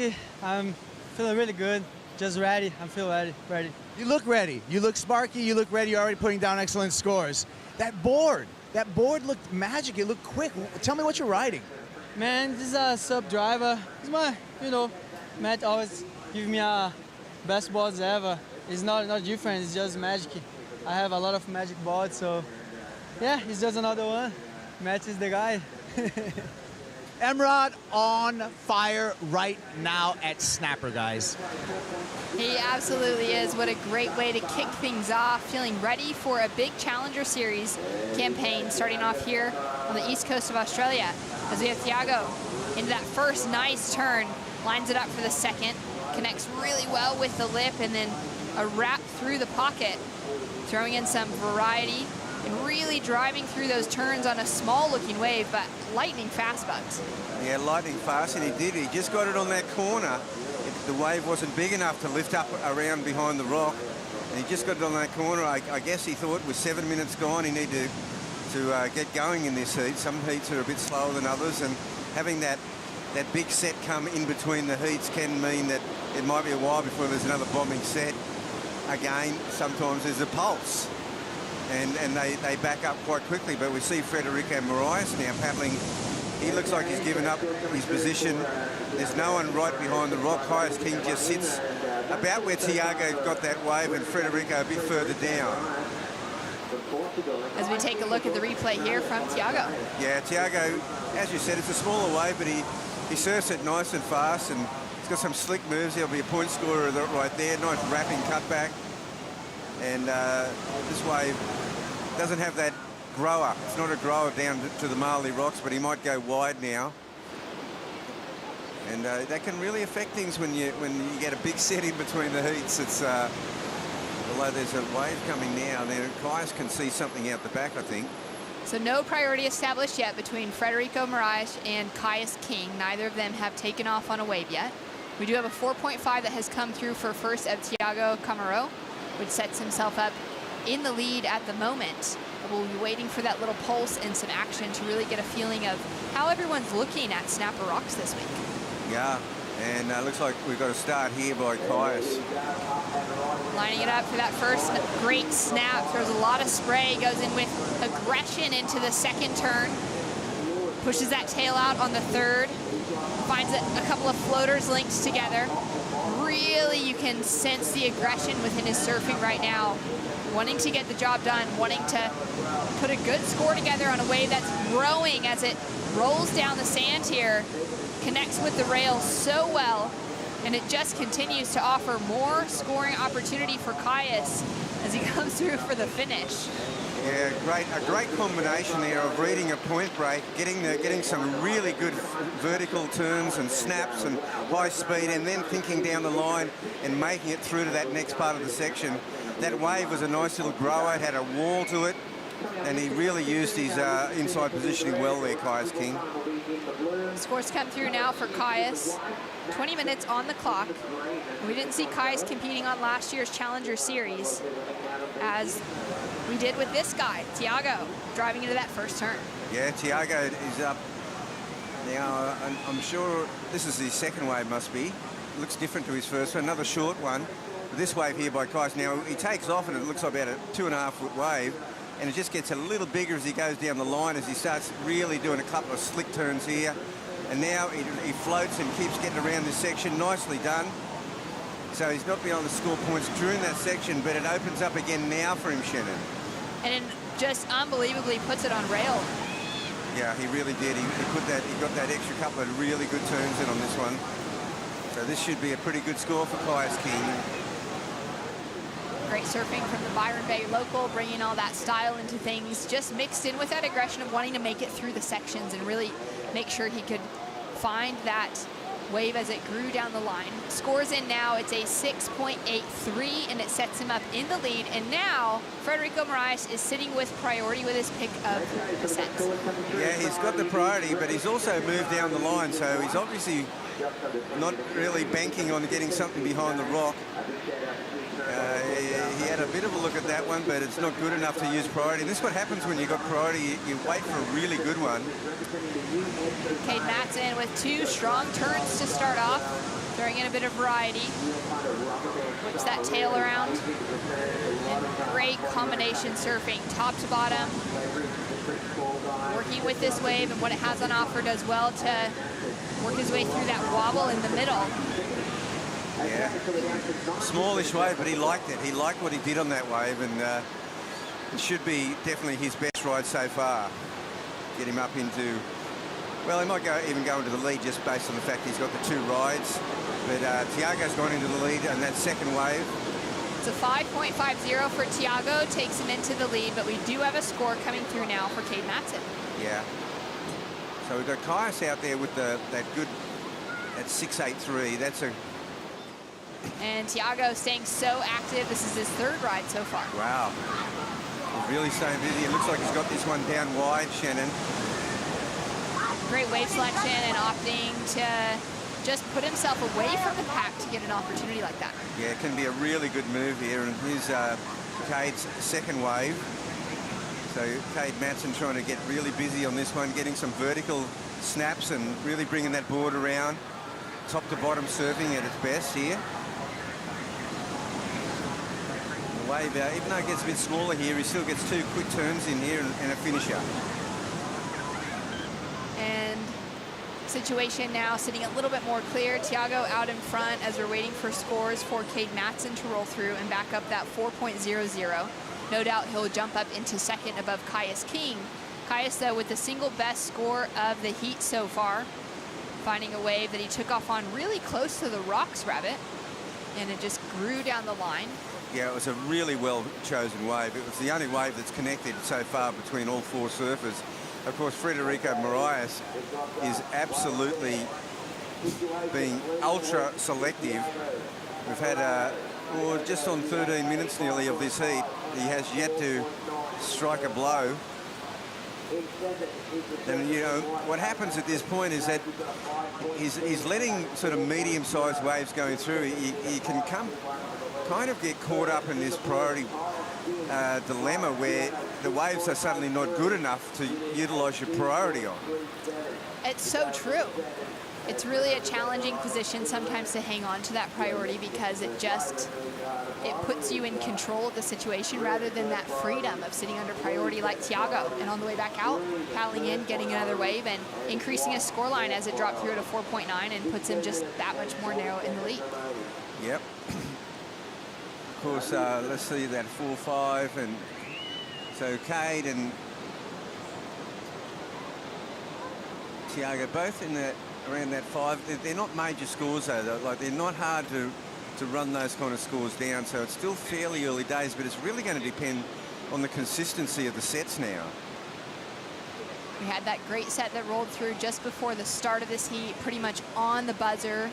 I'm feeling really good, just ready. I feel ready. You look ready. You look sparky. You look ready. You're already putting down excellent scores. That board looked magic. It looked quick. Tell me what you're riding. Man, this is a sub driver. It's my, Matt always give me best boards ever. It's not different, it's just magic. I have a lot of magic boards, so yeah, it's just another one. Matt is the guy. Emrod on fire right now at Snapper, guys. He absolutely is. What a great way to kick things off. Feeling ready for a big Challenger Series campaign starting off here on the east coast of Australia. As we have Thiago into that first nice turn, lines it up for the second, connects really well with the lip, and then a wrap through the pocket, throwing in some variety and really driving through those turns on a small looking wave, but lightning fast, Bugs. Yeah, lightning fast, and he did. He just got it on that corner. The wave wasn't big enough to lift up around behind the rock, and he just got it on that corner. I guess he thought with 7 minutes gone, he needed to get going in this heat. Some heats are a bit slower than others, and having that big set come in between the heats can mean that it might be a while before there's another bombing set. Again, sometimes there's a pulse, and they back up quite quickly, but we see Frederico Moraes now paddling. He looks like he's given up his position. There's no one right behind the rock. Kais King just sits about where Thiago got that wave, and Frederico a bit further down. as we take a look at the replay here from Tiago. Yeah, Tiago, as you said, it's a smaller wave, but he surfs it nice and fast, and he's got some slick moves. He'll be a point scorer right there. Nice wrapping cutback. And this wave doesn't have that grower. It's not a grower down to the Marley Rocks, but he might go wide now. And that can really affect things when you get a big set in between the heats. It's although there's a wave coming now, then Kais can see something out the back, I think. So no priority established yet between Frederico Moraes and Caius King. Neither of them have taken off on a wave yet. We do have a 4.5 that has come through for first of Tiago Camaro, which sets himself up in the lead at the moment. We'll be waiting for that little pulse and some action to really get a feeling of how everyone's looking at Snapper Rocks this week. Yeah, and looks like we've got a start here by Caius. Lining it up for that first great snap. Throws a lot of spray, goes in with aggression into the second turn. Pushes that tail out on the third. Finds a couple of floaters linked together. Really, you can sense the aggression within his surfing right now. Wanting to get the job done, wanting to put a good score together on a wave that's growing as it rolls down the sand here. Connects with the rail so well, and it just continues to offer more scoring opportunity for Caius as he comes through for the finish. Yeah, a great combination there of reading a point break, getting some really good vertical turns and snaps and high speed, and then thinking down the line and making it through to that next part of the section. That wave was a nice little grower, it had a wall to it, and he really used his inside positioning well there, Caius King. Scores come through now for Caius. 20 minutes on the clock. We didn't see Caius competing on last year's Challenger Series, as we did with this guy, Tiago, driving into that first turn. Yeah, Tiago is up. Now, I'm sure this is his second wave, must be. Looks different to his first one, another short one. But this wave here by Caius, now he takes off and it looks like about a 2.5 foot wave. And it just gets a little bigger as he goes down the line, as he starts really doing a couple of slick turns here. And now he floats and keeps getting around this section. Nicely done. So he's not been able to score points during that section, but it opens up again now for him, Shannon. And just unbelievably puts it on rail. Yeah, he really did. He got that extra couple of really good turns in on this one. So this should be a pretty good score for Caius King. Great surfing from the Byron Bay local, bringing all that style into things, just mixed in with that aggression of wanting to make it through the sections and really make sure he could find that wave as it grew down the line. Scores in now, it's a 6.83, and it sets him up in the lead. And now, Frederico Moraes is sitting with priority with his pick of descent. Yeah, he's got the priority, but he's also moved down the line, so he's obviously not really banking on getting something behind the rock. He had a bit of a look at that one, but it's not good enough to use priority. And this is what happens when you've got priority. You wait for a really good one. Cade Matson with two strong turns to start off, throwing in a bit of variety. Whips that tail around. And great combination surfing, top to bottom. Working with this wave and what it has on offer, does well to work his way through that wobble in the middle. Yeah, smallish wave, but he liked it. He liked what he did on that wave, and it should be definitely his best ride so far. Get him up into, well, he might even go into the lead just based on the fact he's got the two rides. But Tiago's gone into the lead on that second wave. It's a 5.50 for Tiago, takes him into the lead, but we do have a score coming through now for Cade Matson. Yeah. So we've got Caius out there with that good, at 6.83. That's a... And Tiago staying so active. This is his third ride so far. Wow. He's really staying busy. It looks like he's got this one down wide, Shannon. Great wave selection and opting to just put himself away from the pack to get an opportunity like that. Yeah, it can be a really good move here. And here's Cade's second wave. So Cade Matson trying to get really busy on this one, getting some vertical snaps and really bringing that board around. Top to bottom surfing at its best here. The wave, even though it gets a bit smaller here, he still gets two quick turns in here and a finisher. And situation now sitting a little bit more clear. Tiago out in front as we're waiting for scores for Cade Matson to roll through and back up that 4.00. no doubt he'll jump up into second above Caius King. Caius, though, with the single best score of the heat so far, finding a wave that he took off on really close to the rocks, Rabbit, and it just grew down the line. Yeah, it was a really well-chosen wave. It was the only wave that's connected so far between all four surfers. Of course, Frederico Moraes is absolutely being ultra-selective. We've had just on 13 minutes nearly of this heat. He has yet to strike a blow. And, you know, what happens at this point is that he's letting sort of medium-sized waves going through. He can kind of get caught up in this priority dilemma where the waves are suddenly not good enough to utilise your priority on. It's so true. It's really a challenging position sometimes to hang on to that priority because it puts you in control of the situation rather than that freedom of sitting under priority like Thiago. And on the way back out, paddling in, getting another wave, and increasing his scoreline as it dropped through to 4.9 and puts him just that much more narrow in the lead. Yep. Of course, let's see that 4-5, and so Cade and Thiago both in that around that 5. They're not major scores though. They're not hard to run those kind of scores down. So it's still fairly early days, but it's really going to depend on the consistency of the sets now. We had that great set that rolled through just before the start of this heat, pretty much on the buzzer.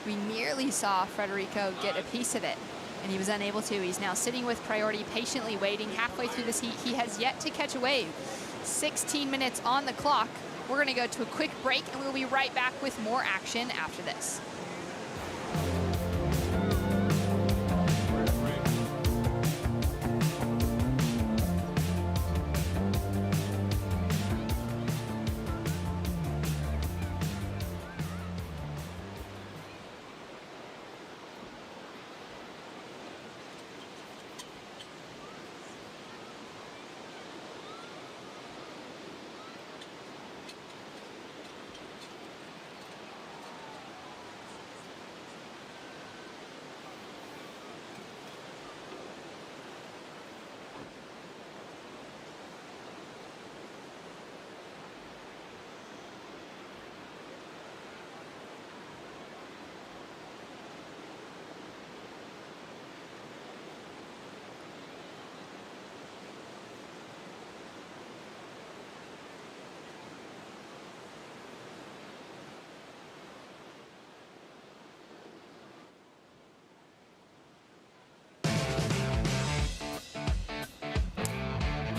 We nearly saw Frederico get a piece of it, and he was unable to. He's now sitting with priority, patiently waiting halfway through this heat. He has yet to catch a wave. 16 minutes on the clock. We're going to go to a quick break, and we'll be right back with more action after this.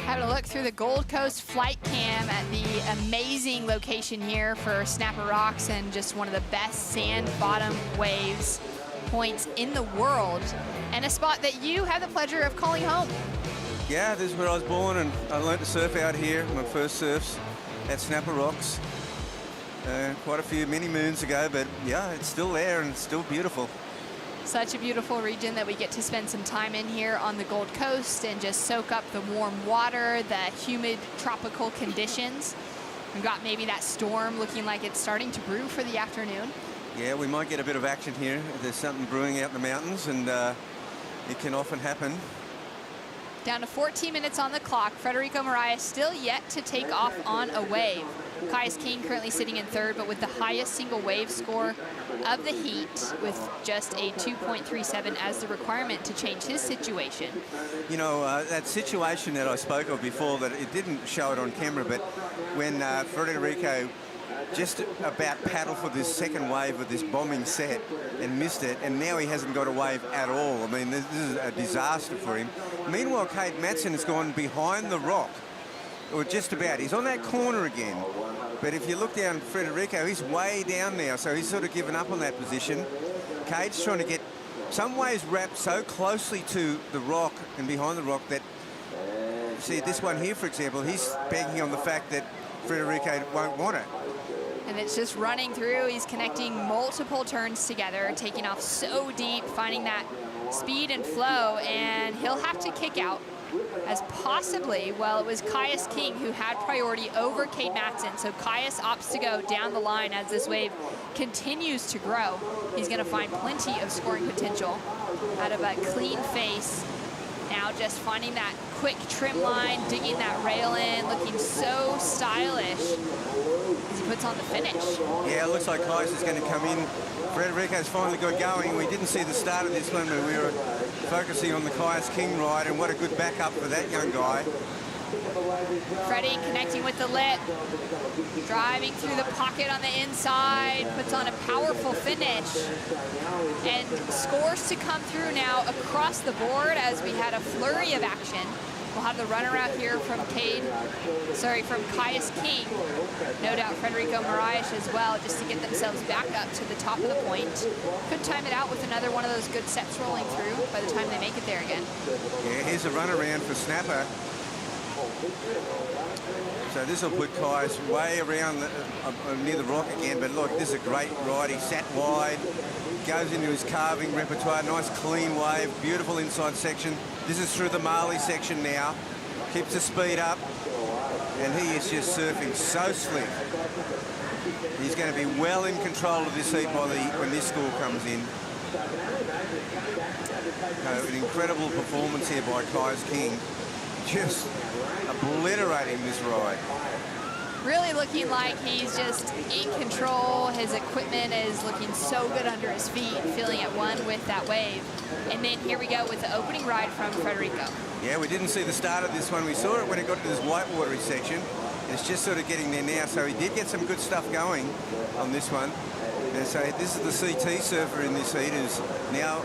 Having a look through the Gold Coast flight cam at the amazing location here for Snapper Rocks and just one of the best sand bottom waves points in the world, and a spot that you have the pleasure of calling home. Yeah, this is where I was born, and I learned to surf out here. My first surfs at Snapper Rocks quite a few many moons ago, but yeah, it's still there and it's still beautiful. Such a beautiful region that we get to spend some time in here on the Gold Coast and just soak up the warm water, the humid tropical conditions. We've got maybe that storm looking like it's starting to brew for the afternoon. Yeah, we might get a bit of action here. There's something brewing out in the mountains, and it can often happen. Down to 14 minutes on the clock. Frederico Moraes still yet to take off on a wave. Caius King currently sitting in third, but with the highest single wave score of the heat, with just a 2.37 as the requirement to change his situation. You know, that situation that I spoke of before, that it didn't show it on camera, but when Frederico just about paddled for this second wave of this bombing set and missed it, and now he hasn't got a wave at all. I mean, this is a disaster for him. Meanwhile, Kate Matson has gone behind the rock, or just about. He's on that corner again. But if you look down Frederico, he's way down now, so he's sort of given up on that position. Cade's trying to get some waves wrapped so closely to the rock and behind the rock that, see, this one here, for example, he's banking on the fact that Frederico won't want it. And it's just running through. He's connecting multiple turns together, taking off so deep, finding that speed and flow, and he'll have to kick out as possibly, well, it was Caius King who had priority over Cade Matson. So Caius opts to go down the line as this wave continues to grow. He's going to find plenty of scoring potential out of a clean face. Now now just finding that quick trim line, digging that rail in, looking so stylish as he puts on the finish. Yeah, it looks like Kais is going to come in. Frederico's finally got going. We didn't see the start of this one, but we were focusing on the Kais King ride, and what a good backup for that young guy. Freddie connecting with the lip, driving through the pocket on the inside, puts on a powerful finish, and scores to come through now across the board as we had a flurry of action. We'll have the runner out here from Kais King. No doubt Federico Moraes as well, just to get themselves back up to the top of the point. Could time it out with another one of those good sets rolling through by the time they make it there again. Yeah, here's a run around for Snapper. So this will put Kais way around near the rock again, but look, this is a great ride. He sat wide, goes into his carving repertoire, nice clean wave, beautiful inside section. This is through the Marley section now. Keeps the speed up, and he is just surfing so slick. He's going to be well in control of this heat when this score comes in. An incredible performance here by Kais King. Just obliterating this ride. Really looking like he's just in control. His equipment is looking so good under his feet, feeling at one with that wave. And then here we go with the opening ride from Federico. Yeah, we didn't see the start of this one. We saw it when it got to this whitewatery section. It's just sort of getting there now. So he did get some good stuff going on this one. And so this is the CT surfer in this heat, who's now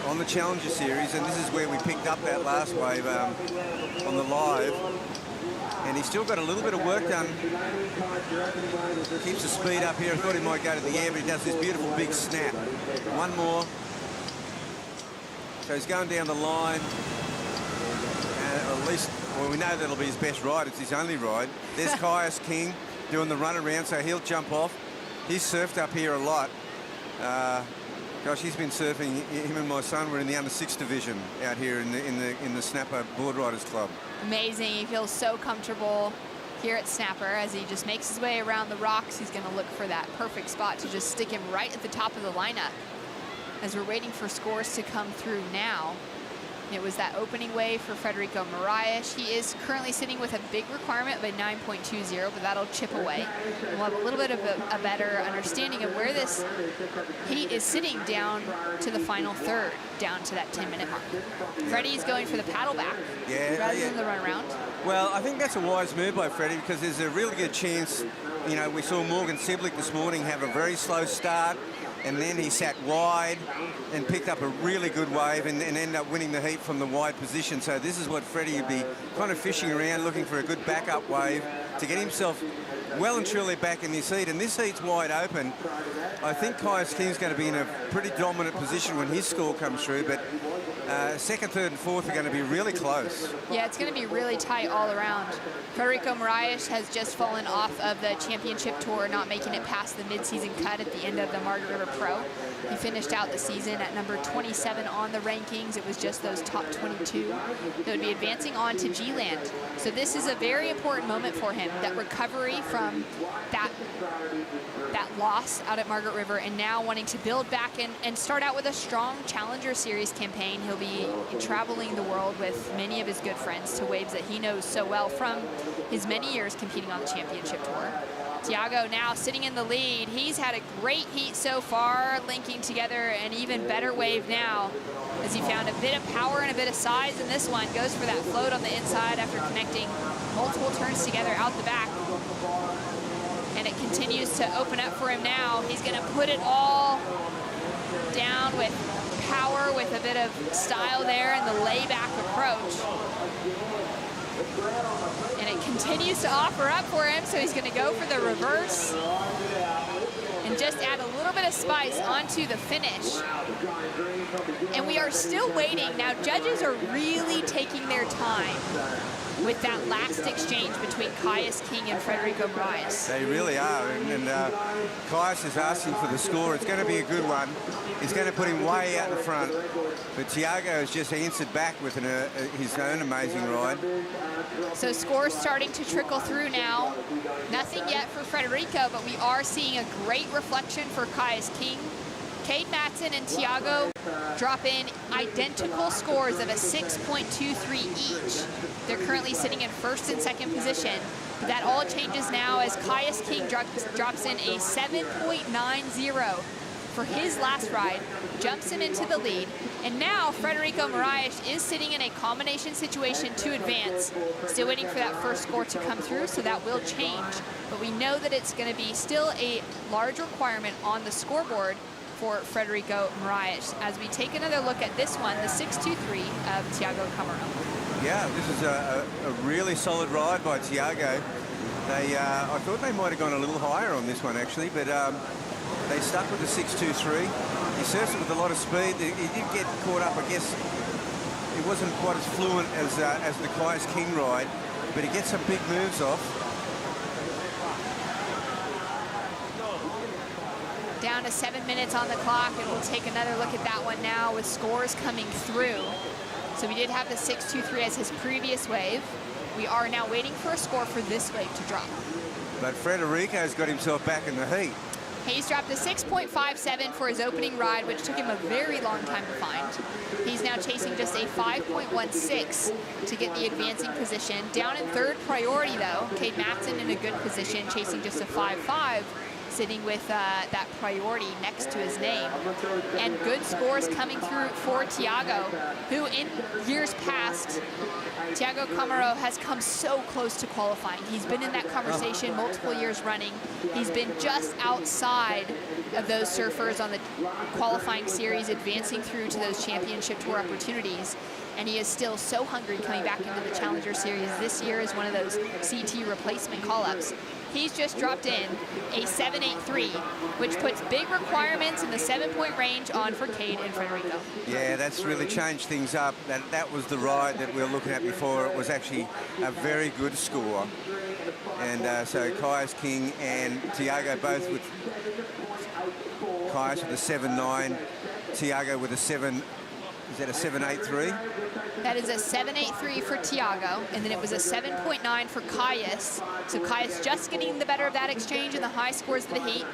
on the Challenger Series, and this is where we picked up that last wave on the live. And he's still got a little bit of work done. Keeps the speed up here. I thought he might go to the air, but he does this beautiful big snap. One more. So he's going down the line. At least, well, we know that'll be his best ride. It's his only ride. There's Kais King doing the run around, so he'll jump off. He's surfed up here a lot. Gosh, he's been surfing. Him and my son were in the under-6 division out here in the Snapper Board Riders Club. Amazing. He feels so comfortable here at Snapper as he just makes his way around the rocks. He's going to look for that perfect spot to just stick him right at the top of the lineup. As we're waiting for scores to come through now, it was that opening wave for Federico Moraes. He is currently sitting with a big requirement of a 9.20, but that'll chip away. We'll have a little bit of a better understanding of where this heat is sitting down to the final third, down to that 10-minute mark. Freddie's going for the paddle back rather than the run around. Well, I think that's a wise move by Freddie, because there's a really good chance, you know, we saw Morgan Siblick this morning have a very slow start, and then he sat wide and picked up a really good wave and ended up winning the heat from the wide position. So this is what Freddie would be kind of fishing around, looking for a good backup wave to get himself well and truly back in this heat. And this heat's wide open. I think Kais King's going to be in a pretty dominant position when his score comes through, but second, third, and fourth are going to be really close. Yeah, it's going to be really tight all around. Federico Moraes has just fallen off of the championship tour, not making it past the mid-season cut at the end of the Margaret River Pro. He finished out the season at number 27 on the rankings. It was just those top 22 that would be advancing on to G-Land. So this is a very important moment for him, that recovery from that loss out at Margaret River, and now wanting to build back and start out with a strong Challenger Series campaign. He'll be traveling the world with many of his good friends to waves that he knows so well from his many years competing on the championship tour. Tiago now sitting in the lead. He's had a great heat so far, linking together an even better wave now as he found a bit of power and a bit of size in this one. Goes for that float on the inside after connecting multiple turns together out the back. And it continues to open up for him now. He's going to put it all down with power, with a bit of style there and the layback approach. And it continues to offer up for him, so he's going to go for the reverse and just add a little bit of spice onto the finish. And we are still waiting. Now, judges are really taking their time with that last exchange between Kais King and Federico Moraes. They really are, and Kais is asking for the score. It's going to be a good one. He's going to put him way out in front, but Tiago has just answered back with his own amazing ride. So scores starting to trickle through now. Nothing yet for Federico, but we are seeing a great reflection for Kais King. Cade Matson and Tiago drop in identical scores of a 6.23 each. They're currently sitting in first and second position. But that all changes now as Caius King drops in a 7.90 for his last ride, jumps him into the lead. And now Frederico Moraes is sitting in a combination situation to advance. Still waiting for that first score to come through, so that will change. But we know that it's going to be still a large requirement on the scoreboard for Frederico Moraes. As we take another look at this one, the 6.23 of Tiago Camaro. Yeah, this is a really solid ride by Tiago. I thought they might have gone a little higher on this one, actually, but they stuck with the 6.23. He surfs it with a lot of speed. He did get caught up, I guess. It wasn't quite as fluent as the Caius King ride, but he gets some big moves off. Down to 7 minutes on the clock, and we'll take another look at that one now with scores coming through. So we did have the 6.23 as his previous wave. We are now waiting for a score for this wave to drop. But Frederico's got himself back in the heat. He's dropped a 6.57 for his opening ride, which took him a very long time to find. He's now chasing just a 5.16 to get the advancing position. Down in third priority, though, Cade Matson in a good position, chasing just a 5.5. Sitting with that priority next to his name. And good scores coming through for Tiago, who in years past, Tiago Camaro has come so close to qualifying. He's been in that conversation multiple years running. He's been just outside of those surfers on the qualifying series, advancing through to those championship tour opportunities. And he is still so hungry coming back into the Challenger Series this year as one of those CT replacement call-ups. He's just dropped in a 7.83, which puts big requirements in the 7-point range on for Cade and Frederico. Yeah, that's really changed things up. That was the ride that we were looking at before. It was actually a very good score. And so Caius King and Tiago both with Caius with a 7.9, Tiago with a 7. Is that a 7.83? That is a 7.83 for Tiago, and then it was a 7.9 for Caius. So Caius just getting the better of that exchange in the high scores of the heat.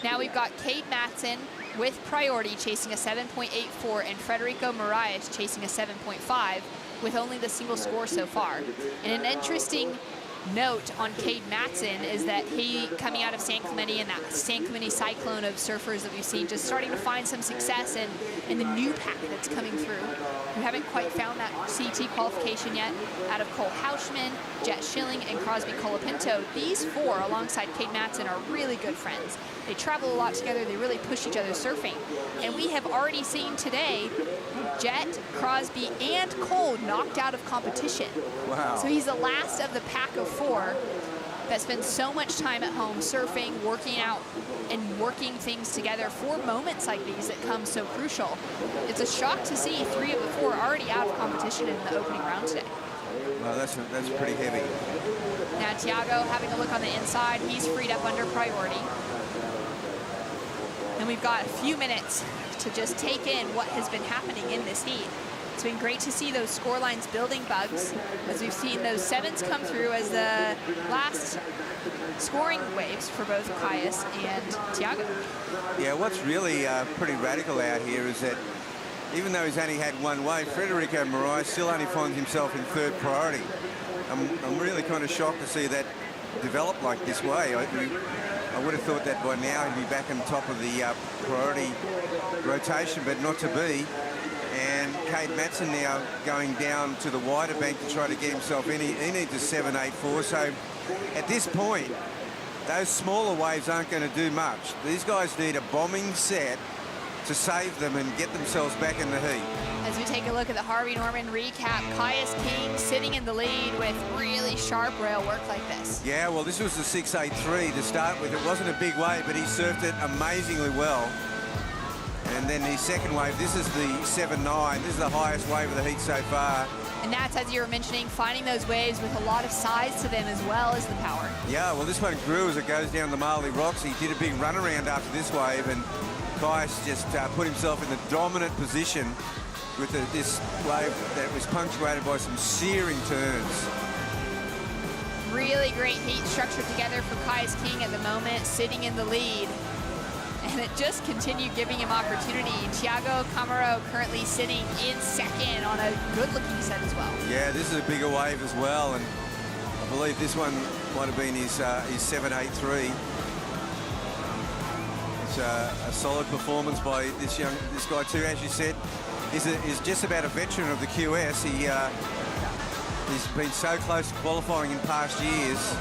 Now we've got Cade Matson with priority chasing a 7.84 and Frederico Moraes chasing a 7.5 with only the single score so far. And an interesting note on Cade Matson is that he, coming out of San Clemente and that San Clemente cyclone of surfers that we've seen, just starting to find some success in the new pack that's coming through. We haven't quite found that CT qualification yet out of Cole Hauschman, Jet Schilling, and Crosby Colapinto. These four, alongside Cade Matson, are really good friends. They travel a lot together. They really push each other surfing. And we have already seen today Jet, Crosby, and Cole knocked out of competition. Wow. So he's the last of the pack of four that spends so much time at home surfing, working out, and working things together for moments like these that come so crucial. It's a shock to see 3 of the 4 already out of competition in the opening round today. Well, that's pretty heavy. Now Tiago having a look on the inside. He's freed up under priority. And we've got a few minutes to just take in what has been happening in this heat. It's been great to see those score lines building, Bugs, as we've seen those 7s come through as the last scoring waves for both Caius and Tiago. Yeah, what's really pretty radical out here is that even though he's only had one wave, Frederico Moraes still only finds himself in third priority. I'm really kind of shocked to see that develop like this way. I would have thought that by now he'd be back on top of the priority rotation, but not to be. And Cade Matson now going down to the wider bank to try to get himself in. He needs a 7.84. So at this point, those smaller waves aren't going to do much. These guys need a bombing set to save them and get themselves back in the heat. As we take a look at the Harvey Norman recap, Caius King sitting in the lead with really sharp rail work like this. Yeah, well, this was the 6.83 to start with. It wasn't a big wave, but he surfed it amazingly well. And then the second wave, this is the 7.9. This is the highest wave of the heat so far. And that's, as you were mentioning, finding those waves with a lot of size to them as well as the power. Yeah, well, this one grew as it goes down the Marley Rocks. He did a big run around after this wave, and Caius just put himself in the dominant position with this wave that was punctuated by some searing turns. Really great heat structured together for Caius King at the moment, sitting in the lead. and it just continued giving him opportunity. Thiago Camaro currently sitting in second on a good-looking set as well. Yeah, this is a bigger wave as well, and I believe this one might have been his 7.83. It's a solid performance by this guy too. As you said, is just about a veteran of the QS. He's been so close to qualifying in past years.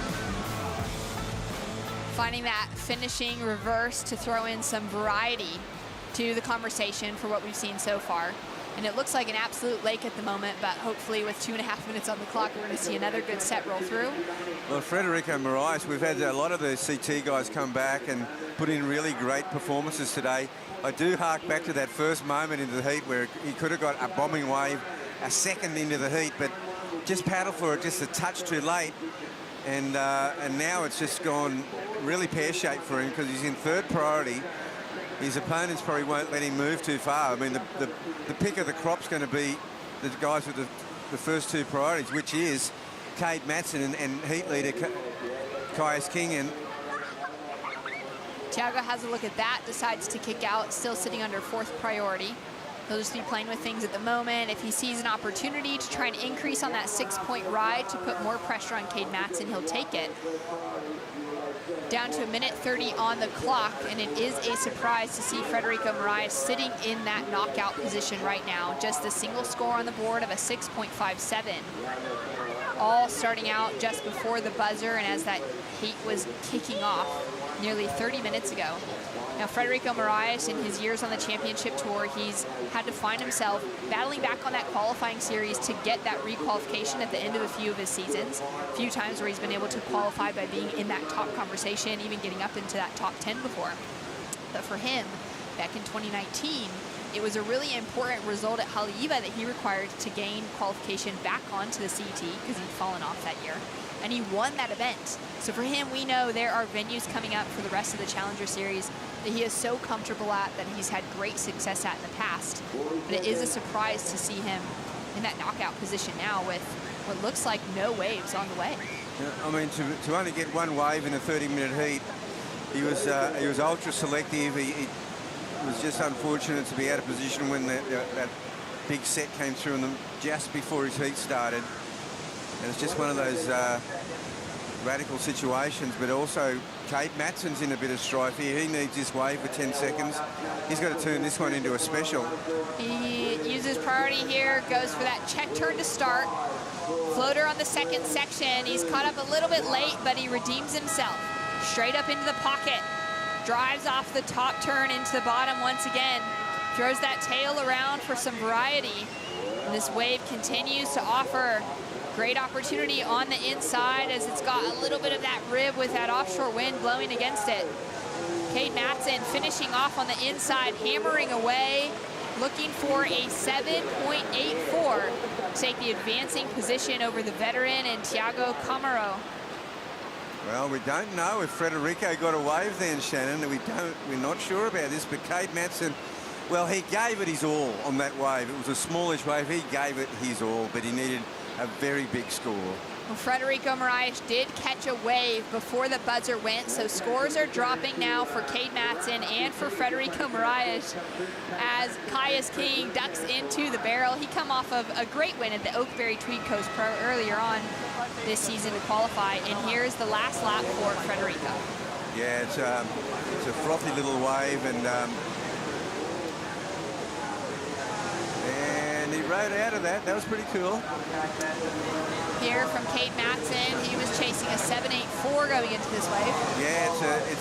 Finding that finishing reverse to throw in some variety to the conversation for what we've seen so far. And it looks like an absolute lake at the moment, but hopefully with 2.5 minutes on the clock, we're going to see another good set roll through. Well, Federico Moraes, we've had a lot of the CT guys come back and put in really great performances today. I do hark back to that first moment in the heat where he could have got a bombing wave a second into the heat, but just paddled for it just a touch too late. And now it's just gone really pear-shaped for him because he's in third priority. His opponents probably won't let him move too far. I mean, the pick of the crop's going to be the guys with the first two priorities, which is Cade Matson and heat leader Caius King. And Thiago has a look at that, decides to kick out, still sitting under fourth priority. He'll just be playing with things at the moment. If he sees an opportunity to try and increase on that 6-point ride to put more pressure on Cade Matson, he'll take it. Down to 1:30 on the clock, and it is a surprise to see Federico Moraes sitting in that knockout position right now. Just a single score on the board of a 6.57. All starting out just before the buzzer and as that heat was kicking off nearly 30 minutes ago. Now, Federico Moraes, in his years on the championship tour, he's had to find himself battling back on that qualifying series to get that requalification at the end of a few of his seasons. A few times where he's been able to qualify by being in that top conversation, even getting up into that top 10 before. But for him, back in 2019, it was a really important result at Haleiwa that he required to gain qualification back onto the CT because he'd fallen off that year. And he won that event. So for him, we know there are venues coming up for the rest of the Challenger Series that he is so comfortable at, that he's had great success at in the past. But it is a surprise to see him in that knockout position now with what looks like no waves on the way. Yeah, I mean, to only get one wave in a 30-minute heat, he was ultra selective. He was just unfortunate to be out of position when that big set came through in just before his heat started. And it's just one of those radical situations, but also Cade Matson's in a bit of strife here. He needs this wave for 10 seconds. He's got to turn this one into a special. He uses priority here, goes for that check turn to start. Floater on the second section. He's caught up a little bit late, but he redeems himself. Straight up into the pocket. Drives off the top turn into the bottom once again. Throws that tail around for some variety. And this wave continues to offer great opportunity on the inside as it's got a little bit of that rib with that offshore wind blowing against it. Cade Matson finishing off on the inside, hammering away, looking for a 7.84 to take the advancing position over the veteran and Thiago Camaro. Well, we don't know if Federico got a wave then, Shannon. We're not sure about this, but Cade Matson, well, he gave it his all on that wave. It was a smallish wave. He gave it his all, but he needed a very big score. Well, Federico Moraes did catch a wave before the buzzer went, so scores are dropping now for Cade Matson and for Federico Moraes as Caius King ducks into the barrel. He come off of a great win at the Oakberry Tweed Coast Pro earlier on this season to qualify, and here's the last lap for Federico. Yeah, it's a frothy little wave, and he rode out of that. That was pretty cool. Here from Cade Matson, he was chasing a 7.84 going into this wave. Yeah, it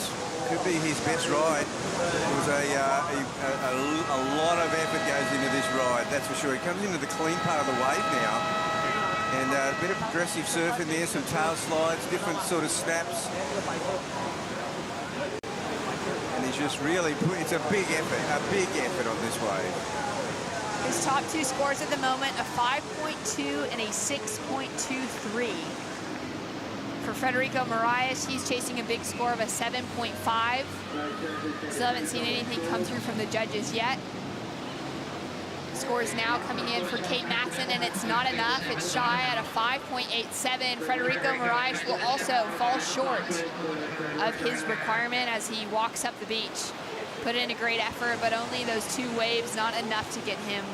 could be his best ride. It was a lot of effort goes into this ride, that's for sure. He comes into the clean part of the wave now, and a bit of progressive surf in there, some tail slides, different sort of snaps. And he's just really it's a big effort on this wave. His top two scores at the moment, a 5.2 and a 6.23. For Federico Moraes, he's chasing a big score of a 7.5. Still haven't seen anything come through from the judges yet. Scores now coming in for Cade Matson, and it's not enough. It's shy at a 5.87. Federico Moraes will also fall short of his requirement as he walks up the beach. put in a great effort, but only those 2 waves, not enough to get him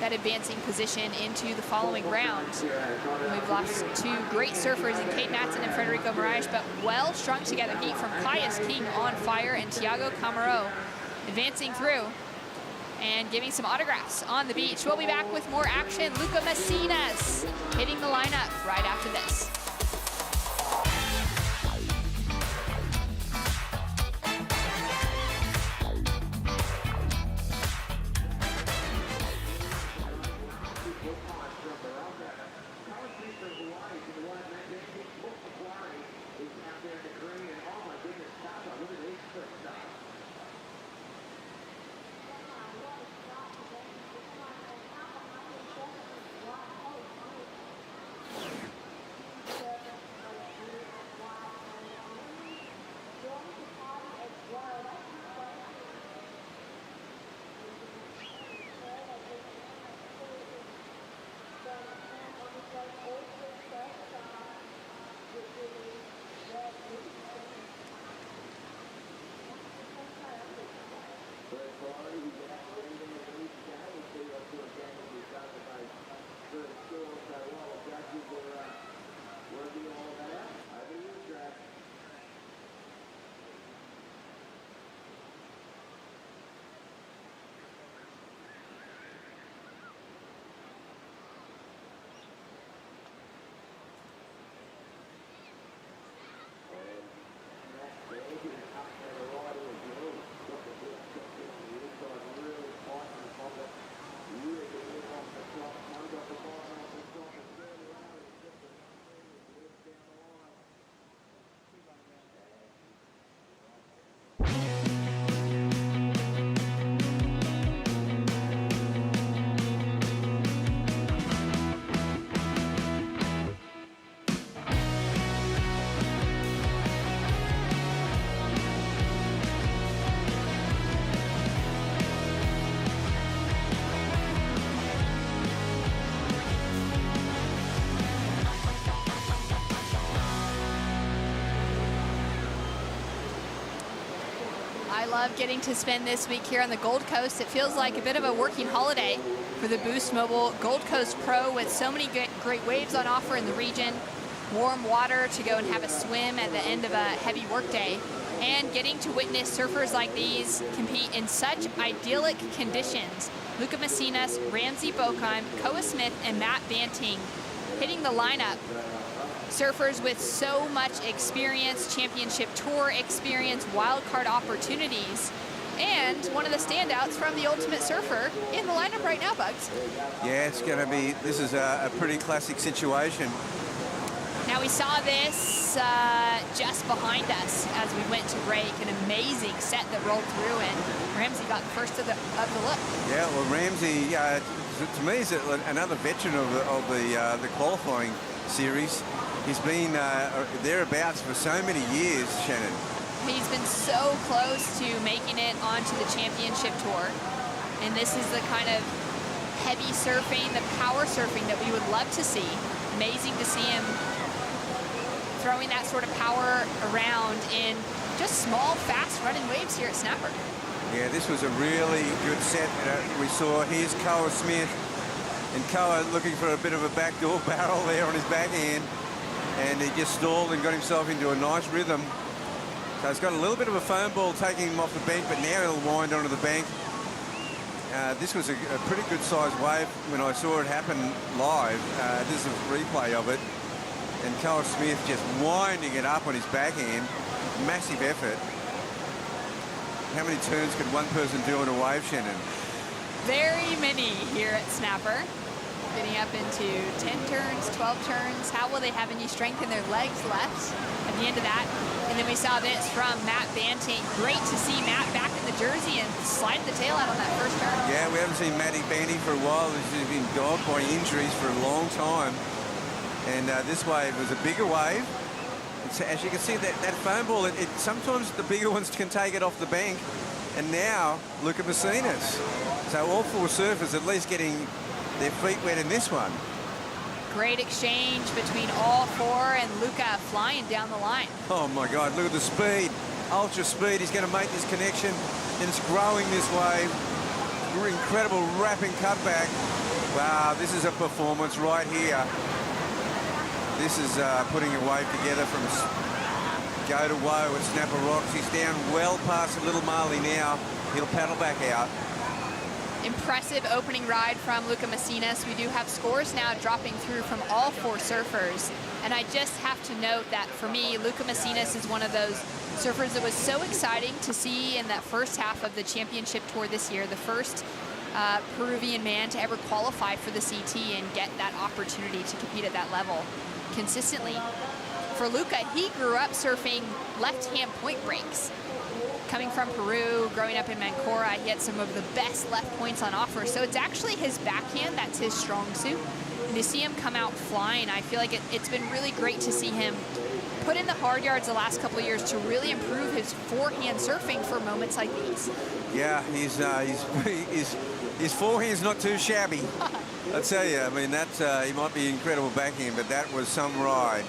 that advancing position into the following round. We've lost 2 great surfers in Kate Matson and Federico Moraes, but well strung together heat from Caius King on fire and Thiago Camaro advancing through and giving some autographs on the beach. We'll be back with more action. Luca Messinas hitting the lineup right after this. I love getting to spend this week here on the Gold Coast. It feels like a bit of a working holiday for the Boost Mobile Gold Coast Pro, with so many great waves on offer in the region, warm water to go and have a swim at the end of a heavy workday, and getting to witness surfers like these compete in such idyllic conditions. Luca Messinas, Ramsey Bochheim, Koa Smith, and Matt Banting hitting the lineup. Surfers with so much experience, championship tour experience, wildcard opportunities, and one of the standouts from the Ultimate Surfer in the lineup right now, Bugs. Yeah, it's going to be, this is a pretty classic situation. Now we saw this just behind us as we went to break, an amazing set that rolled through, and Ramsey got the first of the look. Yeah, well, Ramsey, to me, is another veteran of the qualifying series. He's been thereabouts for so many years, Shannon. He's been so close to making it onto the championship tour. And this is the kind of heavy surfing, the power surfing that we would love to see. Amazing to see him throwing that sort of power around in just small, fast-running waves here at Snapper. Yeah, this was a really good set. We saw here's Koa Smith, and Koa looking for a bit of a backdoor barrel there on his backhand. And he just stalled and got himself into a nice rhythm. So he's got a little bit of a foam ball taking him off the bank, but now he'll wind onto the bank. This was a pretty good sized wave when I saw it happen live. This is a replay of it. And Koa Smith just winding it up on his backhand. Massive effort. How many turns could one person do in a wave, Shannon? Very many here at Snapper. Getting up into 10 turns, 12 turns. How will they have any strength in their legs left at the end of that? And then we saw this from Matt Banting. Great to see Matt back in the jersey and sliding the tail out on that first turn. Yeah, we haven't seen Matty Banting for a while. He's been dogged by injuries for a long time. And this wave was a bigger wave. As you can see, that foam ball, sometimes the bigger ones can take it off the bank. And now, look at Messinas. So all 4 surfers at least getting their feet wet in this one. Great exchange between all 4, and Luca flying down the line. Oh my God, look at the speed. Ultra speed. He's going to make this connection. and it's growing this way. Incredible wrapping cutback. Wow, this is a performance right here. This is putting a wave together from go to woe at Snapper Rocks. He's down well past the Little Marley now. He'll paddle back out. Impressive opening ride from Luca Messinas. We do have scores now dropping through from all 4 surfers. And I just have to note that for me, Luca Messinas is one of those surfers that was so exciting to see in that first half of the championship tour this year. The first Peruvian man to ever qualify for the CT and get that opportunity to compete at that level consistently. For Luca, he grew up surfing left-hand point breaks. Coming from Peru, growing up in Mancora, he had some of the best left points on offer. So it's actually his backhand that's his strong suit. And to see him come out flying, I feel like it's been really great to see him put in the hard yards the last couple of years to really improve his forehand surfing for moments like these. Yeah, his forehand's not too shabby. I tell you, I mean, he might be incredible backhand, but that was some ride.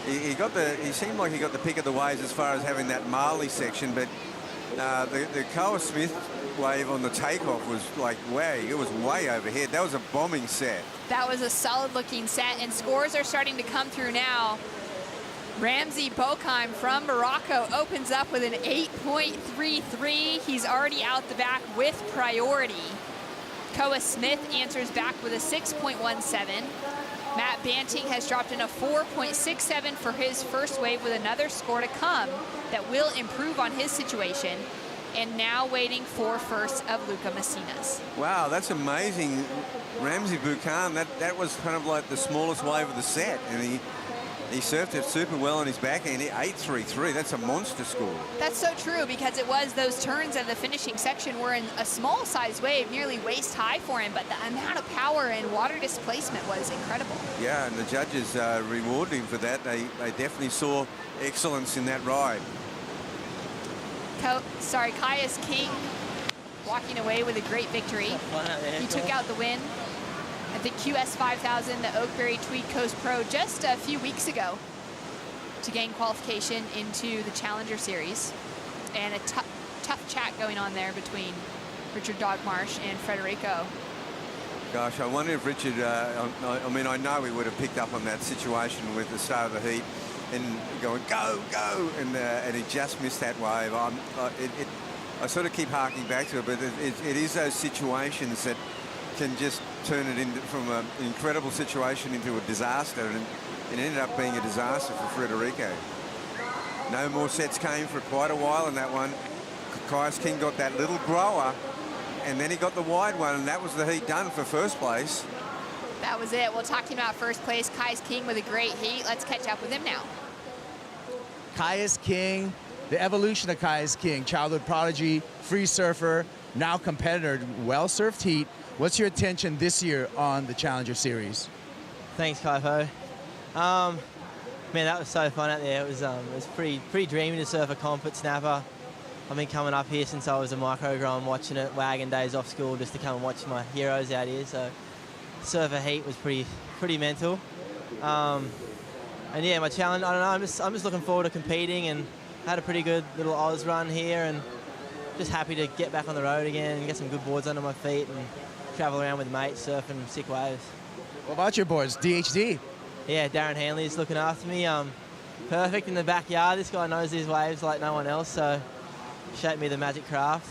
He seemed like he got the pick of the waves as far as having that Marley section, but the Koa Smith wave on the takeoff was like, wow, it was way overhead. That was a bombing set. That was a solid looking set, and scores are starting to come through now. Ramzi Bokheim from Morocco opens up with an 8.33. He's already out the back with priority. Koa Smith answers back with a 6.17. Matt Banting has dropped in a 4.67 for his first wave with another score to come that will improve on his situation. And now waiting for first of Luca Messinas. Wow, that's amazing. Ramzi Bokheim, that was kind of like the smallest wave of the set, and he surfed it super well on his backhand. 8.33, that's a monster score. That's so true, because it was those turns of the finishing section were in a small size wave, nearly waist high for him, but the amount of power and water displacement was incredible. Yeah, and the judges rewarded him for that. They definitely saw excellence in that ride. Caius King walking away with a great victory. He took out the win at the QS 5000, the Oakberry Tweed Coast Pro, just a few weeks ago to gain qualification into the Challenger Series. And a tough chat going on there between Richard Dogmarsh and Federico. Gosh, I wonder if Richard, I mean, I know he would have picked up on that situation with the start of the heat and going, go, go, and he just missed that wave. I sort of keep harking back to it, but it is those situations that can just turn it into from an incredible situation into a disaster, and it ended up being a disaster for Federico. No more sets came for quite a while in that one. Caius King got that little grower, and then he got the wide one, and that was the heat done for first place. That was it. Well, talking about first place, Caius King with a great heat. Let's catch up with him now. Caius King, the evolution of Caius King, childhood prodigy, free surfer, now competitor, well-surfed heat. What's your attention this year on the Challenger Series? Thanks, Kaipo. Man, that was so fun out there. It was pretty dreamy to surf a comp at Snapper. I've been coming up here since I was a micro-grom, watching it, wagon days off school just to come and watch my heroes out here. So surfer heat was pretty mental. And yeah, my challenge, I don't know, I'm just looking forward to competing, and had a pretty good little Oz run here, and just happy to get back on the road again and get some good boards under my feet and travel around with mates surfing sick waves. What about your boards, DHD? Yeah, Darren Hanley's looking after me. Perfect in the backyard. This guy knows these waves like no one else, so showed me the magic craft.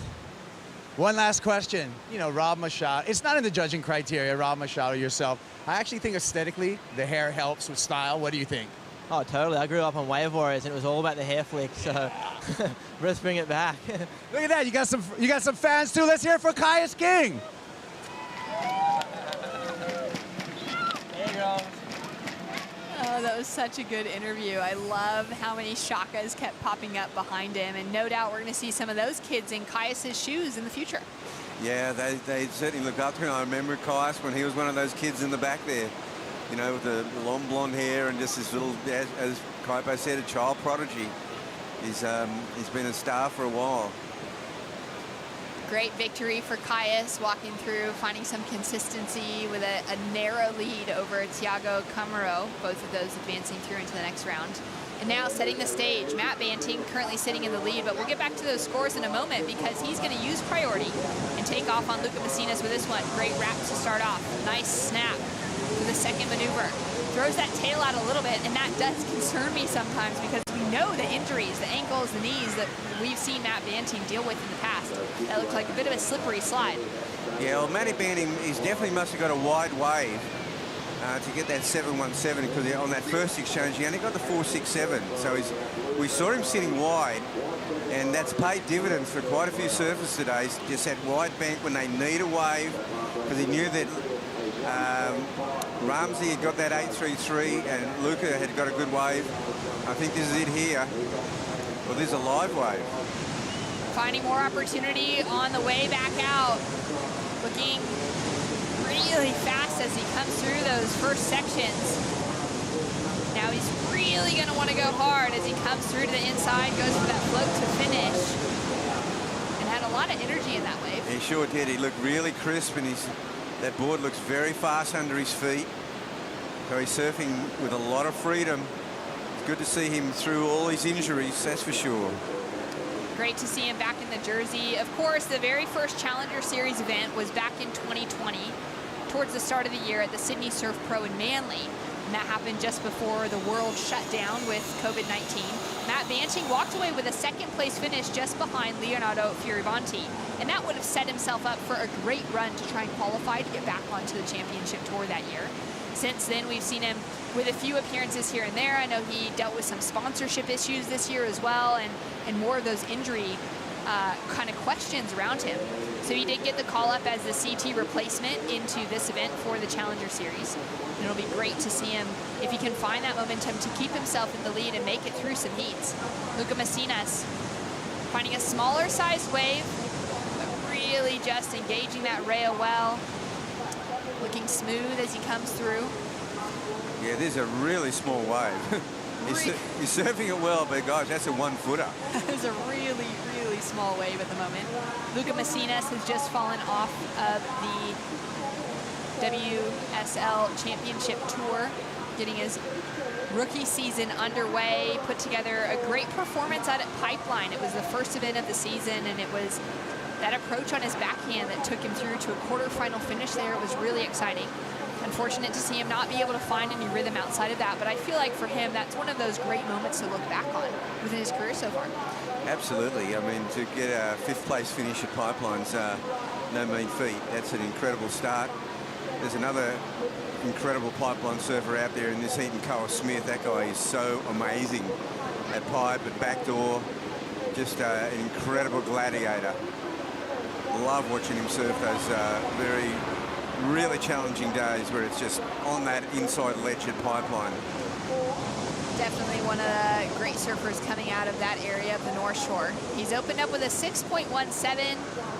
One last question. You know, Rob Machado, it's not in the judging criteria, Rob Machado, yourself. I actually think aesthetically, the hair helps with style. What do you think? Oh, totally. I grew up on Wave Warriors, and it was all about the hair flick, so let's bring it back. Look at that. You got some fans, too. Let's hear it for Caius King. Oh, that was such a good interview. I love how many shakas kept popping up behind him, and no doubt we're going to see some of those kids in Caius's shoes in the future. Yeah, they certainly look up to him. I remember Caius when he was one of those kids in the back there, you know, with the long blonde hair and just this little, as Kaipo said, a child prodigy. He's been a star for a while. Great victory for Caius, walking through, finding some consistency with a narrow lead over Thiago Camaro, both of those advancing through into the next round. And now setting the stage, Matt Banting currently sitting in the lead, but we'll get back to those scores in a moment because he's going to use priority and take off on Luca Messinas with this one. Great wrap to start off. Nice snap for the second maneuver. Throws that tail out a little bit, and that does concern me sometimes because we know the injuries, the ankles, the knees that we've seen Matt Banting deal with in the past. That looks like a bit of a slippery slide. Yeah, well, Matty Banting, he definitely must have got a wide wave to get that 717 because on that first exchange he only got the 467. So we saw him sitting wide, and that's paid dividends for quite a few surfers today. Just that wide bank when they need a wave, because he knew that Ramsey had got that 833 and Luca had got a good wave. I think this is it here. Well, this is a live wave. Finding more opportunity on the way back out. Looking really fast as he comes through those first sections. Now he's really going to want to go hard as he comes through to the inside, goes for that float to finish, and had a lot of energy in that wave. He sure did. He looked really crisp, and that board looks very fast under his feet. So he's surfing with a lot of freedom. It's good to see him through all his injuries, that's for sure. Great to see him back in the jersey. Of course, the very first Challenger Series event was back in 2020, towards the start of the year at the Sydney Surf Pro in Manly. And that happened just before the world shut down with COVID-19. Matt Banting walked away with a second place finish just behind Leonardo Fioravanti. And that would have set himself up for a great run to try and qualify to get back onto the championship tour that year. Since then, we've seen him with a few appearances here and there. I know he dealt with some sponsorship issues this year as well, and more of those injury kind of questions around him. So he did get the call up as the CT replacement into this event for the Challenger Series. And it'll be great to see him, if he can find that momentum, to keep himself in the lead and make it through some heats. Luca Messinas finding a smaller sized wave, but really just engaging that rail well. Looking smooth as he comes through. Yeah, there's a really small wave. He's surfing it well, but gosh, that's a 1-footer. There's a really, really small wave at the moment. Luca Messinas has just fallen off of the WSL Championship Tour, getting his rookie season underway, put together a great performance out at Pipeline. It was the first event of the season, and it was that approach on his backhand that took him through to a quarterfinal finish there. It was really exciting. Unfortunate to see him not be able to find any rhythm outside of that, but I feel like for him, that's one of those great moments to look back on within his career so far. Absolutely. I mean, to get a 5th place finish at Pipeline's no mean feat. That's an incredible start. There's another incredible Pipeline surfer out there in this heat, and Carl Smith. That guy is so amazing at pipe, at backdoor. Just an incredible gladiator. Love watching him surf those really challenging days where it's just on that inside ledge at Pipeline. Definitely one of the great surfers coming out of that area of the North Shore. He's opened up with a 6.17,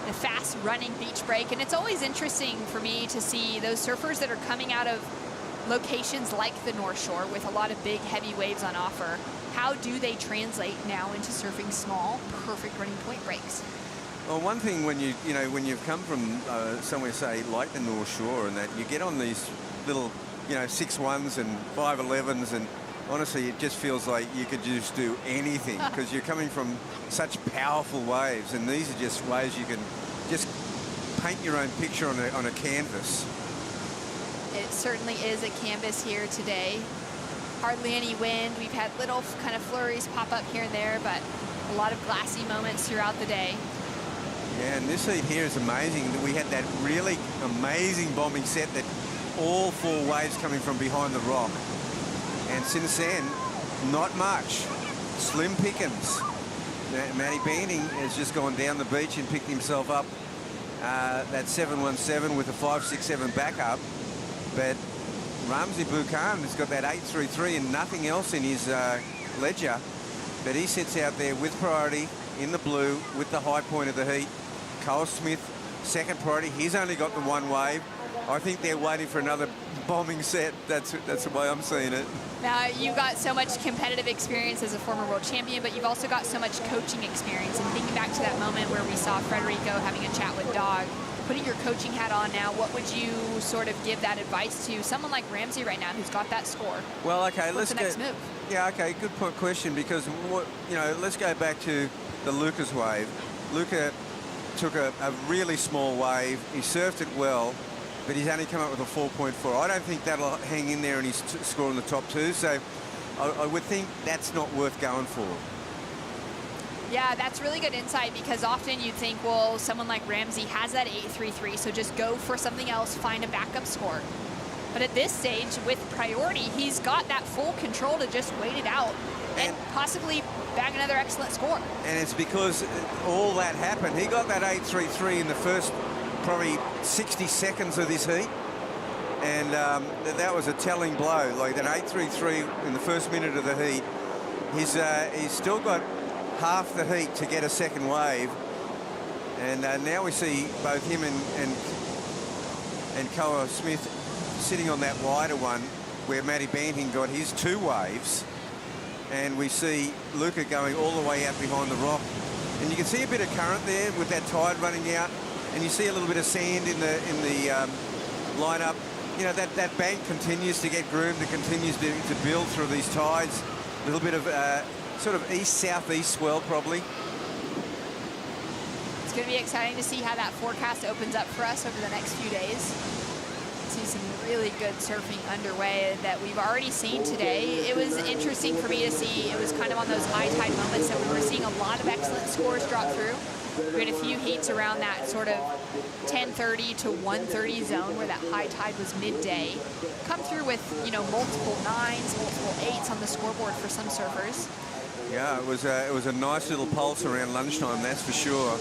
a fast running beach break, and it's always interesting for me to see those surfers that are coming out of locations like the North Shore with a lot of big heavy waves on offer. How do they translate now into surfing small, perfect running point breaks? Well, one thing when when you've come from somewhere, say, like the North Shore, and that you get on these little, 6.1s and 5.11s, and honestly, it just feels like you could just do anything because you're coming from such powerful waves, and these are just waves you can just paint your own picture on a canvas. It certainly is a canvas here today. Hardly any wind. We've had little kind of flurries pop up here and there, but a lot of glassy moments throughout the day. Yeah, and this heat here is amazing. We had that really amazing bombing set that all 4 waves coming from behind the rock. And since then, not much. Slim pickings. Matty Banting has just gone down the beach and picked himself up that 717 with a 567 backup. But Ramsey Vaughan has got that 833 and nothing else in his ledger. But he sits out there with priority in the blue with the high point of the heat. Cole Smith, second priority. He's only got the 1 wave. I think they're waiting for another bombing set. That's the way I'm seeing it. Now, you've got so much competitive experience as a former world champion, but you've also got so much coaching experience. And thinking back to that moment where we saw Federico having a chat with Dog putting your coaching hat on now, what would you sort of give that advice to someone like Ramsey right now who's got that score? Well, okay, What's the next move? Yeah, okay, good question, because let's go back to the Luca's wave. Luca took a really small wave. He surfed it well, but he's only come up with a 4.4. I don't think that'll hang in there and he's score in the top 2. So I would think that's not worth going for. Yeah, that's really good insight, because often you'd think, well, someone like Ramsey has that 8.33, so just go for something else, find a backup score. But at this stage, with priority, he's got that full control to just wait it out and possibly bag another excellent score. And it's because all that happened. He got that 8.33 in the first probably 60 seconds of this heat. And that was a telling blow. Like that 8.33 in the first minute of the heat, he's still got half the heat to get a second wave. And now we see both him and Koa Smith sitting on that wider one where Matty Banting got his 2 waves. And we see Luca going all the way out behind the rock. And you can see a bit of current there with that tide running out. And you see a little bit of sand in the lineup. You know, that bank continues to get groomed. It continues to build through these tides. A little bit of sort of east-southeast swell, probably. It's going to be exciting to see how that forecast opens up for us over the next few days. See some really good surfing underway that we've already seen today. It was interesting for me to see. It was kind of on those high tide moments that we were seeing a lot of excellent scores drop through. We had a few heats around that sort of 10:30 to 1:30 zone where that high tide was midday. Come through with, you know, multiple 9s, multiple 8s on the scoreboard for some surfers. Yeah, it was a nice little pulse around lunchtime, that's for sure.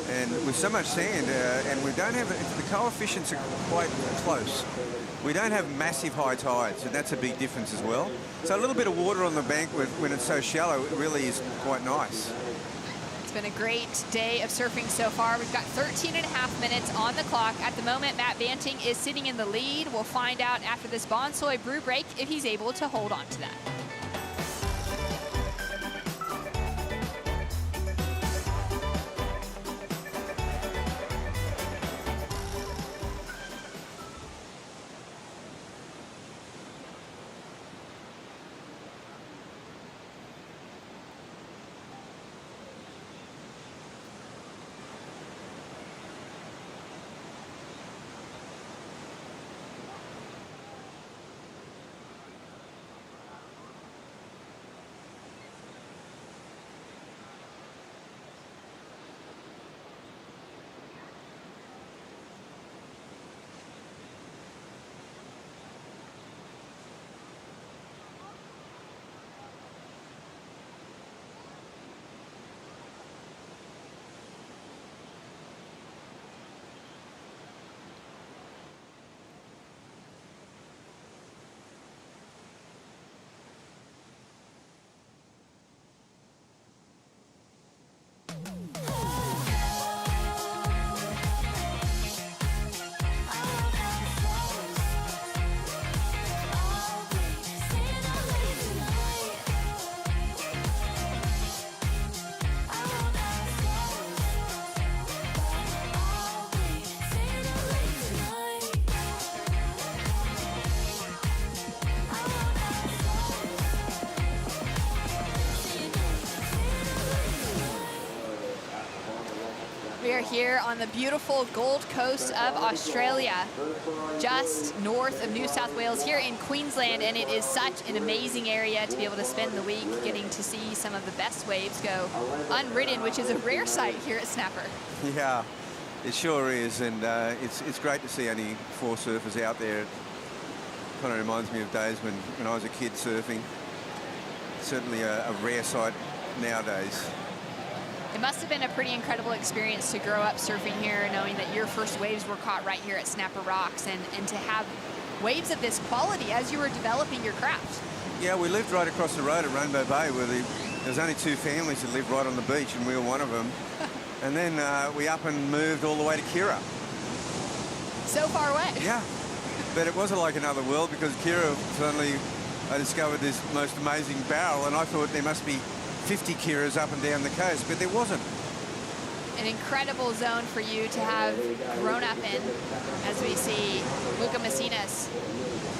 And with so much sand, and we don't have, the coefficients are quite close. We don't have massive high tides, and that's a big difference as well. So a little bit of water on the bank when it's so shallow, it really is quite nice. It's been a great day of surfing so far. We've got 13.5 minutes on the clock. At the moment, Matt Banting is sitting in the lead. We'll find out after this Bonsoy brew break if he's able to hold on to that. We are here on the beautiful Gold Coast of Australia, just north of New South Wales here in Queensland, and it is such an amazing area to be able to spend the week getting to see some of the best waves go unridden, which is a rare sight here at Snapper. Yeah, it sure is, and it's great to see only 4 surfers out there. It kind of reminds me of days when I was a kid surfing. Certainly a rare sight nowadays. It must have been a pretty incredible experience to grow up surfing here, knowing that your first waves were caught right here at Snapper Rocks, and to have waves of this quality as you were developing your craft. Yeah, we lived right across the road at Rainbow Bay, where there's only 2 families that lived right on the beach, and we were one of them. And then we up and moved all the way to Kira. So far away. Yeah, but it wasn't like another world, because Kira, suddenly I discovered this most amazing barrel, and I thought there must be 50 Kiras up and down the coast, but there wasn't. an incredible zone for you to have grown up in, as we see Luca Messinas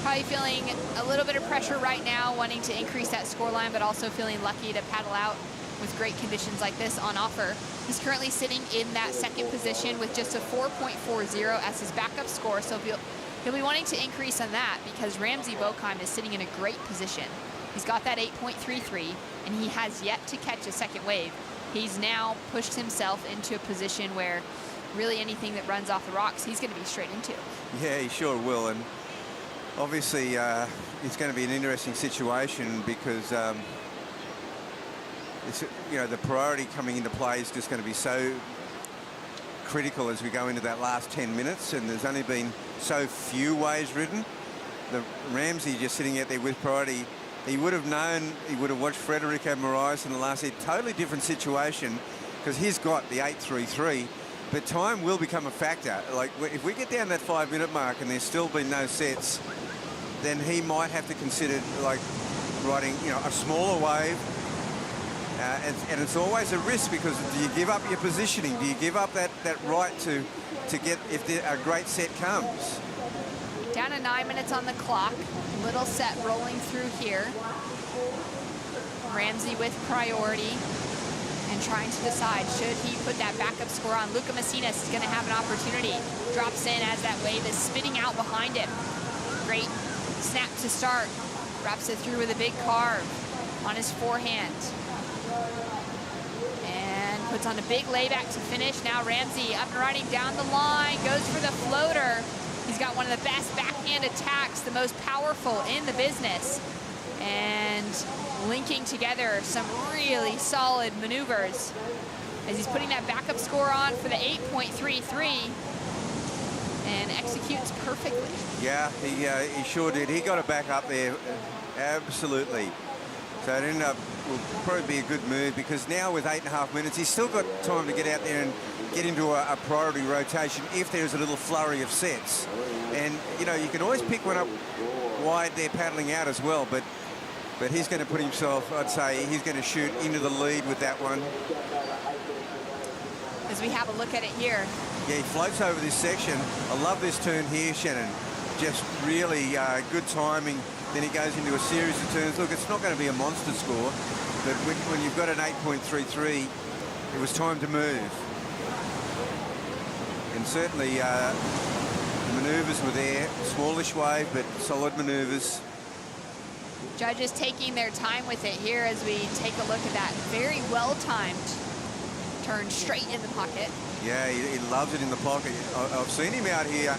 probably feeling a little bit of pressure right now, wanting to increase that scoreline, but also feeling lucky to paddle out with great conditions like this on offer. He's currently sitting in that second position with just a 4.40 as his backup score, so he'll be wanting to increase on that because Ramsey Bochheim is sitting in a great position. He's got that 8.33, and he has yet to catch a second wave. He's now pushed himself into a position where really anything that runs off the rocks, he's going to be straight into. Yeah, he sure will. And obviously, it's going to be an interesting situation because, it's, you know, the priority coming into play is just going to be so critical as we go into that last 10 minutes. And there's only been so few waves ridden. The Ramsey just sitting out there with priority. He would have known, he would have watched Federico Moraes in the last year. Totally different situation because he's got the 8.33, but time will become a factor. Like if we get down that 5-minute mark and there's still been no sets, then he might have to consider like riding, you know, a smaller wave. And it's always a risk because do you give up your positioning? Do you give up that right to get if a great set comes? Down to 9 minutes on the clock. Little set rolling through here. Ramsey with priority and trying to decide, should he put that backup score on? Luca Messinas is going to have an opportunity. Drops in as that wave is spitting out behind him. Great snap to start. Wraps it through with a big carve on his forehand. And puts on a big layback to finish. Now Ramsey up and riding down the line. Goes for the floater. He's got one of the best backhand attacks, the most powerful in the business. And linking together some really solid maneuvers as he's putting that backup score on for the 8.33 and executes perfectly. Yeah, he sure did. He got it back up there, absolutely. So it ended up, will probably be a good move because now with 8.5 minutes, he's still got time to get out there and get into a priority rotation if there's a little flurry of sets. And, you know, you can always pick one up wide there paddling out as well, but he's going to put himself, I'd say, he's going to shoot into the lead with that one. As we have a look at it here. Yeah, he floats over this section. I love this turn here, Shannon. Just really good timing. Then he goes into a series of turns. Look, it's not going to be a monster score, but when you've got an 8.33, it was time to move. And certainly the manoeuvres were there. Smallish wave, but solid manoeuvres. Judges taking their time with it here as we take a look at that very well-timed turn straight in the pocket. Yeah, he loves it in the pocket. I've seen him out here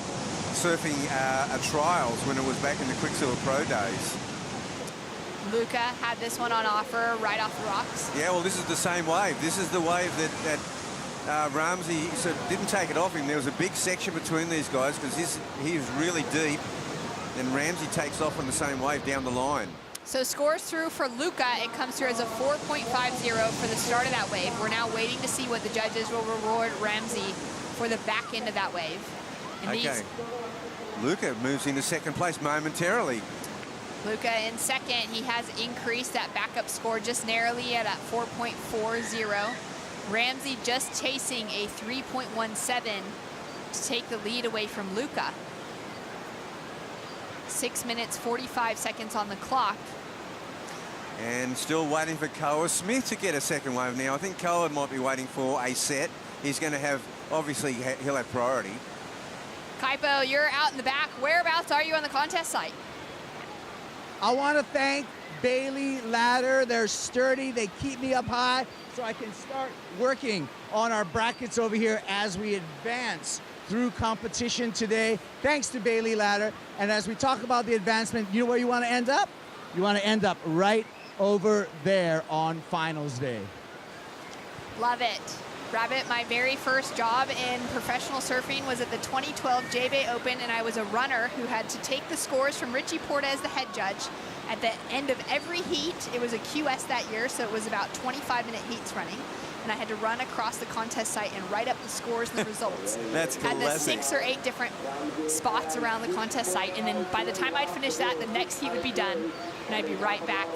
surfing at trials when it was back in the Quicksilver Pro days. Luca had this one on offer right off the rocks. Yeah, well, this is the same wave. This is the wave that Ramsey sort of didn't take it off him. There was a big section between these guys because he's really deep. Then Ramsey takes off on the same wave down the line. So scores through for Luca. It comes through as a 4.50 for the start of that wave. We're now waiting to see what the judges will reward Ramsey for the back end of that wave. And okay. Luca moves into second place momentarily. Luca in second. He has increased that backup score just narrowly at 4.40. Ramsey just chasing a 3.17 to take the lead away from Luca. 6 minutes, 45 seconds on the clock. And still waiting for Koa Smith to get a second wave now. I think Koa might be waiting for a set. He's going to have, obviously, he'll have priority. Kaipo, you're out in the back. Whereabouts are you on the contest site? I want to thank Bailey Ladder. They're sturdy. They keep me up high so I can start working on our brackets over here as we advance through competition today. Thanks to Bailey Ladder. And as we talk about the advancement, you know where you want to end up? You want to end up right over there on finals day. Love it. Rabbit, my very first job in professional surfing was at the 2012 J-Bay Open, and I was a runner who had to take the scores from Richie Portes, the head judge. At the end of every heat, it was a QS that year, so it was about 25-minute heats running. And I had to run across the contest site and write up the scores and the results. That's classic. Had the 6 or 8 different spots around the contest site, and then by the time I'd finish that, the next heat would be done. And I'd be right back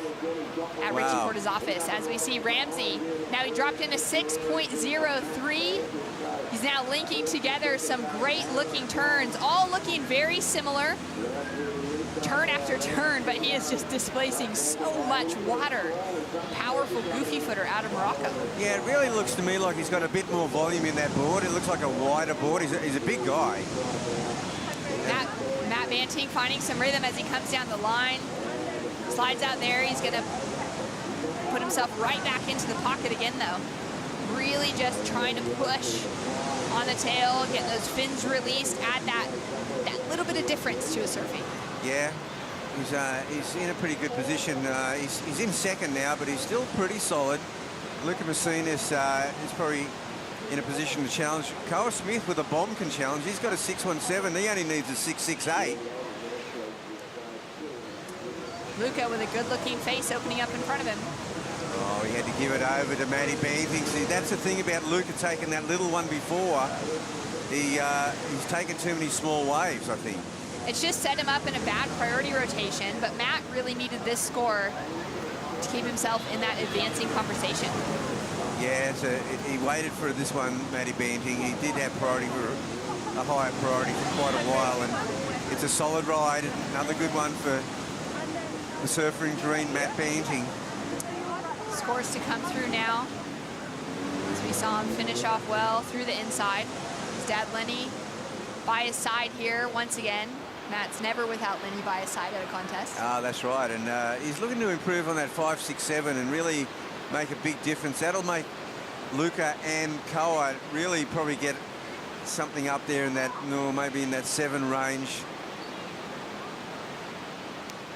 at Richie Porter's office. As we see Ramsey, now he dropped in a 6.03. He's now linking together some great looking turns, all looking very similar, turn after turn, but he is just displacing so much water. Powerful goofy footer out of Morocco. Yeah, it really looks to me like he's got a bit more volume in that board. It looks like a wider board. He's a big guy. Matt Banting finding some rhythm as he comes down the line. Slides out there. He's going to put himself right back into the pocket again, though. Really just trying to push on the tail, get those fins released, add that little bit of difference to his surfing. Yeah, he's in a pretty good position. He's in second now, but he's still pretty solid. Luca Messinas is probably in a position to challenge. Koa Smith with a bomb can challenge. He's got a 6.17. He only needs a 6.68. Luca with a good-looking face opening up in front of him. Oh, he had to give it over to Matty Banting. See, that's the thing about Luca taking that little one before. He's taken too many small waves, I think. It's just set him up in a bad priority rotation, but Matt really needed this score to keep himself in that advancing conversation. Yeah, he waited for this one, Matty Banting. He did have priority for a higher priority for quite a while, and it's a solid ride. Another good one for the surfing green, Matt Banting. Scores to come through now. As we saw him finish off well through the inside. His dad Lenny by his side here once again. Matt's never without Lenny by his side at a contest. Ah, that's right, and he's looking to improve on that 5.67 and really make a big difference. That'll make Luca and Koa really probably get something up there in that, maybe in that 7 range.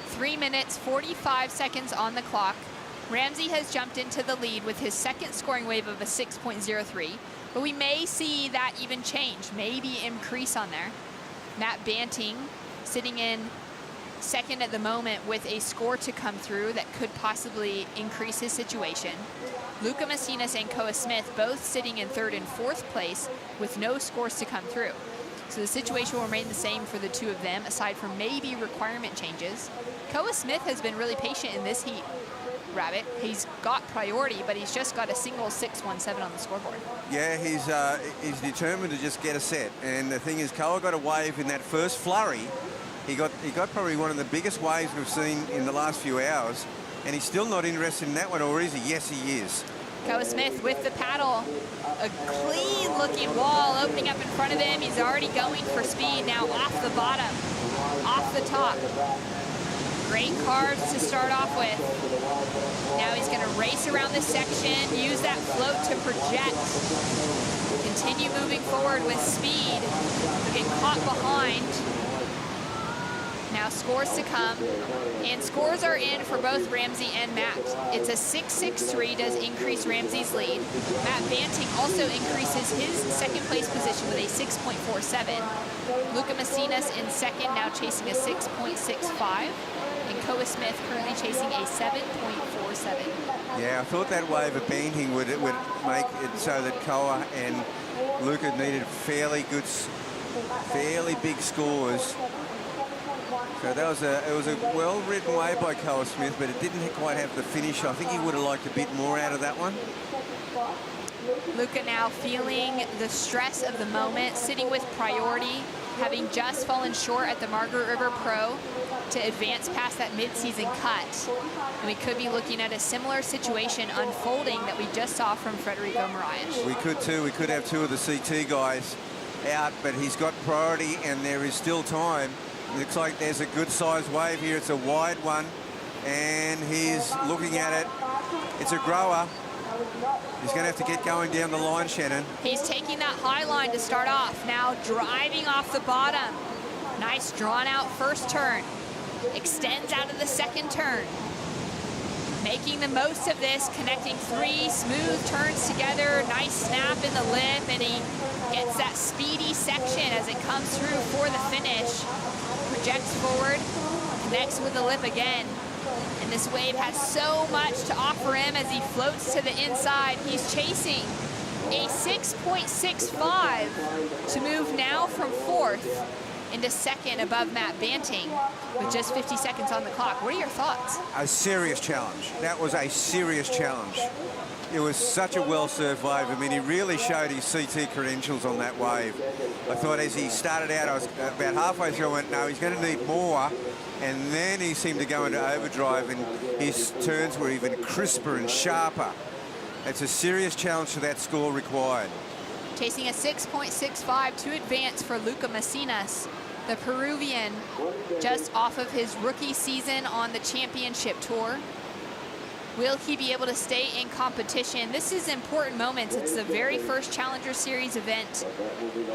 3 minutes, 45 seconds on the clock. Ramsey has jumped into the lead with his second scoring wave of a 6.03, but we may see that even change, maybe increase on there. Matt Banting sitting in second at the moment with a score to come through that could possibly increase his situation. Luca Messinas and Koa Smith both sitting in third and fourth place with no scores to come through. So the situation will remain the same for the two of them, aside from maybe requirement changes. Koa Smith has been really patient in this heat, Rabbit. He's got priority, but he's just got a single 6.17 on the scoreboard. Yeah, he's determined to just get a set. And the thing is, Koa got a wave in that first flurry. He got probably one of the biggest waves we've seen in the last few hours, and he's still not interested in that one, or is he? Yes, he is. Koa Smith with the paddle. A clean-looking wall opening up in front of him. He's already going for speed now off the bottom, off the top. Great cards to start off with. Now he's going to race around this section, use that float to project. Continue moving forward with speed. Get caught behind. Now scores to come, and scores are in for both Ramsey and Matt. It's a 6.63, does increase Ramsey's lead. Matt Banting also increases his second place position with a 6.47. Luca Messinas in second, now chasing a 6.65. And Koa Smith currently chasing a 7.47. Yeah, I thought that wave of Banting would make it so that Koa and Luca needed fairly big scores. So that was it was a well-written wave by Koa Smith, but it didn't quite have the finish. I think he would have liked a bit more out of that one. Luca now feeling the stress of the moment, sitting with priority, having just fallen short at the Margaret River Pro to advance past that mid-season cut. And we could be looking at a similar situation unfolding that we just saw from Federico Moraes. We could too. We could have two of the CT guys out, but he's got priority and there is still time. Looks like there's a good sized wave here. It's a wide one and he's looking at it. It's a grower. He's going to have to get going down the line, Shannon. He's taking that high line to start off. Now driving off the bottom. Nice drawn out first turn. Extends out of the second turn. Making the most of this, connecting 3 smooth turns together. Nice snap in the lip, and he gets that speedy section as it comes through for the finish. Projects forward, connects with the lip again. And this wave has so much to offer him as he floats to the inside. He's chasing a 6.65 to move now from 4th into second above Matt Banting with just 50 seconds on the clock. What are your thoughts? A serious challenge. That was a serious challenge. It was such a well-served wave. I mean, he really showed his CT credentials on that wave. I thought as he started out, I was about halfway through, I went, no, he's going to need more. And then he seemed to go into overdrive, and his turns were even crisper and sharper. It's a serious challenge to that score required. Chasing a 6.65 to advance for Luca Messinas, the Peruvian, just off of his rookie season on the championship tour. Will he be able to stay in competition? This is important moments. It's the very first Challenger Series event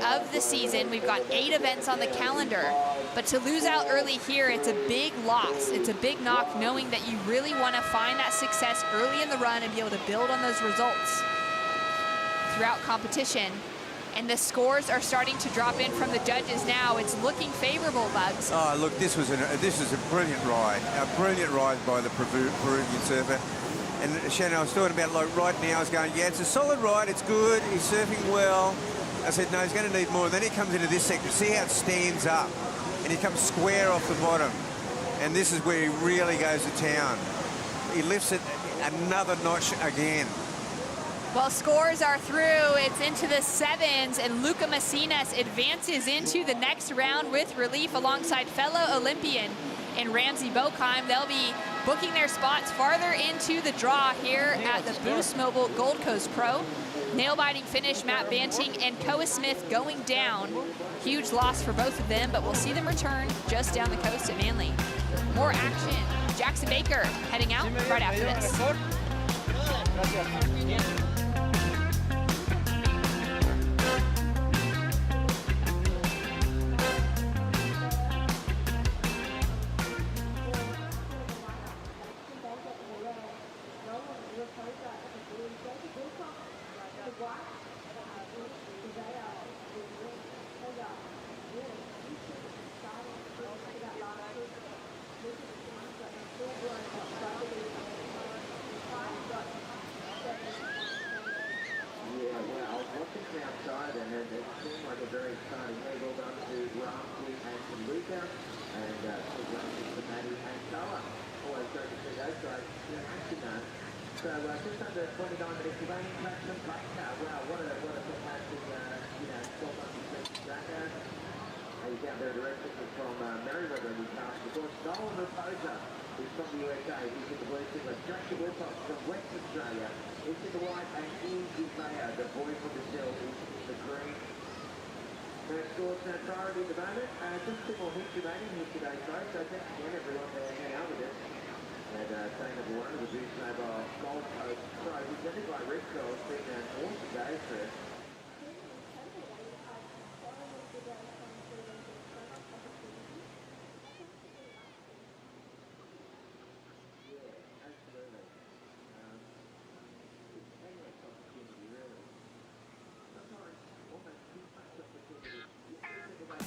of the season. We've got 8 events on the calendar, but to lose out early here, it's a big loss. It's a big knock, knowing that you really want to find that success early in the run and be able to build on those results throughout competition. And the scores are starting to drop in from the judges now. It's looking favorable, Bugs. Oh, look, this was a brilliant ride. A brilliant ride by the Peruvian surfer. And Shannon, I was talking about, like, right now, I was going, yeah, it's a solid ride, it's good, he's surfing well. I said, no, he's going to need more. And then he comes into this sector. See how it stands up? And he comes square off the bottom. And this is where he really goes to town. He lifts it another notch again. Well, scores are through. It's into the 7s, and Luca Messinas advances into the next round with relief alongside fellow Olympian and Ramsey Bokheim. They'll be booking their spots farther into the draw here at the Boost Mobile Gold Coast Pro. Nail-biting finish, Matt Banting and Koa Smith going down. Huge loss for both of them, but we'll see them return just down the coast at Manly. More action. Jackson Baker heading out right after this.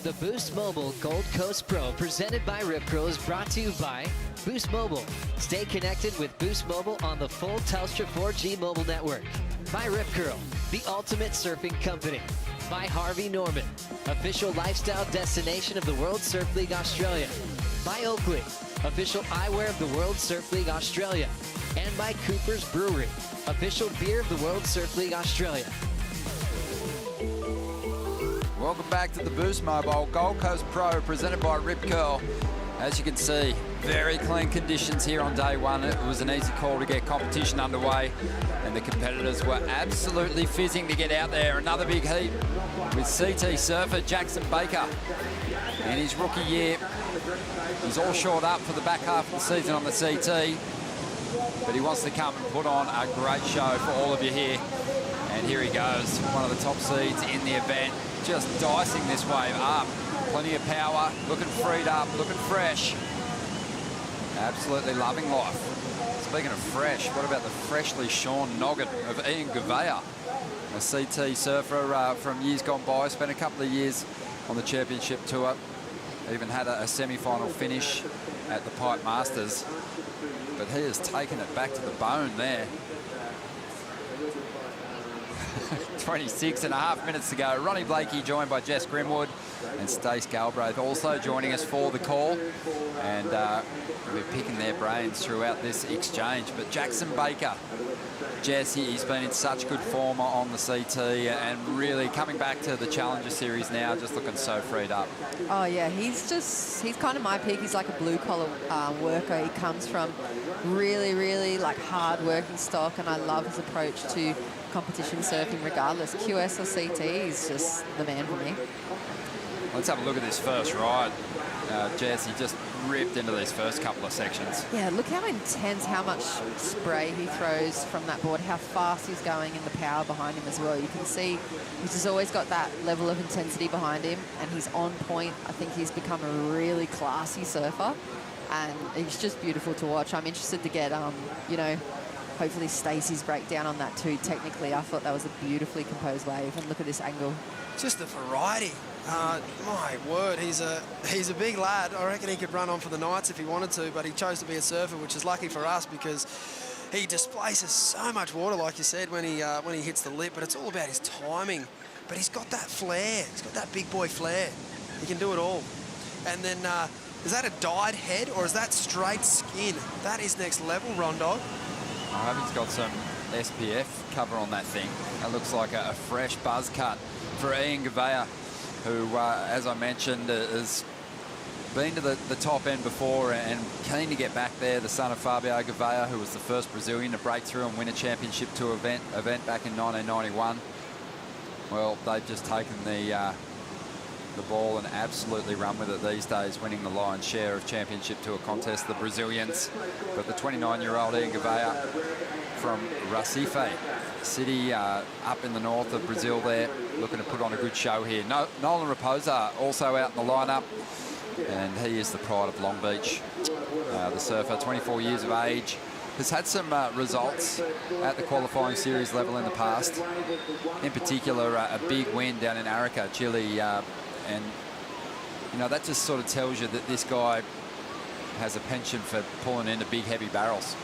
The Boost Mobile Gold Coast Pro presented by Rip Curl is brought to you by Boost Mobile. Stay connected with Boost Mobile on the full Telstra 4G mobile network. By Rip Curl, the ultimate surfing company. By Harvey Norman, official lifestyle destination of the World Surf League Australia. By Oakley, official eyewear of the World Surf League Australia. And by Cooper's Brewery, official beer of the World Surf League Australia. Welcome back to the Boost Mobile Gold Coast Pro presented by Rip Curl. As you can see, very clean conditions here on day one. It was an easy call to get competition underway, and the competitors were absolutely fizzing to get out there. Another big heat with CT surfer Jackson Baker. In his rookie year, he's all shored up for the back half of the season on the CT, but he wants to come and put on a great show for all of you here. And here he goes, one of the top seeds in the event, just dicing this wave up. Plenty of power, looking freed up, looking fresh. Absolutely loving life. Speaking of fresh, what about the freshly shorn noggin of Ian Gouveia, a CT surfer from years gone by, spent a couple of years on the championship tour, even had a semi-final finish at the Pipe Masters, but he has taken it back to the bone there. 26.5 minutes to go. Ronnie Blakey joined by Jess Grimwood. and Stace Galbraith also joining us for the call. And we'll be picking their brains throughout this exchange. But Jackson Baker, Jess, he's been in such good form on the CT and really coming back to the Challenger Series now, just looking so freed up. Oh yeah, he's kind of my pick. He's like a blue collar worker. He comes from really like hard working stock, and I love his approach to competition surfing regardless. QS or CT, he's just the man for me. Let's have a look at this first ride. Jess, he just ripped into these first couple of sections. Yeah, look how intense, how much spray he throws from that board, how fast he's going, and the power behind him as well. You can see he's just always got that level of intensity behind him, and he's on point. I think he's become a really classy surfer, and he's just beautiful to watch. I'm interested to get, you know, hopefully Stacey's breakdown on that too. Technically, I thought that was a beautifully composed wave, and look at this angle. Just the variety. My word, he's a big lad. I reckon he could run on for the Knights if he wanted to, but he chose to be a surfer, which is lucky for us because he displaces so much water, like you said, when he hits the lip. But it's all about his timing. But he's got that flair. He's got that big boy flair. He can do it all. And then, is that a dyed head or is that straight skin? That is next level, Rondog. I hope he's got some SPF cover on that thing. That looks like a fresh buzz cut for Ian Gavea, who, as I mentioned, has been to the top end before and keen to get back there. The son of Fabio Gavea, who was the first Brazilian to break through and win a championship tour event back in 1991. Well, they've just taken the ball and absolutely run with it these days, winning the lion's share of championship tour contests, the Brazilians. But the 29-year-old Ian Gavea from Recife City, up in the north of Brazil there, looking to put on a good show here. Nolan Raposa also out in the lineup, and he is the pride of Long Beach. The surfer, 24 years of age, has had some results at the qualifying series level in the past. In particular, a big win down in Arica, Chile, and you know, that just sort of tells you that this guy has a penchant for pulling into big, heavy barrels.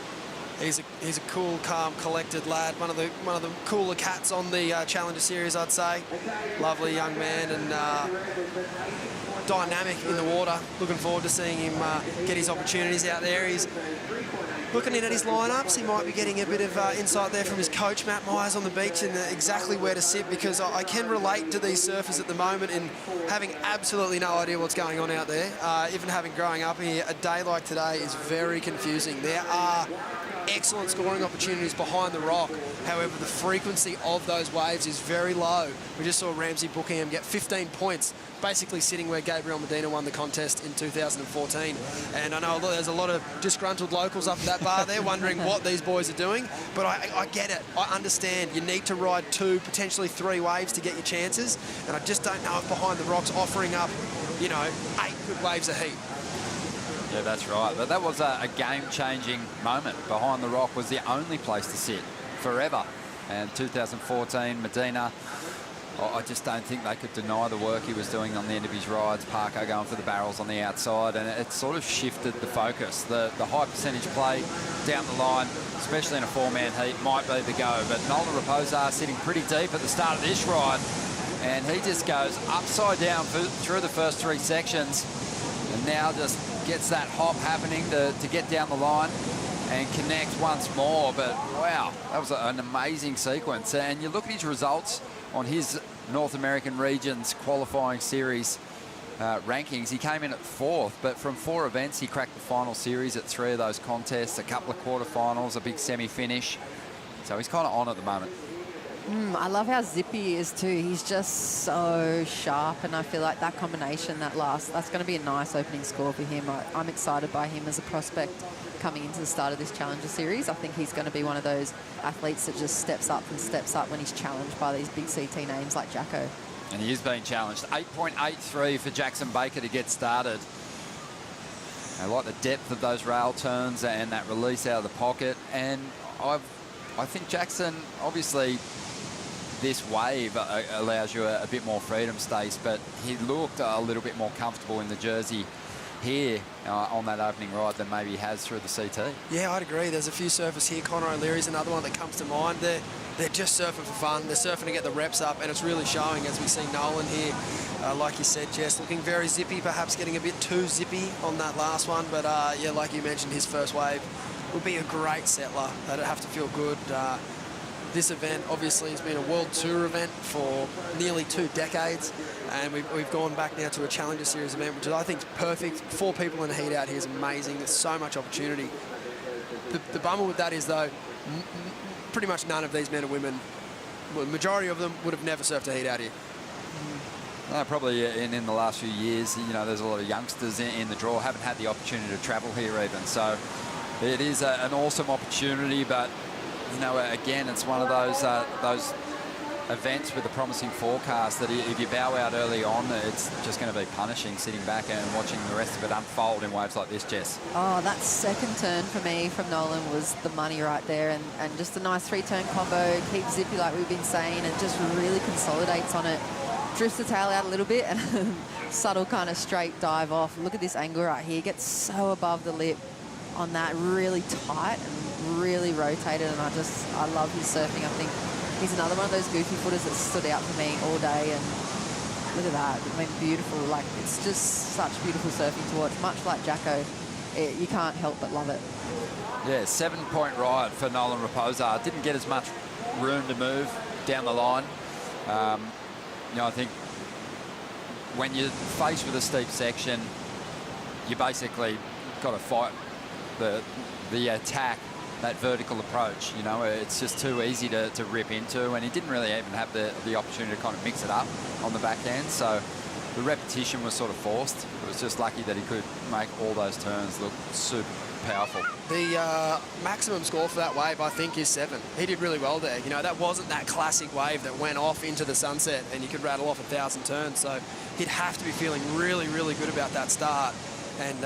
He's a cool, calm, collected lad. One of the cooler cats on the Challenger Series, I'd say. Lovely young man and dynamic in the water. Looking forward to seeing him get his opportunities out there. He's looking in at his lineups. He might be getting a bit of insight there from his coach, Matt Myers, on the beach, and exactly where to sit, because I can relate to these surfers at the moment in having absolutely no idea what's going on out there. Even growing up here, a day like today is very confusing. There are excellent scoring opportunities behind the rock. However, the frequency of those waves is very low. We just saw Ramsey Buckingham get 15 points, basically sitting where Gabriel Medina won the contest in 2014. And I know there's a lot of disgruntled locals up at that bar there wondering what these boys are doing, but I get it. I understand. You need to ride 2, potentially 3 waves to get your chances, and I just don't know if behind the rock's offering up, you know, 8 good waves of heat. Yeah, that's right. But that was a game-changing moment. Behind the rock was the only place to sit forever. And 2014, Medina, I just don't think they could deny the work he was doing on the end of his rides. Parko going for the barrels on the outside, and it sort of shifted the focus. The high percentage play down the line, especially in a 4-man heat, might be the go. But Nolan Raposa sitting pretty deep at the start of this ride, and he just goes upside down through the first 3 sections, and now just gets that hop happening to get down the line and connect once more. But wow, that was an amazing sequence. And you look at his results on his North American regions qualifying series rankings. He came in at 4th, but from 4 events he cracked the final series at 3 of those contests, a couple of quarterfinals, a big semi-finish. So he's kind of on at the moment. I love how zippy he is too. He's just so sharp, and I feel like that combination, that's going to be a nice opening score for him. I'm excited by him as a prospect coming into the start of this Challenger Series. I think he's going to be one of those athletes that just steps up when he's challenged by these big CT names like Jacko. And he is being challenged. 8.83 for Jackson Baker to get started. I like the depth of those rail turns and that release out of the pocket. And I think Jackson, obviously, this wave allows you a bit more freedom, Stace, but he looked a little bit more comfortable in the jersey here on that opening ride than maybe he has through the CT. Yeah, I'd agree. There's a few surfers here. Connor O'Leary's another one that comes to mind. they're just surfing for fun. They're surfing to get the reps up, and it's really showing as we see Nolan here. Like you said, Jess, looking very zippy, perhaps getting a bit too zippy on that last one. But, yeah, like you mentioned, his first wave would be a great settler. That'd have to feel good. This event, obviously, has been a World Tour event for nearly 2 decades. And we've gone back now to a Challenger Series event, which I think is perfect. 4 people in the heat out here is amazing. There's so much opportunity. The bummer with that is, though, pretty much none of these men and women, well, the majority of them would have never surfed a heat out here. No, probably in the last few years, you know, there's a lot of youngsters in the draw, haven't had the opportunity to travel here even. So it is an awesome opportunity, but, you know, again, it's one of those events with a promising forecast that if you bow out early on, it's just going to be punishing sitting back and watching the rest of it unfold in waves like this, Jess. Oh, that second turn for me from Nolan was the money right there, and just a nice 3-turn combo, keeps zippy like we've been saying, and just really consolidates on it. Drifts the tail out a little bit and subtle kind of straight dive off. Look at this angle right here. Gets so above the lip on that, really tight and really rotated, and I love his surfing. I think he's another one of those goofy footers that stood out for me all day, and look at that. I mean, beautiful. Like, it's just such beautiful surfing to watch. Much like Jacko, you can't help but love it. Yeah, 7-point ride for Nolan Raposa. Didn't get as much room to move down the line. You know, I think when you're faced with a steep section, you basically got to fight the attack, that vertical approach. You know, it's just too easy to rip into, and he didn't really even have the opportunity to kind of mix it up on the backhand. So the repetition was sort of forced. It was just lucky that he could make all those turns look super powerful. The maximum score for that wave, I think, is 7. He did really well there. You know, that wasn't that classic wave that went off into the sunset and you could rattle off 1,000 turns. So he'd have to be feeling really, really good about that start. And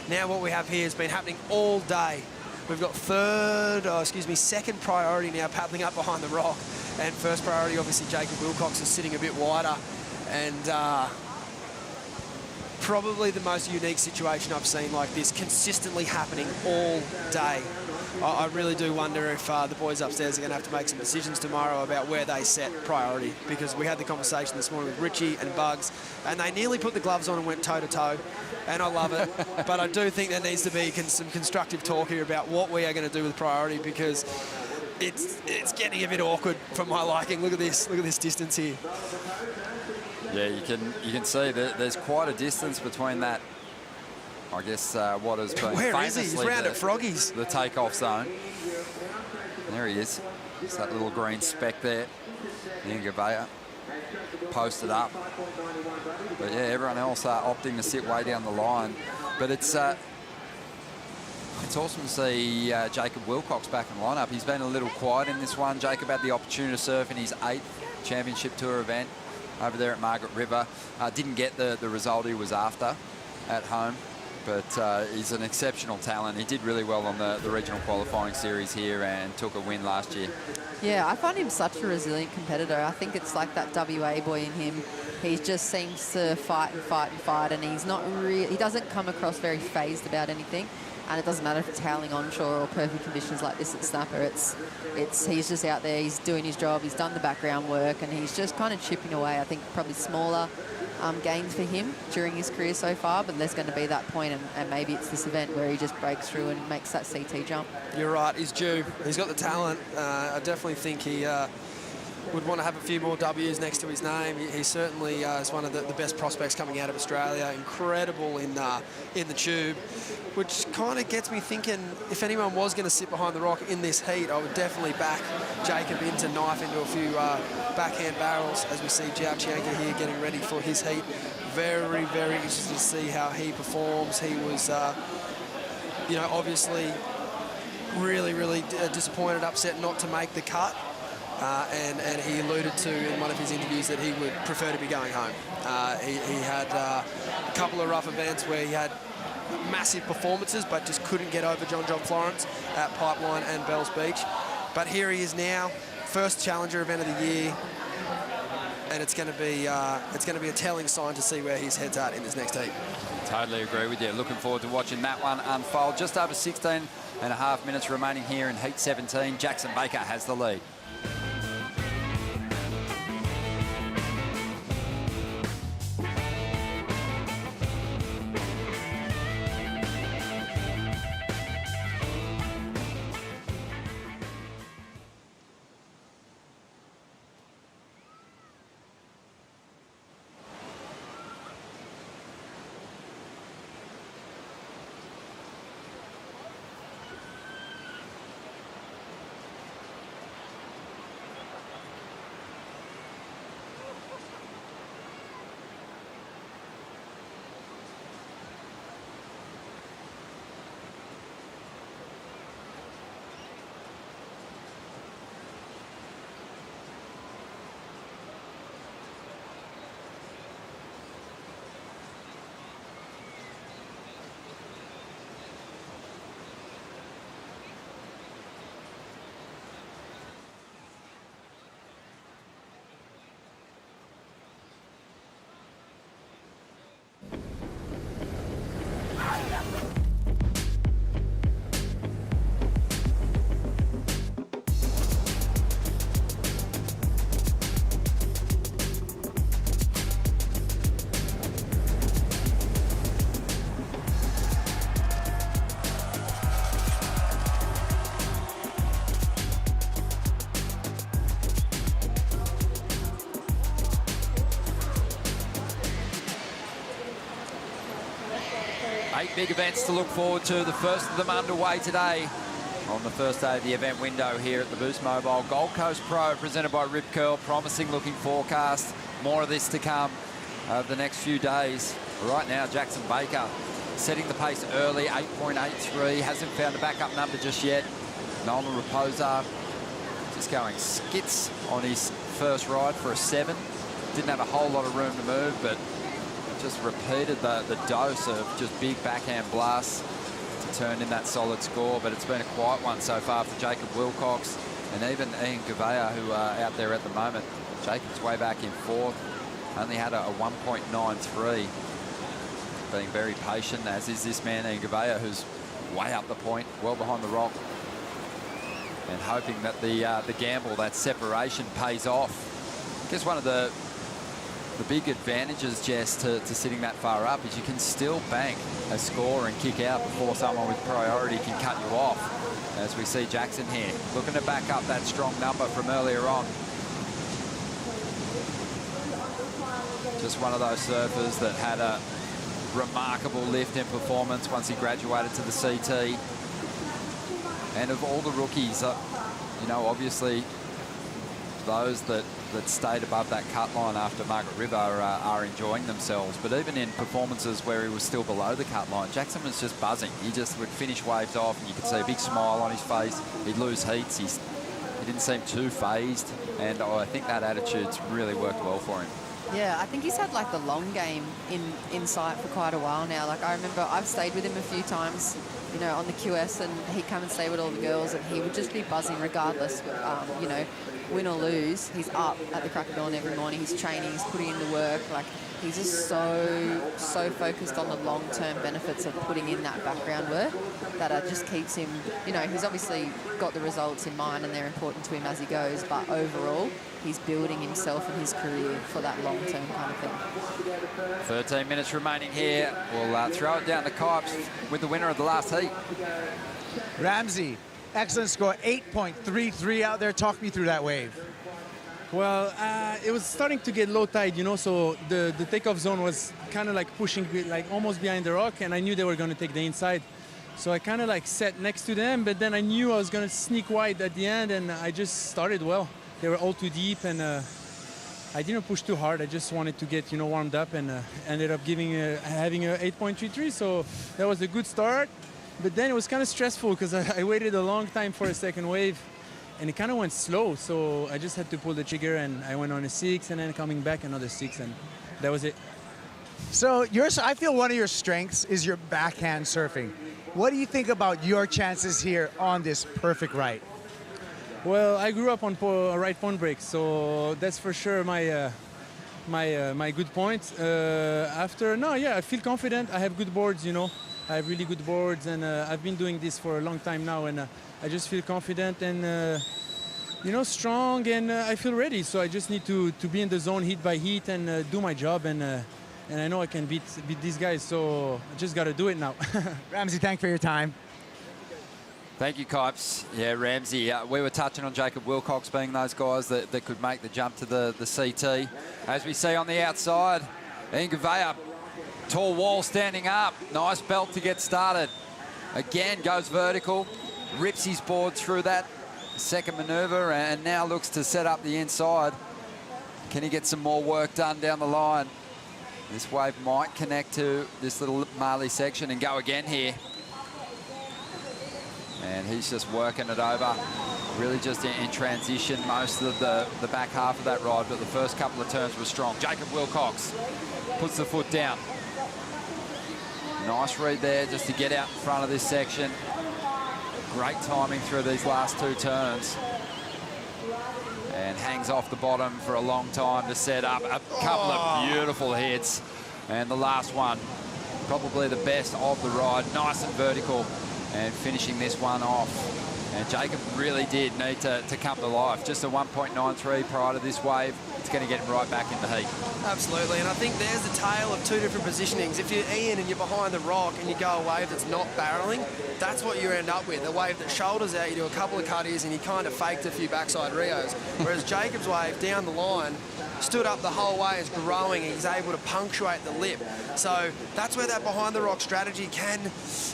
now what we have here has been happening all day. We've got second priority now paddling up behind the rock. And first priority, obviously, Jacob Wilcox is sitting a bit wider. And probably the most unique situation I've seen like this consistently happening all day. I really do wonder if the boys upstairs are going to have to make some decisions tomorrow about where they set priority, because we had the conversation this morning with Richie and Bugs, and they nearly put the gloves on and went toe-to-toe, and I love it. But I do think there needs to be some constructive talk here about what we are going to do with priority, because it's getting a bit awkward for my liking. Look at this distance here. Yeah, you can see that there's quite a distance between that, I guess, what has been Where famously is he? He's round at Froggies. The takeoff zone. There he is. It's that little green speck there. Niangavea posted up. But yeah, everyone else opting to sit way down the line. But it's awesome to see Jacob Wilcox back in the lineup. He's been a little quiet in this one. Jacob had the opportunity to surf in his 8th Championship Tour event over there at Margaret River. Didn't get the result he was after at home, but he's an exceptional talent. He did really well on the regional qualifying series here and took a win last year. Yeah, I find him such a resilient competitor. I think it's like that WA boy in him. He just seems to fight and fight and fight, and he's not he doesn't come across very phased about anything. And it doesn't matter if it's howling onshore or perfect conditions like this at Snapper. He's just out there, he's doing his job, he's done the background work, and he's just kind of chipping away. I think probably smaller gains for him during his career so far, but there's going to be that point, and maybe it's this event where he just breaks through and makes that CT jump. You're right, he's due. He's got the talent. I definitely think he would want to have a few more W's next to his name. He certainly is one of the best prospects coming out of Australia. Incredible in the tube, which kind of gets me thinking, if anyone was going to sit behind the rock in this heat, I would definitely back Jacob in to knife into a few backhand barrels, as we see Joao Chianca here getting ready for his heat. Very, very interested to see how he performs. He was, you know, obviously really, really disappointed, upset not to make the cut. And he alluded to in one of his interviews that he would prefer to be going home. He had a couple of rough events where he had massive performances but just couldn't get over John Florence at Pipeline and Bells Beach. But here he is now, first Challenger event of the year, and it's going to be a telling sign to see where his head's at in this next heat. Totally agree with you. Looking forward to watching that one unfold. Just over 16 and a half minutes remaining here in Heat 17. Jackson Baker has the lead. 8 big events to look forward to. The first of them underway today on the first day of the event window here at the Boost Mobile. Gold Coast Pro presented by Rip Curl. Promising looking forecast. More of this to come over the next few days. Right now, Jackson Baker setting the pace early, 8.83. Hasn't found a backup number just yet. Nolan Raposa just going skits on his first ride for a 7. Didn't have a whole lot of room to move, but just repeated the dose of just big backhand blasts to turn in that solid score. But it's been a quiet one so far for Jacob Wilcox and even Ian Gouveia, who are out there at the moment. Jacob's way back in 4th. Only had a 1.93. Being very patient, as is this man, Ian Gouveia, who's way up the point, well behind the rock. And hoping that the gamble, that separation, pays off. I guess one of the big advantages, Jess, to sitting that far up is you can still bank a score and kick out before someone with priority can cut you off. As we see Jackson here, looking to back up that strong number from earlier on. Just one of those surfers that had a remarkable lift in performance once he graduated to the CT. And of all the rookies, you know, obviously those that stayed above that cut line after Margaret River are enjoying themselves. But even in performances where he was still below the cut line, Jackson was just buzzing. He just would finish waves off and you could see a big smile on his face. He'd lose heats. He didn't seem too phased. And I think that attitude's really worked well for him. Yeah, I think he's had like the long game in sight for quite a while now. Like I remember I've stayed with him a few times, you know, on the QS, and he'd come and stay with all the girls and he would just be buzzing regardless, you know, win or lose. He's up at the crack of dawn every morning. He's training, he's putting in the work. Like he's just so focused on the long-term benefits of putting in that background work that it just keeps him, you know, he's obviously got the results in mind and they're important to him as he goes, but overall he's building himself and his career for that long-term kind of thing. 13 minutes remaining here. We'll throw it down the Kipes with the winner of the last heat. Ramsey, excellent score, 8.33 out there. Talk me through that wave. Well, it was starting to get low tide, you know, so the takeoff zone was kind of like pushing, like almost behind the rock, and I knew they were going to take the inside. So I kind of like sat next to them, but then I knew I was going to sneak wide at the end, and I just started well. They were all too deep, and I didn't push too hard. I just wanted to get, you know, warmed up, and ended up having a 8.33. So that was a good start. But then it was kind of stressful because I waited a long time for a second wave, and it kind of went slow. So I just had to pull the trigger, and I went on a 6, and then coming back another 6, and that was it. So I feel one of your strengths is your backhand surfing. What do you think about your chances here on this perfect right? Well, I grew up on right point break, so that's for sure my my good point. I feel confident. I have good boards, you know. I have really good boards, and I've been doing this for a long time now, and I just feel confident and you know, strong, and I feel ready. So I just need to be in the zone, heat by heat, and do my job, and I know I can beat these guys. So I just got to do it now. Ramsey, thanks for your time. Thank you, Kipes. Yeah, Ramsey, we were touching on Jacob Wilcox being those guys that could make the jump to the CT. As we see on the outside, Ian Gouveia, tall wall standing up. Nice belt to get started. Again, goes vertical, rips his board through that second manoeuvre, and now looks to set up the inside. Can he get some more work done down the line? This wave might connect to this little Marley section and go again here. And he's just working it over, really just in transition most of the back half of that ride, but the first couple of turns were strong. Jacob Wilcox puts the foot down. Nice read there just to get out in front of this section. Great timing through these last 2 turns. And hangs off the bottom for a long time to set up a couple of beautiful hits. And the last one, probably the best of the ride, nice and vertical. And finishing this one off. And Jacob really did need to come to life. Just a 1.93 prior to this wave. It's going to get him right back in the heat. Absolutely, and I think there's the tale of 2 different positionings. If you're Ian and you're behind the rock and you go a wave that's not barreling, that's what you end up with. A wave that shoulders out, you do a couple of cutties and you kind of faked a few backside Rios. Whereas Jacob's wave down the line, stood up the whole way, is growing, he's able to punctuate the lip. So that's where that behind the rock strategy can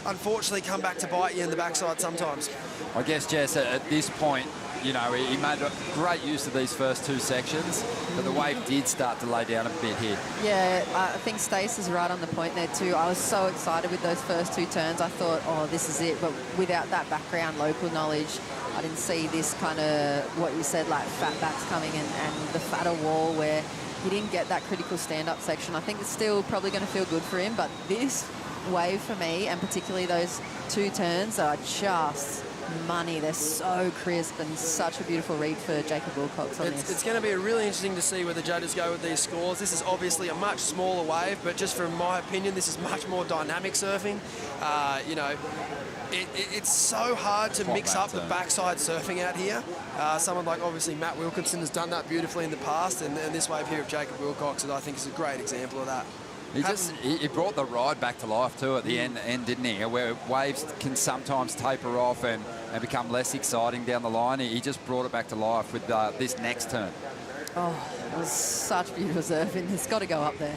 unfortunately come back to bite you in the backside sometimes. I guess, Jess, at this point, you know, he made a great use of these first 2 sections, but the wave did start to lay down a bit here. Yeah, I think Stace is right on the point there too. I was so excited with those first 2 turns. I thought, oh, this is it. But without that background local knowledge, I didn't see this kind of, what you said, like fat backs coming and the fatter wall where he didn't get that critical stand-up section. I think it's still probably going to feel good for him, but this wave for me, and particularly those 2 turns, are just money. They're so crisp and such a beautiful read for Jacob Wilcox on this. It's going to be really interesting to see where the judges go with these scores. This is obviously a much smaller wave, but just from my opinion, this is much more dynamic surfing. You know, it's so hard to mix up the backside surfing out here. Someone like obviously Matt Wilkinson has done that beautifully in the past, and this wave here of Jacob Wilcox, I think, is a great example of that. He brought the ride back to life too at the end, didn't he? Where waves can sometimes taper off and become less exciting down the line. He just brought it back to life with this next turn. Oh, it was such beautiful surfing. It's got to go up there.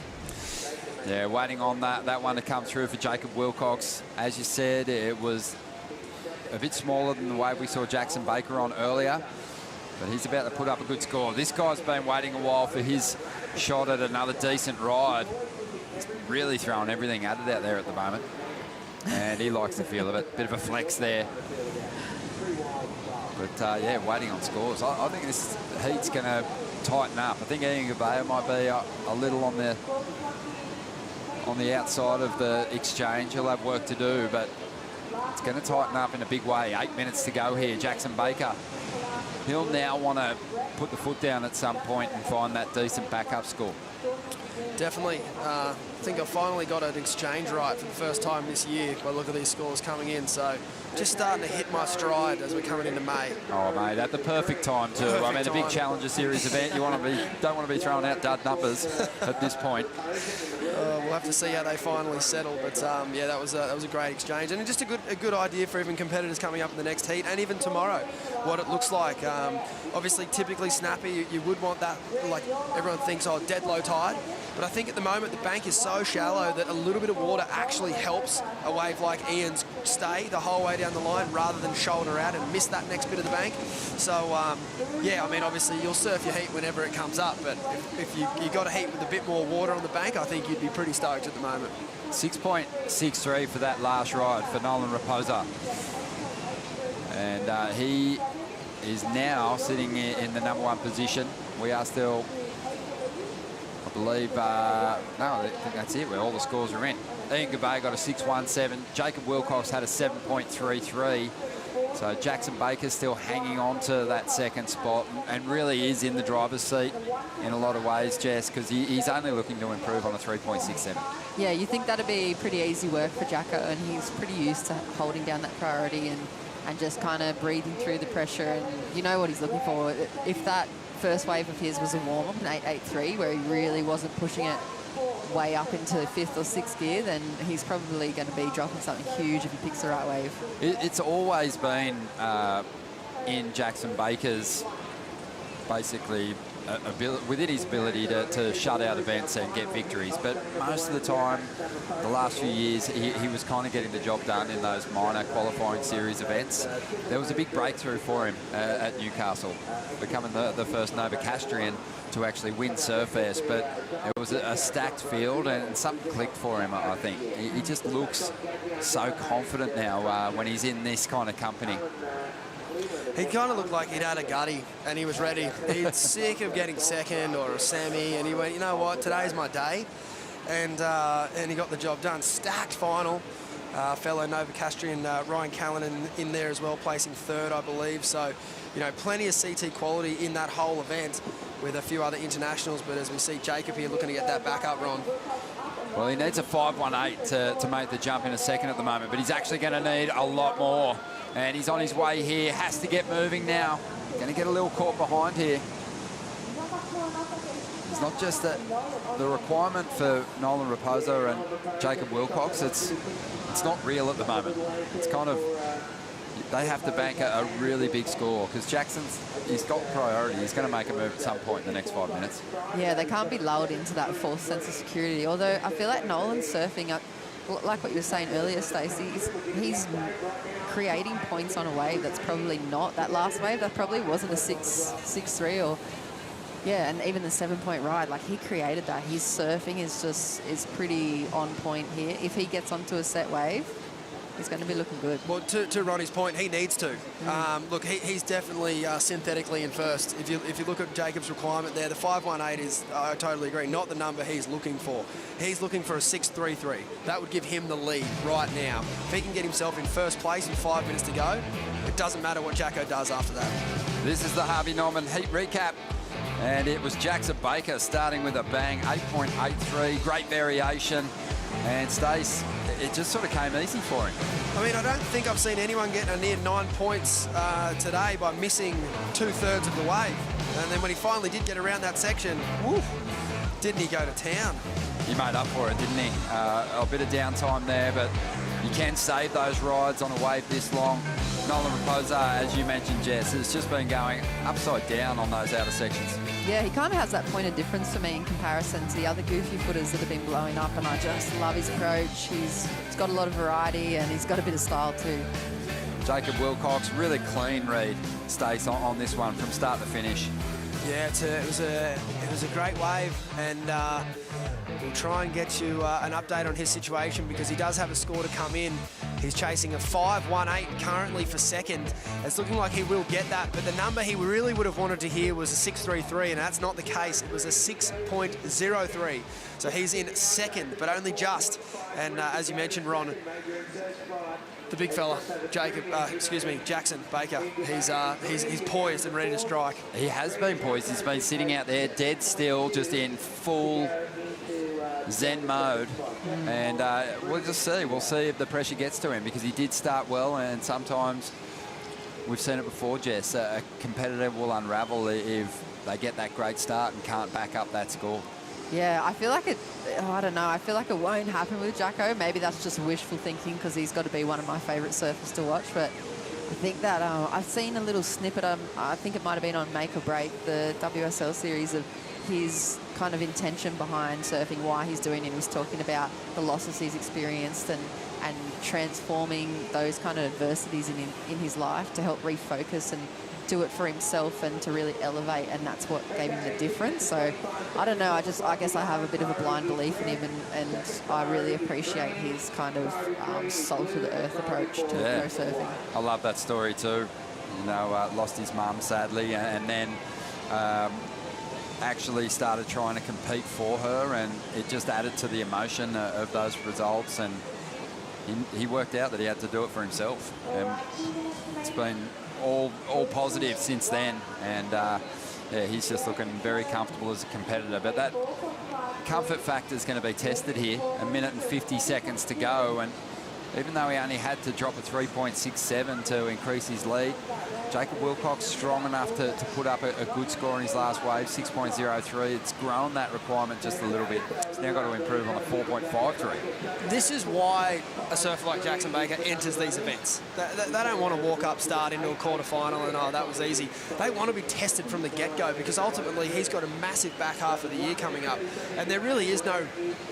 Yeah, waiting on that one to come through for Jacob Wilcox. As you said, it was a bit smaller than the wave we saw Jackson Baker on earlier, but he's about to put up a good score. This guy's been waiting a while for his shot at another decent ride. He's really throwing everything at it out there at the moment, and he likes the feel of it. Bit of a flex there. But yeah, waiting on scores. I think this heat's going to tighten up. I think Ian Gabea might be a little on the outside of the exchange. He'll have work to do, but it's going to tighten up in a big way. 8 minutes to go here. Jackson Baker, he'll now want to put the foot down at some point and find that decent backup score. Definitely. I think I finally got an exchange right for the first time this year by look at these scores coming in. So just starting to hit my stride as we're coming into May. Oh, mate, at the perfect time too. I mean, the big Challenger Series event, you don't want to be throwing out dud numbers at this point. We'll have to see how they finally settle. But yeah, that was a great exchange, and just a good idea for even competitors coming up in the next heat, and even tomorrow, what it looks like. Obviously, typically snappy, you would want that, like everyone thinks, oh, dead low tide. But I think at the moment the bank is so shallow that a little bit of water actually helps a wave like Ian's stay the whole way down the line rather than shoulder out and miss that next bit of the bank. So yeah, I mean, obviously you'll surf your heat whenever it comes up, but if you got a heat with a bit more water on the bank, I think you'd be pretty stoked at the moment. 6.63 for that last ride for Nolan Raposa. And he is now sitting in the #1 position. We are still, I believe, no, I think that's it, where all the scores are in. Ian Gabay got a 6.17. Jacob Wilcox had a 7.33. So Jackson Baker's still hanging on to that second spot and really is in the driver's seat in a lot of ways, Jess, because he's only looking to improve on a 3.67. Yeah, you think that'd be pretty easy work for Jacko, and he's pretty used to holding down that priority and just kind of breathing through the pressure, and you know what he's looking for. If that first wave of his was a warm-up, an 8.83, where he really wasn't pushing it way up into 5th or 6th gear, then he's probably going to be dropping something huge if he picks the right wave. It's always been in Jackson Baker's basically within his ability to shut out events and get victories, but most of the time, the last few years, he was kind of getting the job done in those minor qualifying series events. There was a big breakthrough for him at Newcastle, becoming the first Novocastrian to actually win Surfairs, but it was a stacked field and something clicked for him, I think. He just looks so confident now when he's in this kind of company. He kind of looked like he'd had a gutty and he was ready. He's sick of getting second or a semi, and he went, you know what, today's my day. And he got the job done. Stacked final. Fellow Novocastrian Ryan Callanan in there as well, placing 3rd, I believe. So, you know, plenty of CT quality in that whole event with a few other internationals. But as we see Jacob here looking to get that back up, Ron. Well, he needs a 5.18 to make the jump in a second at the moment, but he's actually going to need a lot more. And he's on his way here, has to get moving now. Going to get a little caught behind here. It's not just that the requirement for Nolan Raposa and Jacob Wilcox, it's not real at the moment. It's kind of they have to bank a really big score because he's got priority. He's going to make a move at some point in the next 5 minutes. Yeah, they can't be lulled into that false sense of security. Although I feel like Nolan's surfing, like what you were saying earlier, Stacey, he's creating points on a wave that's probably not that last wave. That probably wasn't a 6-3 or... Yeah, and even the 7-point ride, like he created that. His surfing is pretty on point here. If he gets onto a set wave, he's going to be looking good. Well, to Ronnie's point, he needs to. Look, he's definitely synthetically in first. If you look at Jacob's requirement there, the 5.18 is, I totally agree, not the number he's looking for. He's looking for a 6.33. That would give him the lead right now. If he can get himself in first place in 5 minutes to go, it doesn't matter what Jacko does after that. This is the Harvey Norman heat recap. And it was Jackson Baker starting with a bang, 8.83, great variation. And Stace, it just sort of came easy for him. I mean, I don't think I've seen anyone get a near 9 points today by missing 2/3 of the wave. And then when he finally did get around that section, woof, didn't he go to town? He made up for it, didn't he? A bit of downtime there, but you can save those rides on a wave this long. Nolan Raposa, as you mentioned, Jess, has just been going upside down on those outer sections. Yeah, he kind of has that point of difference for me in comparison to the other goofy footers that have been blowing up, and I just love his approach. He's got a lot of variety and he's got a bit of style too. Jacob Wilcox, really clean read, Stace, on this one from start to finish. Yeah, it was a great wave, and we'll try and get you an update on his situation because he does have a score to come in. He's chasing a 5.18 currently for second. It's looking like he will get that, but the number he really would have wanted to hear was a 6.33, and that's not the case. It was a 6.03. So he's in second, but only just. And as you mentioned, Ron, the big fella, Jackson Baker, he's poised and ready to strike. He has been poised. He's been sitting out there dead still, just in full zen mode. And we'll just see. We'll see if the pressure gets to him because he did start well, and sometimes we've seen it before, Jess, a competitor will unravel if they get that great start and can't back up that score. Yeah, I feel like I don't know, I feel like it won't happen with Jacko. Maybe that's just wishful thinking because he's got to be one of my favourite surfers to watch. But I think that I've seen a little snippet, I think it might have been on Make or Break, the WSL series, of his kind of intention behind surfing, why he's doing it. He's talking about the losses he's experienced and transforming those kind of adversities in his life to help refocus and do it for himself and to really elevate, and that's what gave him the difference. So I don't know, I guess I have a bit of a blind belief in him, and I really appreciate his kind of salt to the earth approach to pro surfing. I love that story too. You know, lost his mum sadly, and then actually started trying to compete for her, and it just added to the emotion of those results, and he worked out that he had to do it for himself. And it's been all positive since then, and yeah, he's just looking very comfortable as a competitor. But that comfort factor is going to be tested here. 1 minute and 50 seconds to go, and even though he only had to drop a 3.67 to increase his lead, Jacob Wilcox strong enough to put up a good score in his last wave, 6.03. It's grown that requirement just a little bit. It's now got to improve on a 4.53. This is why a surfer like Jackson Baker enters these events. They don't want to walk up, start into a quarterfinal and, oh, that was easy. They want to be tested from the get-go because ultimately he's got a massive back half of the year coming up. And there really is no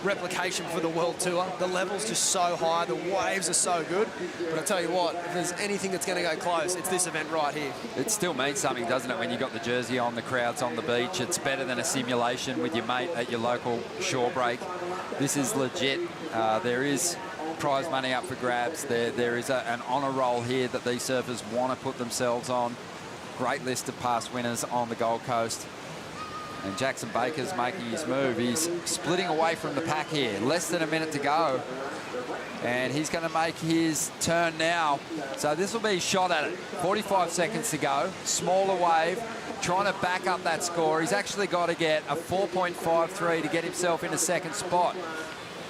replication for the World Tour. The level's just so high, the waves are so good. But I tell you what, if there's anything that's going to go close, it's this event right here. It still means something, doesn't it, when you've got the jersey on, the crowd's on the beach. It's better than a simulation with your mate at your local shore break. This is legit. There is prize money up for grabs. There is an honour roll here that these surfers want to put themselves on. Great list of past winners on the Gold Coast. And Jackson Baker's making his move. He's splitting away from the pack here. Less than a minute to go. And he's going to make his turn now. So this will be a shot at it. 45 seconds to go. Smaller wave. Trying to back up that score. He's actually got to get a 4.53 to get himself in a second spot.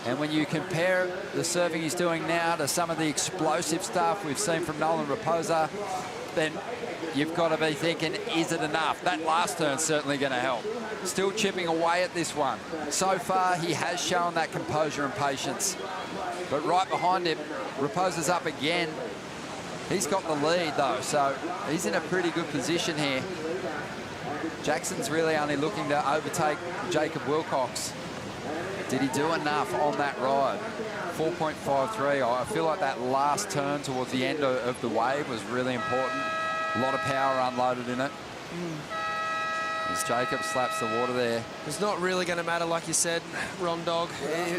And when you compare the surfing he's doing now to some of the explosive stuff we've seen from Nolan Raposa, then you've got to be thinking, is it enough? That last turn's certainly going to help. Still chipping away at this one. So far, he has shown that composure and patience. But right behind him, Raposa's up again. He's got the lead, though, so he's in a pretty good position here. Jackson's really only looking to overtake Jacob Wilcox. Did he do enough on that ride? 4.53. I feel like that last turn towards the end of the wave was really important. A lot of power unloaded in it. As Jacob slaps the water there. It's not really going to matter, like you said, Ron Dog.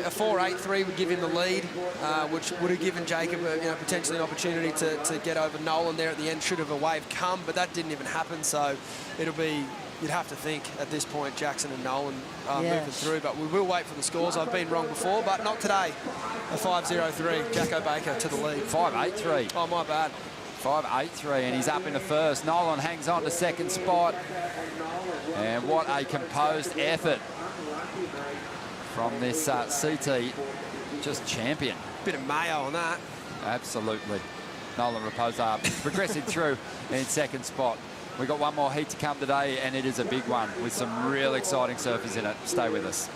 A 4.83 would give him the lead, which would have given Jacob potentially an opportunity to get over Nolan there at the end should have a wave come, but that didn't even happen, so it'll be, you'd have to think at this point Jackson and Nolan moving through, but we will wait for the scores. I've been wrong before, but not today. A 5.03, Jacko Baker to the lead. 5.83. Oh, my bad. 5.83, and he's up into first. Nolan hangs on to second spot. And what a composed effort from this CT, just champion. Bit of mayo on that. Absolutely. Nolan Raposa progressing through in second spot. We've got one more heat to come today, and it is a big one with some real exciting surfers in it. Stay with us.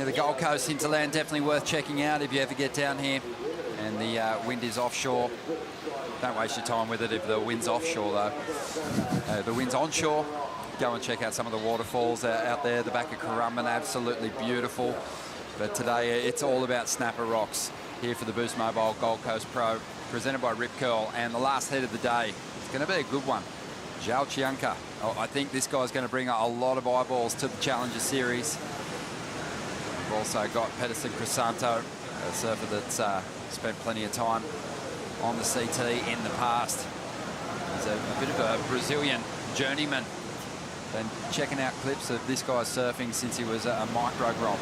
The Gold Coast hinterland definitely worth checking out if you ever get down here. And the wind is offshore. Don't waste your time with it if the wind's offshore, though. The wind's onshore. Go and check out some of the waterfalls out there. The back of Currumbin, absolutely beautiful. But today it's all about snapper rocks here for the Boost Mobile Gold Coast Pro, presented by Rip Curl. And the last heat of the day, it's going to be a good one. Joao Chianca. Oh, I think this guy's going to bring a lot of eyeballs to the Challenger Series. We've also got Pedersen Crisanto, a surfer that's spent plenty of time on the CT in the past. He's a bit of a Brazilian journeyman. Been checking out clips of this guy surfing since he was a micro grom.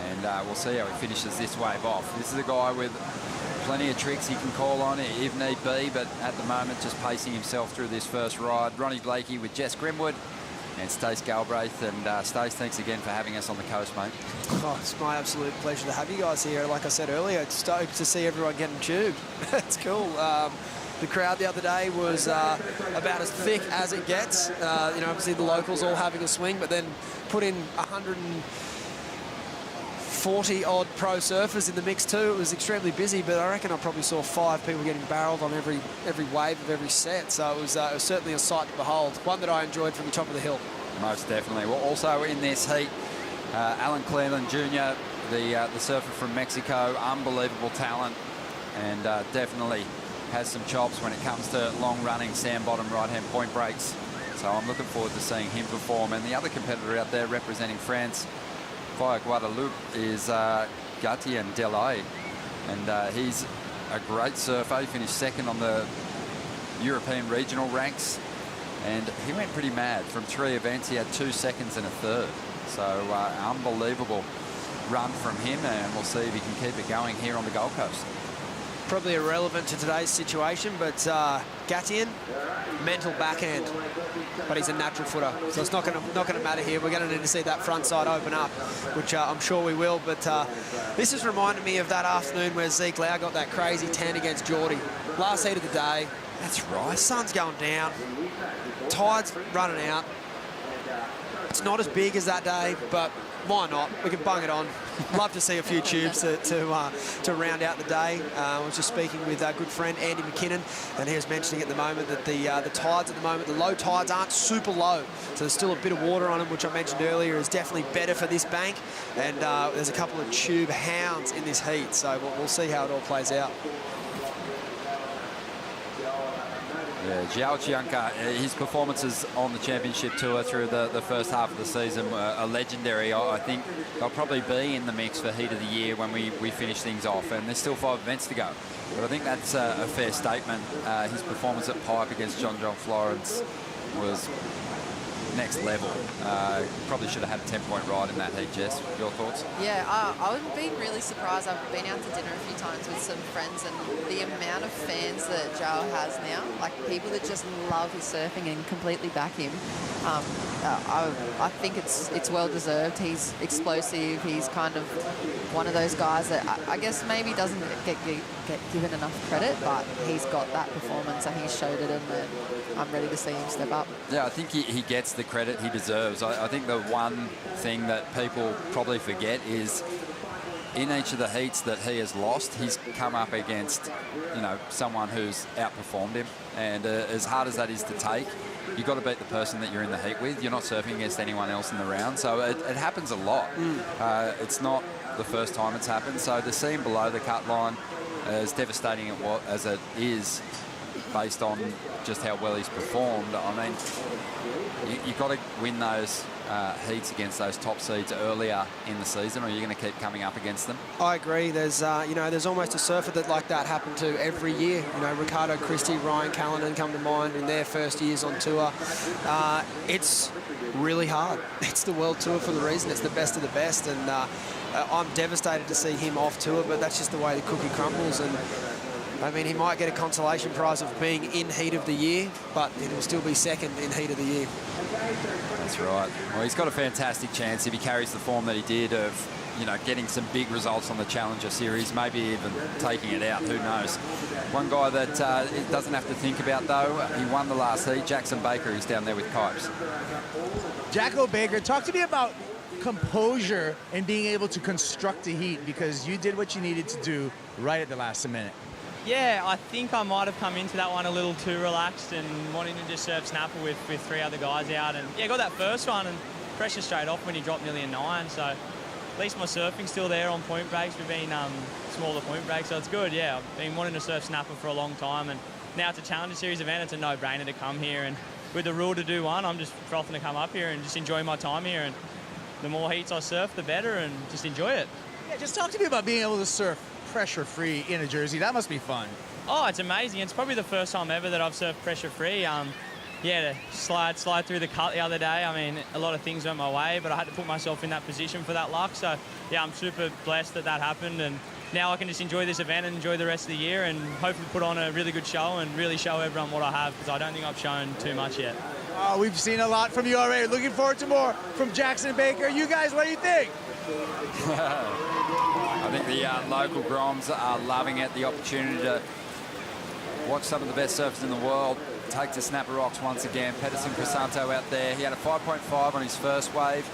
And we'll see how he finishes this wave off. This is a guy with plenty of tricks he can call on if need be, but at the moment just pacing himself through this first ride. Ronnie Blakey with Jess Grimwood and Stace Galbraith. And Stace, thanks again for having us on the coast, mate. Oh, it's my absolute pleasure to have you guys here. Like I said earlier, it's stoked to see everyone getting tubed. It's cool. The crowd the other day was about as thick as it gets. You know, obviously the locals all having a swing, but then put in 140 odd pro surfers in the mix too. It was extremely busy, but I reckon I probably saw 5 people getting barreled on every wave of every set. So it was certainly a sight to behold. One that I enjoyed from the top of the hill. Most definitely. Well, also in this heat, Alan Cleveland Jr., the surfer from Mexico, unbelievable talent, and definitely has some chops when it comes to long-running sand-bottom right-hand point breaks. So I'm looking forward to seeing him perform. And the other competitor out there representing France via Guadeloupe is Gatien Delay. And he's a great surfer. He finished second on the European regional ranks. And he went pretty mad. From 3 events, he had 2 seconds and a third. So unbelievable run from him, and we'll see if he can keep it going here on the Gold Coast. Probably irrelevant to today's situation, but Gatien, mental backhand, but he's a natural footer, so it's not going to matter here. We're going to need to see that front side open up, which I'm sure we will. But this has reminded me of that afternoon where Zeke Lau got that crazy 10 against Geordie. Last heat of the day. That's right. The sun's going down, tide's running out. It's not as big as that day, but why not? We can bung it on. Love to see a few tubes to round out the day. I was just speaking with our good friend Andy McKinnon, and he was mentioning at the moment that the tides at the moment, the low tides aren't super low, so there's still a bit of water on them, which I mentioned earlier is definitely better for this bank. And there's a couple of tube hounds in this heat, so we'll see how it all plays out. Yeah, Joao Chianca, his performances on the championship tour through the first half of the season are legendary. I think they'll probably be in the mix for heat of the year when we finish things off, and there's still 5 events to go. But I think that's a fair statement. His performance at Pipe against John Florence was next level. Probably should have had a 10-point ride in that heat, Jess. Your thoughts? Yeah, I've been really surprised. I've been out to dinner a few times with some friends, and the amount of fans that Joao has now, like people that just love his surfing and completely back him. I think it's well deserved. He's explosive. He's kind of one of those guys that I guess maybe doesn't get given enough credit, but he's got that performance and he showed it, and I'm ready to see him step up. Yeah, I think he gets the credit he deserves. I think the one thing that people probably forget is in each of the heats that he has lost, he's come up against, you know, someone who's outperformed him. And as hard as that is to take, you've got to beat the person that you're in the heat with. You're not surfing against anyone else in the round. So it happens a lot. It's not the first time it's happened. So to see him below the cut line, as devastating as it is, based on just how well he's performed, I mean, you've got to win those heats against those top seeds earlier in the season, or you're going to keep coming up against them. I agree. There's there's almost a surfer that like that happened to every year. You know, Ricardo Christie, Ryan Callanan come to mind in their first years on tour. It's really hard. It's the World Tour for the reason. It's the best of the best, and I'm devastated to see him off tour, but that's just the way the cookie crumbles. And I mean, he might get a consolation prize of being in heat of the year, but it'll still be second in heat of the year. That's right. Well, he's got a fantastic chance if he carries the form that he did of, you know, getting some big results on the Challenger Series, maybe even taking it out, who knows. One guy that it doesn't have to think about, though, he won the last heat, Jackson Baker, who's down there with Kipes. Jacko Baker, talk to me about composure and being able to construct a heat, because you did what you needed to do right at the last minute. Yeah, I think I might have come into that one a little too relaxed and wanting to just surf snapper with 3 other guys out. And yeah, got that first one and pressure straight off when he dropped nearly a 9. So at least my surfing's still there on point breaks. We've been smaller point breaks, so it's good. Yeah, I've been wanting to surf snapper for a long time, and now it's a Challenger Series event. It's a no-brainer to come here, and with the rule to do one, I'm just frothing to come up here and just enjoy my time here. And the more heats I surf, the better, and just enjoy it. Yeah, just talk to me about being able to surf pressure-free in a jersey. That must be fun. Oh, it's amazing. It's probably the first time ever that I've surfed pressure-free. Yeah, to slide through the cut the other day. I mean, a lot of things went my way, but I had to put myself in that position for that luck. So, yeah, I'm super blessed that happened, and now I can just enjoy this event and enjoy the rest of the year and hopefully put on a really good show and really show everyone what I have, because I don't think I've shown too much yet. Oh, we've seen a lot from you already. Looking forward to more from Jackson Baker. You guys, what do you think? I think the local Groms are loving it, the opportunity to watch some of the best surfers in the world take to Snapper Rocks once again. Pedersen Crisanto out there. He had a 5.5 on his first wave.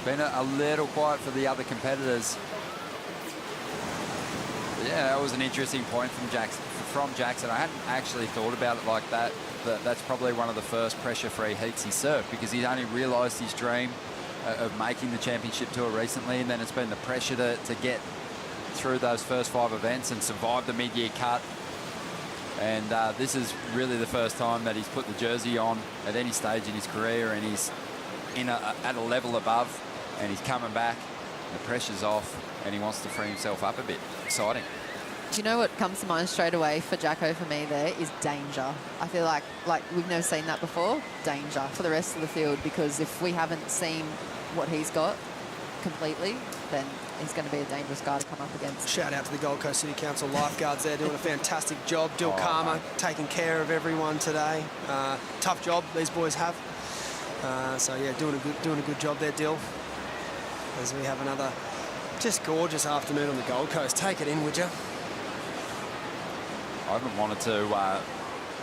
Been a little quiet for the other competitors. But yeah, that was an interesting point from Jackson. I hadn't actually thought about it like that. That's probably one of the first pressure-free heats he surfed, because he'd only realised his dream of making the championship tour recently, and then it's been the pressure to get through those first 5 events and survive the mid-year cut. And this is really the first time that he's put the jersey on at any stage in his career, and he's at a level above, and he's coming back, the pressure's off, and he wants to free himself up a bit. Exciting. Do you know what comes to mind straight away for Jacko for me there is danger. I feel like we've never seen that before. Danger for the rest of the field, because if we haven't seen what he's got completely, then he's going to be a dangerous guy to come up against. Shout out to the Gold Coast City Council lifeguards there, doing a fantastic job. Dill Karma taking care of everyone today. Tough job these boys have. So yeah, doing a good job there, Dill. As we have another just gorgeous afternoon on the Gold Coast. Take it in, would you? I haven't wanted to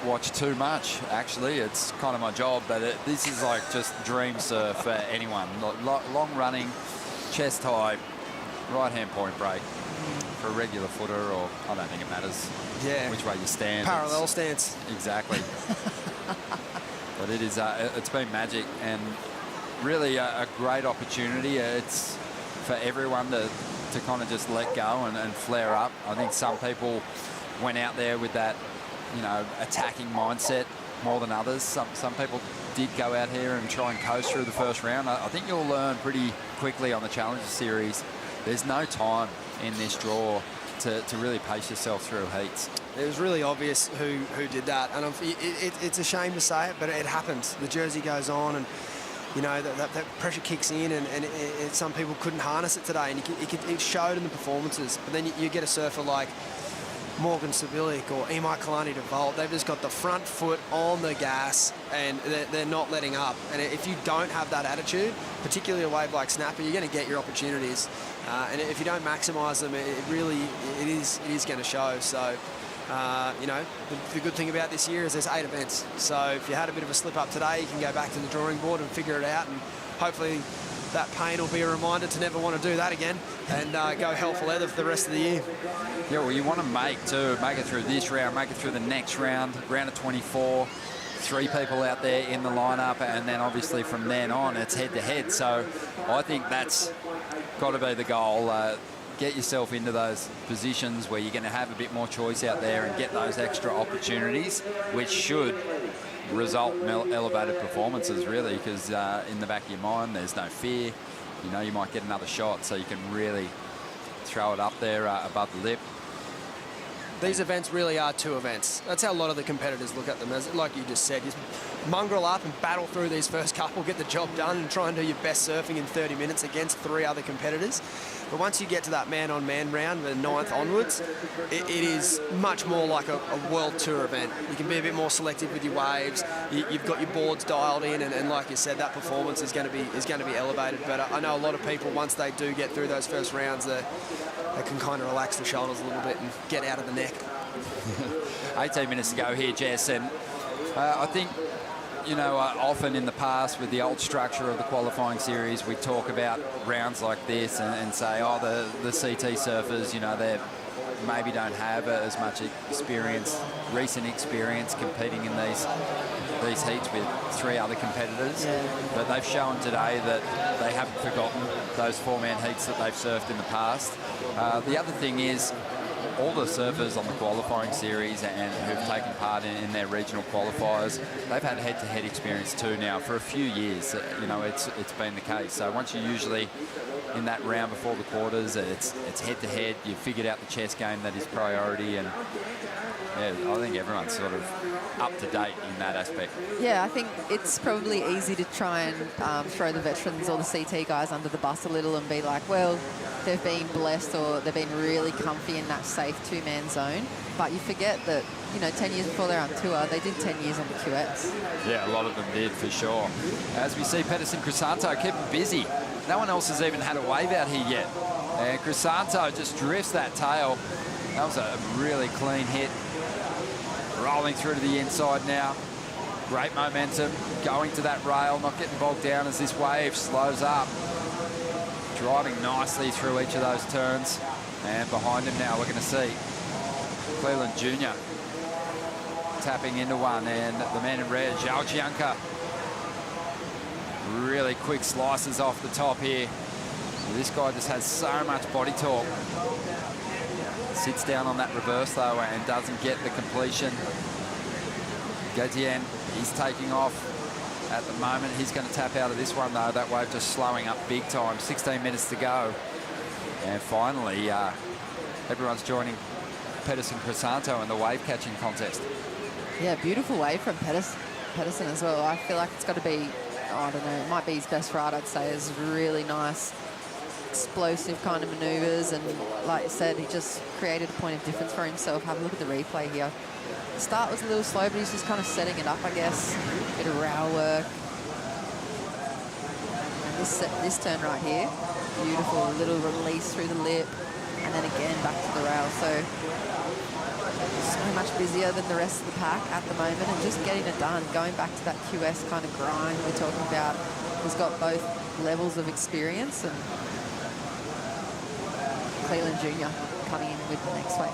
watch too much, actually. It's kind of my job, but this is like just dream surf for anyone. Long running, chest high, right-hand point break for a regular footer, or I don't think it matters which way you stand. Parallel stance. Exactly. But it is, it's been magic, and really a great opportunity. It's for everyone to kind of just let go and flare up. I think some people went out there with that, you know, attacking mindset more than others. Some people did go out here and try and coast through the first round. I think you'll learn pretty quickly on the Challenger Series, there's no time in this draw to really pace yourself through heats. It was really obvious who did that, and it's a shame to say it, but it happens. The jersey goes on, and you know that pressure kicks in, and some people couldn't harness it today, and it showed in the performances. But then you get a surfer like Morgan Sabilik or Imai Kalani to Vault. They've just got the front foot on the gas, and they're not letting up. And if you don't have that attitude, particularly a wave like Snapper, you're going to get your opportunities. And if you don't maximise them, it is going to show. So, you know, the good thing about this year is there's 8 events. So if you had a bit of a slip up today, you can go back to the drawing board and figure it out, and hopefully that pain will be a reminder to never want to do that again, and go hell for leather for the rest of the year. Yeah, well, you want to make it through this round, make it through the next round of 24, 3 people out there in the lineup, and then obviously from then on it's head-to-head. So I think that's got to be the goal. Get yourself into those positions where you're going to have a bit more choice out there and get those extra opportunities, which should result in elevated performances, really, because in the back of your mind there's no fear. You know, you might get another shot, so you can really throw it up there above the lip. These events really are 2 events. That's how a lot of the competitors look at them, as like you just said. You mongrel up and battle through these first couple, get the job done, and try and do your best surfing in 30 minutes against 3 other competitors. But once you get to that man-on-man round, the 9th onwards, it is much more like a World Tour event. You can be a bit more selective with your waves. You've got your boards dialed in, and like you said, that performance is going to be elevated. But I know a lot of people, once they do get through those first rounds, they can kind of relax the shoulders a little bit and get out of the neck. 18 minutes to go here, Jess, and I think, you know, often in the past with the old structure of the qualifying series, we talk about rounds like this and say, oh, the CT surfers, you know, they maybe don't have as much recent experience competing in these heats with 3 other competitors. But they've shown today that they haven't forgotten those 4-man heats that they've surfed in the past. The other thing is, all the surfers on the qualifying series and who've taken part in their regional qualifiers, they've had head-to-head experience too now for a few years. You know, it's been the case. So once you're usually in that round before the quarters, it's head-to-head. You've figured out the chess game that is priority, and yeah, I think everyone's sort of up to date in that aspect. Yeah, I think it's probably easy to try and throw the veterans or the CT guys under the bus a little and be like, well, they've been blessed or they've been really comfy in that safe 2-man zone. But you forget that, you know, 10 years before they're on tour, they did 10 years on the QX. Yeah, a lot of them did, for sure. As we see, Pedersen Crisanto kept busy. No one else has even had a wave out here yet. And Crisanto just drifts that tail. That was a really clean hit. Rolling through to the inside now. Great momentum, going to that rail, not getting bogged down as this wave slows up. Driving nicely through each of those turns. And behind him now, we're going to see Cleveland Jr. tapping into one, and the man in red, Joao Chianca. Really quick slices off the top here. This guy just has so much body torque. Sits down on that reverse, though, and doesn't get the completion. Gauthier, he's taking off at the moment. He's going to tap out of this one, though. That wave just slowing up big time. 16 minutes to go. And finally, everyone's joining Pedersen Crisanto in the wave catching contest. Yeah, beautiful wave from Pedersen as well. I feel like it's got to be, I don't know, it might be his best ride, I'd say. It's really nice, explosive kind of manoeuvres. And like you said, he just created a point of difference for himself. Have a look at the replay here. The start was a little slow, but he's just kind of setting it up, I guess. Bit of row work. And this turn right here, beautiful little release through the lip, and then again back to the rail. So much busier than the rest of the pack at the moment, and just getting it done. Going back to that QS kind of grind we're talking about. He's got both levels of experience, and Cleland Jr. coming in with the next wave.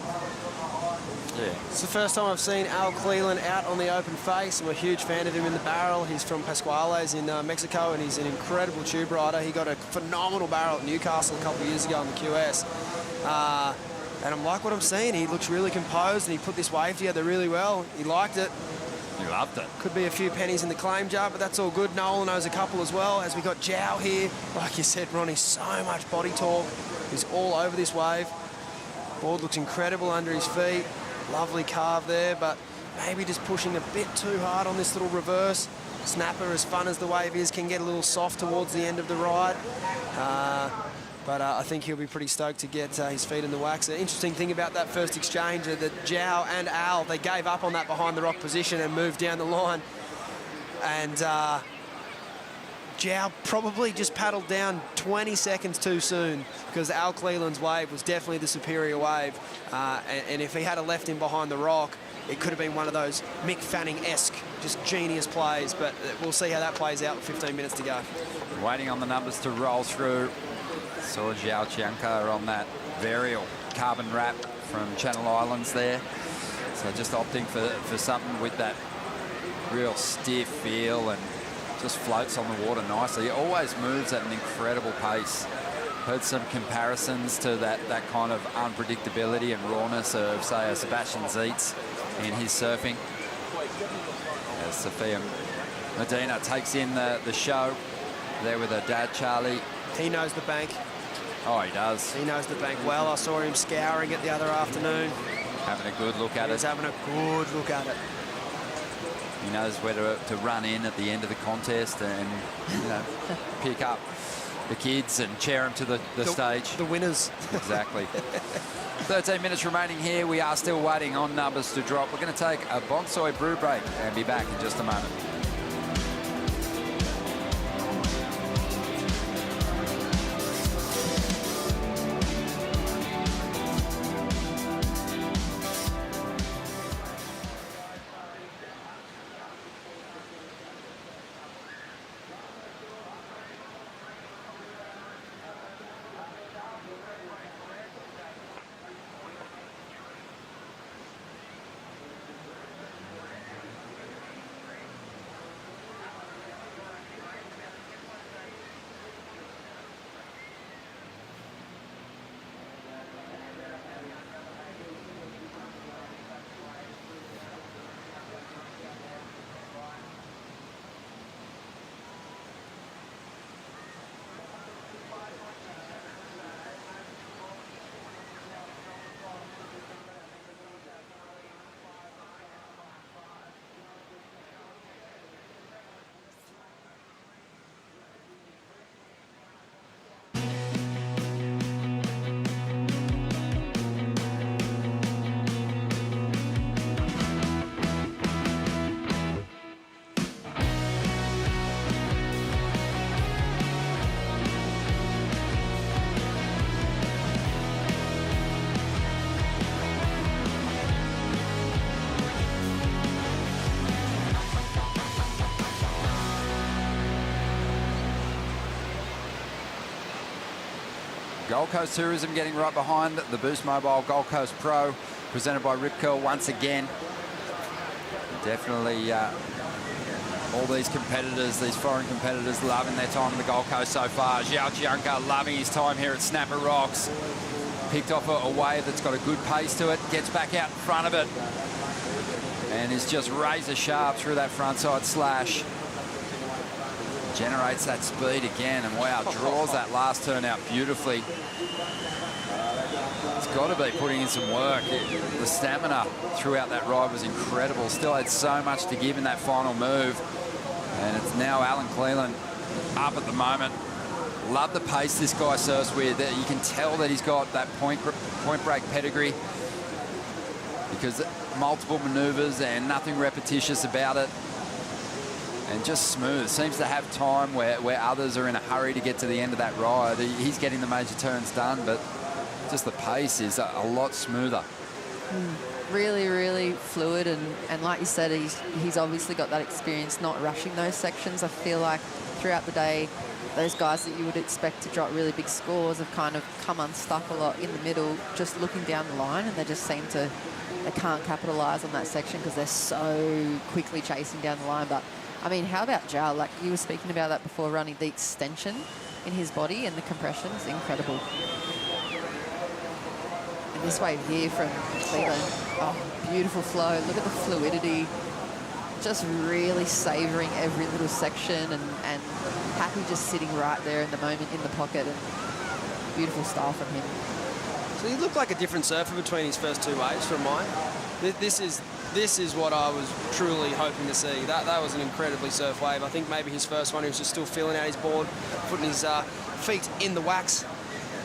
Yeah. It's the first time I've seen Al Cleland out on the open face. I'm a huge fan of him in the barrel. He's from Pascuales in Mexico, and he's an incredible tube rider. He got a phenomenal barrel at Newcastle a couple of years ago in the QS. And I'm like what I'm seeing. He looks really composed, and he put this wave together really well. He liked it. He loved it. Could be a few pennies in the claim jar, but that's all good. Noel knows a couple as well. As we got Joao here, like you said, Ronnie, so much body torque. He's all over this wave. Board looks incredible under his feet. Lovely carve there, but maybe just pushing a bit too hard on this little reverse. Snapper, as fun as the wave is, can get a little soft towards the end of the ride. But I think he'll be pretty stoked to get his feet in the wax. The interesting thing about that first exchange is that Joao and Al, they gave up on that behind the rock position and moved down the line. And Joao probably just paddled down 20 seconds too soon, because Al Cleland's wave was definitely the superior wave. And if he had left him behind the rock, it could have been one of those Mick Fanning-esque, just genius plays. But we'll see how that plays out with 15 minutes to go. Waiting on the numbers to roll through. Saw Joao Chianca on that varial carbon wrap from Channel Islands there. So just opting for something with that real stiff feel and just floats on the water nicely. He always moves at an incredible pace. Heard some comparisons to that kind of unpredictability and rawness of, say, a Sebastian Zietz in his surfing. As Sophia Medina takes in the show there with her dad, Charlie. He knows the bank. Oh, he does. He knows the bank well. I saw him scouring it the other afternoon. Having a good look at it. He's having a good look at it. He knows where to run in at the end of the contest and, you know, pick up the kids and chair them to the stage. The winners. Exactly. 13 minutes remaining here. We are still waiting on numbers to drop. We're going to take a bonsai brew break and be back in just a moment. Gold Coast Tourism getting right behind the Boost Mobile Gold Coast Pro, presented by Rip Curl once again. Definitely all these competitors, these foreign competitors, loving their time on the Gold Coast so far. Joao Chianca loving his time here at Snapper Rocks. picked off a wave that's got a good pace to it, gets back out in front of it, and is just razor sharp through that frontside slash. Generates that speed again, and wow, draws that last turn out beautifully. It's got to be putting in some work. The stamina throughout that ride was incredible. Still had so much to give in that final move. And it's now Alan Cleland up at the moment. Love the pace this guy surfs with. You can tell that he's got that point break pedigree, because multiple maneuvers and nothing repetitious about it. And just smooth. Seems to have time where others are in a hurry to get to the end of that ride. He's getting the major turns done, but just the pace is a lot smoother. Really, really fluid, and like you said, he's obviously got that experience not rushing those sections. I feel like throughout the day, those guys that you would expect to drop really big scores have kind of come unstuck a lot in the middle, just looking down the line, and they just seem to, they can't capitalise on that section because they're so quickly chasing down the line. But I mean, how about Joao? Like you were speaking about that before, running the extension in his body and the compression is incredible. And this wave here from Cleveland, oh, beautiful flow. Look at the fluidity. Just really savouring every little section and happy just sitting right there in the moment in the pocket, and beautiful style from him. So he looked like a different surfer between his first two waves from mine. This is what I was truly hoping to see. That was an incredibly surf wave. I think maybe his first one, he was just still feeling out his board, putting his feet in the wax,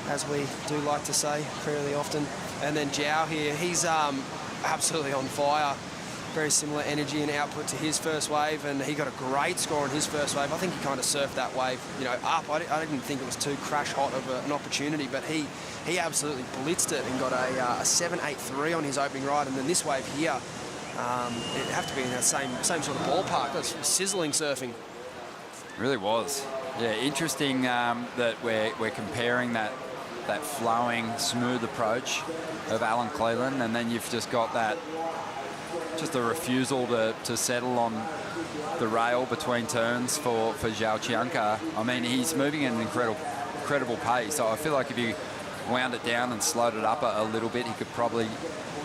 as we do like to say fairly often. And then Joao here, he's absolutely on fire. Very similar energy and output to his first wave, and he got a great score on his first wave. I think he kind of surfed that wave, you know, up. I didn't think it was too crash hot of an opportunity, but he absolutely blitzed it and got a 7.83 on his opening ride. And then this wave here, it'd have to be in that same sort of ballpark. That's sizzling surfing. Really was. Yeah, interesting that we're comparing that flowing, smooth approach of Alan Cleland, and then you've just got that, just a refusal to settle on the rail between turns for Joao Chianca. I mean, he's moving at an incredible pace. So I feel like if you wound it down and slowed it up a little bit, he could probably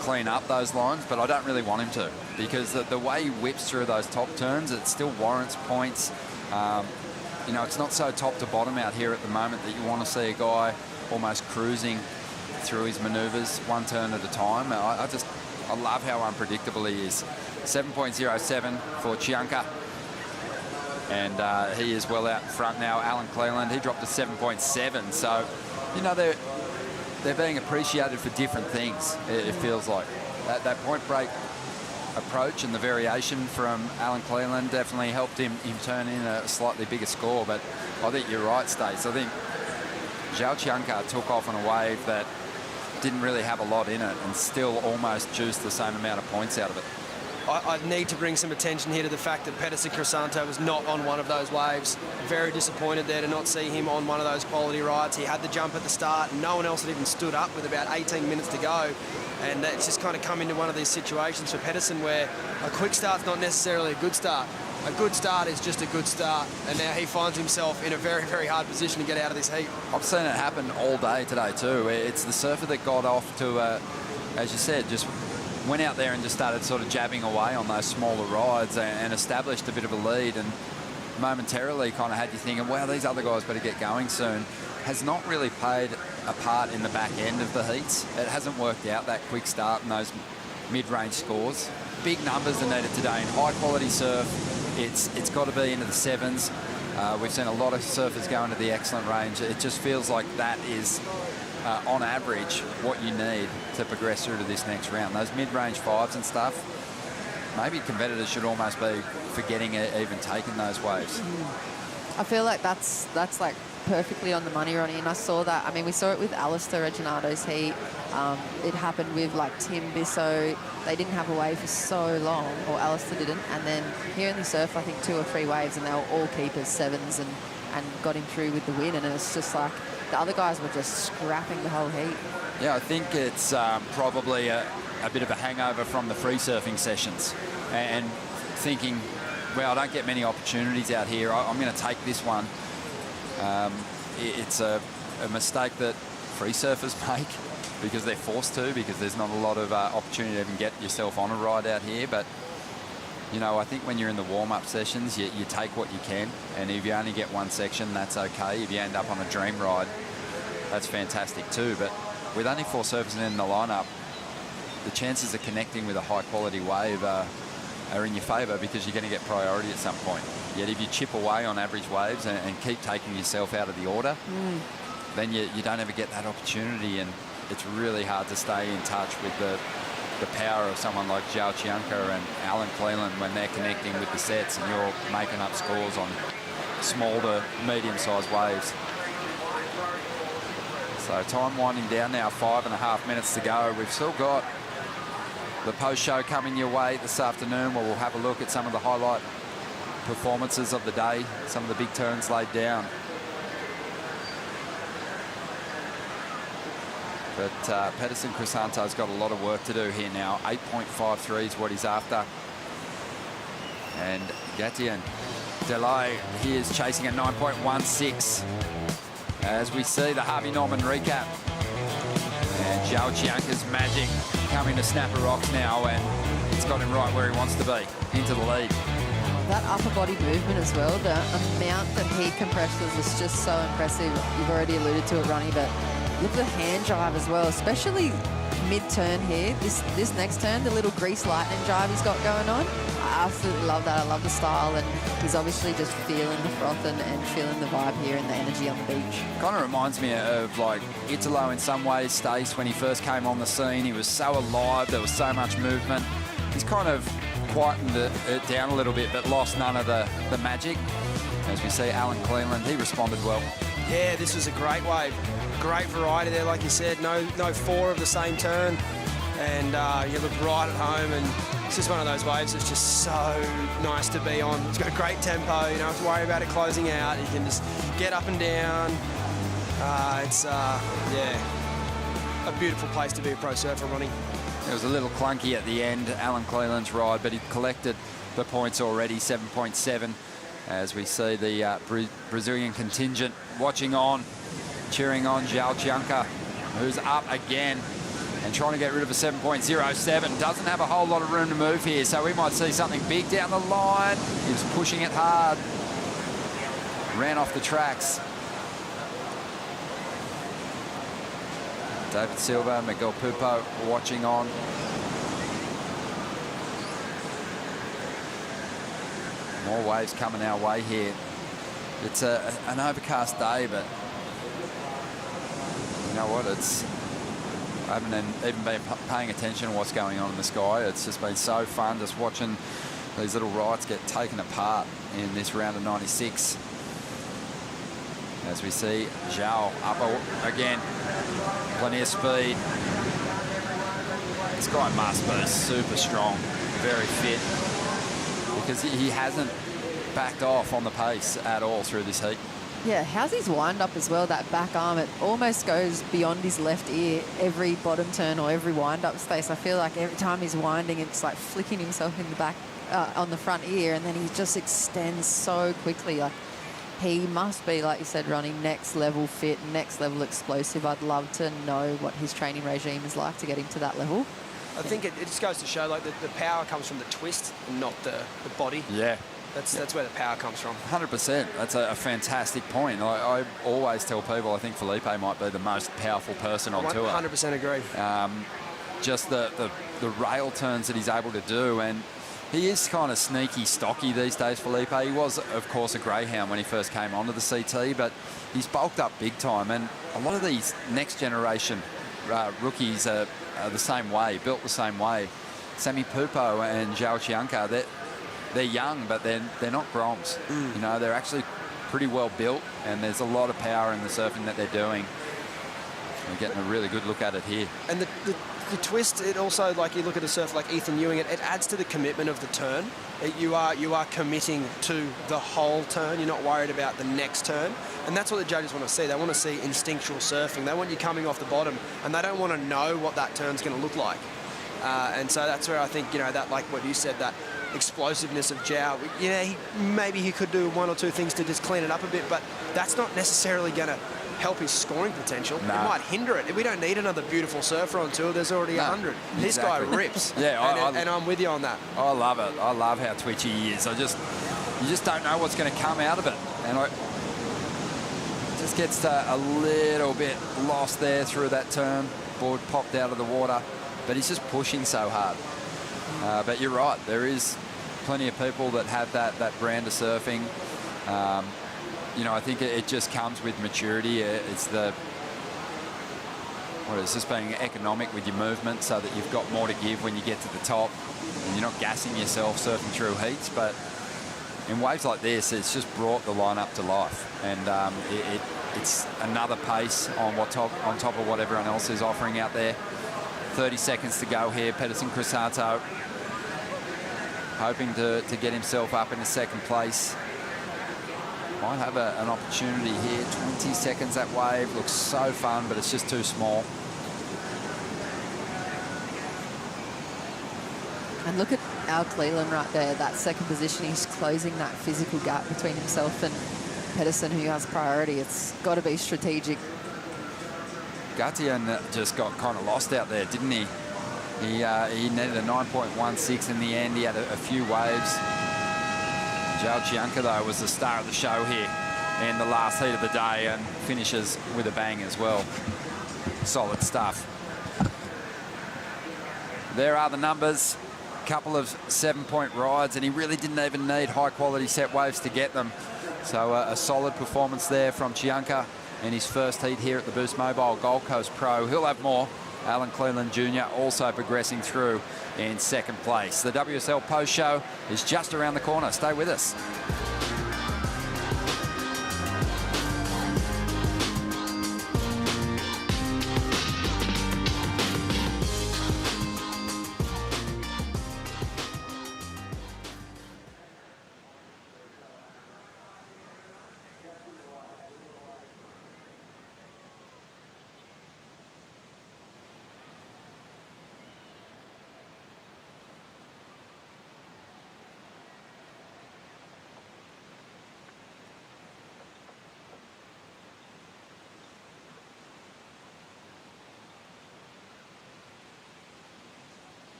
clean up those lines, but I don't really want him to, because the way he whips through those top turns, it still warrants points. You know, it's not so top to bottom out here at the moment that you want to see a guy almost cruising through his maneuvers one turn at a time. I love how unpredictable he is. 7.07 for Chianca. And he is well out in front now. Alan Cleland, he dropped to 7.7. So, you know, they're being appreciated for different things, it feels like. That point break approach and the variation from Alan Cleland definitely helped him turn in a slightly bigger score. But I think you're right, Stace. I think Joao Chianca took off on a wave that didn't really have a lot in it and still almost juiced the same amount of points out of it. I need to bring some attention here to the fact that Pedersen Crisanto was not on one of those waves. Very disappointed there to not see him on one of those quality rides. He had the jump at the start, and no one else had even stood up with about 18 minutes to go. And it's just kind of come into one of these situations for Pedersen where a quick start's not necessarily a good start. A good start is just a good start, and now he finds himself in a very, very hard position to get out of this heat. I've seen it happen all day today too. It's the surfer that got off to, as you said, just went out there and just started sort of jabbing away on those smaller rides and established a bit of a lead, and momentarily kind of had you thinking, wow, these other guys better get going soon. Has not really played a part in the back end of the heats. It hasn't worked out, that quick start and those mid-range scores. Big numbers are needed today in high-quality surf. It's got to be into the sevens. We've seen a lot of surfers go into the excellent range. It just feels like that is, on average, what you need to progress through to this next round. Those mid-range fives and stuff, maybe competitors should almost be forgetting even taking those waves. I feel like that's like perfectly on the money, Ronnie, and I saw that. I mean, we saw it with Alistair Reginato's heat. It happened with like Tim Bissot. They didn't have a wave for so long, or Alistair didn't, and then he only surfed I think 2 or 3 waves, and they were all keepers, sevens, and got him through with the win. And it's just like the other guys were just scrapping the whole heat. Yeah, I think it's probably a bit of a hangover from the free surfing sessions, and thinking, well, I don't get many opportunities out here. I'm going to take this one. It's a mistake that free surfers make. because they're forced to, because there's not a lot of opportunity to even get yourself on a ride out here. But, you know, I think when you're in the warm-up sessions, you take what you can. And if you only get one section, that's okay. If you end up on a dream ride, that's fantastic too. But with only 4 surfers in the lineup, the chances of connecting with a high-quality wave are in your favour, because you're going to get priority at some point. Yet if you chip away on average waves and keep taking yourself out of the order, then you don't ever get that opportunity, and it's really hard to stay in touch with the power of someone like Joao Chianca and Alan Cleland when they're connecting with the sets and you're making up scores on small to medium-sized waves. So time winding down now, 5.5 minutes to go. We've still got the post-show coming your way this afternoon, where we'll have a look at some of the highlight performances of the day, some of the big turns laid down. But Pedersen Crisanto's got a lot of work to do here now. 8.53 is what he's after. And Gatien Delay, he is chasing at 9.16. As we see the Harvey Norman recap. And Joao Chianca's magic coming to Snapper Rocks now, and it's got him right where he wants to be, into the lead. That upper body movement as well, the amount that he compresses is just so impressive. You've already alluded to it, Ronnie, but look at the hand drive as well, especially mid-turn here. This next turn, the little grease lightning drive he's got going on. I absolutely love that. I love the style, and he's obviously just feeling the froth and feeling the vibe here and the energy on the beach. Kind of reminds me of like Italo in some ways, Stace, when he first came on the scene. He was so alive, there was so much movement. He's kind of quietened it down a little bit, but lost none of the magic. As we see Alan Cleland, he responded well. Yeah, this was a great wave. Great variety there, like you said. No 4 of the same turn. And you look right at home, and it's just one of those waves that's just so nice to be on. It's got a great tempo. You don't have to worry about it closing out. You can just get up and down. Yeah, a beautiful place to be a pro surfer, Ronnie. It was a little clunky at the end, Alan Cleland's ride, but he collected the points already, 7.7, as we see the Brazilian contingent watching on, cheering on Joao Chianca, who's up again and trying to get rid of a 7.07. Doesn't have a whole lot of room to move here, so we might see something big down the line. He was pushing it hard. Ran off the tracks. David Silva, Miguel Pupo watching on. More waves coming our way here. It's an overcast day, but you know what? I haven't even been paying attention to what's going on in the sky. It's just been so fun just watching these little rights get taken apart in this round of 96. As we see Joao up again. Plenty of speed. This guy must be super strong, very fit, because he hasn't backed off on the pace at all through this heat. Yeah, how's his wind up as well? That back arm, it almost goes beyond his left ear every bottom turn or every wind up space. I feel like every time he's winding, it's like flicking himself in the back on the front ear, and then he just extends so quickly. Like, he must be, like you said, Ronnie, next level fit, next level explosive. I'd love to know what his training regime is like to get him to that level. I think it just goes to show like the power comes from the twist and not the body. Yeah. That's where the power comes from. 100%. That's a fantastic point. I always tell people I think Felipe might be the most powerful person on tour. 100% agree. Just the rail turns that he's able to do, and he is kind of sneaky, stocky these days, Felipe. He was, of course, a greyhound when he first came onto the CT, but he's bulked up big time, and a lot of these next generation rookies are the same way, built the same way. Sammy Pupo and Joao Chianca, they're young, but they're not Groms. You know, they're actually pretty well built, and there's a lot of power in the surfing that they're doing. We're getting a really good look at it here. And the twist, it also, like you look at a surfer like Ethan Ewing, it adds to the commitment of the turn. You are committing to the whole turn. You're not worried about the next turn. And that's what the judges want to see. They want to see instinctual surfing. They want you coming off the bottom, and they don't want to know what that turn's going to look like. And so that's where I think, you know, that, like what you said, that explosiveness of Joao, you know, maybe he could do 1 or 2 things to just clean it up a bit, but that's not necessarily going to help his scoring potential. No. It might hinder it. We don't need another beautiful surfer on tour. There's already 100. This guy rips. Yeah, and I'm with you on that. I love it. I love how twitchy he is. You just don't know what's going to come out of it. And just gets a little bit lost there through that turn. Board popped out of the water, but he's just pushing so hard. But you're right. There is plenty of people that have that brand of surfing. I think it just comes with maturity. It's just being economic with your movement so that you've got more to give when you get to the top. And you're not gassing yourself surfing through heats, but in waves like this, it's just brought the lineup to life. And it's another pace on top of what everyone else is offering out there. 30 seconds to go here. Pedersen Crisanto hoping to get himself up in the second place. Might have an opportunity here. 20 seconds, that wave looks so fun, but it's just too small. And look at Al Cleland right there, that second position. He's closing that physical gap between himself and Pedersen, who has priority. It's got to be strategic. Gutian just got kind of lost out there, didn't he? He netted a 9.16 in the end. He had a few waves. Joao Chianca, though, was the star of the show here in the last heat of the day and finishes with a bang as well. Solid stuff. There are the numbers. Couple of 7-point rides, and he really didn't even need high-quality set waves to get them. So a solid performance there from Chianca in his first heat here at the Boost Mobile Gold Coast Pro. He'll have more. Alan Cleland Jr. also progressing through in second place. The WSL Post Show is just around the corner. Stay with us.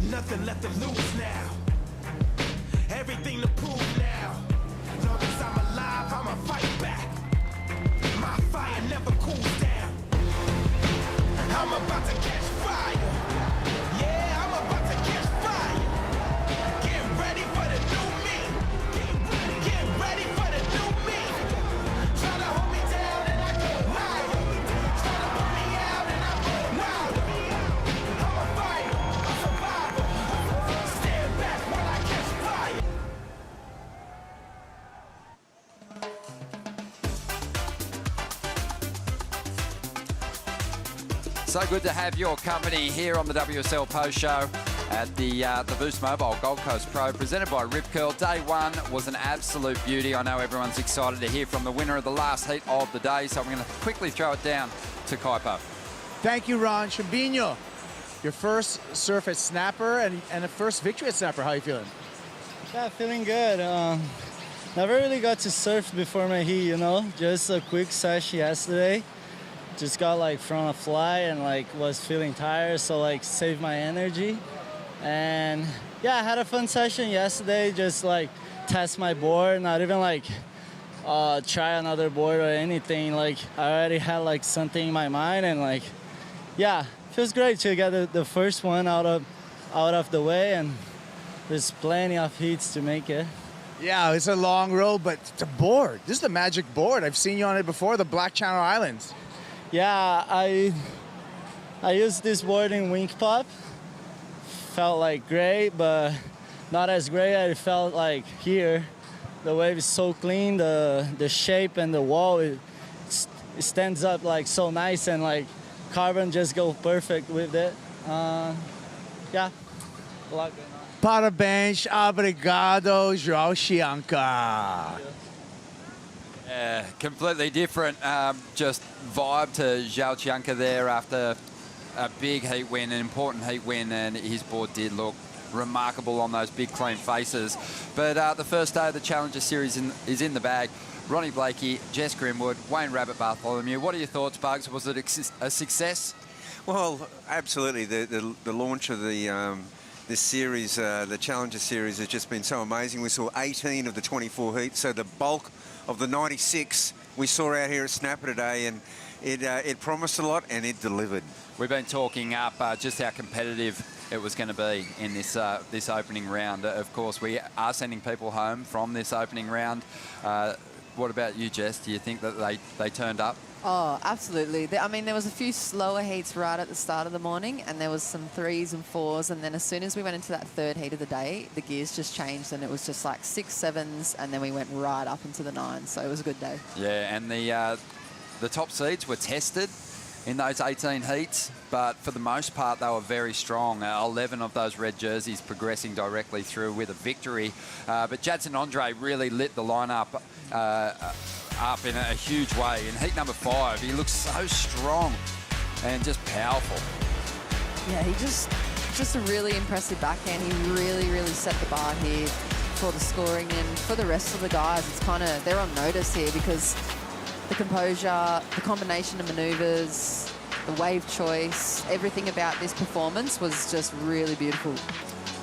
Nothing left to lose now. Everything to prove now. Long as I'm alive, I'ma fight back. My fire never cools down. I'm about to catch fire. Yeah, I'm about to catch fire. Get ready for the new me. Get ready for the new me. Try to hold me down and I go wild. Try to put me out and I go wild. I'm a fighter, a survivor. Stand back while I catch fire. So good to have your company here on the WSL Post Show at the Boost Mobile Gold Coast Pro, presented by Rip Curl. Day one was an absolute beauty. I know everyone's excited to hear from the winner of the last heat of the day, so I'm going to quickly throw it down to Kaipo. Thank you, Ron. Chambino, your first surf at Snapper and a first victory at Snapper. How are you feeling? Yeah, feeling good. Never really got to surf before my heat, you know. Just a quick session yesterday. Just got like from a fly and like was feeling tired, so like saved my energy. And yeah, I had a fun session yesterday. Just like test my board, not even like try another board or anything. Like I already had like something in my mind, and like yeah, feels great to get the first one out of the way, and there's plenty of heats to make it. Yeah, it's a long road, but it's a board. This is the magic board. I've seen you on it before, the Black Channel Islands. Yeah, I used this board in Wink Pop. Felt like great, but not as great as it felt like here. The wave is so clean, the shape and the wall, it stands up like so nice, and like carbon just go perfect with it. Yeah, a lot going on. Parabéns, obrigado, Joao Chianca. Yeah, completely different. Just vibe to Joao Chianca there after a big heat win, an important heat win, and his board did look remarkable on those big clean faces. But the first day of the Challenger Series is in the bag. Ronnie Blakey, Jess Grimwood, Wayne Rabbit Bartholomew. What are your thoughts, Bugs? Was it a success? Well, absolutely. The launch of this series, the Challenger Series, has just been so amazing. We saw 18 of the 24 heats, so the bulk of the 96 we saw out here at Snapper today, and it promised a lot, and it delivered. We've been talking up just how competitive it was going to be in this opening round. Of course, we are sending people home from this opening round. What about you, Jess? Do you think that they turned up? Oh, absolutely. I mean, there was a few slower heats right at the start of the morning, and there was some 3s and 4s, and then as soon as we went into that third heat of the day, the gears just changed, and it was just like 6, 7s, and then we went right up into the 9s, so it was a good day. Yeah, and the top seeds were tested in those 18 heats, but for the most part, they were very strong. 11 of those red jerseys progressing directly through with a victory. But Jadson Andre really lit the lineup up in a huge way. In heat number 5, he looks so strong and just powerful. Yeah, he just a really impressive backhand. He really set the bar here for the scoring, and for the rest of the guys, it's kind of, they're on notice here because the composure, the combination of maneuvers, the wave choice, everything about this performance was just really beautiful.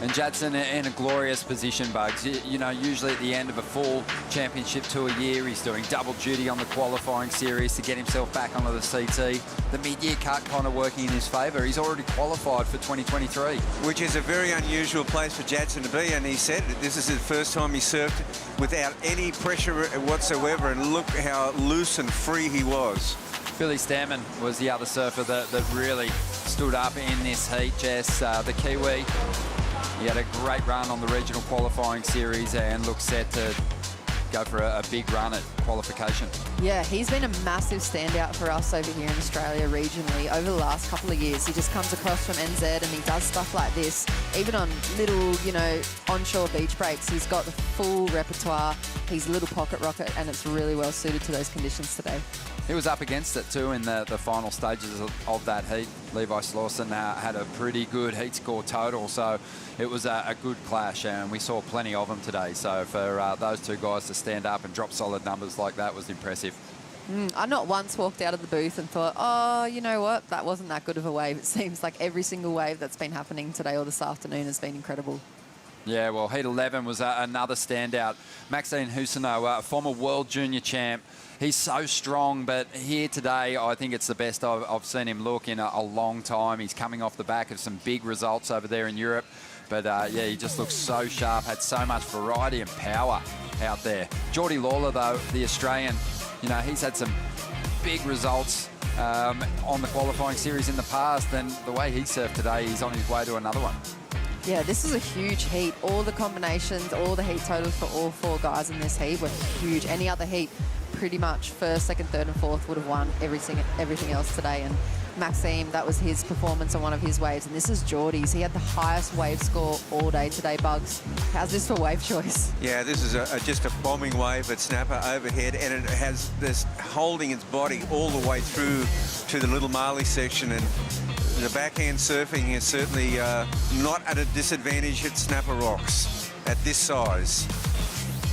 And Jadson in a glorious position, Bugs. You know, usually at the end of a full championship tour year, he's doing double duty on the qualifying series to get himself back onto the CT. The mid-year cut kind of working in his favour. He's already qualified for 2023. Which is a very unusual place for Jadson to be, and he said this is the first time he surfed without any pressure whatsoever, and look how loose and free he was. Billy Stammen was the other surfer that really stood up in this heat, Jess. The Kiwi. He had a great run on the regional qualifying series and looks set to go for a big run at qualification. Yeah, he's been a massive standout for us over here in Australia regionally over the last couple of years. He just comes across from NZ and he does stuff like this. Even on little, you know, onshore beach breaks, he's got the full repertoire. He's a little pocket rocket, and it's really well suited to those conditions today. He was up against it too in the final stages of that heat. Levi Slauson had a pretty good heat score total, so it was a good clash, and we saw plenty of them today. So for those two guys to stand up and drop solid numbers like that was impressive. I not once walked out of the booth and thought, oh, you know what, that wasn't that good of a wave. It seems like every single wave that's been happening today or this afternoon has been incredible. Yeah, well, heat 11 was another standout. Maxine Husino, a former world junior champ. He's so strong, but here today, I think it's the best I've seen him look in a long time. He's coming off the back of some big results over there in Europe. But, yeah, he just looks so sharp, had so much variety and power out there. Geordie Lawler, though, the Australian, you know, he's had some big results on the qualifying series in the past, and the way he surfed today, he's on his way to another one. Yeah, this is a huge heat. All the combinations, all the heat totals for all 4 guys in this heat were huge. Any other heat, pretty much first, second, third and fourth would have won everything else today. And Maxime, that was his performance on one of his waves, and this is Geordie's. He had the highest wave score all day today, Bugs. How's this for wave choice? Yeah, this is just a bombing wave at snapper overhead, and it has this holding its body all the way through to the little Marley section, and the backhand surfing is certainly not at a disadvantage at snapper rocks at this size.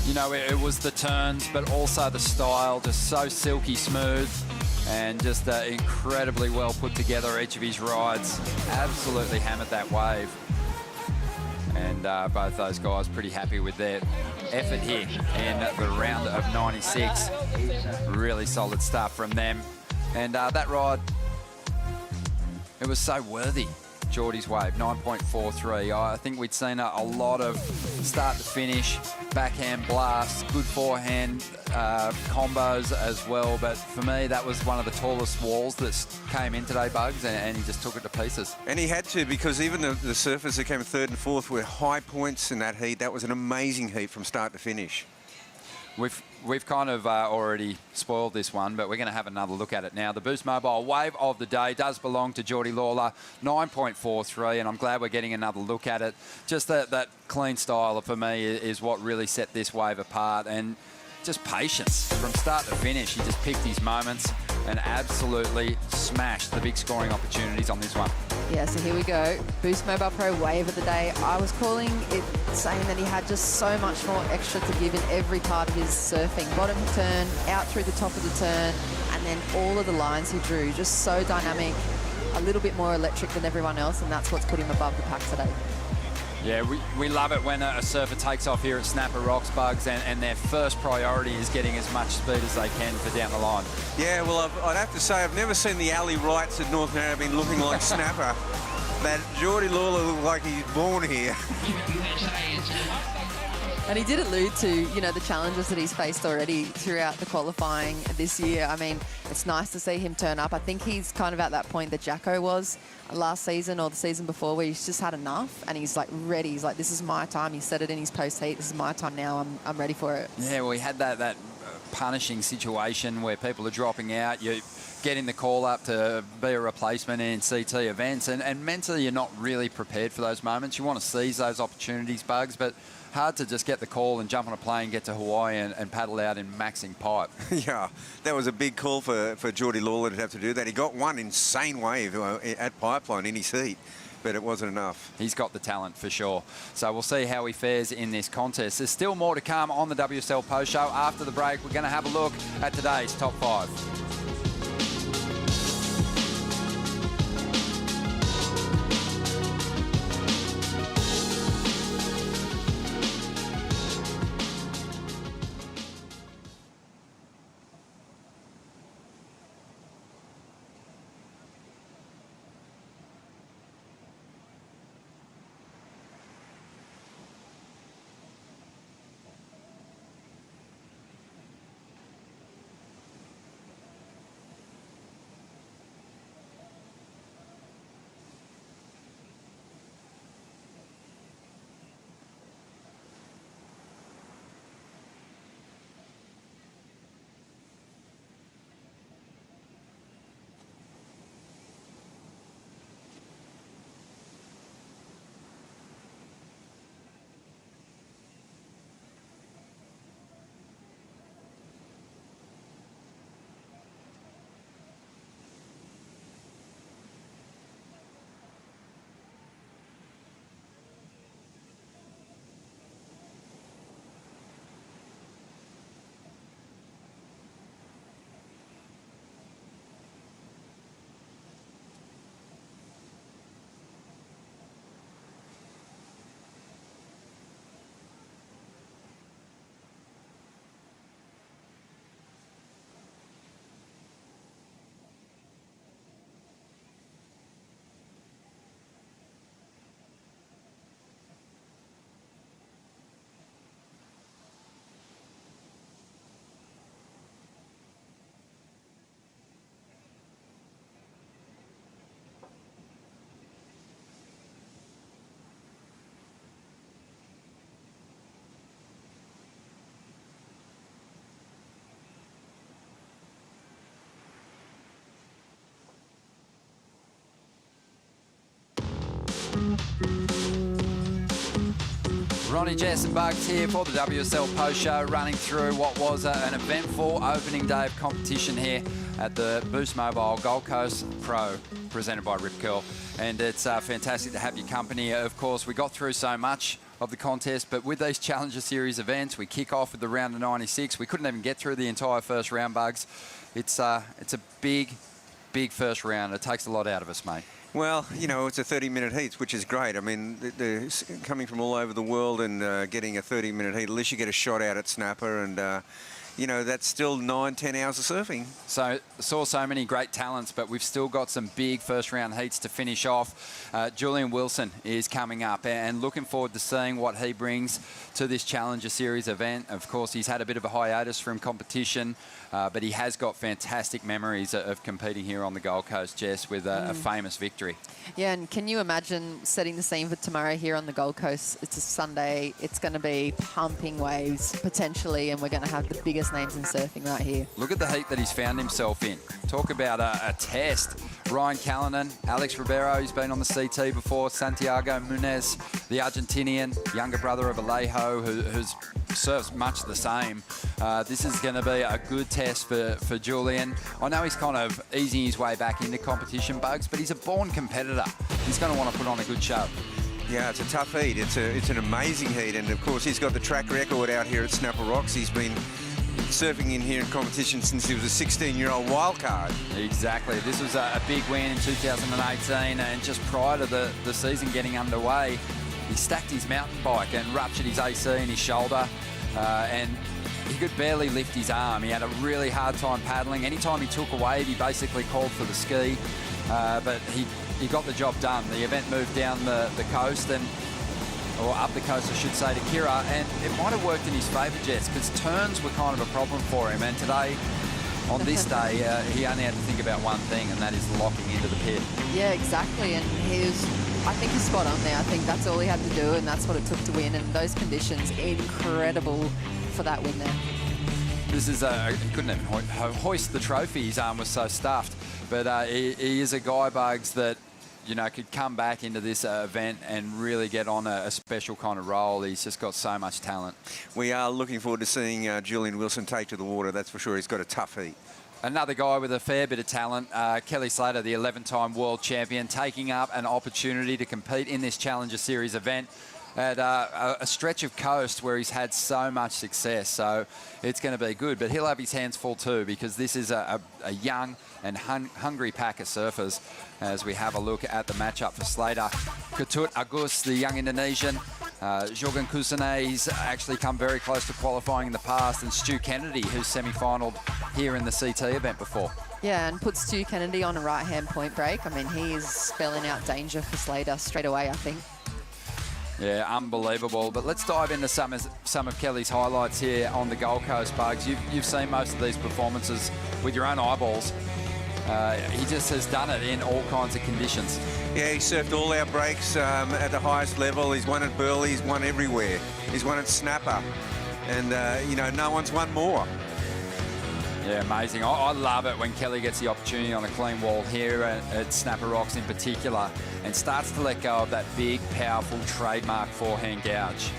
You know, it was the turns, but also the style, just so silky smooth and just incredibly well put together each of his rides. Absolutely hammered that wave. And both those guys pretty happy with their effort here in the round of 96. Really solid stuff from them. And that ride, it was so worthy. Geordie's wave, 9.43. I think we'd seen a lot of start to finish, backhand blasts, good forehand combos as well. But for me, that was one of the tallest walls that came in today, Bugs, and he just took it to pieces. And he had to, because even the surfers that came third and fourth were high points in that heat. That was an amazing heat from start to finish. We've kind of already spoiled this one, but we're going to have another look at it now. The Boost Mobile wave of the day does belong to Geordie Lawler, 9.43, and I'm glad we're getting another look at it. Just that clean style for me is what really set this wave apart, and just patience from start to finish. He just picked his moments and absolutely smashed the big scoring opportunities on this one. Yeah, so here we go. Boost Mobile Pro wave of the day. I was calling it, saying that he had just so much more extra to give in every part of his surfing. Bottom turn, out through the top of the turn, and then all of the lines he drew. Just so dynamic, a little bit more electric than everyone else, and that's what's put him above the pack today. Yeah, we love it when a surfer takes off here at Snapper Rocks, Bugs, and their first priority is getting as much speed as they can for down the line. Yeah, well, I'd have to say I've never seen the alley Wrights at North Narrabeen looking like snapper. But Geordie Lawler looked like he's born here. And he did allude to, you know, the challenges that he's faced already throughout the qualifying this year. I mean, it's nice to see him turn up. I think he's kind of at that point that Jacko was last season or the season before, where he's just had enough and he's like ready. He's like, this is my time. He said it in his post-heat. This is my time now. I'm ready for it. Yeah, well, he had that punishing situation where people are dropping out. You're getting the call up to be a replacement in CT events, and mentally you're not really prepared for those moments. You want to seize those opportunities, Bugs, but hard to just get the call and jump on a plane, get to Hawaii and paddle out in maxing pipe. Yeah, that was a big call for Geordie Lawler to have to do that. He got one insane wave at Pipeline in his heat, but it wasn't enough. He's got the talent for sure. So we'll see how he fares in this contest. There's still more to come on the WSL Post Show. After the break, we're going to have a look at today's top 5. Ronnie, Jess and Bugs here for the WSL Post Show, running through what was an eventful opening day of competition here at the Boost Mobile Gold Coast Pro, presented by Rip Curl. And it's fantastic to have your company. Of course, we got through so much of the contest, but with these Challenger Series events, we kick off with the round of 96. We couldn't even get through the entire first round, Bugs. It's a big first round. It takes a lot out of us, mate. Well, you know, it's a 30-minute heat, which is great. I mean, they're coming from all over the world and getting a 30-minute heat. At least you get a shot out at snapper, and you know, that's still 9-10 hours of surfing. So saw so many great talents, but we've still got some big first-round heats to finish off. Julian Wilson is coming up, and looking forward to seeing what he brings to this Challenger Series event. Of course, he's had a bit of a hiatus from competition, but he has got fantastic memories of competing here on the Gold Coast, Jess, with a famous victory. Yeah, and can you imagine setting the scene for tomorrow here on the Gold Coast? It's a Sunday. It's going to be pumping waves, potentially, and we're going to have the biggest names in surfing right here. Look at the heat that he's found himself in. Talk about a test. Ryan Callanan, Alex Ribeiro, he's been on the CT before, Santiago Moniz, the Argentinian, younger brother of Alejo, who's serves much the same. This is going to be a good test for Julian. I know he's kind of easing his way back into competition, Bugs, but he's a born competitor. He's going to want to put on a good show. Yeah, it's a tough heat. It's an amazing heat, and of course he's got the track record out here at Snapper Rocks. He's been surfing in here in competition since he was a 16-year-old wild card. Exactly. This was a big win in 2018, and just prior to the season getting underway, he stacked his mountain bike and ruptured his AC in his shoulder, and he could barely lift his arm. He had a really hard time paddling. Anytime he took a wave, he basically called for the ski, but he got the job done. The event moved down the coast, or up the coast, I should say, to Kira, and it might have worked in his favour, Jess, because turns were kind of a problem for him, and today, on this day, he only had to think about one thing, and that is locking into the pit. Yeah, exactly, and I think he's spot on there. I think that's all he had to do, and that's what it took to win, and those conditions, incredible for that win there. This is he couldn't even hoist the trophy. His arm was so stuffed, but he is a guy, Bugs, that, you know, could come back into this event and really get on a special kind of role. He's just got so much talent. We are looking forward to seeing Julian Wilson take to the water, that's for sure. He's got a tough heat. Another guy with a fair bit of talent, Kelly Slater, the 11-time world champion, taking up an opportunity to compete in this Challenger Series event at a stretch of coast where he's had so much success. So it's going to be good, but he'll have his hands full too, because this is a young and hungry pack of surfers. As we have a look at the matchup for Slater, Ketut Agus, the young Indonesian, Jorgen Kusane, he's actually come very close to qualifying in the past, and Stu Kennedy, who's semi-finaled here in the CT event before. Yeah, and put Stu Kennedy on a right-hand point break. I mean, he is spelling out danger for Slater straight away, I think. Yeah, unbelievable. But let's dive into some of Kelly's highlights here on the Gold Coast, Bugs. You've seen most of these performances with your own eyeballs. He just has done it in all kinds of conditions. Yeah, he surfed all our breaks at the highest level. He's won at Burley, he's won everywhere. He's won at Snapper, and you know, no one's won more. Yeah, amazing. I love it when Kelly gets the opportunity on a clean wall here at Snapper Rocks in particular, and starts to let go of that big, powerful trademark forehand gouge.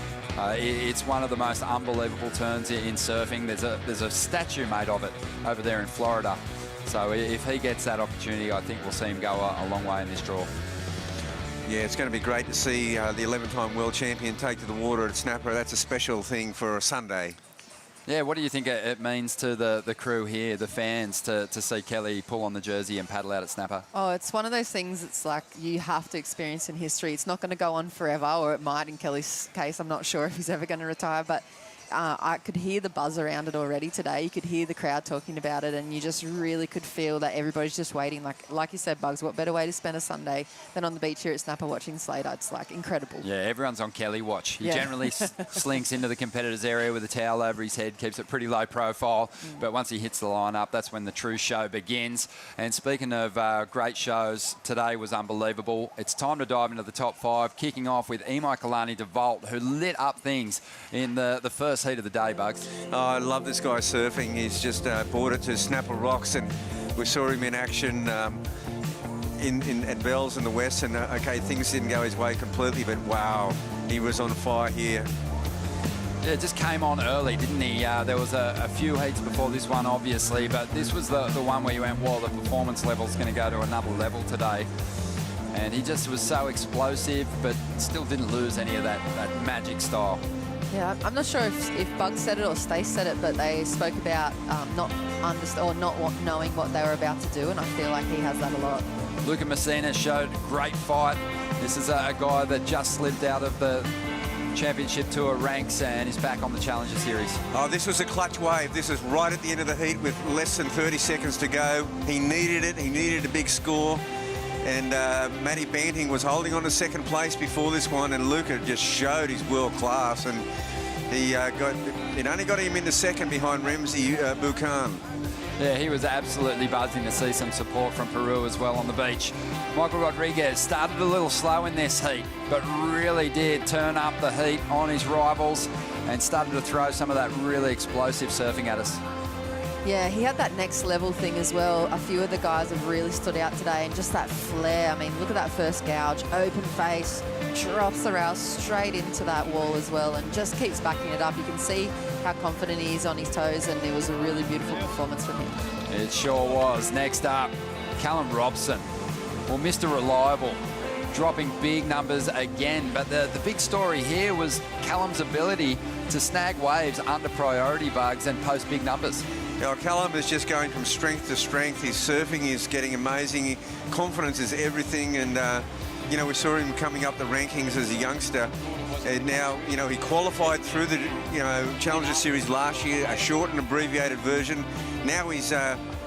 It's one of the most unbelievable turns in surfing. There's a statue made of it over there in Florida. So if he gets that opportunity, I think we'll see him go a long way in this draw. Yeah, it's going to be great to see the 11-time world champion take to the water at Snapper. That's a special thing for a Sunday. Yeah, what do you think it means to the crew here, the fans, to see Kelly pull on the jersey and paddle out at Snapper? Oh, it's one of those things it's like you have to experience in history. It's not going to go on forever, or it might in Kelly's case. I'm not sure if he's ever going to retire, but I could hear the buzz around it already today. You could hear the crowd talking about it, and you just really could feel that everybody's just waiting. Like you said, Bugs, what better way to spend a Sunday than on the beach here at Snapper watching Slater? It's like incredible. Yeah, everyone's on Kelly watch. He generally slinks into the competitors' area with a towel over his head, keeps it pretty low profile. But once he hits the lineup, that's when the true show begins. And speaking of great shows, today was unbelievable. It's time to dive into the top 5, kicking off with Imai Kalani de Volt, who lit up things in the first heat of the day, Bugs. Oh, I love this guy surfing. He's just brought it to Snapper Rocks, and we saw him in action at Bells and the Western. Okay, things didn't go his way completely, but wow, he was on fire here. Yeah, it just came on early, didn't he? There was a few heats before this one, obviously, but this was the one where you went, well, the performance level's going to go to another level today. And he just was so explosive, but still didn't lose any of that magic style. Yeah, I'm not sure if Bug said it or Stace said it, but they spoke about not knowing what they were about to do, and I feel like he has that a lot. Luca Messina showed great fight. This is a guy that just slipped out of the Championship Tour ranks and is back on the Challenger Series. Oh, this was a clutch wave. This is right at the end of the heat with less than 30 seconds to go. He needed it. He needed a big score. And Matty Banting was holding on to second place before this one, and Luca just showed his world class, and it only got him into second behind Ramsey Buchan. Yeah, he was absolutely buzzing to see some support from Peru as well on the beach. Michael Rodriguez started a little slow in this heat, but really did turn up the heat on his rivals and started to throw some of that really explosive surfing at us. Yeah, he had that next level thing as well. A few of the guys have really stood out today, and just that flair. I mean, look at that first gouge, open face, drops the rail straight into that wall as well, and just keeps backing it up. You can see how confident he is on his toes, and it was a really beautiful performance from him. It sure was. Next up, Callum Robson. Well, Mr. Reliable, dropping big numbers again, but the big story here was Callum's ability to snag waves under priority bugs and post big numbers. Yeah, Callum is just going from strength to strength. His surfing is getting amazing. Confidence is everything, and you know, we saw him coming up the rankings as a youngster, and now, you know, he qualified through the Challenger Series last year, a short and abbreviated version. Now he's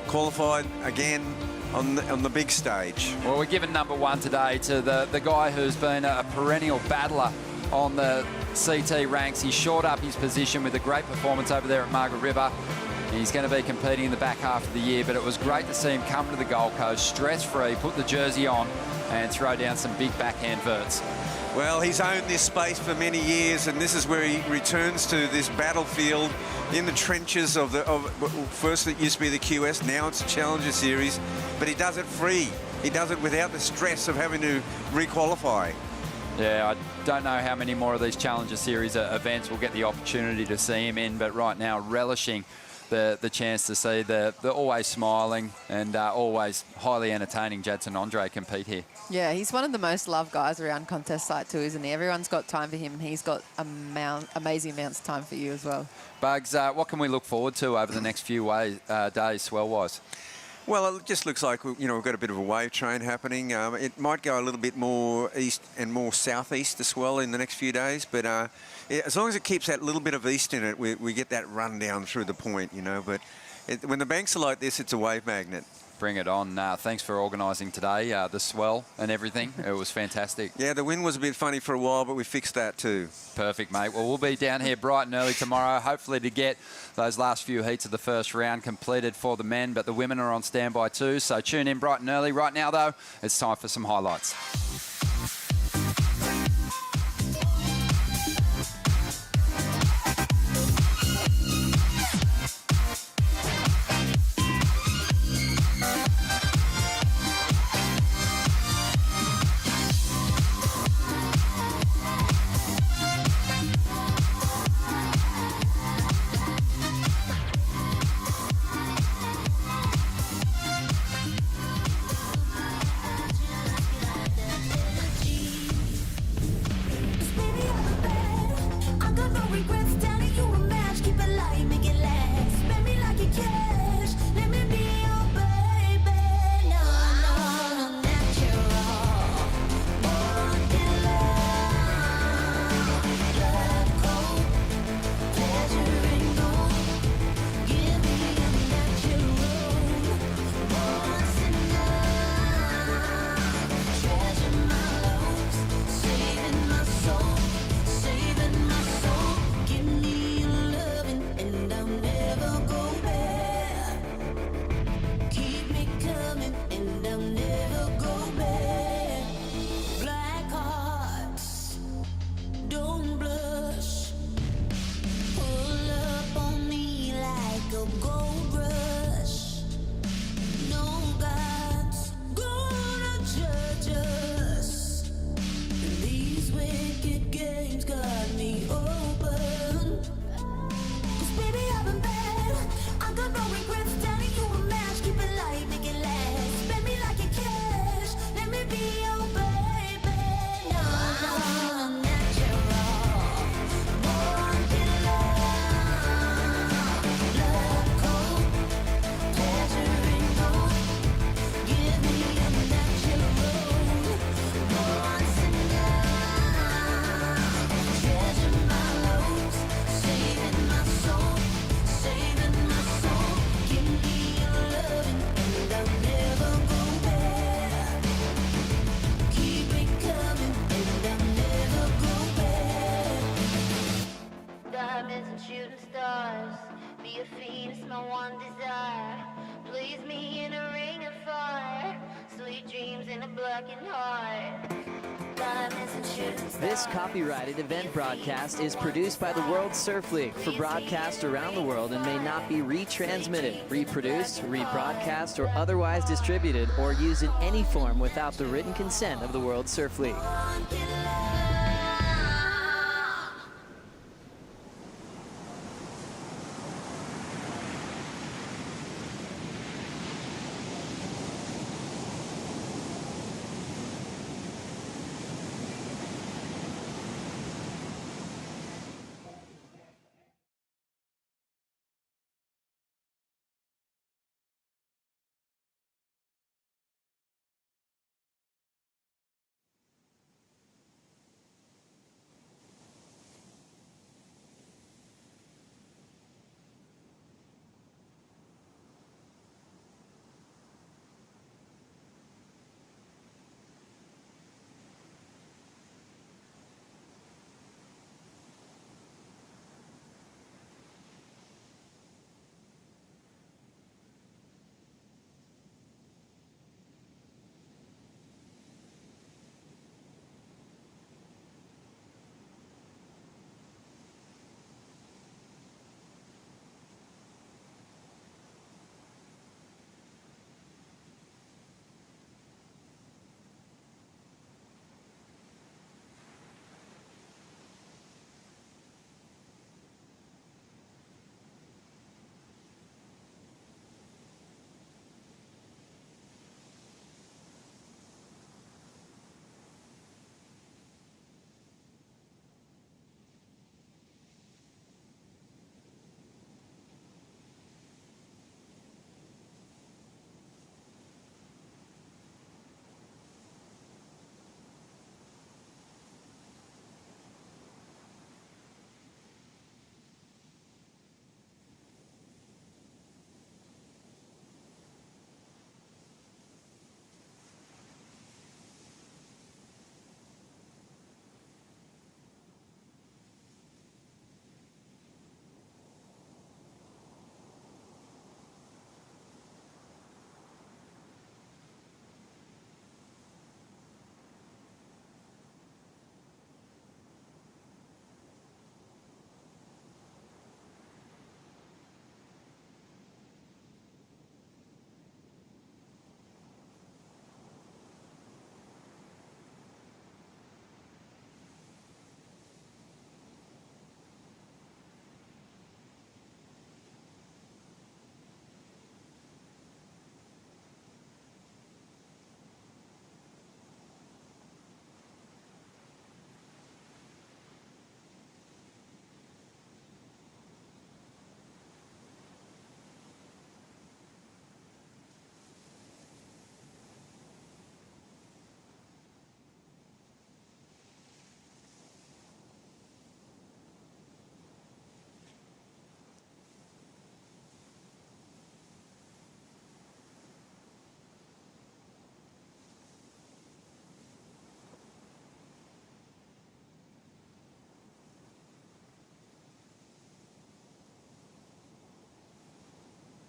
qualified again on the big stage. Well, we're giving number one today to the guy who's been a perennial battler on the CT ranks. He shored up his position with a great performance over there at Margaret River. He's going to be competing in the back half of the year, but it was great to see him come to the Gold Coast stress-free, put the jersey on and throw down some big backhand verts. Well, he's owned this space for many years, and this is where he returns to this battlefield in the trenches of first it used to be the QS, now it's the Challenger Series, but he does it free. He does it without the stress of having to requalify. Yeah, I don't know how many more of these Challenger Series events we'll get the opportunity to see him in, but right now relishing the chance to see the always smiling and always highly entertaining Jadson Andre compete here. Yeah, he's one of the most loved guys around contest site too, isn't he? Everyone's got time for him, and he's got amazing amounts of time for you as well. Bugs, what can we look forward to over the next few days, swell-wise? Well, it just looks like, we've got a bit of a wave train happening. It might go a little bit more east and more southeast as well in the next few days, but as long as it keeps that little bit of east in it, we get that run down through the point, but when the banks are like this, it's a wave magnet. Bring it on. Thanks for organising today, the swell and everything. It was fantastic. Yeah, the wind was a bit funny for a while, but we fixed that too. Perfect, mate. Well, we'll be down here bright and early tomorrow, hopefully to get those last few heats of the first round completed for the men, but the women are on standby too, so tune in bright and early. Right now, though, it's time for some highlights. your feet is my one desire. Please me in a ring of fire. Sweet dreams in a blackened heart. Diamonds and shooting stars. This copyrighted event broadcast is produced by the World Surf League for broadcast around the world and may not be retransmitted, reproduced, rebroadcast, or otherwise distributed or used in any form without the written consent of the World Surf League.